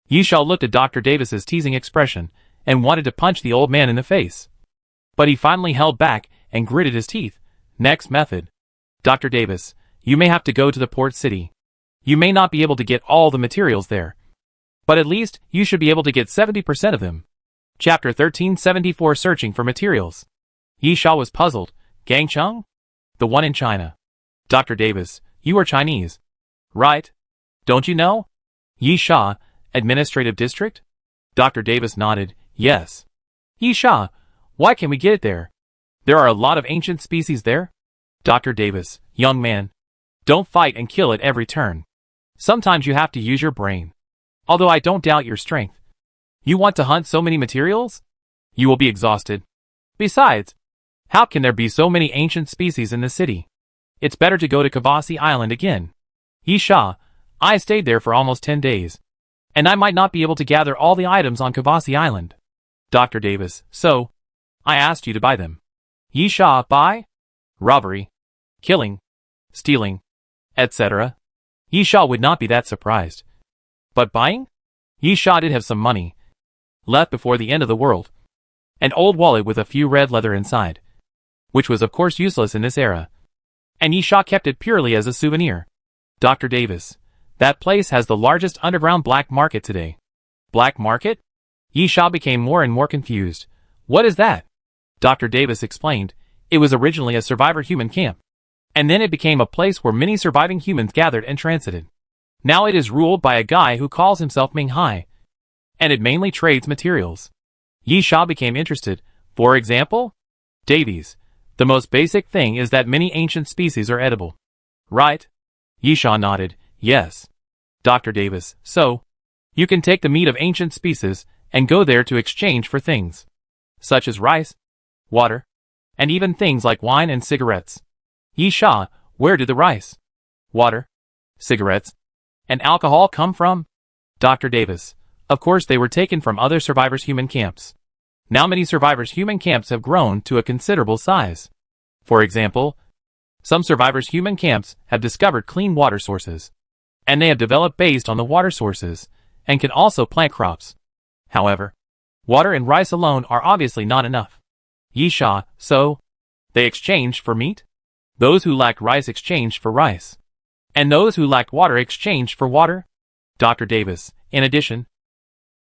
Yi Sha looked at Dr. Davis's teasing expression and wanted to punch the old man in the face. But he finally held back and gritted his teeth. Next method. Dr. Davis, you may have to go to the port city. You may not be able to get all the materials there, but at least you should be able to get 70% of them. Chapter 1374 Searching for Materials. Yi Sha was puzzled. Gangcheng? The one in China. Dr. Davis, you are Chinese. Right? Don't you know? Yi Sha, Administrative District? Dr. Davis nodded. Yes. Yi Sha, why can we get it there? There are a lot of ancient species there. Dr. Davis, young man, don't fight and kill at every turn. Sometimes you have to use your brain. Although I don't doubt your strength. You want to hunt so many materials? You will be exhausted. Besides, how can there be so many ancient species in the city? It's better to go to Kavasi Island again. Yi Sha, I stayed there for almost 10 days. And I might not be able to gather all the items on Kavasi Island. Dr. Davis, so, I asked you to buy them. Yi Sha, buy? Robbery. Killing. Stealing. Etc. Yi Sha would not be that surprised. But buying? Yi Sha did have some money. left before the end of the world. An old wallet with a few red leather inside, which was of course useless in this era. And Yi Sha kept it purely as a souvenir. Dr. Davis. That place has the largest underground black market today. Black market? Yi Sha became more and more confused. What is that? Dr. Davis explained. It was originally a survivor human camp. And then it became a place where many surviving humans gathered and transited. Now it is ruled by a guy who calls himself Ming Hai. And it mainly trades materials. Yi Sha became interested. For example? Davies. The most basic thing is that many ancient species are edible. Right? Yi Sha nodded. Yes. Dr. Davis. So, you can take the meat of ancient species and go there to exchange for things such as rice, water, and even things like wine and cigarettes. Yi Sha, where did the rice, water, cigarettes, and alcohol come from? Dr. Davis. Of course they were taken from other survivors' human camps. Now many survivors' human camps have grown to a considerable size. For example, some survivors' human camps have discovered clean water sources, and they have developed based on the water sources, and can also plant crops. However, water and rice alone are obviously not enough. Yi Sha, so they exchanged for meat? Those who lacked rice exchanged for rice. And those who lacked water exchanged for water? Dr. Davis. In addition,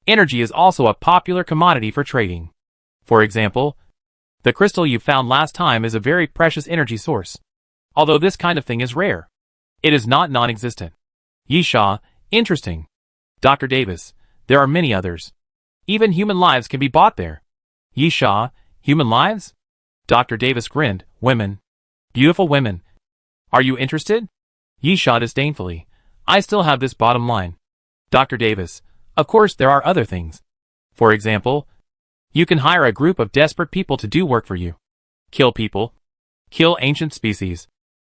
energy is also a popular commodity for trading. For example, the crystal you found last time is a very precious energy source. Although this kind of thing is rare, it is not non-existent. Yi Sha, interesting. Dr. Davis. There are many others. Even human lives can be bought there. Yi Sha, human lives? Dr. Davis grinned. Women. Beautiful women. Are you interested? Yi Sha disdainfully. I still have this bottom line. Dr. Davis. Of course there are other things. For example, you can hire a group of desperate people to do work for you. Kill people. Kill ancient species.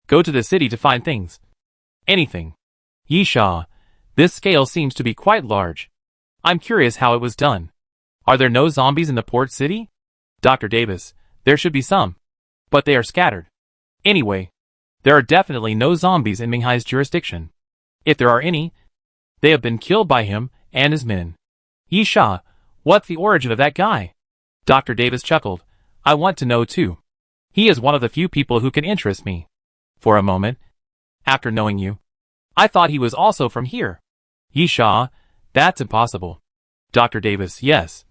Go to the city to find things. Anything. Yi Sha. This scale seems to be quite large. I'm curious how it was done. Are there no zombies in the port city? Dr. Davis. There should be some. But they are scattered. Anyway, there are definitely no zombies in Ming Hai's jurisdiction. If there are any, they have been killed by him and his men. Yi Sha, what's the origin of that guy? Dr. Davis chuckled. I want to know too. He is one of the few people who can interest me. For a moment, after knowing you, I thought he was also from here. Yi Sha, that's impossible. Dr. Davis. Yes.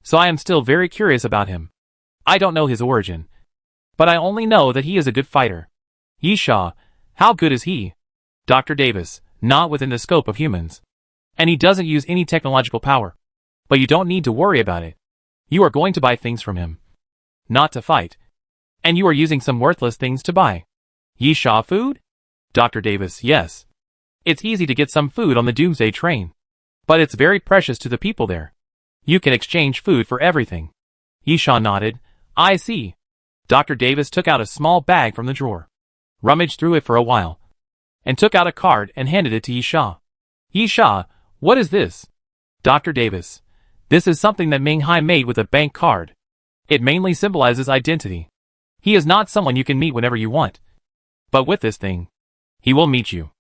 So I am still very curious about him. I don't know his origin, but I only know that he is a good fighter. Yi Sha, how good is he? Dr. Davis. Not within the scope of humans. And he doesn't use any technological power. But you don't need to worry about it. You are going to buy things from him. Not to fight. And you are using some worthless things to buy. Yi Sha, food? Dr. Davis. Yes. It's easy to get some food on the Doomsday train. But it's very precious to the people there. You can exchange food for everything. Yi Sha nodded. I see. Dr. Davis took out a small bag from the drawer, rummaged through it for a while, and took out a card and handed it to Yi Sha. Yi Sha, what is this? Dr. Davis. This is something that Ming Hai made with a bank card. It mainly symbolizes identity. He is not someone you can meet whenever you want. But with this thing, he will meet you.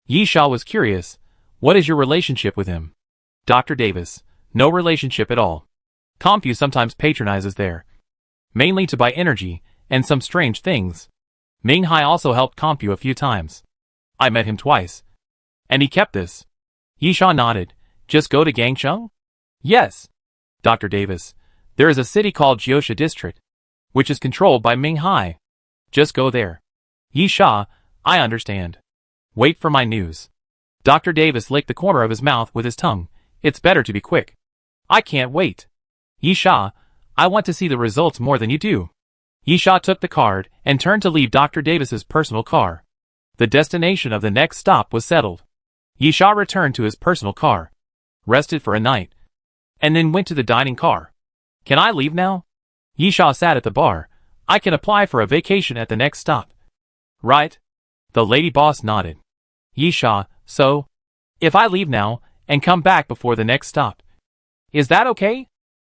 Yi Sha was curious. What is your relationship with him? Dr. Davis. No relationship at all. Confu sometimes patronizes there, mainly to buy energy and some strange things. Ming Hai also helped Confu a few times. I met him twice. And he kept this. Yi Sha nodded. Just go to Gangcheng? Yes. Dr. Davis. There is a city called Jiosha District, which is controlled by Ming Hai. Just go there. Yi Sha, I understand. Wait for my news. Dr. Davis licked the corner of his mouth with his tongue. It's better to be quick. I can't wait. Yi Sha, I want to see the results more than you do. Yi Sha took the card and turned to leave Dr. Davis's personal car. The destination of the next stop was settled. Yi Sha returned to his personal car, rested for a night, and then went to the dining car. Can I leave now? Yi Sha sat at the bar. I can apply for a vacation at the next stop. Right? The lady boss nodded. Yi Sha, so, if I leave now and come back before the next stop, is that okay?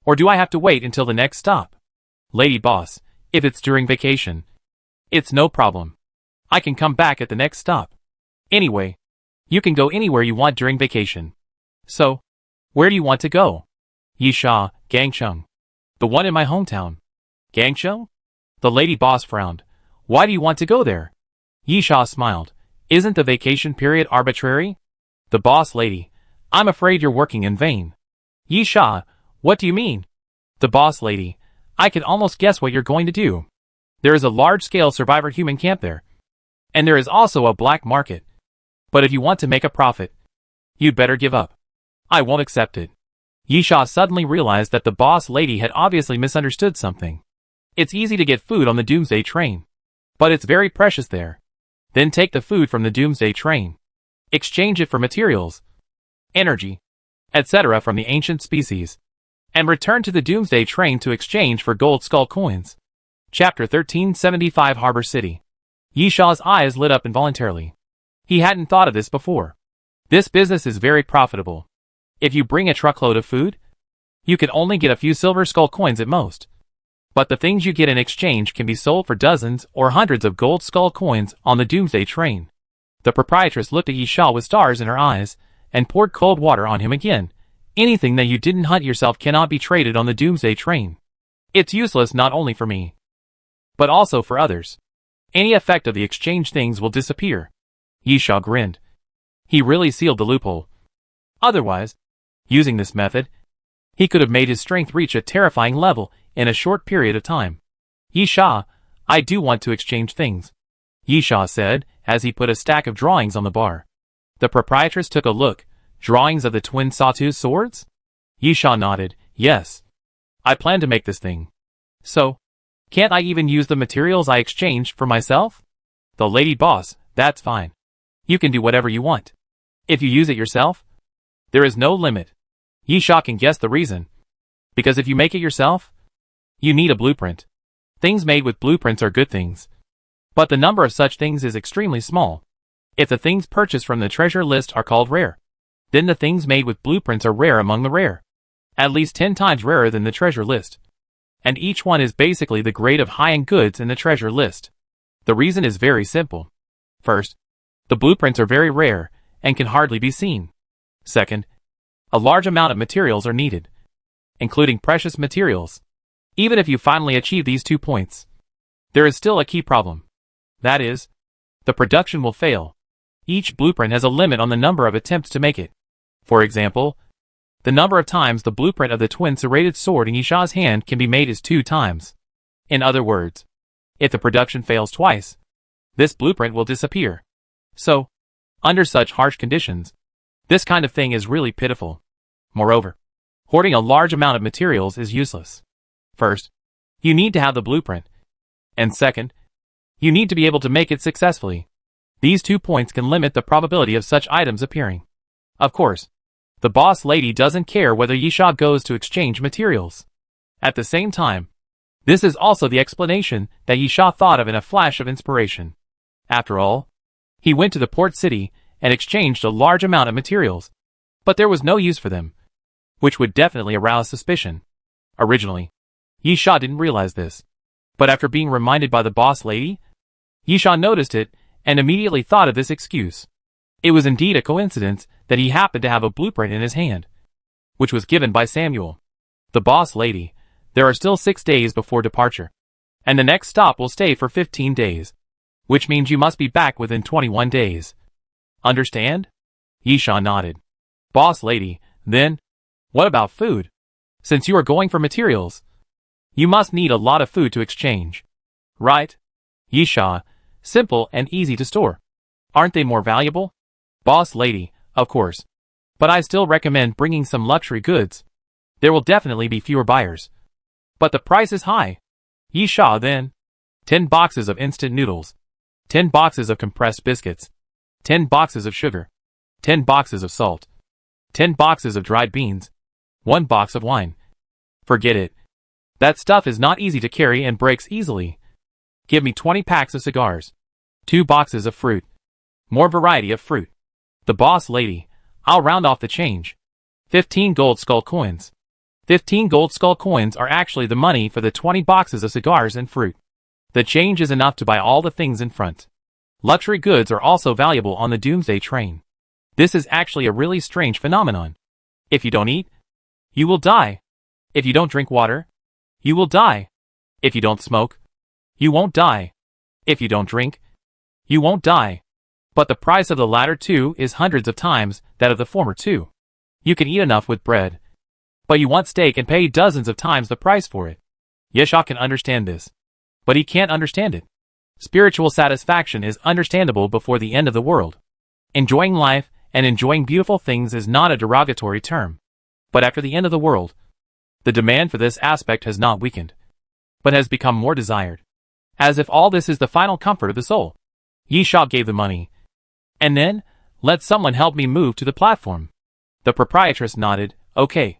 Or do I have to wait until the next stop? Lady boss, if it's during vacation, it's no problem. I can come back at the next stop. Anyway, you can go anywhere you want during vacation. So, where do you want to go? Yisha, Gangcheng. The one in my hometown. Gangcheng? The lady boss frowned. Why do you want to go there? Yisha smiled. Isn't the vacation period arbitrary? The boss lady. I'm afraid you're working in vain. Yisha, what do you mean? The boss lady. I can almost guess what you're going to do. There is a large-scale survivor human camp there. And there is also a black market. But if you want to make a profit, you'd better give up. I won't accept it. Yisha suddenly realized that the boss lady had obviously misunderstood something. It's easy to get food on the Doomsday train. But it's very precious there. Then take the food from the Doomsday train. Exchange it for materials, energy, etc. from the ancient species. And return to the Doomsday train to exchange for gold skull coins. Chapter 1375 Harbor City. Yisha's eyes lit up involuntarily. He hadn't thought of this before. This business is very profitable. If you bring a truckload of food, you can only get a few silver skull coins at most. But the things you get in exchange can be sold for dozens or hundreds of gold skull coins on the Doomsday train. The proprietress looked at Yisha with stars in her eyes, and poured cold water on him again. Anything that you didn't hunt yourself cannot be traded on the Doomsday train. It's useless not only for me, but also for others. Any effect of the exchange things will disappear. Yisha grinned. He really sealed the loophole. Otherwise, using this method, he could have made his strength reach a terrifying level in a short period of time. Yisha, I do want to exchange things, Yisha said, as he put a stack of drawings on the bar. The proprietress took a look. Drawings of the twin sawtooth swords? Yisha nodded. Yes. I plan to make this thing. So, can't I even use the materials I exchanged for myself? The lady boss, that's fine. You can do whatever you want. If you use it yourself, there is no limit. Yisha can guess the reason. Because if you make it yourself, you need a blueprint. Things made with blueprints are good things. But the number of such things is extremely small. If the things purchased from the treasure list are called rare, then the things made with blueprints are rare among the rare. At least 10 times rarer than the treasure list. And each one is basically the grade of high-end goods in the treasure list. The reason is very simple. First, the blueprints are very rare and can hardly be seen. Second, a large amount of materials are needed, including precious materials. Even if you finally achieve these 2 points, there is still a key problem. That is, the production will fail. Each blueprint has a limit on the number of attempts to make it. For example, the number of times the blueprint of the twin serrated sword in Yisha's hand can be made is 2 times. In other words, if the production fails twice, this blueprint will disappear. So, under such harsh conditions, this kind of thing is really pitiful. Moreover, hoarding a large amount of materials is useless. First, you need to have the blueprint. And second, you need to be able to make it successfully. These 2 points can limit the probability of such items appearing. Of course, the boss lady doesn't care whether Yisha goes to exchange materials. At the same time, this is also the explanation that Yisha thought of in a flash of inspiration. After all, he went to the port city and exchanged a large amount of materials, but there was no use for them, which would definitely arouse suspicion. Originally, Yisha didn't realize this, but after being reminded by the boss lady, Yisha noticed it and immediately thought of this excuse. It was indeed a coincidence that he happened to have a blueprint in his hand, which was given by Samuel. The boss lady, there are still 6 days before departure, and the next stop will stay for 15 days, which means you must be back within 21 days. Understand? Yisha nodded. Boss lady, then, what about food? Since you are going for materials, you must need a lot of food to exchange. Right? Yisha, simple and easy to store. Aren't they more valuable? Boss lady, of course. But I still recommend bringing some luxury goods. There will definitely be fewer buyers. But the price is high. Yisha then. 10 boxes of instant noodles. 10 boxes of compressed biscuits. 10 boxes of sugar. 10 boxes of salt. 10 boxes of dried beans. 1 box of wine. Forget it. That stuff is not easy to carry and breaks easily. Give me 20 packs of cigars. 2 boxes of fruit. More variety of fruit. The boss lady, I'll round off the change. 15 gold skull coins. 15 gold skull coins are actually the money for the 20 boxes of cigars and fruit. The change is enough to buy all the things in front. Luxury goods are also valuable on the Doomsday train. This is actually a really strange phenomenon. If you don't eat, you will die. If you don't drink water, you will die. If you don't smoke, you won't die. If you don't drink, you won't die. But the price of the latter two is hundreds of times that of the former two. You can eat enough with bread, but you want steak and pay dozens of times the price for it. Yisha can understand this, but he can't understand it. Spiritual satisfaction is understandable before the end of the world. Enjoying life and enjoying beautiful things is not a derogatory term. But after the end of the world, the demand for this aspect has not weakened, but has become more desired. As if all this is the final comfort of the soul. Yisha gave the money. And then, let someone help me move to the platform. The proprietress nodded, okay.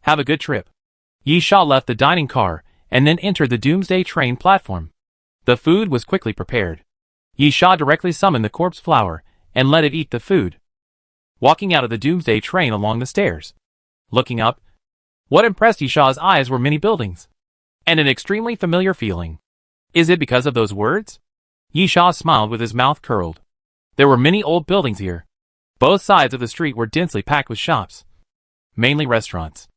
Have a good trip. Yisha left the dining car, and then entered the Doomsday train platform. The food was quickly prepared. Yisha directly summoned the corpse flower, and let it eat the food. Walking out of the Doomsday train along the stairs. Looking up, what impressed Yisha's eyes were many buildings. And an extremely familiar feeling. Is it because of those words? Yisha smiled with his mouth curled. There were many old buildings here. Both sides of the street were densely packed with shops. Mainly restaurants.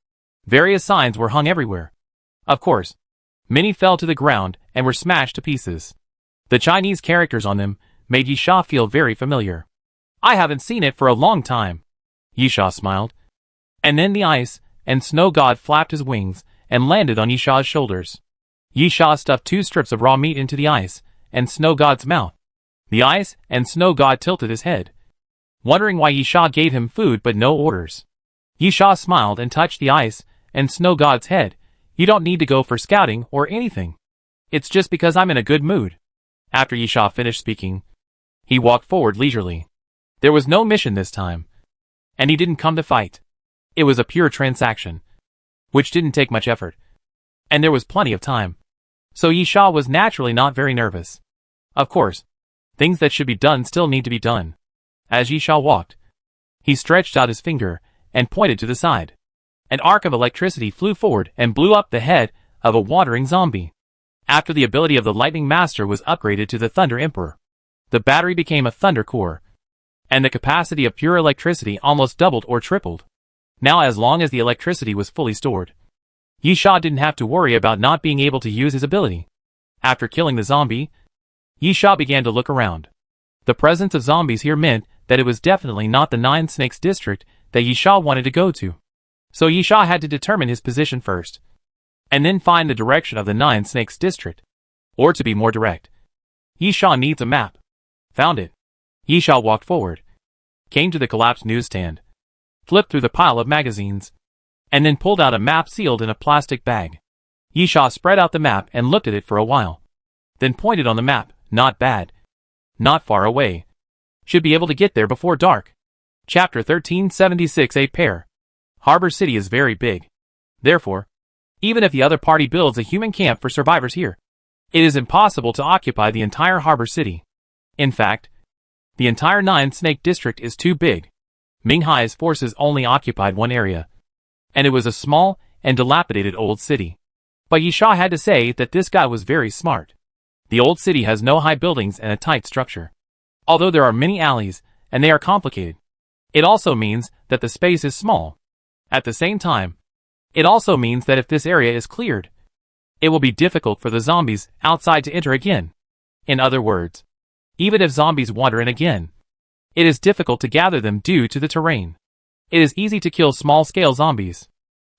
Various signs were hung everywhere. Of course, many fell to the ground and were smashed to pieces. The Chinese characters on them made Yisha feel very familiar. I haven't seen it for a long time. Yisha smiled. And then the ice and snow god flapped his wings and landed on Yisha's shoulders. Yisha stuffed 2 strips of raw meat into the ice and snow god's mouth. The ice and snow god tilted his head, wondering why Yisha gave him food but no orders. Yisha smiled and touched the ice and snow god's head. You don't need to go for scouting or anything. It's just because I'm in a good mood. After Yisha finished speaking, he walked forward leisurely. There was no mission this time, and he didn't come to fight. It was a pure transaction, which didn't take much effort, and there was plenty of time. So Yisha was naturally not very nervous. Of course, things that should be done still need to be done. As Yisha walked, he stretched out his finger and pointed to the side. An arc of electricity flew forward and blew up the head of a wandering zombie. After the ability of the Lightning Master was upgraded to the Thunder Emperor, the battery became a Thunder Core, and the capacity of pure electricity almost doubled or tripled. Now as long as the electricity was fully stored, Yisha didn't have to worry about not being able to use his ability. After killing the zombie, Yisha began to look around. The presence of zombies here meant that it was definitely not the Nine Snakes district that Yisha wanted to go to. So Yisha had to determine his position first, and then find the direction of the Nine Snakes district. Or to be more direct, Yisha needs a map. Found it. Yisha walked forward, came to the collapsed newsstand, flipped through the pile of magazines, and then pulled out a map sealed in a plastic bag. Yisha spread out the map and looked at it for a while, then pointed on the map. Not bad. Not far away. Should be able to get there before dark. Chapter 1376 A pair. Harbor City is very big. Therefore, even if the other party builds a human camp for survivors here, it is impossible to occupy the entire Harbor City. In fact, the entire Nine Snake District is too big. Ming Hai's forces only occupied one area, and it was a small and dilapidated old city. But Yisha had to say that this guy was very smart. The old city has no high buildings and a tight structure. Although there are many alleys, and they are complicated, it also means that the space is small. At the same time, it also means that if this area is cleared, it will be difficult for the zombies outside to enter again. In other words, even if zombies wander in again, it is difficult to gather them due to the terrain. It is easy to kill small-scale zombies.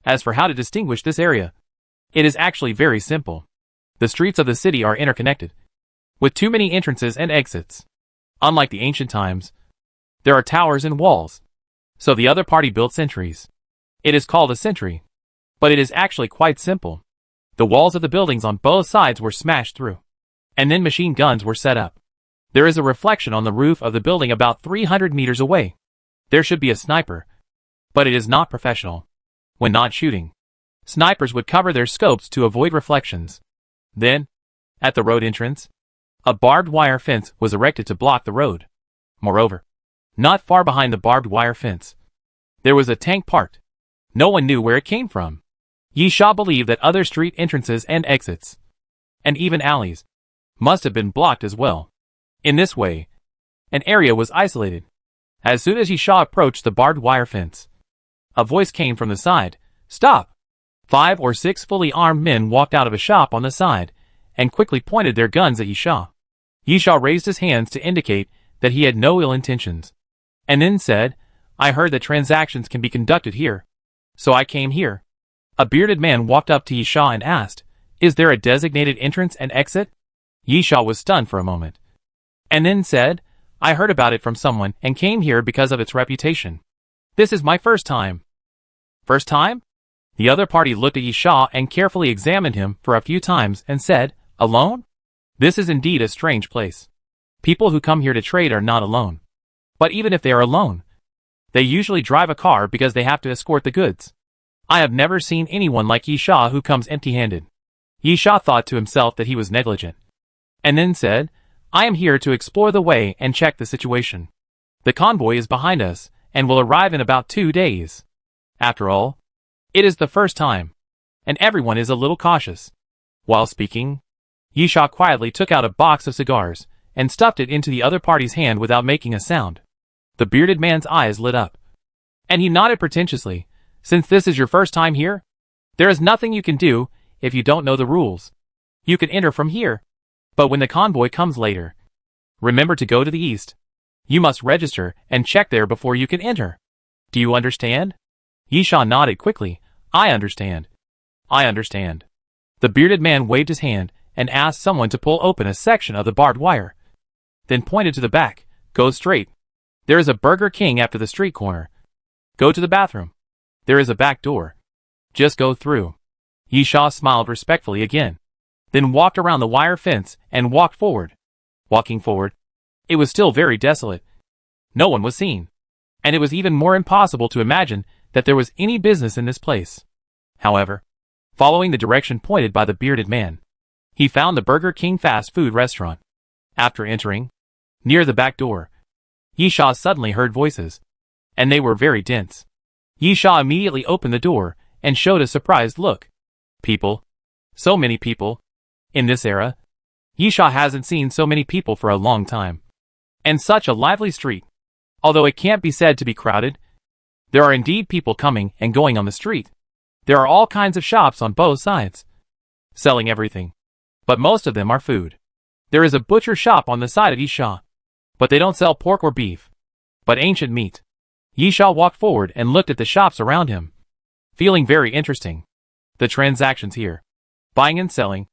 As for how to distinguish this area, it is actually very simple. The streets of the city are interconnected, with too many entrances and exits. Unlike the ancient times, there are towers and walls. So the other party built sentries. It is called a sentry, but it is actually quite simple. The walls of the buildings on both sides were smashed through, and then machine guns were set up. There is a reflection on the roof of the building about 300 meters away. There should be a sniper, but it is not professional. When not shooting, snipers would cover their scopes to avoid reflections. Then, at the road entrance, a barbed wire fence was erected to block the road. Moreover, not far behind the barbed wire fence, there was a tank parked. No one knew where it came from. Yisha believed that other street entrances and exits, and even alleys, must have been blocked as well. In this way, an area was isolated. As soon as Yisha approached the barbed wire fence, a voice came from the side. Stop! 5 or 6 fully armed men walked out of a shop on the side, and quickly pointed their guns at Yisha. Yisha raised his hands to indicate that he had no ill intentions, and then said, "I heard that transactions can be conducted here, so I came here." A bearded man walked up to Yisha and asked, "Is there a designated entrance and exit?" Yisha was stunned for a moment, and then said, "I heard about it from someone and came here because of its reputation. This is my first time." "First time?" The other party looked at Yisha and carefully examined him for a few times and said, "Alone? This is indeed a strange place. People who come here to trade are not alone. But even if they are alone, they usually drive a car because they have to escort the goods. I have never seen anyone like Yisha who comes empty-handed." Yisha thought to himself that he was negligent, and then said, "I am here to explore the way and check the situation. The convoy is behind us and will arrive in about 2 days. After all, it is the first time, and everyone is a little cautious." While speaking, Yisha quietly took out a box of cigars and stuffed it into the other party's hand without making a sound. The bearded man's eyes lit up, and he nodded pretentiously. "Since this is your first time here, there is nothing you can do if you don't know the rules. You can enter from here, but when the convoy comes later, remember to go to the east. You must register and check there before you can enter. Do you understand?" Yisha nodded quickly. "I understand. I understand." The bearded man waved his hand and asked someone to pull open a section of the barbed wire, then pointed to the back. "Go straight. There is a Burger King after the street corner. Go to the bathroom. There is a back door. Just go through." Yisha smiled respectfully again, then walked around the wire fence and walked forward. Walking forward, it was still very desolate. No one was seen, and it was even more impossible to imagine that there was any business in this place. However, following the direction pointed by the bearded man, he found the Burger King fast food restaurant. After entering, near the back door, Yisha suddenly heard voices, and they were very dense. Yisha immediately opened the door and showed a surprised look. People. So many people. In this era, Yisha hasn't seen so many people for a long time. And such a lively street. Although it can't be said to be crowded, there are indeed people coming and going on the street. There are all kinds of shops on both sides, selling everything, but most of them are food. There is a butcher shop on the side of Yisha, but they don't sell pork or beef, but ancient meat. Yisha walked forward and looked at the shops around him, feeling very interesting. The transactions here, buying and selling,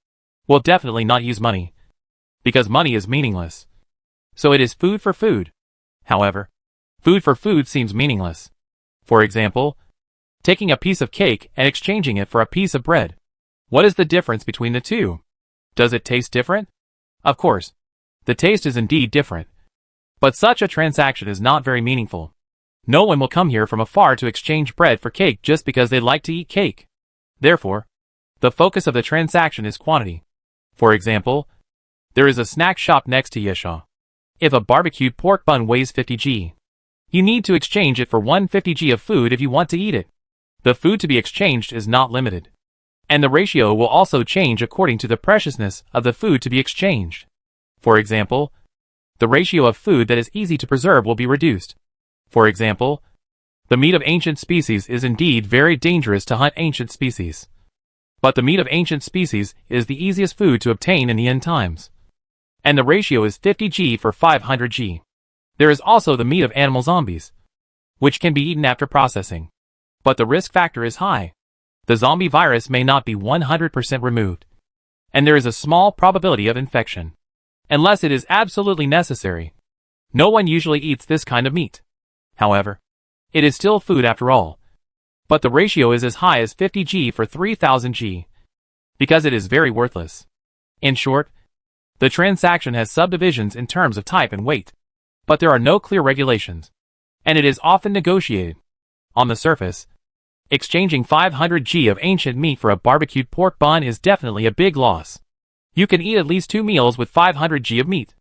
will definitely not use money, because money is meaningless. So it is food for food. However, food for food seems meaningless. For example, taking a piece of cake and exchanging it for a piece of bread. What is the difference between the two? Does it taste different? Of course, the taste is indeed different. But such a transaction is not very meaningful. No one will come here from afar to exchange bread for cake just because they like to eat cake. Therefore, the focus of the transaction is quantity. For example, there is a snack shop next to Yisha. If a barbecued pork bun weighs 50 g, you need to exchange it for 150 g of food if you want to eat it. The food to be exchanged is not limited, and the ratio will also change according to the preciousness of the food to be exchanged. For example, the ratio of food that is easy to preserve will be reduced. For example, the meat of ancient species is indeed very dangerous to hunt ancient species. But the meat of ancient species is the easiest food to obtain in the end times. And the ratio is 50 g for 500 g. There is also the meat of animal zombies, which can be eaten after processing. But the risk factor is high. The zombie virus may not be 100% removed, and there is a small probability of infection. Unless it is absolutely necessary, no one usually eats this kind of meat. However, it is still food after all. But the ratio is as high as 50 g for 3000 g, because it is very worthless. In short, the transaction has subdivisions in terms of type and weight, but there are no clear regulations, and it is often negotiated. On the surface, exchanging 500 g of ancient meat for a barbecued pork bun is definitely a big loss. You can eat at least 2 meals with 500 g of meat,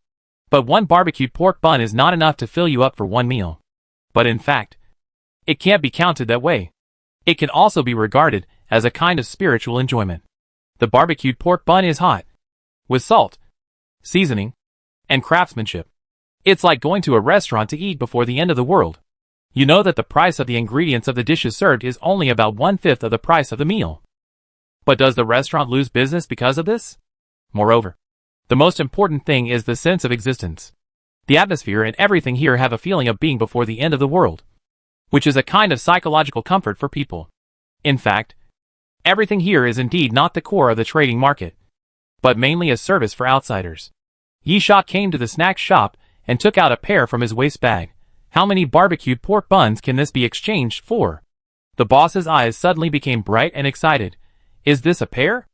but one barbecued pork bun is not enough to fill you up for one meal. But in fact, it can't be counted that way. It can also be regarded as a kind of spiritual enjoyment. The barbecued pork bun is hot, with salt, seasoning, and craftsmanship. It's like going to a restaurant to eat before the end of the world. You know that the price of the ingredients of the dishes served is only about 1/5 of the price of the meal. But does the restaurant lose business because of this? Moreover, the most important thing is the sense of existence. The atmosphere and everything here have a feeling of being before the end of the world, which is a kind of psychological comfort for people. In fact, everything here is indeed not the core of the trading market, but mainly a service for outsiders. Yisha came to the snack shop and took out a pear from his waist bag. How many barbecued pork buns can this be exchanged for? The boss's eyes suddenly became bright and excited. Is this a pear?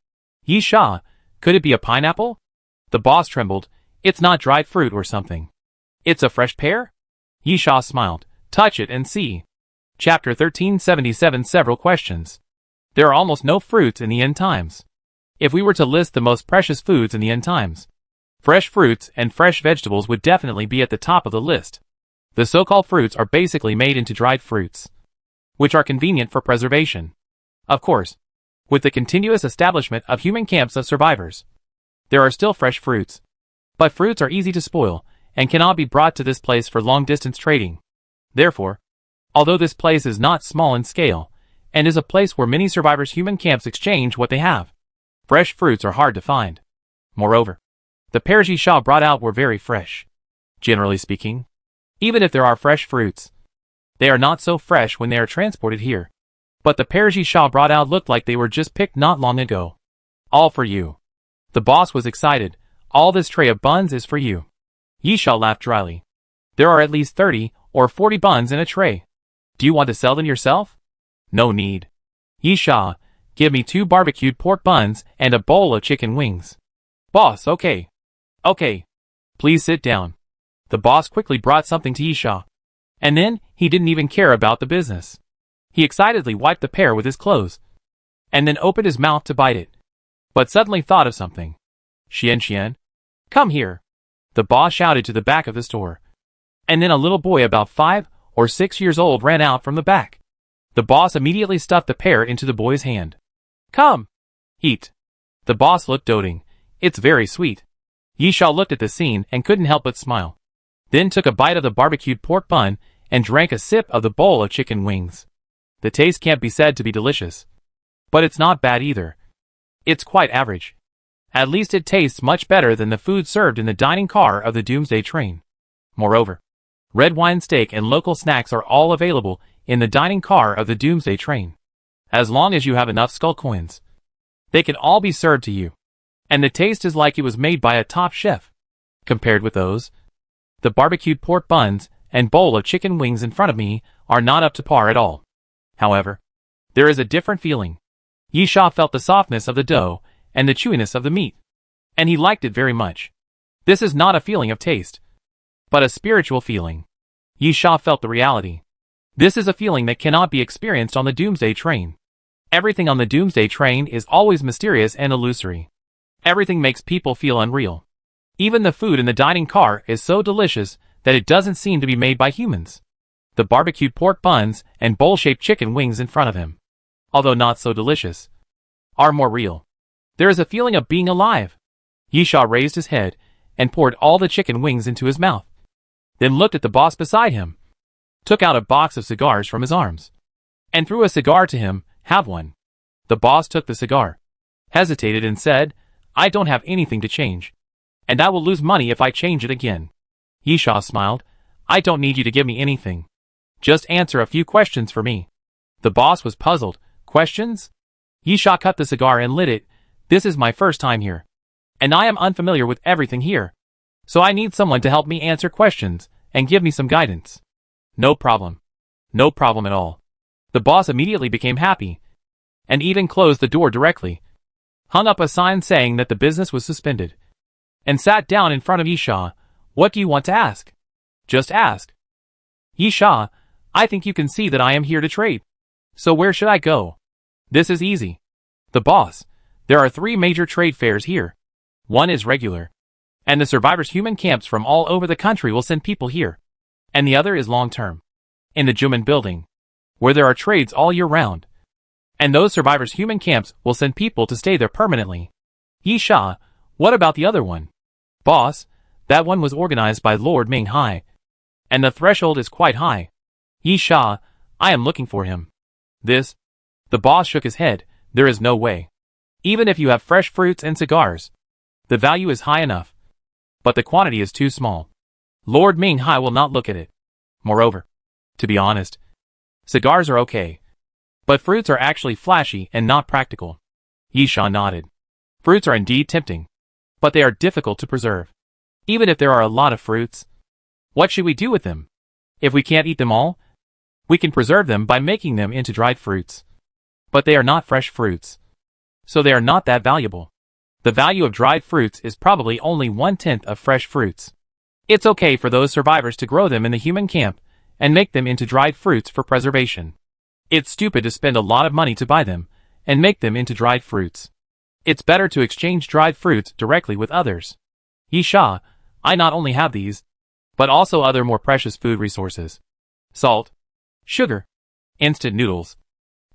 Yisha, could it be a pineapple? The boss trembled. It's not dried fruit or something. It's a fresh pear? Yisha smiled. Touch it and see. Chapter 1377. Several questions. There are almost no fruits in the end times. If we were to list the most precious foods in the end times, fresh fruits and fresh vegetables would definitely be at the top of the list. The so-called fruits are basically made into dried fruits, which are convenient for preservation. Of course, with the continuous establishment of human camps of survivors, there are still fresh fruits. But fruits are easy to spoil and cannot be brought to this place for long-distance trading. Therefore, although this place is not small in scale, and is a place where many survivors' human camps exchange what they have, fresh fruits are hard to find. Moreover, the pears Yisha brought out were very fresh. Generally speaking, even if there are fresh fruits, they are not so fresh when they are transported here. But the pears Yisha brought out looked like they were just picked not long ago. All for you. The boss was excited. All this tray of buns is for you. Yisha laughed dryly. There are at least 30 or 40 buns in a tray. Do you want to sell them yourself? No need. Yisha, give me 2 barbecued pork buns and a bowl of chicken wings. Boss, okay. Okay. Please sit down. The boss quickly brought something to Yisha. And then, he didn't even care about the business. He excitedly wiped the pear with his clothes, and then opened his mouth to bite it. But suddenly thought of something. Xian, come here. The boss shouted to the back of the store. And then a little boy about 5 or 6 years old ran out from the back. The boss immediately stuffed the pear into the boy's hand. Come. Eat. The boss looked doting. It's very sweet. Yisha looked at the scene and couldn't help but smile. Then took a bite of the barbecued pork bun and drank a sip of the bowl of chicken wings. The taste can't be said to be delicious, but it's not bad either. It's quite average. At least it tastes much better than the food served in the dining car of the Doomsday train. Moreover, red wine, steak and local snacks are all available in the dining car of the Doomsday train. As long as you have enough skull coins, they can all be served to you. And the taste is like it was made by a top chef. Compared with those, the barbecued pork buns and bowl of chicken wings in front of me are not up to par at all. However, there is a different feeling. Yisha felt the softness of the dough and the chewiness of the meat, and he liked it very much. This is not a feeling of taste, but a spiritual feeling. Yisha felt the reality. This is a feeling that cannot be experienced on the Doomsday train. Everything on the Doomsday train is always mysterious and illusory. Everything makes people feel unreal. Even the food in the dining car is so delicious that it doesn't seem to be made by humans. The barbecued pork buns and bowl-shaped chicken wings in front of him, although not so delicious, are more real. There is a feeling of being alive. Yisha raised his head and poured all the chicken wings into his mouth, then looked at the boss beside him, took out a box of cigars from his arms, and threw a cigar to him. Have one. The boss took the cigar, hesitated and said, I don't have anything to change, and I will lose money if I change it again. Yisha smiled. I don't need you to give me anything. Just answer a few questions for me. The boss was puzzled. Questions? Yisha cut the cigar and lit it. This is my first time here, and I am unfamiliar with everything here, so I need someone to help me answer questions and give me some guidance. No problem. No problem at all. The boss immediately became happy, and even closed the door directly, hung up a sign saying that the business was suspended, and sat down in front of Yisha. What do you want to ask? Just ask. Yisha, I think you can see that I am here to trade. So where should I go? This is easy. The boss, there are 3 major trade fairs here. One is regular, and the survivors' human camps from all over the country will send people here. And the other is long-term, in the Juman building, where there are trades all year round. And those survivors' human camps will send people to stay there permanently. Yisha, what about the other one? Boss, that one was organized by Lord Ming Hai, and the threshold is quite high. Yisha, I am looking for him. The boss shook his head. There is no way. Even if you have fresh fruits and cigars, the value is high enough, but the quantity is too small. Lord Ming Hai will not look at it. Moreover, to be honest, cigars are okay, but fruits are actually flashy and not practical. Yisha nodded. Fruits are indeed tempting, but they are difficult to preserve. Even if there are a lot of fruits, what should we do with them? If we can't eat them all, we can preserve them by making them into dried fruits. But they are not fresh fruits, so they are not that valuable. The value of dried fruits is probably only 1/10 of fresh fruits. It's okay for those survivors to grow them in the human camp and make them into dried fruits for preservation. It's stupid to spend a lot of money to buy them and make them into dried fruits. It's better to exchange dried fruits directly with others. Yisha, I not only have these, but also other more precious food resources. Salt, sugar, instant noodles,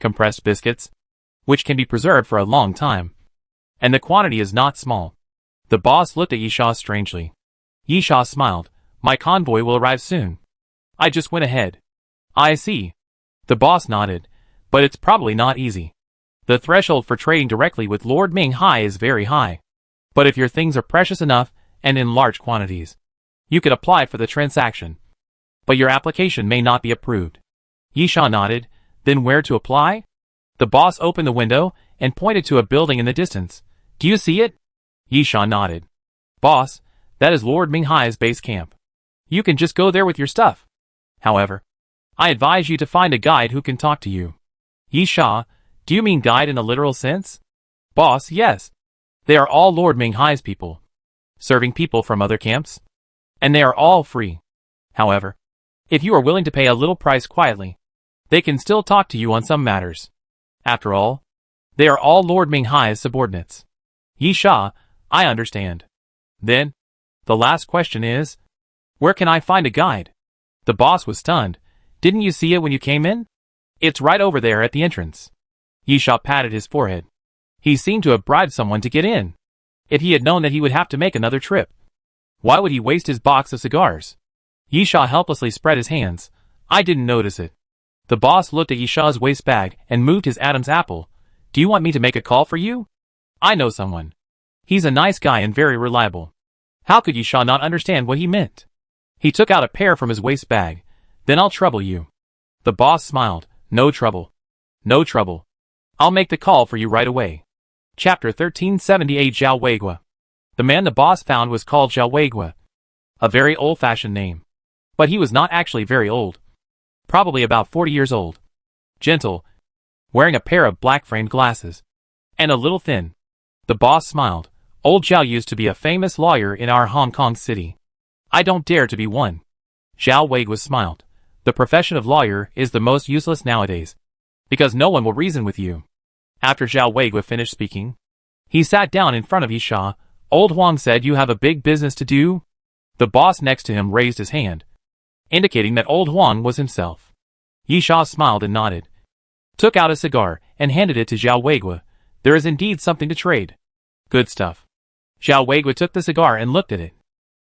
compressed biscuits, which can be preserved for a long time. And the quantity is not small. The boss looked at Yisha strangely. Yisha smiled. My convoy will arrive soon. I just went ahead. I see. The boss nodded, but it's probably not easy. The threshold for trading directly with Lord Ming Hai is very high. But if your things are precious enough and in large quantities, you could apply for the transaction. But your application may not be approved. Yisha nodded. Then where to apply? The boss opened the window and pointed to a building in the distance. Do you see it? Yisha nodded. Boss, that is Lord Ming Hai's base camp. You can just go there with your stuff. However, I advise you to find a guide who can talk to you. Yisha, do you mean guide in a literal sense? Boss, yes. They are all Lord Ming Hai's people, serving people from other camps. And they are all free. However, if you are willing to pay a little price quietly, they can still talk to you on some matters. After all, they are all Lord Ming Hai's subordinates. Yisha, I understand. Then, the last question is, where can I find a guide? The boss was stunned. Didn't you see it when you came in? It's right over there at the entrance. Yisha patted his forehead. He seemed to have bribed someone to get in. If he had known that he would have to make another trip, why would he waste his box of cigars? Yisha helplessly spread his hands. I didn't notice it. The boss looked at Yisha's waist bag and moved his Adam's apple. Do you want me to make a call for you? I know someone. He's a nice guy and very reliable. How could Yisha not understand what he meant? He took out a pear from his waist bag. Then I'll trouble you. The boss smiled. No trouble. No trouble. I'll make the call for you right away. Chapter 1378 Zhao Weigua. The man the boss found was called Zhao Weigua. A very old-fashioned name. But he was not actually very old. Probably about 40 years old. Gentle. Wearing a pair of black-framed glasses. And a little thin. The boss smiled. Old Zhao used to be a famous lawyer in our Hong Kong city. I don't dare to be one. Zhao Weigua smiled. The profession of lawyer is the most useless nowadays, because no one will reason with you. After Zhao Weigua finished speaking, he sat down in front of Yisha. Old Huang said you have a big business to do? The boss next to him raised his hand, indicating that Old Huang was himself. Yisha smiled and nodded, took out a cigar, and handed it to Zhao Weigua. There is indeed something to trade. Good stuff. Zhao Weigua took the cigar and looked at it,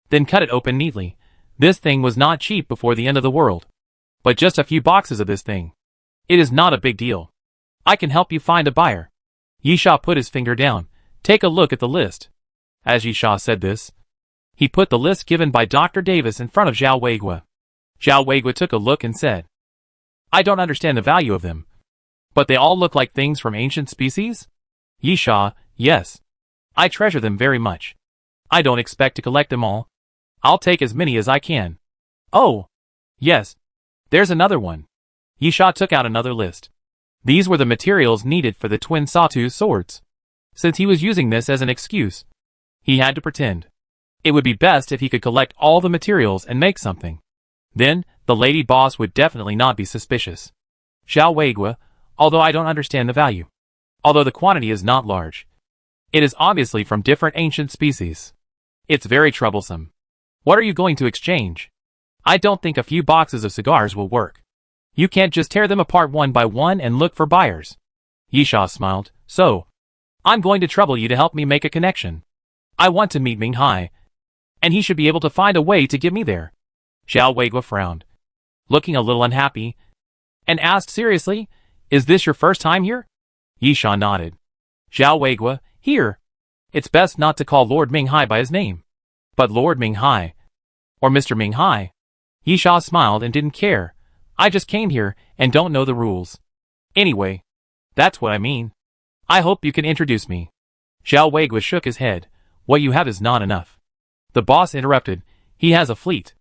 then cut it open neatly. This thing was not cheap before the end of the world, but just a few boxes of this thing. It is not a big deal. I can help you find a buyer. Yisha put his finger down. Take a look at the list. As Yisha said this, he put the list given by Dr. Davis in front of Zhao Weigua. Zhao Weigua took a look and said, I don't understand the value of them, but they all look like things from ancient species? Yisha, yes. I treasure them very much. I don't expect to collect them all. I'll take as many as I can. Oh, yes. There's another one. Yisha took out another list. These were the materials needed for the twin sawtooth swords. Since he was using this as an excuse, he had to pretend. It would be best if he could collect all the materials and make something. Then, the lady boss would definitely not be suspicious. Zhao Weigua, although I don't understand the value. Although the quantity is not large. It is obviously from different ancient species. It's very troublesome. What are you going to exchange? I don't think a few boxes of cigars will work. You can't just tear them apart one by one and look for buyers. Yisha smiled. So, I'm going to trouble you to help me make a connection. I want to meet Ming Hai, and he should be able to find a way to get me there. Zhao Weigua frowned, looking a little unhappy, and asked seriously, Is this your first time here? Yisha nodded. Zhao Weigua, here. It's best not to call Lord Minghai by his name. But Lord Minghai. Or Mr. Minghai. Yisha smiled and didn't care. I just came here and don't know the rules. Anyway, that's what I mean. I hope you can introduce me. Zhao Weigua shook his head. What you have is not enough. The boss interrupted. He has a fleet.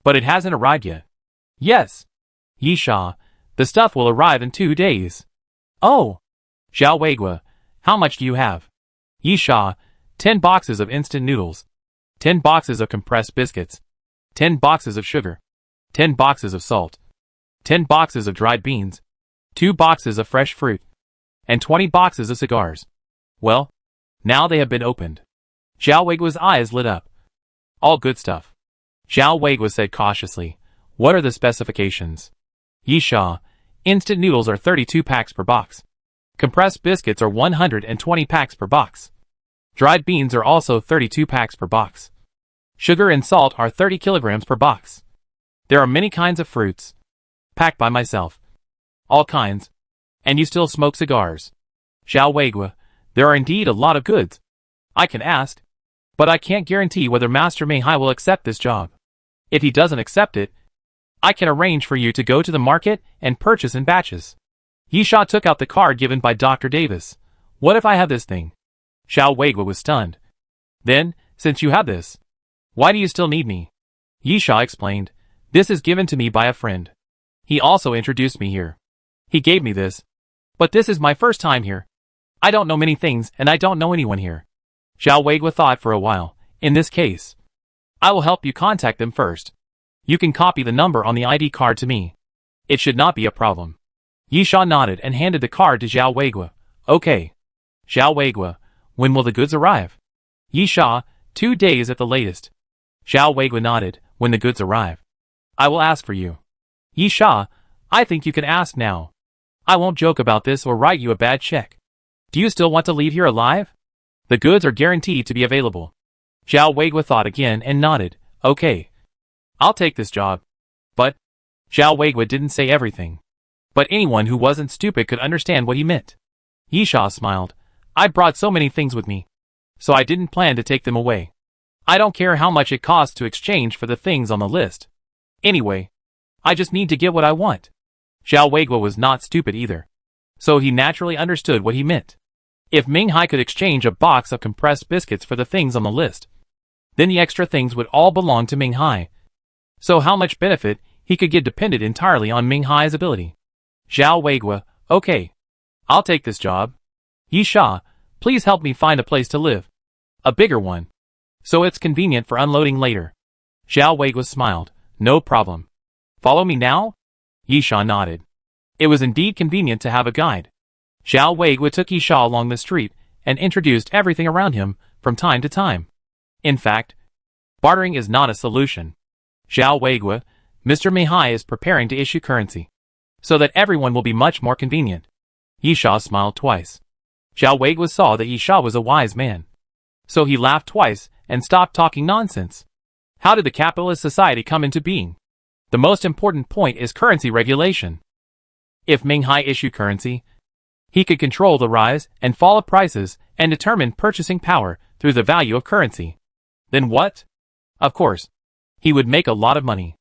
But it hasn't arrived yet. Yes. Yisha, the stuff will arrive in 2 days. Oh. Zhao Weigua, how much do you have? Yisha, 10 boxes of instant noodles. 10 boxes of compressed biscuits. 10 boxes of sugar. 10 boxes of salt. 10 boxes of dried beans. 2 boxes of fresh fruit. And 20 boxes of cigars. Well, now they have been opened. Zhao Weigua's eyes lit up. All good stuff. Zhao Weigua said cautiously. What are the specifications? Yisha, instant noodles are 32 packs per box. Compressed biscuits are 120 packs per box. Dried beans are also 32 packs per box. Sugar and salt are 30 kilograms per box. There are many kinds of fruits. Packed by myself. All kinds. And you still smoke cigars. Zhao Weigua, there are indeed a lot of goods. I can ask. But I can't guarantee whether Master Minghai will accept this job. If he doesn't accept it, I can arrange for you to go to the market and purchase in batches. Yisha took out the card given by Dr. Davis. What if I have this thing? Zhao Weigua was stunned. Then, since you have this, why do you still need me? Yisha explained. This is given to me by a friend. He also introduced me here. He gave me this. But this is my first time here. I don't know many things and I don't know anyone here. Zhao Weigua thought for a while. In this case, I will help you contact them first. You can copy the number on the ID card to me. It should not be a problem. Yisha nodded and handed the card to Zhao Weigua. Okay. Zhao Weigua, when will the goods arrive? Yisha, 2 days at the latest. Zhao Weigua nodded. When the goods arrive, I will ask for you. Yisha, I think you can ask now. I won't joke about this or write you a bad check. Do you still want to leave here alive? The goods are guaranteed to be available. Zhao Weigua thought again and nodded. Okay. I'll take this job. But, Zhao Weigua didn't say everything. But anyone who wasn't stupid could understand what he meant. Yisha smiled. I brought so many things with me. So I didn't plan to take them away. I don't care how much it costs to exchange for the things on the list. Anyway, I just need to get what I want. Zhao Weigua was not stupid either. So he naturally understood what he meant. If Minghai could exchange a box of compressed biscuits for the things on the list, then the extra things would all belong to Minghai. So how much benefit he could get depended entirely on Minghai's ability. Zhao Weigua, okay. I'll take this job. Yisha, please help me find a place to live. A bigger one. So it's convenient for unloading later. Zhao Weigua smiled. No problem. Follow me now? Yisha nodded. It was indeed convenient to have a guide. Zhao Weigua took Yisha along the street and introduced everything around him from time to time. In fact, bartering is not a solution. Zhao Weigua, Mr. Minghai is preparing to issue currency, so that everyone will be much more convenient. Yisha smiled twice. Zhao Weigua saw that Yisha was a wise man. So he laughed twice and stopped talking nonsense. How did the capitalist society come into being? The most important point is currency regulation. If Minghai issued currency, he could control the rise and fall of prices and determine purchasing power through the value of currency. Then what? Of course, he would make a lot of money.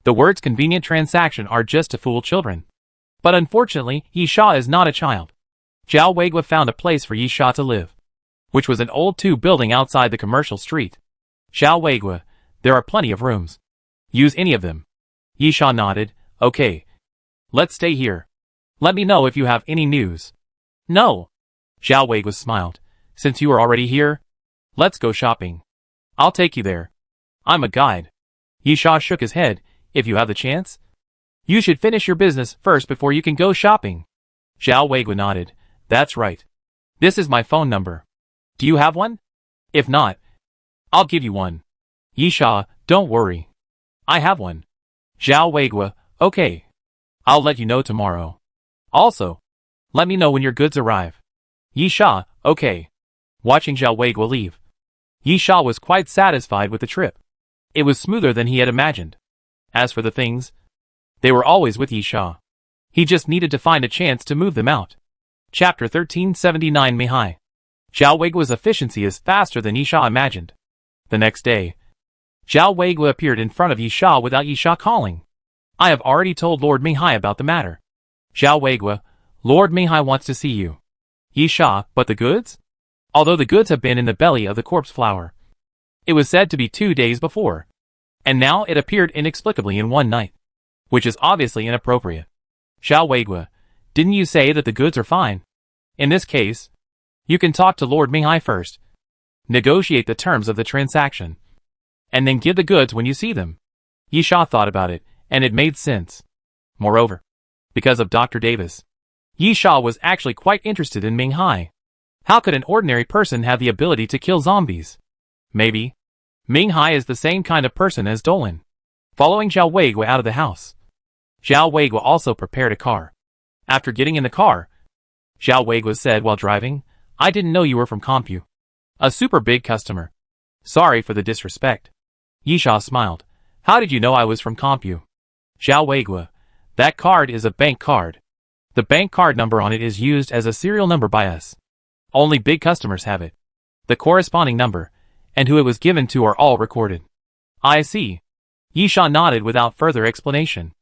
The words convenient transaction are just to fool children. But unfortunately, Yisha is not a child. Zhao Weigua found a place for Yisha to live, which was an old building outside the commercial street. Zhao Weigua, there are plenty of rooms. Use any of them. Yisha nodded. Okay. Let's stay here. Let me know if you have any news. No. Zhao Weigua smiled. Since you are already here, let's go shopping. I'll take you there. I'm a guide. Yisha shook his head. If you have the chance, you should finish your business first before you can go shopping. Zhao Weigua nodded. That's right. This is my phone number. Do you have one? If not, I'll give you one. Yisha, don't worry. I have one. Zhao Weigua, okay. I'll let you know tomorrow. Also, let me know when your goods arrive. Yisha, okay. Watching Zhao Weigua leave, Yisha was quite satisfied with the trip. It was smoother than he had imagined. As for the things, they were always with Yisha. He just needed to find a chance to move them out. Chapter 1379 Minghai. Zhao Weigua's efficiency is faster than Yisha imagined. The next day, Zhao Weigua appeared in front of Yisha without Yisha calling. I have already told Lord Minghai about the matter. Zhao Weigua, Lord Minghai wants to see you. Yisha, but the goods? Although the goods have been in the belly of the corpse flower. It was said to be 2 days before. And now it appeared inexplicably in one night. Which is obviously inappropriate. Zhao Weigua, didn't you say that the goods are fine? In this case, you can talk to Lord Minghai first. Negotiate the terms of the transaction. And then give the goods when you see them. Yisha thought about it, and it made sense. Moreover, because of Dr. Davis, Yisha was actually quite interested in Minghai. How could an ordinary person have the ability to kill zombies? Maybe Minghai is the same kind of person as Dolan. Following Zhao Weigua out of the house, Zhao Weigua also prepared a car. After getting in the car, Zhao Weigua said while driving, I didn't know you were from Compu. A super big customer. Sorry for the disrespect. Yisha smiled. How did you know I was from Compu? Zhao Weigua, that card is a bank card. The bank card number on it is used as a serial number by us. Only big customers have it. The corresponding number, and who it was given to are all recorded. I see. Yisha nodded without further explanation.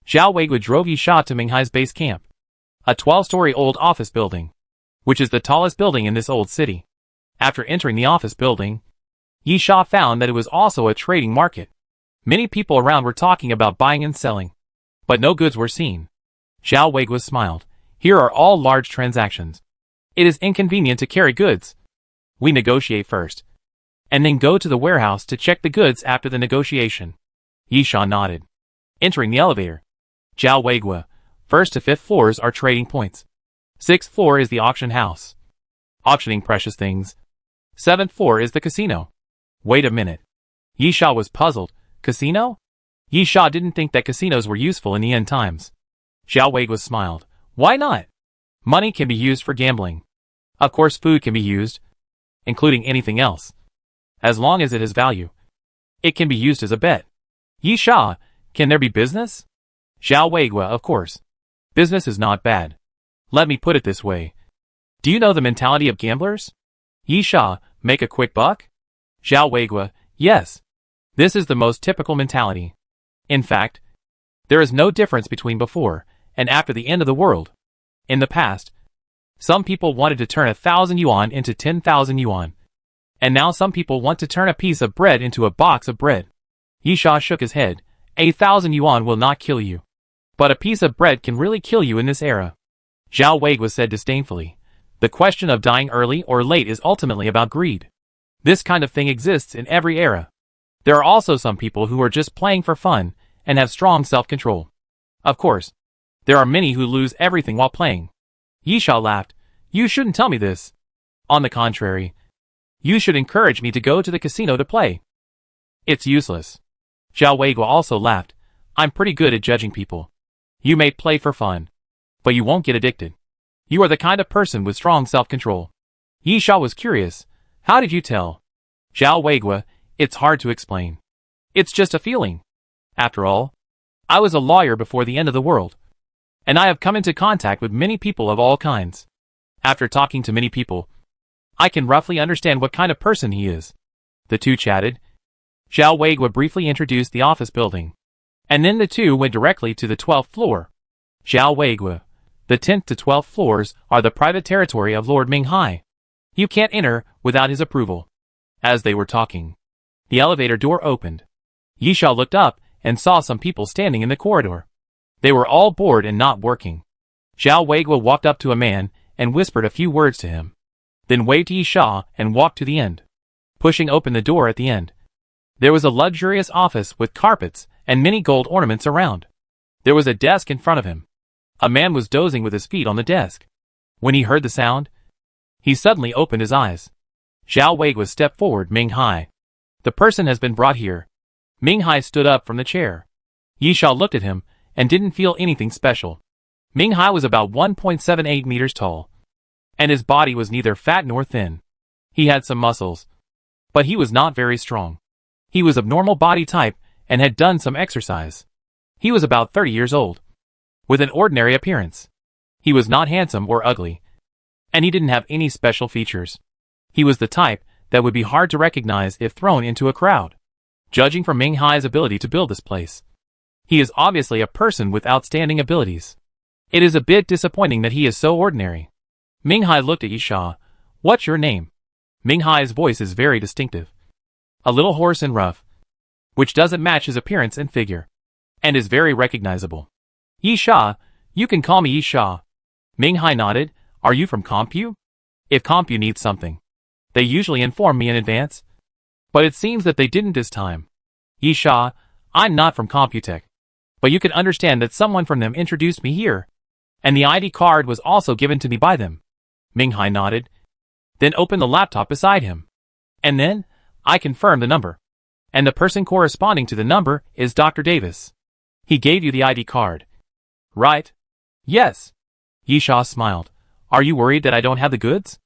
Zhao Weigua drove Yisha to Minghai's base camp. A 12-story old office building, which is the tallest building in this old city. After entering the office building, Yisha found that it was also a trading market. Many people around were talking about buying and selling, but no goods were seen. Zhao Weigua smiled. Here are all large transactions. It is inconvenient to carry goods. We negotiate first, and then go to the warehouse to check the goods after the negotiation. Yisha nodded. Entering the elevator, Zhao Weigua, 1st to 5th floors are trading points. 6th floor is the auction house, auctioning precious things. 7th floor is the casino. Wait a minute. Yisha was puzzled. Casino? Yisha didn't think that casinos were useful in the end times. Zhao Weigua smiled. Why not? Money can be used for gambling. Of course food can be used, including anything else. As long as it has value, it can be used as a bet. Yisha, can there be business? Zhao Weigua, of course. Business is not bad. Let me put it this way. Do you know the mentality of gamblers? Yisha, make a quick buck? Zhao Weigua, yes. This is the most typical mentality. In fact, there is no difference between before and after the end of the world. In the past, some people wanted to turn 1,000 yuan into 10,000 yuan. And now some people want to turn a piece of bread into a box of bread. Yisha shook his head. 1,000 yuan will not kill you. But a piece of bread can really kill you in this era. Zhao Weigua said disdainfully. The question of dying early or late is ultimately about greed. This kind of thing exists in every era. There are also some people who are just playing for fun and have strong self-control. Of course, there are many who lose everything while playing. Yisha laughed. You shouldn't tell me this. On the contrary, you should encourage me to go to the casino to play. It's useless. Zhao Weigua also laughed. I'm pretty good at judging people. You may play for fun, but you won't get addicted. You are the kind of person with strong self-control. Yisha was curious. How did you tell? Zhao Weigua, it's hard to explain. It's just a feeling. After all, I was a lawyer before the end of the world, and I have come into contact with many people of all kinds. After talking to many people, I can roughly understand what kind of person he is. The two chatted. Zhao Weigua briefly introduced the office building, and then the two went directly to the 12th floor. Zhao Weigua, the 10th to 12th floors are the private territory of Lord Minghai. You can't enter without his approval. As they were talking, the elevator door opened. Yisha looked up and saw some people standing in the corridor. They were all bored and not working. Zhao Weigua walked up to a man and whispered a few words to him, then waved to Yisha and walked to the end. Pushing open the door at the end, there was a luxurious office with carpets and many gold ornaments around. There was a desk in front of him. A man was dozing with his feet on the desk. When he heard the sound, he suddenly opened his eyes. Zhao Weigua stepped forward. Minghai. The person has been brought here. Minghai stood up from the chair. Yisha looked at him and didn't feel anything special. Minghai was about 1.78 meters tall, and his body was neither fat nor thin. He had some muscles, but he was not very strong. He was of normal body type and had done some exercise. He was about 30 years old, with an ordinary appearance. He was not handsome or ugly, and he didn't have any special features. He was the type that would be hard to recognize if thrown into a crowd. Judging from Ming Hai's ability to build this place, he is obviously a person with outstanding abilities. It is a bit disappointing that he is so ordinary. Ming Hai looked at Yisha. What's your name? Ming Hai's voice is very distinctive. A little hoarse and rough, which doesn't match his appearance and figure, and is very recognizable. Yisha, you can call me Yisha. Ming Hai nodded. Are you from Compu? If Compu needs something, they usually inform me in advance. But it seems that they didn't this time. Yisha, I'm not from Computech. But you can understand that someone from them introduced me here. And the ID card was also given to me by them. Ming Hai nodded. Then opened the laptop beside him. And then, I confirmed the number. And the person corresponding to the number is Dr. Davis. He gave you the ID card. Right? Yes. Yisha smiled. Are you worried that I don't have the goods?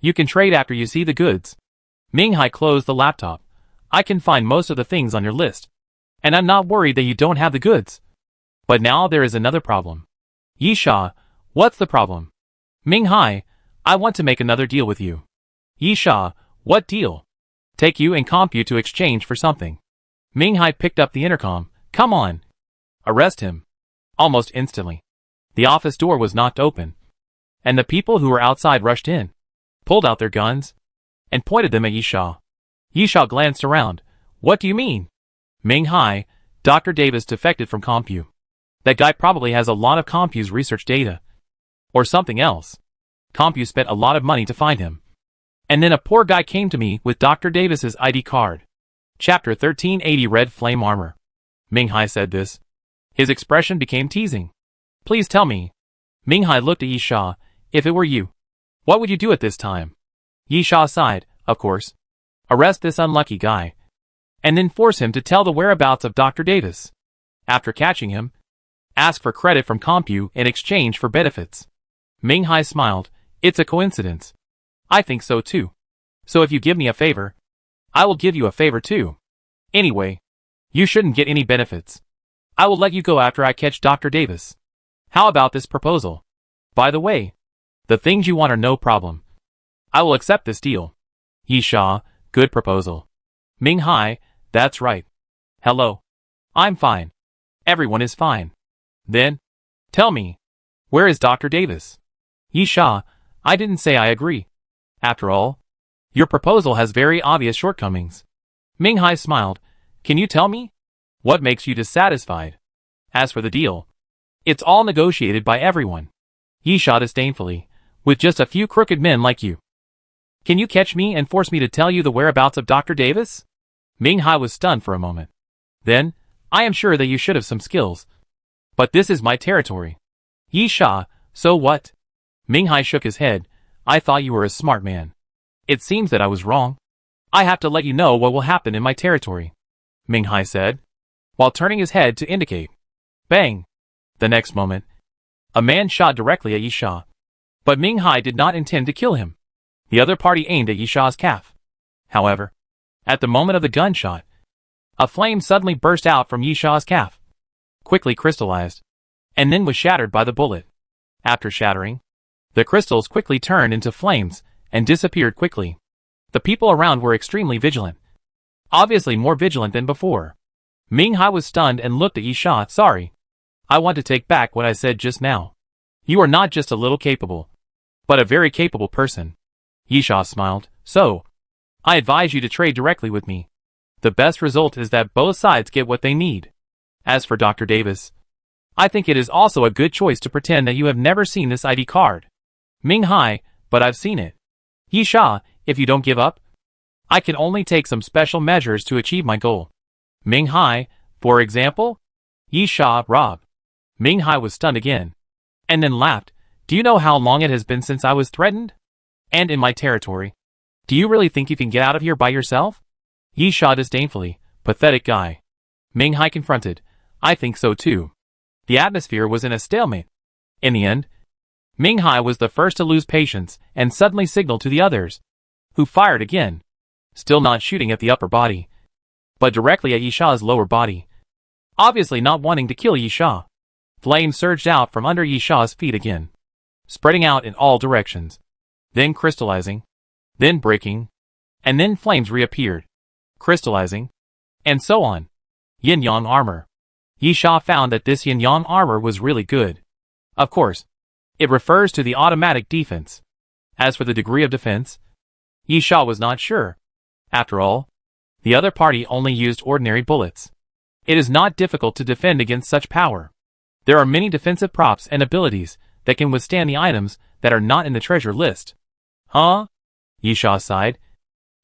You can trade after you see the goods. Ming Hai closed the laptop. I can find most of the things on your list. And I'm not worried that you don't have the goods. But now there is another problem. Yisha, what's the problem? Ming Hai, I want to make another deal with you. Yisha, what deal? Take you and Compu to exchange for something. Ming Hai picked up the intercom. Come on. Arrest him. Almost instantly, the office door was knocked open, and the people who were outside rushed in, pulled out their guns, and pointed them at Yisha. Yisha glanced around. What do you mean? Ming Hai, Dr. Davis defected from Compu. That guy probably has a lot of Compu's research data. Or something else. Compu spent a lot of money to find him. And then a poor guy came to me with Dr. Davis's ID card. Chapter 1380 Red Flame Armor. Ming Hai said this. His expression became teasing. Please tell me. Ming Hai looked at Yisha. If it were you, what would you do at this time? Yisha sighed. Of course. Arrest this unlucky guy. And then force him to tell the whereabouts of Dr. Davis. After catching him, ask for credit from Compu in exchange for benefits. Ming Hai smiled. It's a coincidence. I think so too. So if you give me a favor, I will give you a favor too. Anyway, you shouldn't get any benefits. I will let you go after I catch Dr. Davis. How about this proposal? By the way, the things you want are no problem. I will accept this deal. Yisha, good proposal. Ming Hai, that's right. Hello. I'm fine. Everyone is fine. Then, tell me, where is Dr. Davis? Yisha, I didn't say I agree. After all, your proposal has very obvious shortcomings. Ming Hai smiled. Can you tell me? What makes you dissatisfied? As for the deal, it's all negotiated by everyone. Yisha disdainfully. With just a few crooked men like you. Can you catch me and force me to tell you the whereabouts of Dr. Davis? Ming Hai was stunned for a moment. Then, I am sure that you should have some skills. But this is my territory. Yisha, so what? Ming Hai shook his head. I thought you were a smart man. It seems that I was wrong. I have to let you know what will happen in my territory. Ming Hai said, while turning his head to indicate. Bang! The next moment, a man shot directly at Yisha. But Ming Hai did not intend to kill him. The other party aimed at Yisha's calf. However, at the moment of the gunshot, a flame suddenly burst out from Yisha's calf, quickly crystallized, and then was shattered by the bullet. After shattering, the crystals quickly turned into flames and disappeared quickly. The people around were extremely vigilant. Obviously more vigilant than before. Ming Hai was stunned and looked at Yisha. Sorry. I want to take back what I said just now. You are not just a little capable, but a very capable person. Yisha smiled. So, I advise you to trade directly with me. The best result is that both sides get what they need. As for Dr. Davis, I think it is also a good choice to pretend that you have never seen this ID card. Ming Hai, but I've seen it. Yisha, if you don't give up, I can only take some special measures to achieve my goal. Ming Hai, for example? Yisha, Rob. Ming Hai was stunned again, and then laughed. Do you know how long it has been since I was threatened? And in my territory. Do you really think you can get out of here by yourself? Yisha disdainfully. Pathetic guy. Ming Hai confronted. I think so too. The atmosphere was in a stalemate. In the end, Ming Hai was the first to lose patience and suddenly signaled to the others, who fired again, still not shooting at the upper body, but directly at Yisha's lower body. Obviously not wanting to kill Yisha. Flames surged out from under Yisha's feet again, spreading out in all directions, then crystallizing. then breaking, and then flames reappeared, crystallizing, and so on. Yin-Yang armor. Yi Sha found that this Yin-Yang armor was really good. Of course, it refers to the automatic defense. As for the degree of defense, Yi Sha was not sure. After all, the other party only used ordinary bullets. It is not difficult to defend against such power. There are many defensive props and abilities that can withstand the items that are not in the treasure list. Huh? Yi Sha sighed,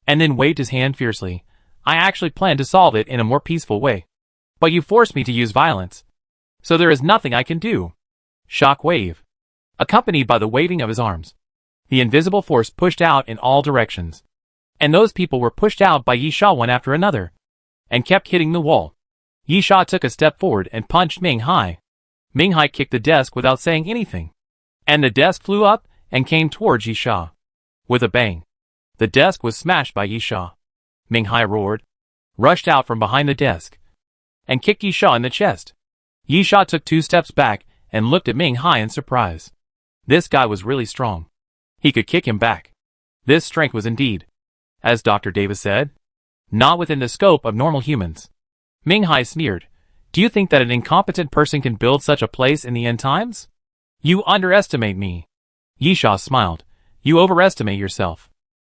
and then waved his hand fiercely. I actually planned to solve it in a more peaceful way. But you forced me to use violence. So there is nothing I can do. Shock wave. Accompanied by the waving of his arms, the invisible force pushed out in all directions. And those people were pushed out by Yi Sha one after another, and kept hitting the wall. Yi Sha took a step forward and punched Ming Hai. Ming Hai kicked the desk without saying anything, and the desk flew up and came towards Yi Sha. With a bang, the desk was smashed by Yi Sha. Ming Hai roared, rushed out from behind the desk, and kicked Yi Sha in the chest. Yi Sha took 2 steps back and looked at Ming Hai in surprise. This guy was really strong. He could kick him back. This strength was indeed, as Dr. Davis said, not within the scope of normal humans. Ming Hai sneered. Do you think that an incompetent person can build such a place in the end times? You underestimate me. Yi Sha smiled. You overestimate yourself.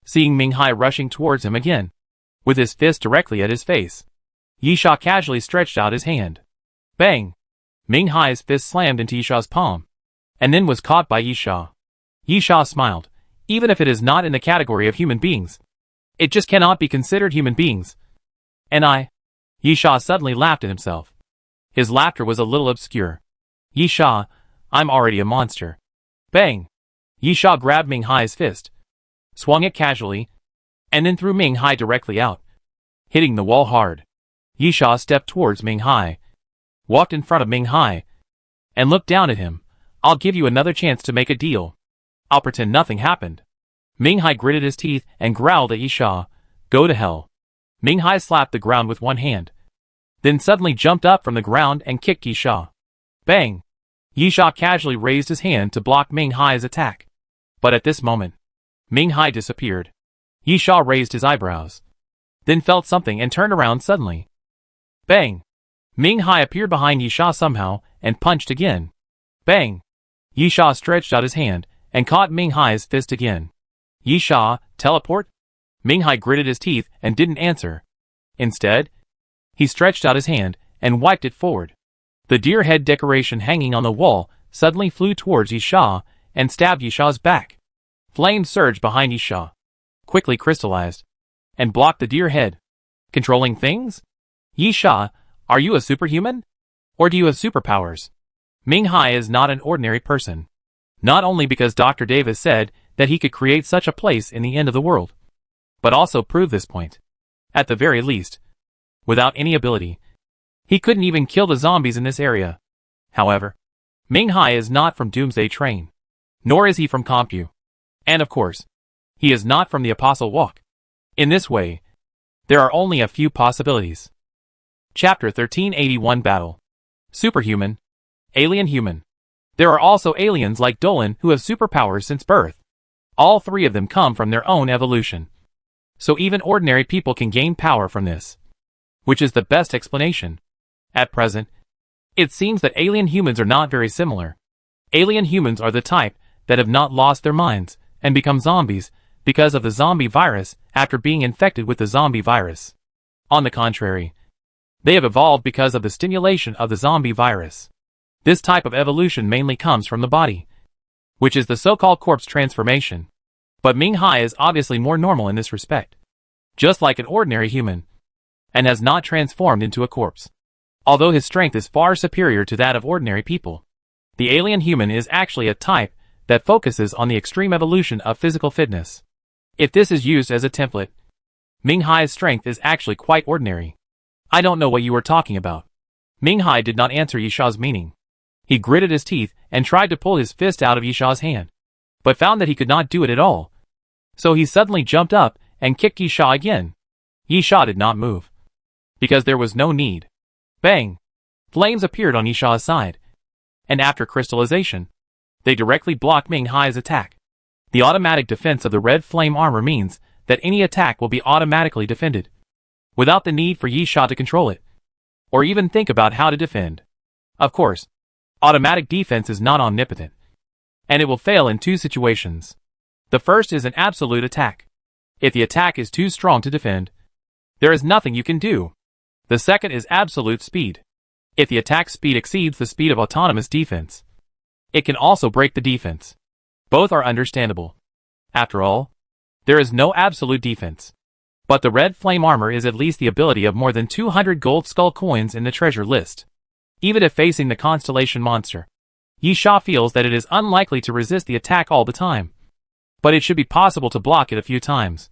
Seeing Ming Hai rushing towards him again, with his fist directly at his face, Yi Sha casually stretched out his hand. Bang! Ming Hai's fist slammed into Yi Sha's palm, and then was caught by Yi Sha. Yi Sha smiled. Even if it is not in the category of human beings, it just cannot be considered human beings. And Yi Sha suddenly laughed at himself. His laughter was a little obscure. Yi Sha, I'm already a monster. Bang! Yi Sha grabbed Ming Hai's fist, swung it casually, and then threw Ming Hai directly out, hitting the wall hard. Yi Sha stepped towards Ming Hai, walked in front of Ming Hai, and looked down at him. I'll give you another chance to make a deal. I'll pretend nothing happened. Ming Hai gritted his teeth and growled at Yi Sha. Go to hell. Ming Hai slapped the ground with one hand, then suddenly jumped up from the ground and kicked Yi Sha. Bang! Yi Sha casually raised his hand to block Ming Hai's attack. But at this moment, Ming Hai disappeared. Yi Sha raised his eyebrows, then felt something and turned around suddenly. Bang! Ming Hai appeared behind Yi Sha somehow and punched again. Bang! Yi Sha stretched out his hand and caught Ming Hai's fist again. Yi Sha, teleport? Ming Hai gritted his teeth and didn't answer. Instead, he stretched out his hand and wiped it forward. The deer head decoration hanging on the wall suddenly flew towards Yi Sha and stabbed Yi Sha's back. Flames surged behind Yi Sha, quickly crystallized, and blocked the deer head. Controlling things? Yi Sha, are you a superhuman? Or do you have superpowers? Ming Hai is not an ordinary person. Not only because Dr. Davis said that he could create such a place in the end of the world, but also prove this point. At the very least, without any ability, he couldn't even kill the zombies in this area. However, Ming Hai is not from Doomsday Train, nor is he from Compu. And of course, he is not from the Apostle Walk. In this way, there are only a few possibilities. Chapter 1381 Battle. Superhuman. Alien human. There are also aliens like Dolan who have superpowers since birth. All 3 of them come from their own evolution. So even ordinary people can gain power from this, which is the best explanation. At present, it seems that alien humans are not very similar. Alien humans are the type that have not lost their minds and become zombies because of the zombie virus after being infected with the zombie virus. On the contrary, they have evolved because of the stimulation of the zombie virus. This type of evolution mainly comes from the body, which is the so-called corpse transformation. But Ming Hai is obviously more normal in this respect, just like an ordinary human, and has not transformed into a corpse. Although his strength is far superior to that of ordinary people, the alien human is actually a type that focuses on the extreme evolution of physical fitness. If this is used as a template, Ming Hai's strength is actually quite ordinary. I don't know what you are talking about. Ming Hai did not answer Yi Sha's meaning. He gritted his teeth and tried to pull his fist out of Yi Sha's hand, but found that he could not do it at all. So he suddenly jumped up and kicked Yi Sha again. Yi Sha did not move, because there was no need. Bang! Flames appeared on Yi Sha's side, and after crystallization, they directly blocked Ming Hai's attack. The automatic defense of the red flame armor means that any attack will be automatically defended, without the need for Yi Sha to control it, or even think about how to defend. Of course, automatic defense is not omnipotent, and it will fail in two situations. The first is an absolute attack. If the attack is too strong to defend, there is nothing you can do. The second is absolute speed. If the attack speed exceeds the speed of autonomous defense, it can also break the defense. Both are understandable. After all, there is no absolute defense. But the red flame armor is at least the ability of more than 200 gold skull coins in the treasure list. Even if facing the constellation monster, Yi Sha feels that it is unlikely to resist the attack all the time. But it should be possible to block it a few times.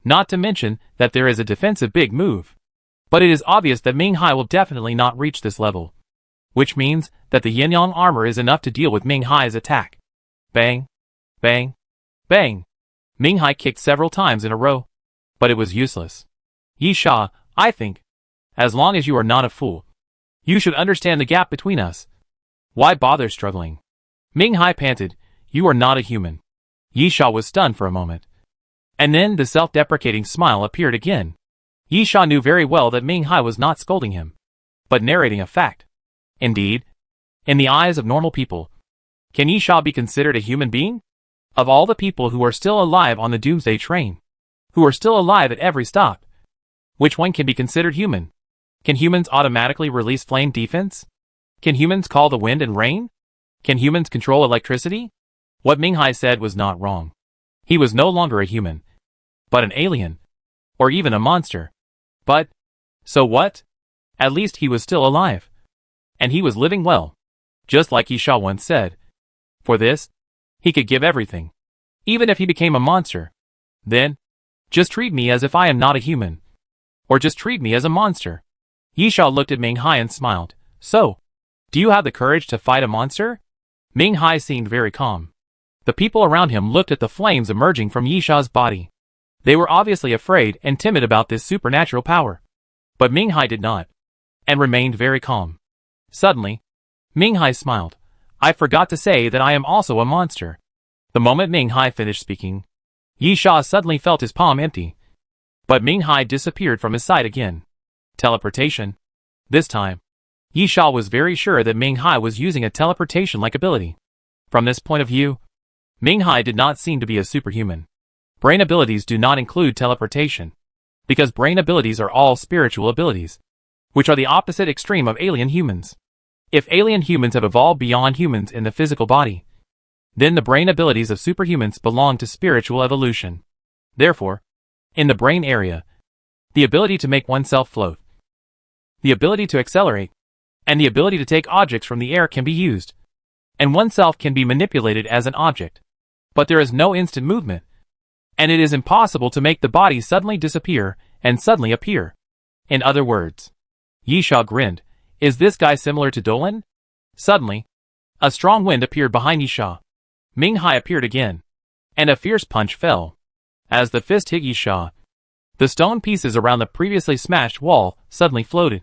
Not to mention that there is a defensive big move. But it is obvious that Ming Hai will definitely not reach this level. Which means that the yin-yang armor is enough to deal with Ming Hai's attack. Bang, bang, bang. Ming Hai kicked several times in a row. But it was useless. Yi Sha, I think, as long as you are not a fool, you should understand the gap between us. Why bother struggling? Ming Hai panted, you are not a human. Yi Sha was stunned for a moment. And then the self-deprecating smile appeared again. Yi Sha knew very well that Ming Hai was not scolding him, but narrating a fact. Indeed, in the eyes of normal people, can Yi Sha be considered a human being? Of all the people who are still alive on the Doomsday train, who are still alive at every stop, which one can be considered human? Can humans automatically release flame defense? Can humans call the wind and rain? Can humans control electricity? What Ming Hai said was not wrong. He was no longer a human, but an alien, or even a monster. But, so what? At least he was still alive. And he was living well. Just like Yi Sha once said. For this, he could give everything. Even if he became a monster. Then, just treat me as if I am not a human. Or just treat me as a monster. Yi Sha looked at Ming Hai and smiled. So, do you have the courage to fight a monster? Ming Hai seemed very calm. The people around him looked at the flames emerging from Yi Sha's body. They were obviously afraid and timid about this supernatural power. But Ming Hai did not, and remained very calm. Suddenly, Ming Hai smiled. I forgot to say that I am also a monster. The moment Ming Hai finished speaking, Yi Sha suddenly felt his palm empty. But Ming Hai disappeared from his sight again. Teleportation. This time, Yi Sha was very sure that Ming Hai was using a teleportation-like ability. From this point of view, Ming Hai did not seem to be a superhuman. Brain abilities do not include teleportation, because brain abilities are all spiritual abilities, which are the opposite extreme of alien humans. If alien humans have evolved beyond humans in the physical body, then the brain abilities of superhumans belong to spiritual evolution. Therefore, in the brain area, the ability to make oneself float, the ability to accelerate, and the ability to take objects from the air can be used, and oneself can be manipulated as an object. But there is no instant movement, and it is impossible to make the body suddenly disappear and suddenly appear. In other words, Yi Sha grinned. Is this guy similar to Dolan? Suddenly, a strong wind appeared behind Yi Sha. Ming Hai appeared again, and a fierce punch fell. As the fist hit Yi Sha, the stone pieces around the previously smashed wall suddenly floated,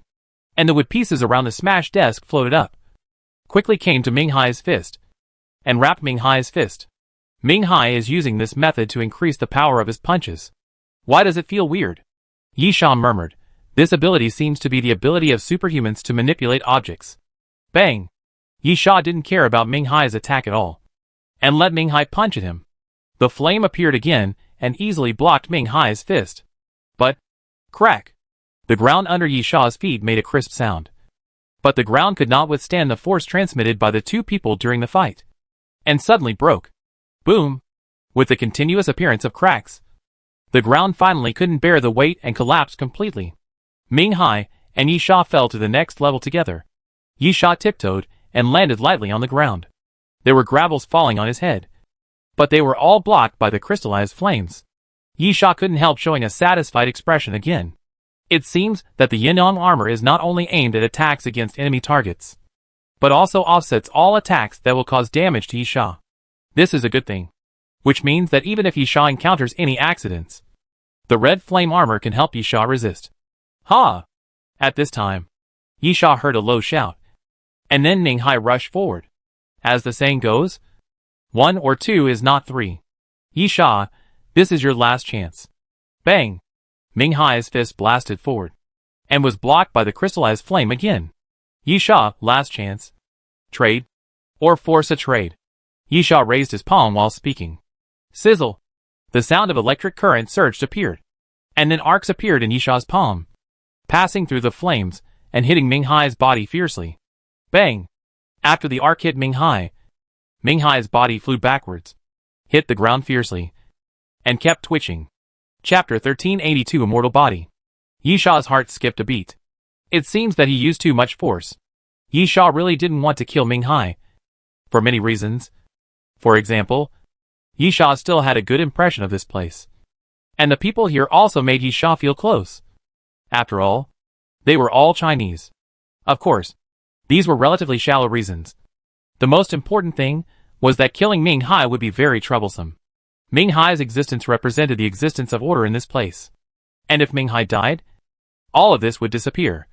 and the wood pieces around the smashed desk floated up, quickly came to Ming Hai's fist, and wrapped Ming Hai's fist. Ming Hai is using this method to increase the power of his punches. Why does it feel weird? Yi Sha murmured. This ability seems to be the ability of superhumans to manipulate objects. Bang! Yi Sha didn't care about Ming Hai's attack at all, and let Ming Hai punch at him. The flame appeared again and easily blocked Ming Hai's fist. But, crack! The ground under Yi Sha's feet made a crisp sound. But the ground could not withstand the force transmitted by the two people during the fight, and suddenly broke. Boom! With the continuous appearance of cracks, the ground finally couldn't bear the weight and collapsed completely. Ming Hai and Yi Sha fell to the next level together. Yi Sha tiptoed and landed lightly on the ground. There were gravels falling on his head, but they were all blocked by the crystallized flames. Yi Sha couldn't help showing a satisfied expression again. It seems that the yin-yang armor is not only aimed at attacks against enemy targets, but also offsets all attacks that will cause damage to Yi Sha. This is a good thing, which means that even if Yi Sha encounters any accidents, the red flame armor can help Yi Sha resist. Ha! At this time, Yi Sha heard a low shout, and then Ming Hai rushed forward. As the saying goes, 1 or 2 is not 3. Yi Sha, this is your last chance. Bang! Ming Hai's fist blasted forward, and was blocked by the crystallized flame again. Yi Sha, last chance. Trade? Or force a trade? Yi Sha raised his palm while speaking. Sizzle! The sound of electric current surged appeared, and then arcs appeared in Yi Sha's palm, passing through the flames and hitting Ming Hai's body fiercely. Bang! After the arc hit Ming Hai's body flew backwards, hit the ground fiercely, and kept twitching. Chapter 1382 Immortal Body. Yi Sha's heart skipped a beat. It seems that he used too much force. Yi Sha really didn't want to kill Ming Hai, for many reasons. For example, Yi Sha still had a good impression of this place, and the people here also made Yi Sha feel close. After all, they were all Chinese. Of course, these were relatively shallow reasons. The most important thing was that killing Ming Hai would be very troublesome. Ming Hai's existence represented the existence of order in this place. And if Ming Hai died, all of this would disappear,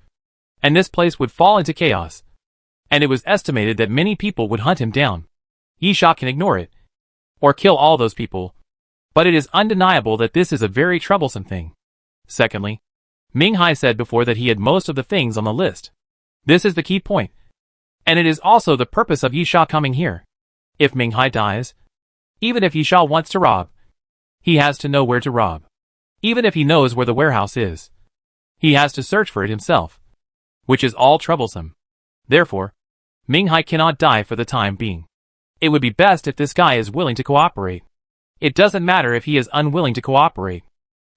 and this place would fall into chaos. And it was estimated that many people would hunt him down. Yi Sha can ignore it, or kill all those people, but it is undeniable that this is a very troublesome thing. Secondly, Ming Hai said before that he had most of the things on the list. This is the key point, and it is also the purpose of Yi Sha coming here. If Ming Hai dies, even if Yi Sha wants to rob, he has to know where to rob. Even if he knows where the warehouse is, he has to search for it himself, which is all troublesome. Therefore, Ming Hai cannot die for the time being. It would be best if this guy is willing to cooperate. It doesn't matter if he is unwilling to cooperate.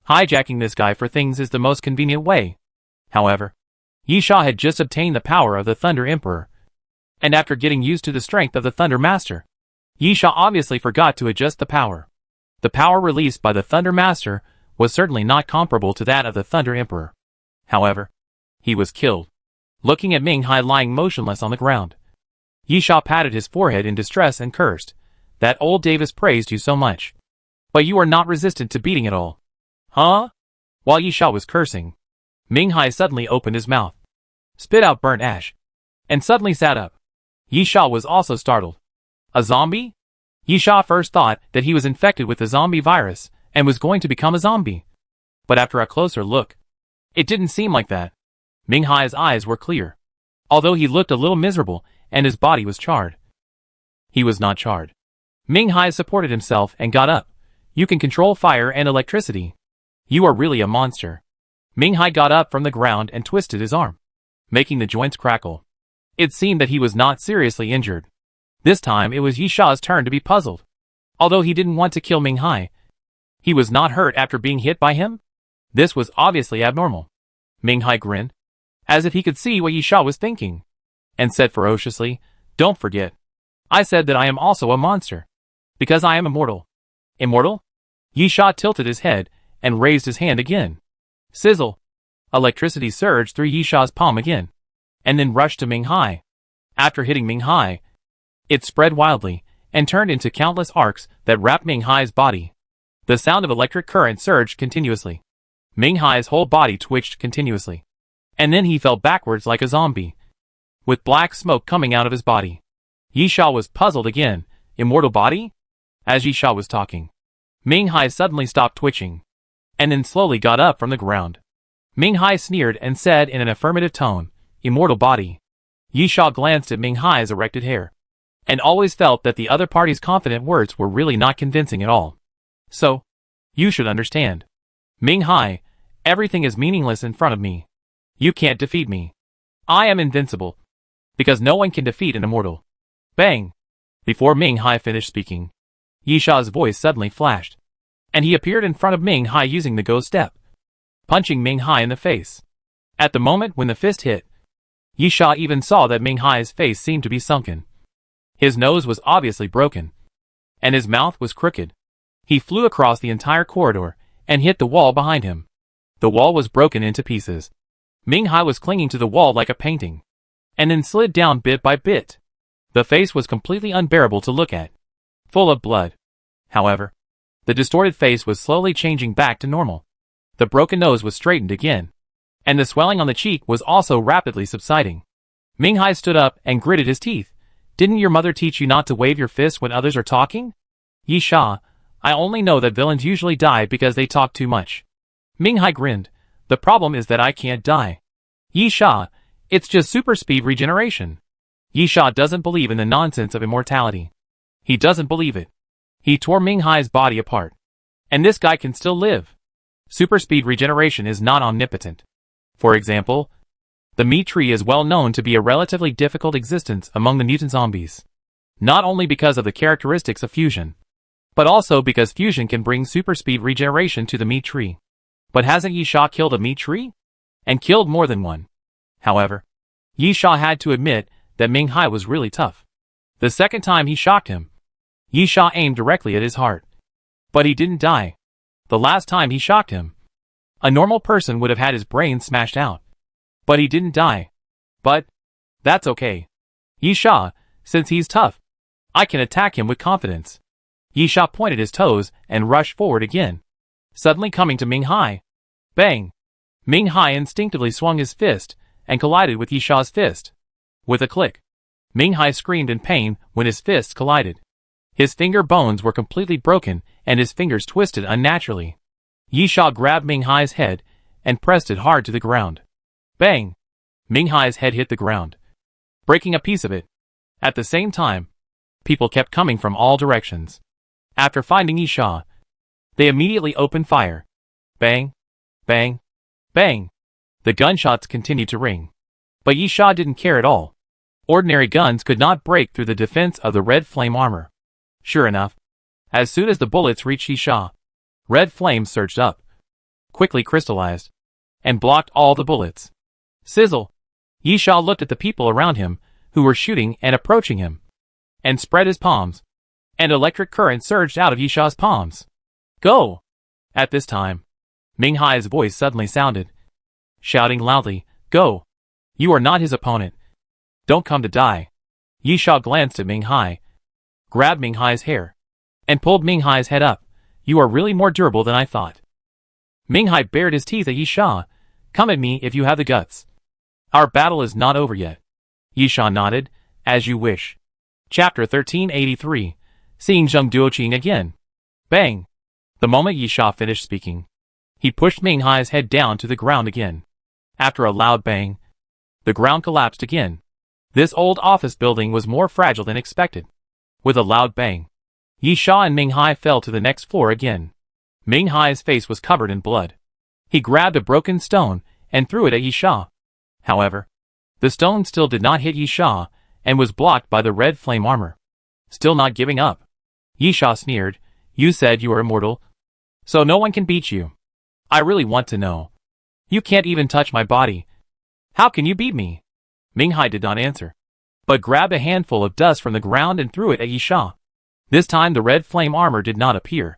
Hijacking this guy for things is the most convenient way. However, Yi Sha had just obtained the power of the Thunder Emperor, and after getting used to the strength of the Thunder Master, Yi Sha obviously forgot to adjust the power. The power released by the Thunder Master was certainly not comparable to that of the Thunder Emperor. However, he was killed. Looking at Ming Hai lying motionless on the ground, Yi Sha patted his forehead in distress and cursed. That old Davis praised you so much, but you are not resistant to beating at all. Huh? While Yi Sha was cursing, Ming Hai suddenly opened his mouth, spit out burnt ash, and suddenly sat up. Yi Sha was also startled. A zombie? Yi Sha first thought that he was infected with the zombie virus and was going to become a zombie. But after a closer look, it didn't seem like that. Ming Hai's eyes were clear, although he looked a little miserable and his body was charred. He was not charred. Ming Hai supported himself and got up. You can control fire and electricity. You are really a monster. Ming Hai got up from the ground and twisted his arm, making the joints crackle. It seemed that he was not seriously injured. This time it was Yi Sha's turn to be puzzled. Although he didn't want to kill Ming Hai, he was not hurt after being hit by him? This was obviously abnormal. Ming Hai grinned, as if he could see what Yi Sha was thinking, and said ferociously, "Don't forget. I said that I am also a monster, because I am immortal." Immortal? Yi Sha tilted his head and raised his hand again. Sizzle! Electricity surged through Yi Sha's palm again, and then rushed to Ming Hai. After hitting Ming Hai, it spread wildly and turned into countless arcs that wrapped Ming Hai's body. The sound of electric current surged continuously. Ming Hai's whole body twitched continuously, and then he fell backwards like a zombie, with black smoke coming out of his body. Yi Sha was puzzled again. Immortal body? As Yi Sha was talking, Ming Hai suddenly stopped twitching, and then slowly got up from the ground. Ming Hai sneered and said in an affirmative tone, "Immortal body." Yi Sha glanced at Ming Hai's erected hair, and always felt that the other party's confident words were really not convincing at all. So, you should understand. Ming Hai, everything is meaningless in front of me. You can't defeat me. I am invincible, because no one can defeat an immortal. Bang! Before Ming Hai finished speaking, Yi Sha's voice suddenly flashed, and he appeared in front of Ming Hai using the Go Step, punching Ming Hai in the face. At the moment when the fist hit, Yi Sha even saw that Ming Hai's face seemed to be sunken. His nose was obviously broken, and his mouth was crooked. He flew across the entire corridor and hit the wall behind him. The wall was broken into pieces. Ming Hai was clinging to the wall like a painting, and then slid down bit by bit. The face was completely unbearable to look at, full of blood. However, the distorted face was slowly changing back to normal. The broken nose was straightened again, and the swelling on the cheek was also rapidly subsiding. Ming Hai stood up and gritted his teeth. "Didn't your mother teach you not to wave your fists when others are talking?" Yi Sha, I only know that villains usually die because they talk too much. Ming Hai grinned. The problem is that I can't die. Yi Sha, it's just super speed regeneration. Yi Sha doesn't believe in the nonsense of immortality. He doesn't believe it. He tore Ming Hai's body apart. And this guy can still live. Super speed regeneration is not omnipotent. For example, the meat tree is well known to be a relatively difficult existence among the mutant zombies. Not only because of the characteristics of fusion, but also because fusion can bring super speed regeneration to the meat tree. But hasn't Yi Sha killed a meat tree? And killed more than one. However, Yi Sha had to admit that Ming Hai was really tough. The second time he shocked him, Yi Sha aimed directly at his heart. But he didn't die. The last time he shocked him, a normal person would have had his brain smashed out. But he didn't die. But that's okay. Yi Sha, since he's tough, I can attack him with confidence. Yi Sha pointed his toes and rushed forward again, suddenly coming to Ming Hai. Bang! Ming Hai instinctively swung his fist and collided with Yi Sha's fist. With a click, Ming Hai screamed in pain when his fists collided. His finger bones were completely broken and his fingers twisted unnaturally. Yi Sha grabbed Ming Hai's head and pressed it hard to the ground. Bang! Ming Hai's head hit the ground, breaking a piece of it. At the same time, people kept coming from all directions. After finding Yi Sha, they immediately opened fire. Bang! Bang! Bang! The gunshots continued to ring. But Yi Sha didn't care at all. Ordinary guns could not break through the defense of the red flame armor. Sure enough, as soon as the bullets reached Yi Sha, red flames surged up, quickly crystallized, and blocked all the bullets. Sizzle! Yi Sha looked at the people around him, who were shooting and approaching him, and spread his palms, and electric current surged out of Yi Sha's palms. Go! At this time, Ming Hai's voice suddenly sounded, shouting loudly, Go! You are not his opponent. Don't come to die. Yi Sha glanced at Ming Hai, grabbed Ming Hai's hair, and pulled Ming Hai's head up. You are really more durable than I thought. Ming Hai bared his teeth at Yi Sha. Come at me if you have the guts. Our battle is not over yet. Yi Sha nodded. As you wish. Chapter 1383. Seeing Zheng Duoqing again. Bang! The moment Yi Sha finished speaking, he pushed Ming Hai's head down to the ground again. After a loud bang, the ground collapsed again. This old office building was more fragile than expected. With a loud bang, Yi Sha and Ming Hai fell to the next floor again. Ming Hai's face was covered in blood. He grabbed a broken stone and threw it at Yi Sha. However, the stone still did not hit Yi Sha and was blocked by the red flame armor. Still not giving up, Yi Sha sneered. You said you were immortal, so no one can beat you. I really want to know. You can't even touch my body. How can you beat me? Ming Hai did not answer, but grabbed a handful of dust from the ground and threw it at Yi Sha. This time the red flame armor did not appear.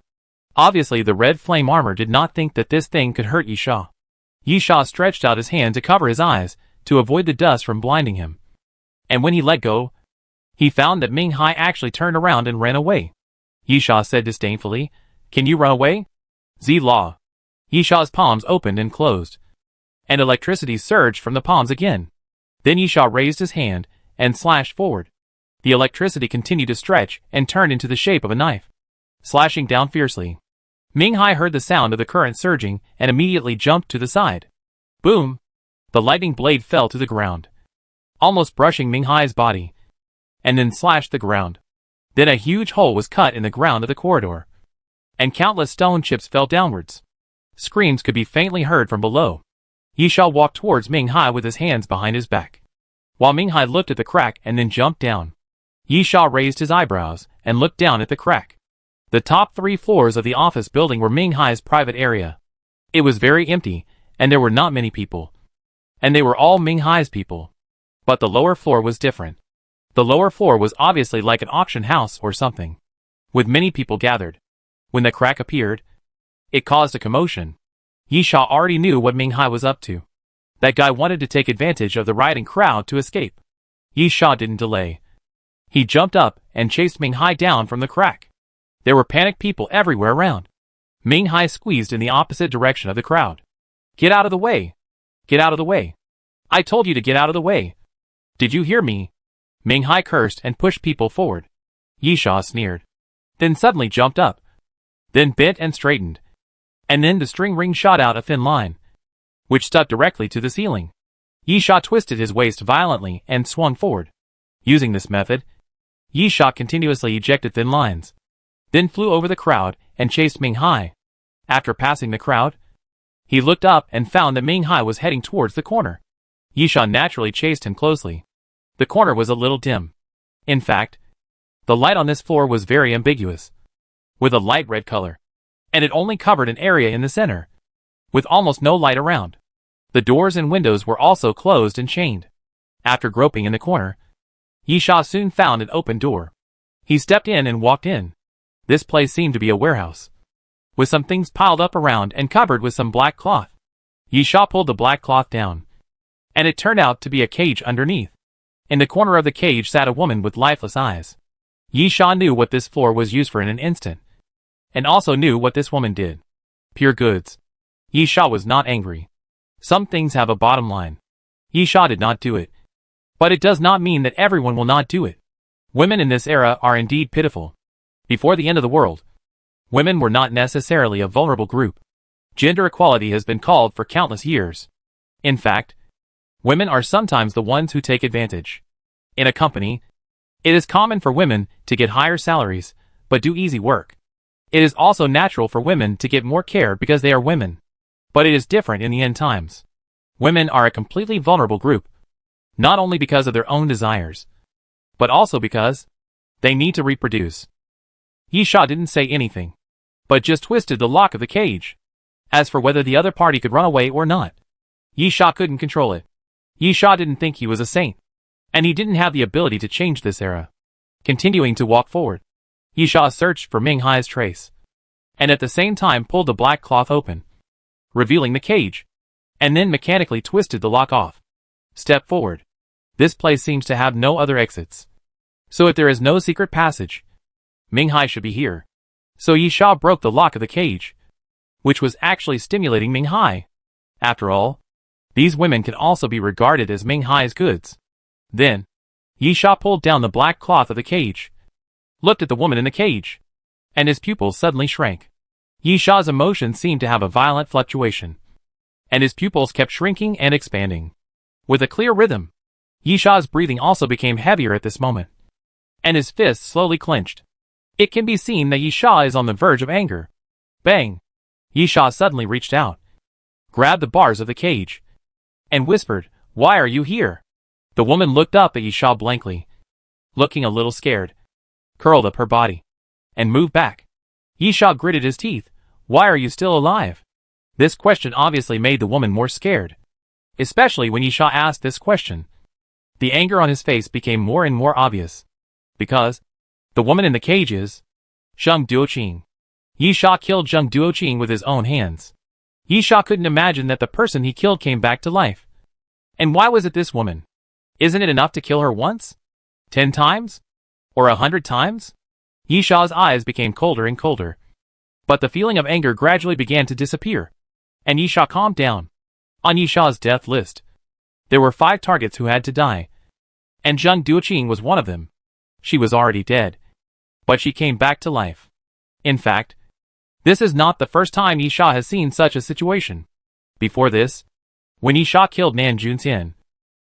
Obviously the red flame armor did not think that this thing could hurt Yi Sha. Yi Sha stretched out his hand to cover his eyes, to avoid the dust from blinding him. And when he let go, he found that Ming Hai actually turned around and ran away. Yi Sha said disdainfully, Can you run away? Z-Law. Yi Sha's palms opened and closed, and electricity surged from the palms again. Then Yi Sha raised his hand and slashed forward. The electricity continued to stretch and turned into the shape of a knife, slashing down fiercely. Ming Hai heard the sound of the current surging and immediately jumped to the side. Boom! The lightning blade fell to the ground, almost brushing Ming Hai's body, and then slashed the ground. Then a huge hole was cut in the ground of the corridor, and countless stone chips fell downwards. Screams could be faintly heard from below. Yi Sha walked towards Ming Hai with his hands behind his back, while Ming Hai looked at the crack and then jumped down. Yi Sha raised his eyebrows and looked down at the crack. The top 3 floors of the office building were Ming Hai's private area. It was very empty, and there were not many people. And they were all Ming Hai's people. But the lower floor was different. The lower floor was obviously like an auction house or something, with many people gathered. When the crack appeared, it caused a commotion. Yi Sha already knew what Ming Hai was up to. That guy wanted to take advantage of the rioting crowd to escape. Yi Sha didn't delay. He jumped up and chased Ming Hai down from the crack. There were panicked people everywhere around. Ming Hai squeezed in the opposite direction of the crowd. Get out of the way! Get out of the way! I told you to get out of the way! Did you hear me? Ming Hai cursed and pushed people forward. Yi Sha sneered, then suddenly jumped up, then bent and straightened. And then the string ring shot out a thin line, which stuck directly to the ceiling. Yisha twisted his waist violently and swung forward. Using this method, Yisha continuously ejected thin lines, then flew over the crowd and chased Ming Hai. After passing the crowd, he looked up and found that Ming Hai was heading towards the corner. Yisha naturally chased him closely. The corner was a little dim. In fact, the light on this floor was very ambiguous, with a light red color, and it only covered an area in the center, with almost no light around. The doors and windows were also closed and chained. After groping in the corner, Yisha soon found an open door. He stepped in and walked in. This place seemed to be a warehouse, with some things piled up around and covered with some black cloth. Yisha pulled the black cloth down, and it turned out to be a cage underneath. In the corner of the cage sat a woman with lifeless eyes. Yisha knew what this floor was used for in an instant, and also knew what this woman did. Pure goods. Yisha was not angry. Some things have a bottom line. Yisha did not do it. But it does not mean that everyone will not do it. Women in this era are indeed pitiful. Before the end of the world, women were not necessarily a vulnerable group. Gender equality has been called for countless years. In fact, women are sometimes the ones who take advantage. In a company, it is common for women to get higher salaries, but do easy work. It is also natural for women to get more care because they are women. But it is different in the end times. Women are a completely vulnerable group, not only because of their own desires, but also because they need to reproduce. Yisha didn't say anything, but just twisted the lock of the cage. As for whether the other party could run away or not, Yisha couldn't control it. Yisha didn't think he was a saint, and he didn't have the ability to change this era. Continuing to walk forward, Yisha searched for Ming Hai's trace, and at the same time pulled the black cloth open, revealing the cage, and then mechanically twisted the lock off. Step forward. This place seems to have no other exits. So if there is no secret passage, Ming Hai should be here. So Yisha broke the lock of the cage, which was actually stimulating Ming Hai. After all, these women can also be regarded as Ming Hai's goods. Then, Yisha pulled down the black cloth of the cage, looked at the woman in the cage, and his pupils suddenly shrank. Yisha's emotions seemed to have a violent fluctuation, and his pupils kept shrinking and expanding. With a clear rhythm, Yisha's breathing also became heavier at this moment, and his fists slowly clenched. It can be seen that Yisha is on the verge of anger. Bang! Yisha suddenly reached out, grabbed the bars of the cage, and whispered, "Why are you here?" The woman looked up at Yisha blankly, looking a little scared, curled up her body, and moved back. Yisha gritted his teeth. "Why are you still alive?" This question obviously made the woman more scared, especially when Yisha asked this question. The anger on his face became more and more obvious, because the woman in the cage is Zheng Duoqing. Yisha killed Zheng Duoqing with his own hands. Yisha couldn't imagine that the person he killed came back to life. And why was it this woman? Isn't it enough to kill her once? 10 times? Or 100 times? Yisha's eyes became colder and colder. But the feeling of anger gradually began to disappear, and Yisha calmed down. On Yisha's death list, there were 5 targets who had to die, and Zheng Duoqing was one of them. She was already dead, but she came back to life. In fact, this is not the first time Yisha has seen such a situation. Before this, when Yisha killed Nan Junxian,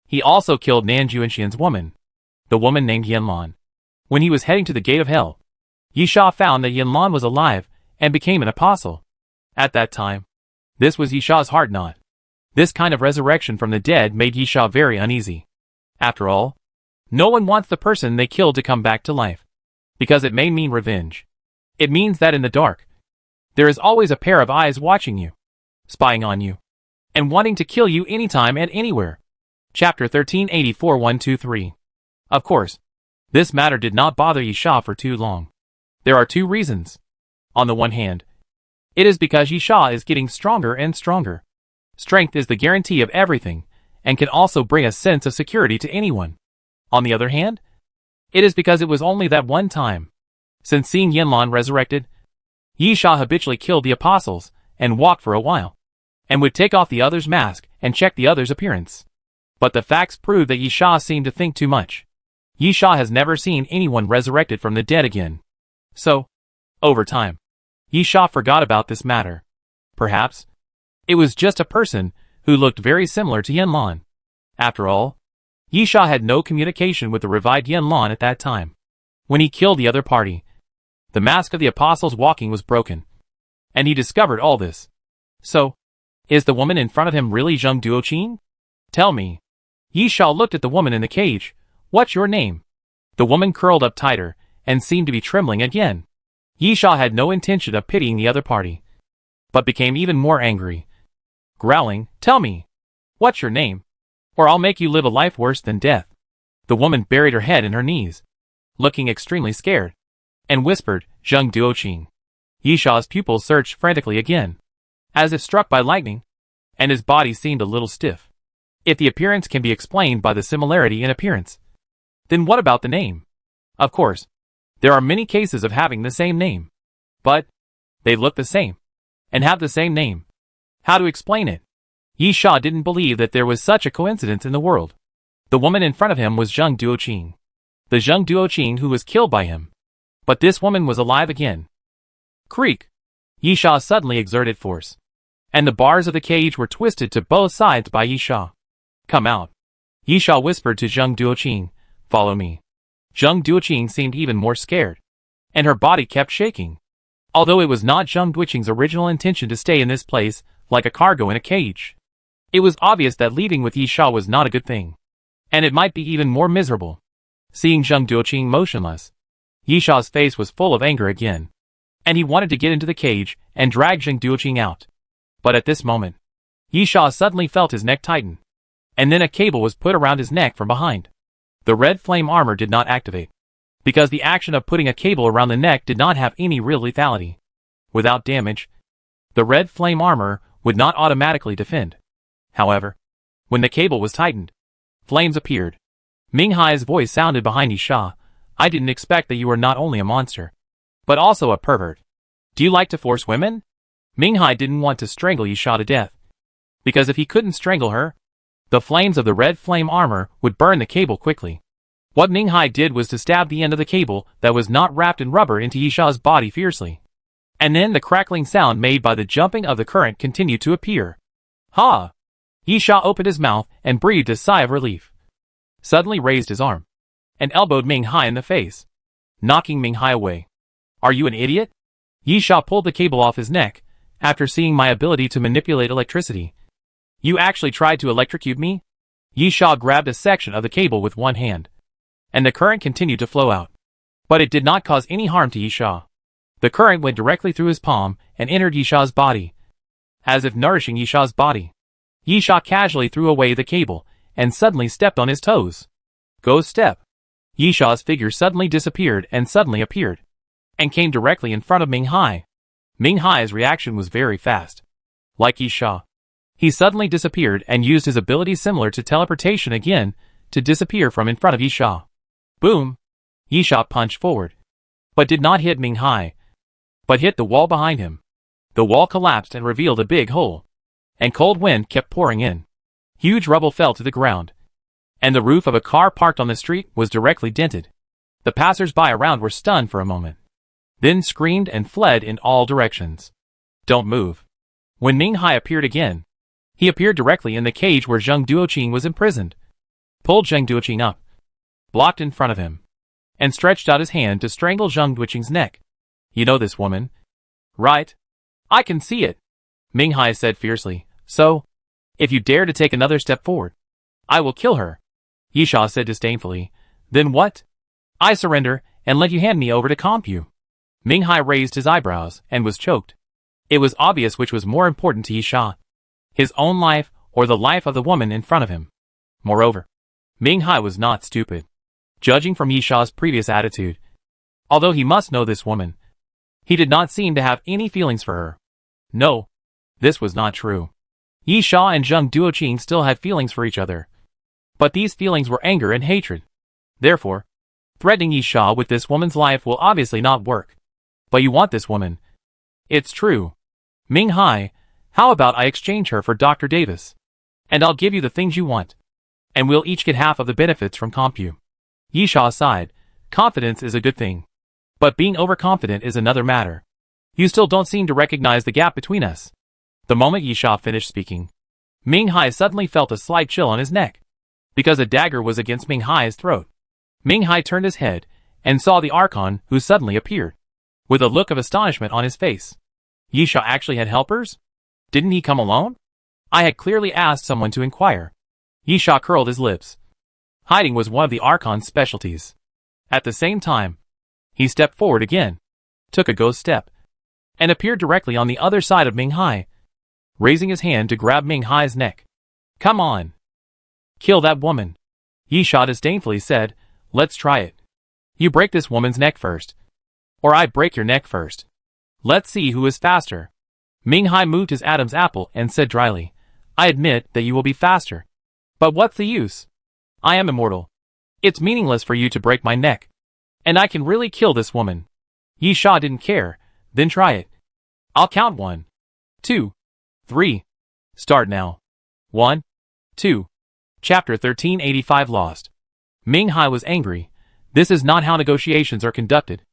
he also killed Nan Junxian's woman, the woman named Yanlan. When he was heading to the gate of hell, Yisha found that Yanlan was alive and became an apostle. At that time, this was Yisha's heart knot. This kind of resurrection from the dead made Yisha very uneasy. After all, no one wants the person they killed to come back to life, because it may mean revenge. It means that in the dark, there is always a pair of eyes watching you, spying on you, and wanting to kill you anytime and anywhere. Chapter 1384-123. Of course, this matter did not bother Yisha for too long. There are 2 reasons. On the one hand, it is because Yisha is getting stronger and stronger. Strength is the guarantee of everything, and can also bring a sense of security to anyone. On the other hand, it is because it was only that one time. Since seeing Yanlan resurrected, Yisha habitually killed the apostles, and walked for a while, and would take off the other's mask and check the other's appearance. But the facts prove that Yisha seemed to think too much. Yisha has never seen anyone resurrected from the dead again. So, over time, Yi Sha forgot about this matter. Perhaps it was just a person who looked very similar to Yanlan. After all, Yi Sha had no communication with the revived Yanlan at that time. When he killed the other party, the mask of the apostles walking was broken, and he discovered all this. So, is the woman in front of him really Zheng Duoqing? Tell me. Yi Sha looked at the woman in the cage. What's your name? The woman curled up tighter, and seemed to be trembling again. Yi Sha had no intention of pitying the other party, but became even more angry. Growling, tell me. What's your name? Or I'll make you live a life worse than death. The woman buried her head in her knees, looking extremely scared, and whispered, Zheng Duoqing. Yi Sha's pupils searched frantically again, as if struck by lightning, and his body seemed a little stiff. If the appearance can be explained by the similarity in appearance, then what about the name? Of course, there are many cases of having the same name, but they look the same, and have the same name. How to explain it? Yi Sha didn't believe that there was such a coincidence in the world. The woman in front of him was Zheng Duoqing, the Zheng Duoqing who was killed by him. But this woman was alive again. Creak! Yi Sha suddenly exerted force, and the bars of the cage were twisted to both sides by Yi Sha. Come out. Yi Sha whispered to Zheng Duoqing, follow me. Zheng Duoqing seemed even more scared, and her body kept shaking. Although it was not Zheng Duoqing's original intention to stay in this place, like a cargo in a cage, it was obvious that leaving with Yi Sha was not a good thing, and it might be even more miserable. Seeing Zheng Duoqing motionless, Yi Sha's face was full of anger again, and he wanted to get into the cage and drag Zheng Duoqing out. But at this moment, Yi Sha suddenly felt his neck tighten, and then a cable was put around his neck from behind. The red flame armor did not activate, because the action of putting a cable around the neck did not have any real lethality. Without damage, the red flame armor would not automatically defend. However, when the cable was tightened, flames appeared. Ming Hai's voice sounded behind Yi Sha. I didn't expect that you were not only a monster, but also a pervert. Do you like to force women? Ming Hai didn't want to strangle Yi Sha to death, because if he couldn't strangle her, the flames of the red flame armor would burn the cable quickly. What Ming Hai did was to stab the end of the cable that was not wrapped in rubber into Yi Sha's body fiercely. And then the crackling sound made by the jumping of the current continued to appear. Ha! Yi Sha opened his mouth and breathed a sigh of relief. Suddenly raised his arm, and elbowed Ming Hai in the face, knocking Ming Hai away. Are you an idiot? Yi Sha pulled the cable off his neck, after seeing my ability to manipulate electricity. You actually tried to electrocute me? Yi Sha grabbed a section of the cable with one hand, and the current continued to flow out. But it did not cause any harm to Yi Sha. The current went directly through his palm and entered Yi Sha's body, as if nourishing Yi Sha's body. Yi Sha casually threw away the cable, and suddenly stepped on his toes. Ghost step. Yi Sha's figure suddenly disappeared and suddenly appeared, and came directly in front of Ming Hai. Ming Hai's reaction was very fast. Like Yi Sha, he suddenly disappeared and used his ability similar to teleportation again to disappear from in front of Yi Sha. Boom! Yi Sha punched forward, but did not hit Ming Hai, but hit the wall behind him. The wall collapsed and revealed a big hole, and cold wind kept pouring in. Huge rubble fell to the ground, and the roof of a car parked on the street was directly dented. The passers-by around were stunned for a moment, then screamed and fled in all directions. Don't move. When Ming Hai appeared again, he appeared directly in the cage where Zheng Duoqing was imprisoned, pulled Zheng Duoqing up, blocked in front of him, and stretched out his hand to strangle Zheng Duoqing's neck. You know this woman, right? I can see it, Ming Hai said fiercely. So, if you dare to take another step forward, I will kill her, Yi Sha said disdainfully. Then what? I surrender and let you hand me over to Compu. Ming Hai raised his eyebrows and was choked. It was obvious which was more important to Yi Sha, his own life or the life of the woman in front of him. Moreover, Ming Hai was not stupid. Judging from Yi Sha's previous attitude, although he must know this woman, he did not seem to have any feelings for her. No, this was not true. Yi Sha and Zheng Duoqing still had feelings for each other, but these feelings were anger and hatred. Therefore, threatening Yi Sha with this woman's life will obviously not work. But you want this woman. It's true. Ming Hai, how about I exchange her for Dr. Davis? And I'll give you the things you want, and we'll each get half of the benefits from Compu. Yi Sha sighed. Confidence is a good thing, but being overconfident is another matter. You still don't seem to recognize the gap between us. The moment Yisha finished speaking, Ming Hai suddenly felt a slight chill on his neck, because a dagger was against Ming Hai's throat. Ming Hai turned his head and saw the Archon, who suddenly appeared, with a look of astonishment on his face. Yisha actually had helpers? Didn't he come alone? I had clearly asked someone to inquire. Yisha curled his lips. Hiding was one of the Archon's specialties. At the same time, he stepped forward again, took a ghost step, and appeared directly on the other side of Ming Hai, raising his hand to grab Ming Hai's neck. Come on. Kill that woman. Yisha disdainfully said, let's try it. You break this woman's neck first. Or I break your neck first. Let's see who is faster. Ming Hai moved his Adam's apple and said dryly, I admit that you will be faster. But what's the use? I am immortal. It's meaningless for you to break my neck. And I can really kill this woman. Yisha didn't care. Then try it. I'll count 1, 2, 3. Start now. 1, 2. Chapter 1385 Lost. Ming Hai was angry. This is not how negotiations are conducted.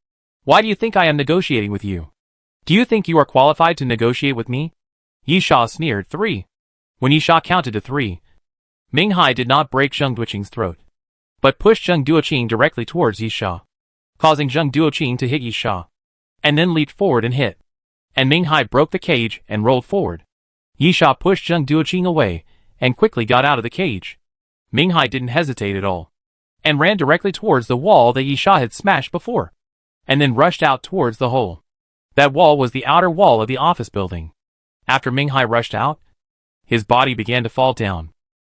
Why do you think I am negotiating with you? Do you think you are qualified to negotiate with me? Yisha sneered. 3. When Yisha counted to 3, Ming Hai did not break Zheng Duoqing's throat, but pushed Zheng Duoqing directly towards Yisha, causing Zheng Duoqing to hit Yisha, and then leaped forward and hit. And Ming Hai broke the cage and rolled forward. Yisha pushed Zheng Duoqing away and quickly got out of the cage. Ming Hai didn't hesitate at all, and ran directly towards the wall that Yisha had smashed before, and then rushed out towards the hole. That wall was the outer wall of the office building. After Ming Hai rushed out, his body began to fall down.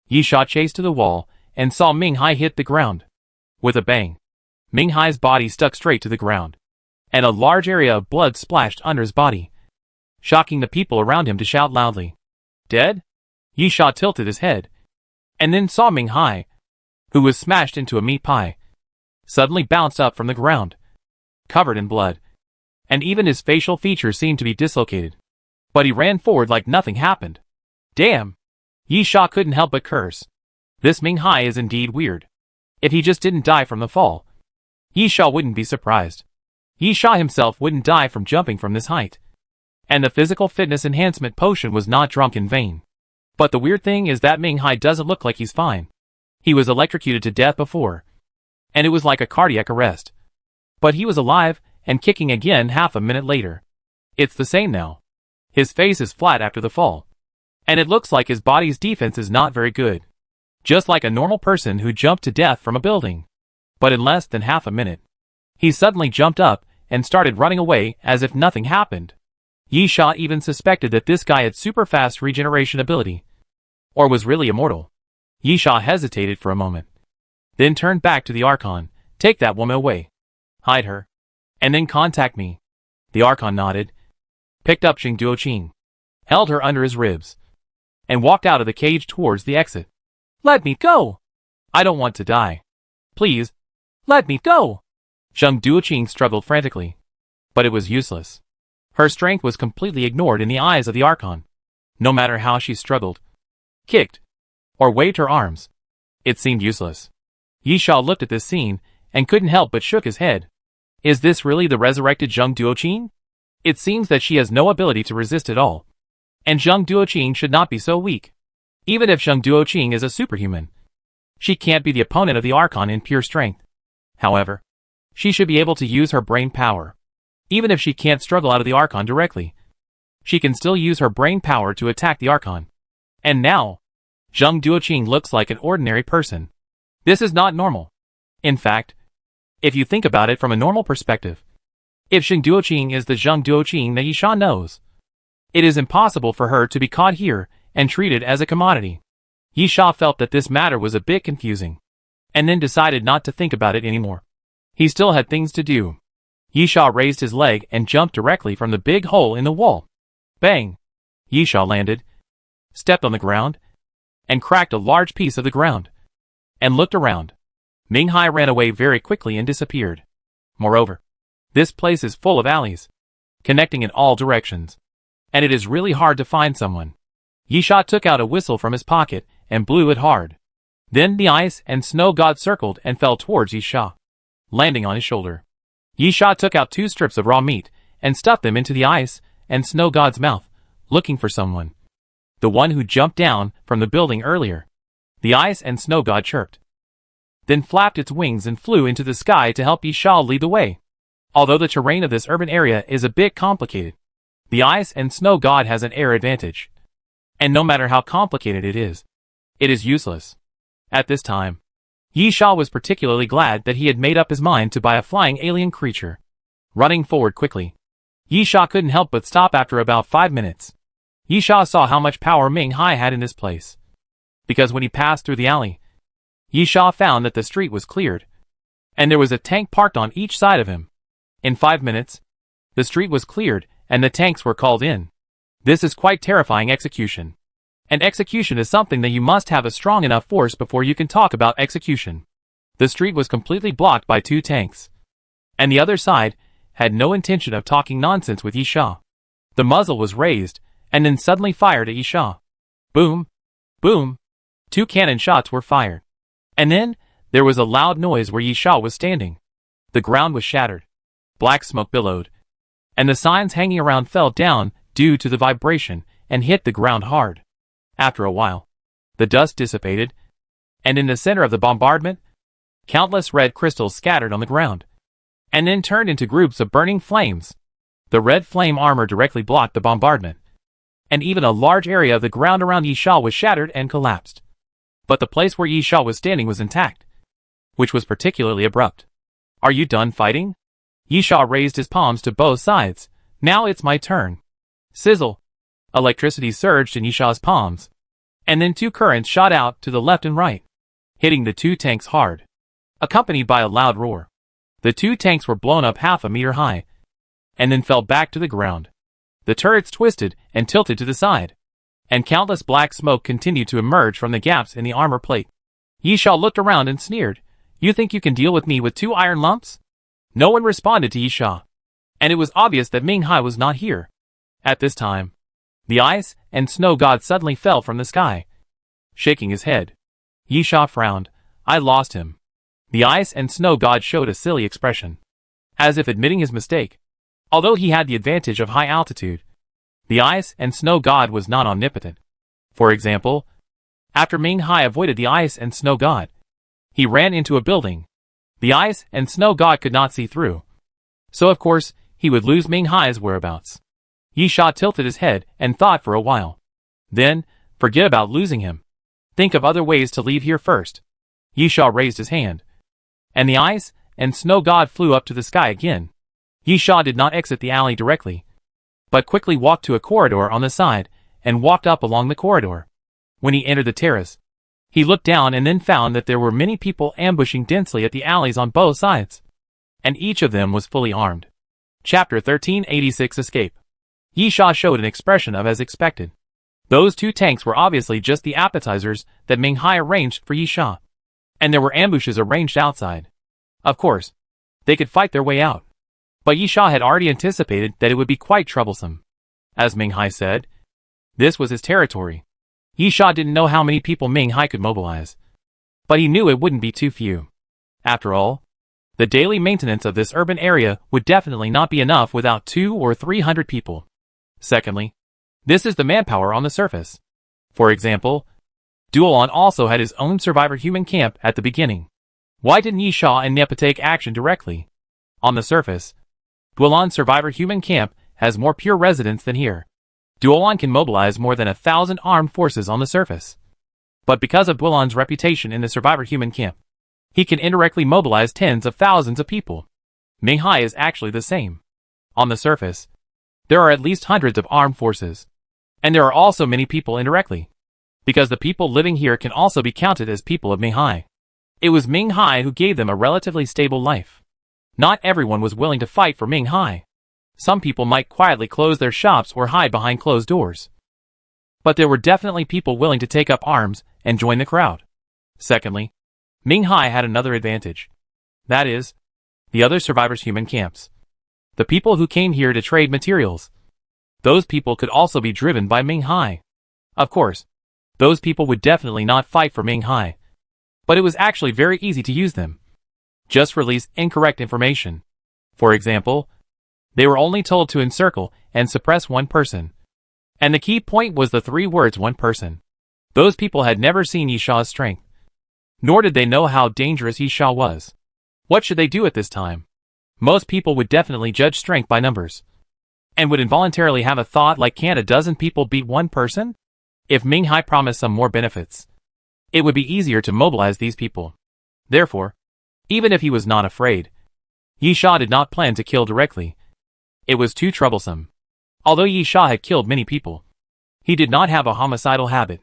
Yisha chased to the wall and saw Ming Hai hit the ground. With a bang, Ming Hai's body stuck straight to the ground, and a large area of blood splashed under his body, shocking the people around him to shout loudly. Dead? Yisha tilted his head, and then saw Ming Hai, who was smashed into a meat pie, suddenly bounced up from the ground, covered in blood, and even his facial features seemed to be dislocated. But he ran forward like nothing happened. Damn! Yisha couldn't help but curse. This Ming Hai is indeed weird. If he just didn't die from the fall, Yisha wouldn't be surprised. Yisha himself wouldn't die from jumping from this height. And the physical fitness enhancement potion was not drunk in vain. But the weird thing is that Ming Hai doesn't look like he's fine. He was electrocuted to death before, and it was like a cardiac arrest. But he was alive and kicking again half a minute later. It's the same now. His face is flat after the fall, and it looks like his body's defense is not very good. Just like a normal person who jumped to death from a building. But in less than half a minute, he suddenly jumped up and started running away as if nothing happened. Yisha even suspected that this guy had super fast regeneration ability, or was really immortal. Yisha hesitated for a moment, then turned back to the Archon. Take that woman away. Hide her, and then contact me. The Archon nodded, picked up Zheng Duoqing, held her under his ribs, and walked out of the cage towards the exit. Let me go! I don't want to die. Please, let me go! Zheng Duoqing struggled frantically, but it was useless. Her strength was completely ignored in the eyes of the Archon. No matter how she struggled, kicked, or waved her arms, it seemed useless. Yisha looked at this scene and couldn't help but shook his head. Is this really the resurrected Zheng Duoqing? It seems that she has no ability to resist at all. And Zheng Duoqing should not be so weak. Even if Zheng Duoqing is a superhuman, she can't be the opponent of the Archon in pure strength. However, she should be able to use her brain power. Even if she can't struggle out of the Archon directly, she can still use her brain power to attack the Archon. And now, Zheng Duoqing looks like an ordinary person. This is not normal. In fact, if you think about it from a normal perspective, if Zheng Duoqing is the Zheng Duoqing that Yisha knows, it is impossible for her to be caught here and treated as a commodity. Yisha felt that this matter was a bit confusing, and then decided not to think about it anymore. He still had things to do. Yisha raised his leg and jumped directly from the big hole in the wall. Bang! Yisha landed, stepped on the ground, and cracked a large piece of the ground, and looked around. Ming Hai ran away very quickly and disappeared. Moreover, this place is full of alleys, connecting in all directions, and it is really hard to find someone. Yisha took out a whistle from his pocket and blew it hard. Then the ice and snow god circled and fell towards Yisha, landing on his shoulder. Yisha took out 2 strips of raw meat and stuffed them into the ice and snow god's mouth, looking for someone. The one who jumped down from the building earlier. The ice and snow god chirped, then flapped its wings and flew into the sky to help Yisha lead the way. Although the terrain of this urban area is a bit complicated, the ice and snow god has an air advantage. And no matter how complicated it is useless. At this time, Yisha was particularly glad that he had made up his mind to buy a flying alien creature. Running forward quickly, Yisha couldn't help but stop after about 5 minutes. Yisha saw how much power Ming Hai had in this place. Because when he passed through the alley, Yisha found that the street was cleared, and there was a tank parked on each side of him. In 5 minutes, the street was cleared and the tanks were called in. This is quite terrifying execution. And execution is something that you must have a strong enough force before you can talk about execution. The street was completely blocked by 2 tanks. And the other side had no intention of talking nonsense with Yisha. The muzzle was raised, and then suddenly fired at Yisha. Boom! Boom! 2 cannon shots were fired. And then, there was a loud noise where Yisha was standing. The ground was shattered. Black smoke billowed. And the signs hanging around fell down due to the vibration and hit the ground hard. After a while, the dust dissipated, and in the center of the bombardment, countless red crystals scattered on the ground, and then turned into groups of burning flames. The red flame armor directly blocked the bombardment, and even a large area of the ground around Yisha was shattered and collapsed. But the place where Yisha was standing was intact, which was particularly abrupt. Are you done fighting? Yisha raised his palms to both sides. Now it's my turn. Sizzle. Electricity surged in Yisha's palms, and then 2 currents shot out to the left and right, hitting the 2 tanks hard, accompanied by a loud roar. The 2 tanks were blown up half a meter high, and then fell back to the ground. The turrets twisted and tilted to the side, and countless black smoke continued to emerge from the gaps in the armor plate. Yisha looked around and sneered. You think you can deal with me with 2 iron lumps? No one responded to Yisha, and it was obvious that Ming Hai was not here. At this time, the ice and snow god suddenly fell from the sky. Shaking his head, Yisha frowned. I lost him. The ice and snow god showed a silly expression, as if admitting his mistake. Although he had the advantage of high altitude, the ice and snow god was not omnipotent. For example, after Ming Hai avoided the ice and snow god, he ran into a building. The ice and snow god could not see through, so of course, he would lose Ming Hai's whereabouts. Yisha tilted his head and thought for a while. Then, forget about losing him. Think of other ways to leave here first. Yisha raised his hand, and the ice and snow god flew up to the sky again. Yisha did not exit the alley directly, but quickly walked to a corridor on the side and walked up along the corridor. When he entered the terrace, he looked down and then found that there were many people ambushing densely at the alleys on both sides, and each of them was fully armed. Chapter 1386 Escape. Yisha showed an expression of as expected. Those 2 tanks were obviously just the appetizers that Ming Hai arranged for Yisha, and there were ambushes arranged outside. Of course, they could fight their way out, but Yisha had already anticipated that it would be quite troublesome. As Ming Hai said, this was his territory. Yisha didn't know how many people Ming Hai could mobilize, but he knew it wouldn't be too few. After all, the daily maintenance of this urban area would definitely not be enough without 200 or 300 people. Secondly, this is the manpower on the surface. For example, Duolon also had his own survivor human camp at the beginning. Why didn't Yisha and Nepa take action directly? On the surface, Duolon's survivor human camp has more pure residents than here. Duolon can mobilize more than 1,000 armed forces on the surface. But because of Duolon's reputation in the survivor human camp, he can indirectly mobilize tens of thousands of people. Ming Hai is actually the same. On the surface, there are at least hundreds of armed forces. And there are also many people indirectly, because the people living here can also be counted as people of Ming Hai. It was Ming Hai who gave them a relatively stable life. Not everyone was willing to fight for Ming Hai. Some people might quietly close their shops or hide behind closed doors. But there were definitely people willing to take up arms and join the crowd. Secondly, Ming Hai had another advantage. That is, the other survivors' human camps. The people who came here to trade materials. Those people could also be driven by Ming Hai. Of course, those people would definitely not fight for Ming Hai. But it was actually very easy to use them. Just release incorrect information. For example, They were only told to encircle and suppress one person. And the key point was the 3 words one person. Those people had never seen Yisha's strength. Nor did they know how dangerous Yisha was. What should they do at this time? Most people would definitely judge strength by numbers. And would involuntarily have a thought like, can't a dozen people beat one person? If Ming Hai promised some more benefits, it would be easier to mobilize these people. Therefore, even if he was not afraid, Yisha did not plan to kill directly. It was too troublesome. Although Yisha had killed many people, he did not have a homicidal habit.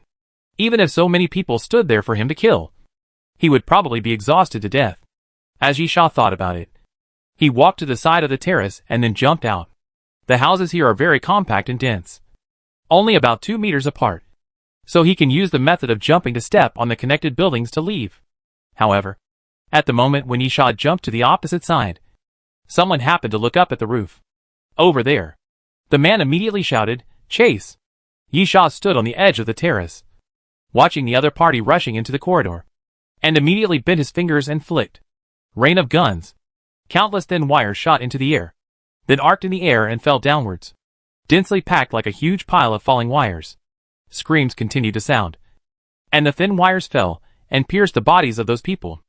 Even if so many people stood there for him to kill, he would probably be exhausted to death. As Yisha thought about it, he walked to the side of the terrace and then jumped out. The houses here are very compact and dense, only about 2 meters apart, so he can use the method of jumping to step on the connected buildings to leave. However, at the moment when Yisha jumped to the opposite side, someone happened to look up at the roof. Over there. The man immediately shouted, "Chase!" Yisha stood on the edge of the terrace, watching the other party rushing into the corridor, and immediately bent his fingers and flicked. Rain of guns. Countless thin wires shot into the air, then arced in the air and fell downwards, densely packed like a huge pile of falling wires. Screams continued to sound, and the thin wires fell and pierced the bodies of those people.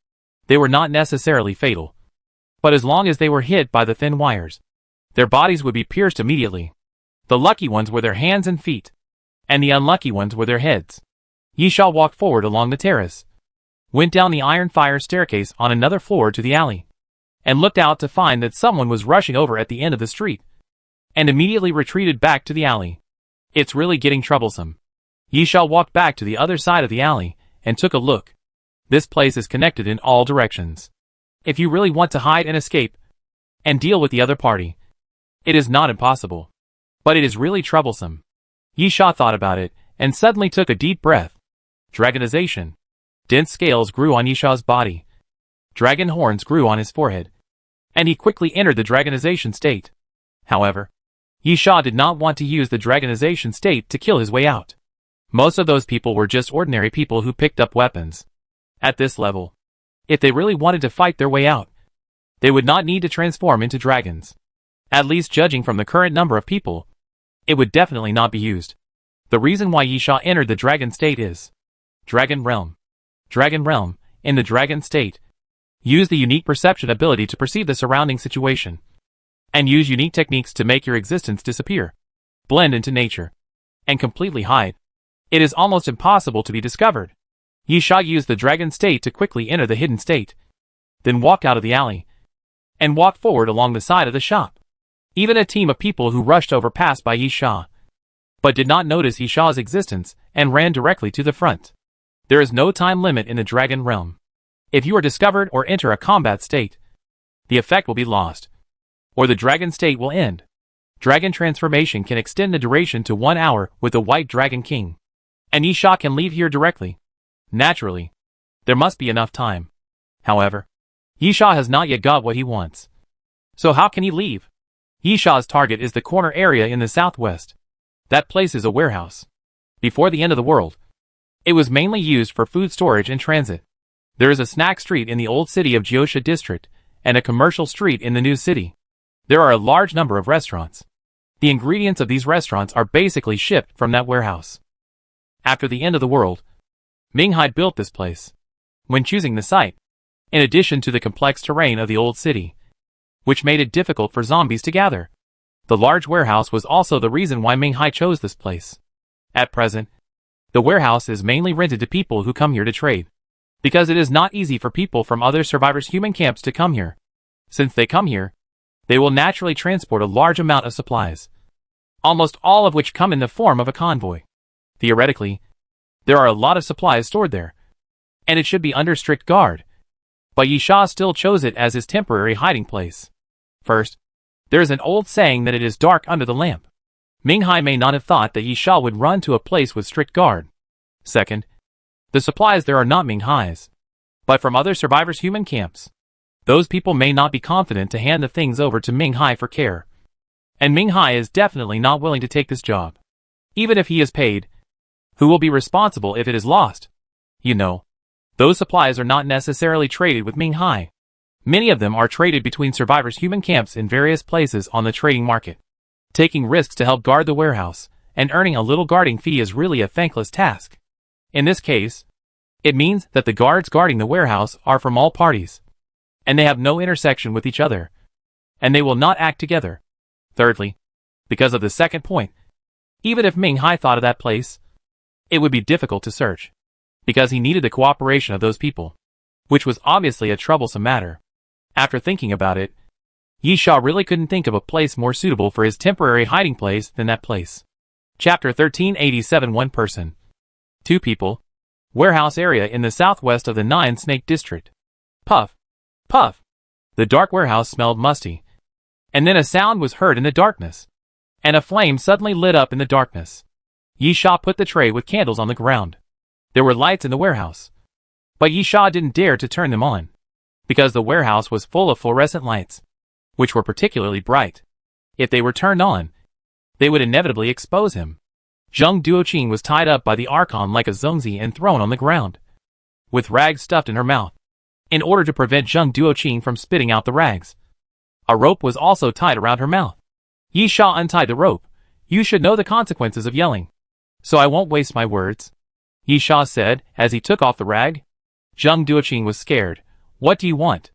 They were not necessarily fatal, but as long as they were hit by the thin wires, their bodies would be pierced immediately. The lucky ones were their hands and feet, and the unlucky ones were their heads. Yisha walked forward along the terrace, went down the iron fire staircase on another floor to the alley, and looked out to find that someone was rushing over at the end of the street, and immediately retreated back to the alley. It's really getting troublesome. Yisha walked back to the other side of the alley and took a look. This place is connected in all directions. If you really want to hide and escape and deal with the other party, it is not impossible. But it is really troublesome. Yisha thought about it and suddenly took a deep breath. Dragonization. Dense scales grew on Yisha's body. Dragon horns grew on his forehead, and he quickly entered the dragonization state. However, Yisha did not want to use the dragonization state to kill his way out. Most of those people were just ordinary people who picked up weapons. At this level, if they really wanted to fight their way out, they would not need to transform into dragons. At least judging from the current number of people, it would definitely not be used. The reason why Yisha entered the dragon state is Dragon Realm. Dragon Realm, in the dragon state, use the unique perception ability to perceive the surrounding situation, and use unique techniques to make your existence disappear, blend into nature, and completely hide. It is almost impossible to be discovered. Yisha used the dragon state to quickly enter the hidden state, then walked out of the alley, and walked forward along the side of the shop. Even a team of people who rushed over passed by Yisha, but did not notice Yisha's existence and ran directly to the front. There is no time limit in the dragon realm. If you are discovered or enter a combat state, the effect will be lost, or the dragon state will end. Dragon transformation can extend the duration to 1 hour with the White Dragon King, and Yisha can leave here directly. Naturally, there must be enough time. However, Yisha has not yet got what he wants. So how can he leave? Yisha's target is the corner area in the southwest. That place is a warehouse. Before the end of the world, it was mainly used for food storage and transit. There is a snack street in the old city of Jiosha district, and a commercial street in the new city. There are a large number of restaurants. The ingredients of these restaurants are basically shipped from that warehouse. After the end of the world, Ming Hai built this place. When choosing the site, in addition to the complex terrain of the old city, which made it difficult for zombies to gather, the large warehouse was also the reason why Ming Hai chose this place. At present, the warehouse is mainly rented to people who come here to trade, because it is not easy for people from other survivors' human camps to come here. Since they come here, they will naturally transport a large amount of supplies, almost all of which come in the form of a convoy. Theoretically, there are a lot of supplies stored there, and it should be under strict guard, but Yisha still chose it as his temporary hiding place. First, there is an old saying that it is dark under the lamp. Ming Hai may not have thought that Yisha would run to a place with strict guard. Second, the supplies there are not Ming Hai's, but from other survivors' human camps. Those people may not be confident to hand the things over to Ming Hai for care, and Ming Hai is definitely not willing to take this job. Even if he is paid, who will be responsible if it is lost? You know, those supplies are not necessarily traded with Ming Hai. Many of them are traded between survivors' human camps in various places on the trading market. Taking risks to help guard the warehouse and earning a little guarding fee is really a thankless task. In this case, it means that the guards guarding the warehouse are from all parties, and they have no intersection with each other, and they will not act together. Thirdly, because of the second point, even if Ming Hai thought of that place, it would be difficult to search, because he needed the cooperation of those people, which was obviously a troublesome matter. After thinking about it, Yi Sha really couldn't think of a place more suitable for his temporary hiding place than that place. Chapter 1387 One Person. Two People. Warehouse area in the southwest of the Nine Snake District. Puff. Puff. The dark warehouse smelled musty. And then a sound was heard in the darkness, and a flame suddenly lit up in the darkness. Yi Sha put the tray with candles on the ground. There were lights in the warehouse, but Yi Sha didn't dare to turn them on, because the warehouse was full of fluorescent lights, which were particularly bright. If they were turned on, they would inevitably expose him. Zheng Duoqing was tied up by the Archon like a zongzi and thrown on the ground, with rags stuffed in her mouth, in order to prevent Zheng Duoqing from spitting out the rags. A rope was also tied around her mouth. Yi Sha untied the rope. You should know the consequences of yelling, so I won't waste my words, Yi Sha said as he took off the rag. Zheng Duoqing was scared. What do you want?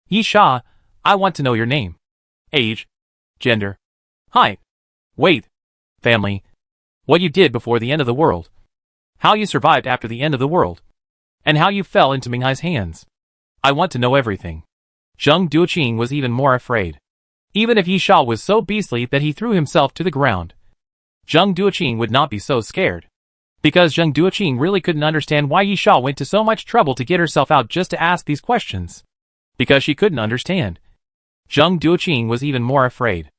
Yi Sha, I want to know your name, age, gender, height, weight, family, what you did before the end of the world, how you survived after the end of the world, and how you fell into Ming Hai's hands. I want to know everything. Zheng Duoqing was even more afraid. Even if Yi Sha was so beastly that he threw himself to the ground, Zheng Duoqing would not be so scared, because Zheng Duoqing really couldn't understand why Yi Sha went to so much trouble to get herself out just to ask these questions. Because she couldn't understand. Zheng Duoqing was even more afraid.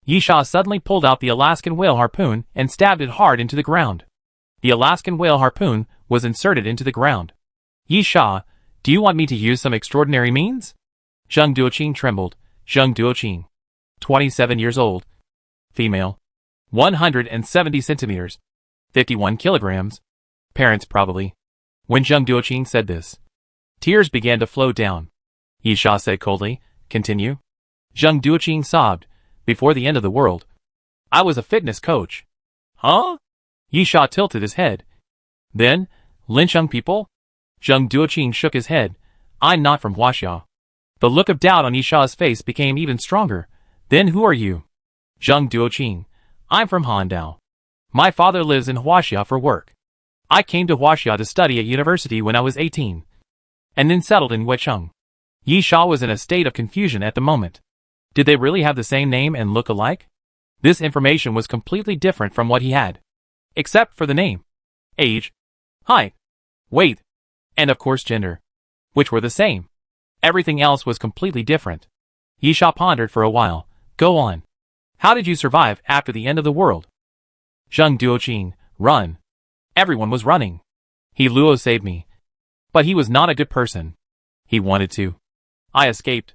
Yi Sha suddenly pulled out the Alaskan whale harpoon and stabbed it hard into the ground. The Alaskan whale harpoon was inserted into the ground. Yi Sha, do you want me to use some extraordinary means? Zheng Duoqing trembled. Zheng Duoqing, 27 years old, female, 170 centimeters, 51 kilograms, parents probably. When Zheng Duoqing said this, tears began to flow down. Yi Sha said coldly, continue. Zheng Duoqing sobbed, before the end of the world, I was a fitness coach. Huh? Yi Sha tilted his head. Then, Lincheng people? Zheng Duoqing shook his head. I'm not from Huaxia. The look of doubt on Yi Sha's face became even stronger. Then who are you? Zheng Duoqing. I'm from Handao. My father lives in Huaxia for work. I came to Huaxia to study at university when I was 18, and then settled in Weicheng. Yi Sha was in a state of confusion at the moment. Did they really have the same name and look alike? This information was completely different from what he had, except for the name, age, height, weight, and of course gender, which were the same. Everything else was completely different. Yi Sha pondered for a while. Go on. How did you survive after the end of the world? Zheng Duoqing, run. Everyone was running. He Luo saved me. But he was not a good person. He wanted to. I escaped.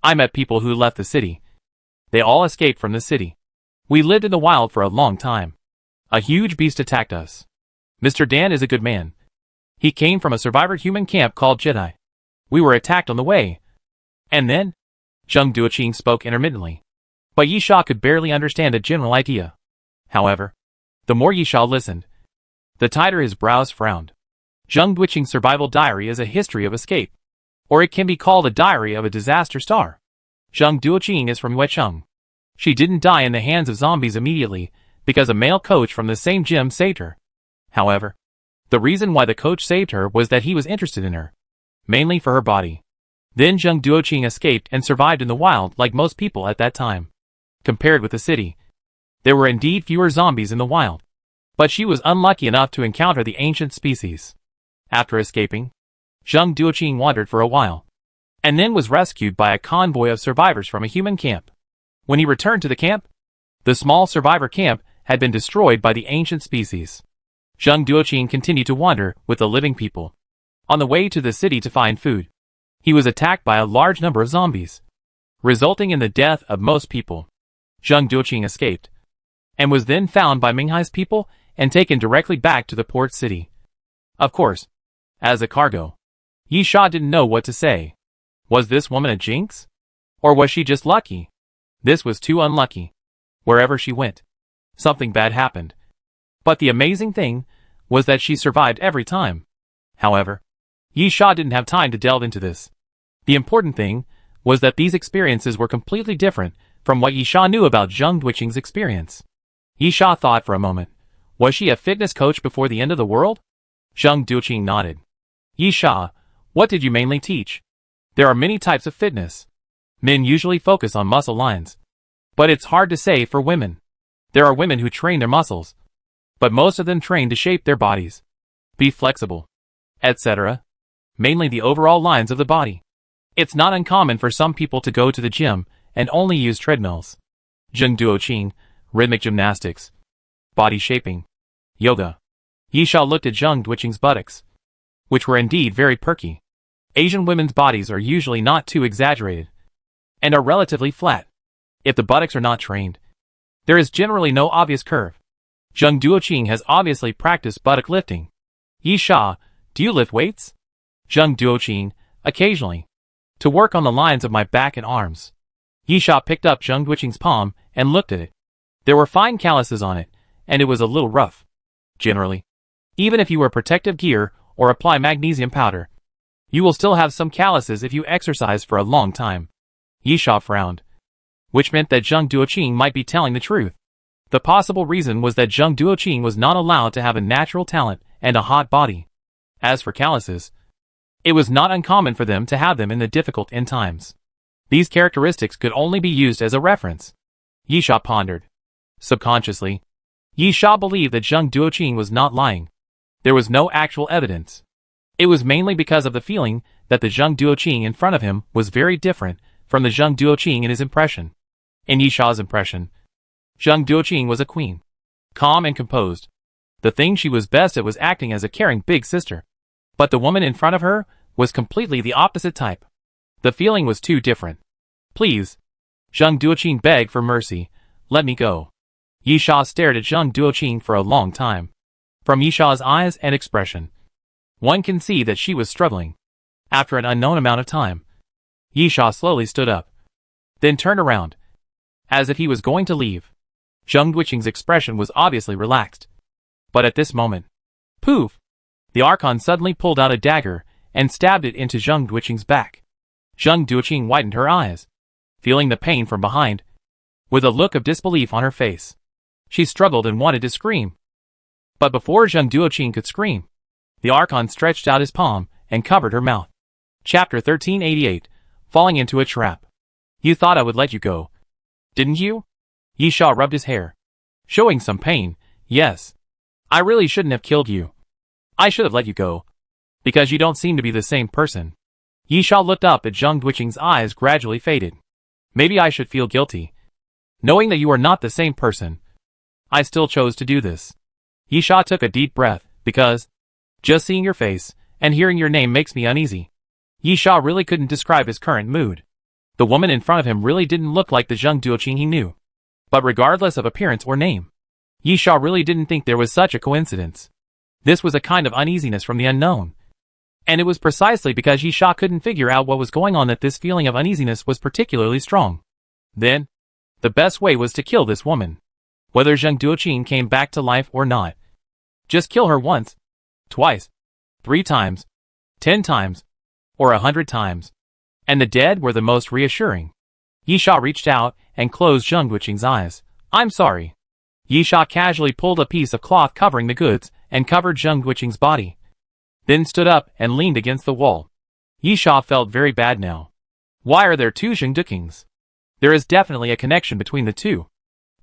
I met people who left the city. They all escaped from the city. We lived in the wild for a long time. A huge beast attacked us. Mr. Dan is a good man. He came from a survivor human camp called Jedi. We were attacked on the way. And then? Zheng Duoqing spoke intermittently. But Yi Sha could barely understand a general idea. However, the more Yi Sha listened, the tighter his brows frowned. Zheng Duoqing's survival diary is a history of escape, or it can be called a diary of a disaster star. Zheng Duoqing is from Weicheng. She didn't die in the hands of zombies immediately, because a male coach from the same gym saved her. However, the reason why the coach saved her was that he was interested in her, mainly for her body. Then Zheng Duoqing escaped and survived in the wild like most people at that time. Compared with the city, there were indeed fewer zombies in the wild. But she was unlucky enough to encounter the ancient species. After escaping, Zheng Duoqing wandered for a while, and then was rescued by a convoy of survivors from a human camp. When he returned to the camp, the small survivor camp had been destroyed by the ancient species. Zheng Duoqing continued to wander with the living people. On the way to the city to find food, he was attacked by a large number of zombies, resulting in the death of most people. Zheng Duoqing escaped, and was then found by Ming Hai's people and taken directly back to the port city. Of course, as a cargo, Yi Sha didn't know what to say. Was this woman a jinx? Or was she just lucky? This was too unlucky. Wherever she went, something bad happened. But the amazing thing was that she survived every time. However, Yi Sha didn't have time to delve into this. The important thing was that these experiences were completely different from what Yi Sha knew about Zheng Duoqing's experience. Yi Sha thought for a moment. Was she a fitness coach before the end of the world? Zheng Duoqing nodded. Yi Sha, what did you mainly teach? There are many types of fitness. Men usually focus on muscle lines. But it's hard to say for women. There are women who train their muscles. But most of them train to shape their bodies, be flexible, etc. Mainly the overall lines of the body. It's not uncommon for some people to go to the gym and only use treadmills. Zheng Duoqing, rhythmic gymnastics, body shaping, yoga. Yi Sha looked at Zheng Duoqing's buttocks, which were indeed very perky. Asian women's bodies are usually not too exaggerated and are relatively flat. If the buttocks are not trained, there is generally no obvious curve. Zheng Duoqing has obviously practiced buttock lifting. Yi Sha, do you lift weights? Zheng Duoqing, occasionally. To work on the lines of my back and arms. Yi Sha picked up Zheng Duoqing's palm and looked at it. There were fine calluses on it, and it was a little rough. Generally, even if you wear protective gear or apply magnesium powder, you will still have some calluses if you exercise for a long time. Yi Sha frowned, which meant that Zheng Duoqing might be telling the truth. The possible reason was that Zheng Duoqing was not allowed to have a natural talent and a hot body. As for calluses, it was not uncommon for them to have them in the difficult end times. These characteristics could only be used as a reference. Yi Sha pondered. Subconsciously, Yi Sha believed that Zheng Duoqing was not lying. There was no actual evidence. It was mainly because of the feeling that the Zheng Duoqing in front of him was very different from the Zheng Duoqing in his impression. In Yi Sha's impression, Zheng Duoqing was a queen. Calm and composed. The thing she was best at was acting as a caring big sister. But the woman in front of her was completely the opposite type. The feeling was too different. Please. Zheng Duoqing begged for mercy. Let me go. Yi Sha stared at Zheng Duoqing for a long time. From Yi Sha's eyes and expression, one can see that she was struggling. After an unknown amount of time, Yi Sha slowly stood up, then turned around, as if he was going to leave. Zheng Duoqing's expression was obviously relaxed. But at this moment, poof! The Archon suddenly pulled out a dagger and stabbed it into Zheng Duoqing's back. Zheng Duoqing widened her eyes, feeling the pain from behind, with a look of disbelief on her face. She struggled and wanted to scream. But before Zheng Duoqing could scream, the Archon stretched out his palm and covered her mouth. Chapter 1388, Falling into a Trap. You thought I would let you go, didn't you? Yi Sha rubbed his hair, showing some pain. Yes. I really shouldn't have killed you. I should have let you go, because you don't seem to be the same person. Yi Sha looked up at Zheng Duoqing's eyes gradually faded. Maybe I should feel guilty, knowing that you are not the same person. I still chose to do this. Yi Sha took a deep breath, because just seeing your face and hearing your name makes me uneasy. Yi Sha really couldn't describe his current mood. The woman in front of him really didn't look like the Zheng Duoqing he knew. But regardless of appearance or name, Yi Sha really didn't think there was such a coincidence. This was a kind of uneasiness from the unknown. And it was precisely because Yi Sha couldn't figure out what was going on that this feeling of uneasiness was particularly strong. Then, the best way was to kill this woman. Whether Zheng Duoqing came back to life or not. Just kill her once, twice, 3 times, 10 times, or 100 times. And the dead were the most reassuring. Yi Sha reached out and closed Zheng Duoqing's eyes. I'm sorry. Yi Sha casually pulled a piece of cloth covering the goods and covered Zheng Duoqing's body. Then stood up and leaned against the wall. Yi Sha felt very bad now. Why are there 2 Zheng Duoqings? There is definitely a connection between the two,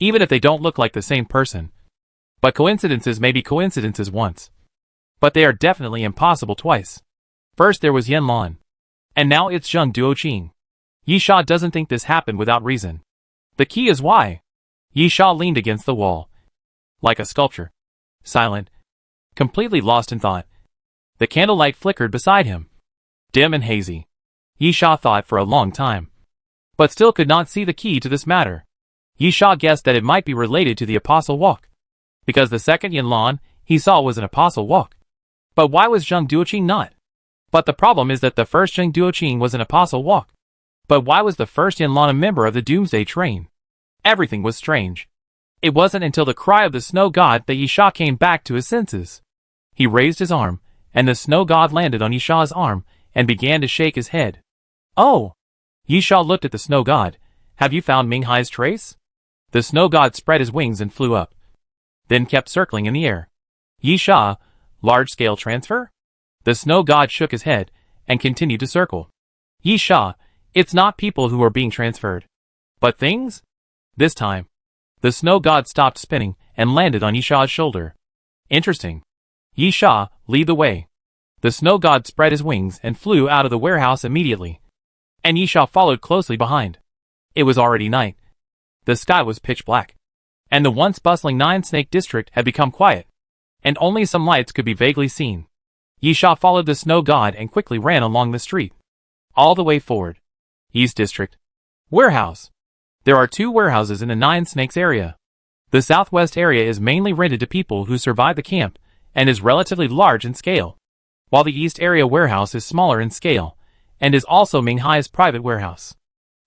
even if they don't look like the same person. But coincidences may be coincidences once. But they are definitely impossible twice. First there was Yan Lan. And now it's Zheng Duoqing. Yi Sha doesn't think this happened without reason. The key is why. Yi Sha leaned against the wall, like a sculpture, silent, completely lost in thought. The candlelight flickered beside him, dim and hazy. Yi Sha thought for a long time, but still could not see the key to this matter. Yi Sha guessed that it might be related to the Apostle Walk, because the second Yan Lan he saw was an Apostle Walk. But why was Zheng Duoqing not? But the problem is that the first Zheng Duoqing was an apostle walk. But why was the first Yanlan a member of the Doomsday train? Everything was strange. It wasn't until the cry of the snow god that Yisha came back to his senses. He raised his arm, and the snow god landed on Yisha's arm, and began to shake his head. Oh! Yisha looked at the snow god. Have you found Minghai's trace? The snow god spread his wings and flew up. Then kept circling in the air. Yisha, large-scale transfer? The snow god shook his head, and continued to circle. Yisha, it's not people who are being transferred. But things? This time, the snow god stopped spinning and landed on Yisha's shoulder. Interesting. Yisha, lead the way. The snow god spread his wings and flew out of the warehouse immediately. And Yisha followed closely behind. It was already night. The sky was pitch black. And the once bustling Nine-Snake district had become quiet. And only some lights could be vaguely seen. Yisha followed the snow god and quickly ran along the street. All the way forward. East District. Warehouse. There are 2 warehouses in the Nine Snakes area. The southwest area is mainly rented to people who survive the camp, and is relatively large in scale, while the east area warehouse is smaller in scale, and is also Minghai's private warehouse.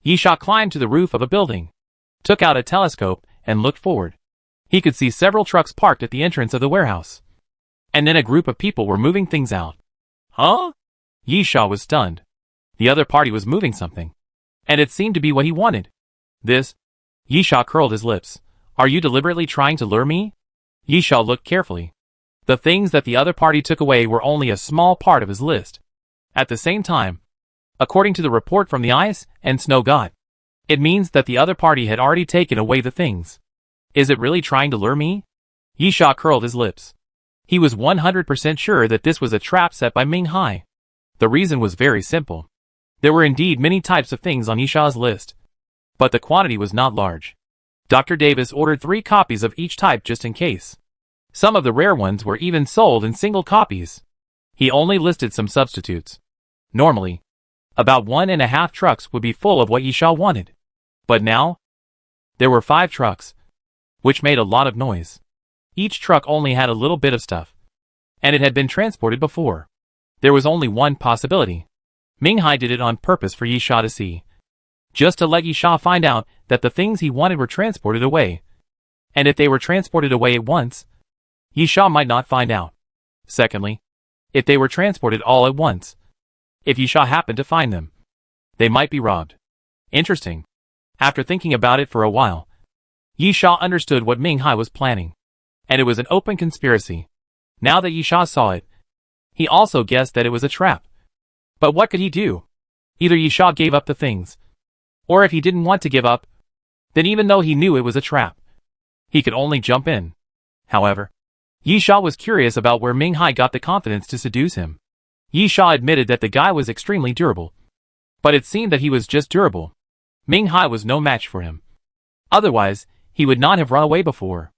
Yisha climbed to the roof of a building, took out a telescope, and looked forward. He could see several trucks parked at the entrance of the warehouse. And then a group of people were moving things out. Huh? Yisha was stunned. The other party was moving something. And it seemed to be what he wanted. This? Yisha curled his lips. Are you deliberately trying to lure me? Yisha looked carefully. The things that the other party took away were only a small part of his list. At the same time, according to the report from the Ice and Snow God, it means that the other party had already taken away the things. Is it really trying to lure me? Yisha curled his lips. He was 100% sure that this was a trap set by Minghai. The reason was very simple. There were indeed many types of things on Yisha's list. But the quantity was not large. Dr. Davis ordered 3 copies of each type just in case. Some of the rare ones were even sold in single copies. He only listed some substitutes. Normally, about 1.5 trucks would be full of what Yisha wanted. But now, there were 5 trucks, which made a lot of noise. Each truck only had a little bit of stuff, and it had been transported before. There was only one possibility. Minghai did it on purpose for Yisha to see. Just to let Yisha find out that the things he wanted were transported away. And if they were transported away at once, Yisha might not find out. Secondly, if they were transported all at once, if Yisha happened to find them, they might be robbed. Interesting. After thinking about it for a while, Yisha understood what Minghai was planning. And it was an open conspiracy. Now that Yisha saw it, he also guessed that it was a trap. But what could he do? Either Yisha gave up the things, or if he didn't want to give up, then even though he knew it was a trap, he could only jump in. However, Yisha was curious about where Minghai got the confidence to seduce him. Yisha admitted that the guy was extremely durable. But it seemed that he was just durable. Minghai was no match for him. Otherwise, he would not have run away before.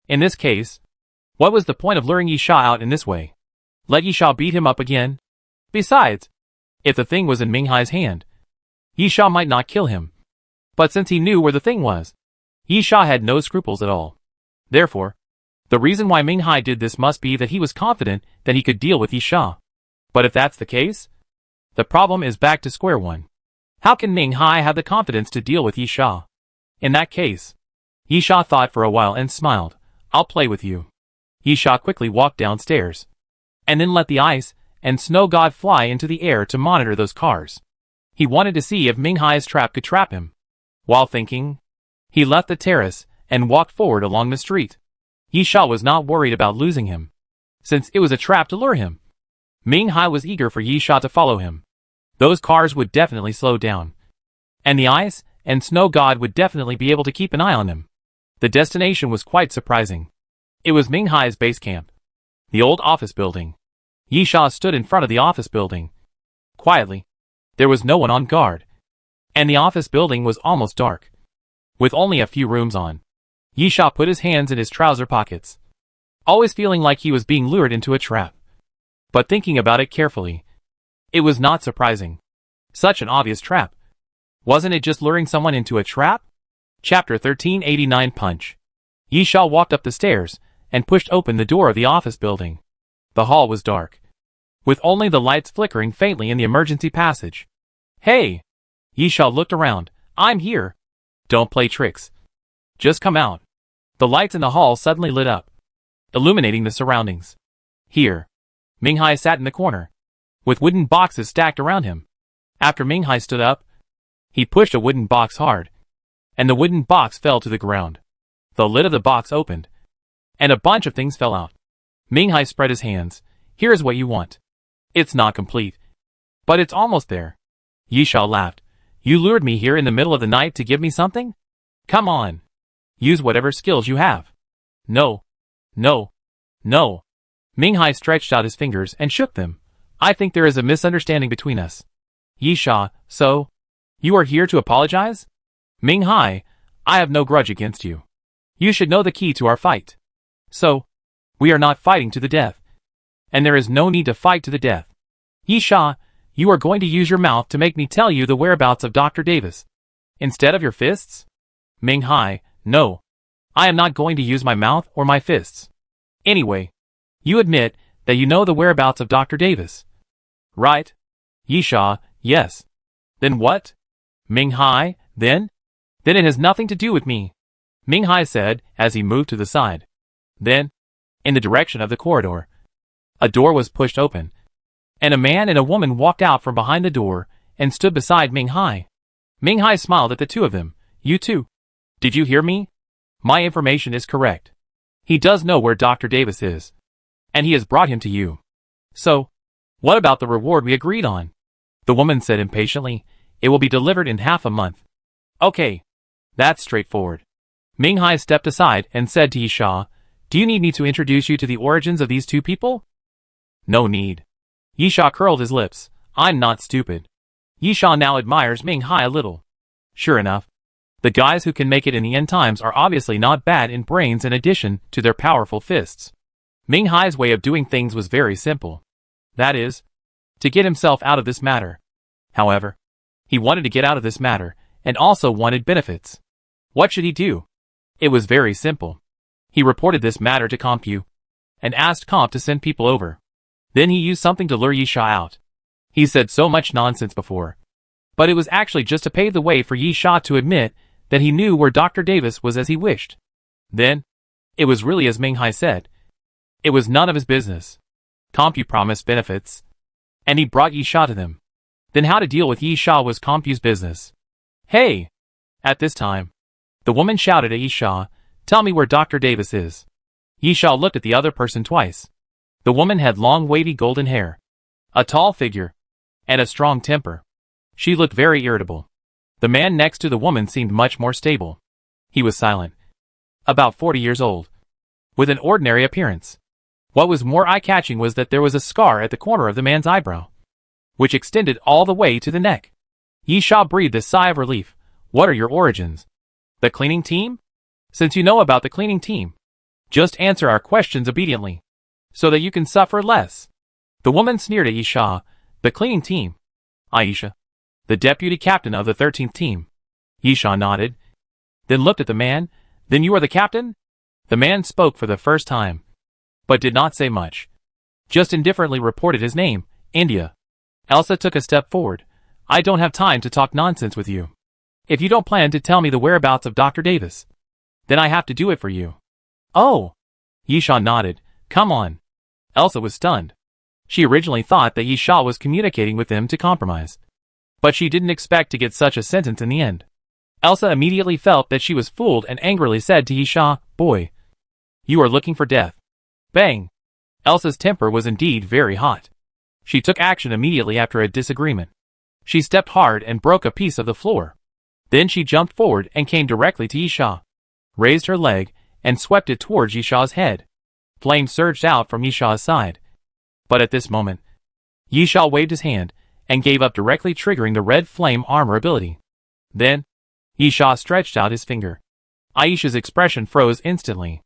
In this case, what was the point of luring Yisha out in this way? Let Yisha beat him up again? Besides, if the thing was in Minghai's hand, Yisha might not kill him. But since he knew where the thing was, Yisha had no scruples at all. Therefore, the reason why Minghai did this must be that he was confident that he could deal with Yisha. But if that's the case, the problem is back to square one. How can Minghai have the confidence to deal with Yisha? In that case, Yisha thought for a while and smiled. I'll play with you. Yisha quickly walked downstairs, and then let the Ice and Snow God fly into the air to monitor those cars. He wanted to see if Minghai's trap could trap him. While thinking, he left the terrace and walked forward along the street. Yisha was not worried about losing him, since it was a trap to lure him. Minghai was eager for Yisha to follow him. Those cars would definitely slow down, and the Ice and Snow God would definitely be able to keep an eye on him. The destination was quite surprising. It was Minghai's base camp, the old office building. Yisha stood in front of the office building. Quietly. There was no one on guard, and the office building was almost dark, with only a few rooms on. Yisha put his hands in his trouser pockets, always feeling like he was being lured into a trap. But thinking about it carefully, it was not surprising. Such an obvious trap. Wasn't it just luring someone into a trap? Chapter 1389 Punch. Yisha walked up the stairs and pushed open the door of the office building. The hall was dark. with only the lights flickering faintly in the emergency passage. Hey! Yisha looked around. I'm here. Don't play tricks. Just come out. The lights in the hall suddenly lit up, illuminating the surroundings. Here. Minghai sat in the corner, with wooden boxes stacked around him. After Minghai stood up, he pushed a wooden box hard, and the wooden box fell to the ground. The lid of the box opened, and a bunch of things fell out. Minghai spread his hands. Here's what you want. It's not complete, but it's almost there. Yisha laughed. You lured me here in the middle of the night to give me something? Come on. Use whatever skills you have. No. No. No. Minghai stretched out his fingers and shook them. I think there is a misunderstanding between us. Yisha, so? You are here to apologize? Minghai, I have no grudge against you. You should know the key to our fight. So, we are not fighting to the death. And there is no need to fight to the death. Yisha, you are going to use your mouth to make me tell you the whereabouts of Dr. Davis, instead of your fists? Minghai, no. I am not going to use my mouth or my fists. Anyway, you admit that you know the whereabouts of Dr. Davis. Right? Yisha, yes. Then what? Minghai, then? Then it has nothing to do with me, Minghai said as he moved to the side. Then, in the direction of the corridor, a door was pushed open, and a man and a woman walked out from behind the door and stood beside Minghai. Minghai smiled at the two of them. You too. Did you hear me? My information is correct. He does know where Dr. Davis is, and he has brought him to you. So, what about the reward we agreed on? The woman said impatiently. It will be delivered in half a month. Okay. That's straightforward. Minghai stepped aside and said to Yisha, do you need me to introduce you to the origins of these two people? No need. Yisha curled his lips. I'm not stupid. Yisha now admires Minghai a little. Sure enough, the guys who can make it in the end times are obviously not bad in brains in addition to their powerful fists. Minghai's way of doing things was very simple. That is, to get himself out of this matter. However, he wanted to get out of this matter, and also wanted benefits. What should he do? It was very simple. He reported this matter to Compu, and asked Comp to send people over. Then he used something to lure Yisha out. He said so much nonsense before, but it was actually just to pave the way for Yisha to admit that he knew where Dr. Davis was as he wished. Then, it was really as Minghai said. It was none of his business. Compu promised benefits, and he brought Yisha to them. Then how to deal with Yisha was Compu's business. Hey! At this time, the woman shouted at Yisha, tell me where Dr. Davis is. Yisha looked at the other person twice. The woman had long wavy golden hair, a tall figure, and a strong temper. She looked very irritable. The man next to the woman seemed much more stable. He was silent, about 40 years old, with an ordinary appearance. What was more eye-catching was that there was a scar at the corner of the man's eyebrow, which extended all the way to the neck. Yisha breathed a sigh of relief. What are your origins? The cleaning team? Since you know about the cleaning team, just answer our questions obediently, so that you can suffer less. The woman sneered at Yisha. The cleaning team? Aisha, the deputy captain of the 13th team. Yisha nodded, then looked at the man. Then you are the captain? The man spoke for the first time, but did not say much. Just indifferently reported his name, India. Elsa took a step forward. I don't have time to talk nonsense with you. If you don't plan to tell me the whereabouts of Dr. Davis, then I have to do it for you. Oh! Yisha nodded. Come on. Elsa was stunned. She originally thought that Yisha was communicating with them to compromise, but she didn't expect to get such a sentence in the end. Elsa immediately felt that she was fooled and angrily said to Yisha, boy, you are looking for death. Bang! Elsa's temper was indeed very hot. She took action immediately after a disagreement. She stepped hard and broke a piece of the floor. Then she jumped forward and came directly to Yisha, raised her leg, and swept it towards Yisha's head. Flame surged out from Yisha's side. But at this moment, Yisha waved his hand and gave up, directly triggering the red flame armor ability. Then, Yisha stretched out his finger. Aisha's expression froze instantly.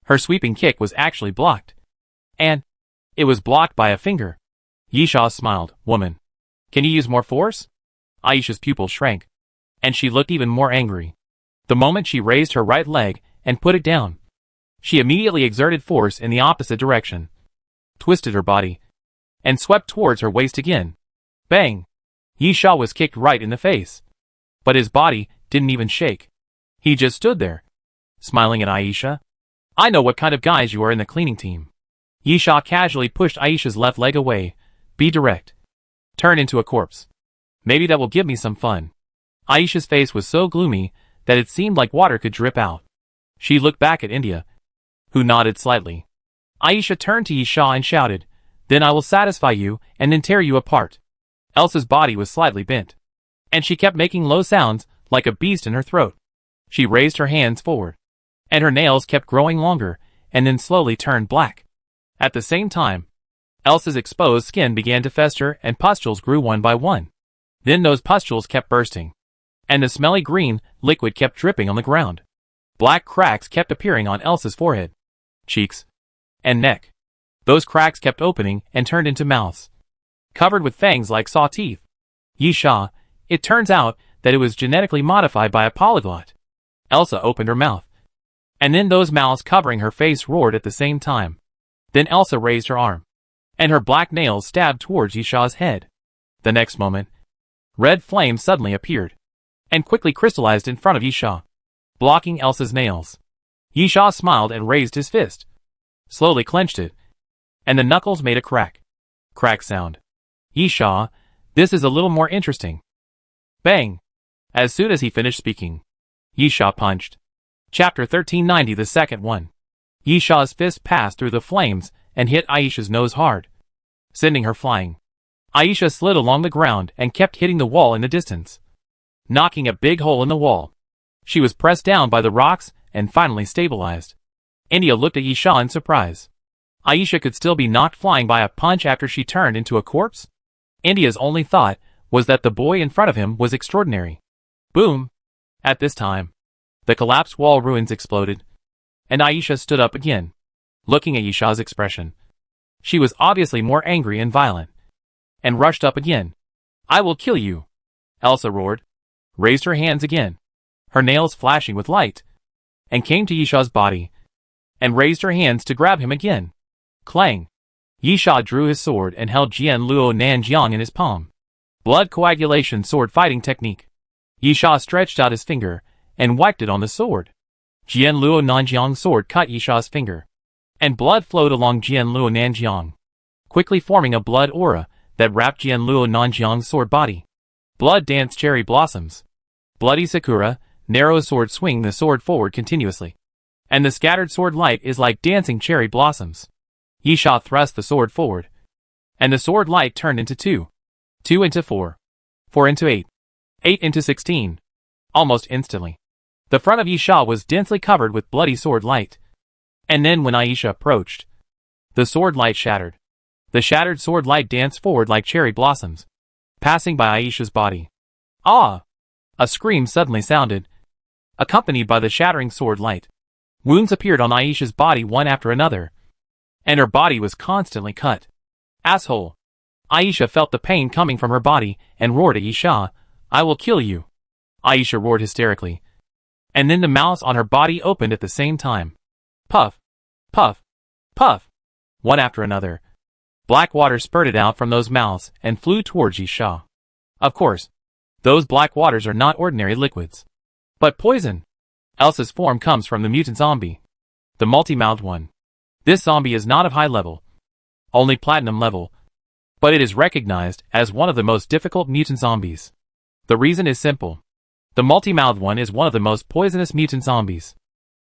Her sweeping kick was actually blocked. And it was blocked by a finger. Yisha smiled. Woman, can you use more force? Aisha's pupils shrank, and she looked even more angry. The moment she raised her right leg and put it down, she immediately exerted force in the opposite direction, twisted her body, and swept towards her waist again. Bang! Yisha was kicked right in the face. But his body didn't even shake. He just stood there, smiling at Aisha. I know what kind of guys you are in the cleaning team. Yisha casually pushed Aisha's left leg away. Be direct. Turn into a corpse. Maybe that will give me some fun. Aisha's face was so gloomy that it seemed like water could drip out. She looked back at India, who nodded slightly. Aisha turned to Yisha and shouted, Then I will satisfy you and then tear you apart. Elsa's body was slightly bent, and she kept making low sounds like a beast in her throat. She raised her hands forward, and her nails kept growing longer and then slowly turned black. At the same time, Elsa's exposed skin began to fester and pustules grew one by one. Then those pustules kept bursting, and the smelly green liquid kept dripping on the ground. Black cracks kept appearing on Elsa's forehead, cheeks, and neck. Those cracks kept opening and turned into mouths, covered with fangs like saw teeth. Yisha, it turns out that it was genetically modified by a polyglot. Elsa opened her mouth, and then those mouths covering her face roared at the same time. Then Elsa raised her arm, and her black nails stabbed towards Yisha's head. The next moment, red flames suddenly appeared, and quickly crystallized in front of Yisha, blocking Elsa's nails. Yisha smiled and raised his fist, slowly clenched it, and the knuckles made a crack sound. Yisha, this is a little more interesting. Bang! As soon as he finished speaking, Yisha punched. Chapter 1390, the second one. Yisha's fist passed through the flames and hit Aisha's nose hard, sending her flying. Aisha slid along the ground and kept hitting the wall in the distance, knocking a big hole in the wall. She was pressed down by the rocks and finally stabilized. India looked at Yisha in surprise. Aisha could still be knocked flying by a punch after she turned into a corpse? India's only thought was that the boy in front of him was extraordinary. Boom! At this time, the collapsed wall ruins exploded, and Aisha stood up again, looking at Yisha's expression. She was obviously more angry and violent, and rushed up again. I will kill you! Elsa roared, raised her hands again, her nails flashing with light, and came to Yisha's body, and raised her hands to grab him again. Clang! Yisha drew his sword and held Jian Luo Nanjiang in his palm. Blood coagulation sword fighting technique. Yisha stretched out his finger and wiped it on the sword. Jian Luo Nanjiang's sword cut Yisha's finger, and blood flowed along Jian Luo Nanjiang, quickly forming a blood aura that wrapped Jian Luo Nanjiang's sword body. Blood dance cherry blossoms. Bloody Sakura, narrow sword swing the sword forward continuously, and the scattered sword light is like dancing cherry blossoms. Yisha thrust the sword forward, and the sword light turned into 2. 2 into 4. 4 into 8. 8 into 16. Almost instantly, the front of Yisha was densely covered with bloody sword light. And then when Aisha approached, the sword light shattered. The shattered sword light danced forward like cherry blossoms, passing by Aisha's body. Ah! A scream suddenly sounded, accompanied by the shattering sword light. Wounds appeared on Aisha's body one after another, and her body was constantly cut. Asshole! Aisha felt the pain coming from her body and roared at Yisha, I will kill you! Aisha roared hysterically, and then the mouths on her body opened at the same time. Puff! Puff! Puff! One after another, black water spurted out from those mouths and flew towards Yisha. Of course, those black waters are not ordinary liquids, but poison. Elsa's form comes from the mutant zombie, the multi-mouthed one. This zombie is not of high level, only platinum level, but it is recognized as one of the most difficult mutant zombies. The reason is simple. The multi-mouthed one is one of the most poisonous mutant zombies.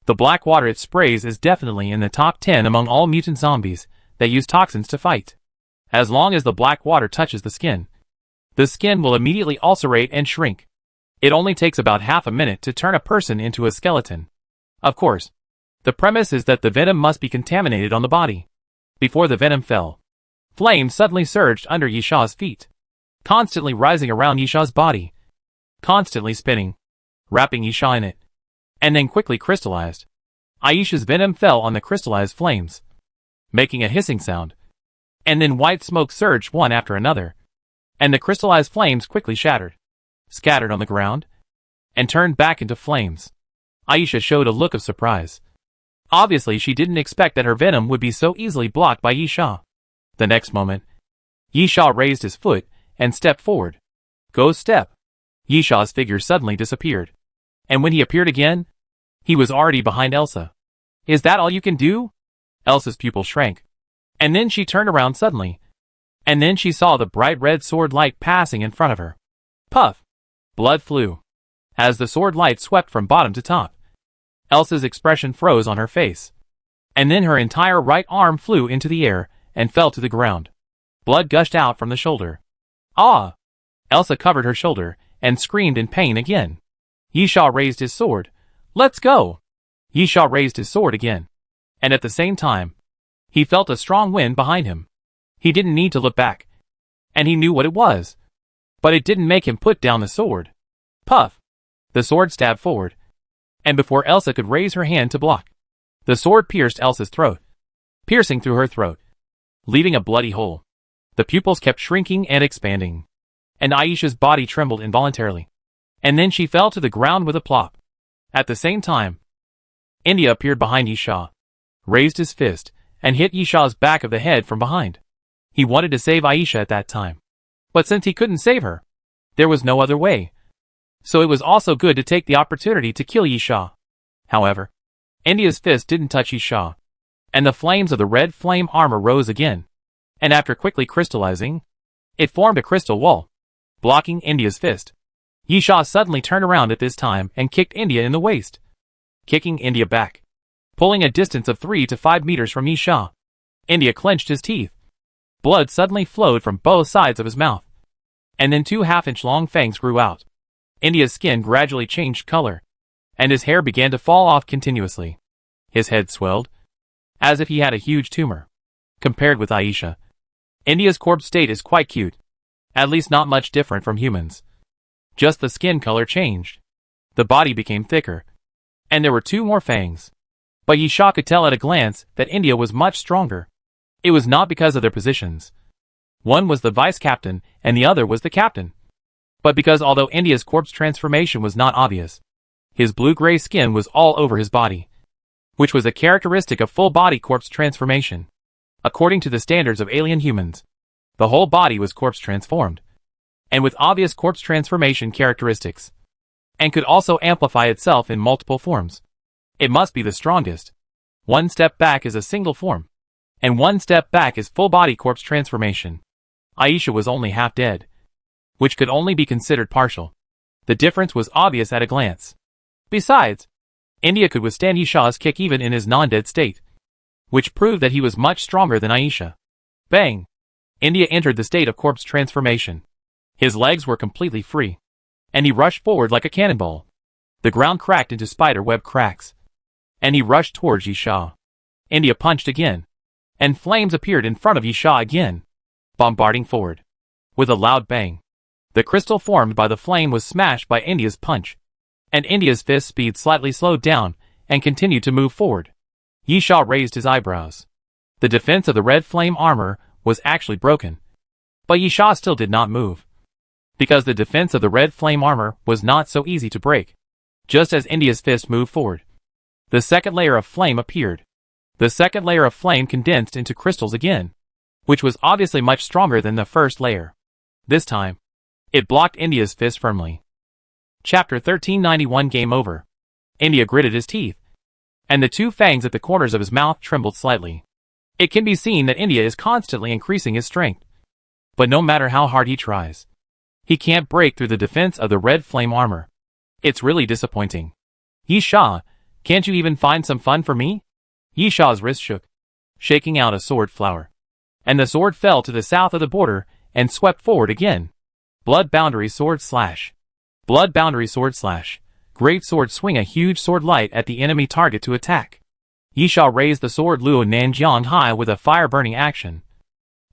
The black water it sprays is definitely in the top 10 among all mutant zombies that use toxins to fight. As long as the black water touches the skin will immediately ulcerate and shrink. It only takes about half a minute to turn a person into a skeleton. Of course, the premise is that the venom must be contaminated on the body. Before the venom fell, flames suddenly surged under Yisha's feet, constantly rising around Yisha's body, constantly spinning, wrapping Yisha in it, and then quickly crystallized. Aisha's venom fell on the crystallized flames, making a hissing sound, and then white smoke surged one after another, and the crystallized flames quickly shattered, scattered on the ground, and turned back into flames. Aisha showed a look of surprise. Obviously she didn't expect that her venom would be so easily blocked by Yisha. The next moment, Yisha raised his foot and stepped forward. Go step. Yisha's figure suddenly disappeared. And when he appeared again, he was already behind Elsa. Is that all you can do? Elsa's pupil shrank. And then she turned around suddenly. And then she saw the bright red sword light passing in front of her. Puff! Blood flew. As the sword light swept from bottom to top, Elsa's expression froze on her face. And then her entire right arm flew into the air and fell to the ground. Blood gushed out from the shoulder. Ah! Elsa covered her shoulder and screamed in pain again. Yisha raised his sword. Let's go! Yisha raised his sword again. And at the same time, he felt a strong wind behind him. He didn't need to look back. And he knew what it was. But it didn't make him put down the sword. Puff! The sword stabbed forward. And before Elsa could raise her hand to block, the sword pierced Elsa's throat, piercing through her throat, leaving a bloody hole. The pupils kept shrinking and expanding. And Aisha's body trembled involuntarily. And then she fell to the ground with a plop. At the same time, India appeared behind Yisha, raised his fist, and hit Yisha's back of the head from behind. He wanted to save Aisha at that time. But since he couldn't save her, there was no other way. So it was also good to take the opportunity to kill Yisha. However, India's fist didn't touch Yisha, and the flames of the red flame armor rose again. And after quickly crystallizing, it formed a crystal wall, blocking India's fist. Yisha suddenly turned around at this time and kicked India in the waist, kicking India back, pulling a distance of 3 to 5 meters from Yisha. India clenched his teeth. Blood suddenly flowed from both sides of his mouth, and then 2 half-inch long fangs grew out. India's skin gradually changed color, and his hair began to fall off continuously. His head swelled, as if he had a huge tumor. Compared with Aisha, India's corpse state is quite cute, at least not much different from humans. Just the skin color changed. The body became thicker, and there were 2 more fangs. But Yisha could tell at a glance that India was much stronger. It was not because of their positions. One was the vice captain, and the other was the captain. But because although India's corpse transformation was not obvious, his blue-gray skin was all over his body, which was a characteristic of full-body corpse transformation. According to the standards of alien humans, the whole body was corpse transformed, and with obvious corpse transformation characteristics, and could also amplify itself in multiple forms. It must be the strongest. 1 step back is a single form, and 1 step back is full-body corpse transformation. Aisha was only half dead, which could only be considered partial. The difference was obvious at a glance. Besides, India could withstand Yisha's kick even in his non-dead state, which proved that he was much stronger than Aisha. Bang! India entered the state of corpse transformation. His legs were completely free, and he rushed forward like a cannonball. The ground cracked into spider web cracks, and he rushed towards Yisha. India punched again, and flames appeared in front of Yisha again, bombarding forward. With a loud bang, the crystal formed by the flame was smashed by India's punch, and India's fist speed slightly slowed down and continued to move forward. Yisha raised his eyebrows. The defense of the red flame armor was actually broken, but Yisha still did not move, because the defense of the red flame armor was not so easy to break. Just as India's fist moved forward, the second layer of flame appeared. The second layer of flame condensed into crystals again, which was obviously much stronger than the first layer. This time, it blocked India's fist firmly. Chapter 1391 Game Over. India gritted his teeth, and the 2 fangs at the corners of his mouth trembled slightly. It can be seen that India is constantly increasing his strength. But no matter how hard he tries, he can't break through the defense of the red flame armor. It's really disappointing. Yisha, can't you even find some fun for me? Yisha's wrist shook, shaking out a sword flower. And the sword fell to the south of the border and swept forward again. Blood boundary sword slash. Blood boundary sword slash. Great sword swing a huge sword light at the enemy target to attack. Yisha raised the sword Luo Nanjiang high with a fire-burning action,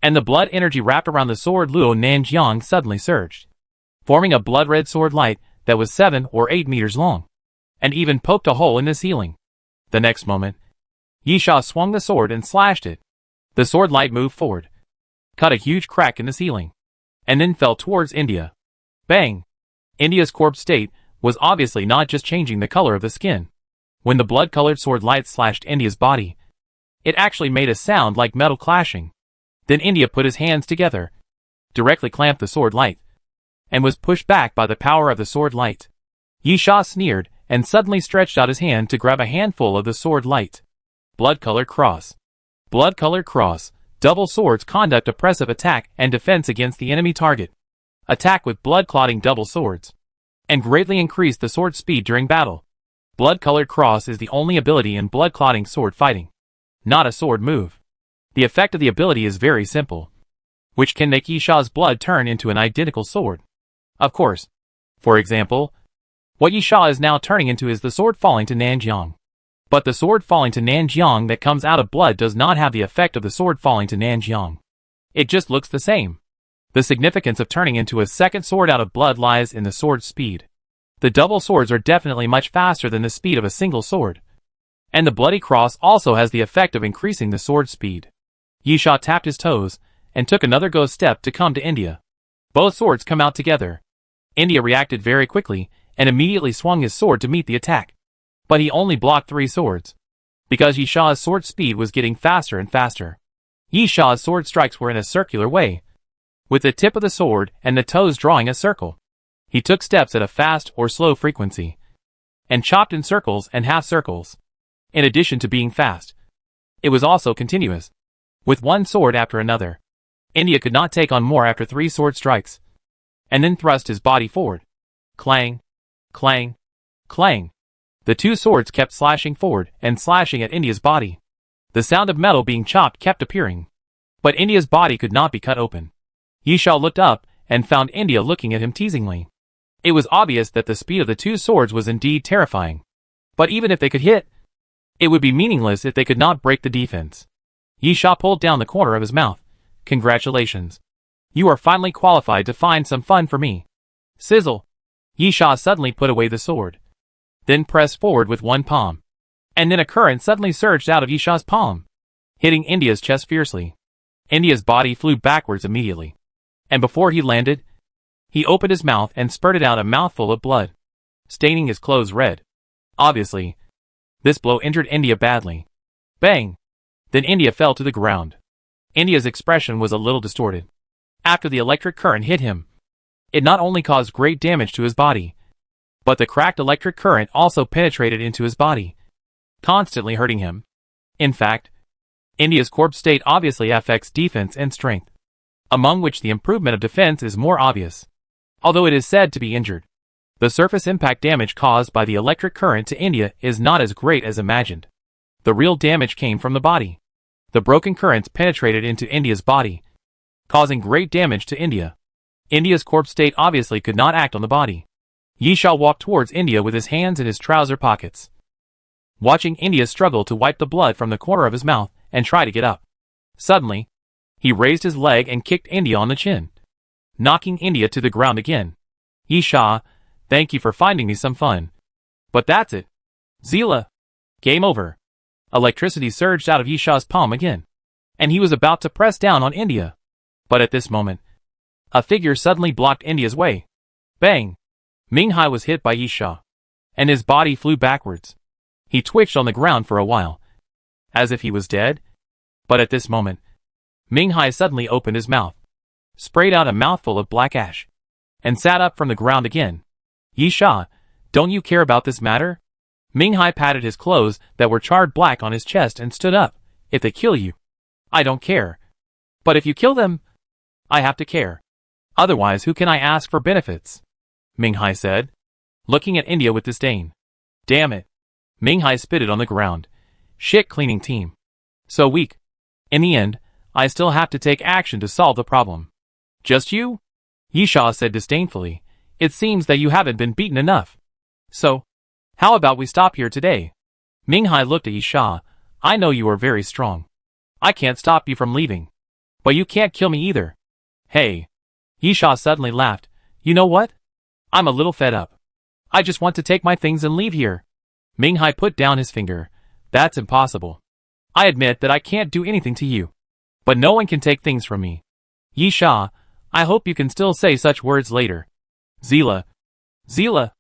and the blood energy wrapped around the sword Luo Nanjiang suddenly surged, forming a blood-red sword light that was 7 or 8 meters long, and even poked a hole in the ceiling. The next moment, Yisha swung the sword and slashed it. The sword light moved forward, cut a huge crack in the ceiling, and then fell towards India. Bang! India's corpse state was obviously not just changing the color of the skin. When the blood-colored sword light slashed India's body, it actually made a sound like metal clashing. Then India put his hands together directly clamped the sword light, and was pushed back by the power of the sword light. Yisha sneered, and suddenly stretched out his hand to grab a handful of the sword light. Blood-colored cross. Blood-colored cross. Double swords conduct oppressive attack and defense against the enemy target. Attack with blood-clotting double swords. And greatly increase the sword speed during battle. Blood-colored cross is the only ability in blood-clotting sword fighting. Not a sword move. The effect of the ability is very simple, which can make Yisha's blood turn into an identical sword. Of course. For example, what Yisha is now turning into is the sword falling to Nanjiang. But the sword falling to Nanjiang that comes out of blood does not have the effect of the sword falling to Nanjiang. It just looks the same. The significance of turning into a second sword out of blood lies in the sword's speed. The double swords are definitely much faster than the speed of a single sword. And the bloody cross also has the effect of increasing the sword speed. Yisha tapped his toes, and took another ghost step to come to India. Both swords come out together. India reacted very quickly, and immediately swung his sword to meet the attack. But he only blocked 3 swords, because Yisha's sword speed was getting faster and faster. Yisha's sword strikes were in a circular way, with the tip of the sword and the toes drawing a circle. He took steps at a fast or slow frequency, and chopped in circles and half circles. In addition to being fast, it was also continuous, with one sword after another. India could not take on more after 3 sword strikes, and then thrust his body forward. Clang, clang, clang. The 2 swords kept slashing forward and slashing at India's body. The sound of metal being chopped kept appearing, but India's body could not be cut open. Yisha looked up and found India looking at him teasingly. It was obvious that the speed of the 2 swords was indeed terrifying. But even if they could hit, it would be meaningless if they could not break the defense. Yisha pulled down the corner of his mouth. Congratulations. You are finally qualified to find some fun for me. Sizzle. Yisha suddenly put away the sword, then pressed forward with one palm. And then a current suddenly surged out of Yisha's palm, hitting India's chest fiercely. India's body flew backwards immediately. And before he landed, he opened his mouth and spurted out a mouthful of blood, staining his clothes red. Obviously, this blow injured India badly. Bang! Then India fell to the ground. India's expression was a little distorted. After the electric current hit him, it not only caused great damage to his body, but the cracked electric current also penetrated into his body, constantly hurting him. In fact, India's corpse state obviously affects defense and strength, among which the improvement of defense is more obvious. Although it is said to be injured, the surface impact damage caused by the electric current to India is not as great as imagined. The real damage came from the body. The broken currents penetrated into India's body, causing great damage to India. India's corpse state obviously could not act on the body. Yisha walked towards India with his hands in his trouser pockets, watching India struggle to wipe the blood from the corner of his mouth and try to get up. Suddenly, he raised his leg and kicked India on the chin, knocking India to the ground again. Yisha, thank you for finding me some fun. But that's it. Zila. Game over. Electricity surged out of Yisha's palm again, and he was about to press down on India. But at this moment, a figure suddenly blocked India's way. Bang! Minghai was hit by Yisha, and his body flew backwards. He twitched on the ground for a while, as if he was dead. But at this moment, Minghai suddenly opened his mouth, sprayed out a mouthful of black ash, and sat up from the ground again. Yisha, don't you care about this matter? Minghai patted his clothes that were charred black on his chest and stood up. If they kill you, I don't care. But if you kill them, I have to care. Otherwise, who can I ask for benefits? Minghai said, looking at India with disdain. Damn it. Minghai spitted on the ground. Shit cleaning team. So weak. In the end, I still have to take action to solve the problem. Just you? Yisha said disdainfully. It seems that you haven't been beaten enough. So, how about we stop here today? Minghai looked at Yisha. I know you are very strong. I can't stop you from leaving. But you can't kill me either. Hey. Yisha suddenly laughed. You know what? I'm a little fed up. I just want to take my things and leave here. Minghai put down his finger. That's impossible. I admit that I can't do anything to you. But no one can take things from me. Yisha, I hope you can still say such words later. Zila. Zila.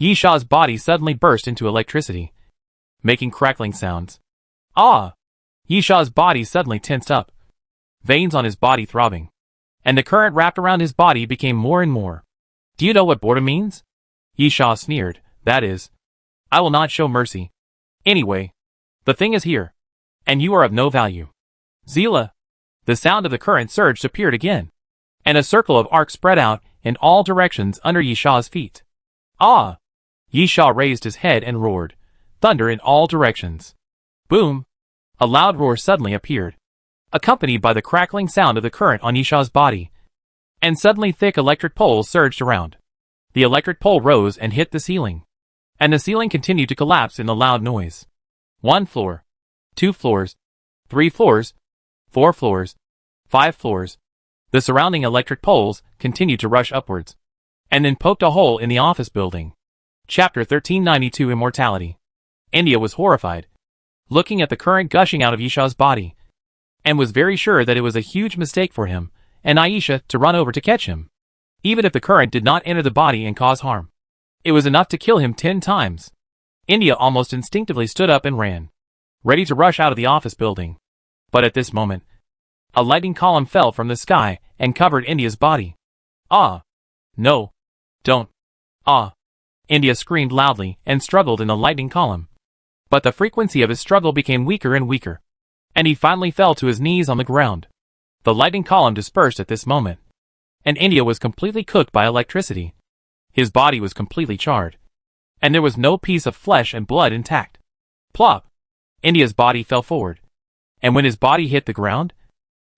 Yisha's body suddenly burst into electricity, making crackling sounds. Ah! Yisha's body suddenly tensed up, veins on his body throbbing. and the current wrapped around his body became more and more. Do you know what boredom means? Yisha sneered. That is, I will not show mercy. Anyway, the thing is here, and you are of no value. Zila. The sound of the current surge appeared again, and a circle of arc spread out in all directions under Yisha's feet. Ah! Yisha raised his head and roared. Thunder in all directions. Boom! A loud roar suddenly appeared, accompanied by the crackling sound of the current on Yisha's body, and suddenly thick electric poles surged around. The electric pole rose and hit the ceiling, and the ceiling continued to collapse in the loud noise. 1 floor, 2 floors, 3 floors, 4 floors, 5 floors. The surrounding electric poles continued to rush upwards, and then poked a hole in the office building. Chapter 1392 Immortality. India was horrified, looking at the current gushing out of Yisha's body, and was very sure that it was a huge mistake for him and Aisha to run over to catch him. Even if the current did not enter the body and cause harm, it was enough to kill him 10 times. India almost instinctively stood up and ran, ready to rush out of the office building. But at this moment, a lightning column fell from the sky and covered India's body. Ah! No! Don't! Ah! India screamed loudly and struggled in the lightning column. But the frequency of his struggle became weaker and weaker, and he finally fell to his knees on the ground. The lightning column dispersed at this moment, and India was completely cooked by electricity. His body was completely charred, and there was no piece of flesh and blood intact. Plop! India's body fell forward, and when his body hit the ground,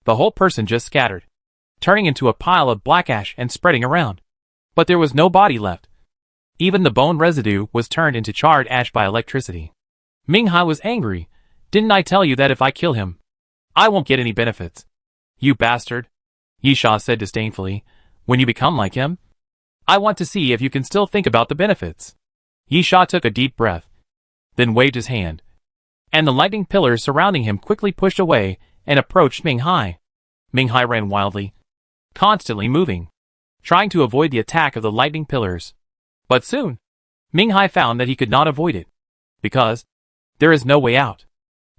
the whole person just scattered, turning into a pile of black ash and spreading around. But there was no body left. Even the bone residue was turned into charred ash by electricity. Minghai was angry. Didn't I tell you that if I kill him, I won't get any benefits? You bastard, Yisha said disdainfully. When you become like him, I want to see if you can still think about the benefits. Yisha took a deep breath, then waved his hand, and the lightning pillars surrounding him quickly pushed away and approached Minghai. Minghai ran wildly, constantly moving, trying to avoid the attack of the lightning pillars. But soon, Minghai found that he could not avoid it, because there is no way out.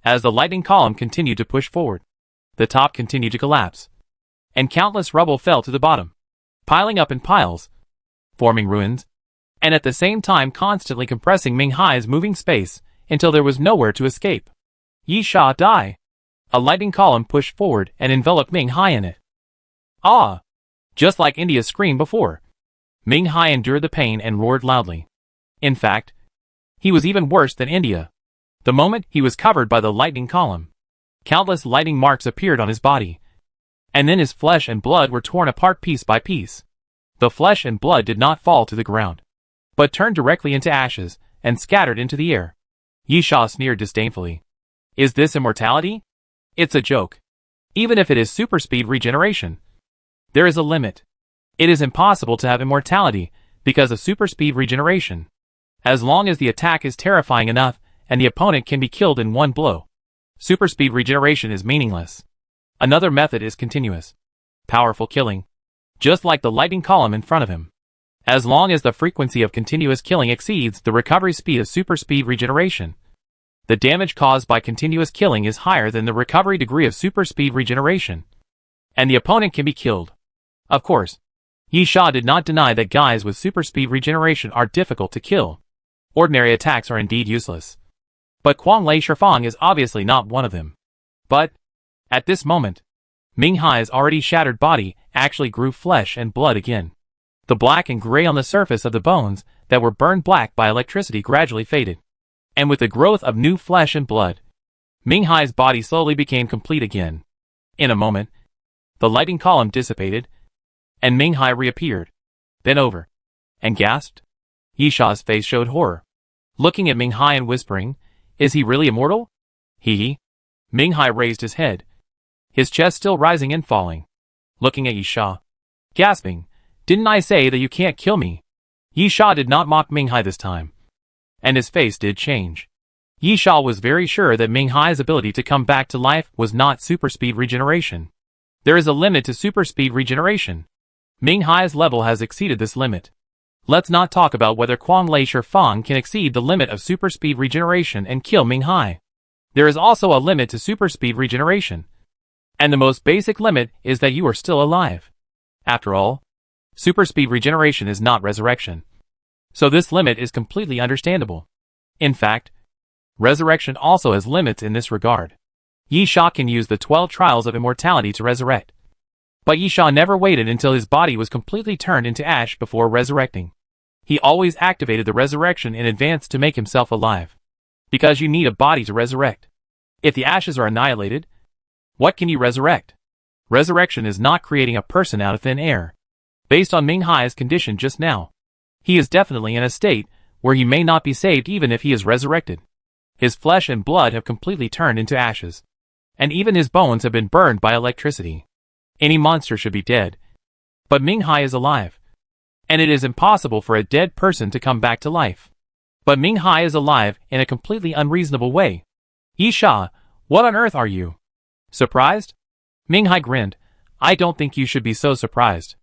As the lightning column continued to push forward, the top continued to collapse, and countless rubble fell to the bottom, piling up in piles, forming ruins, and at the same time constantly compressing Minghai's moving space until there was nowhere to escape. Yisha, die! A lightning column pushed forward and enveloped Minghai in it. Ah! Just like India's scream before, Minghai endured the pain and roared loudly. In fact, he was even worse than India. The moment he was covered by the lightning column, countless lightning marks appeared on his body, and then his flesh and blood were torn apart piece by piece. The flesh and blood did not fall to the ground, but turned directly into ashes and scattered into the air. Yisha sneered disdainfully. Is this immortality? It's a joke. Even if it is super speed regeneration, there is a limit. It is impossible to have immortality because of super speed regeneration. As long as the attack is terrifying enough and the opponent can be killed in one blow, super speed regeneration is meaningless. Another method is continuous, powerful killing, just like the lightning column in front of him. As long as the frequency of continuous killing exceeds the recovery speed of super speed regeneration, the damage caused by continuous killing is higher than the recovery degree of super speed regeneration, and the opponent can be killed. Of course, Yisha did not deny that guys with super speed regeneration are difficult to kill. Ordinary attacks are indeed useless. But Quanglai Shifang is obviously not one of them. But, at this moment, Minghai's already shattered body actually grew flesh and blood again. The black and gray on the surface of the bones that were burned black by electricity gradually faded, and with the growth of new flesh and blood, Minghai's body slowly became complete again. In a moment, the lightning column dissipated, and Minghai reappeared, bent over, and gasped. Yisha's face showed horror, looking at Minghai and whispering, "Is he really immortal?" He. Minghai raised his head, his chest still rising and falling, looking at Yisha, gasping, "Didn't I say that you can't kill me?" Yisha did not mock Minghai this time, and his face did change. Yisha was very sure that Minghai's ability to come back to life was not super speed regeneration. There is a limit to super speed regeneration. Minghai's level has exceeded this limit. Let's not talk about whether Quanglai Shifang can exceed the limit of super speed regeneration and kill Minghai. There is also a limit to super speed regeneration, and the most basic limit is that you are still alive. After all, super speed regeneration is not resurrection. So this limit is completely understandable. In fact, resurrection also has limits in this regard. Yi Sha can use the 12 trials of immortality to resurrect. But Yi Sha never waited until his body was completely turned into ash before resurrecting. He always activated the resurrection in advance to make himself alive. Because you need a body to resurrect. If the ashes are annihilated, what can you resurrect? Resurrection is not creating a person out of thin air. Based on Ming Hai's condition just now, he is definitely in a state where he may not be saved even if he is resurrected. His flesh and blood have completely turned into ashes. And even his bones have been burned by electricity. Any monster should be dead. But Ming Hai is alive. And it is impossible for a dead person to come back to life. But Ming Hai is alive in a completely unreasonable way. Yi Sha, what on earth are you? Surprised? Ming Hai grinned. I don't think you should be so surprised.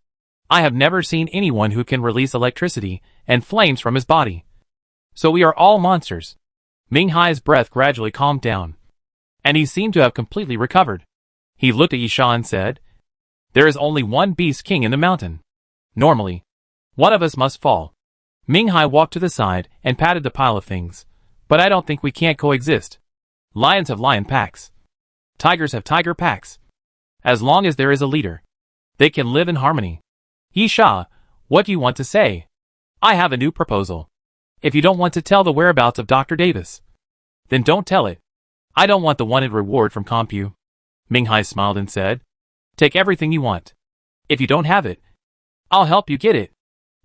I have never seen anyone who can release electricity and flames from his body. So we are all monsters. Ming Hai's breath gradually calmed down. And he seemed to have completely recovered. He looked at Yi Sha and said, there is only one beast king in the mountain. Normally, one of us must fall. Ming Hai walked to the side and patted the pile of things. But I don't think we can't coexist. Lions have lion packs. Tigers have tiger packs. As long as there is a leader, they can live in harmony. Yi Sha, what do you want to say? I have a new proposal. If you don't want to tell the whereabouts of Dr. Davis, then don't tell it. I don't want the wanted reward from Compu. Ming Hai smiled and said, take everything you want. If you don't have it, I'll help you get it.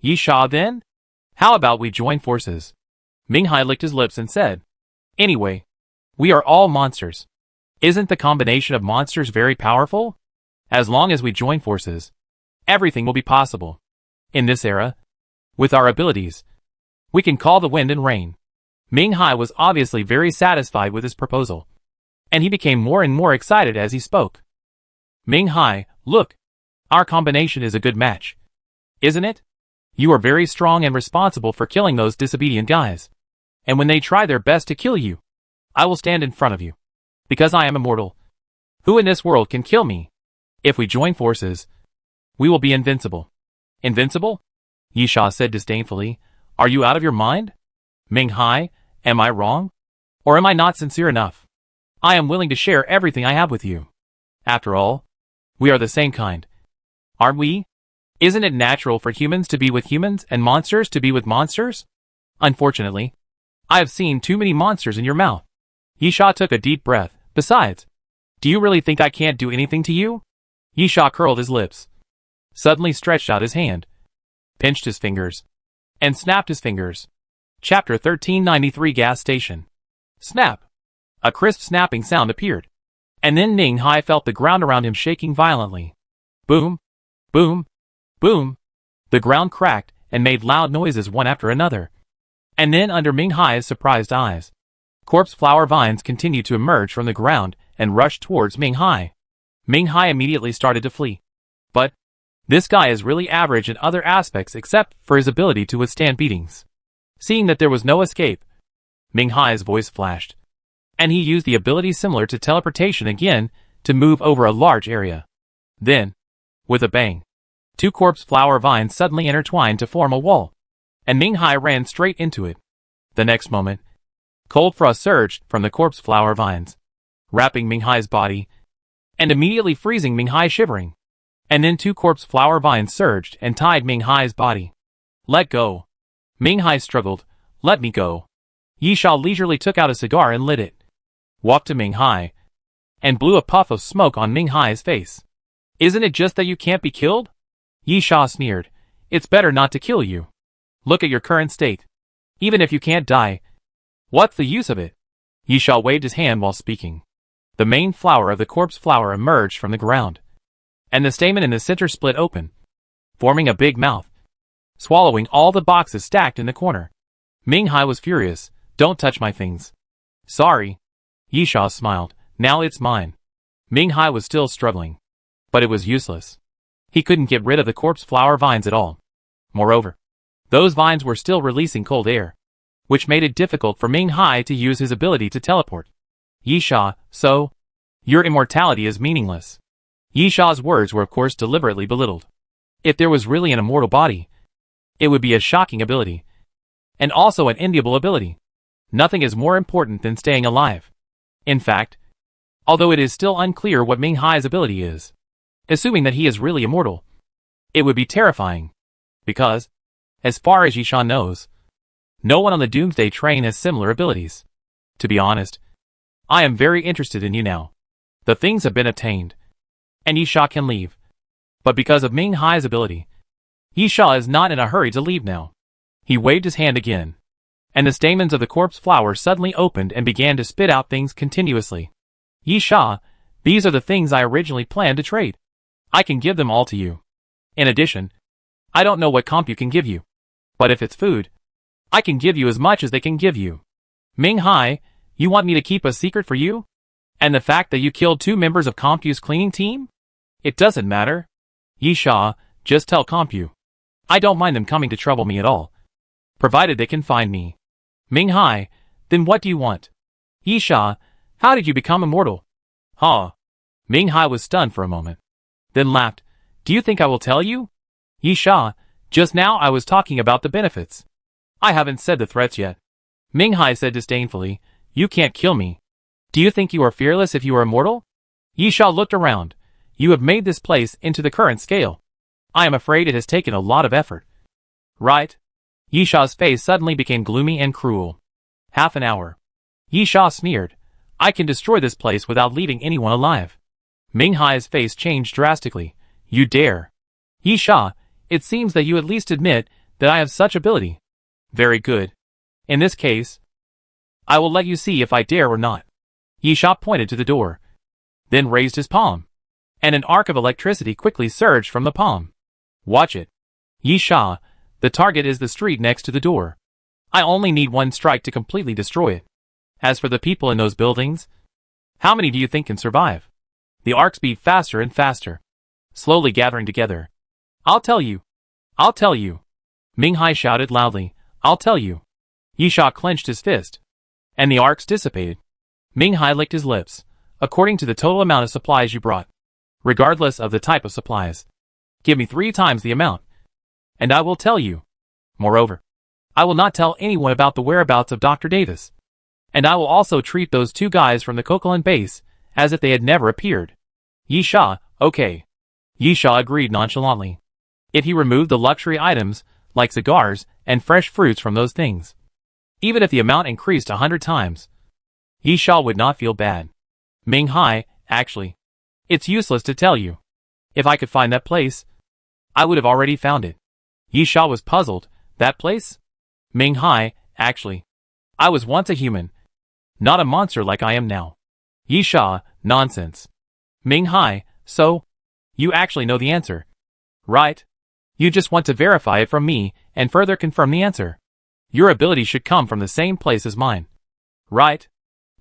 Yi Sha then? How about we join forces? Ming Hai licked his lips and said, anyway, we are all monsters. Isn't the combination of monsters very powerful? As long as we join forces, everything will be possible. In this era, with our abilities, we can call the wind and rain. Ming Hai was obviously very satisfied with his proposal. And he became more and more excited as he spoke. Ming Hai, look. Our combination is a good match. Isn't it? You are very strong and responsible for killing those disobedient guys. And when they try their best to kill you, I will stand in front of you. Because I am immortal. Who in this world can kill me? If we join forces, we will be invincible. Invincible? Yi Sha said disdainfully. Are you out of your mind? Ming Hai, am I wrong? Or am I not sincere enough? I am willing to share everything I have with you. After all, we are the same kind. Aren't we? Isn't it natural for humans to be with humans and monsters to be with monsters? Unfortunately, I have seen too many monsters in your mouth. Yi Sha took a deep breath. Besides, do you really think I can't do anything to you? Yi Sha curled his lips, suddenly stretched out his hand, pinched his fingers, and snapped his fingers. Chapter 1393 Gas Station. Snap! A crisp snapping sound appeared. And then Ming Hai felt the ground around him shaking violently. Boom! Boom! Boom! The ground cracked and made loud noises one after another. And then under Ming Hai's surprised eyes, corpse flower vines continued to emerge from the ground and rushed towards Ming Hai. Ming Hai immediately started to flee. But this guy is really average in other aspects except for his ability to withstand beatings. Seeing that there was no escape, Ming Hai's voice flashed. And he used the ability similar to teleportation again to move over a large area. Then, with a bang, two corpse flower vines suddenly intertwined to form a wall. And Ming Hai ran straight into it. The next moment, cold frost surged from the corpse flower vines, wrapping Ming Hai's body, and immediately freezing Ming Hai shivering. And then two corpse flower vines surged and tied Ming Hai's body. Let go. Ming Hai struggled. Let me go. Yi Sha leisurely took out a cigar and lit it, walked to Ming Hai, and blew a puff of smoke on Ming Hai's face. Isn't it just that you can't be killed? Yi Sha sneered. It's better not to kill you. Look at your current state. Even if you can't die, what's the use of it? Yi Sha waved his hand while speaking. The main flower of the corpse flower emerged from the ground, and the stamen in the center split open, forming a big mouth, swallowing all the boxes stacked in the corner. Ming Hai was furious. Don't touch my things. Sorry. Yi Sha smiled. Now it's mine. Ming Hai was still struggling, but it was useless. He couldn't get rid of the corpse flower vines at all. Moreover, those vines were still releasing cold air, which made it difficult for Ming Hai to use his ability to teleport. Yi Sha, so, your immortality is meaningless. Yi Sha's words were of course deliberately belittled. If there was really an immortal body, it would be a shocking ability. And also an enviable ability. Nothing is more important than staying alive. In fact, although it is still unclear what Ming Hai's ability is, assuming that he is really immortal, it would be terrifying. Because, as far as Yisha knows, no one on the Doomsday train has similar abilities. To be honest, I am very interested in you now. The things have been obtained, and Yisha can leave. But because of Ming Hai's ability, Yisha is not in a hurry to leave now. He waved his hand again, and the stamens of the corpse flower suddenly opened and began to spit out things continuously. Yisha, these are the things I originally planned to trade. I can give them all to you. In addition, I don't know what comp you can give you. But if it's food, I can give you as much as they can give you. Ming Hai, you want me to keep a secret for you? And the fact that you killed 2 members of Compu's cleaning team? It doesn't matter. Yisha, just tell Compu. I don't mind them coming to trouble me at all, provided they can find me. Ming Hai, then what do you want? Yisha, how did you become immortal? Huh? Ming Hai was stunned for a moment, then laughed. Do you think I will tell you? Yisha, just now I was talking about the benefits. I haven't said the threats yet. Ming Hai said disdainfully, you can't kill me. Do you think you are fearless if you are immortal? Yisha looked around. You have made this place into the current scale. I am afraid it has taken a lot of effort. Right? Yisha's face suddenly became gloomy and cruel. Half an hour. Yisha sneered. I can destroy this place without leaving anyone alive. Ming Hai's face changed drastically. You dare. Yisha, it seems that you at least admit that I have such ability. Very good. In this case, I will let you see if I dare or not. Yisha pointed to the door, then raised his palm, and an arc of electricity quickly surged from the palm. Watch it. Yisha, the target is the street next to the door. I only need 1 strike to completely destroy it. As for the people in those buildings, how many do you think can survive? The arcs beat faster and faster, slowly gathering together. I'll tell you. I'll tell you. Ming Hai shouted loudly. I'll tell you. Yisha clenched his fist, and the arcs dissipated. Ming Hai licked his lips. According to the total amount of supplies you brought, regardless of the type of supplies, give me 3 times the amount, and I will tell you. Moreover, I will not tell anyone about the whereabouts of Dr. Davis, and I will also treat those 2 guys from the Coquelin base as if they had never appeared. Yisha, okay. Yisha agreed nonchalantly. If he removed the luxury items, like cigars and fresh fruits from those things, even if the amount increased 100 times, Yisha would not feel bad. Ming Hai, actually, it's useless to tell you. If I could find that place, I would have already found it. Yisha was puzzled. That place? Ming Hai, actually, I was once a human, not a monster like I am now. Yisha, nonsense. Ming Hai, so? You actually know the answer, right? You just want to verify it from me and further confirm the answer. Your ability should come from the same place as mine, right?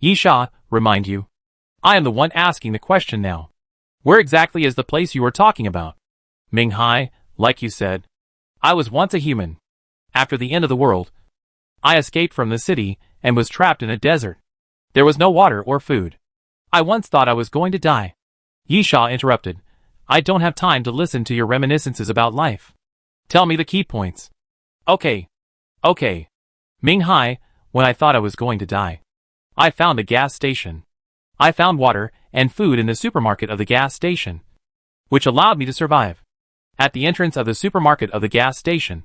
Yisha, remind you. I am the one asking the question now. Where exactly is the place you were talking about? Ming Hai, like you said, I was once a human. After the end of the world, I escaped from the city and was trapped in a desert. There was no water or food. I once thought I was going to die. Yisha interrupted. I don't have time to listen to your reminiscences about life. Tell me the key points. Okay. Okay. Ming Hai, when I thought I was going to die, I found a gas station. I found water and food in the supermarket of the gas station, which allowed me to survive. At the entrance of the supermarket of the gas station,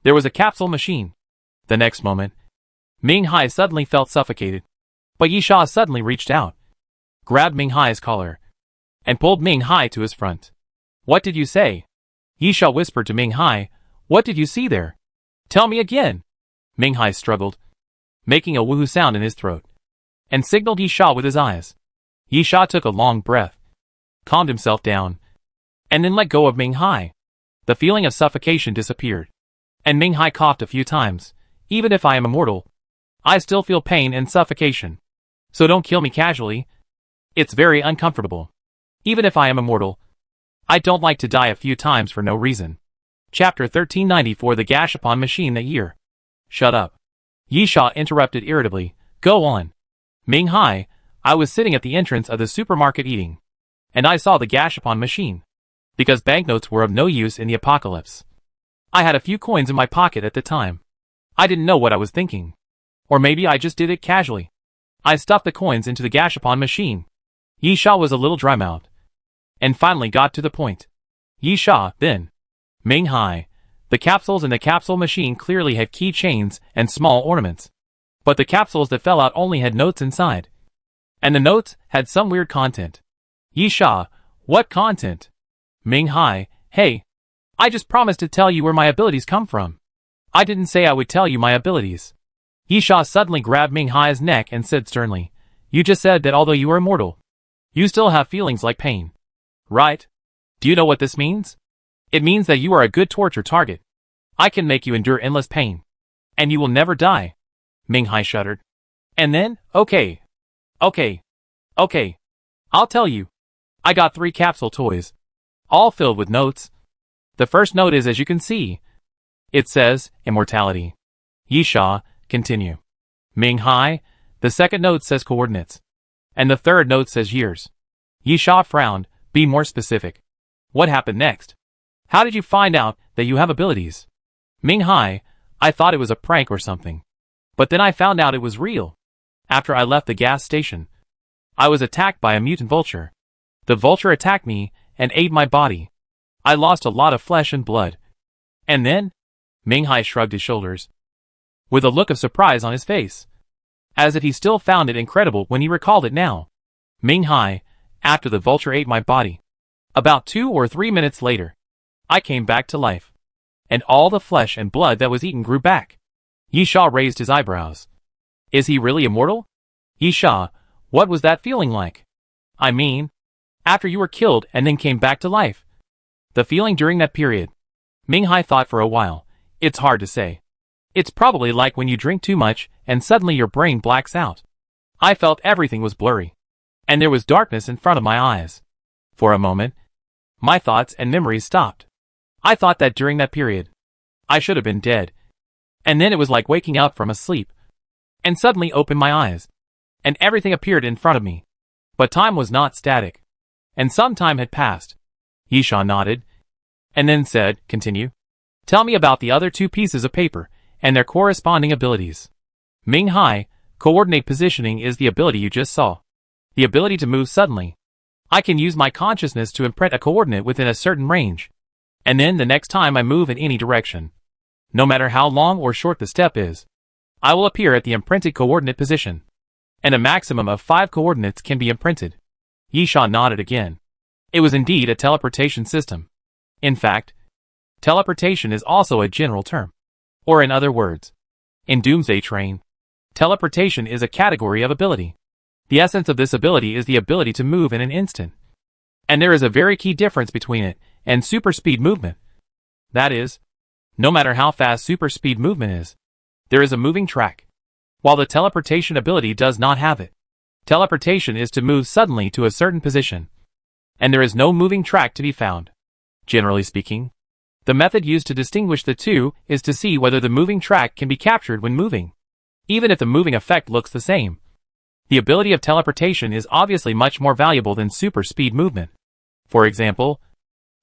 there was a capsule machine. The next moment, Ming Hai suddenly felt suffocated. But Yisha suddenly reached out, grabbed Ming Hai's collar, and pulled Ming Hai to his front. What did you say? Yisha whispered to Ming Hai. What did you see there? Tell me again. Ming Hai struggled, making a woohoo sound in his throat, and signaled Yisha with his eyes. Yisha took a long breath, calmed himself down, and then let go of Ming Hai. The feeling of suffocation disappeared, and Ming Hai coughed a few times. Even if I am immortal, I still feel pain and suffocation. So don't kill me casually. It's very uncomfortable. Even if I am immortal, I don't like to die a few times for no reason. Chapter 1394 The Gashapon Machine That Year. Shut up. Yisha interrupted irritably. Go on. Ming Hai, I was sitting at the entrance of the supermarket eating, and I saw the Gashapon machine. because banknotes were of no use in the apocalypse. I had a few coins in my pocket at the time. I didn't know what I was thinking. Or maybe I just did it casually. I stuffed the coins into the gashapon machine. Yi Sha was a little dry-mouthed. And finally got to the point. Yi Sha, then. Ming Hai. The capsules in the capsule machine clearly had key chains and small ornaments. But the capsules that fell out only had notes inside. And the notes had some weird content. Yi Sha, what content? Ming Hai, hey. I just promised to tell you where my abilities come from. I didn't say I would tell you my abilities. Yi Sha suddenly grabbed Ming Hai's neck and said sternly, you just said that although you are immortal, you still have feelings like pain. Right? Do you know what this means? It means that you are a good torture target. I can make you endure endless pain. And you will never die. Ming Hai shuddered. And then, okay. I'll tell you. I got 3 capsule toys. All filled with notes. The first note is as you can see. It says, immortality. Yi Sha, continue. Ming Hai, the second note says coordinates. And the third note says years. Yi Sha frowned, be more specific. What happened next? How did you find out that you have abilities? Ming Hai, I thought it was a prank or something. But then I found out it was real. After I left the gas station, I was attacked by a mutant vulture. The vulture attacked me and ate my body. I lost a lot of flesh and blood. And then? Ming Hai shrugged his shoulders, with a look of surprise on his face, as if he still found it incredible when he recalled it now. Ming Hai, after the vulture ate my body, about 2 or 3 minutes later, I came back to life. And all the flesh and blood that was eaten grew back. Yi Sha raised his eyebrows. Is he really immortal? Yi Sha, what was that feeling like? I mean, after you were killed and then came back to life. The feeling during that period. Ming Hai thought for a while. It's hard to say. It's probably like when you drink too much and suddenly your brain blacks out. I felt everything was blurry. And there was darkness in front of my eyes. For a moment, my thoughts and memories stopped. I thought that during that period, I should have been dead. And then it was like waking up from a sleep. And suddenly opened my eyes. And everything appeared in front of me. But time was not static. And some time had passed. Yi Sha nodded. And then said, continue. Tell me about the other 2 pieces of paper, and their corresponding abilities. Ming Hai, coordinate positioning is the ability you just saw. The ability to move suddenly. I can use my consciousness to imprint a coordinate within a certain range. And then the next time I move in any direction, no matter how long or short the step is, I will appear at the imprinted coordinate position. And a maximum of 5 coordinates can be imprinted. Yi Sha nodded again. It was indeed a teleportation system. In fact, teleportation is also a general term. Or in other words, in Doomsday Train, teleportation is a category of ability. The essence of this ability is the ability to move in an instant. And there is a very key difference between it and super speed movement. That is, no matter how fast super speed movement is, there is a moving track. While the teleportation ability does not have it. Teleportation is to move suddenly to a certain position. And there is no moving track to be found. Generally speaking, the method used to distinguish the two is to see whether the moving track can be captured when moving, even if the moving effect looks the same. The ability of teleportation is obviously much more valuable than super speed movement. For example,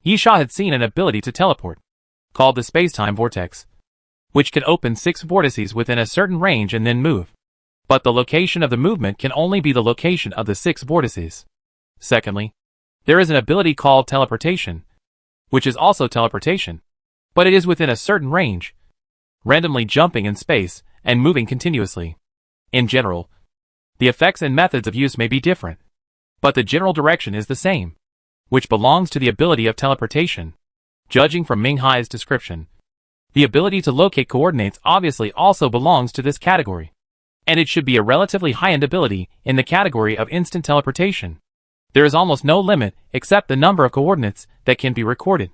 Yi Sha had seen an ability to teleport, called the space-time vortex, which can open 6 vortices within a certain range and then move. But the location of the movement can only be the location of the 6 vortices. Secondly, there is an ability called teleportation, which is also teleportation, but it is within a certain range, randomly jumping in space and moving continuously. In general, the effects and methods of use may be different, but the general direction is the same, which belongs to the ability of teleportation. Judging from Ming Hai's description, the ability to locate coordinates obviously also belongs to this category, and it should be a relatively high-end ability in the category of instant teleportation. There is almost no limit except the number of coordinates that can be recorded.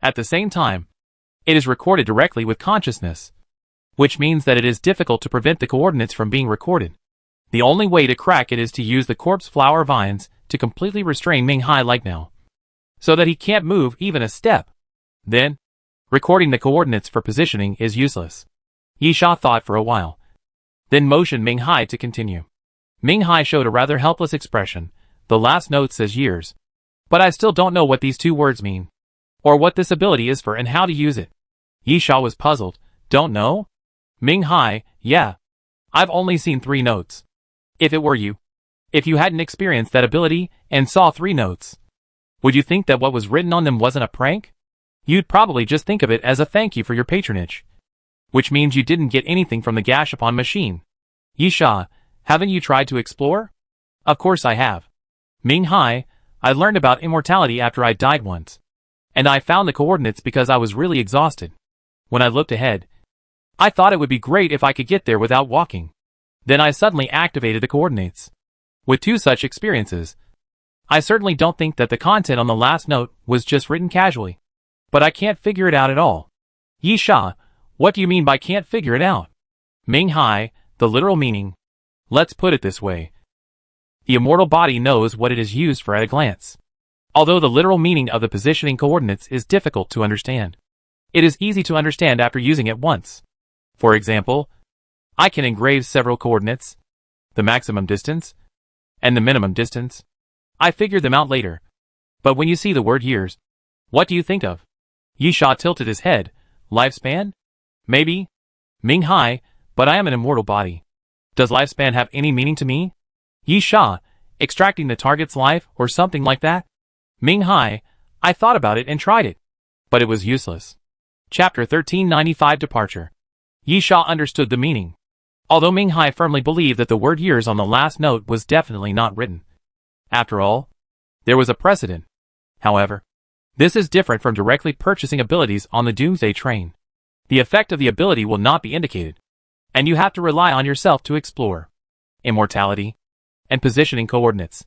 At the same time, it is recorded directly with consciousness, which means that it is difficult to prevent the coordinates from being recorded. The only way to crack it is to use the corpse flower vines to completely restrain Ming Hai like now, so that he can't move even a step. Then, recording the coordinates for positioning is useless. Yi Sha thought for a while, then motioned Ming Hai to continue. Ming Hai showed a rather helpless expression. The last note says years, but I still don't know what these 2 words mean. or what this ability is for and how to use it. Yisha was puzzled. Don't know? Ming Hai, yeah. I've only seen 3 notes. If it were you, if you hadn't experienced that ability and saw 3 notes, would you think that what was written on them wasn't a prank? You'd probably just think of it as a thank you for your patronage. Which means you didn't get anything from the Gashapon machine. Yisha, haven't you tried to explore? Of course I have. Ming Hai, I learned about immortality after I died once. And I found the coordinates because I was really exhausted. When I looked ahead, I thought it would be great if I could get there without walking. Then I suddenly activated the coordinates. With 2 such experiences, I certainly don't think that the content on the last note was just written casually. But I can't figure it out at all. Yisha, what do you mean by can't figure it out? Ming Hai, the literal meaning. Let's put it this way. The immortal body knows what it is used for at a glance. Although the literal meaning of the positioning coordinates is difficult to understand, it is easy to understand after using it once. For example, I can engrave several coordinates, the maximum distance, and the minimum distance. I figured them out later. But when you see the word years, what do you think of? Yisha tilted his head. Lifespan? Maybe. Ming Hai, but I am an immortal body. Does lifespan have any meaning to me? Yisha, extracting the target's life or something like that? Ming Hai, I thought about it and tried it. But it was useless. Chapter 1395 Departure. Yisha understood the meaning. Although Ming Hai firmly believed that the word years on the last note was definitely not written. After all, there was a precedent. However, this is different from directly purchasing abilities on the Doomsday train. The effect of the ability will not be indicated, and you have to rely on yourself to explore. Immortality and positioning coordinates,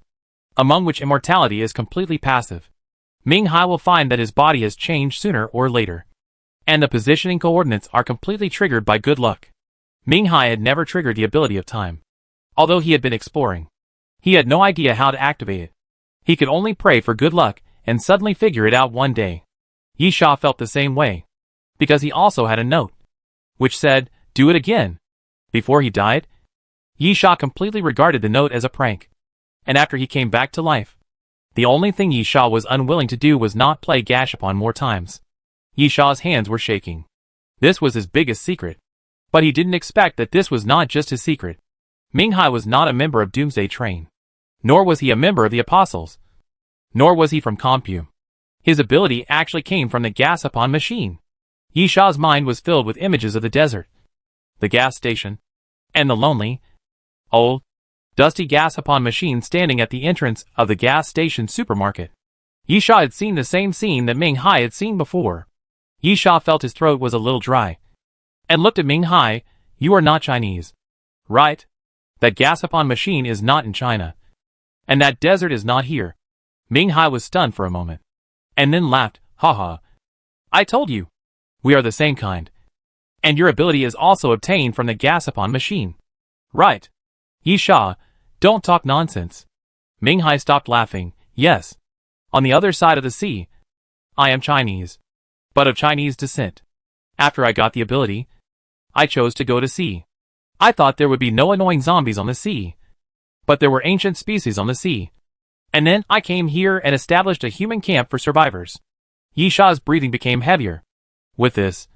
among which immortality is completely passive. Ming Hai will find that his body has changed sooner or later, and the positioning coordinates are completely triggered by good luck. Ming Hai had never triggered the ability of time. Although he had been exploring, he had no idea how to activate it. He could only pray for good luck and suddenly figure it out one day. Yisha felt the same way, because he also had a note, which said, do it again. Before he died, Yisha completely regarded the note as a prank. And after he came back to life, the only thing Yisha was unwilling to do was not play Gashapon more times. Yisha's hands were shaking. This was his biggest secret. But he didn't expect that this was not just his secret. Ming Hai was not a member of Doomsday Train. Nor was he a member of the Apostles. Nor was he from Compu. His ability actually came from the Gashapon machine. Yisha's mind was filled with images of the desert, the gas station, and the lonely, old, dusty Gashapon machine standing at the entrance of the gas station supermarket. Yisha had seen the same scene that Ming Hai had seen before. Yisha felt his throat was a little dry, and looked at Ming Hai. You are not Chinese, right? That Gashapon machine is not in China, and that desert is not here. Ming Hai was stunned for a moment, and then laughed. Haha. I told you. We are the same kind. And your ability is also obtained from the Gashapon machine. Right. Yisha, don't talk nonsense. Ming Hai stopped laughing. Yes. On the other side of the sea. I am Chinese, but of Chinese descent. After I got the ability, I chose to go to sea. I thought there would be no annoying zombies on the sea. But there were ancient species on the sea. And then I came here and established a human camp for survivors. Yisha's breathing became heavier. With this,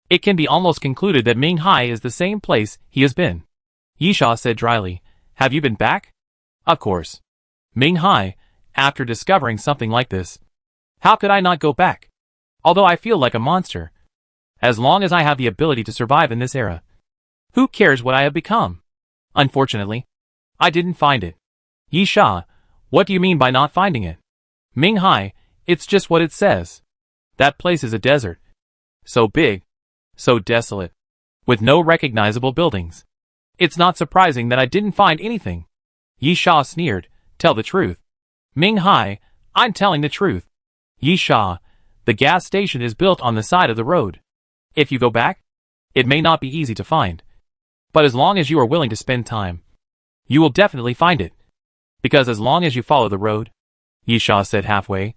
it can be almost concluded that Ming Hai is the same place he has been. Yisha said dryly, have you been back? Of course. Ming Hai, after discovering something like this, how could I not go back? Although I feel like a monster. As long as I have the ability to survive in this era, who cares what I have become? Unfortunately, I didn't find it. Yisha, what do you mean by not finding it? Ming Hai, it's just what it says. That place is a desert. So big, so desolate, with no recognizable buildings. It's not surprising that I didn't find anything. Yisha sneered, tell the truth. Ming Hai, I'm telling the truth. Yisha, the gas station is built on the side of the road. If you go back, it may not be easy to find. But as long as you are willing to spend time, you will definitely find it. Because as long as you follow the road, Yisha said halfway,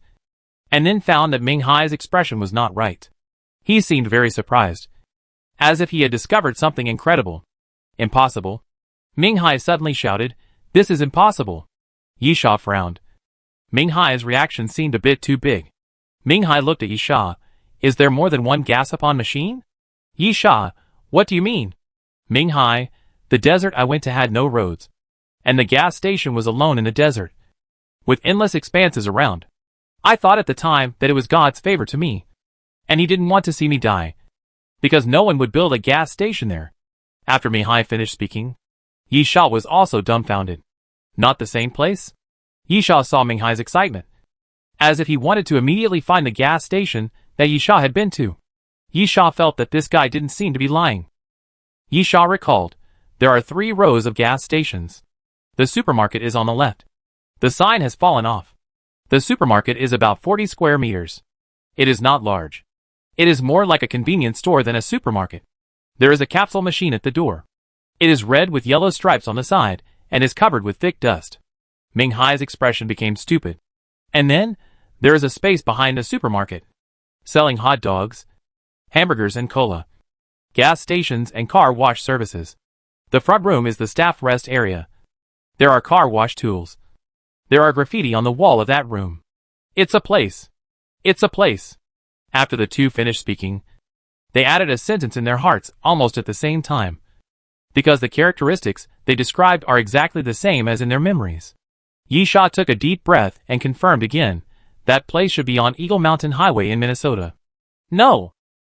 and then found that Ming Hai's expression was not right. He seemed very surprised, as if he had discovered something incredible. Impossible. Ming Hai suddenly shouted, this is impossible. Yisha frowned. Ming Hai's reaction seemed a bit too big. Ming-Hai looked at Yisha. Is there more than one gas-upon machine? Yisha, what do you mean? Ming-Hai, the desert I went to had no roads. And the gas station was alone in the desert, with endless expanses around. I thought at the time that it was God's favor to me. And he didn't want to see me die, because no one would build a gas station there. After Ming-Hai finished speaking, Yisha was also dumbfounded. Not the same place? Yisha saw Ming-Hai's excitement, as if he wanted to immediately find the gas station that Yisha had been to. Yisha felt that this guy didn't seem to be lying. Yisha recalled, there are 3 rows of gas stations. The supermarket is on the left. The sign has fallen off. The supermarket is about 40 square meters. It is not large. It is more like a convenience store than a supermarket. There is a capsule machine at the door. It is red with yellow stripes on the side, and is covered with thick dust. Ming-Hai's expression became stupid. And then, there is a space behind the supermarket, selling hot dogs, hamburgers and cola, gas stations and car wash services. The front room is the staff rest area. There are car wash tools. There are graffiti on the wall of that room. It's a place. It's a place. After the two finished speaking, they added a sentence in their hearts almost at the same time, because the characteristics they described are exactly the same as in their memories. Yisha took a deep breath and confirmed again, that place should be on Eagle Mountain Highway in Minnesota. No!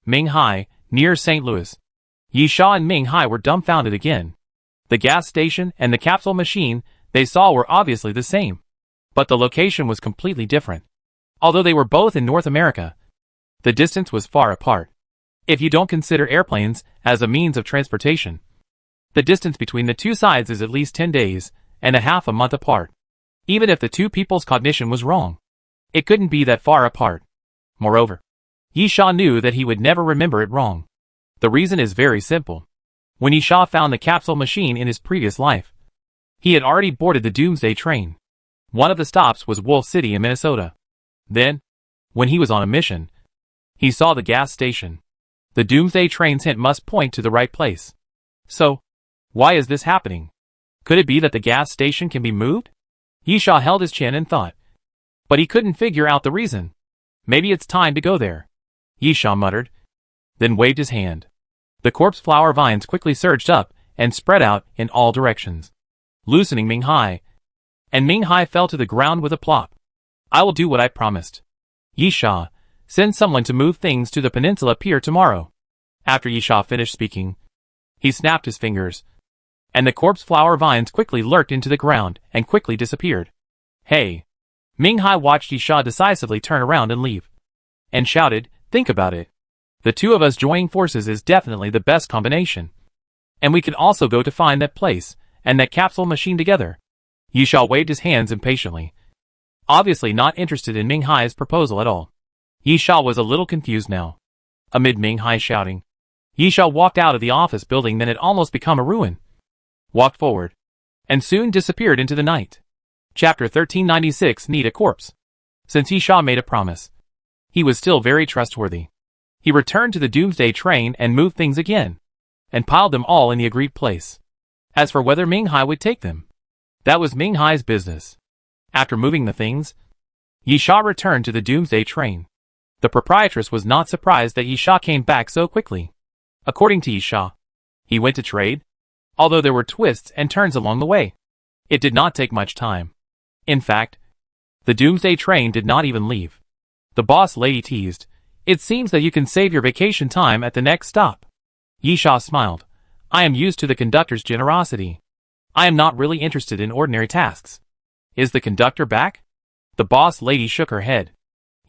Ming-Hai, near St. Louis. Yisha and Ming-Hai were dumbfounded again. The gas station and the capsule machine they saw were obviously the same, but the location was completely different. Although they were both in North America, the distance was far apart. If you don't consider airplanes as a means of transportation, the distance between the two sides is at least 10 days and a half a month apart. Even if the two people's cognition was wrong, it couldn't be that far apart. Moreover, Yisha knew that he would never remember it wrong. The reason is very simple. When Yisha found the capsule machine in his previous life, he had already boarded the Doomsday train. One of the stops was Wolf City in Minnesota. Then, when he was on a mission, he saw the gas station. The Doomsday train's hint must point to the right place. So, why is this happening? Could it be that the gas station can be moved? Yisha held his chin and thought. But he couldn't figure out the reason. Maybe it's time to go there, Yisha muttered, then waved his hand. The corpse flower vines quickly surged up and spread out in all directions, loosening Ming-Hai. And Ming-Hai fell to the ground with a plop. I will do what I promised. Yisha, send someone to move things to the peninsula pier tomorrow. After Yisha finished speaking, he snapped his fingers, and the corpse flower vines quickly lurked into the ground and quickly disappeared. Hey! Ming-Hai watched Yisha decisively turn around and leave, and shouted, think about it. The two of us joining forces is definitely the best combination. And we can also go to find that place and that capsule machine together. Yisha waved his hands impatiently, obviously not interested in Ming-Hai's proposal at all. Yisha was a little confused now. Amid Ming-Hai shouting, Yisha walked out of the office building that had almost become a ruin, walked forward, and soon disappeared into the night. Chapter 1396 Need a Corpse. Since Yisha made a promise, he was still very trustworthy. He returned to the Doomsday train and moved things again, and piled them all in the agreed place. As for whether Ming-Hai would take them, that was Ming-Hai's business. After moving the things, Yisha returned to the Doomsday train. The proprietress was not surprised that Yisha came back so quickly. According to Yisha, he went to trade, although there were twists and turns along the way. It did not take much time. In fact, the Doomsday train did not even leave. The boss lady teased, it seems that you can save your vacation time at the next stop. Yisha smiled. I am used to the conductor's generosity. I am not really interested in ordinary tasks. Is the conductor back? The boss lady shook her head.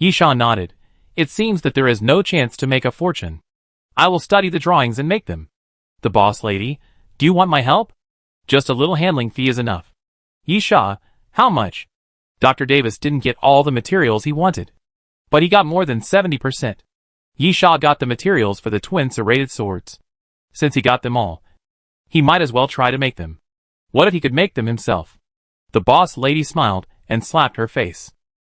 Yisha nodded. It seems that there is no chance to make a fortune. I will study the drawings and make them. The boss lady, do you want my help? Just a little handling fee is enough. Yisha, how much? Dr. Davis didn't get all the materials he wanted, but he got more than 70%. Yisha got the materials for the twin serrated swords. Since he got them all, he might as well try to make them. What if he could make them himself? The boss lady smiled and slapped her face.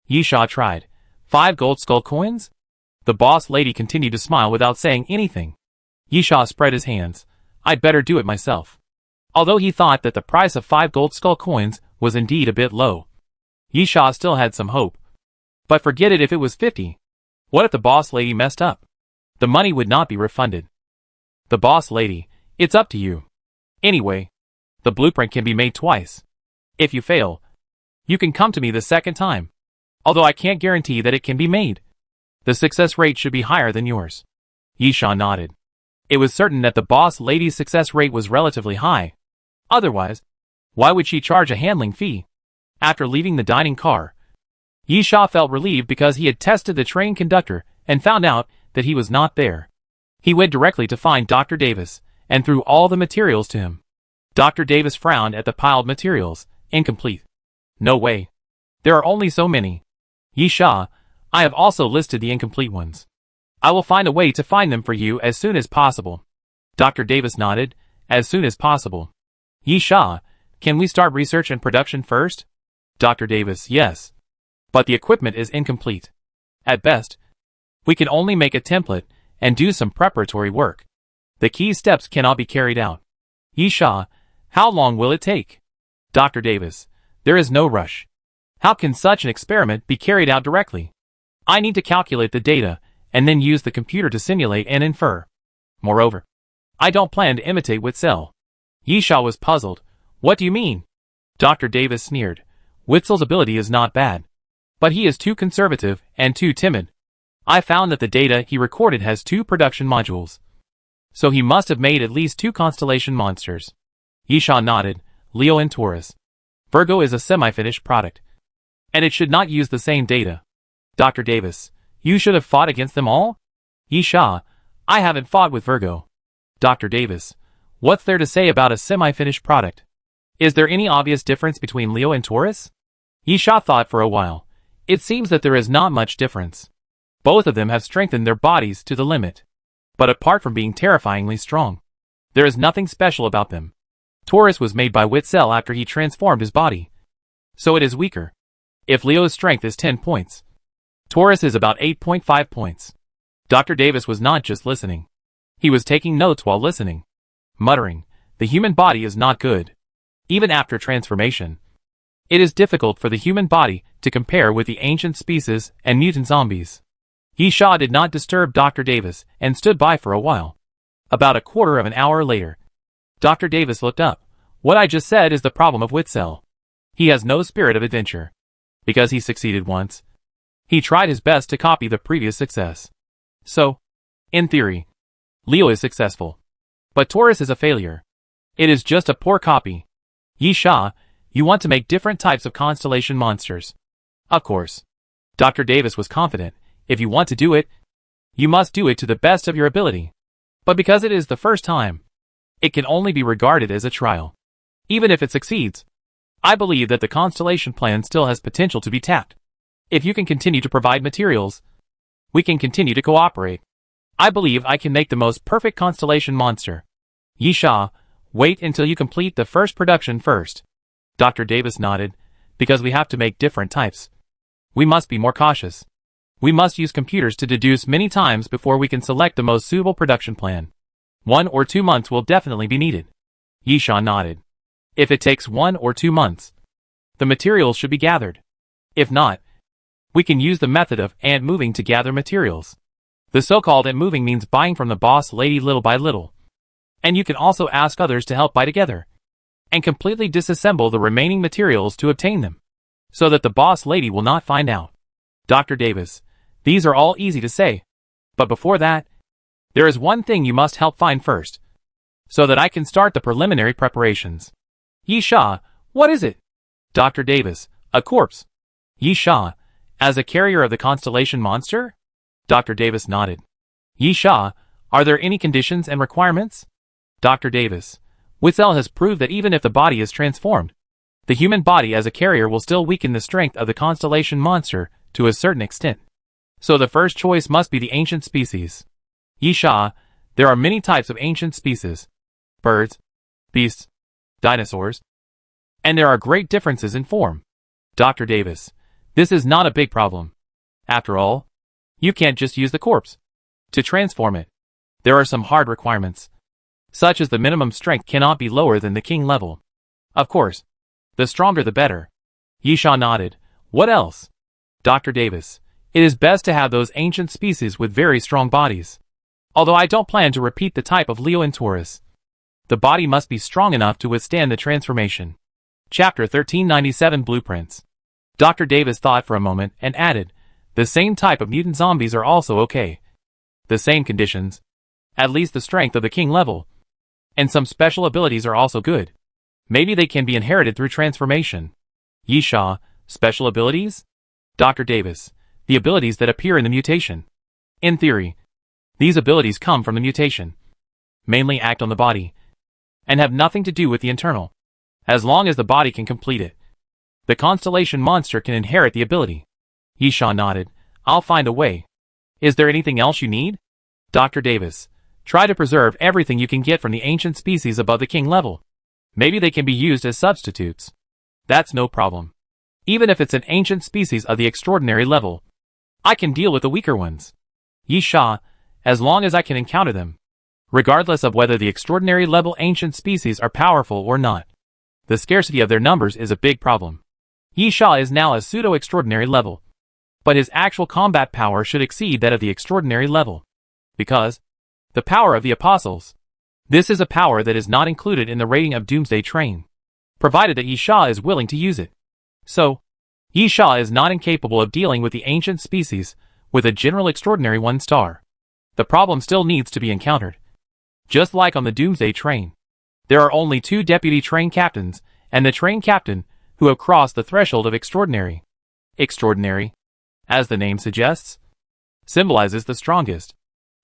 Yisha tried. 5 gold skull coins? The boss lady continued to smile without saying anything. Yisha spread his hands. I'd better do it myself. Although he thought that the price of 5 gold skull coins was indeed a bit low, Yisha still had some hope. But forget it if it was 50. What if the boss lady messed up? The money would not be refunded. The boss lady, it's up to you. Anyway, the blueprint can be made twice. If you fail, you can come to me the second time. Although I can't guarantee that it can be made. The success rate should be higher than yours. Yisha nodded. It was certain that the boss lady's success rate was relatively high. Otherwise, why would she charge a handling fee? After leaving the dining car, Yisha felt relieved because he had tested the train conductor and found out that he was not there. He went directly to find Dr. Davis and threw all the materials to him. Dr. Davis frowned at the piled materials. Incomplete. No way. There are only so many. Yisha, I have also listed the incomplete ones. I will find a way to find them for you as soon as possible. Dr. Davis nodded. As soon as possible. Yisha, can we start research and production first? Dr. Davis, yes. But the equipment is incomplete. At best, we can only make a template and do some preparatory work. The key steps cannot be carried out. Yisha, how long will it take? Dr. Davis, there is no rush. How can such an experiment be carried out directly? I need to calculate the data and then use the computer to simulate and infer. Moreover, I don't plan to imitate Witzel. Yisha was puzzled. What do you mean? Dr. Davis sneered. Witzel's ability is not bad. But he is too conservative and too timid. I found that the data he recorded has 2 production modules. So he must have made at least 2 constellation monsters. Yisha nodded. Leo and Taurus. Virgo is a semi-finished product. And it should not use the same data. Dr. Davis, you should have fought against them all? Yisha, I haven't fought with Virgo. Dr. Davis, what's there to say about a semi-finished product? Is there any obvious difference between Leo and Taurus? Yisha thought for a while. It seems that there is not much difference. Both of them have strengthened their bodies to the limit. But apart from being terrifyingly strong, there is nothing special about them. Taurus was made by Witzel after he transformed his body. So it is weaker. If Leo's strength is 10 points, Taurus is about 8.5 points. Dr. Davis was not just listening. He was taking notes while listening. Muttering, the human body is not good. Even after transformation, it is difficult for the human body to compare with the ancient species and mutant zombies. Yisha did not disturb Dr. Davis and stood by for a while. About a quarter of an hour later, Dr. Davis looked up. What I just said is the problem of Witzel. He has no spirit of adventure. Because he succeeded once, he tried his best to copy the previous success. So, in theory, Leo is successful. But Taurus is a failure. It is just a poor copy. Yisha, you want to make different types of constellation monsters. Of course. Dr. Davis was confident. If you want to do it, you must do it to the best of your ability. But because it is the first time, it can only be regarded as a trial. Even if it succeeds, I believe that the constellation plan still has potential to be tapped. If you can continue to provide materials, we can continue to cooperate. I believe I can make the most perfect constellation monster. Yisha, wait until you complete the first production first. Dr. Davis nodded. Because we have to make different types. We must be more cautious. We must use computers to deduce many times before we can select the most suitable production plan. 1 or 2 months will definitely be needed. Yisha nodded. If it takes 1 or 2 months, the materials should be gathered. If not, we can use the method of and moving to gather materials. The so-called and moving means buying from the boss lady little by little. And you can also ask others to help buy together. And completely disassemble the remaining materials to obtain them. So that the boss lady will not find out. Dr. Davis, these are all easy to say. But before that, there is one thing you must help find first. So that I can start the preliminary preparations. Yisha, what is it? Dr. Davis, a corpse. Yisha, as a carrier of the constellation monster? Dr. Davis nodded. Yisha, are there any conditions and requirements? Dr. Davis, Witzel has proved that even if the body is transformed, the human body as a carrier will still weaken the strength of the constellation monster to a certain extent. So the first choice must be the ancient species. Yisha, there are many types of ancient species. Birds, beasts, dinosaurs. And there are great differences in form. Dr. Davis, this is not a big problem. After all, you can't just use the corpse to transform it. There are some hard requirements, such as the minimum strength cannot be lower than the king level. Of course, the stronger the better. Yisha nodded. What else? Dr. Davis, It is best to have those ancient species with very strong bodies. Although I don't plan to repeat the type of Leo and Taurus. The body must be strong enough to withstand the transformation. Chapter 1397 Blueprints. Dr. Davis thought for a moment and added, the same type of mutant zombies are also okay. The same conditions. At least the strength of the king level. And some special abilities are also good. Maybe they can be inherited through transformation. Yisha, special abilities? Dr. Davis, the abilities that appear in the mutation. In theory, these abilities come from the mutation. Mainly act on the body. And have nothing to do with the internal. As long as the body can complete it. The constellation monster can inherit the ability. Yisha nodded. I'll find a way. Is there anything else you need? Dr. Davis, try to preserve everything you can get from the ancient species above the king level. Maybe they can be used as substitutes. That's no problem. Even if it's an ancient species of the extraordinary level, I can deal with the weaker ones. Yisha, as long as I can encounter them. Regardless of whether the extraordinary level ancient species are powerful or not. The scarcity of their numbers is a big problem. Yisha is now a pseudo-extraordinary level. But his actual combat power should exceed that of the extraordinary level. Because the power of the apostles. This is a power that is not included in the rating of Doomsday Train. Provided that Yisha is willing to use it. So, Yisha is not incapable of dealing with the ancient species with a general extraordinary 1 star. The problem still needs to be encountered. Just like on the Doomsday Train. There are only 2 deputy train captains, and the train captain, who have crossed the threshold of extraordinary. Extraordinary, as the name suggests, symbolizes the strongest.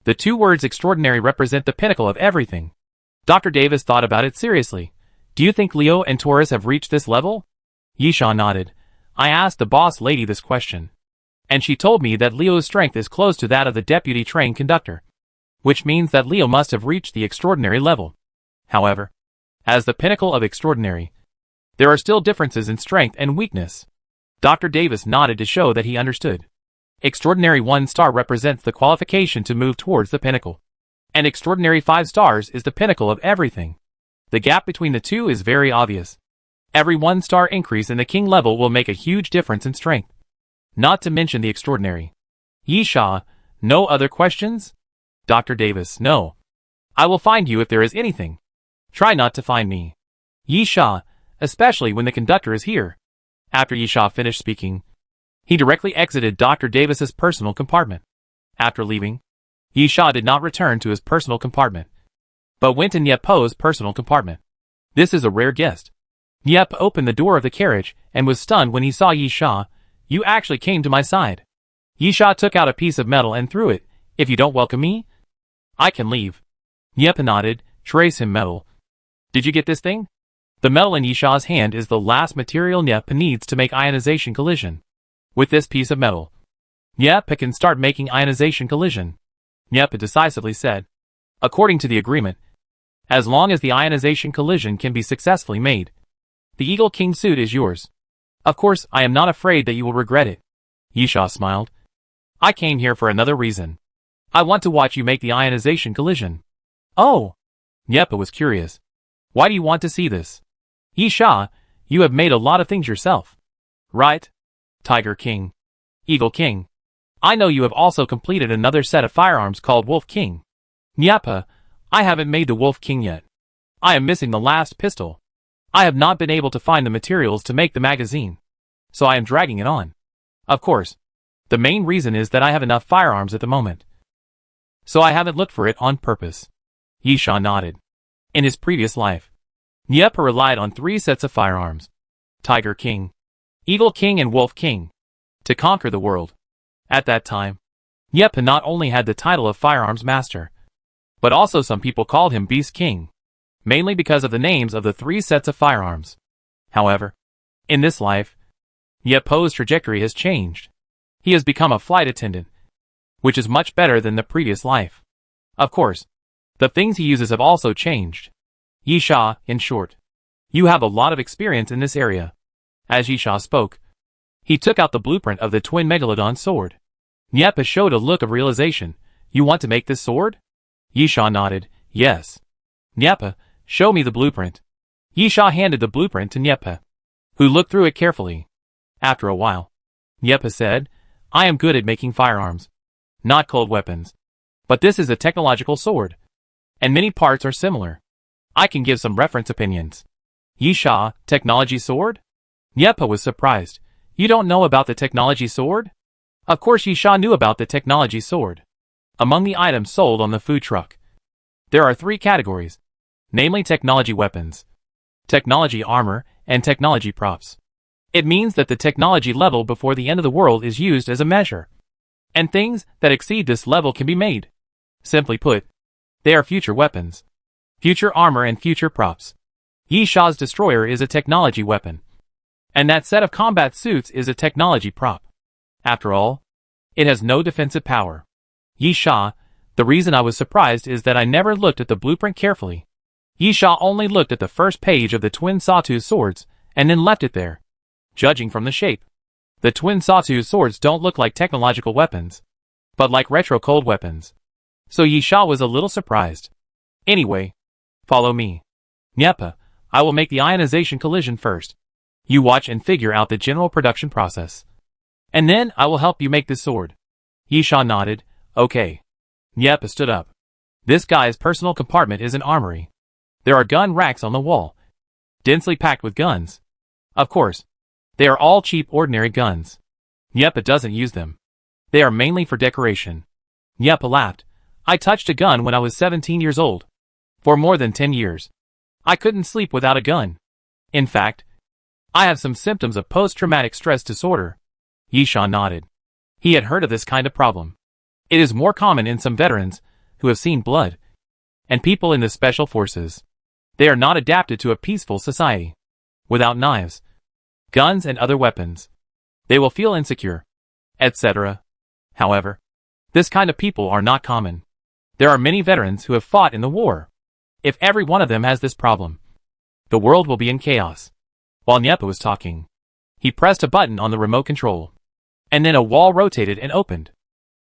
The 2 words extraordinary represent the pinnacle of everything. Dr. Davis thought about it seriously. Do you think Leo and Taurus have reached this level? Yisha nodded. I asked the boss lady this question. And she told me that Leo's strength is close to that of the deputy train conductor. Which means that Leo must have reached the extraordinary level. However, as the pinnacle of extraordinary, there are still differences in strength and weakness. Dr. Davis nodded to show that he understood. Extraordinary 1 star represents the qualification to move towards the pinnacle. And extraordinary 5 stars is the pinnacle of everything. The gap between the 2 is very obvious. Every 1 star increase in the king level will make a huge difference in strength. Not to mention the extraordinary. Yisha, no other questions? Dr. Davis, no. I will find you if there is anything. Try not to find me. Yisha, especially when the conductor is here. After Yisha finished speaking, he directly exited Dr. Davis's personal compartment. After leaving, Yisha did not return to his personal compartment, but went in Nyepo's personal compartment. This is a rare guest. Nyepo opened the door of the carriage and was stunned when he saw Yisha. You actually came to my side. Yisha took out a piece of metal and threw it. If you don't welcome me, I can leave. Nyepo nodded. Trace him metal. Did you get this thing? The metal in Yisha's hand is the last material Nyepo needs to make ionization collision. With this piece of metal, Nyepo can start making ionization collision. Nyepo decisively said. According to the agreement, as long as the ionization collision can be successfully made, the Eagle King suit is yours. Of course, I am not afraid that you will regret it. Yisha smiled. I came here for another reason. I want to watch you make the ionization collision. Oh! Nyepo was curious. Why do you want to see this? Yisha, you have made a lot of things yourself. Right? Tiger King. Eagle King. I know you have also completed another set of firearms called Wolf King. Nyepo, I haven't made the Wolf King yet. I am missing the last pistol. I have not been able to find the materials to make the magazine. So I am dragging it on. Of course, the main reason is that I have enough firearms at the moment. So I haven't looked for it on purpose. Yisha nodded. In his previous life, Nyepo relied on 3 sets of firearms. Tiger King, Eagle King and Wolf King. To conquer the world. At that time, Nyepo not only had the title of Firearms Master, but also some people called him Beast King. Mainly because of the names of the 3 sets of firearms. However, in this life, Nyepo's trajectory has changed. He has become a flight attendant, which is much better than the previous life. Of course, the things he uses have also changed. Yisha, in short, you have a lot of experience in this area. As Yisha spoke, he took out the blueprint of the twin megalodon sword. Nyepo showed a look of realization. You want to make this sword? Yisha nodded. Yes. Nyepo, show me the blueprint. Yisha handed the blueprint to Nyepo, who looked through it carefully. After a while, Nyepo said, I am good at making firearms, not cold weapons. But this is a technological sword, and many parts are similar. I can give some reference opinions. Yisha, technology sword? Nyepa was surprised. You don't know about the technology sword? Of course Yisha knew about the technology sword. Among the items sold on the food truck, there are 3 categories, namely technology weapons, technology armor, and technology props. It means that the technology level before the end of the world is used as a measure, and things that exceed this level can be made. Simply put, they are future weapons, future armor and future props. Yisha's destroyer is a technology weapon, and that set of combat suits is a technology prop. After all, it has no defensive power. Yisha, the reason I was surprised is that I never looked at the blueprint carefully. Yisha only looked at the first page of the twin sawtooth swords, and then left it there. Judging from the shape, the twin sawtooth swords don't look like technological weapons, but like retro cold weapons. So Yisha was a little surprised. Anyway, follow me. Nyepa, I will make the ionization collision first. You watch and figure out the general production process. And then I will help you make this sword. Yisha nodded. Okay. Nyepa stood up. This guy's personal compartment is an armory. There are gun racks on the wall, densely packed with guns. Of course, they are all cheap ordinary guns. Nyepa doesn't use them. They are mainly for decoration. Nyepa laughed. I touched a gun when I was 17 years old. For more than 10 years. I couldn't sleep without a gun. In fact, I have some symptoms of post-traumatic stress disorder. Yisha nodded. He had heard of this kind of problem. It is more common in some veterans who have seen blood, and people in the special forces. They are not adapted to a peaceful society. Without knives, guns and other weapons, they will feel insecure, etc. However, this kind of people are not common. There are many veterans who have fought in the war. If every one of them has this problem, the world will be in chaos. While Nyepa was talking, he pressed a button on the remote control, and then a wall rotated and opened.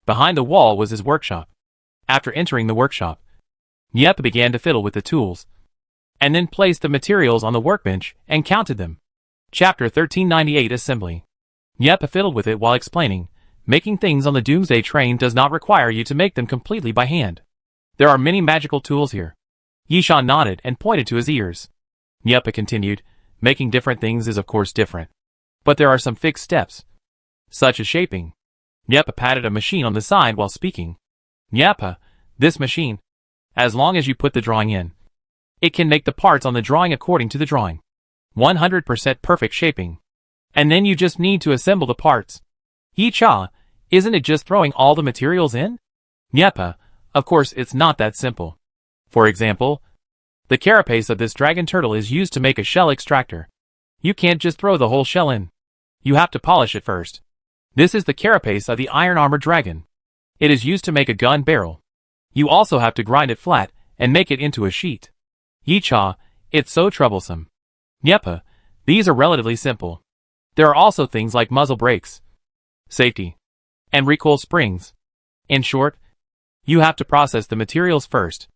Behind the wall was his workshop. After entering the workshop, Nyepa began to fiddle with the tools, and then placed the materials on the workbench and counted them. Chapter 1398 Assembly. Nyepa fiddled with it while explaining, making things on the Doomsday train does not require you to make them completely by hand. There are many magical tools here. Yisha nodded and pointed to his ears. Nyepa continued, making different things is of course different. But there are some fixed steps, such as shaping. Nyepa patted a machine on the side while speaking. Nyepa, this machine, as long as you put the drawing in, it can make the parts on the drawing according to the drawing. 100% perfect shaping. And then you just need to assemble the parts. Yisha, isn't it just throwing all the materials in? Nyepa, of course it's not that simple. For example, the carapace of this dragon turtle is used to make a shell extractor. You can't just throw the whole shell in. You have to polish it first. This is the carapace of the iron armored dragon. It is used to make a gun barrel. You also have to grind it flat and make it into a sheet. Yisha, it's so troublesome. Nyepa, these are relatively simple. There are also things like muzzle brakes, safety, and recoil springs. In short, you have to process the materials first.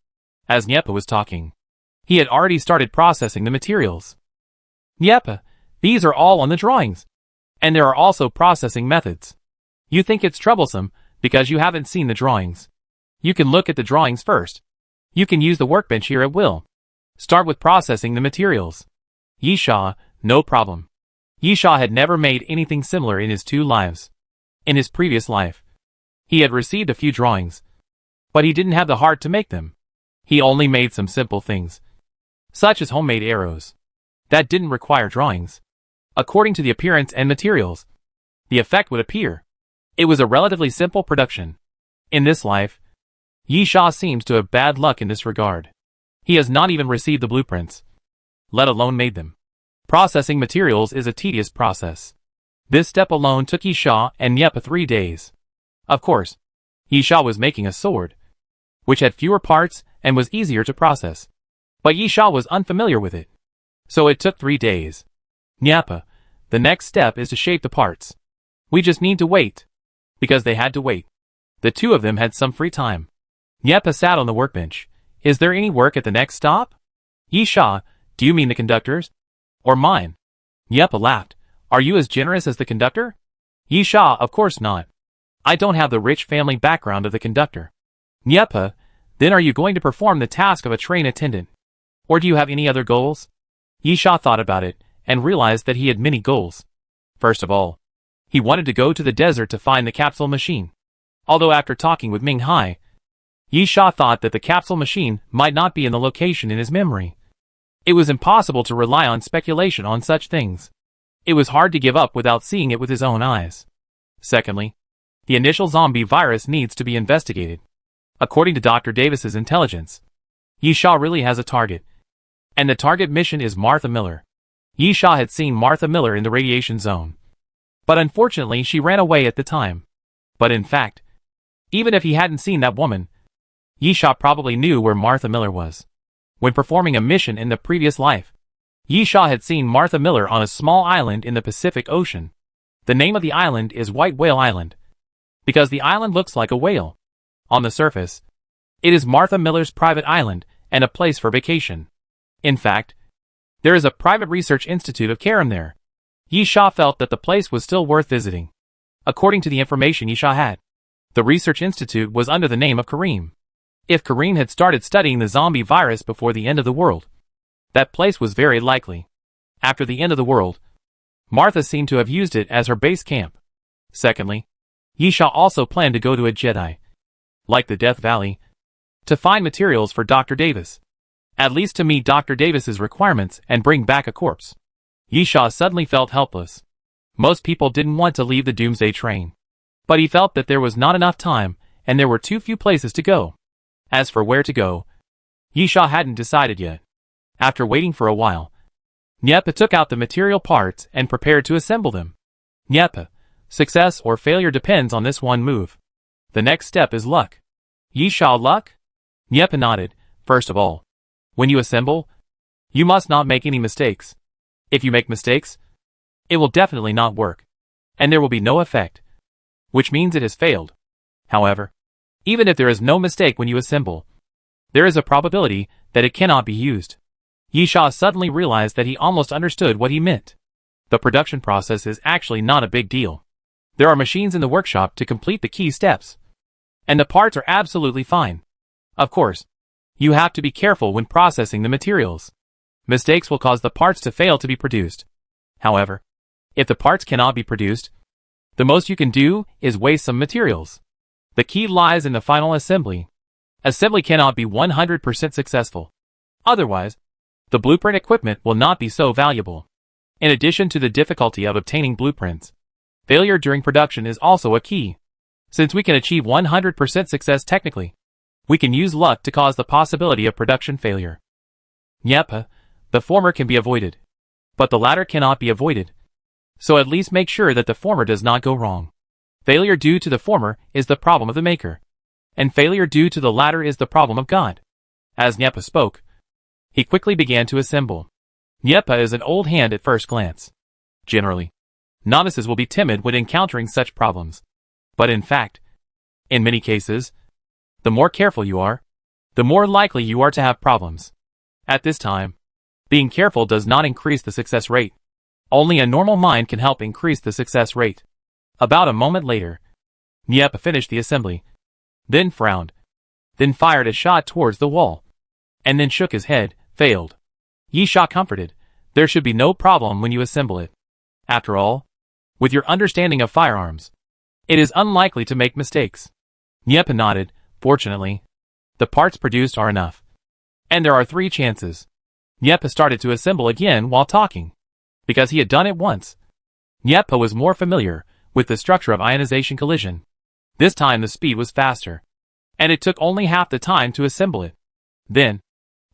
As Nyepa was talking, he had already started processing the materials. Nyepa, these are all on the drawings. And there are also processing methods. You think it's troublesome because you haven't seen the drawings. You can look at the drawings first. You can use the workbench here at will. Start with processing the materials. Yisha, no problem. Yisha had never made anything similar in his 2 lives. In his previous life, he had received a few drawings, but he didn't have the heart to make them. He only made some simple things, such as homemade arrows, that didn't require drawings. According to the appearance and materials, the effect would appear. It was a relatively simple production. In this life, Yisha seems to have bad luck in this regard. He has not even received the blueprints, let alone made them. Processing materials is a tedious process. This step alone took Yisha and Nyepa 3 days. Of course, Yisha was making a sword, which had fewer parts and was easier to process. But Yisha was unfamiliar with it, so it took 3 days. Nyepa, the next step is to shape the parts. We just need to wait. Because they had to wait. The 2 of them had some free time. Nyepa sat on the workbench. Is there any work at the next stop? Yisha, do you mean the conductors? Or mine? Nyepa laughed. Are you as generous as the conductor? Yisha, of course not. I don't have the rich family background of the conductor. Nyepa, then are you going to perform the task of a train attendant? Or do you have any other goals? Yisha thought about it, and realized that he had many goals. First of all, he wanted to go to the desert to find the capsule machine. Although after talking with Ming Hai, Yisha thought that the capsule machine might not be in the location in his memory. It was impossible to rely on speculation on such things. It was hard to give up without seeing it with his own eyes. Secondly, the initial zombie virus needs to be investigated. According to Dr. Davis's intelligence, Yisha really has a target. And the target mission is Martha Miller. Yisha had seen Martha Miller in the radiation zone. But unfortunately she ran away at the time. But in fact, even if he hadn't seen that woman, Yisha probably knew where Martha Miller was. When performing a mission in the previous life, Yisha had seen Martha Miller on a small island in the Pacific Ocean. The name of the island is White Whale Island, because the island looks like a whale. On the surface, it is Martha Miller's private island and a place for vacation. In fact, there is a private research institute of Karam there. Yisha felt that the place was still worth visiting. According to the information Yisha had, the research institute was under the name of Kareem. If Kareem had started studying the zombie virus before the end of the world, that place was very likely. After the end of the world, Martha seemed to have used it as her base camp. Secondly, Yisha also planned to go to a Jedi, like the Death Valley, to find materials for Dr. Davis. At least to meet Dr. Davis's requirements and bring back a corpse. Yisha suddenly felt helpless. Most people didn't want to leave the Doomsday train. But he felt that there was not enough time, and there were too few places to go. As for where to go, Yisha hadn't decided yet. After waiting for a while, Nyepa took out the material parts and prepared to assemble them. Nyepa, success or failure depends on this one move. The next step is luck. Yisha, luck? Nyepa nodded. First of all, when you assemble, you must not make any mistakes. If you make mistakes, it will definitely not work, and there will be no effect, which means it has failed. However, even if there is no mistake when you assemble, there is a probability that it cannot be used. Yisha suddenly realized that he almost understood what he meant. The production process is actually not a big deal. There are machines in the workshop to complete the key steps, and the parts are absolutely fine. Of course, you have to be careful when processing the materials. Mistakes will cause the parts to fail to be produced. However, if the parts cannot be produced, the most you can do is waste some materials. The key lies in the final assembly. Assembly cannot be 100% successful. Otherwise, the blueprint equipment will not be so valuable. In addition to the difficulty of obtaining blueprints, failure during production is also a key. Since we can achieve 100% success technically, we can use luck to cause the possibility of production failure. Nyepa, the former can be avoided, but the latter cannot be avoided. So at least make sure that the former does not go wrong. Failure due to the former is the problem of the maker, and failure due to the latter is the problem of God. As Nyepa spoke, he quickly began to assemble. Nyepa is an old hand at first glance. Generally, novices will be timid when encountering such problems. But in fact, in many cases, the more careful you are, the more likely you are to have problems. At this time, being careful does not increase the success rate. Only a normal mind can help increase the success rate. About a moment later, Nyepa finished the assembly, then frowned, then fired a shot towards the wall, and then shook his head, failed. Yisha comforted, there should be no problem when you assemble it. After all, with your understanding of firearms, it is unlikely to make mistakes. Nyepa nodded. Fortunately, the parts produced are enough. And there are 3 chances. Nyepa started to assemble again while talking. Because he had done it once, Nyepa was more familiar with the structure of ionization collision. This time the speed was faster, and it took only half the time to assemble it. Then,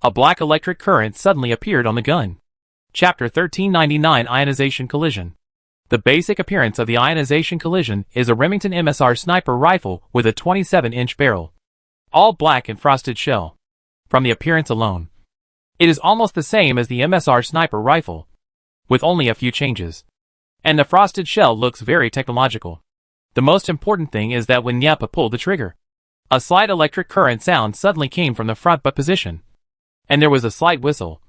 a black electric current suddenly appeared on the gun. Chapter 1399 Ionization Collision. The basic appearance of the ionization collision is a Remington MSR sniper rifle with a 27-inch barrel. All black and frosted shell. From the appearance alone, it is almost the same as the MSR sniper rifle, with only a few changes. And the frosted shell looks very technological. The most important thing is that when Nyepa pulled the trigger, a slight electric current sound suddenly came from the front butt position. And there was a slight whistle.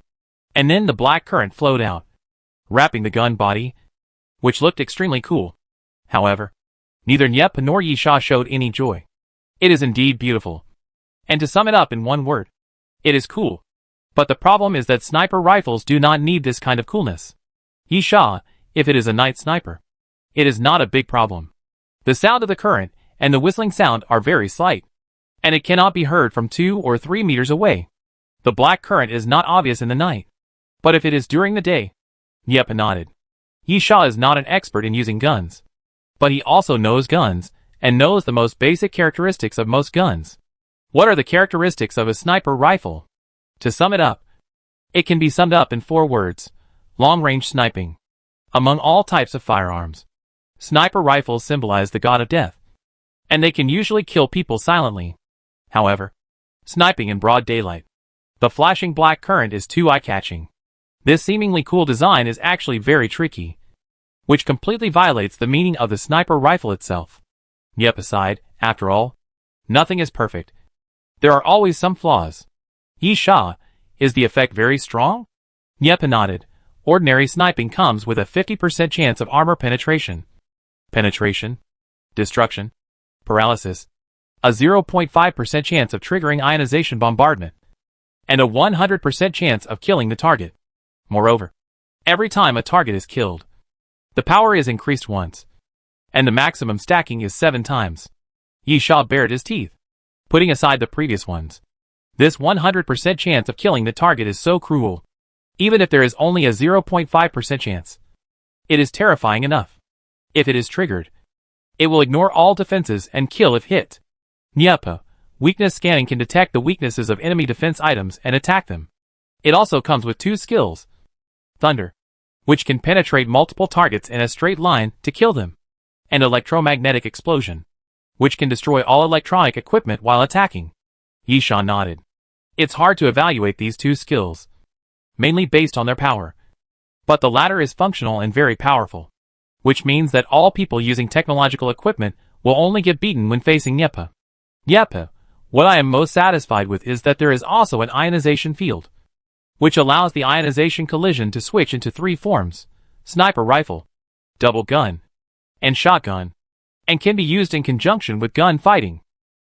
And then the black current flowed out, wrapping the gun body, which looked extremely cool. However, Neither Niepa nor Yisha showed any joy. It is indeed beautiful. And to sum it up in one word, it is cool. But the problem is that sniper rifles do not need this kind of coolness. Yisha, if it is a night sniper, it is not a big problem. The sound of the current and the whistling sound are very slight, and it cannot be heard from 2 or 3 meters away. The black current is not obvious in the night. But if it is during the day, Niepa nodded. Yisha is not an expert in using guns, but he also knows guns, and knows the most basic characteristics of most guns. What are the characteristics of a sniper rifle? To sum it up, it can be summed up in 4 words: long-range sniping. Among all types of firearms, sniper rifles symbolize the god of death, and they can usually kill people silently. However, sniping in broad daylight, the flashing black current is too eye-catching. This seemingly cool design is actually very tricky, which completely violates the meaning of the sniper rifle itself. Yep, aside, after all, nothing is perfect. There are always some flaws. Yisha, is the effect very strong? Niepa nodded. Ordinary sniping comes with a 50% chance of armor penetration. Penetration, destruction, paralysis, a 0.5% chance of triggering ionization bombardment, and a 100% chance of killing the target. Moreover, every time a target is killed, the power is increased once, and the maximum stacking is 7 times. Yisha bared his teeth, putting aside the previous ones. This 100% chance of killing the target is so cruel. Even if there is only a 0.5% chance, it is terrifying enough. If it is triggered, it will ignore all defenses and kill if hit. Niepa, weakness scanning can detect the weaknesses of enemy defense items and attack them. It also comes with 2 skills. Thunder, which can penetrate multiple targets in a straight line to kill them, and electromagnetic explosion, which can destroy all electronic equipment while attacking. Yisha nodded. It's hard to evaluate these 2 skills, mainly based on their power. But the latter is functional and very powerful, which means that all people using technological equipment will only get beaten when facing Niepa. Niepa, what I am most satisfied with is that there is also an ionization field, which allows the ionization collision to switch into 3 forms: sniper rifle, double gun, and shotgun, and can be used in conjunction with gun fighting.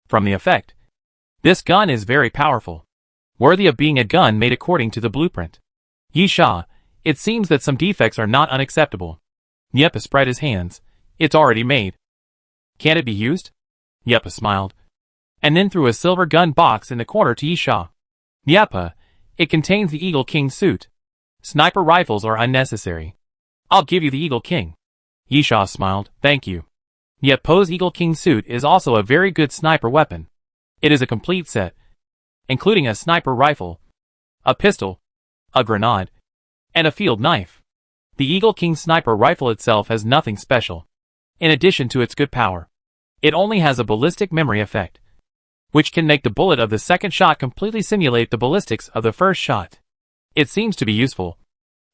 From the effect, this gun is very powerful, worthy of being a gun made according to the blueprint. Yisha, it seems that some defects are not unacceptable. Niepa spread his hands. It's already made. Can it be used? Niepa smiled, and then threw a silver gun box in the corner to Yisha. Niepa, it contains the Eagle King suit. Sniper rifles are unnecessary. I'll give you the Eagle King. Yisha smiled. Thank you. Niepa's Eagle King suit is also a very good sniper weapon. It is a complete set, including a sniper rifle, a pistol, a grenade, and a field knife. The Eagle King sniper rifle itself has nothing special. In addition to its good power, it only has a ballistic memory effect, which can make the bullet of the second shot completely simulate the ballistics of the first shot. It seems to be useful,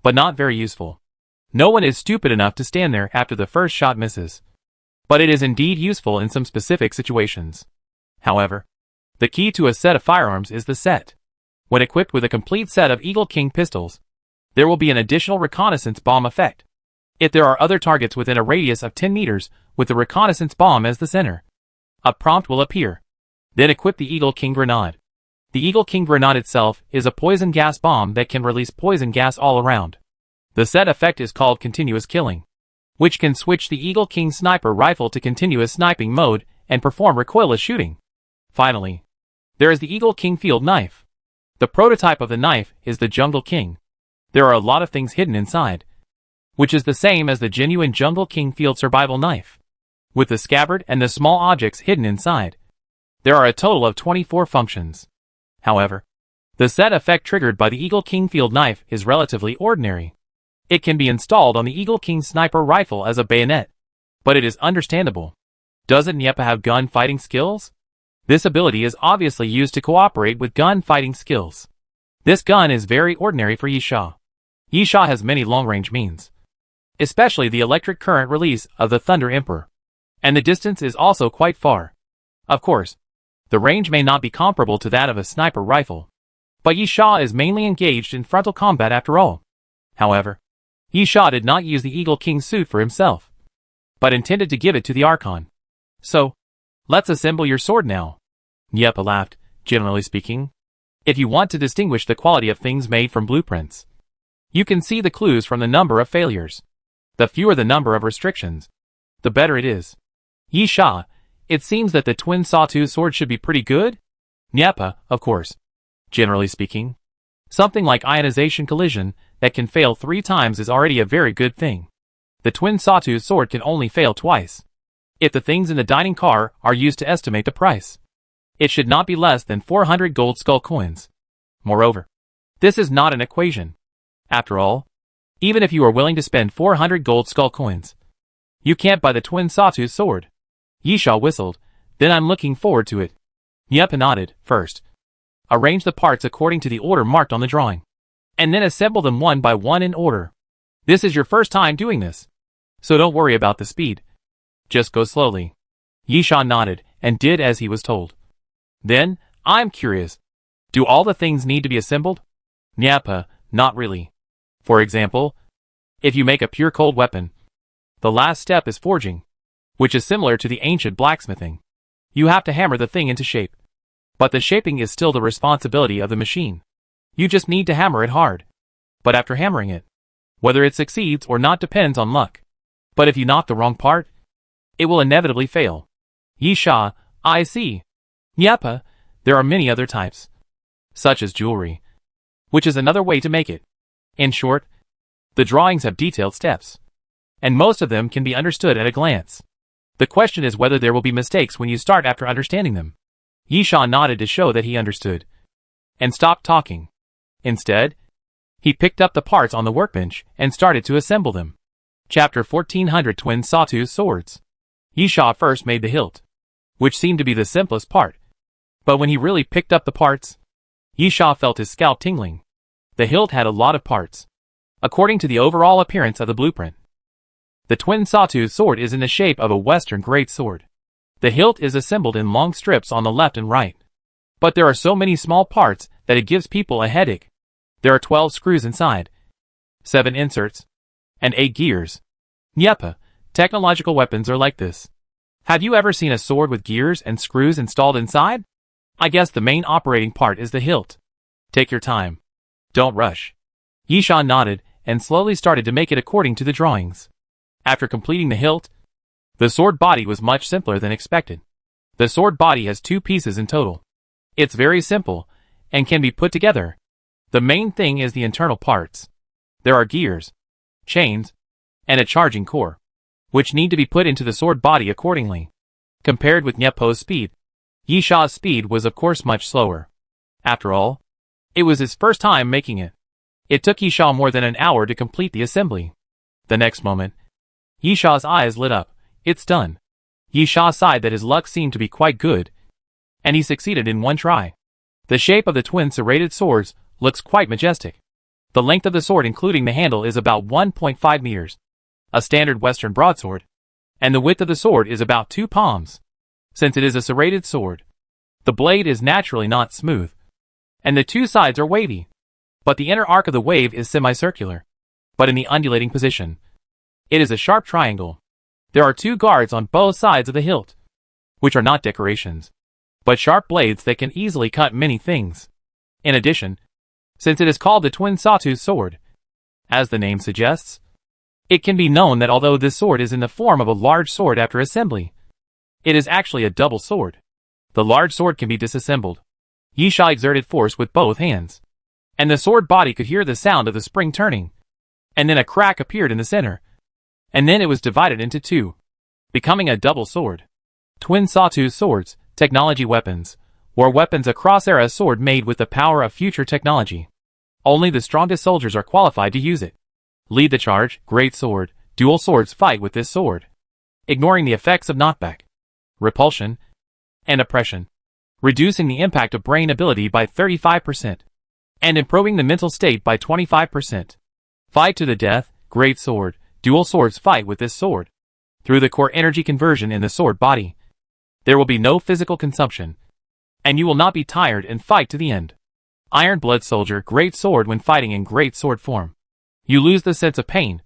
but not very useful. No one is stupid enough to stand there after the first shot misses. But it is indeed useful in some specific situations. However, the key to a set of firearms is the set. When equipped with a complete set of Eagle King pistols, there will be an additional reconnaissance bomb effect. If there are other targets within a radius of 10 meters with the reconnaissance bomb as the center, a prompt will appear. Then equip the Eagle King grenade. The Eagle King grenade itself is a poison gas bomb that can release poison gas all around. The set effect is called continuous killing, which can switch the Eagle King sniper rifle to continuous sniping mode and perform recoilless shooting. Finally, there is the Eagle King field knife. The prototype of the knife is the Jungle King. There are a lot of things hidden inside, which is the same as the genuine Jungle King field survival knife, with the scabbard and the small objects hidden inside. There are a total of 24 functions. However, the set effect triggered by the Eagle King field knife is relatively ordinary. It can be installed on the Eagle King sniper rifle as a bayonet, but it is understandable. Doesn't Niepa have gun fighting skills? This ability is obviously used to cooperate with gun fighting skills. This gun is very ordinary for Yisha. Yisha has many long-range means, especially the electric current release of the Thunder Emperor, and the distance is also quite far. Of course, the range may not be comparable to that of a sniper rifle, but Yisha is mainly engaged in frontal combat after all. However, Yisha did not use the Eagle King suit for himself, but intended to give it to the Archon. So, let's assemble your sword now. Niepa laughed, generally speaking. If you want to distinguish the quality of things made from blueprints, you can see the clues from the number of failures. The fewer the number of restrictions, the better it is. Yi Sha, it seems that the twin sawtooth sword should be pretty good? Niepa, of course. Generally speaking, something like ionization collision that can fail 3 times is already a very good thing. The twin sawtooth sword can only fail twice. If the things in the dining car are used to estimate the price, it should not be less than 400 gold skull coins. Moreover, this is not an equation. After all, even if you are willing to spend 400 gold skull coins, you can't buy the twin sawtooth sword. Yi Sha whistled. Then I'm looking forward to it. Niepa nodded. First, arrange the parts according to the order marked on the drawing, and then assemble them one by one in order. This is your first time doing this, so don't worry about the speed. Just go slowly. Yi Sha nodded and did as he was told. Then, I'm curious. Do all the things need to be assembled? Niepa, not really. For example, if you make a pure cold weapon, the last step is forging, which is similar to the ancient blacksmithing. You have to hammer the thing into shape. But the shaping is still the responsibility of the machine. You just need to hammer it hard. But after hammering it, whether it succeeds or not depends on luck. But if you knock the wrong part, it will inevitably fail. Yi Sha, I see. Niepa, there are many other types, such as jewelry, which is another way to make it. In short, the drawings have detailed steps, and most of them can be understood at a glance. The question is whether there will be mistakes when you start after understanding them. Yi Sha nodded to show that he understood, and stopped talking. Instead, he picked up the parts on the workbench and started to assemble them. Chapter 1400 Twin Sawtooth Swords. Yi Sha first made the hilt, which seemed to be the simplest part. But when he really picked up the parts, Yi Sha felt his scalp tingling. The hilt had a lot of parts, according to the overall appearance of the blueprint. The twin sawtooth sword is in the shape of a Western great sword. The hilt is assembled in long strips on the left and right. But there are so many small parts that it gives people a headache. There are 12 screws inside, 7 inserts, and 8 gears. Niepa, technological weapons are like this. Have you ever seen a sword with gears and screws installed inside? I guess the main operating part is the hilt. Take your time. Don't rush. Yi Sha nodded and slowly started to make it according to the drawings. After completing the hilt, the sword body was much simpler than expected. The sword body has 2 pieces in total. It's very simple and can be put together. The main thing is the internal parts. There are gears, chains, and a charging core, which need to be put into the sword body accordingly. Compared with Niepa's speed, Yi Sha's speed was of course much slower. After all, it was his first time making it. It took Yi Sha more than an hour to complete the assembly. The next moment, Yi Sha's eyes lit up. It's done. Yi Sha sighed that his luck seemed to be quite good, and he succeeded in one try. The shape of the twin serrated swords looks quite majestic. The length of the sword including the handle is about 1.5 meters, a standard Western broadsword, and the width of the sword is about 2 palms. Since it is a serrated sword, the blade is naturally not smooth, and the 2 sides are wavy. But the inner arc of the wave is semicircular, but in the undulating position, it is a sharp triangle. There are 2 guards on both sides of the hilt, which are not decorations, but sharp blades that can easily cut many things. In addition, since it is called the twin sawtooth sword, as the name suggests, it can be known that although this sword is in the form of a large sword after assembly, it is actually a double sword. The large sword can be disassembled. Yi Sha exerted force with both hands, and the sword body could hear the sound of the spring turning, and then a crack appeared in the center, and then it was divided into 2, becoming a double sword. Twin sawtooth swords, technology weapons, were weapons a cross-era sword made with the power of future technology. Only the strongest soldiers are qualified to use it. Lead the charge, great sword, dual swords fight with this sword, ignoring the effects of knockback, repulsion, and oppression, reducing the impact of brain ability by 35%, and improving the mental state by 25%. Fight to the death, great sword, dual swords fight with this sword. Through the core energy conversion in the sword body, there will be no physical consumption, and you will not be tired and fight to the end. Iron Blood Soldier, great sword when fighting in great sword form. You lose the sense of pain,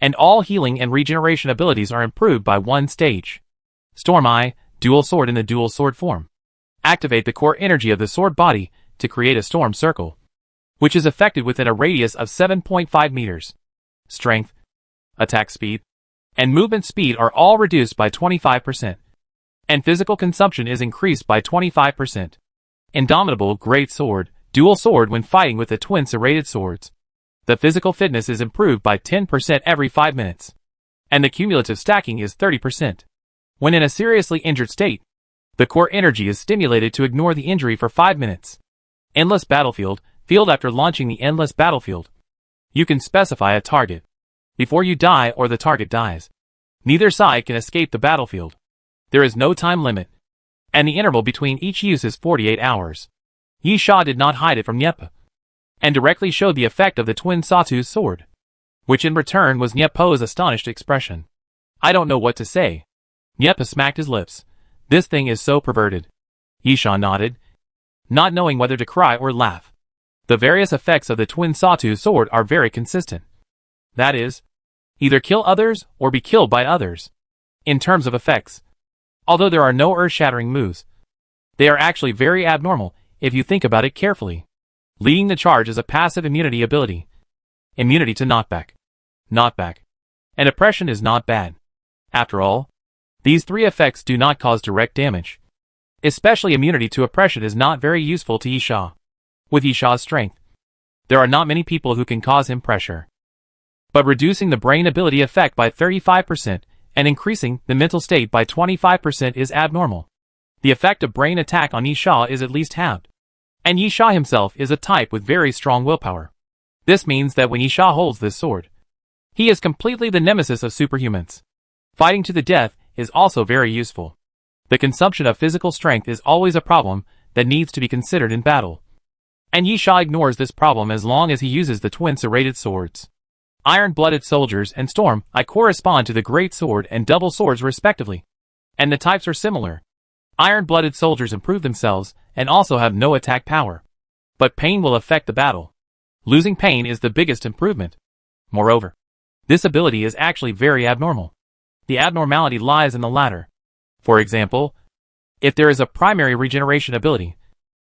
and all healing and regeneration abilities are improved by 1 stage. Storm Eye, dual sword in the dual sword form. Activate the core energy of the sword body to create a storm circle, which is affected within a radius of 7.5 meters. Strength, attack speed, and movement speed are all reduced by 25%. And physical consumption is increased by 25%. Indomitable Great Sword, dual sword when fighting with the twin serrated swords. The physical fitness is improved by 10% every 5 minutes. And the cumulative stacking is 30%. When in a seriously injured state, the core energy is stimulated to ignore the injury for 5 minutes. Endless Battlefield, field after launching the Endless Battlefield. You can specify a target before you die or the target dies. Neither side can escape the battlefield. There is no time limit, and the interval between each use is 48 hours. Yi Sha did not hide it from Nyepa, and directly showed the effect of the twin sawtooth sword, which in return was Nyepo's astonished expression. I don't know what to say. Nyepa smacked his lips. This thing is so perverted. Yi Sha nodded, not knowing whether to cry or laugh. The various effects of the twin sawtooth sword are very consistent. That is, either kill others or be killed by others. In terms of effects, although there are no earth-shattering moves, they are actually very abnormal if you think about it carefully. Leading the charge is a passive immunity ability. Immunity to knockback. Knockback. And oppression is not bad. After all, these three effects do not cause direct damage. Especially immunity to oppression is not very useful to Yi Sha. With Yi Sha's strength, there are not many people who can cause him pressure. But reducing the brain ability effect by 35% and increasing the mental state by 25% is abnormal. The effect of brain attack on Yi Sha is at least halved. And Yi Sha himself is a type with very strong willpower. This means that when Yi Sha holds this sword, he is completely the nemesis of superhumans. Fighting to the death is also very useful. The consumption of physical strength is always a problem that needs to be considered in battle. And Yi Sha ignores this problem as long as he uses the twin serrated swords. Iron-blooded soldiers and Storm Eye correspond to the Great Sword and Double Swords respectively. And the types are similar. Iron-blooded soldiers improve themselves and also have no attack power. But pain will affect the battle. Losing pain is the biggest improvement. Moreover, this ability is actually very abnormal. The abnormality lies in the latter. For example, if there is a primary regeneration ability,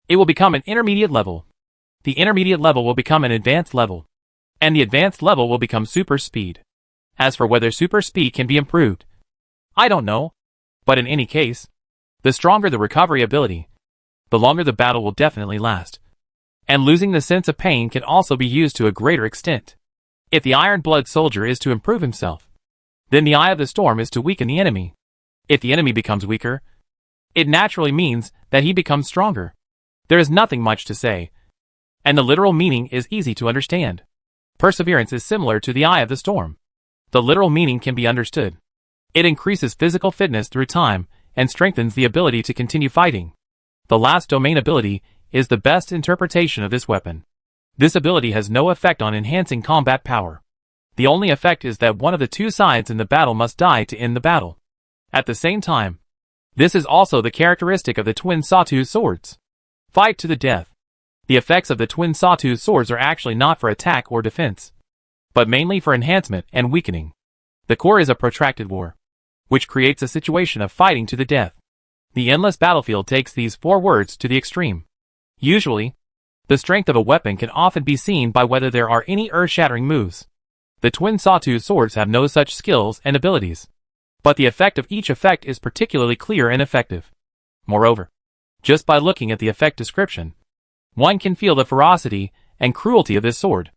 it will become an intermediate level. The intermediate level will become an advanced level. And the advanced level will become super speed. As for whether super speed can be improved, I don't know. But in any case, the stronger the recovery ability, the longer the battle will definitely last. And losing the sense of pain can also be used to a greater extent. If the Iron Blood soldier is to improve himself, then the Eye of the Storm is to weaken the enemy. If the enemy becomes weaker, it naturally means that he becomes stronger. There is nothing much to say, and the literal meaning is easy to understand. Perseverance is similar to the Eye of the Storm. The literal meaning can be understood. It increases physical fitness through time and strengthens the ability to continue fighting. The last domain ability is the best interpretation of this weapon. This ability has no effect on enhancing combat power. The only effect is that one of the two sides in the battle must die to end the battle. At the same time, this is also the characteristic of the twin sawtooth swords. Fight to the death. The effects of the twin sawtooth swords are actually not for attack or defense, but mainly for enhancement and weakening. The core is a protracted war, which creates a situation of fighting to the death. The endless battlefield takes these four words to the extreme. Usually, the strength of a weapon can often be seen by whether there are any earth-shattering moves. The twin sawtooth swords have no such skills and abilities, but the effect of each effect is particularly clear and effective. Moreover, just by looking at the effect description, one can feel the ferocity and cruelty of this sword.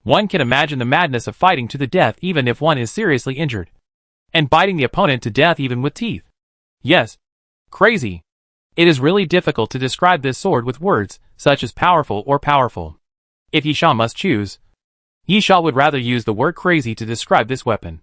One can imagine the madness of fighting to the death even if one is seriously injured, and biting the opponent to death even with teeth. Yes, crazy. It is really difficult to describe this sword with words such as powerful or powerful. If Yi Sha must choose, Yi Sha would rather use the word crazy to describe this weapon.